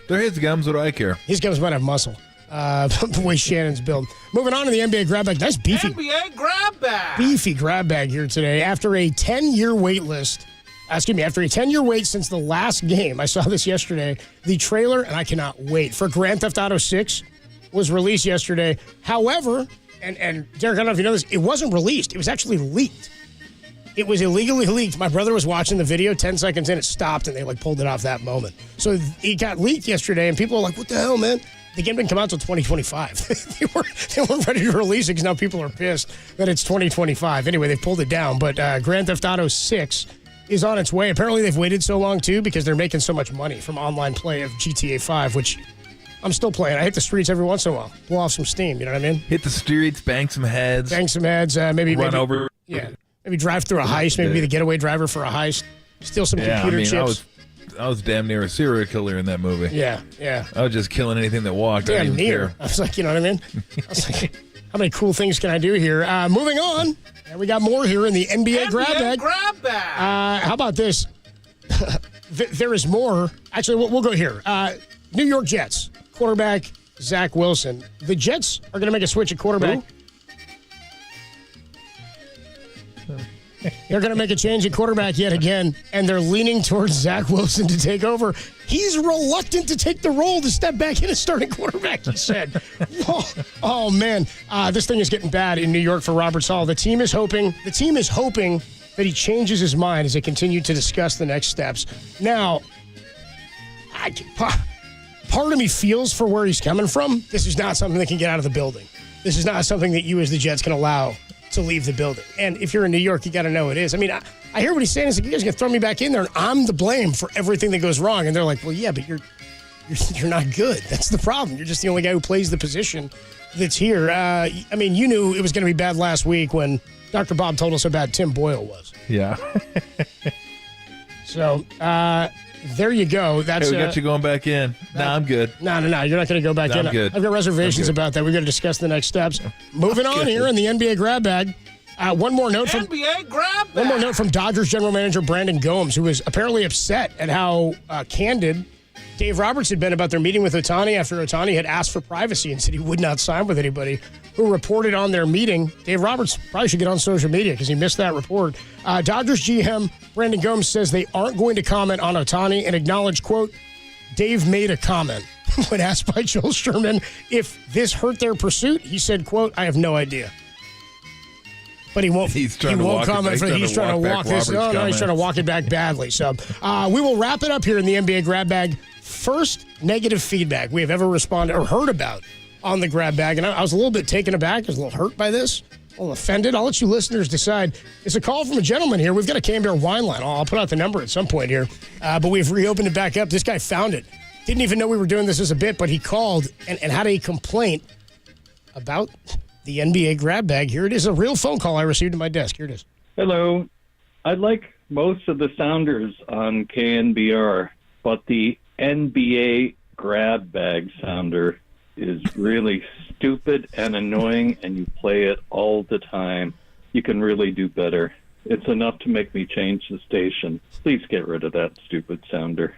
they're his gums. What do I care? His gums might have muscle. The way Shannon's built. Moving on to the NBA Grab Bag. Nice beefy. NBA Grab Bag. Beefy grab bag here today. After a 10-year wait list. After a 10-year wait since the last game, I saw this yesterday, the trailer, and I cannot wait, for Grand Theft Auto 6 was released yesterday. However, and Derek, I don't know if you know this, it wasn't released. It was actually leaked. It was illegally leaked. My brother was watching the video, 10 seconds in, it stopped, and they pulled it off that moment. So it got leaked yesterday, and people were like, what the hell, man? The game didn't come out until 2025. They weren't ready to release it because now people are pissed that it's 2025. Anyway, they pulled it down. But Grand Theft Auto 6 is on its way. Apparently, they've waited so long, too, because they're making so much money from online play of GTA 5, which I'm still playing. I hit the streets every once in a while. Blow off some steam, you know what I mean? Hit the streets, bang some heads. Maybe run over. Yeah. Maybe drive through a heist. Maybe be the getaway driver for a heist. Steal some computer chips. I was damn near a serial killer in that movie. Yeah. I was just killing anything that walked. Damn I didn't near. care. I was like, you know what I mean? I was like, how many cool things can I do here? Moving on. And we got more here in the NBA Grab Bag. How about this? There is more. Actually, we'll go here. New York Jets quarterback Zach Wilson. The Jets are going to make a switch at quarterback. They're going to make a change at quarterback yet again, and they're leaning towards Zach Wilson to take over. He's reluctant to take the role to step back in as starting quarterback, he said. Oh, man. This thing is getting bad in New York for Robert Sala. The team is hoping that he changes his mind as they continue to discuss the next steps. Now, part of me feels for where he's coming from. This is not something that can get out of the building. This is not something that you as the Jets can allow to leave the building. And if you're in New York, you got to know it is. I mean, I hear what he's saying. It's like, you guys going to throw me back in there, and I'm to blame for everything that goes wrong. And they're like, well, yeah, but you're you're not good. That's the problem. You're just the only guy who plays the position that's here. I mean, you knew it was going to be bad last week when Dr. Bob told us how bad Tim Boyle was. Yeah. So, there you go. That's we got you going back in. Nah, I'm good. No. You're not going to go back in. I'm good. I've got reservations about that. We've got to discuss the next steps. Moving on here in the NBA grab bag. One more note from Dodgers general manager Brandon Gomes, who was apparently upset at how candid Dave Roberts had been about their meeting with Ohtani after Ohtani had asked for privacy and said he would not sign with anybody. Who reported on their meeting. Dave Roberts probably should get on social media because he missed that report. Dodgers GM Brandon Gomes says they aren't going to comment on Ohtani and acknowledged, quote, Dave made a comment. When asked by Joel Sherman if this hurt their pursuit, he said, quote, I have no idea. But he won't. He's trying to comment. He's trying to walk this. No, he's trying to walk it back badly. So we will wrap it up here in the NBA grab bag. First negative feedback we have ever responded or heard about on the grab bag, and I was a little bit taken aback. I was a little hurt by this, a little offended. I'll let you listeners decide. It's a call from a gentleman here. We've got a KNBR wine line. I'll put out the number at some point here, but we've reopened it back up. This guy found it. Didn't even know we were doing this as a bit, but he called and had a complaint about the NBA grab bag. Here it is, a real phone call I received at my desk. Here it is. Hello. I like most of the sounders on KNBR, but the NBA grab bag sounder is really stupid and annoying, and you play it all the time. You can really do better. It's enough to make me change the station. Please get rid of that stupid sounder.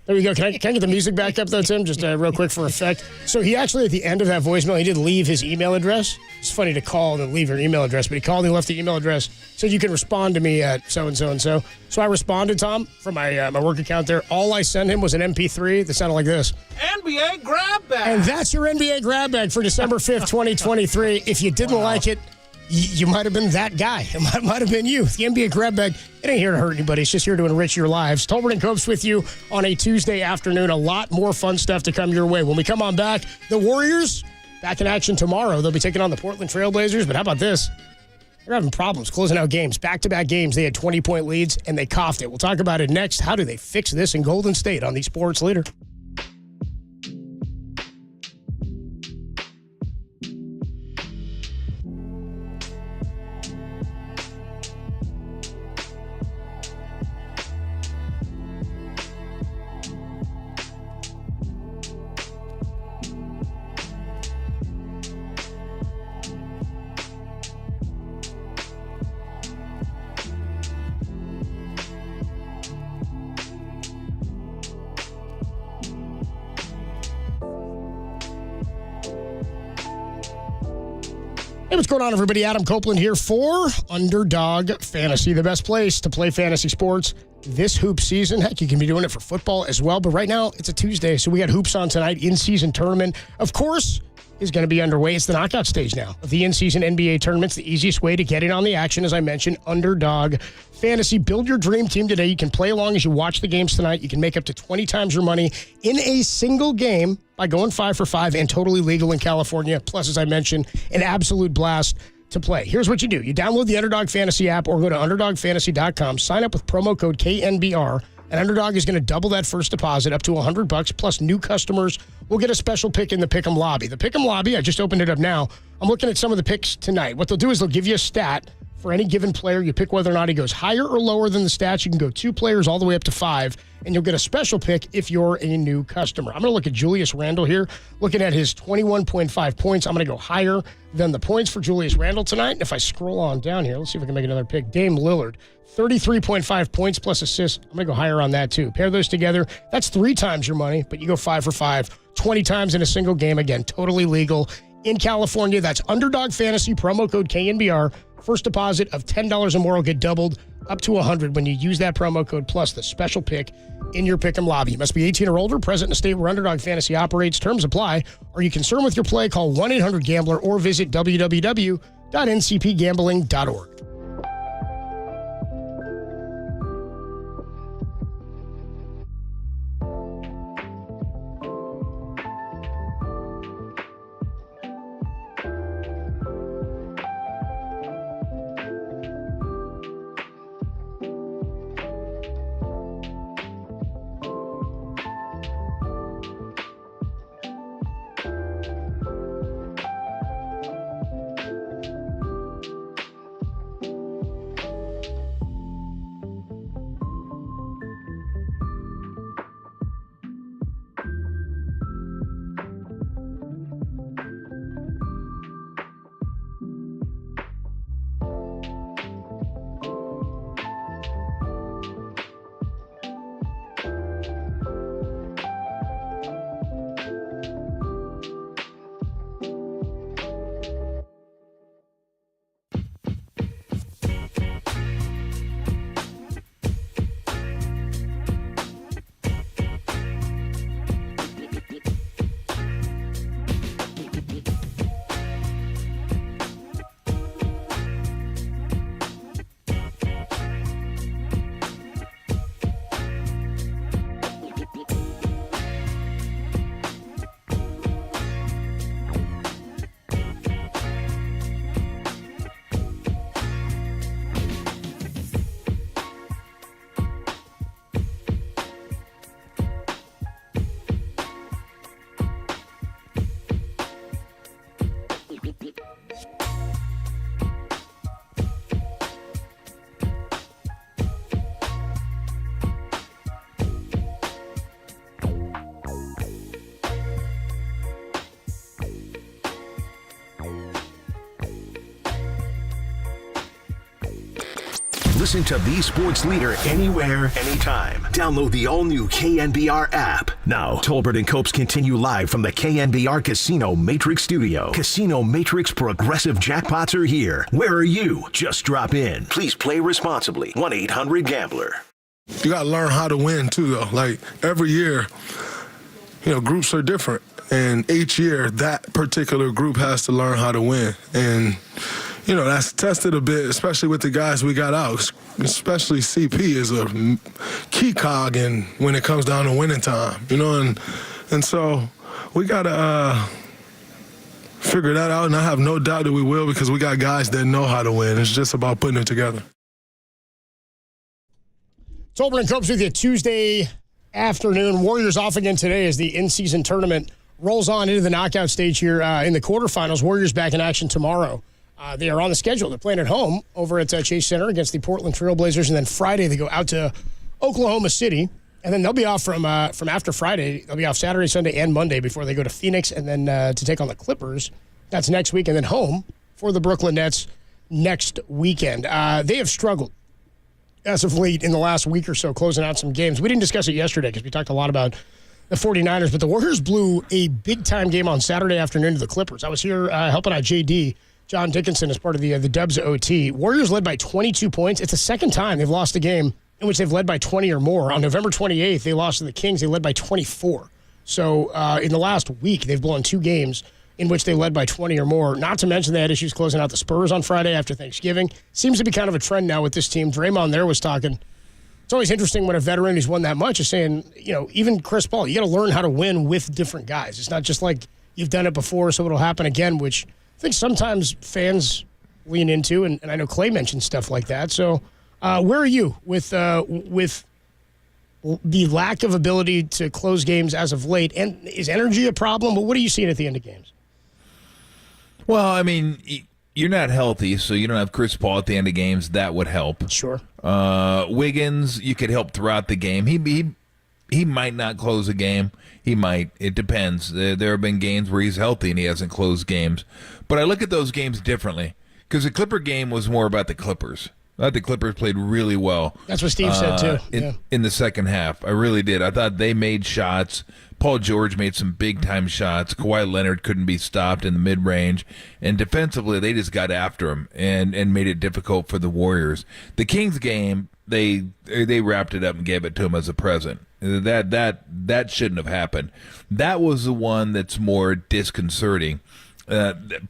There we go. Can I get the music back up, though, Tim? Just real quick for effect. So he actually, at the end of that voicemail, he did leave his email address. It's funny to call and leave your email address, but he called and left the email address. Said you can respond to me at so-and-so and so. So I responded, Tom, from my work account there. All I sent him was an MP3 that sounded like this. NBA grab bag. And that's your NBA grab bag for December 5th, 2023. If you didn't like it, you might have been that guy. It might have been you. The NBA grab bag, it ain't here to hurt anybody. It's just here to enrich your lives. Tolbert and Copes with you on a Tuesday afternoon. A lot more fun stuff to come your way. When we come on back, the Warriors back in action tomorrow. They'll be taking on the Portland Trailblazers. But how about this? They're having problems closing out games. Back-to-back games, they had 20-point leads, and they coughed it. We'll talk about it next. How do they fix this in Golden State on the Sports Leader? Hey, what's going on, everybody? Adam Copeland here for Underdog Fantasy, the best place to play fantasy sports this hoop season. Heck, you can be doing it for football as well, but right now it's a Tuesday, so we got hoops on tonight. In-season tournament, of course, is going to be underway. It's the knockout stage now of the in-season NBA tournaments. The easiest way to get in on the action, as I mentioned, Underdog Fantasy. Build your dream team today. You can play along as you watch the games tonight. You can make up to 20 times your money in a single game by going 5 for 5 and totally legal in California. Plus, as I mentioned, an absolute blast to play. Here's what you do. You download the Underdog Fantasy app or go to UnderdogFantasy.com. Sign up with promo code KNBR. And Underdog is going to double that first deposit up to $100, plus new customers will get a special pick in the Pick'em Lobby. The Pick'em Lobby, I just opened it up now. I'm looking at some of the picks tonight. What they'll do is they'll give you a stat for any given player. You pick whether or not he goes higher or lower than the stats. You can go 2 players all the way up to 5, and you'll get a special pick if you're a new customer. I'm going to look at Julius Randle here, looking at his 21.5 points. I'm going to go higher than the points for Julius Randle tonight. And if I scroll on down here, let's see if I can make another pick. Dame Lillard, 33.5 points plus assists. I'm going to go higher on that too. Pair those together. That's 3 times your money, but you go 5 for 5, 20 times in a single game. Again, totally legal in California. That's Underdog Fantasy, promo code KNBR. First deposit of $10 or more will get doubled up to $100 when you use that promo code plus the special pick in your Pick'em Lobby. You must be 18 or older, present in a state where Underdog Fantasy operates. Terms apply. Are you concerned with your play? Call 1-800-GAMBLER or visit www.ncpgambling.org. Listen to the sports leader anywhere, anytime. Download the all-new KNBR app. Now, Tolbert and Copes continue live from the KNBR Casino Matrix Studio. Casino Matrix Progressive Jackpots are here. Where are you? Just drop in. Please play responsibly. 1-800-GAMBLER. You got to learn how to win, too, though. Like, every year, groups are different. And each year, that particular group has to learn how to win. And that's tested a bit, especially with the guys we got out. Especially CP is a key cog when it comes down to winning time, and so we got to figure that out, and I have no doubt that we will because we got guys that know how to win. It's just about putting it together. Tolbert and Copes with you Tuesday afternoon. Warriors off again today as the in-season tournament rolls on into the knockout stage here in the quarterfinals. Warriors back in action tomorrow. They are on the schedule. They're playing at home over at Chase Center against the Portland Trail Blazers, and then Friday they go out to Oklahoma City, and then they'll be off from after Friday. They'll be off Saturday, Sunday, and Monday before they go to Phoenix, and then to take on the Clippers. That's next week, and then home for the Brooklyn Nets next weekend. They have struggled as of late in the last week or so, closing out some games. We didn't discuss it yesterday because we talked a lot about the 49ers, but the Warriors blew a big-time game on Saturday afternoon to the Clippers. I was here helping out JD, John Dickinson, as part of the Dubs OT. Warriors led by 22 points. It's the second time they've lost a game in which they've led by 20 or more. On November 28th, they lost to the Kings. They led by 24. So in the last week, they've blown two games in which they led by 20 or more. Not to mention they had issues closing out the Spurs on Friday after Thanksgiving. Seems to be kind of a trend now with this team. Draymond there was talking. It's always interesting when a veteran who's won that much is saying, even Chris Paul, you got to learn how to win with different guys. It's not just like you've done it before, so it'll happen again, which I think sometimes fans lean into, and I know Clay mentioned stuff like that. So where are you with the lack of ability to close games as of late? And is energy a problem? But what are you seeing at the end of games? Well, I mean, you're not healthy, so you don't have Chris Paul at the end of games. That would help. Sure. Wiggins, you could help throughout the game. He might not close a game. He might. It depends. There have been games where he's healthy and he hasn't closed games. But I look at those games differently because the Clipper game was more about the Clippers. I thought the Clippers played really well. That's what Steve said, too. In the second half. I really did. I thought they made shots. Paul George made some big-time shots. Kawhi Leonard couldn't be stopped in the mid-range. And defensively, they just got after him and made it difficult for the Warriors. The Kings game, they wrapped it up and gave it to him as a present. That shouldn't have happened. That was the one that's more disconcerting.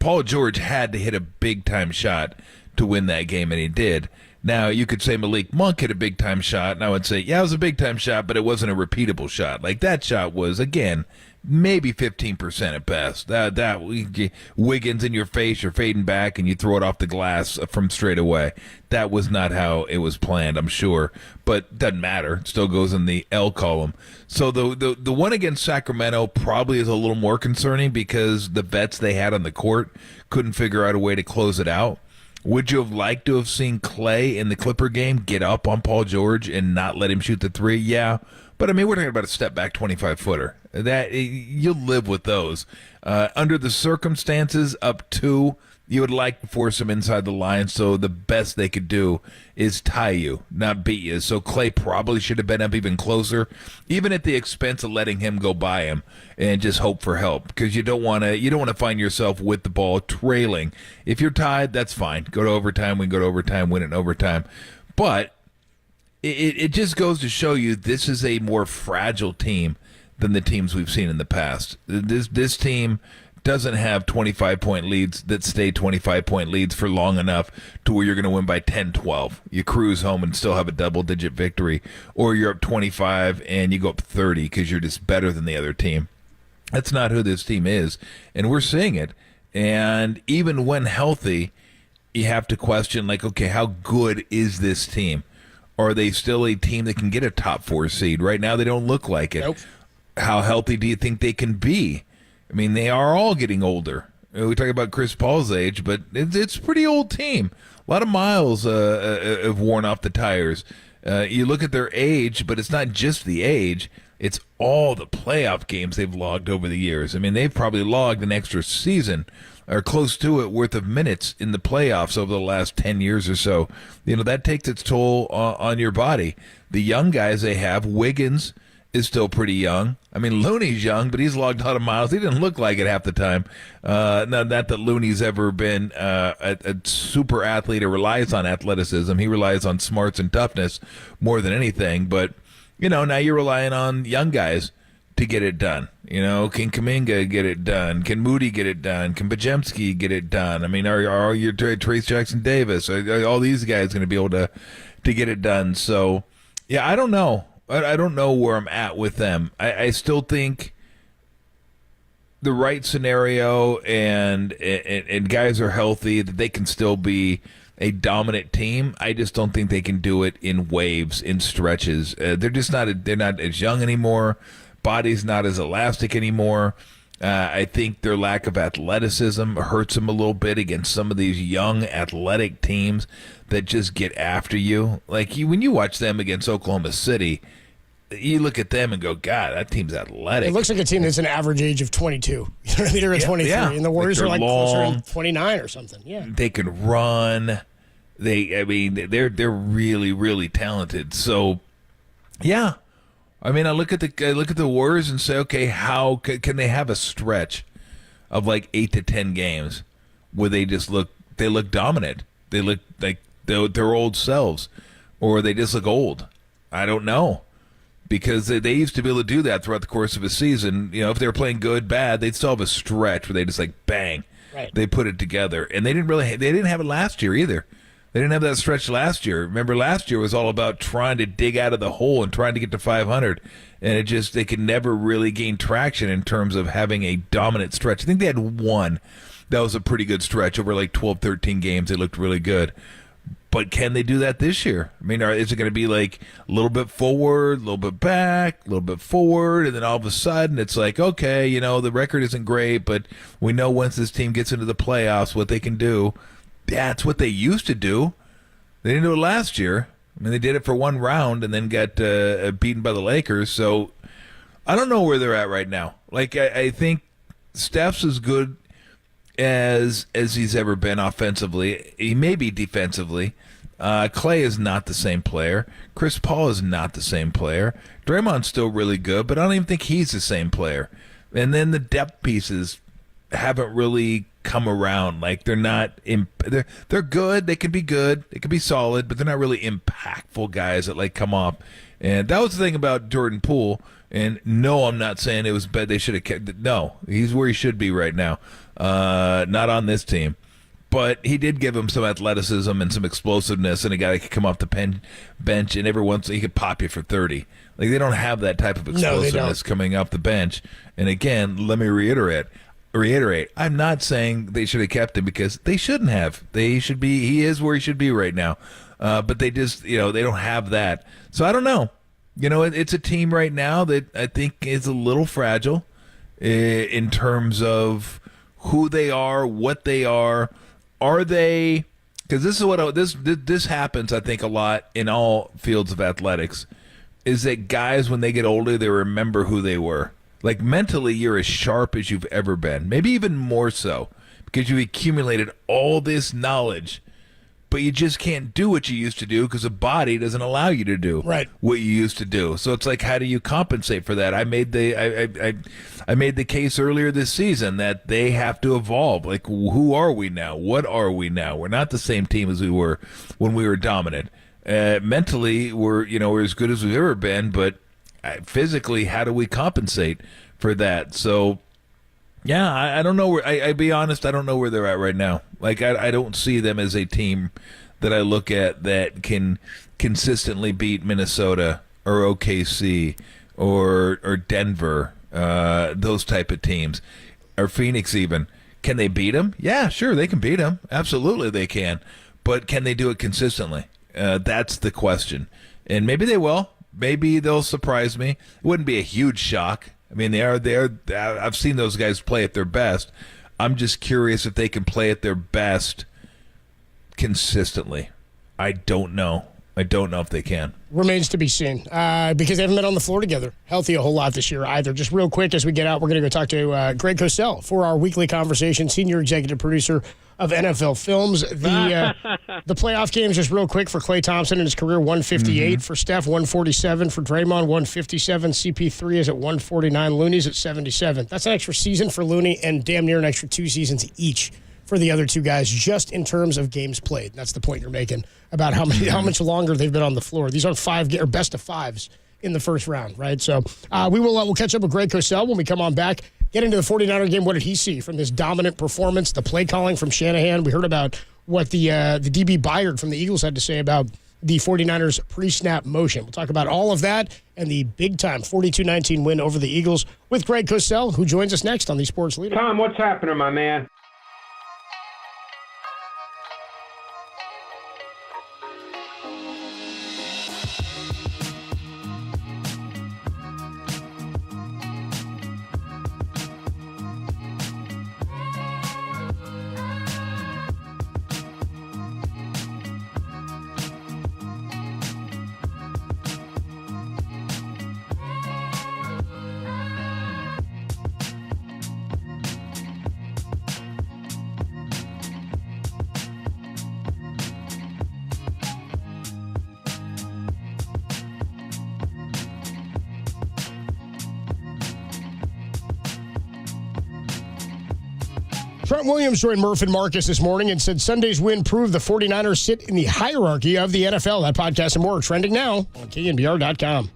Paul George had to hit a big-time shot to win that game, and he did. Now, you could say Malik Monk hit a big-time shot, and I would say, yeah, it was a big-time shot, but it wasn't a repeatable shot. Like, that shot was, again, maybe 15% at best. Wiggins in your face, you're fading back, and you throw it off the glass from straight away. That was not how it was planned, I'm sure. But doesn't matter. It still goes in the L column. So the one against Sacramento probably is a little more concerning because the vets they had on the court couldn't figure out a way to close it out. Would you have liked to have seen Clay in the Clipper game get up on Paul George and not let him shoot the three? Yeah. But, I mean, we're talking about a step-back 25-footer. That you'll live with those. Under the circumstances, up two, you would like to force him inside the line, so the best they could do is tie you, not beat you. So Clay probably should have been up even closer, even at the expense of letting him go by him and just hope for help, because you don't want to find yourself with the ball trailing. If you're tied, that's fine. Go to overtime. We can go to overtime, win it in overtime. But it just goes to show you this is a more fragile team than the teams we've seen in the past. This team doesn't have 25-point leads that stay 25-point leads for long enough to where you're going to win by 10-12. You cruise home and still have a double-digit victory, or you're up 25 and you go up 30 because you're just better than the other team. That's not who this team is, and we're seeing it. And even when healthy, you have to question, like, okay, how good is this team? Are they still a team that can get a top 4 seed? Right now, they don't look like it. Nope. How healthy do you think they can be? I mean, they are all getting older. We talk about Chris Paul's age, but it's a pretty old team. A lot of miles have worn off the tires. You look at their age, but it's not just the age. It's all the playoff games they've logged over the years. I mean, they've probably logged an extra season or close to it worth of minutes in the playoffs over the last 10 years or so. That takes its toll on your body. The young guys they have, Wiggins is still pretty young. I mean, Looney's young, but he's logged a lot of miles. He didn't look like it half the time. Not that Looney's ever been a super athlete or relies on athleticism. He relies on smarts and toughness more than anything. But, now you're relying on young guys to get it done. Can Kuminga get it done? Can Moody get it done? Can Bajemski get it done? I mean, are your Trace Jackson Davis? Are all these guys going to be able to get it done? So, yeah, I don't know. I don't know where I'm at with them. I still think the right scenario and guys are healthy, that they can still be a dominant team. I just don't think they can do it in waves, in stretches. They're just not. They're not as young anymore. Body's not as elastic anymore. I think their lack of athleticism hurts them a little bit against some of these young athletic teams that just get after you. Like when you watch them against Oklahoma City, you look at them and go, God, that team's athletic. It looks like a team that's an average age of 22. They're at 23, and the Warriors are like closer to 29 or something. Yeah, they can run. They're really, really talented. So, yeah. I mean, I look at the Warriors and say, okay, how can they have a stretch of like 8 to 10 games where they look dominant? They look like their old selves, or they just look old. I don't know, because they used to be able to do that throughout the course of a season. If they were playing good, bad, they'd still have a stretch where they just like bang, right. They put it together, and they didn't have it last year either. They didn't have that stretch last year. Remember, last year was all about trying to dig out of the hole and trying to get to 500. And they could never really gain traction in terms of having a dominant stretch. I think they had one that was a pretty good stretch over like 12, 13 games. They looked really good. But can they do that this year? I mean, is it going to be like a little bit forward, a little bit back, a little bit forward, and then all of a sudden it's like, okay, the record isn't great, but we know once this team gets into the playoffs what they can do. That's what they used to do. They didn't do it last year. I mean, they did it for one round and then got beaten by the Lakers. So I don't know where they're at right now. Like, I think Steph's as good as he's ever been offensively. He may be defensively. Clay is not the same player. Chris Paul is not the same player. Draymond's still really good, but I don't even think he's the same player. And then the depth pieces haven't really come around. Like, they're not they're good. They can be good. They can be solid, but they're not really impactful guys that like come off. And that was the thing about Jordan Poole. And no, I'm not saying it was bad. They should have kept. No, he's where he should be right now. Not on this team, but he did give him some athleticism and some explosiveness, and a guy that could come off the bench and every once he could pop you for 30. Like, they don't have that type of explosiveness coming off the bench. And again, let me reiterate, I'm not saying they should have kept him, because they shouldn't have. They should be. He is where he should be right now. But they just, they don't have that. So I don't know. It's a team right now that I think is a little fragile in terms of who they are, what they are. Are they? Because this is what this happens, I think, a lot in all fields of athletics. Is that guys, when they get older, they remember who they were. Like, mentally, you're as sharp as you've ever been, maybe even more so, because you've accumulated all this knowledge, but you just can't do what you used to do because the body doesn't allow you to do what you used to do. So it's like, how do you compensate for that? I made the case earlier this season that they have to evolve. Like, who are we now? What are we now? We're not the same team as we were when we were dominant. Mentally, we're as good as we've ever been, but physically, how do we compensate for that? So, yeah, I don't know where. I be honest, I don't know where they're at right now. Like, I don't see them as a team that I look at that can consistently beat Minnesota or OKC or Denver, those type of teams, or Phoenix even. Can they beat them? Yeah, sure, they can beat them. Absolutely, they can. But can they do it consistently? That's the question. And maybe they will. Maybe they'll surprise me. It wouldn't be a huge shock. I mean, they are. I've seen those guys play at their best. I'm just curious if they can play at their best consistently. I don't know. I don't know if they can. Remains to be seen because they haven't been on the floor together healthy a whole lot this year either. Just real quick as we get out, we're going to go talk to Greg Cosell for our weekly conversation, senior executive producer of NFL Films. The playoff games, just real quick, for Klay Thompson in his career, 158. For Steph, 147. For Draymond, 157. CP3 is at 149. Looney's at 77. That's an extra season for Looney and damn near an extra 2 seasons each for the other two guys, just in terms of games played. That's the point you're making about how much longer they've been on the floor. These aren't best of fives in the first round, right? So we'll catch up with Greg Cosell when we come on back. Get into the 49er game. What did he see from this dominant performance? The play calling from Shanahan. We heard about what the DB Byard from the Eagles had to say about the 49ers pre-snap motion. We'll talk about all of that and the big-time 42-19 win over the Eagles with Greg Cosell, who joins us next on the Sports Leader. Tom, what's happening, my man? Trent Williams joined Murph and Marcus this morning and said Sunday's win proved the 49ers sit in the hierarchy of the NFL. That podcast and more trending now on KNBR.com.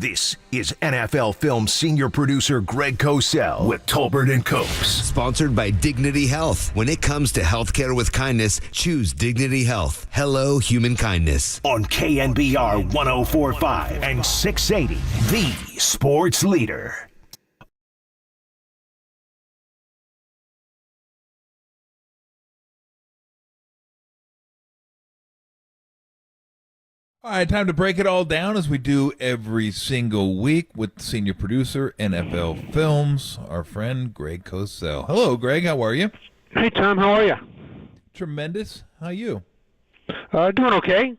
This is NFL Film senior producer Greg Cosell with Tolbert and Copes. Sponsored by Dignity Health. When it comes to healthcare with kindness, choose Dignity Health. Hello, human kindness. On KNBR 104.5 and 680, the sports leader. All right, time to break it all down as we do every single week with senior producer, NFL Films, our friend Greg Cosell. Hello, Greg. How are you? Hey, Tom. How are you? Tremendous. How are you? Doing okay.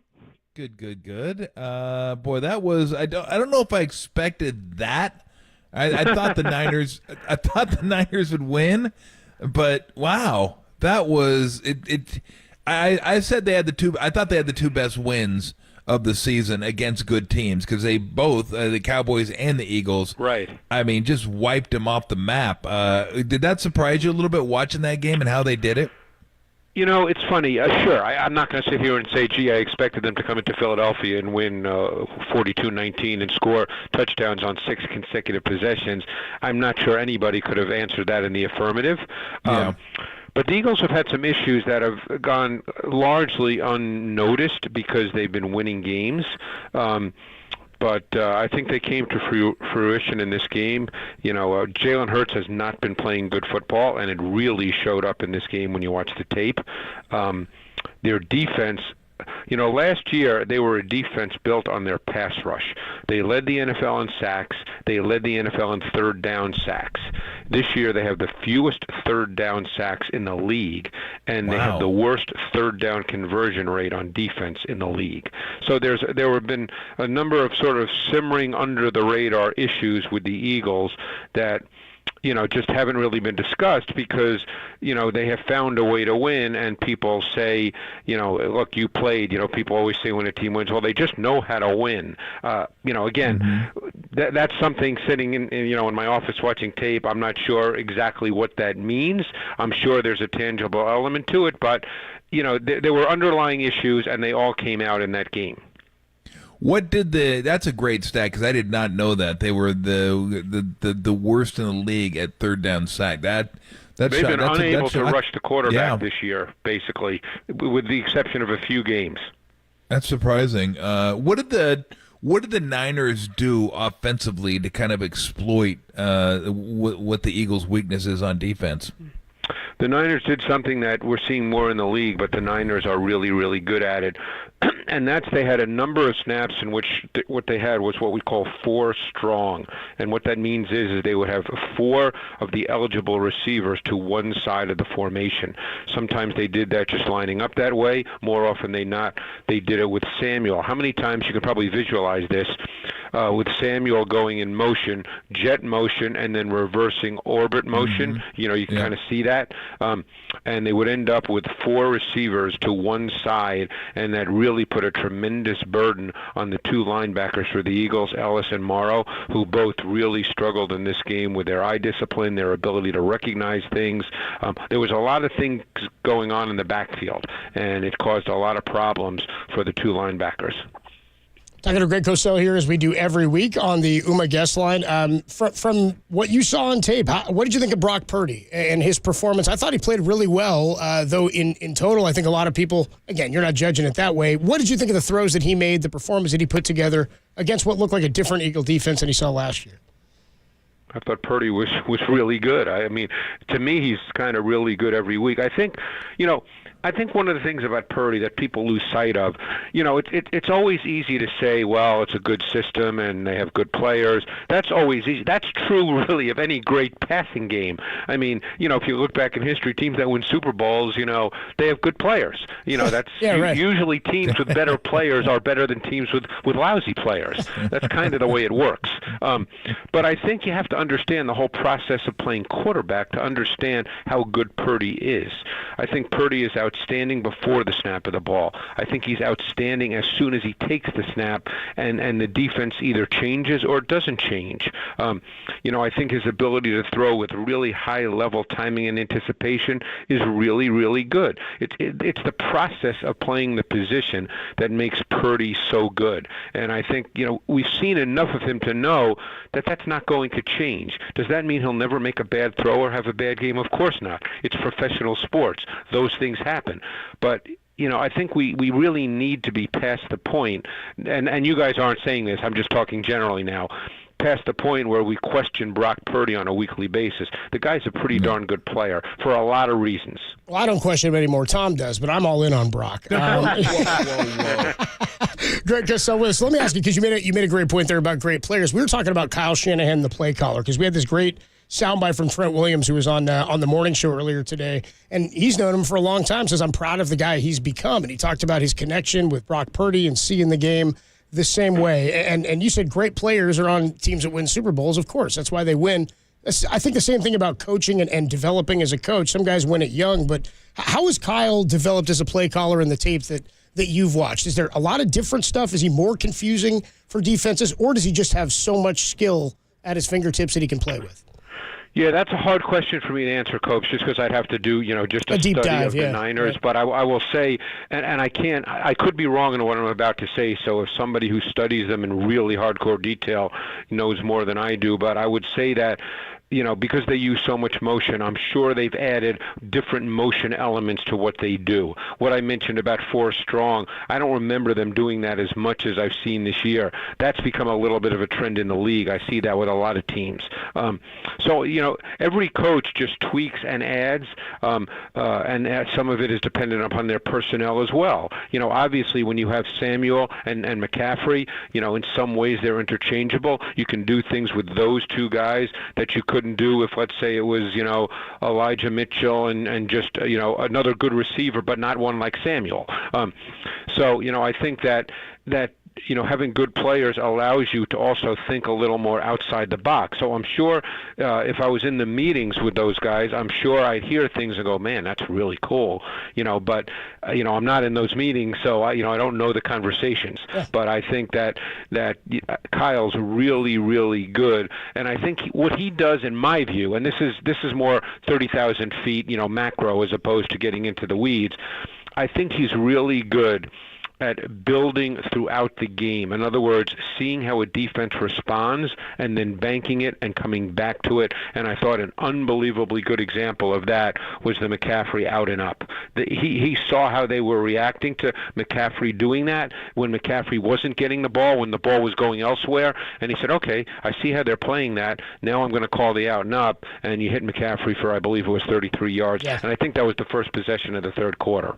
Good. Boy, that was I don't know if I expected that. I thought the Niners. I thought the Niners would win, but wow, that was it. I said they had the two. I thought they had the two best wins of the season against good teams because they both, the Cowboys and the Eagles, right? I mean, just wiped them off the map. Did that surprise you a little bit watching that game and how they did it? You know, it's funny. Sure, I'm not going to sit here and say, gee, I expected them to come into Philadelphia and win 42-19 and score touchdowns on 6 consecutive possessions. I'm not sure anybody could have answered that in the affirmative. Yeah. But the Eagles have had some issues that have gone largely unnoticed because they've been winning games. But I think they came to fruition in this game. You know, Jalen Hurts has not been playing good football, and it really showed up in this game when you watch the tape. Their defense, you know, last year they were a defense built on their pass rush. They led the NFL in sacks. They led the NFL in third down sacks. This year they have the fewest third down sacks in the league, and they have the worst third down conversion rate on defense in the league. So there have been a number of sort of simmering under the radar issues with the Eagles that, you know, just haven't really been discussed because, you know, they have found a way to win, and people say, you know, look, you played, you know, people always say when a team wins, well, they just know how to win. You know, again, that's something sitting in, you know, in my office watching tape. I'm not sure exactly what that means. I'm sure there's a tangible element to it, but, you know, there were underlying issues, and they all came out in that game. What did that's a great stat because I did not know that they were the worst in the league at third down sack. They've been unable to rush the quarterback this year, basically, with the exception of a few games. That's surprising. What did the Niners do offensively to kind of exploit what the Eagles' weakness is on defense? The Niners did something that we're seeing more in the league, but the Niners are really, really good at it. And that's they had a number of snaps in which what they had was what we call 4 strong. And what that means is they would have 4 of the eligible receivers to one side of the formation. Sometimes they did that just lining up that way. More often than not, they did it with Samuel. How many times you can probably visualize this with Samuel going in motion, jet motion, and then reversing orbit motion. Mm-hmm. You know, you can kind of see that. And they would end up with 4 receivers to one side, and that really put a tremendous burden on the 2 linebackers for the Eagles, Ellis and Morrow, who both really struggled in this game with their eye discipline, their ability to recognize things. There was a lot of things going on in the backfield, and it caused a lot of problems for the 2 linebackers. Talking to Greg Cosell here as we do every week on the UMA guest line. From what you saw on tape, what did you think of Brock Purdy and his performance? I thought he played really well, though in total, I think a lot of people, again, you're not judging it that way. What did you think of the throws that he made, the performance that he put together against what looked like a different Eagle defense than he saw last year? I thought Purdy was really good. I mean, to me, he's kind of really good every week. I think, you know, one of the things about Purdy that people lose sight of, you know, it's always easy to say, well, it's a good system and they have good players. That's always easy. That's true, really, of any great passing game. I mean, you know, if you look back in history, teams that win Super Bowls, you know, they have good players. You know, that's usually teams with better players are better than teams with lousy players. That's kind of the way it works. But I think you have to understand the whole process of playing quarterback to understand how good Purdy is. I think Purdy is outstanding before the snap of the ball. I think he's outstanding as soon as he takes the snap, and the defense either changes or it doesn't change. I think his ability to throw with really high-level timing and anticipation is really, really good. It's the process of playing the position that makes Purdy so good. And I think, we've seen enough of him to know that that's not going to change. Does that mean he'll never make a bad throw or have a bad game? Of course not. It's professional sports. Those things happen. But I think we really need to be past the point, and you guys aren't saying this, I'm just talking generally now, past the point where we question Brock Purdy on a weekly basis. The guy's a pretty darn good player for a lot of reasons. Well, I don't question him anymore. Tom does, but I'm all in on Brock. Greg, so let me ask you, because you made a great point there about great players. We were talking about Kyle Shanahan, the play caller, because we had this great soundbite from Trent Williams, who was on the morning show earlier today, and he's known him for a long time. Says, I'm proud of the guy he's become, and he talked about his connection with Brock Purdy and seeing the game the same way. And you said great players are on teams that win Super Bowls. Of course, that's why they win. I think the same thing about coaching and developing as a coach. Some guys win it young, but how has Kyle developed as a play caller in the tape that you've watched? Is there a lot of different stuff? Is he more confusing for defenses, or does he just have so much skill at his fingertips that he can play with? Yeah, that's a hard question for me to answer, Copes, just because I'd have to do, just a deep study dive, of the Niners. But I will say, and I could be wrong in what I'm about to say, so if somebody who studies them in really hardcore detail knows more than I do, but I would say that, because they use so much motion, I'm sure they've added different motion elements to what they do. What I mentioned about 4 strong, I don't remember them doing that as much as I've seen this year. That's become a little bit of a trend in the league. I see that with a lot of teams. So every coach just tweaks and adds, and some of it is dependent upon their personnel as well. Obviously when you have Samuel and McCaffrey, in some ways they're interchangeable. You can do things with those two guys that you couldn't do if, let's say, it was, Elijah Mitchell and just, another good receiver, but not one like Samuel. So I think that having good players allows you to also think a little more outside the box. So I'm sure if I was in the meetings with those guys, I'm sure I'd hear things and go, man, that's really cool. But I'm not in those meetings, so I don't know the conversations. Yeah. But I think that Kyle's really, really good. And I think what he does, in my view, and this is more 30,000 feet, macro as opposed to getting into the weeds, I think he's really good at building throughout the game. In other words, seeing how a defense responds and then banking it and coming back to it. And I thought an unbelievably good example of that was the McCaffrey out and up. He saw how they were reacting to McCaffrey doing that when McCaffrey wasn't getting the ball, when the ball was going elsewhere. And he said, okay, I see how they're playing that. Now I'm going to call the out and up. And you hit McCaffrey for, I believe it was 33 yards. Yeah. And I think that was the first possession of the third quarter.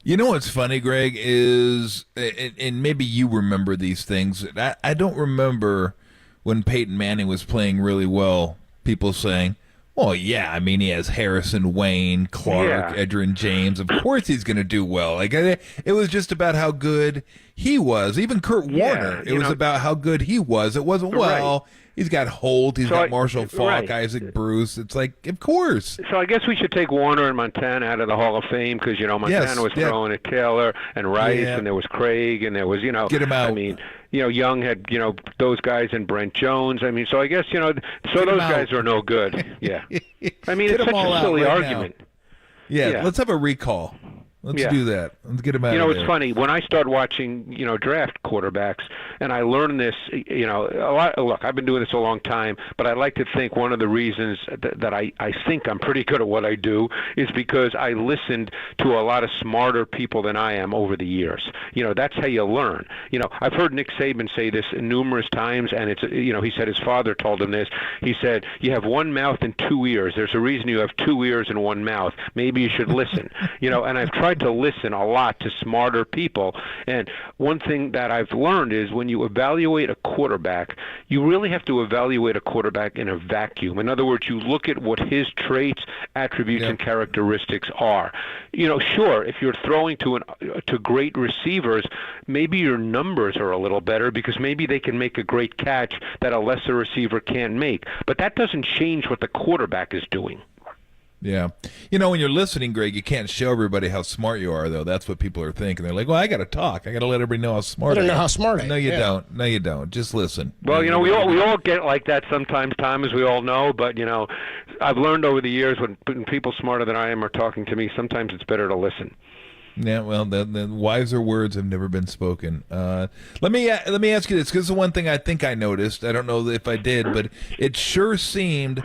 You know what's funny, Greg, is, and maybe you remember these things, I don't remember when Peyton Manning was playing really well, people saying, well, yeah, I mean, he has Harrison, Wayne, Clark, Edgerrin James. Of course he's going to do well. Like, it was just about how good he was. Even Kurt Warner, it was about how good he was. It wasn't, well, he's got Holt, he's got Marshall Faulk, Isaac Bruce. It's like, of course. So I guess we should take Warner and Montana out of the Hall of Fame because, Montana was throwing at Taylor and Rice, and there was Craig, and there was, Get him out. I mean, Young had, those guys and Brent Jones. I mean, so I guess, so those guys are no good. Yeah. I mean, it's such a silly argument. Yeah, let's have a recall. Let's do that. Let's get him out of there. It's funny. When I start watching, draft quarterbacks, and I learn this, a lot. Look, I've been doing this a long time, but I like to think one of the reasons that I think I'm pretty good at what I do is because I listened to a lot of smarter people than I am over the years. That's how you learn. I've heard Nick Saban say this numerous times, and it's, he said his father told him this. He said, you have one mouth and two ears. There's a reason you have two ears and one mouth. Maybe you should listen. And I've tried tried to listen a lot to smarter people. And one thing that I've learned is when you evaluate a quarterback, you really have to evaluate a quarterback in a vacuum. In other words, you look at what his traits, attributes, and characteristics are. Sure, if you're throwing to great receivers, maybe your numbers are a little better because maybe they can make a great catch that a lesser receiver can't make. But that doesn't change what the quarterback is doing. Yeah. When you're listening, Greg, you can't show everybody how smart you are, though. That's what people are thinking. They're like, well, I got to talk. I got to let everybody know how smart I am. I don't know how smart I am. No, you don't. No, you don't. Just listen. Well, we all get like that sometimes, Tom, as we all know. But, I've learned over the years when people smarter than I am are talking to me, sometimes it's better to listen. Yeah, well, the wiser words have never been spoken. Let me ask you this, because the one thing I think I noticed, I don't know if I did, but it sure seemed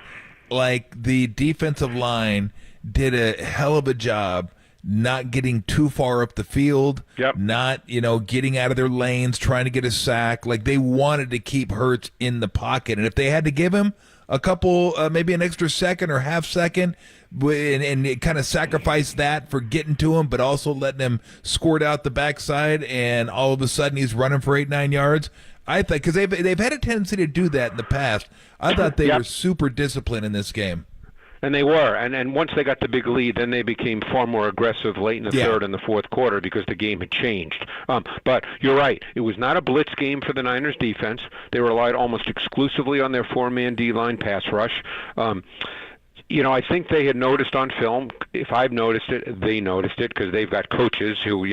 like the defensive line did a hell of a job not getting too far up the field, not, getting out of their lanes, trying to get a sack. Like, they wanted to keep Hurts in the pocket. And if they had to give him a couple, maybe an extra second or half second, and kind of sacrifice that for getting to him, but also letting him squirt out the backside, and all of a sudden he's running for 8-9 yards. I think because they've had a tendency to do that in the past. I thought they were super disciplined in this game. And they were, and once they got the big lead, then they became far more aggressive late in the third and the fourth quarter because the game had changed. But you're right, it was not a blitz game for the Niners defense. They relied almost exclusively on their four-man D-line pass rush. I think they had noticed on film. If I've noticed it, they noticed it because they've got coaches who,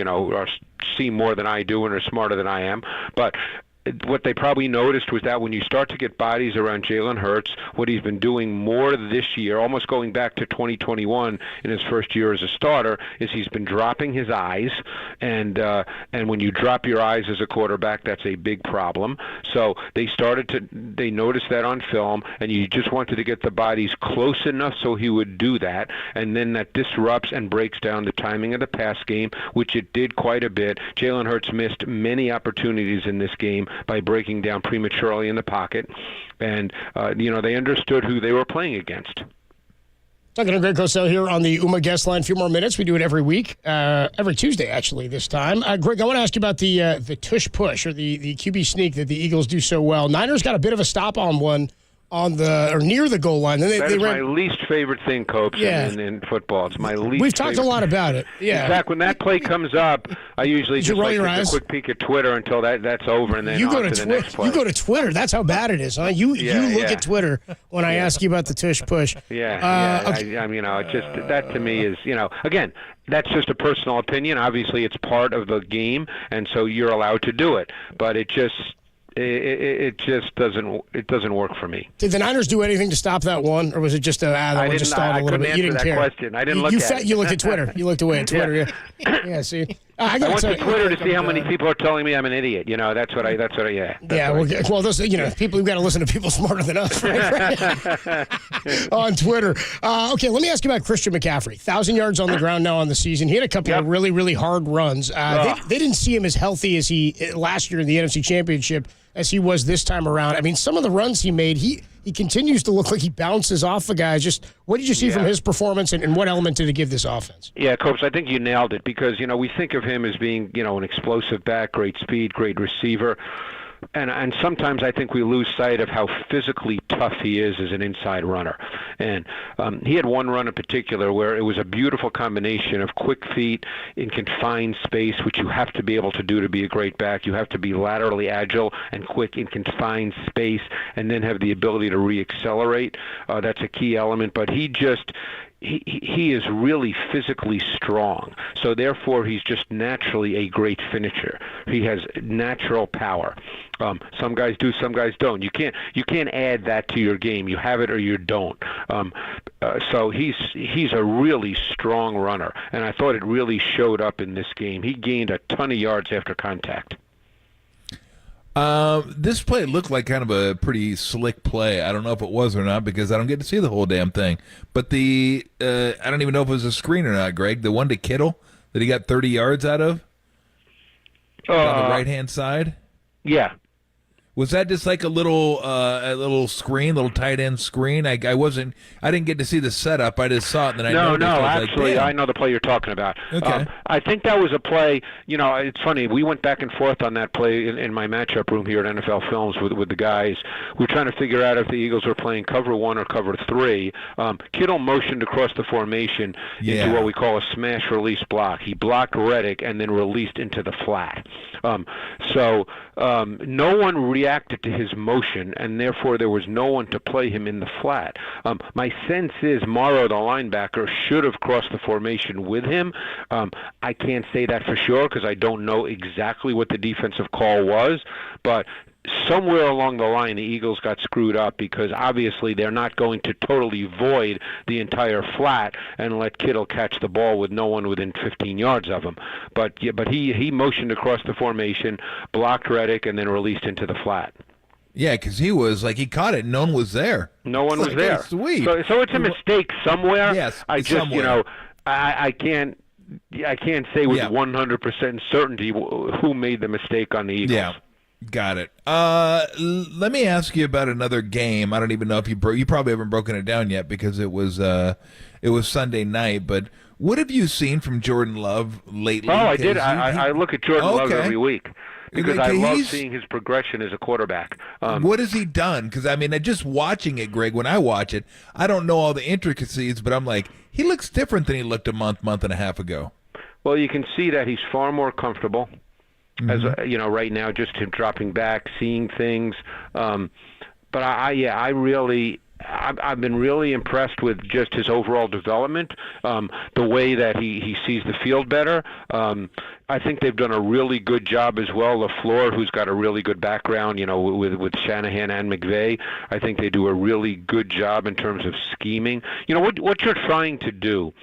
see more than I do and are smarter than I am. But what they probably noticed was that when you start to get bodies around Jalen Hurts, what he's been doing more this year, almost going back to 2021 in his first year as a starter, is he's been dropping his eyes, and when you drop your eyes as a quarterback, that's a big problem. So they noticed that on film, and you just wanted to get the bodies close enough so he would do that, and then that disrupts and breaks down the timing of the pass game, which it did quite a bit. Jalen Hurts missed many opportunities in this game by breaking down prematurely in the pocket, and they understood who they were playing against. Talking to Greg Cosell here on the UMA guest line. A few more minutes. We do it every week, every Tuesday actually this time. Greg, I want to ask you about the tush push or the QB sneak that the Eagles do so well. Niners got a bit of a stop on one near the goal line. Then That is my least favorite thing, Copes, in football. It's my least. We've talked a lot about it. Yeah. In fact, when that play comes up, I usually just take a quick peek at Twitter until that's over, and then on to the next play. You go to Twitter. That's how bad it is, huh? You look at Twitter when I ask you about the tush push. Yeah. Okay. That to me is, again, that's just a personal opinion. Obviously, it's part of the game, and so you're allowed to do it. But it just doesn't work for me. Did the Niners do anything to stop that one, or was it just that one just stalled a little bit? You didn't care. Question. I didn't look at it. You looked at Twitter. You looked away at Twitter. Yeah. See, I went to Twitter to see how many people are telling me I'm an idiot. That's what I. People who've got to listen to people smarter than us, right? On Twitter. Okay, let me ask you about Christian McCaffrey. 1,000 yards on the ground now on the season. He had a couple of really, really hard runs. They didn't see him as healthy as he last year in the NFC Championship as he was this time around. I mean, some of the runs he made, he continues to look like he bounces off the guys. Just what did you see from his performance, and what element did it give this offense? Yeah, Copes, I think you nailed it because, we think of him as being, an explosive back, great speed, great receiver. And sometimes I think we lose sight of how physically tough he is as an inside runner. And he had one run in particular where it was a beautiful combination of quick feet in confined space, which you have to be able to do to be a great back. You have to be laterally agile and quick in confined space and then have the ability to re-accelerate. That's a key element. But he is really physically strong, so therefore he's just naturally a great finisher. He has natural power. Some guys do, some guys don't. You can't add that to your game. You have it or you don't. So he's a really strong runner, and I thought it really showed up in this game. He gained a ton of yards after contact. This play looked like kind of a pretty slick play. I don't know if it was or not because I don't get to see the whole damn thing. But I don't even know if it was a screen or not, Greg. The one to Kittle that he got 30 yards out of on the right-hand side? Yeah. Was that just like a little screen, little tight end screen? I didn't get to see the setup. I just saw it, and then I noticed. No, I was actually, like, I know the play you're talking about. Okay. I think that was a play. It's funny. We went back and forth on that play in my matchup room here at NFL Films with the guys. We were trying to figure out if the Eagles were playing cover 1 or cover 3. Kittle motioned across the formation into what we call a smash release block. He blocked Reddick and then released into the flat. So no one reacted to his motion, and therefore there was no one to play him in the flat. My sense is Morrow, the linebacker, should have crossed the formation with him. I can't say that for sure because I don't know exactly what the defensive call was, but somewhere along the line the Eagles got screwed up because obviously they're not going to totally void the entire flat and let Kittle catch the ball with no one within 15 yards of him. But he motioned across the formation, blocked Reddick, and then released into the flat. Yeah, because he caught it. No one was there. No one was like, there. Oh, sweet. So it's a mistake somewhere. Yes, I just somewhere. I can't say with 100% certainty who made the mistake on the Eagles. Yeah. Got it. Let me ask you about another game. I don't even know if you probably haven't broken it down yet because it was Sunday night. But what have you seen from Jordan Love lately? Oh, I did. I look at Jordan Love every week because I love seeing his progression as a quarterback. What has he done? Because just watching it, Greg. When I watch it, I don't know all the intricacies, but I'm like, he looks different than he looked a month and a half ago. Well, you can see that he's far more comfortable. As right now, just him dropping back, seeing things. But I've been really impressed with just his overall development, the way that he sees the field better. I think they've done a really good job as well. LaFleur, who's got a really good background, with Shanahan and McVay, I think they do a really good job in terms of scheming. What you're trying to do.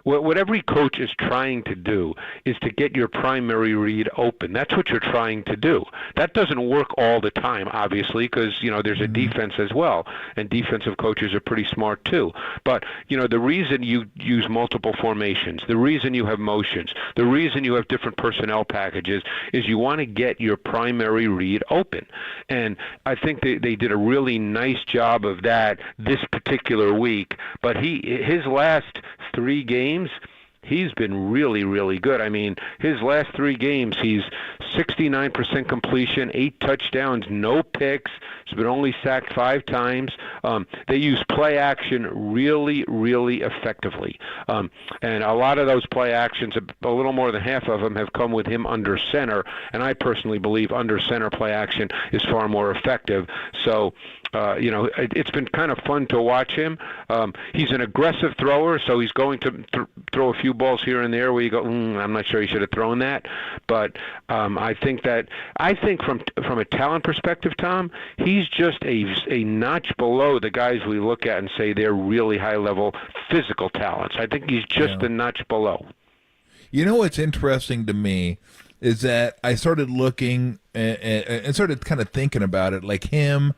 What every coach is trying to do is to get your primary read open. That's what you're trying to do. That doesn't work all the time, obviously, because there's a defense as well, and defensive coaches are pretty smart too. But the reason you use multiple formations, the reason you have motions, the reason you have different personnel packages is you want to get your primary read open. And I think they did a really nice job of that this particular week. But his last 3 games, he's been really, really good. I mean, his last 3 games, he's 69% completion, 8 touchdowns, no picks. He's been only sacked 5 times. They use play action really, really effectively. And a lot of those play actions, a little more than half of them, have come with him under center. And I personally believe under center play action is far more effective. So, it's been kind of fun to watch him. He's an aggressive thrower, so he's going to throw a few balls here and there where you go, I'm not sure he should have thrown that. But I think from a talent perspective, Tom, he's just a notch below the guys we look at and say they're really high-level physical talents. I think he's just a notch below. You know what's interesting to me is that I started looking and started kind of thinking about it, like him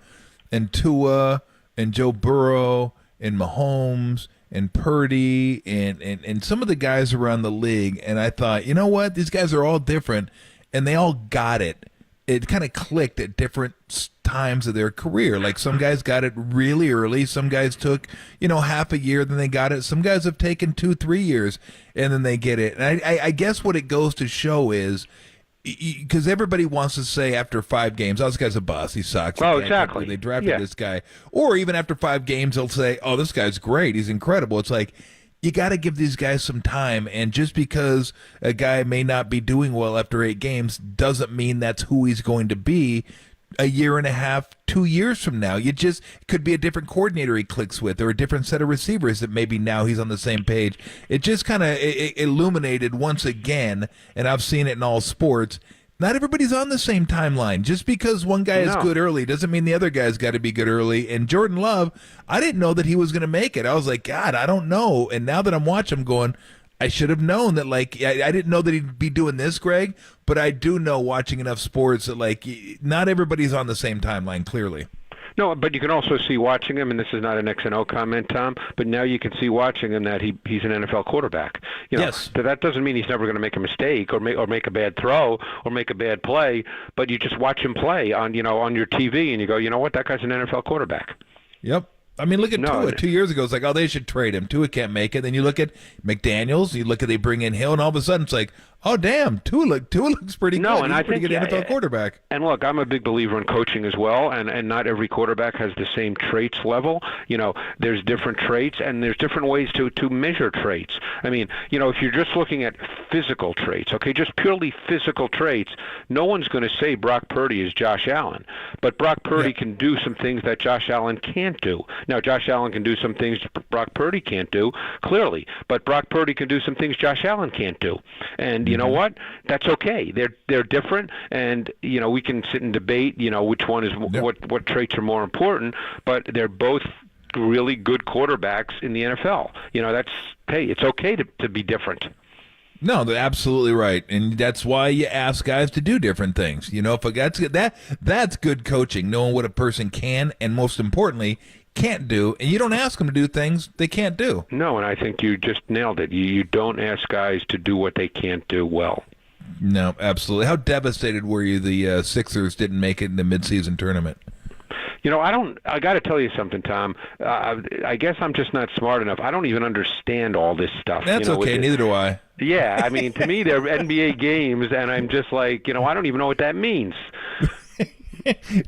and Tua and Joe Burrow and Mahomes and Purdy and some of the guys around the league. And I thought, you know what? These guys are all different, and they all got it. It kind of clicked at different times of their career. Like some guys got it really early. Some guys took, half a year, then they got it. Some guys have taken 2-3 years, and then they get it. And I guess what it goes to show is, because everybody wants to say after 5 games, this guy's a bust, he sucks. Oh, exactly. They drafted this guy. Or even after 5 games, they'll say, oh, this guy's great, he's incredible. It's like, you got to give these guys some time, and just because a guy may not be doing well after 8 games doesn't mean that's who he's going to be a year and a half, 2 years from now. It could be a different coordinator he clicks with, or a different set of receivers that maybe now he's on the same page. It just kind of illuminated once again, and I've seen it in all sports. Not everybody's on the same timeline. Just because one guy is good early doesn't mean the other guy's got to be good early. And Jordan Love, I didn't know that he was going to make it. I was like, God, I don't know. And now that I'm watching, I'm going, I should have known that, I didn't know that he'd be doing this, Greg, but I do know, watching enough sports, that, not everybody's on the same timeline, clearly. No, but you can also see watching him, and this is not an X and O comment, Tom, but now you can see watching him that he's an NFL quarterback. Yes. That doesn't mean he's never going to make a mistake or make a bad throw or make a bad play, but you just watch him play on your TV, and you go, you know what, that guy's an NFL quarterback. Yep. I mean, look at Tua. 2 years ago, it's like, oh, they should trade him. Tua can't make it. Then you look at McDaniels, they bring in Hill, and all of a sudden it's like, oh, damn, Tua looks pretty good. And He's I a pretty think, good NFL quarterback. And look, I'm a big believer in coaching as well, and not every quarterback has the same traits level. There's different traits, and there's different ways to measure traits. I mean, if you're just looking at physical traits, okay, just purely physical traits, no one's going to say Brock Purdy is Josh Allen. But Brock Purdy can do some things that Josh Allen can't do. Now, Josh Allen can do some things Brock Purdy can't do, clearly. But Brock Purdy can do some things Josh Allen can't do. And you know what? That's okay. They're different, and we can sit and debate, which one is what traits are more important. But they're both really good quarterbacks in the NFL. It's okay to be different. No, they're absolutely right, and that's why you ask guys to do different things. That's good coaching, knowing what a person can and most importantly can't do, and you don't ask them to do things they can't do. No, and I think you just nailed it. You don't ask guys to do what they can't do well. No, absolutely. How devastated were you the Sixers didn't make it in the midseason tournament? I got to tell you something, Tom. I guess I'm just not smart enough. I don't even understand all this stuff. That's okay. Neither do I. Yeah, I mean, to me, they're NBA games, and I'm just like, I don't even know what that means.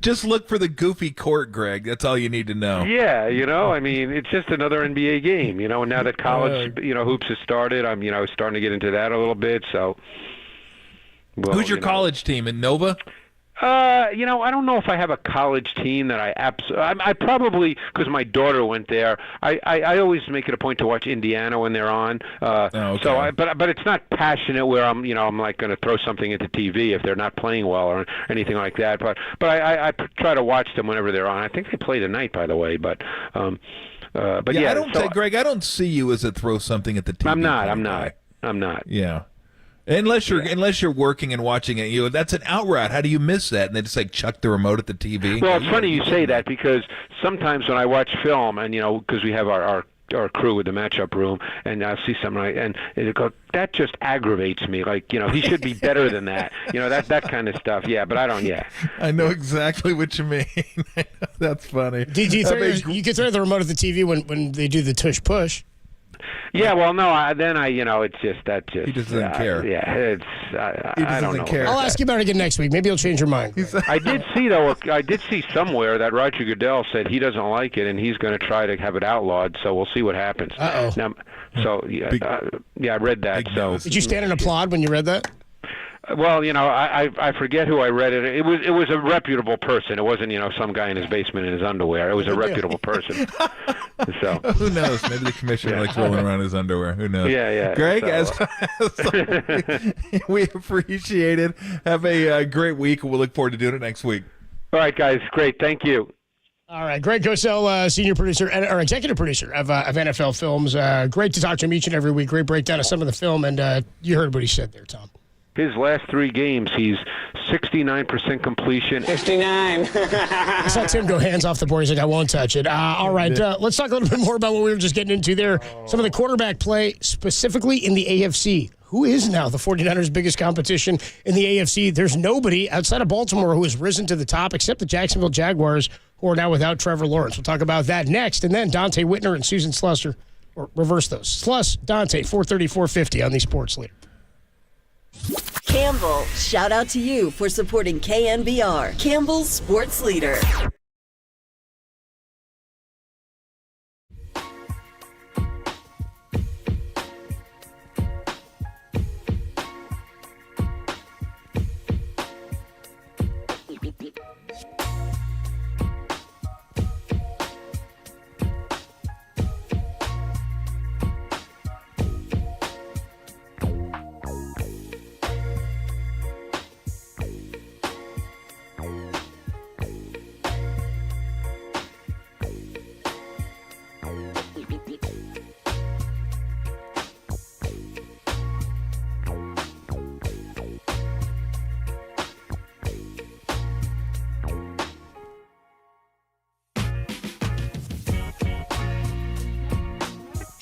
Just look for the goofy court, Greg. That's all you need to know. Yeah, I mean, it's just another NBA game, and now that college, hoops has started, I'm, starting to get into that a little bit, so. Well, who's your college team, in Nova? I don't know if I have a college team that I probably, because my daughter went there, I always make it a point to watch Indiana when they're on. Okay. So, but it's not passionate where I'm like going to throw something at the TV if they're not playing well or anything like that. But I try to watch them whenever they're on. I think they play tonight, by the way. But yeah, I don't say, Greg, I don't see you as a throw something at the TV. I'm not. Yeah. Unless you're working and watching it, that's an out route. How do you miss that? And they just chuck the remote at the TV. Well, it's funny you say that because sometimes when I watch film, and because we have our crew with the matchup room, and I'll see something and it go, that just aggravates me. He should be better than that. That kind of stuff. Yeah, but I don't. Yeah. I know exactly what you mean. That's funny. Do you can throw the remote at the TV when they do the tush push? Yeah, well, no. It's just that. He just doesn't care. Yeah, it's. I don't know. Care. I'll ask you about it again next week. Maybe you'll change your mind. I did see somewhere that Roger Goodell said he doesn't like it and he's going to try to have it outlawed. So we'll see what happens. Uh-oh. Now, I read that. So did you stand and applaud when you read that? Well, I forget who I read it. It was a reputable person. It wasn't some guy in his basement in his underwear. It was a reputable person. So who knows? Maybe the commissioner likes rolling around in his underwear. Who knows? Yeah. Greg, we appreciate it. Have a great week. We'll look forward to doing it next week. All right, guys. Great. Thank you. All right, Greg Cosell, senior producer or executive producer of NFL Films. Great to talk to him each and every week. Great breakdown of some of the film, and you heard what he said there, Tom. His last 3 games, he's 69% completion. 59. I saw Tim go hands off the board. He's like, I won't touch it. All right, let's talk a little bit more about what we were just getting into there. Some of the quarterback play, specifically in the AFC. Who is now the 49ers' biggest competition in the AFC? There's nobody outside of Baltimore who has risen to the top except the Jacksonville Jaguars, who are now without Trevor Lawrence. We'll talk about that next. And then Dante Whitner and Susan Slusser, or reverse those. Sluss, Dante, 430, 450 on the Sports Leader. Campbell, shout out to you for supporting KNBR, Campbell's Sports Leader.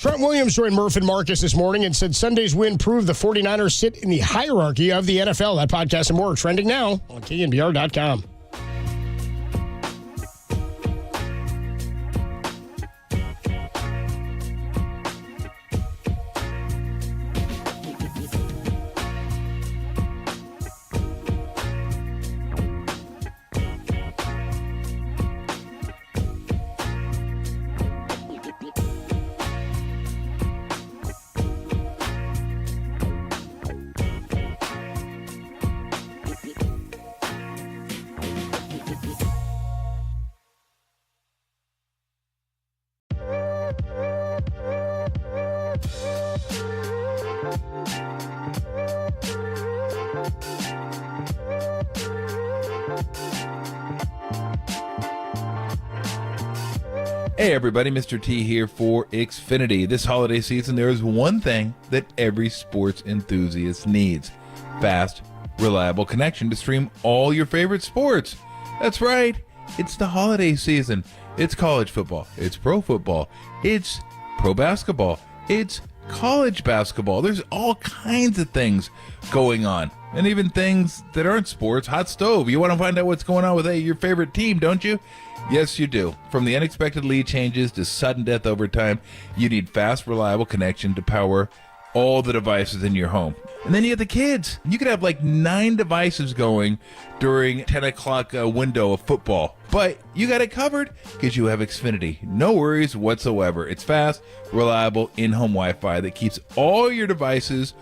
Trent Williams joined Murph and Marcus this morning and said Sunday's win proved the 49ers sit in the hierarchy of the NFL. That podcast and more trending now on KNBR.com. Hey everybody, Mr. T here for Xfinity. This holiday season, there is one thing that every sports enthusiast needs. Fast, reliable connection to stream all your favorite sports. That's right, it's the holiday season. It's college football, it's pro football, it's pro basketball, it's college basketball. There's all kinds of things going on. And even things that aren't sports. Hot stove. You want to find out what's going on with your favorite team, don't you? Yes, you do. From the unexpected lead changes to sudden death overtime, you need fast, reliable connection to power all the devices in your home. And then you have the kids. You could have like 9 devices going during 10 o'clock window of football. But you got it covered because you have Xfinity. No worries whatsoever. It's fast, reliable, in-home Wi-Fi that keeps all your devices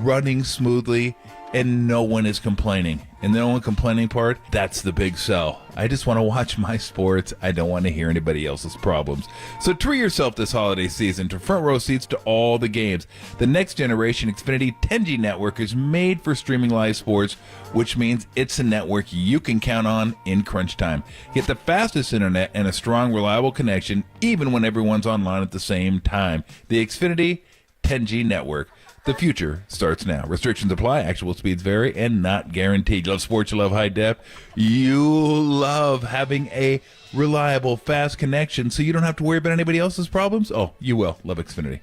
running smoothly and no one is complaining. And the only complaining part, that's the big sell. I just want to watch my sports. I don't want to hear anybody else's problems. So treat yourself this holiday season to front row seats to all the games. The next generation Xfinity 10G network is made for streaming live sports, which means it's a network you can count on in crunch time. Get the fastest internet and a strong, reliable connection, even when everyone's online at the same time. The Xfinity 10G network. The future starts now. Restrictions apply. Actual speeds vary and not guaranteed. You love sports. You love high def. You love having a reliable, fast connection so you don't have to worry about anybody else's problems. Oh, you will. Love Xfinity.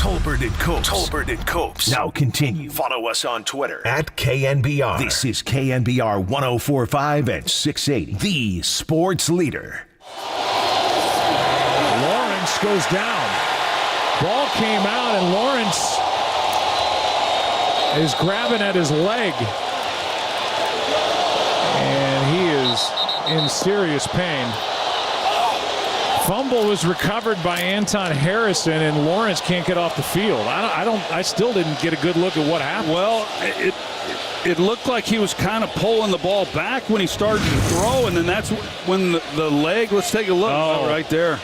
Tolbert and Copes. Tolbert and Copes. Now continue. Follow us on Twitter at KNBR. This is KNBR 104.5 and 680. The sports leader. Lawrence goes down. Ball came out, and Lawrence is grabbing at his leg. And he is in serious pain. Fumble was recovered by Anton Harrison, and Lawrence can't get off the field. I still didn't get a good look at what happened. Well, it looked like he was kind of pulling the ball back when he started to throw, and then that's when the leg. Let's take a look right there.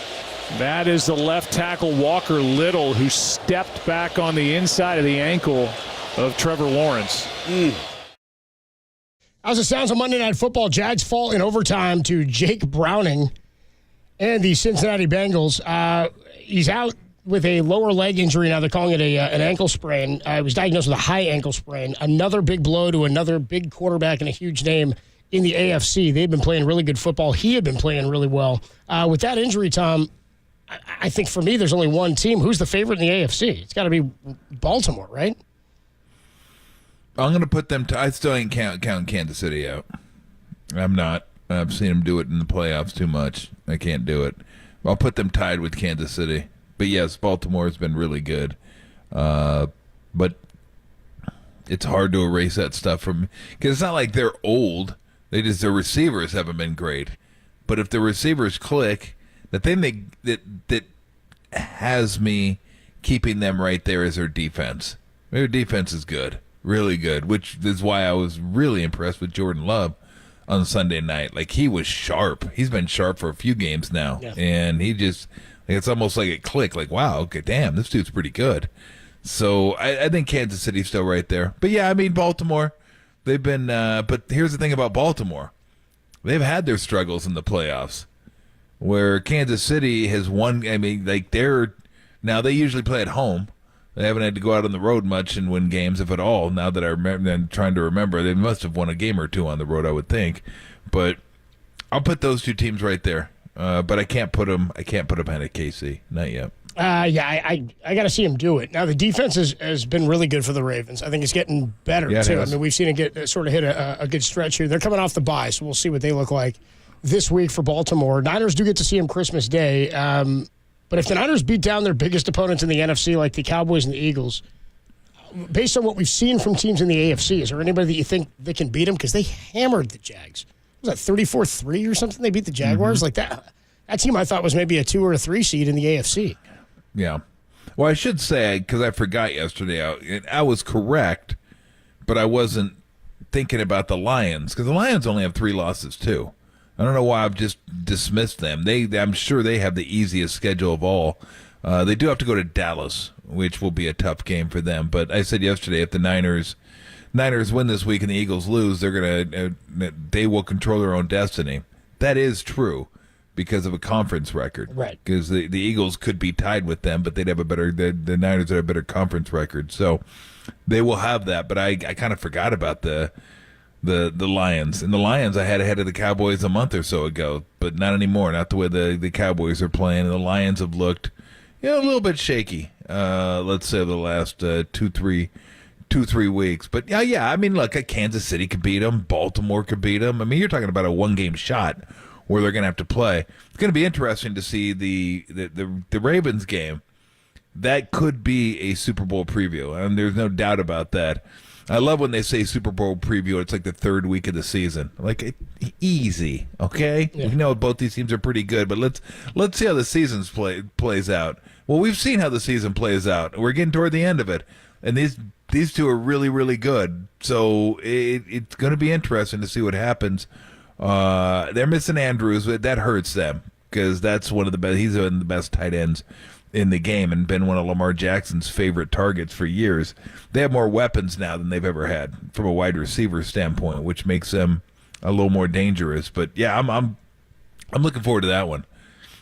That is the left tackle Walker Little, who stepped back on the inside of the ankle of Trevor Lawrence. As it sounds on Monday Night Football, Jags fall in overtime to Jake Browning and the Cincinnati Bengals. He's out with a lower leg injury now. They're calling it an ankle sprain. He was diagnosed with a high ankle sprain. Another big blow to another big quarterback and a huge name in the AFC. They've been playing really good football. He had been playing really well. With that injury, Tom, I think for me there's only one team. Who's the favorite in the AFC? It's got to be Baltimore, right? I'm going to put them I still ain't counting Kansas City out. I'm not. I've seen them do it in the playoffs too much. I can't do it. I'll put them tied with Kansas City. But yes, Baltimore has been really good. But it's hard to erase that stuff from, because it's not like they're old. Their receivers haven't been great. But if the receivers click, the thing that has me keeping them right there is their defense. Their defense is good, really good, which is why I was really impressed with Jordan Love on Sunday night. Like, he was sharp. He's been sharp for a few games now. Yeah. And he just, it's almost like it clicked. Like, wow, okay, damn, this dude's pretty good. So I think Kansas City's still right there. But yeah, I mean, Baltimore, they've been, but here's the thing about Baltimore. They've had their struggles in the playoffs, where Kansas City has won. I mean, like, now they usually play at home. They haven't had to go out on the road much and win games, if at all. Now that I'm trying to remember, they must have won a game or two on the road, I would think. But I'll put those two teams right there. But I can't put them ahead of KC. Not yet. I got to see him do it. Now, the defense has been really good for the Ravens. I think it's getting better, too. I mean, we've seen it sort of hit a good stretch here. They're coming off the bye, so we'll see what they look like this week for Baltimore. Niners do get to see them Christmas Day. But if the Niners beat down their biggest opponents in the NFC, like the Cowboys and the Eagles, based on what we've seen from teams in the AFC, is there anybody that you think they can beat them? Because they hammered the Jags. Was that 34-3 or something? They beat the Jaguars? Like that. That team I thought was maybe a 2 or a 3 seed in the AFC. Yeah. Well, I should say, because I forgot yesterday, I was correct, but I wasn't thinking about the Lions, because the Lions only have 3 losses, too. I don't know why I've just dismissed them. I'm sure they have the easiest schedule of all. They do have to go to Dallas, which will be a tough game for them. But I said yesterday, if the Niners win this week and the Eagles lose, they will control their own destiny. That is true because of a conference record. Right. Because the Eagles could be tied with them, but they'd have the Niners would have a better conference record. So they will have that. But I kind of forgot about the Lions. And the Lions I had ahead of the Cowboys a month or so ago, but not anymore. Not the way the Cowboys are playing. And the Lions have looked a little bit shaky, let's say, the last 2-3 weeks. But yeah, I mean, look, Kansas City could beat them. Baltimore could beat them. I mean, you're talking about a one-game shot where they're going to have to play. It's going to be interesting to see the Ravens game. That could be a Super Bowl preview, and there's no doubt about that. I love when they say Super Bowl preview. It's like the 3rd week of the season. Like, easy, okay? Yeah. We know both these teams are pretty good, but let's see how the season plays out. Well, we've seen how the season plays out. We're getting toward the end of it, and these two are really, really good. So it's going to be interesting to see what happens. They're missing Andrews, but that hurts them because that's one of the best. He's one of the best tight ends in the game and been one of Lamar Jackson's favorite targets for years. They have more weapons now than they've ever had from a wide receiver standpoint, which makes them a little more dangerous. But yeah, I'm looking forward to that one.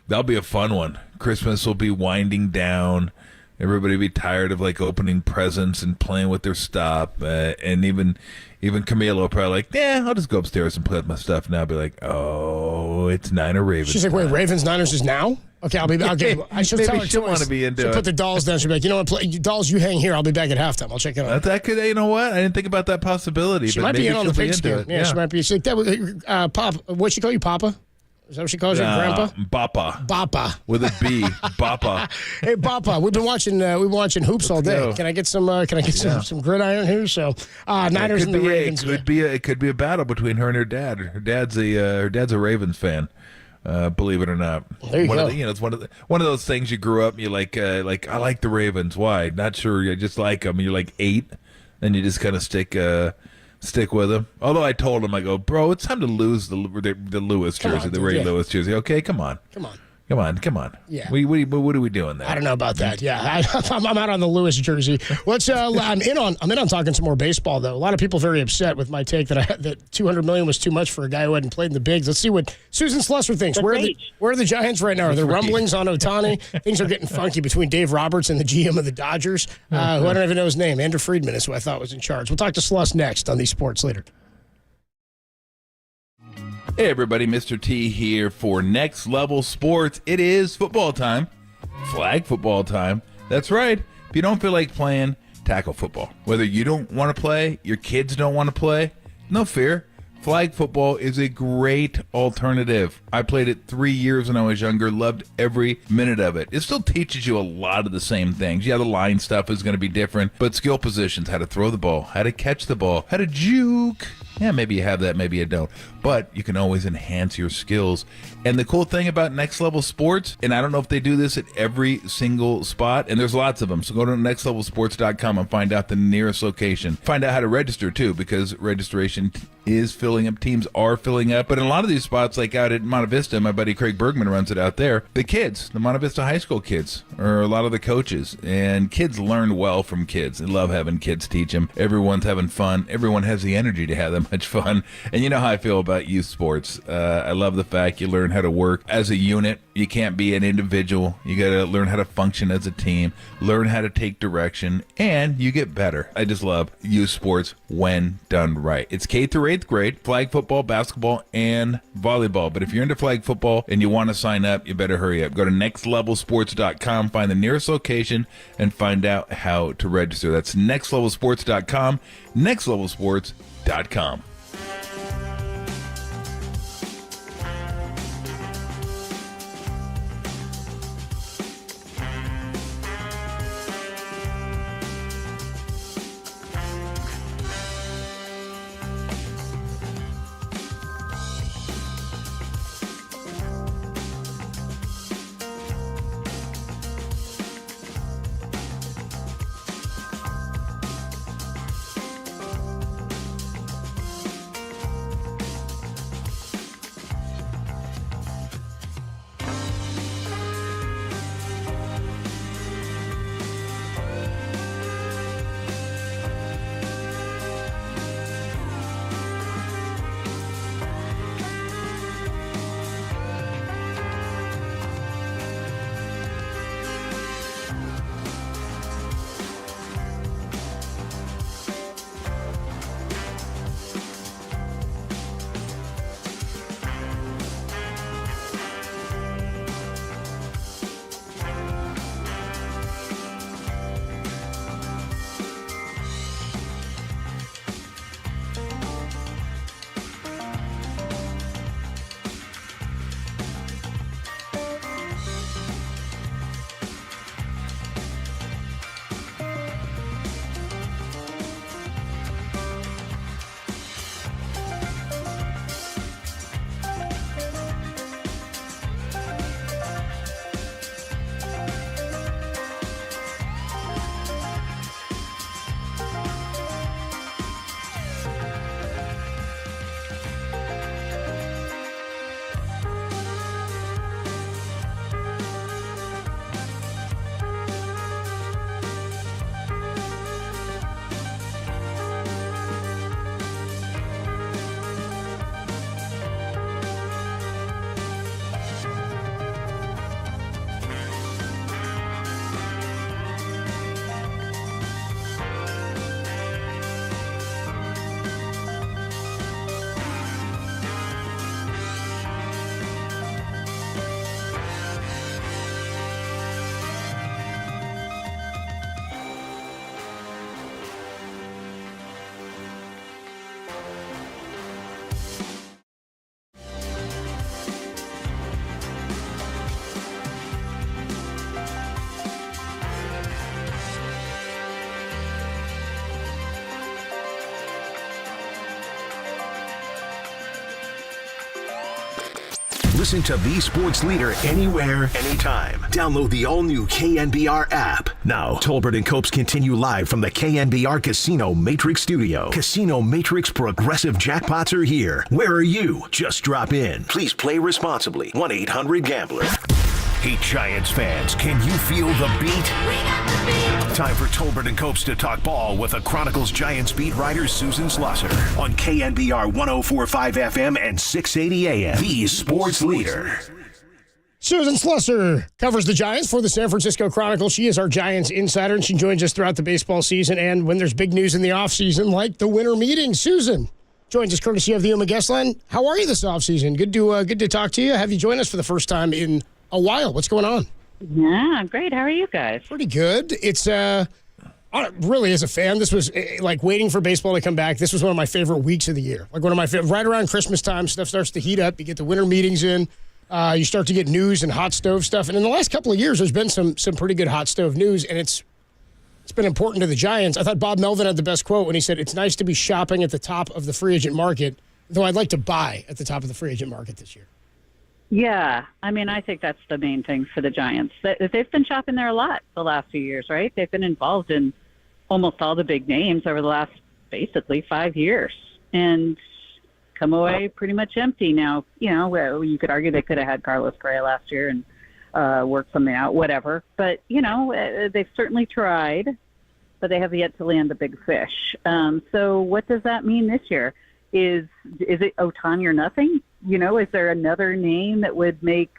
That'll be a fun one. Christmas will be winding down. Everybody will be tired of like opening presents and playing with their stuff. And even Even Camila will probably like, I'll just go upstairs and play with my stuff. And I'll be like, oh, it's Niner Ravens. She's like, wait, Ravens Niners is now? Okay, I should tell her she'll want to be into it. Put the dolls down. She'll be like, you know what, dolls, you hang here. I'll be back at halftime. I'll check it out. That could, you know what? I didn't think about that possibility. She but might be in on the she'll pigskin. Yeah, she might be. She's like, that was, Pop. What'd she call you, Papa? Is that what she calls you, Grandpa? Bappa. Bappa. With a B. Bappa. Hey, Bappa, we've been watching hoops all day. Go. Can I get some some gridiron here? So Niners and the Ravens. It could be a battle between her and her dad. Her dad's a Ravens fan. Believe it or not. There you go. It's one of those things you grew up and you like I like the Ravens. Why? Not sure. You just like them. You're like 8, and you just kind of stick with them. Although I told him, I go, bro, it's time to lose the Lewis jersey, the Ray Lewis jersey. Okay, come on. Come on. Yeah. What are we doing there? I don't know about that. Yeah, I'm out on the Lewis jersey. Let's. I'm in on talking some more baseball though. A lot of people very upset with my take that $200 million was too much for a guy who hadn't played in the bigs. Let's see what Susan Slusser thinks. Where are the Giants right now? Are there rumblings on Ohtani? Things are getting funky between Dave Roberts and the GM of the Dodgers, who I don't even know his name. Andrew Friedman is who I thought was in charge. We'll talk to Sluss next on the Sports Leader. Hey everybody, Mr. T here for Next Level Sports. It is football time, flag football time. That's right. If you don't feel like playing, tackle football. Whether you don't want to play, your kids don't want to play, no fear. Flag football is a great alternative. I played it 3 years when I was younger, loved every minute of it. It still teaches you a lot of the same things. Yeah, the line stuff is going to be different, but skill positions, how to throw the ball, how to catch the ball, how to juke. Yeah, maybe you have that, maybe you don't. But you can always enhance your skills. And the cool thing about Next Level Sports, and I don't know if they do this at every single spot, and there's lots of them. So go to nextlevelsports.com and find out the nearest location. Find out how to register, too, because registration is filling up. Teams are filling up. But in a lot of these spots, like out at Monte Vista, my buddy Craig Bergman runs it out there, the kids, the Monte Vista high school kids, are a lot of the coaches. And kids learn well from kids. They love having kids teach them. Everyone's having fun. Everyone has the energy to have that much fun. And you know how I feel about youth sports. I love the fact you learn how to work as a unit. You can't be an individual. You got to learn how to function as a team, learn how to take direction, and you get better. I just love youth sports when done right. It's K through 8th grade, flag football, basketball, and volleyball. But if you're into flag football and you want to sign up, you better hurry up. Go to nextlevelsports.com, find the nearest location, and find out how to register. That's nextlevelsports.com, nextlevelsports.com. Listen to the sports leader anywhere, anytime. Download the all-new KNBR app. Now, Tolbert and Copes continue live from the KNBR Casino Matrix Studio. Casino Matrix Progressive Jackpots are here. Where are you? Just drop in. Please play responsibly. 1-800-GAMBLER. Hey, Giants fans, can you feel the beat? Time for Tolbert and Copes to talk ball with the Chronicles Giants beat writer Susan Schlosser on KNBR 104.5 FM and 680 AM. The sports leader. Susan Schlosser covers the Giants for the San Francisco Chronicle. She is our Giants insider, and she joins us throughout the baseball season and when there's big news in the offseason, like the winter meeting. Susan joins us courtesy of the Uma guest line. How are you this offseason? Good to talk to you. Have you joined us for the first time in a while? What's going on? Yeah, great. How are you guys? Pretty good. It's really, as a fan, this was like waiting for baseball to come back. This was one of my favorite weeks of the year. Like one of my favorite. Right around Christmas time, stuff starts to heat up. You get the winter meetings in. You start to get news and hot stove stuff. And in the last couple of years, there's been some pretty good hot stove news, and it's been important to the Giants. I thought Bob Melvin had the best quote when he said, "It's nice to be shopping at the top of the free agent market, though I'd like to buy at the top of the free agent market this year." Yeah, I mean, I think that's the main thing for the Giants. They've been shopping there a lot the last few years, right? They've been involved in almost all the big names over the last, basically, 5 years, and come away pretty much empty. Now, you could argue they could have had Carlos Correa last year and worked something out, whatever. But, they've certainly tried, but they have yet to land the big fish. So what does that mean this year? Is it Ohtani or nothing? Is there another name that would make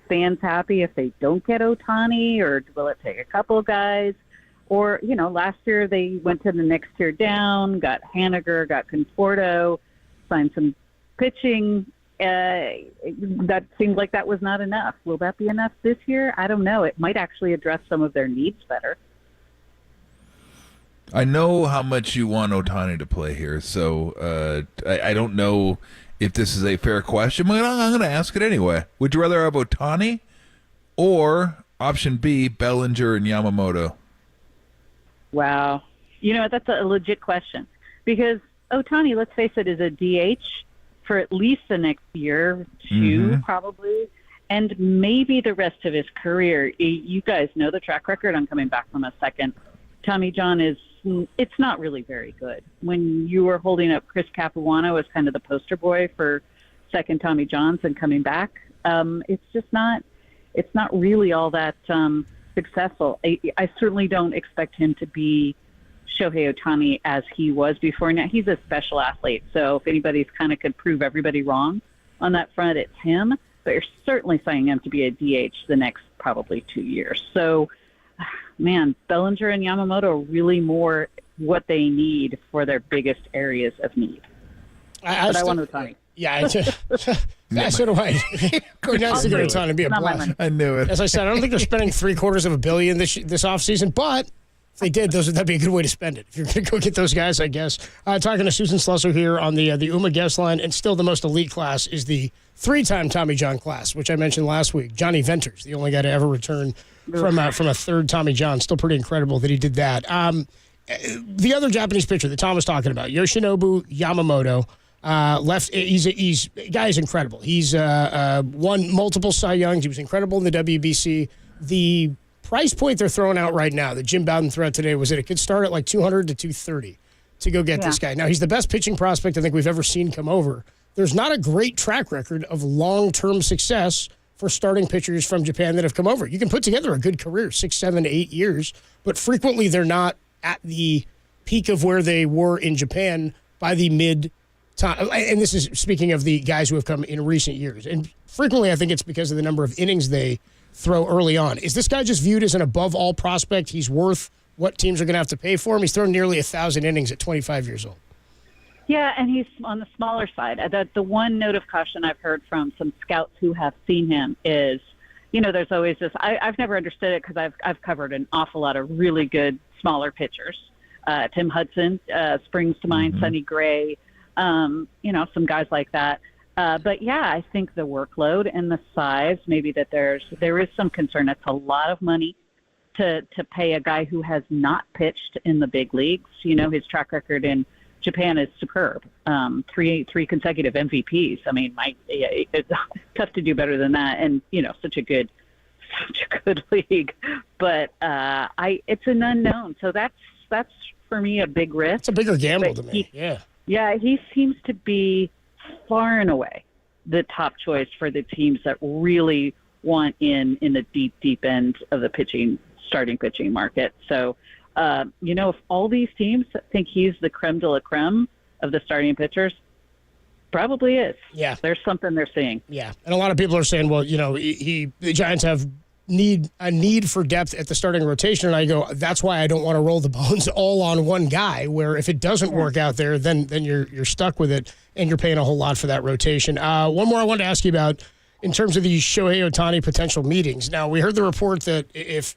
fans happy if they don't get Ohtani, or will it take a couple of guys? Or, last year they went to the next tier down, got Haniger, got Conforto, signed some pitching. That seemed like that was not enough. Will that be enough this year? I don't know. It might actually address some of their needs better. I know how much you want Ohtani to play here, so I don't know if this is a fair question, but I'm going to ask it anyway. Would you rather have Ohtani or option B, Bellinger and Yamamoto? Wow. That's a legit question, because Ohtani, let's face it, is a DH for at least the next year, two probably, and maybe the rest of his career. You guys know the track record on coming back from a second Tommy John it's not really very good. When you were holding up Chris Capuano as kind of the poster boy for second Tommy Johns and coming back, it's not really all that successful. I certainly don't expect him to be Shohei Ohtani as he was before. Now, he's a special athlete, so if anybody's kind of could prove everybody wrong on that front, it's him. But you're certainly signing him to be a DH the next probably 2 years. So, man, Bellinger and Yamamoto are really more what they need for their biggest areas of need. I want Ohtani. Yeah, so do I. Go down to get Ohtani to be a blast. I knew it. As I said, I don't think they're spending $750 million this offseason, but if they did, that'd be a good way to spend it. If you're going to go get those guys, I guess. Talking to Susan Schlosser here on the UMA guest line, and still the most elite class is the 3-time Tommy John class, which I mentioned last week. Johnny Venters, the only guy to ever return from a third Tommy John. Still pretty incredible that he did that. The other Japanese pitcher that Tom was talking about, Yoshinobu Yamamoto, guy's incredible. He's won multiple Cy Youngs. He was incredible in the WBC. The price point they're throwing out right now that Jim Bowden threw out today was that it could start at like $200 to $230 to go get this guy. Now, he's the best pitching prospect I think we've ever seen come over. There's not a great track record of long-term success for starting pitchers from Japan that have come over. You can put together a good career, 6, 7, 8 years, but frequently they're not at the peak of where they were in Japan by the mid-time. And this is speaking of the guys who have come in recent years. And frequently I think it's because of the number of innings they throw early on. Is this guy just viewed as an above-all prospect? He's worth what teams are going to have to pay for him? He's thrown nearly 1,000 innings at 25 years old. Yeah, and he's on the smaller side. The one note of caution I've heard from some scouts who have seen him is, there's always this. I've never understood it because I've covered an awful lot of really good smaller pitchers. Tim Hudson springs to mind, Sonny Gray, some guys like that. But yeah, I think the workload and the size, maybe that there is some concern. It's a lot of money to pay a guy who has not pitched in the big leagues. His track record in Japan is superb. Three consecutive MVPs. I mean, it's tough to do better than that. And such a good league. But it's an unknown. So that's for me a big risk. It's a bigger gamble to me. Yeah, he seems to be far and away the top choice for the teams that really want in the deep end of the starting pitching market. So, if all these teams think he's the creme de la creme of the starting pitchers, probably is. Yeah. There's something they're seeing. Yeah. And a lot of people are saying, well, the Giants have a need for depth at the starting rotation. And I go, that's why I don't want to roll the bones all on one guy, where if it doesn't work out there, then you're stuck with it and you're paying a whole lot for that rotation. One more I wanted to ask you about in terms of the Shohei Ohtani potential meetings. Now, we heard the report that if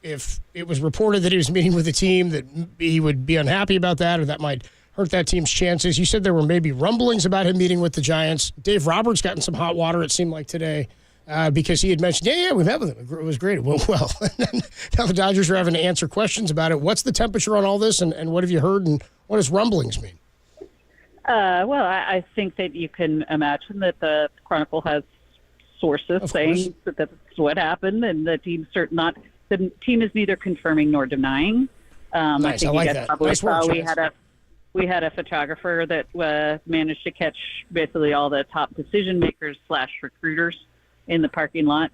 it was reported that he was meeting with a team, that he would be unhappy about that, or that might hurt that team's chances. You said there were maybe rumblings about him meeting with the Giants. Dave Roberts got in some hot water, it seemed like today, because he had mentioned, we met with him. It was great. It went well. And now the Dodgers are having to answer questions about it. What's the temperature on all this, and what have you heard, and what does rumblings mean? I think that you can imagine that the Chronicle has sources saying that that's what happened, and the team is neither confirming nor denying. Nice. I like that. Probably nice work, saw we had a photographer that managed to catch basically all the top decision makers / recruiters in the parking lot,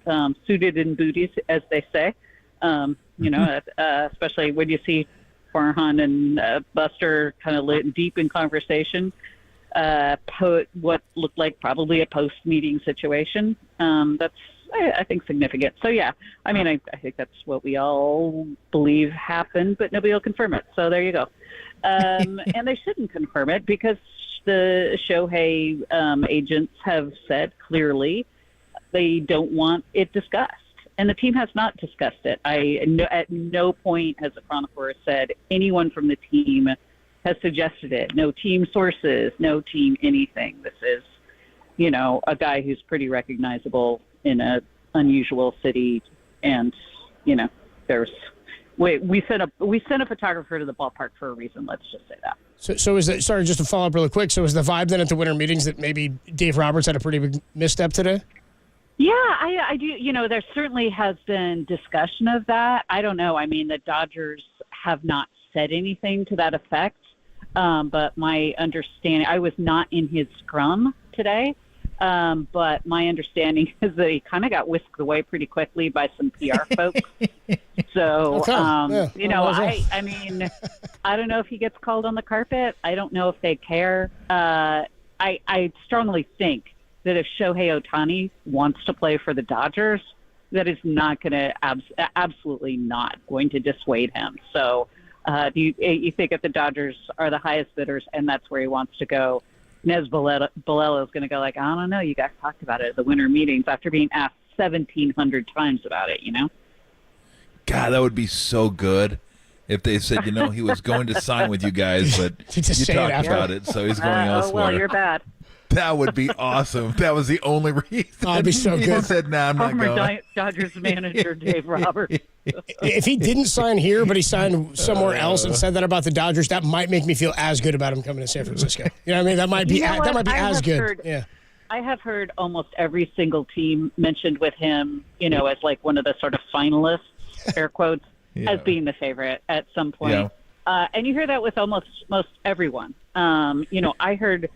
suited in booties, as they say. Especially when you see Farhan and Buster kind of deep in conversation, what looked like probably a post-meeting situation. That's, I think, significant. So, yeah, I mean, I think that's what we all believe happened, but nobody will confirm it. So there you go. And they shouldn't confirm it because the Shohei agents have said clearly they don't want it discussed. And the team has not discussed it. At no point has the Chronicler said anyone from the team has suggested it. No team sources, no team anything. This is, a guy who's pretty recognizable in a unusual city. And, we sent a photographer to the ballpark for a reason. Let's just say that. So is that, sorry, just to follow up really quick. So is the vibe then at the winter meetings that maybe Dave Roberts had a pretty big misstep today? Yeah, I do. There certainly has been discussion of that. I don't know. I mean, the Dodgers have not said anything to that effect. But my understanding, I was not in his scrum today. But my understanding is that he kind of got whisked away pretty quickly by some PR folks. So, I mean, I don't know if he gets called on the carpet. I don't know if they care. I strongly think that if Shohei Ohtani wants to play for the Dodgers, that is not going to absolutely not going to dissuade him. So do you think if the Dodgers are the highest bidders and that's where he wants to go, Nez Bolello is going to go like, I don't know, you guys talked about it at the winter meetings after being asked 1,700 times about it, God, that would be so good if they said, he was going to sign with you guys, but you talked about it, so he's going elsewhere. Oh, well, you're bad. That would be awesome. That was the only reason. Oh, it'd be so good. He said, I'm not going. Dodgers manager Dave Roberts. If he didn't sign here, but he signed somewhere else and said that about the Dodgers, that might make me feel as good about him coming to San Francisco. You know what I mean? That might be as good. Yeah. I have heard almost every single team mentioned with him, as like one of the sort of finalists, air quotes, as being the favorite at some point. Yeah. And you hear that with most everyone. I heard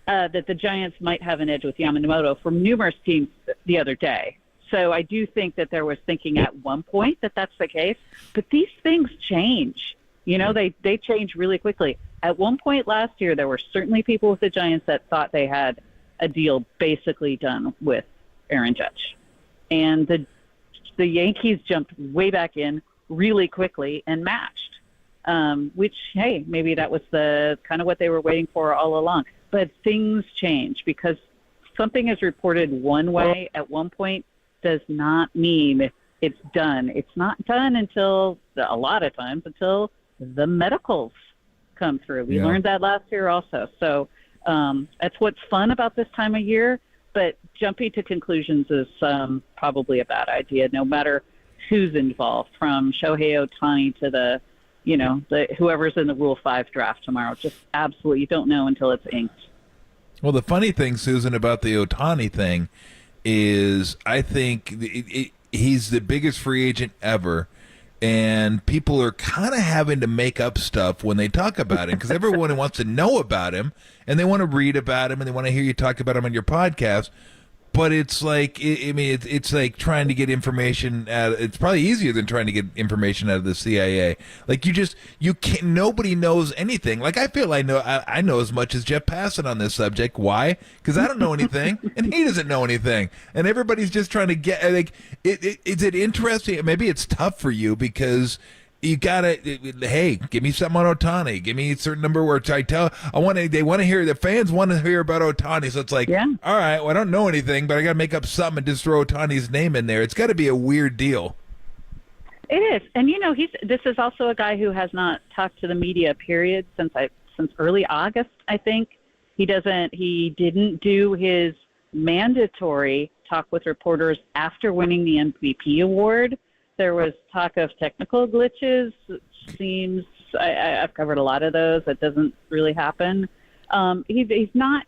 that the Giants might have an edge with Yamamoto from numerous teams the other day. So I do think that there was thinking at one point that that's the case. But these things change. They change really quickly. At one point last year, there were certainly people with the Giants that thought they had a deal basically done with Aaron Judge. And the Yankees jumped way back in really quickly and matched, which, hey, maybe that was the kind of what they were waiting for all along. But things change because something is reported one way at one point does not mean it's done. It's not done until the medicals come through. We learned that last year also. So that's what's fun about this time of year. But jumping to conclusions is probably a bad idea, no matter who's involved, from Shohei Ohtani to the whoever's in the Rule 5 draft tomorrow. Just absolutely, you don't know until it's inked. Well, the funny thing, Susan, about the Ohtani thing is I think he's the biggest free agent ever, and people are kind of having to make up stuff when they talk about him because everyone wants to know about him, and they want to read about him, and they want to hear you talk about him on your podcast. But it's like, it's like trying to get information it's probably easier than trying to get information out of the CIA. Like you can't, nobody knows anything. Like I feel I know as much as Jeff Passan on this subject. Why? Because I don't know anything and he doesn't know anything. And everybody's just trying to get, like, is it interesting? Maybe it's tough for you because you gotta, hey, give me something on Ohtani. Give me a certain number where they want to hear, the fans want to hear about Ohtani. So it's like, all right, well, I don't know anything, but I got to make up something and just throw Ohtani's name in there. It's got to be a weird deal. It is. And, this is also a guy who has not talked to the media, period, since early August, I think. He didn't do his mandatory talk with reporters after winning the MVP award. There was talk of technical glitches. It seems I've covered a lot of those. That doesn't really happen. He's not,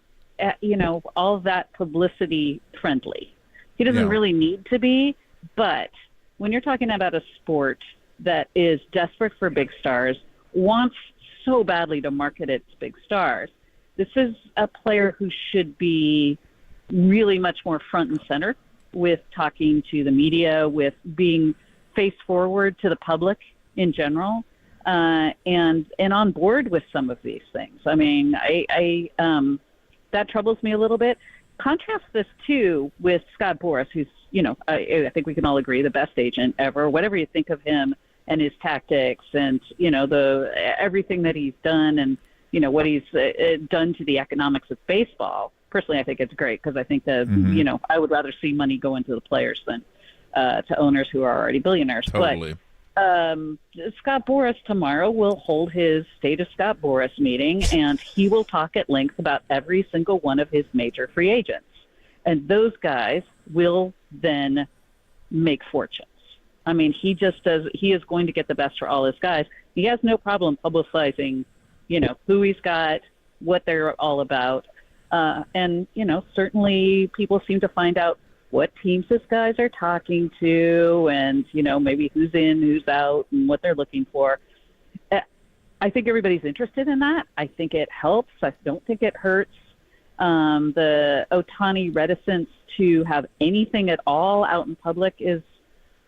all that publicity friendly. He doesn't really need to be. But when you're talking about a sport that is desperate for big stars, wants so badly to market its big stars, this is a player who should be really much more front and center with talking to the media, with being face forward to the public in general, and on board with some of these things. I mean, I that troubles me a little bit. Contrast this too with Scott Boras, who's I think we can all agree the best agent ever. Whatever you think of him and his tactics, and everything that he's done, and what he's done to the economics of baseball. Personally, I think it's great because I think that I would rather see money go into the players than to owners who are already billionaires. Totally. But Scott Boras tomorrow will hold his State of Scott Boras meeting, and he will talk at length about every single one of his major free agents. And those guys will then make fortunes. I mean, he is going to get the best for all his guys. He has no problem publicizing, who he's got, what they're all about. And, certainly people seem to find out what teams his guys are talking to, and, maybe who's in, who's out, and what they're looking for. I think everybody's interested in that. I think it helps. I don't think it hurts. The Ohtani reticence to have anything at all out in public is,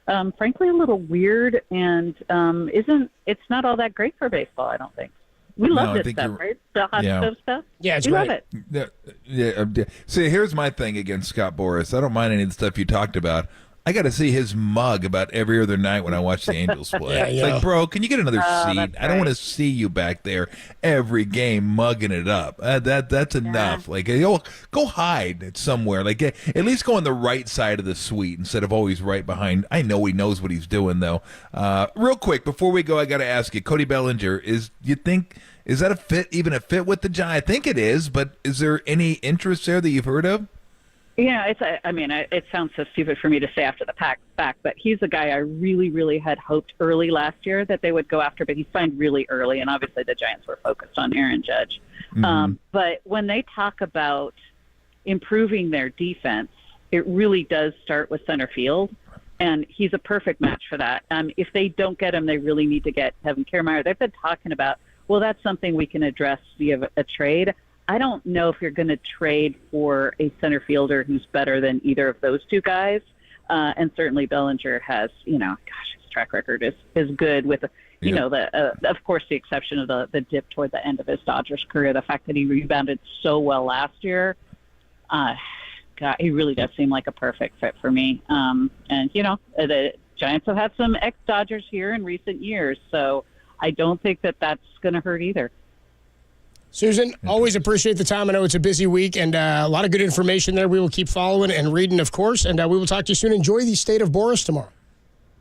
frankly, a little weird, and it's not all that great for baseball, I don't think. We love this stuff, right? The hot stove stuff. Yeah, it's great. Love it. See, here's my thing against Scott Boras. I don't mind any of the stuff you talked about. I got to see his mug about every other night when I watch the Angels play. It's like, bro, can you get another seat? I don't want to see you back there every game mugging it up. That's enough. Like, go hide somewhere. Like, at least go on the right side of the suite instead of always right behind. I know he knows what he's doing, though. Real quick, before we go, I got to ask you, Cody Bellinger, is that a fit with the Giants? I think it is, but is there any interest there that you've heard of? It sounds so stupid for me to say after the fact, but he's a guy I really, really had hoped early last year that they would go after, but he signed really early, and obviously the Giants were focused on Aaron Judge. Mm-hmm. But when they talk about improving their defense, it really does start with center field, and he's a perfect match for that. If they don't get him, they really need to get Kevin Kiermaier. They've been talking about, well, that's something we can address via a trade. I don't know if you're going to trade for a center fielder who's better than either of those two guys. And certainly Bellinger has, his track record is good with, of course, the exception of the dip toward the end of his Dodgers career. The fact that he rebounded so well last year, he really does seem like a perfect fit for me. And, the Giants have had some ex-Dodgers here in recent years, so I don't think that that's going to hurt either. Susan, always appreciate the time. I know it's a busy week, and a lot of good information there. We will keep following and reading, of course, and we will talk to you soon. Enjoy the State of Boras tomorrow.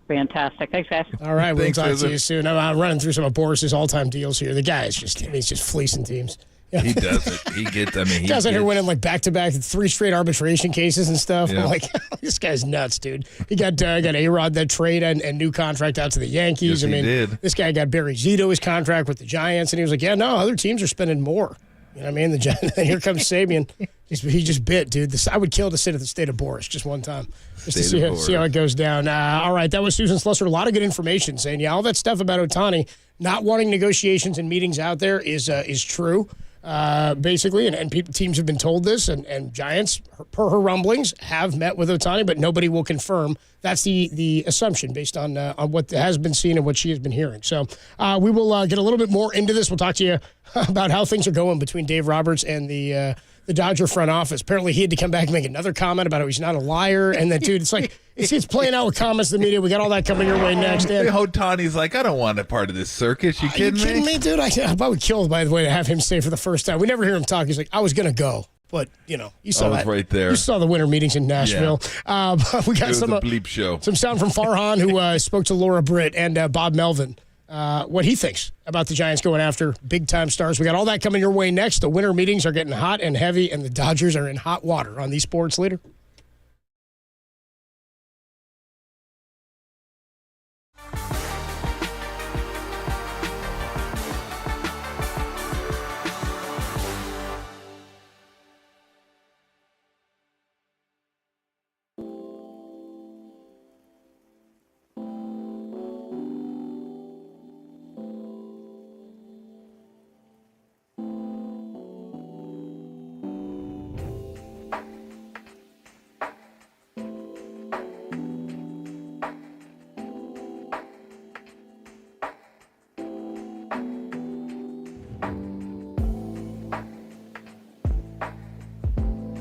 Fantastic. Thanks, guys. All right, we'll talk to you soon. I'm running through some of Boras's all-time deals here. The guy is he's just fleecing teams. He does it. He gets. I mean, he guys out here gets- winning like back-to-back 3 straight arbitration cases and stuff. Yeah. I'm like, this guy's nuts, dude. He got A-Rod that trade and new contract out to the Yankees. Yes, I he mean, did. this guy got Barry Zito his contract with the Giants, and he was like, yeah, no, other teams are spending more. You know what I mean? Here comes Sabian. He just bit, dude. I would kill to sit at the state of Boris just one time, just to see how it goes down. All right, that was Susan Slusser. A lot of good information saying, yeah, all that stuff about Ohtani not wanting negotiations and meetings out there is true. Basically, and teams have been told this, and Giants, per her rumblings, have met with Ohtani, but nobody will confirm. That's the assumption based on what has been seen and what she has been hearing. So we will get a little bit more into this. We'll talk to you about how things are going between Dave Roberts and the Dodger front office. Apparently, he had to come back and make another comment about how he's not a liar. And then, dude, it's like it's playing out with comments in the media. We got all that coming your way next. And Ohtani's like, I don't want a part of this circus. You kidding me? Dude? I would kill, by the way, to have him say for the first time. We never hear him talk. He's like, I was going to go. But, you saw was that. right there. You saw the winter meetings in Nashville. Yeah. We got It was some a bleep show. Some sound from Farhan, who spoke to Laura Britt and Bob Melvin. What he thinks about the Giants going after big-time stars. We got all that coming your way next. The winter meetings are getting hot and heavy, and the Dodgers are in hot water on the Sports Leader.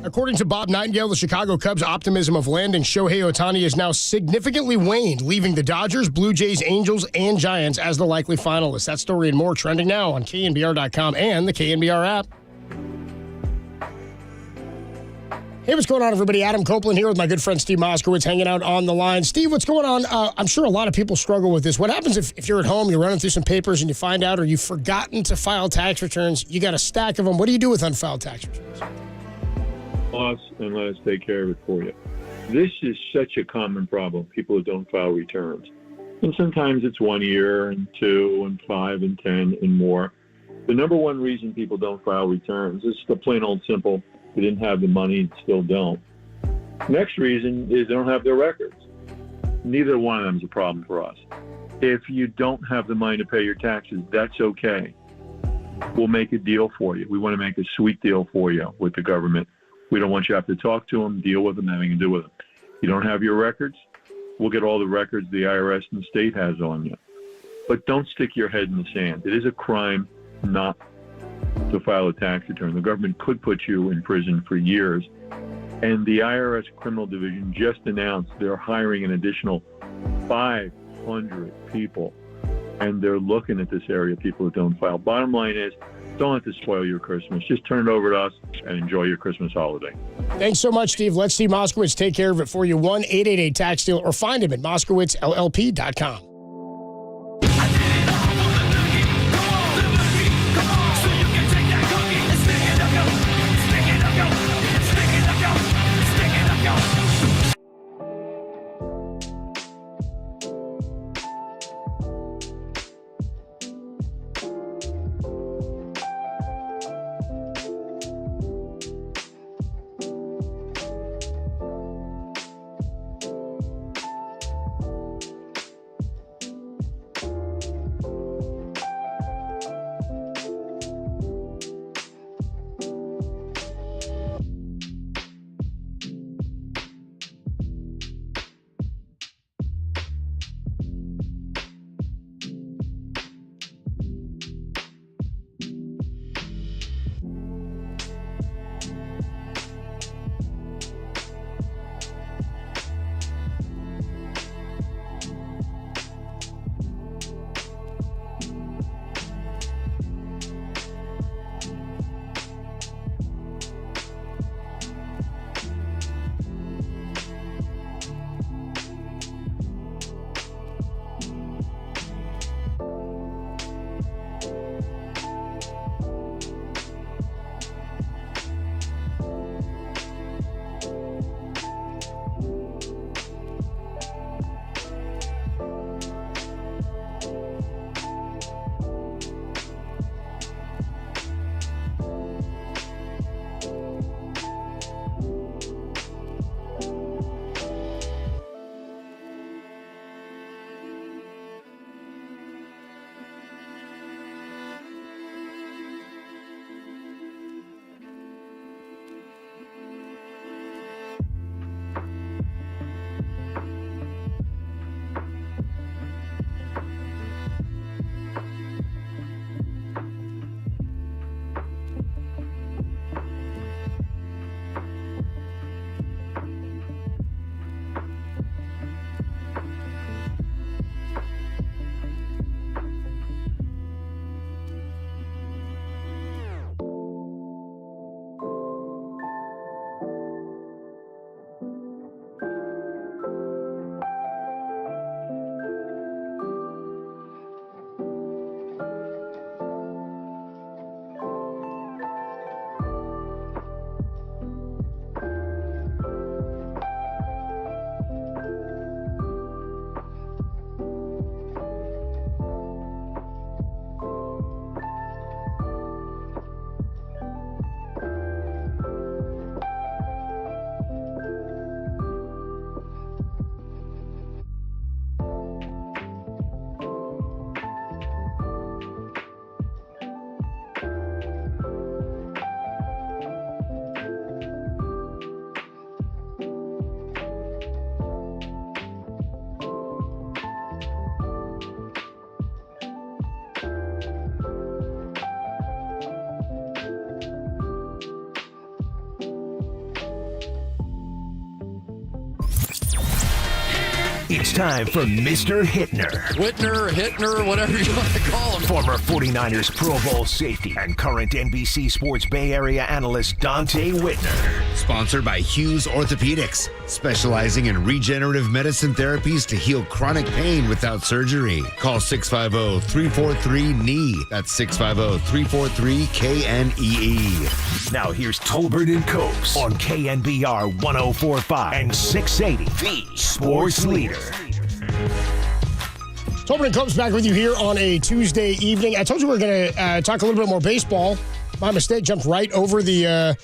According to Bob Nightingale, the Chicago Cubs' optimism of landing Shohei Ohtani is now significantly waned, leaving the Dodgers, Blue Jays, Angels, and Giants as the likely finalists. That story and more trending now on KNBR.com and the KNBR app. Hey, what's going on, everybody? Adam Copeland here with my good friend Steve Moskowitz hanging out on the line. Steve, what's going on? I'm sure a lot of people struggle with this. What happens if you're at home, you're running through some papers, and you find out or you've forgotten to file tax returns? You got a stack of them. What do you do with unfiled tax returns? Us and let us take care of it for you. This is such a common problem, people who don't file returns. And sometimes it's 1 year and 2 and 5 and 10 and more. The number one reason people don't file returns is the plain old simple, they didn't have the money and still don't. Next reason is they don't have their records. Neither one of them is a problem for us. If you don't have the money to pay your taxes, that's okay. We'll make a deal for you. We want to make a sweet deal for you with the government. We don't want you to have to talk to them, deal with them, having to do with them. You don't have your records, we'll get all the records the IRS and the state has on you. But don't stick your head in the sand. It is a crime not to file a tax return. The government could put you in prison for years. And the IRS Criminal Division just announced they're hiring an additional 500 people. And they're looking at this area, people that don't file. Bottom line is, don't let this spoil your Christmas. Just turn it over to us and enjoy your Christmas holiday. Thanks so much, Steve. Let Steve Moskowitz take care of it for you. 1-888-TAX-DEAL or find him at MoskowitzLLP.com. It's time for Mr. Hittner. Hittner, whatever you want to call him. Former 49ers Pro Bowl safety and current NBC Sports Bay Area analyst Dante Whitner. Sponsored by Hughes Orthopedics, specializing in regenerative medicine therapies to heal chronic pain without surgery. Call 650-343-KNEE. That's 650-343-KNEE. Now here's Tolbert and Copes on KNBR 104.5 and 680, the Sports Leader. Tolbert comes back with you here on a Tuesday evening. I told you we were going to talk a little bit more baseball. My mistake, jumped right over the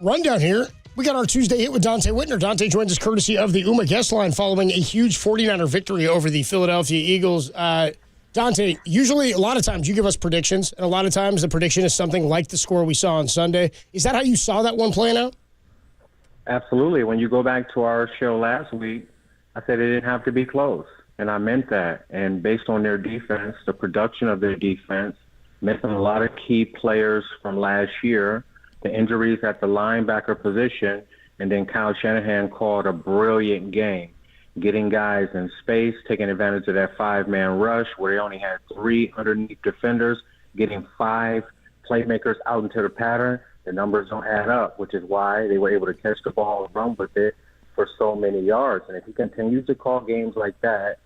rundown here. We got our Tuesday hit with Dante Whitner. Dante joins us courtesy of the UMA guest line following a huge 49er victory over the Philadelphia Eagles. Dante, usually a lot of times you give us predictions, and a lot of times the prediction is something like the score we saw on Sunday. Is that how you saw that one playing out? Absolutely. When you go back to our show last week, I said it didn't have to be close, and I meant that. And based on their defense, the production of their defense, missing a lot of key players from last year, the injuries at the linebacker position, and then Kyle Shanahan called a brilliant game, getting guys in space, taking advantage of that five-man rush where they only had 3 underneath defenders, getting 5 playmakers out into the pattern. The numbers don't add up, which is why they were able to catch the ball and run with it for so many yards. And if he continues to call games like that,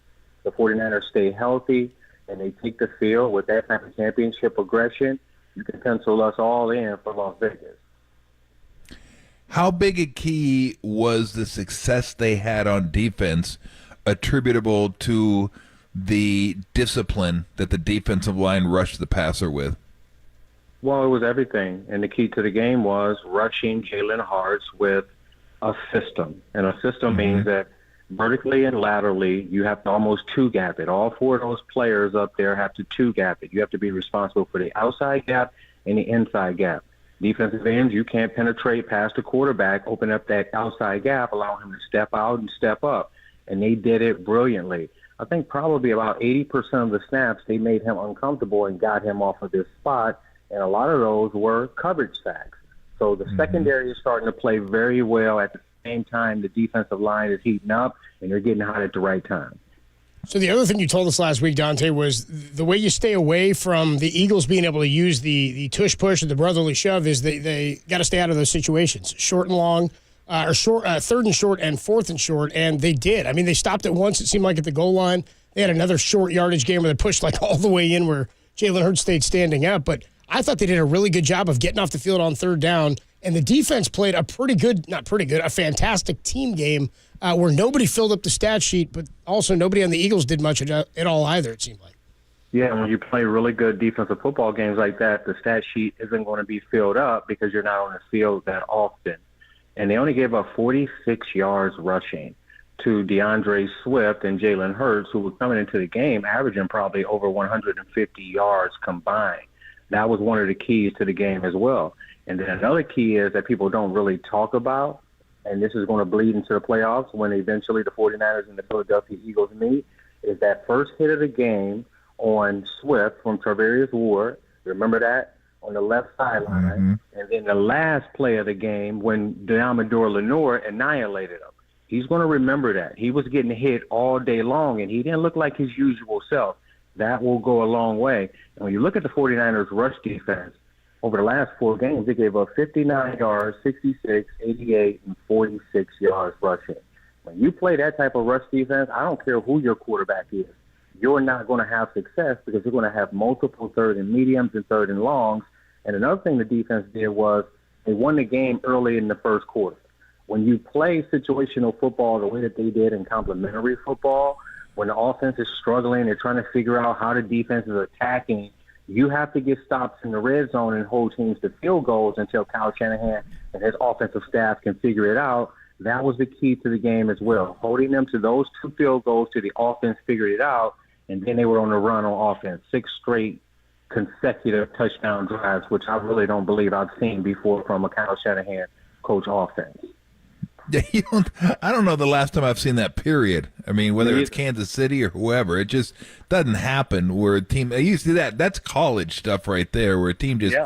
the 49ers stay healthy and they take the field with that type of championship aggression, you can pencil us all in for Las Vegas. How big a key was the success they had on defense attributable to the discipline that the defensive line rushed the passer with? Well, it was everything. And the key to the game was rushing Jalen Hurts with a system. And a system means that vertically and laterally, you have to almost two-gap it. All 4 of those players up there have to two-gap it. You have to be responsible for the outside gap and the inside gap. Defensive ends, you can't penetrate past the quarterback, open up that outside gap, allow him to step out and step up. And they did it brilliantly. I think probably about 80% of the snaps, they made him uncomfortable and got him off of this spot. And a lot of those were coverage sacks. So the secondary is starting to play very well. At the same time, the defensive line is heating up, and they're getting hot at the right time. So the other thing you told us last week, Dante, was the way you stay away from the Eagles being able to use the tush push or the brotherly shove is they got to stay out of those situations, short and long, or short, third and short and fourth and short, and they did. I mean, they stopped it once, it seemed like, at the goal line. They had another short yardage game where they pushed like all the way in where Jalen Hurts stayed standing up, but I thought they did a really good job of getting off the field on third down, and the defense played a fantastic team game where nobody filled up the stat sheet, but also nobody on the Eagles did much at all either, it seemed like. Yeah, when you play really good defensive football games like that, the stat sheet isn't going to be filled up because you're not on the field that often. And they only gave up 46 yards rushing to DeAndre Swift and Jalen Hurts, who were coming into the game averaging probably over 150 yards combined. That was one of the keys to the game as well. And then another key is that people don't really talk about, and this is going to bleed into the playoffs when eventually the 49ers and the Philadelphia Eagles meet, is that first hit of the game on Swift from Tarvarius Ward. Remember that? On the left sideline. And then the last play of the game when Deommodore Lenoir annihilated him. He's going to remember that. He was getting hit all day long, and he didn't look like his usual self. That will go a long way. And when you look at the 49ers rush defense, over the last 4 games, they gave up 59 yards, 66, 88, and 46 yards rushing. When you play that type of rush defense, I don't care who your quarterback is, you're not going to have success because you're going to have multiple third and mediums and third and longs. And another thing the defense did was they won the game early in the first quarter. When you play situational football the way that they did in complementary football, when the offense is struggling, they're trying to figure out how the defense is attacking, you have to get stops in the red zone and hold teams to field goals until Kyle Shanahan and his offensive staff can figure it out. That was the key to the game as well, holding them to those 2 field goals till the offense figured it out, and then they were on the run on offense. 6 straight consecutive touchdown drives, which I really don't believe I've seen before from a Kyle Shanahan coach offense. Yeah, I don't know the last time I've seen that, period. I mean, whether it's Kansas City or whoever, it just doesn't happen where a team – you see that. That's college stuff right there where a team just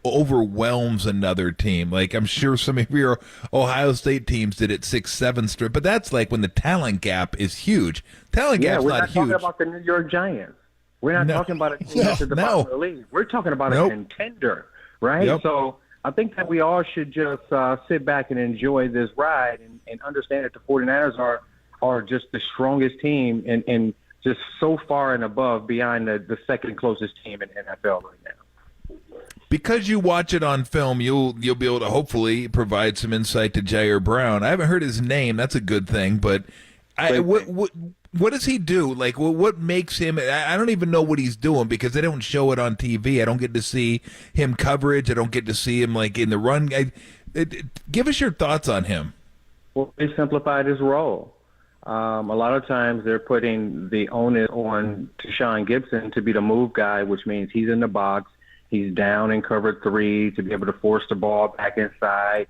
overwhelms another team. Like, I'm sure some of your Ohio State teams did it 6-7 straight, but that's like when the talent gap is huge. Talent gap's we're not not huge. talking about the New York Giants. We're not talking about a team that's at the bottom of the league. We're talking about a contender, right? Yep. So I think that we all should just sit back and enjoy this ride and understand that the 49ers are just the strongest team and just so far and above beyond the second closest team in NFL right now. Because you watch it on film, you'll be able to hopefully provide some insight to Jair Brown. I haven't heard his name. That's a good thing. But what does he do? Like, what makes him? I don't even know what he's doing because they don't show it on TV. I don't get to see him coverage. I don't get to see him like in the run. Give us your thoughts on him. Well, they simplified his role. A lot of times they're putting the onus on Tashaun Gibson to be the move guy, which means he's in the box. He's down in cover 3 to be able to force the ball back inside,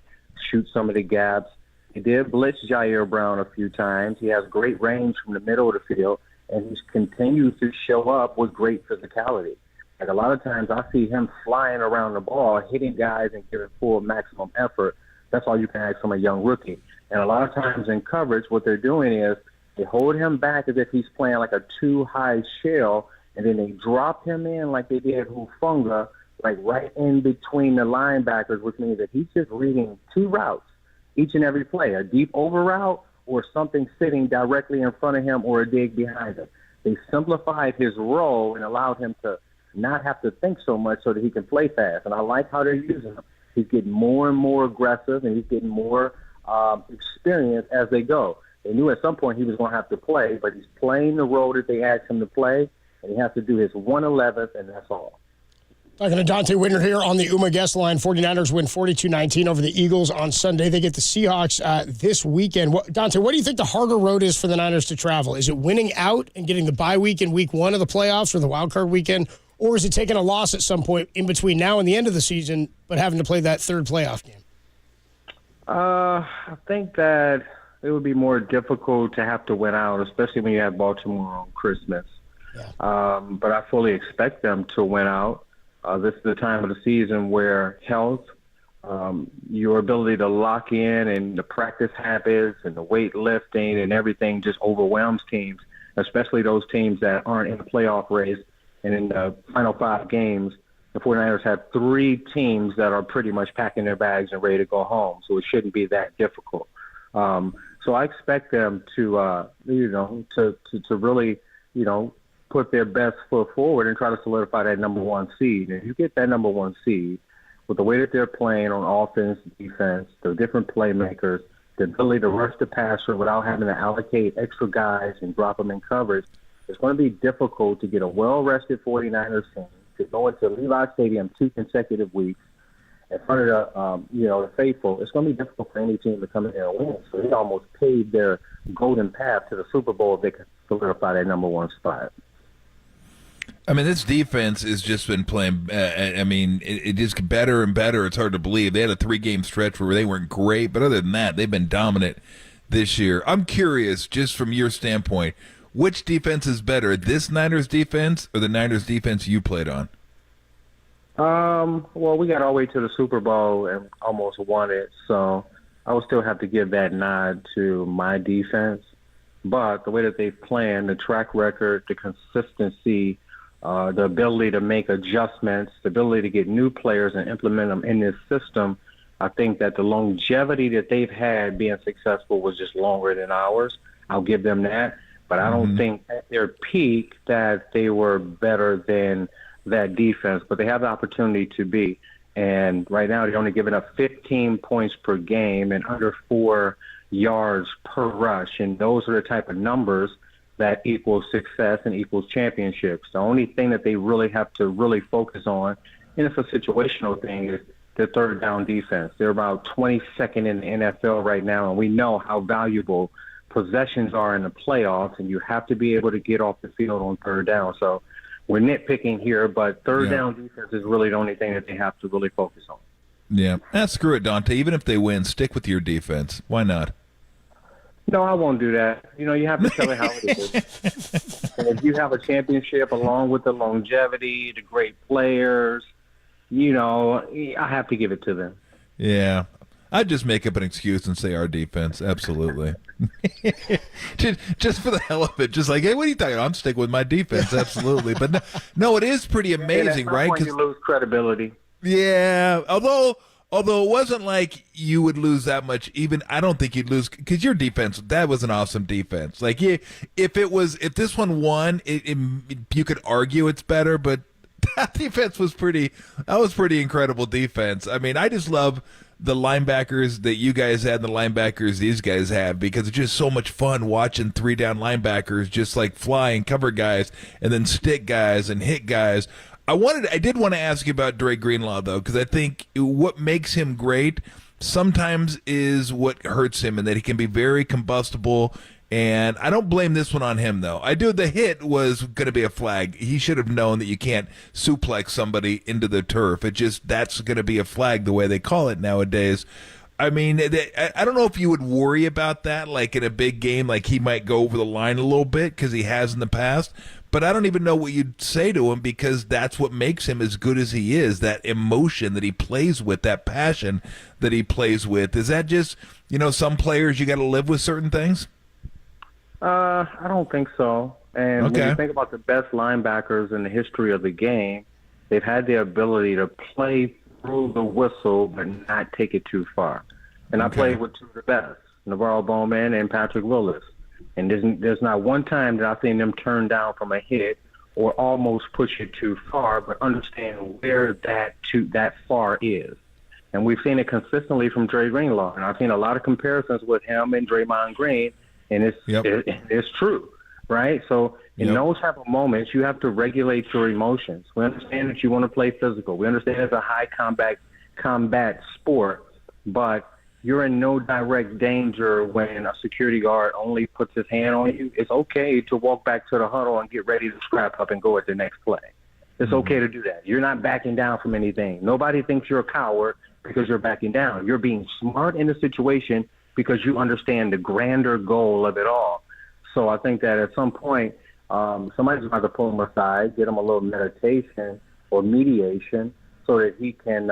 shoot some of the gaps. He did blitz Jair Brown a few times. He has great range from the middle of the field, and he's continued to show up with great physicality. Like a lot of times I see him flying around the ball, hitting guys and giving full maximum effort. That's all you can ask from a young rookie. And a lot of times in coverage, what they're doing is they hold him back as if he's playing like a too-high shell, and then they drop him in like they did Hufanga, like right in between the linebackers, which means that he's just reading 2 routes each and every play, a deep over route or something sitting directly in front of him or a dig behind him. They simplified his role and allowed him to not have to think so much so that he can play fast. And I like how they're using him. He's getting more and more aggressive, and he's getting more experience as they go. They knew at some point he was going to have to play, but he's playing the role that they asked him to play, and he has to do his 1/11th, and that's all. Talking to Dante Whitner here on the UMA guest line. 49ers win 42-19 over the Eagles on Sunday. They get the Seahawks this weekend. Dante, what do you think the harder road is for the Niners to travel? Is it winning out and getting the bye week in week 1 of the playoffs or the wild card weekend, or is it taking a loss at some point in between now and the end of the season but having to play that third playoff game? I think that it would be more difficult to have to win out, especially when you have Baltimore on Christmas. Yeah. But I fully expect them to win out. This is the time of the season where health, your ability to lock in and the practice habits and the weightlifting and everything just overwhelms teams, especially those teams that aren't in the playoff race. And in the final 5 games, the 49ers have 3 teams that are pretty much packing their bags and ready to go home. So it shouldn't be that difficult. So I expect them to really, put their best foot forward and try to solidify that number 1 seed. And if you get that number 1 seed, with the way that they're playing on offense, defense, the different playmakers, the ability to rush the passer without having to allocate extra guys and drop them in coverage, it's going to be difficult to get a well-rested 49ers team to go into Levi Stadium 2 consecutive weeks in front of the faithful. It's going to be difficult for any team to come in there and win. So they almost paved their golden path to the Super Bowl if they can solidify that number 1 spot. I mean, this defense has just been playing. It just better and better. It's hard to believe. They had a 3-game stretch where they weren't great, but other than that, they've been dominant this year. I'm curious, just from your standpoint, which defense is better, this Niners defense or the Niners defense you played on? Well, we got all the way to the Super Bowl and almost won it, so I would still have to give that nod to my defense. But the way that they planned, the track record, the consistency, the ability to make adjustments, the ability to get new players and implement them in this system, I think that the longevity that they've had being successful was just longer than ours. I'll give them that. But I don't think at their peak that they were better than that defense. But they have the opportunity to be. And right now they're only giving up 15 points per game and under 4 yards per rush. And those are the type of numbers that equals success and equals championships. The only thing that they really have to really focus on, and it's a situational thing, is their third down defense. They're about 22nd in the NFL right now, and we know how valuable possessions are in the playoffs, and you have to be able to get off the field on third down. So we're nitpicking here, but third down defense is really the only thing that they have to really focus on. Yeah. Screw it, Dante. Even if they win, stick with your defense. Why not? No, I won't do that. You have to tell it how it is. And if you have a championship along with the longevity, the great players, I have to give it to them. Yeah. I'd just make up an excuse and say our defense. Absolutely. just for the hell of it. Just like, hey, what are you talking about? I'm sticking with my defense. Absolutely. But no, it is pretty amazing, right? Because you lose credibility. Yeah. Although it wasn't like you would lose that much. Even I don't think you'd lose because your defense, that was an awesome defense. Like, yeah, if this one won, you could argue it's better, but that defense was pretty incredible defense. I mean, I just love the linebackers that you guys had and the linebackers these guys have because it's just so much fun watching 3-down linebackers just like fly and cover guys and then stick guys and hit guys. I did want to ask you about Dre Greenlaw though, because I think what makes him great sometimes is what hurts him, and that he can be very combustible. And I don't blame this one on him, though. The hit was going to be a flag. He should have known that you can't suplex somebody into the turf. That's going to be a flag the way they call it nowadays. I mean, I don't know if you would worry about that, like in a big game, like he might go over the line a little bit because he has in the past. But I don't even know what you'd say to him because that's what makes him as good as he is, that emotion that he plays with, that passion that he plays with. Is that just, some players you got to live with certain things? I don't think so. And Okay. when you think about the best linebackers in the history of the game, they've had the ability to play through the whistle but not take it too far. And I played with two of the best, Navarro Bowman and Patrick Willis. And there's not one time that I've seen them turn down from a hit or almost push it too far, but understand where that far is. And we've seen it consistently from Dre Greenlaw. And I've seen a lot of comparisons with him and Draymond Green. And it's true, right? So in those type of moments, you have to regulate your emotions. We understand that you want to play physical. We understand it's a high combat sport, but you're in no direct danger when a security guard only puts his hand on you. It's okay to walk back to the huddle and get ready to scrap up and go at the next play. It's okay to do that. You're not backing down from anything. Nobody thinks you're a coward because you're backing down. You're being smart in the situation because you understand the grander goal of it all. So I think that at some point, somebody's going to have to pull him aside, get him a little meditation or mediation so that he can,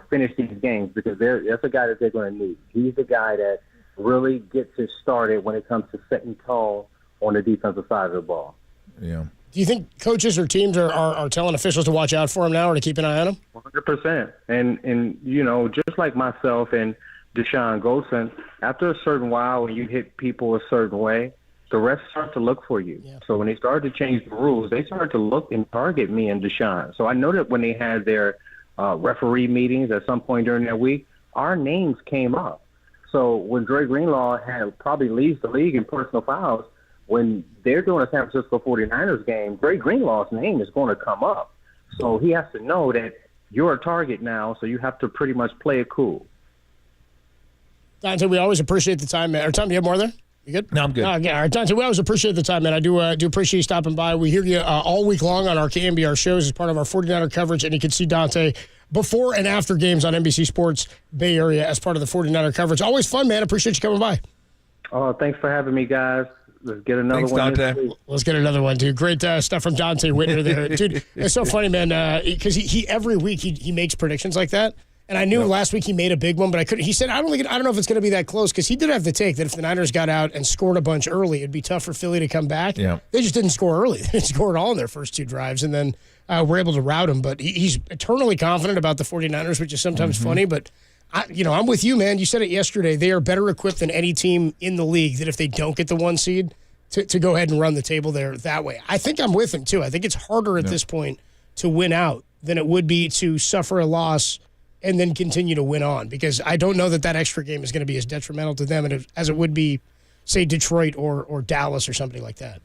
finish these games because that's a guy that they're going to need. He's the guy that really gets it started when it comes to setting tone on the defensive side of the ball. Yeah. Do you think coaches or teams are telling officials to watch out for him now or to keep an eye on him? 100%. And just like myself and Deshaun Goldson, after a certain while, when you hit people a certain way, the refs start to look for you. Yeah. So when they started to change the rules, they started to look and target me and Deshaun. So I know that when they had their referee meetings at some point during that week, our names came up. So when Dre Greenlaw probably leads the league in personal fouls, when they're doing a San Francisco 49ers game, Dre Greenlaw's name is going to come up. So he has to know that you're a target now, so you have to pretty much play it cool. Dante, we always appreciate the time, man. Tom, do you have more there? You good? No, I'm good. Yeah, all right, Dante, we always appreciate the time, man. I do appreciate you stopping by. We hear you all week long on our KNBR shows as part of our 49er coverage, and you can see Dante before and after games on NBC Sports Bay Area as part of the 49er coverage. Always fun, man. Appreciate you coming by. Oh, thanks for having me, guys. Let's get another Thanks, one. Dante. Let's get another one, dude. Great stuff from Dante Whitner there. Dude, it's so funny, man, because he every week he makes predictions like that. And I knew last week he made a big one, but I couldn't. He said, I don't know if it's going to be that close because he did have the take that if the Niners got out and scored a bunch early, it'd be tough for Philly to come back. Yeah. They just didn't score early. They didn't score at all in their first two drives, and then were able to rout him. But he's eternally confident about the 49ers, which is sometimes funny. But, I'm with you, man. You said it yesterday. They are better equipped than any team in the league that if they don't get the one seed to go ahead and run the table there that way. I think I'm with him, too. I think it's harder at this point to win out than it would be to suffer a loss and then continue to win on, because I don't know that extra game is going to be as detrimental to them as it would be, say, Detroit or Dallas or somebody like that.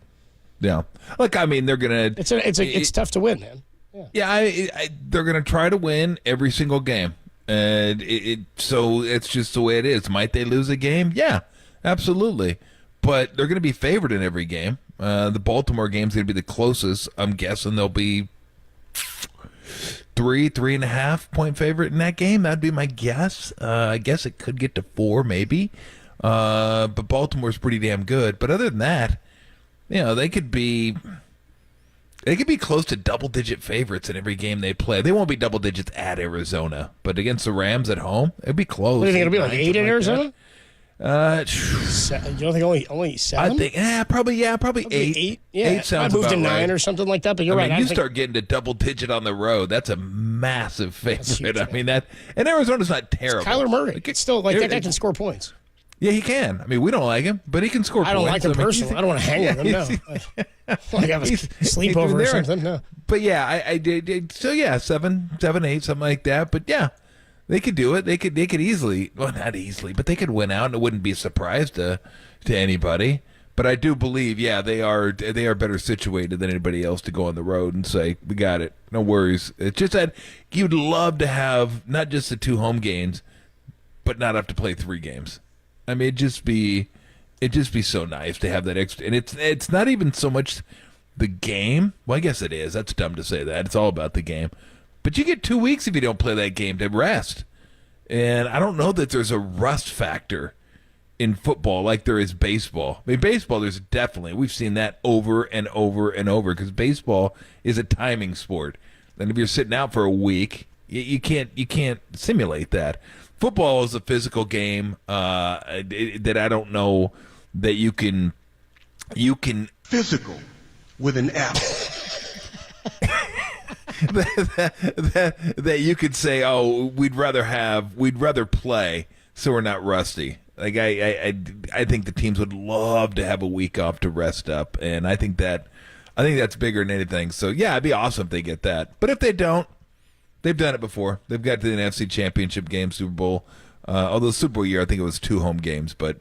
Yeah. Look, I mean, they're going to... It's tough to win, man. They're going to try to win every single game. And so it's just the way it is. Might they lose a game? Yeah, absolutely. But they're going to be favored in every game. The Baltimore game's going to be the closest. I'm guessing they'll be 3.5 point favorite in that game. That'd be my guess. I guess it could get to 4 maybe. But Baltimore's pretty damn good. But other than that, they could be They could be close to double-digit favorites in every game they play. They won't be double digits at Arizona, but against the Rams at home, it'd be close. What do you think? It'll be like 8 at Arizona? You don't think only 7? I think probably 8. Yeah, 8 sounds I moved to about 9 right. or something like that. But you're right. You start getting to double digit on the road. That's a massive favorite. I mean that, and Arizona's not terrible. Kyler Murray. It's still like that guy can score points. Yeah, he can. I mean, we don't like him, but he can score points. I don't like him personally. I don't want to hang with him. No. Like have a sleepover or something. No. But yeah, I did. So yeah, 7, 8, something like that. But yeah, they could do it. They could easily. Well, not easily, but they could win out, and it wouldn't be a surprise to anybody. But I do believe, yeah, they are better situated than anybody else to go on the road and say, we got it, no worries. It's just that you'd love to have not just the 2 home games, but not have to play 3 games. I mean, it'd just be so nice to have that extra. And it's not even so much the game. Well, I guess it is. That's dumb to say that. It's all about the game. But you get 2 weeks if you don't play that game to rest. And I don't know that there's a rust factor in football like there is baseball. I mean, baseball, there's definitely. We've seen that over and over and over because baseball is a timing sport. And if you're sitting out for a week, you can't simulate that. Football is a physical game that I don't know that you can physical with an F. that you could say, oh, we'd rather play so we're not rusty. Like I think the teams would love to have a week off to rest up, and I think that's bigger than anything. So yeah, it'd be awesome if they get that. But if they don't, they've done it before. They've got to the NFC Championship game, Super Bowl. Although Super Bowl year, I think it was 2 home games, but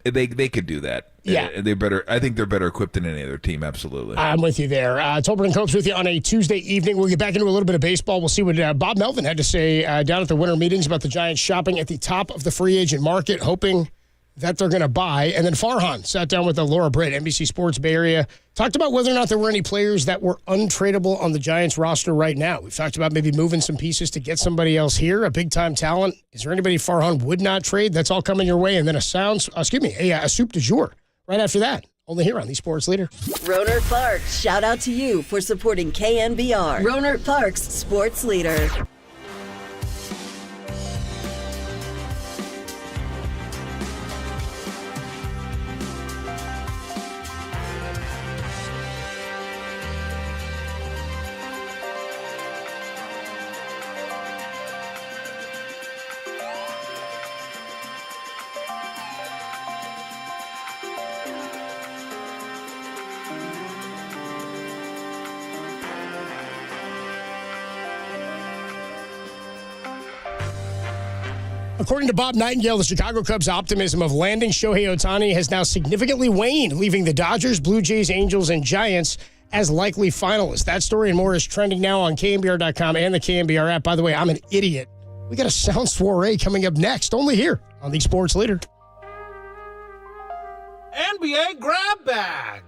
they could do that. Yeah, they're better. I think they're better equipped than any other team. Absolutely, I'm with you there. Tolbert and Copes with you on a Tuesday evening. We'll get back into a little bit of baseball. We'll see what Bob Melvin had to say down at the winter meetings about the Giants shopping at the top of the free agent market, hoping that they're going to buy. And then Farhan sat down with Laura Britt, NBC Sports Bay Area, talked about whether or not there were any players that were untradeable on the Giants roster right now. We've talked about maybe moving some pieces to get somebody else here, a big-time talent. Is there anybody Farhan would not trade? That's all coming your way. And then a soup du jour right after that. Only here on the Sports Leader. Roner Parks, shout out to you for supporting KNBR. Roner Parks, Sports Leader. According to Bob Nightingale, the Chicago Cubs' optimism of landing Shohei Ohtani has now significantly waned, leaving the Dodgers, Blue Jays, Angels, and Giants as likely finalists. That story and more is trending now on KNBR.com and the KNBR app. By the way, I'm an idiot. We got a sound soiree coming up next, only here on the Sports Leader. NBA grab bag.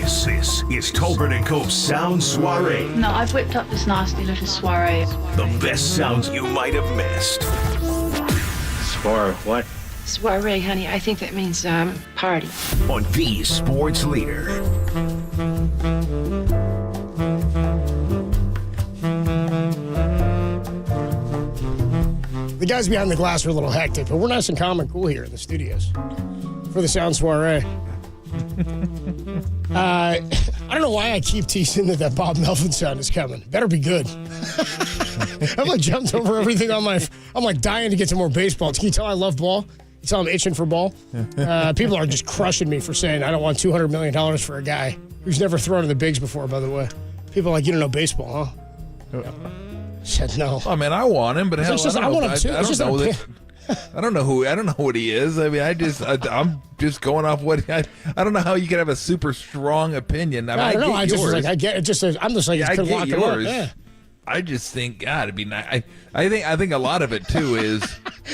This is Tolbert and Cope's Sound Soiree. No, I've whipped up this nasty little soiree. The best sounds you might have missed. What? Soiree, honey. I think that means party. On the Sports Leader. The guys behind the glass are a little hectic, but we're nice and calm and cool here in the studios for the Sound Soiree. I don't know why I keep teasing that Bob Melvin sound is coming. Better be good. I've like jumped over everything on my. I'm like dying to get some more baseball. Can you tell I love ball? You tell I'm itching for ball. People are just crushing me for saying I don't want $200 million for a guy who's never thrown in the bigs before. By the way, people are like, you don't know baseball, huh? Yeah. Said no. Oh man, I want him, but hell, I want him too. I don't know what he is. I mean, I'm just going off what I don't know how you could have a super strong opinion. I don't know. I just like I get it. Just I'm just like I get yours. Yeah. I just think God, it'd be nice. I think a lot of it too is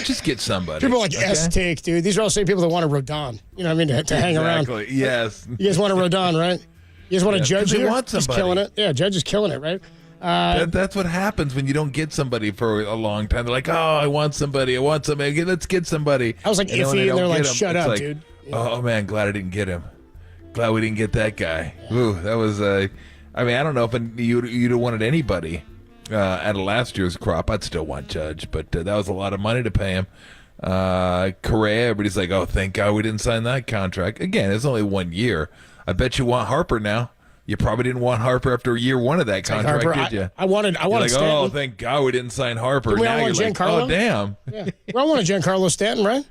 just get somebody. People are like S-take, dude. These are all the same people that want a Rodon. You know what I mean? To hang around. Exactly. Yes. You guys want a Rodon, right? You guys want a Judge here? He's killing it. Yeah, Judge is killing it, right? That's what happens when you don't get somebody for a long time. They're like, oh, I want somebody. Let's get somebody. I was like iffy, and they're like, shut up, dude. Yeah. Oh, man, glad I didn't get him. Glad we didn't get that guy. Ooh, that was, I mean, I don't know if you'd have wanted anybody out of last year's crop. I'd still want Judge, but that was a lot of money to pay him. Correa, everybody's like, oh, thank God we didn't sign that contract. Again, it's only 1 year. I bet you want Harper now. You probably didn't want Harper after year one of that contract, Harper, did you? I wanted like, Stanton. oh, thank God we didn't sign Harper. Now you're like, oh, damn. Yeah. Well, I wanted Giancarlo Stanton, right?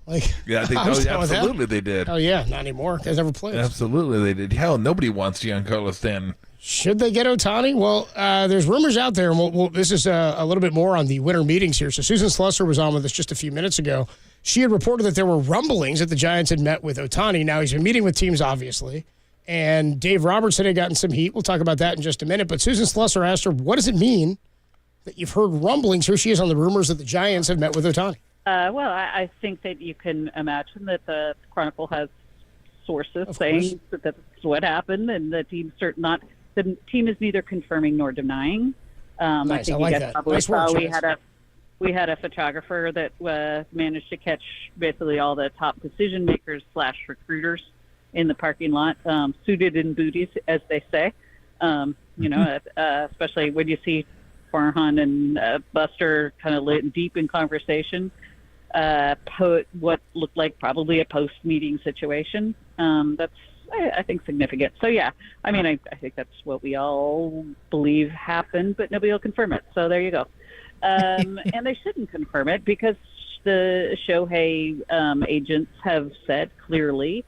Like, yeah, I think absolutely they did. Oh, yeah, not anymore. Guys never played. Absolutely they did. Hell, nobody wants Giancarlo Stanton. Should they get Ohtani? Well, there's rumors out there, and this is a little bit more on the winter meetings here. So Susan Slusser was on with us just a few minutes ago. She had reported that there were rumblings that the Giants had met with Ohtani. Now, he's been meeting with teams, obviously. And Dave Robertson had gotten some heat. We'll talk about that in just a minute. But Susan Slusser asked her, what does it mean that you've heard rumblings? Here she is on the rumors that the Giants have met with Ohtani. Well, I think that you can imagine that the Chronicle has sources saying that that's what happened, and the team is neither confirming nor denying. Nice. I think I like you guys that. probably Nice work, saw we had a photographer that managed to catch basically all the top decision makers / recruiters in the parking lot, suited in booties, as they say. Especially when you see Farhan and Buster kind of deep in conversation, what looked like probably a post-meeting situation. That's, I think, significant. So, yeah, I mean, I think that's what we all believe happened, but nobody will confirm it. So there you go. And they shouldn't confirm it because the Shohei agents have said clearly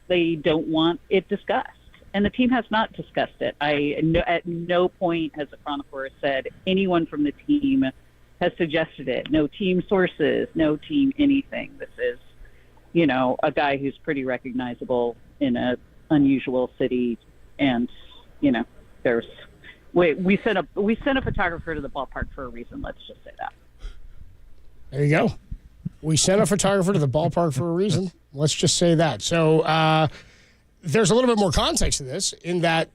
they don't want it discussed. And the team has not discussed it. At no point has the chronicler said anyone from the team has suggested it. No team sources, no team anything. This is, a guy who's pretty recognizable in an unusual city. And, there's we sent a photographer to the ballpark for a reason. Let's just say that. There you go. We sent a photographer to the ballpark for a reason. Let's just say that. So there's a little bit more context to this in that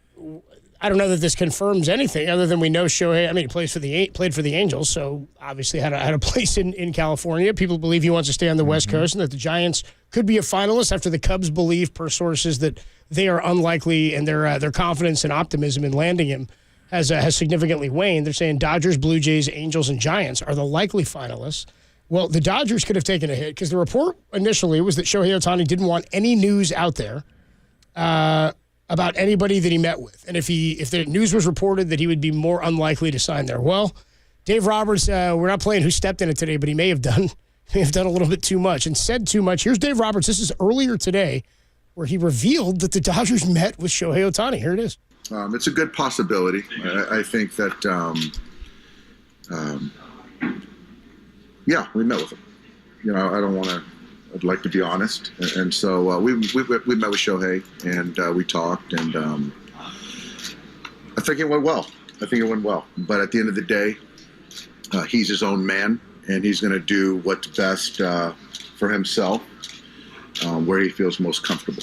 I don't know that this confirms anything other than we know Shohei. I mean, he played for the Angels, so obviously had a place in California. People believe he wants to stay on the West Coast and that the Giants could be a finalist after the Cubs believe, per sources, that they are unlikely and their confidence and optimism in landing him has significantly waned. They're saying Dodgers, Blue Jays, Angels, and Giants are the likely finalists. Well, the Dodgers could have taken a hit because the report initially was that Shohei Ohtani didn't want any news out there about anybody that he met with. And if the news was reported that he would be more unlikely to sign there. Well, Dave Roberts, we're not playing who stepped in it today, but he may have done a little bit too much and said too much. Here's Dave Roberts. This is earlier today where he revealed that the Dodgers met with Shohei Ohtani. Here it is. It's a good possibility. I think that, we met with him. I'd like to be honest. And so we met with Shohei and we talked, and I think it went well. But at the end of the day, he's his own man, and he's going to do what's best for himself, where he feels most comfortable.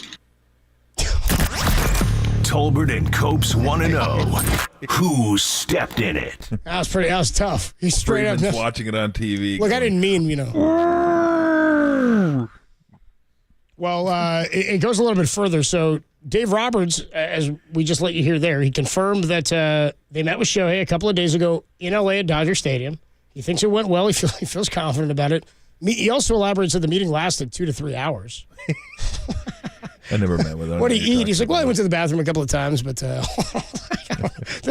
Tolbert and Copes want to know who stepped in it. That was tough. He's straight up. Freeman's watching it on TV. Look, I didn't mean, Well, it goes a little bit further. So Dave Roberts, as we just let you hear there, he confirmed that they met with Shohei a couple of days ago in L.A. at Dodger Stadium. He thinks it went well. He feels confident about it. He also elaborates that the meeting lasted 2 to 3 hours. I never met with him. What did he eat? He's like, well, I went to the bathroom a couple of times, but the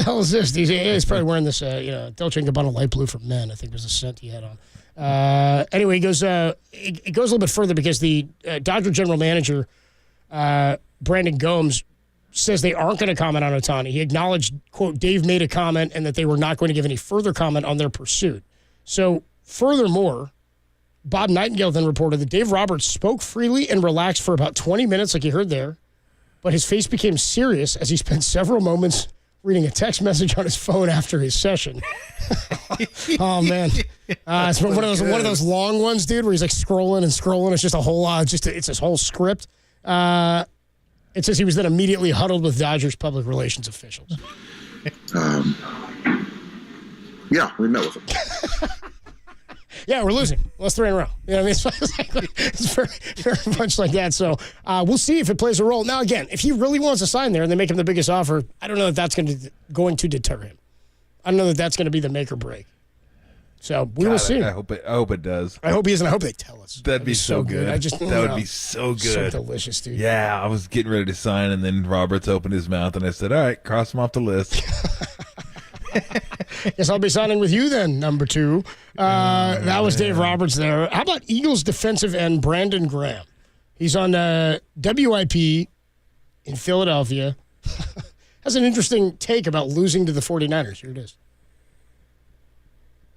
hell is this? He's probably wearing this, Dolce & Gabbana light blue for men, I think was the scent he had on. Anyway, it goes a little bit further because the Dodger general manager, Brandon Gomes, says they aren't going to comment on Ohtani. He acknowledged, quote, Dave made a comment and that they were not going to give any further comment on their pursuit. So, furthermore, Bob Nightingale then reported that Dave Roberts spoke freely and relaxed for about 20 minutes, like you heard there, but his face became serious as he spent several moments reading a text message on his phone after his session. Oh, man. It's one of those long ones, dude, where he's like scrolling and scrolling. It's just a whole lot. It's this whole script. It says he was then immediately huddled with Dodgers public relations officials. Yeah, we met with him. Yeah, we're losing. Lost 3 in a row. You know what I mean? It's very, very much like that. So we'll see if it plays a role. Now, again, if he really wants to sign there and they make him the biggest offer, I don't know if that's going to deter him. I don't know that that's going to be the make or break. So we will see. I hope it does. I hope he is, and I hope they tell us. That'd be so good. That would be so good. So delicious, dude. Yeah, I was getting ready to sign, and then Roberts opened his mouth, and I said, all right, cross him off the list. Guess I'll be signing with you then, number 2. That was Dave Roberts there. How about Eagles defensive end Brandon Graham? He's on WIP in Philadelphia. Has an interesting take about losing to the 49ers. Here it is.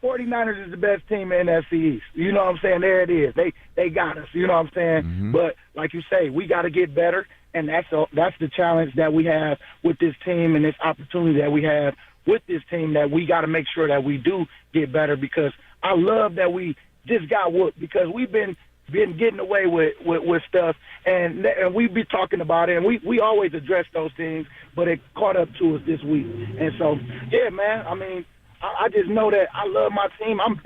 49ers is the best team in NFC East. You know what I'm saying? There it is. They got us. You know what I'm saying? Mm-hmm. But like you say, we got to get better, and that's the challenge that we have with this team and this opportunity that we have with this team, that we got to make sure that we do get better, because I love that we just got whooped, because we've been getting away with stuff, and we be talking about it, and we always address those things, but it caught up to us this week. And so, yeah, man, I mean, I just know that I love my team. I'm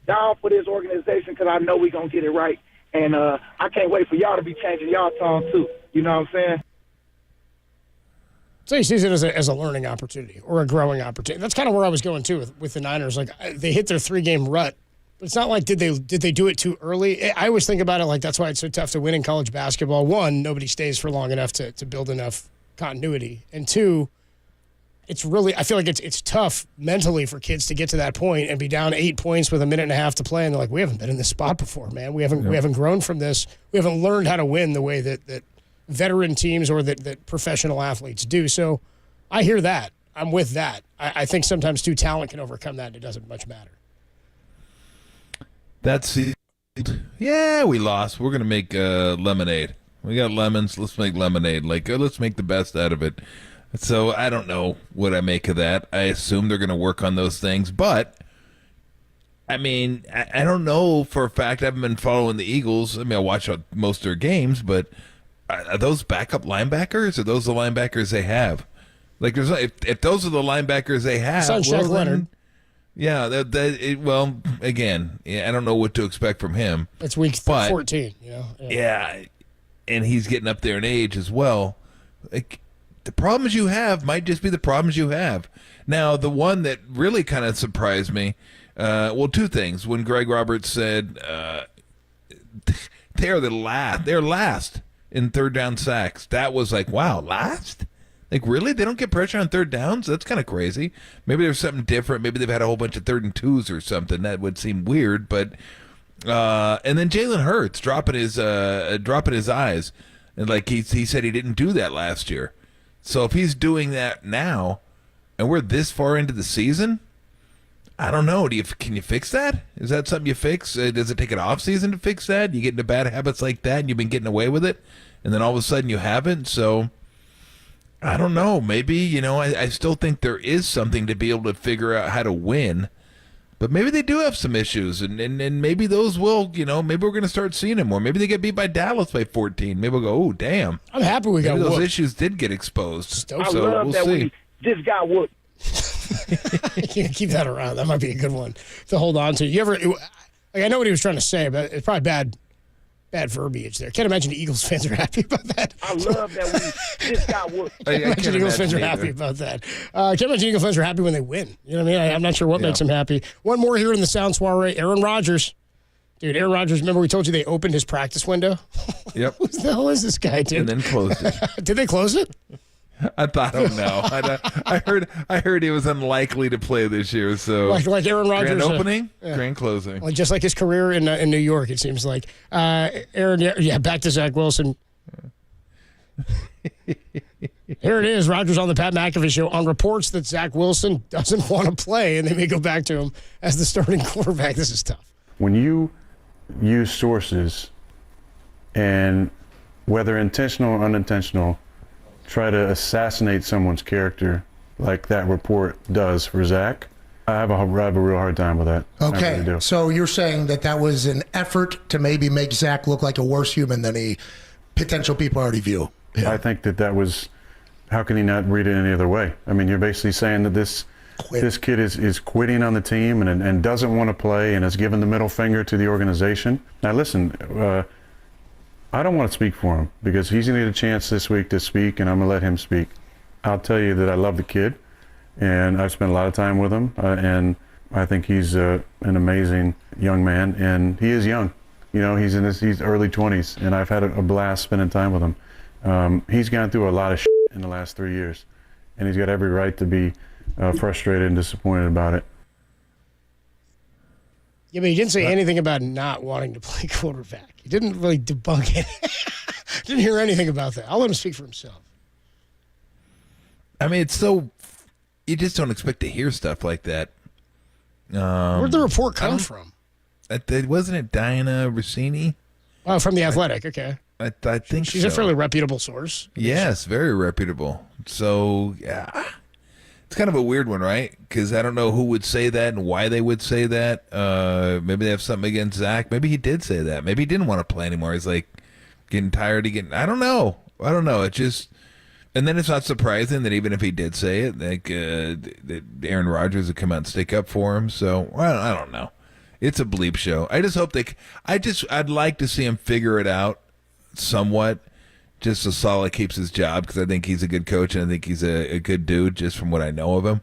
down for this organization because I know we're going to get it right. And I can't wait for y'all to be changing y'all tone, too. You know what I'm saying? So he sees it as a learning opportunity or a growing opportunity. That's kind of where I was going, too, with the Niners. Like, they hit their 3-game rut. But it's not like, did they do it too early? I always think about it like that's why it's so tough to win in college basketball. 1, nobody stays for long enough to build enough continuity. And 2, it's really, I feel like it's tough mentally for kids to get to that point and be down 8 points with a minute and a half to play, and they're like, we haven't been in this spot before, man. We haven't grown from this. We haven't learned how to win the way that veteran teams or that professional athletes do. So I hear that. I'm with that. I think sometimes too talent can overcome that, and it doesn't much matter. Yeah, we lost. We're gonna make lemonade. We got lemons. Let's make lemonade. Let's make the best out of it. So I don't know what I make of that. I assume they're going to work on those things. But, I mean, I don't know for a fact. I haven't been following the Eagles. I mean, I watch most of their games, but are those backup linebackers? Are those the linebackers they have? Like, if those are the linebackers they have, Shaq Leonard. Yeah, well, again, I don't know what to expect from him. It's week 14, you know? Yeah, and he's getting up there in age as well. Like, the problems you have might just be the problems you have. Now, the one that really kind of surprised me, 2 things. When Greg Roberts said they're last in third down sacks, that was like, wow, last? Like, really? They don't get pressure on third downs? That's kind of crazy. Maybe there's something different. Maybe they've had a whole bunch of 3rd and 2s or something. That would seem weird. But and then Jalen Hurts dropping his eyes, and like he said he didn't do that last year. So if he's doing that now, and we're this far into the season, I don't know. Can you fix that? Is that something you fix? Does it take an off season to fix that? You get into bad habits like that, and you've been getting away with it, and then all of a sudden you haven't. So I don't know. Maybe I still think there is something to be able to figure out how to win. But maybe they do have some issues, and maybe those will, maybe we're going to start seeing them more. Maybe they get beat by Dallas by 14. Maybe we'll go, oh, damn. I'm happy we got those whooped. issues did get exposed. I love that we just got whooped. Keep that around. That might be a good one to hold on to. You ever? I know what he was trying to say, but it's probably bad verbiage there. Can't imagine the Eagles fans are happy about that. I love that we just got whooped. I can't imagine Eagles fans are happy about that. Can't imagine Eagles fans are happy when they win. You know what I mean? I'm not sure what makes them happy. One more here in the Sound Soiree. Aaron Rodgers. Dude, Aaron Rodgers, remember we told you they opened his practice window? Yep. Who the hell is this guy, dude? And then closed it. Did they close it? I don't know. I heard he was unlikely to play this year. So like Aaron Rodgers, grand opening, grand closing. Like just like his career in New York, it seems like. Aaron, back to Zach Wilson. Here it is. Rodgers on the Pat McAfee show on reports that Zach Wilson doesn't want to play, and they may go back to him as the starting quarterback. This is tough. When you use sources, and whether intentional or unintentional, try to assassinate someone's character like that report does for Zach, I have a real hard time with that. Okay, I really do. So you're saying that was an effort to maybe make Zach look like a worse human than potential people already view. I think that was, how can he not read it any other way? I mean, you're basically saying that this kid is quitting on the team and doesn't want to play and has given the middle finger to the organization. Now listen, I don't want to speak for him because he's going to get a chance this week to speak, and I'm going to let him speak. I'll tell you that I love the kid, and I've spent a lot of time with him, and I think he's an amazing young man, and he is young. He's in his early 20s, and I've had a blast spending time with him. He's gone through a lot of shit in the last 3 years, and he's got every right to be frustrated and disappointed about it. Yeah, but he didn't say anything about not wanting to play quarterback. He didn't really debunk it. Didn't hear anything about that. I'll let him speak for himself. I mean, you just don't expect to hear stuff like that. Where'd the report come from? Wasn't it Diana Rossini? Oh, from The Athletic, okay. I think she's a fairly reputable source. Yes, very reputable. So, yeah. It's kind of a weird one, right? Because I don't know who would say that and why they would say that. Maybe they have something against Zach. Maybe he did say that. Maybe he didn't want to play anymore. He's like getting tired of getting. I don't know. It just. And then it's not surprising that even if he did say it, like that Aaron Rodgers would come out and stick up for him. So I don't know. It's a bleep show. I just hope I'd like to see him figure it out somewhat. Just so Saleh keeps his job, because I think he's a good coach and I think he's a good dude just from what I know of him.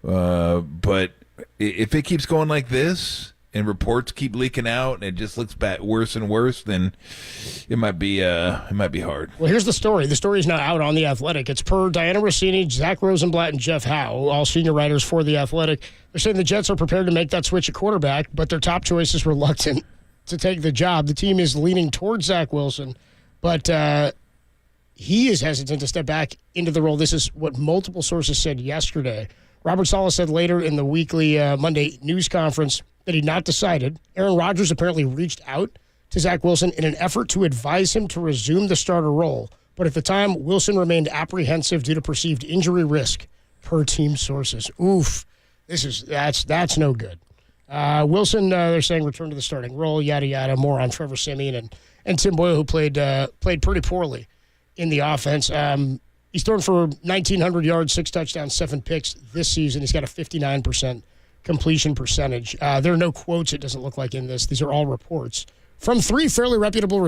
But if it keeps going like this and reports keep leaking out and it just looks worse and worse, then it might be hard. Well, here's the story. The story is now out on The Athletic. It's per Diana Rossini, Zach Rosenblatt, and Jeff Howe, all senior writers for The Athletic. They're saying the Jets are prepared to make that switch at quarterback, but their top choice is reluctant to take the job. The team is leaning towards Zach Wilson, but he is hesitant to step back into the role. This is what multiple sources said yesterday. Robert Saleh said later in the weekly Monday news conference that he'd not decided. Aaron Rodgers apparently reached out to Zach Wilson in an effort to advise him to resume the starter role. But at the time, Wilson remained apprehensive due to perceived injury risk, per team sources. Oof. That's no good. Wilson, they're saying, returned to the starting role, yada, yada. More on Trevor Siemian and Tim Boyle, who played pretty poorly in the offense. He's thrown for 1,900 yards, 6 touchdowns, 7 picks this season. He's got a 59% completion percentage. There are no quotes, it doesn't look like, in this. These are all reports from 3 fairly reputable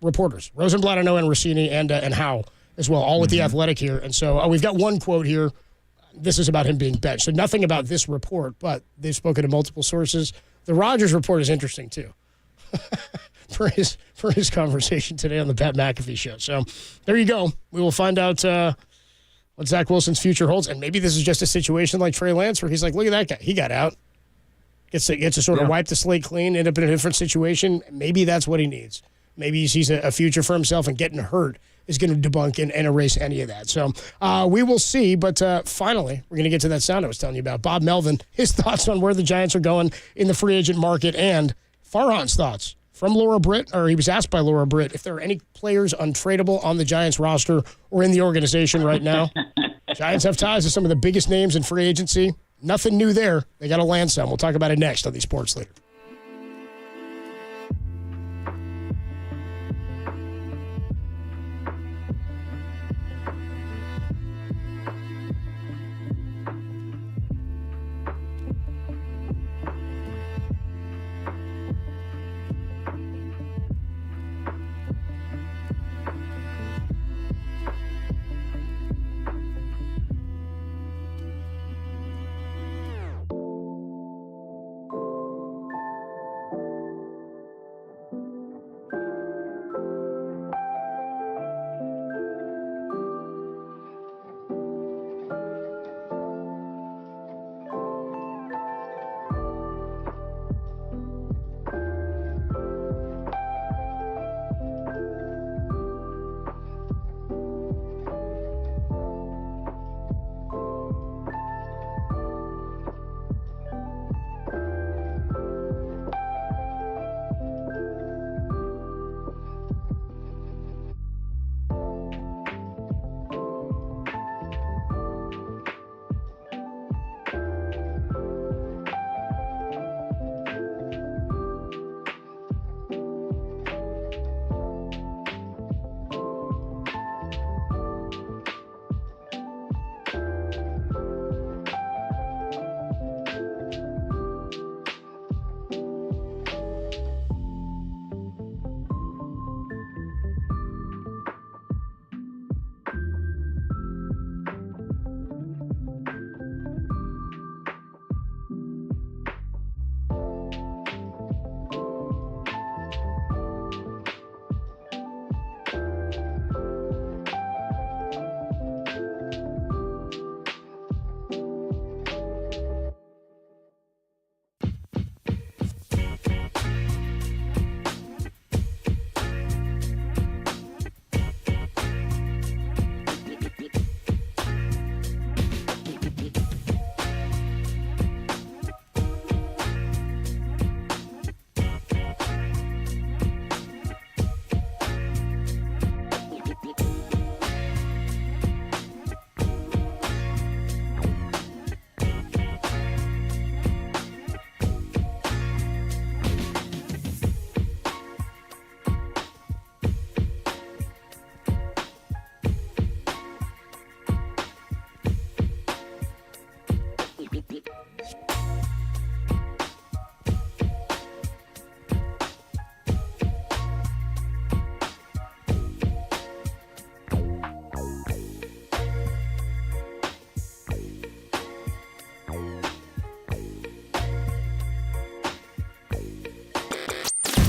reporters. Rosenblatt, I know, and Rossini, and Howe as well, all with The Athletic here. And so we've got one quote here. This is about him being benched. So nothing about this report, but they've spoken to multiple sources. The Rodgers report is interesting, too. For his conversation today on the Pat McAfee show. So there you go. We will find out what Zach Wilson's future holds. And maybe this is just a situation like Trey Lance where he's like, look at that guy. He got out. Gets to sort of wipe the slate clean, end up in a different situation. Maybe that's what he needs. Maybe he sees a future for himself, and getting hurt is going to debunk and erase any of that. So we will see. But finally, we're going to get to that sound I was telling you about. Bob Melvin, his thoughts on where the Giants are going in the free agent market, and Farhan's thoughts from Laura Britt, or he was asked by Laura Britt if there are any players untradeable on the Giants roster or in the organization right now. Giants have ties to some of the biggest names in free agency. nothing new there. They got to land some. We'll talk about it next on the Sports Leader.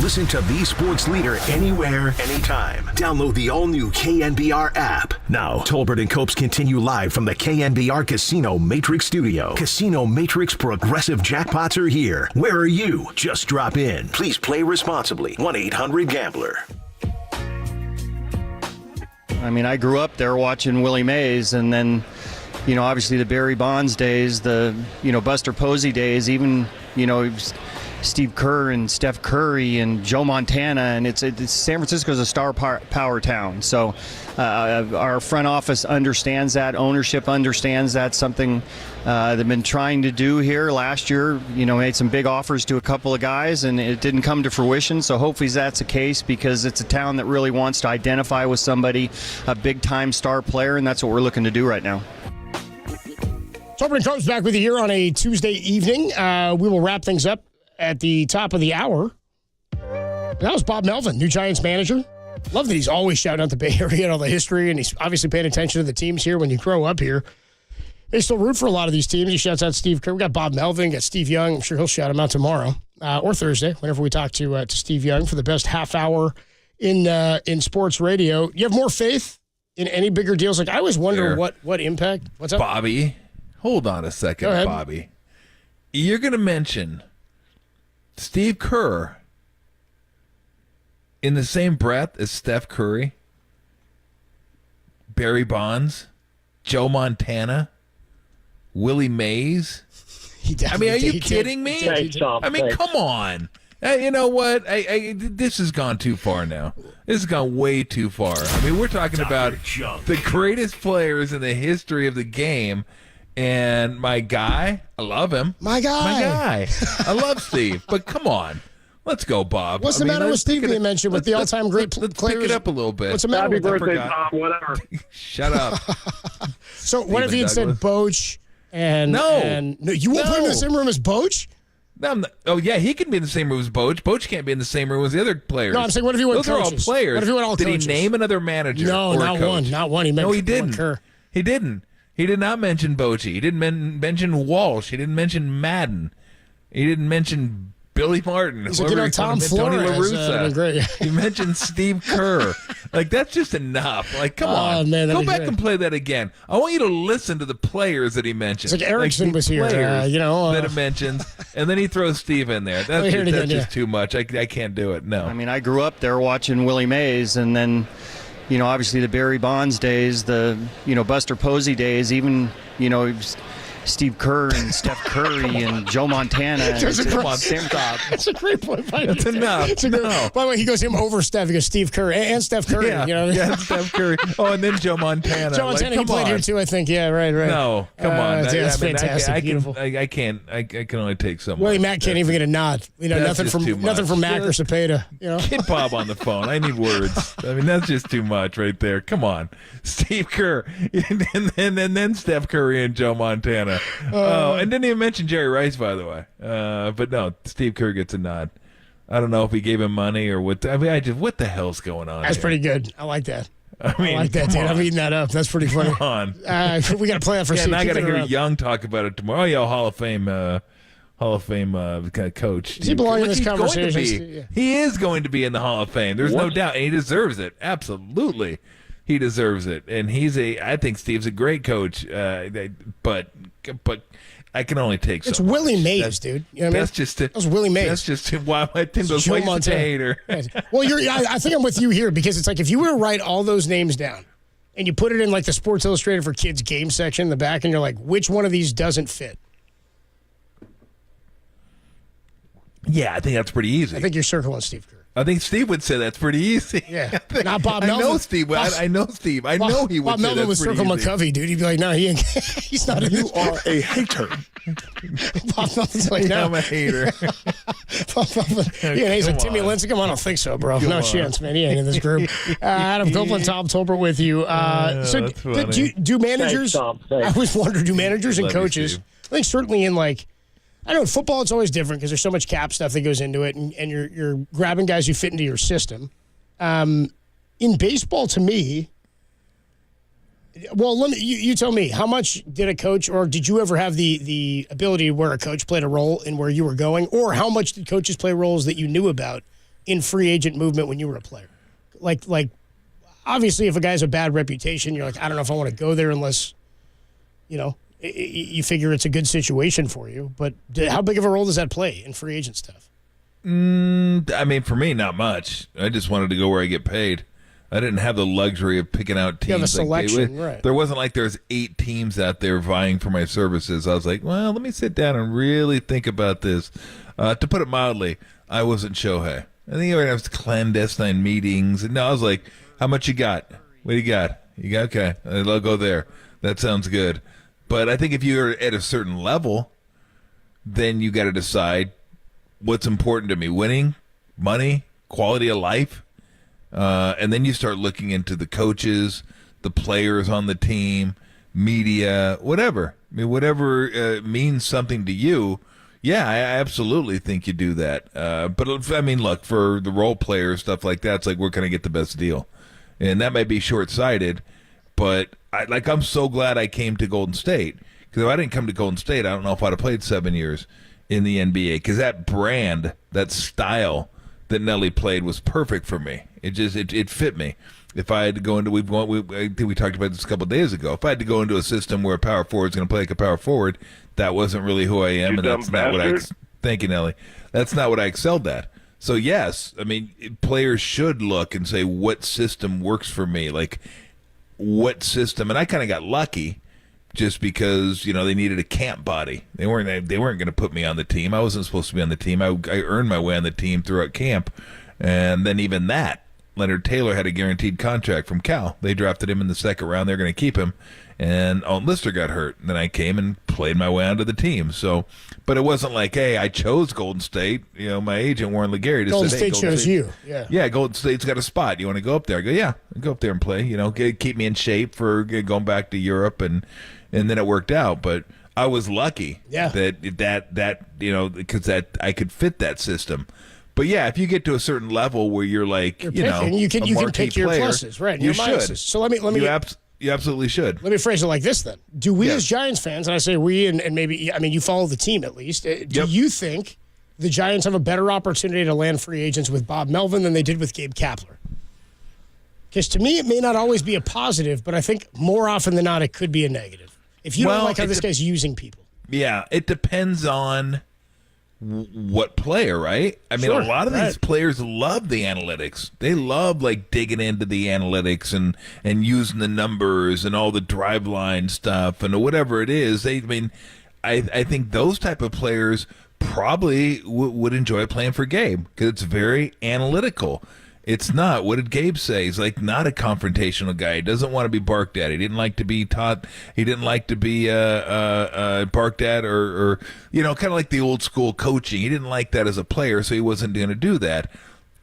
Listen to the Sports Leader anywhere, anytime. Download the all-new KNBR app. Now, Tolbert and Copes continue live from the KNBR Casino Matrix Studio. Casino Matrix Progressive Jackpots are here. Where are you? Just drop in. Please play responsibly. 1-800-GAMBLER. I mean, I grew up there watching Willie Mays, and then, obviously the Barry Bonds days, the, Buster Posey days, even, Steve Kerr and Steph Curry and Joe Montana, and it's San Francisco's a star power town. So our front office understands that, ownership understands that. Something they've been trying to do here. Last year, made some big offers to a couple of guys, and it didn't come to fruition. So hopefully that's the case, because it's a town that really wants to identify with somebody, a big-time star player, and that's what we're looking to do right now. Tolbert and Copes back with you here on a Tuesday evening. We will wrap things up at the top of the hour. That was Bob Melvin, new Giants manager. Love that he's always shouting out the Bay Area and all the history, and he's obviously paying attention to the teams here when you grow up here. They still root for a lot of these teams. He shouts out Steve Kerr. We got Bob Melvin, got Steve Young. I'm sure he'll shout him out tomorrow or Thursday, whenever we talk to Steve Young for the best half hour in sports radio. You have more faith in any bigger deals? Like, I always wonder what impact. What's up? Bobby, hold on a second, Bobby. You're going to mention Steve Kerr in the same breath as Steph Curry, Barry Bonds, Joe Montana, Willie Mays. Are you kidding me? Come on. You know what? This has gone too far now. This has gone way too far. We're talking about the greatest players in the history of the game, And my guy, I love him. My guy. I love Steve. But come on. Let's go, Bob. What's the matter with Steve being mentioned with the all-time great let's players? pick it up a little bit. What's the matter Happy with that? birthday, Bob, whatever. Shut up. So what if he had said Boch and... No. And, no, you won't put him in the same room as Boch? No, oh, yeah, he can be in the same room as Boch. Boch can't be in the same room as the other players. No, I'm saying, what if he went Those coaches? are all players. What if he went all Did coaches? he name another manager? No, or not a coach? one. Not one. He meant no, he didn't. Kerr. He didn't. He did not mention Bochy. He didn't mention Walsh. He didn't mention Madden. He didn't mention Billy Martin. He's like, Tom Tony La Flores. Russa. Great. He mentioned Steve Kerr. Like, that's just enough. Like, come on. Man, go back and play that again. I want you to listen to the players that he mentioned. It's like Erickson was here. That that he mentions, and then he throws Steve in there. That's just too much. I can't do it. No. I mean, I grew up there watching Willie Mays, and then, obviously the Barry Bonds days, the, Buster Posey days, even, Steve Kerr and Steph Curry and Joe Montana. That's a great point. That's enough. By the way, he goes him over Steph. He goes Steve Kerr and Steph Curry. Yeah, Steph Curry. Oh, and then Joe Montana. Joe Montana, he played here too, I think. Yeah, right. No, come on. That's fantastic. Beautiful. I can only take so much. Willie Mack can't even get a nod. Nothing from Mack or Cepeda. Get Bob on the phone. I need words. I mean, that's just too much right there. Come on. Steve Kerr. And then Steph Curry and Joe Montana. And didn't even mention Jerry Rice, by the way. But no, Steve Kerr gets a nod. I don't know if he gave him money or what. What the hell's going on? That's here? pretty good. I like that. I like that, dude. I'm eating that up. That's pretty funny. Come on. We got to play that for. Yeah, and I got to hear Young talk about it tomorrow. Oh, yeah, Hall of Fame coach. Does he belong in this conversation? He is going to be in the Hall of Fame. There's no doubt, and he deserves it. Absolutely, he deserves it. And I think Steve's a great coach. But I can only take so It's much. Willie Mays, dude. You know what I mean? That was Willie Mays. That's just why my team goes Joe like Montana. hater. Well, I think I'm with you here because it's like if you were to write all those names down and you put it in like the Sports Illustrated for Kids game section in the back, and you're like, which one of these doesn't fit? Yeah, I think that's pretty easy. I think you're circling Steve Kerr. I think Steve would say that's pretty easy. Yeah, not Bob Melvin. I know Steve. I know Steve. I know he would Bob say Melvin that's would pretty circle easy. McCovey, dude. He'd be like, no, he ain't. He's not. You are a hater. Bob Melvin's like, no. I'm a hater. Bob Melvin. Yeah, he's like, Timmy Lincecum. I don't think so, bro. No chance, man. He ain't in this group. Adam Copeland, Tom Tolbert with you. So do managers, Thanks, Tom. I always wonder, do managers and Love you, coaches, Steve. I think certainly in like, I don't know, football it's always different because there's so much cap stuff that goes into it, and you're grabbing guys who fit into your system. In baseball, to me, well, you tell me, how much did a coach, or did you ever have the ability where a coach played a role in where you were going, or how much did coaches play roles that you knew about in free agent movement when you were a player? Like obviously, if a guy has a bad reputation, you're like, I don't know if I want to go there unless, you figure it's a good situation for you. But how big of a role does that play in free agent stuff? I mean, for me, not much. I just wanted to go where I get paid. I didn't have the luxury of picking out teams. You have a selection, right. There wasn't like there's 8 teams out there vying for my services. I was like, well, let me sit down and really think about this. To put it mildly, I wasn't Shohei. I think I would have clandestine meetings. And no, I was like, how much you got? What do you got? You got, okay, I'll go there. That sounds good. But I think if you're at a certain level, then you got to decide what's important to me: winning, money, quality of life, and then you start looking into the coaches, the players on the team, media, whatever. I mean, whatever means something to you. Yeah, I absolutely think you do that. But I mean, look, for the role players, stuff like that, it's like, where can I get the best deal? And that might be short-sighted, but I'm so glad I came to Golden State, because if I didn't come to Golden State, I don't know if I'd have played 7 years in the NBA, because that brand, that style that Nelly played was perfect for me. It fit me. If I had to go into, I think we talked about this a couple of days ago. If I had to go into a system where a power forward is going to play like a power forward, that wasn't really who I am, and that's not what I. Thank you, Nelly. That's not what I excelled at. So yes, I mean, players should look and say, what system works for me? Like, what system? And I kind of got lucky, just because they needed a camp body. They weren't going to put me on the team. I wasn't supposed to be on the team. I earned my way on the team throughout camp, and then even that, Leonard Taylor had a guaranteed contract from Cal. They drafted him in the second round. They're going to keep him. And Alton Lister got hurt. And then I came and played my way onto the team. So, but it wasn't like, hey, I chose Golden State. You know, my agent, Warren Legary, just Golden said, hey, State chose you. Yeah. Yeah, Golden State's got a spot. You want to go up there? I go, yeah, I'll go up there and play. You know, keep me in shape for going back to Europe. And then it worked out. But I was lucky that you know, because that I could fit that system. But yeah, if you get to a certain level where you're like, you know, you can pick your player, pluses, right? You your should. minuses. So let me. You absolutely should. Let me phrase it like this then. Do we as Giants fans, and I say we, and maybe, I mean, you follow the team at least, do you think the Giants have a better opportunity to land free agents with Bob Melvin than they did with Gabe Kapler? Because to me, it may not always be a positive, but I think more often than not, it could be a negative. If you don't like how this guy's using people. Yeah, it depends on what player, right? I mean, Sure, a lot of these players love the analytics. They love like digging into the analytics and using the numbers and all the drive line stuff and whatever it is. I think those type of players probably would enjoy playing for Gabe because it's very analytical. It's not. What did Gabe say? He's like not a confrontational guy. He doesn't want to be barked at. He didn't like to be taught. He didn't like to be barked at or you know, kind of like the old school coaching. He didn't like that as a player, so he wasn't going to do that.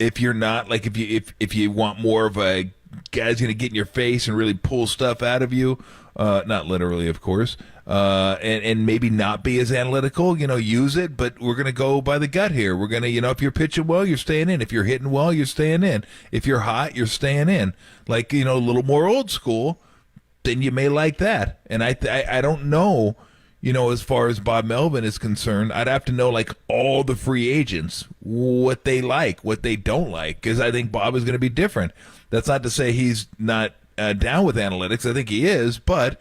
If you're not like if you want more of a guy's going to get in your face and really pull stuff out of you, not literally, of course. And maybe not be as analytical, you know, use it, but we're going to go by the gut here. We're going to, you know, if you're pitching well, you're staying in. If you're hitting well, you're staying in. If you're hot, you're staying in. Like, you know, a little more old school, then you may like that. And I don't know, you know, as far as Bob Melvin is concerned, I'd have to know, like, all the free agents, what they like, what they don't like, because I think Bob is going to be different. That's not to say he's not down with analytics. I think he is, but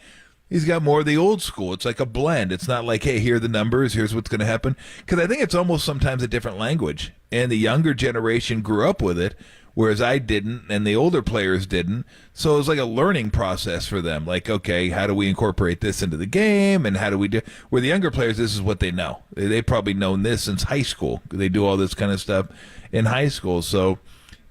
he's got more of the old school. It's like a blend. It's not like, hey, here are the numbers, here's what's going to happen. Because I think it's almost sometimes a different language. And the younger generation grew up with it, whereas I didn't, and the older players didn't. So it was like a learning process for them. Like, okay, how do we incorporate this into the game? And how do we do... Where the younger players, this is what they know. They've probably known this since high school. They do all this kind of stuff in high school. So,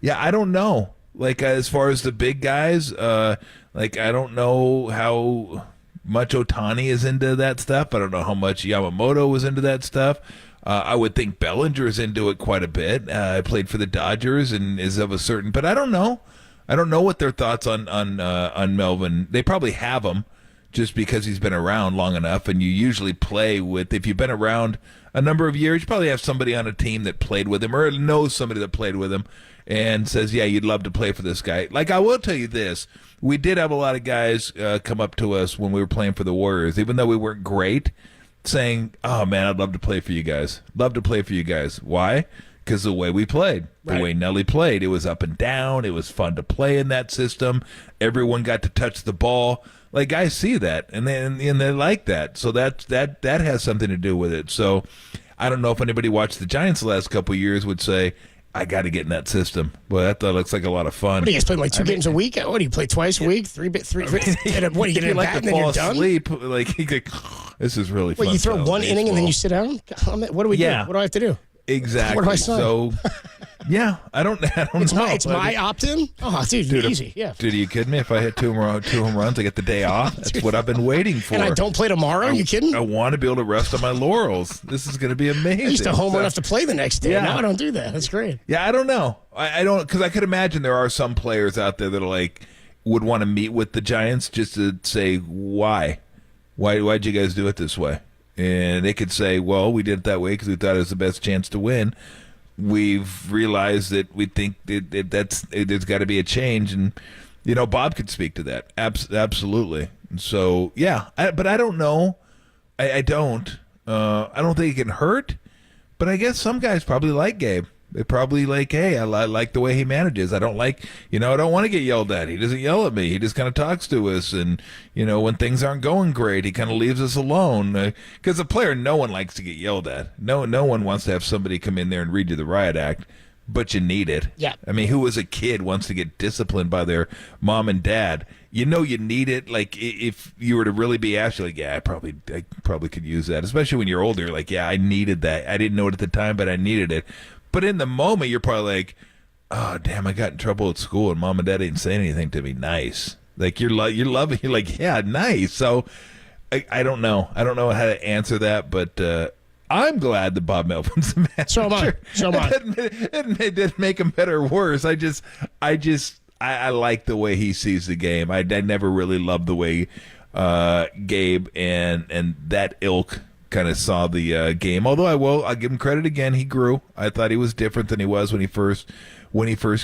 yeah, I don't know. Like, as far as the big guys, like, I don't know how much Ohtani is into that stuff. I don't know how much Yamamoto was into that stuff. I would think Bellinger is into it quite a bit. I played for the Dodgers and is of a certain, but I don't know. I don't know what their thoughts on Melvin. They probably have him just because he's been around long enough, and you usually play with, if you've been around a number of years, you probably have somebody on a team that played with him or knows somebody that played with him and says, yeah, you'd love to play for this guy. Like, I will tell you this. We did have a lot of guys come up to us when we were playing for the Warriors, even though we weren't great, saying, oh, man, I'd love to play for you guys. Love to play for you guys. Why? Because the way we played, the way Nelly played, it was up and down. It was fun to play in that system. Everyone got to touch the ball. Like, guys see that, and they like that. So that has something to do with it. So I don't know if anybody watched the Giants the last couple of years would say, I got to get in that system. Well, that looks like a lot of fun. What do you guys play, like two games a week? What do you play twice a week? Three? What do you get in like bat to and then fall you're done? asleep? Like, this is really fun. Well, you throw one inning and then you sit down? What do we do? What do I have to do? Exactly. Where do I sign? So, yeah, I don't know. It's my opt-in? Oh, dude, easy. Yeah. Dude, are you kidding me? If I hit two home runs, I get the day off. That's what I've been waiting for. And I don't play tomorrow? Are you kidding? I want to be able to rest on my laurels. This is going to be amazing. I used to home run enough to play the next day. Yeah. Now I don't do that. That's great. Yeah, I don't know. I don't, because I could imagine there are some players out there that are like, would want to meet with the Giants just to say, why'd you guys do it this way? And they could say, well, we did it that way because we thought it was the best chance to win. We've realized that we think there's got to be a change. And, you know, Bob could speak to that. Absolutely. So, yeah, but I don't know. I don't think it can hurt. But I guess some guys probably like Gabe. They probably like, hey, I like the way he manages. I don't like, I don't want to get yelled at. He doesn't yell at me. He just kind of talks to us. And, when things aren't going great, he kind of leaves us alone. Because a player, no one likes to get yelled at. No one wants to have somebody come in there and read you the riot act, but you need it. Yeah. I mean, who as a kid wants to get disciplined by their mom and dad? You need it. Like, if you were to really be asked, you're like, yeah, I probably could use that. Especially when you're older. Like, yeah, I needed that. I didn't know it at the time, but I needed it. But in the moment, you're probably like, oh, damn, I got in trouble at school and mom and dad didn't say anything to me nice. Like, you're loving, you're like, yeah, nice. So I don't know. I don't know how to answer that, but I'm glad that Bob Melvin's the manager. So am I. It didn't make him better or worse. I like the way he sees the game. I never really loved the way Gabe and that ilk kind of saw the game. Although I'll give him credit again. He grew. I thought he was different than he was when he first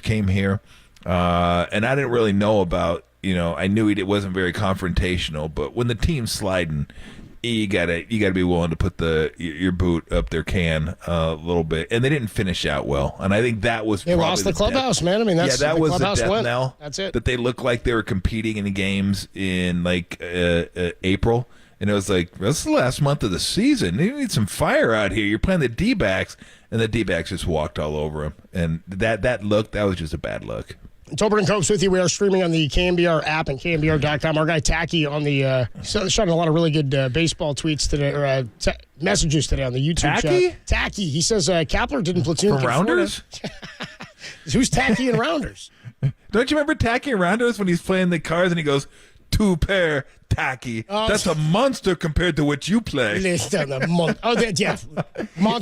came here. And I didn't really know about, I knew he wasn't very confrontational, but when the team's sliding, you gotta be willing to put your boot up their can a little bit. And they didn't finish out well. And I think that was they lost the clubhouse, man. I mean, that was the the death knell. That's it. That they looked like they were competing in the games in like April. And it was like, this is the last month of the season. You need some fire out here. You're playing the D-backs, and the D-backs just walked all over him. And that was just a bad look. Tolbert and Copes with you. We are streaming on the KNBR app and KNBR.com. Our guy Tacky on the shot a lot of really good baseball tweets today, or messages today on the YouTube chat. Tacky. He says Kapler didn't platoon. For Rounders? Who's Tacky and Rounders? Don't you remember Tacky and Rounders when he's playing the cards and he goes, 2 pair, Tacky. That's a monster compared to what you play. Yeah. Monster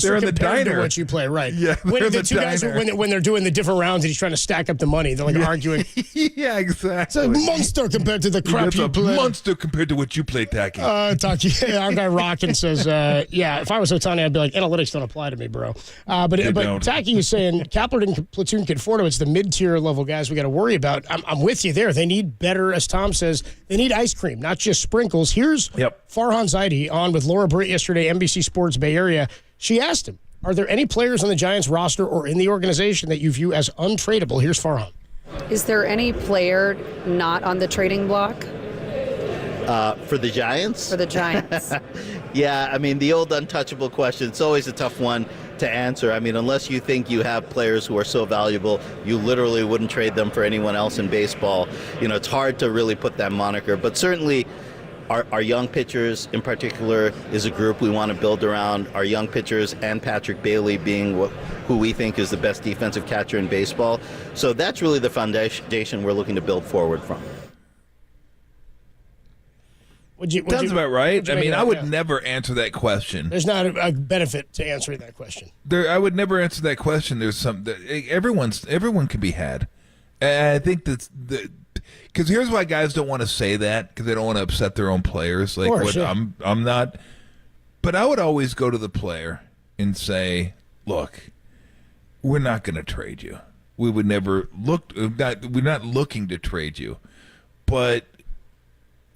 they're in compared the to what you play, right. Yeah, when the two guys, when they're doing the different rounds and he's trying to stack up the money, they're like arguing. Yeah, exactly. It's a monster compared to the crap you play. It's a monster compared to what you play, Tacky. Tacky. Our guy Rockin says, yeah, if I was Ohtani, I'd be like, analytics don't apply to me, bro. But Tacky is saying, Kapler didn't platoon Conforto. It's the mid-tier level guys we got to worry about. I'm with you there. They need better, as Tom says, they need ice cream, not just sprinkles. Here's Farhan Zaidi on with Laura Britt yesterday, NBC Sports Bay Area. She asked him, are there any players on the Giants roster or in the organization that you view as untradeable? Here's Farhan. Is there any player not on the trading block? For the Giants? For the Giants. Yeah, I mean, the old untouchable question, it's always a tough one to answer. I mean, unless you think you have players who are so valuable, you literally wouldn't trade them for anyone else in baseball. It's hard to really put that moniker, but certainly our young pitchers in particular is a group we want to build around. Our young pitchers and Patrick Bailey being who we think is the best defensive catcher in baseball. So that's really the foundation we're looking to build forward from. Sounds about right. I mean, I would never answer that question. There's not a benefit to answering that question. I would never answer that question. There's everyone can be had. And I think that's because here's why guys don't want to say that, because they don't want to upset their own players. Like, I'm not. But I would always go to the player and say, look, we're not going to trade you. We would never we're not looking to trade you, but.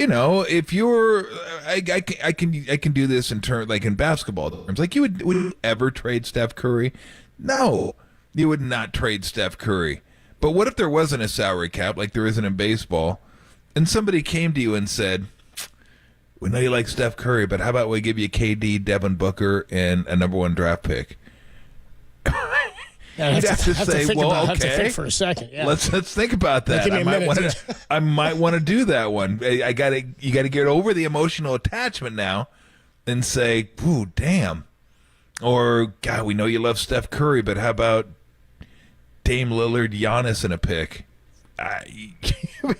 If you're, I can do this in terms, like in basketball terms. Like, would you ever trade Steph Curry? No, you would not trade Steph Curry. But what if there wasn't a salary cap like there isn't in baseball, and somebody came to you and said, we know you like Steph Curry, but how about we give you KD, Devin Booker, and a number 1 draft pick? Yeah, you'd have to say, well, okay. Have to think for a second. Yeah. Let's think about that. I might want to do that one. You got to get over the emotional attachment now, and say, "Ooh, damn," or God, we know you love Steph Curry, but how about Dame Lillard, Giannis in a pick?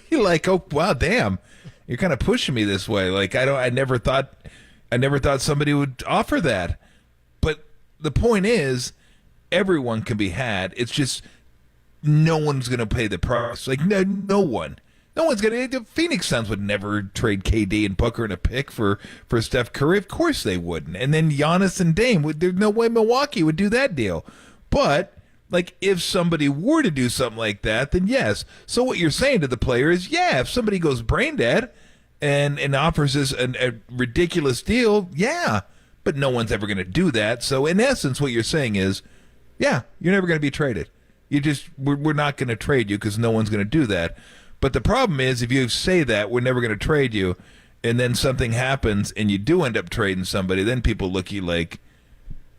You're like, oh wow, damn, you're kind of pushing me this way. Like I never thought somebody would offer that. But the point is, everyone can be had. It's just no one's going to pay the price. Like, no one. No one's going to. The Phoenix Suns would never trade KD and Booker in a pick for Steph Curry. Of course they wouldn't. And then Giannis and Dame, there's no way Milwaukee would do that deal. But, like, if somebody were to do something like that, then yes. So what you're saying to the player is, yeah, if somebody goes brain dead and offers us a ridiculous deal, yeah. But no one's ever going to do that. So in essence, what you're saying is, yeah, you're never going to be traded. We're not going to trade you because no one's going to do that. But the problem is, if you say that, we're never going to trade you, and then something happens and you do end up trading somebody, then people look at you like,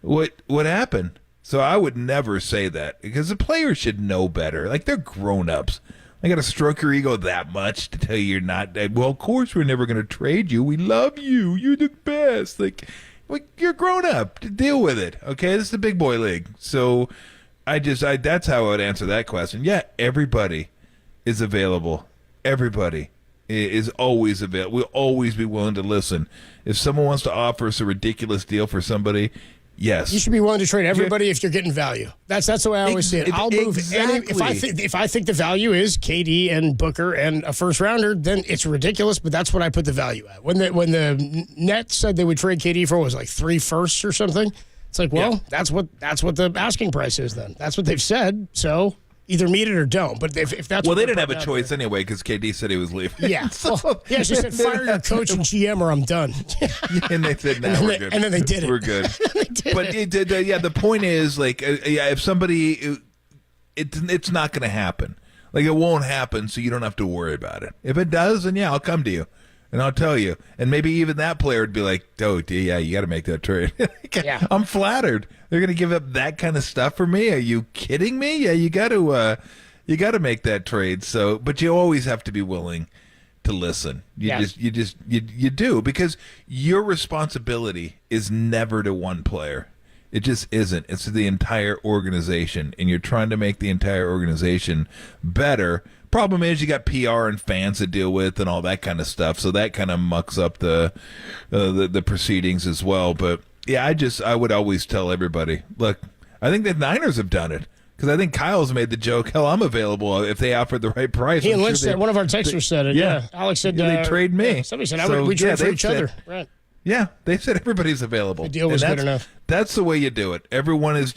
what happened? So I would never say that, because the players should know better. Like, they're grown-ups. I got to stroke your ego that much to tell you you're not. Well, of course we're never going to trade you. We love you. You're the best. Like, you're grown up. Deal with it, okay? This is the big boy league. So that's how I would answer that question. Yeah, everybody is available. Everybody is always available. We'll always be willing to listen. If someone wants to offer us a ridiculous deal for somebody, yes. You should be willing to trade everybody if you're getting value. That's the way I always see it. I'll move any if I think the value is KD and Booker and a first rounder, then it's ridiculous, but that's what I put the value at. When the Nets said they would trade KD for was like 3 firsts or something, it's like, well, that's what the asking price is then. That's what they've said. So either meet it or don't. But if that's they didn't have a choice anyway because KD said he was leaving. Yeah, she said fire your coach and GM or I'm done. And they said, "No, we're good." And then they did it. We're good. But the point is, like, if somebody, it's not going to happen. Like, it won't happen, so you don't have to worry about it. If it does, then I'll come to you. And I'll tell you. And maybe even that player would be like, oh, yeah, you got to make that trade. I'm flattered. They're going to give up that kind of stuff for me? Are you kidding me? Yeah, you got to make that trade. So, but you always have to be willing to listen. You do, because your responsibility is never to one player. It just isn't. It's to the entire organization, and you're trying to make the entire organization better. Problem is, you got PR and fans to deal with and all that kind of stuff, so that kind of mucks up the proceedings as well. But yeah, I would always tell everybody, look, I think the Niners have done it because I think Kyle's made the joke. Hell, I'm available if they offered the right price. He and Lynch said, one of our texters said it. Yeah, Alex said they trade me. Yeah, somebody said we trade for each other. Right. Yeah, they said everybody's available. The deal was good enough. That's the way you do it. Everyone's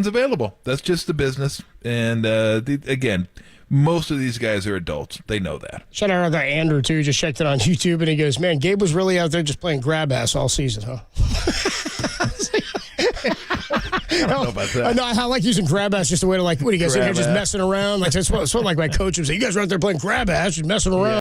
available. That's just the business. And again, most of these guys are adults. They know that. Shout out to Andrew, too. Just checked it on YouTube, and he goes, man, Gabe was really out there just playing grab ass all season, huh? I don't know about that. No, I like using grab ass just a way to, like, what are you guys in here just messing around? Like, that's what like my coach would say. You guys are out there playing grab ass, just messing around.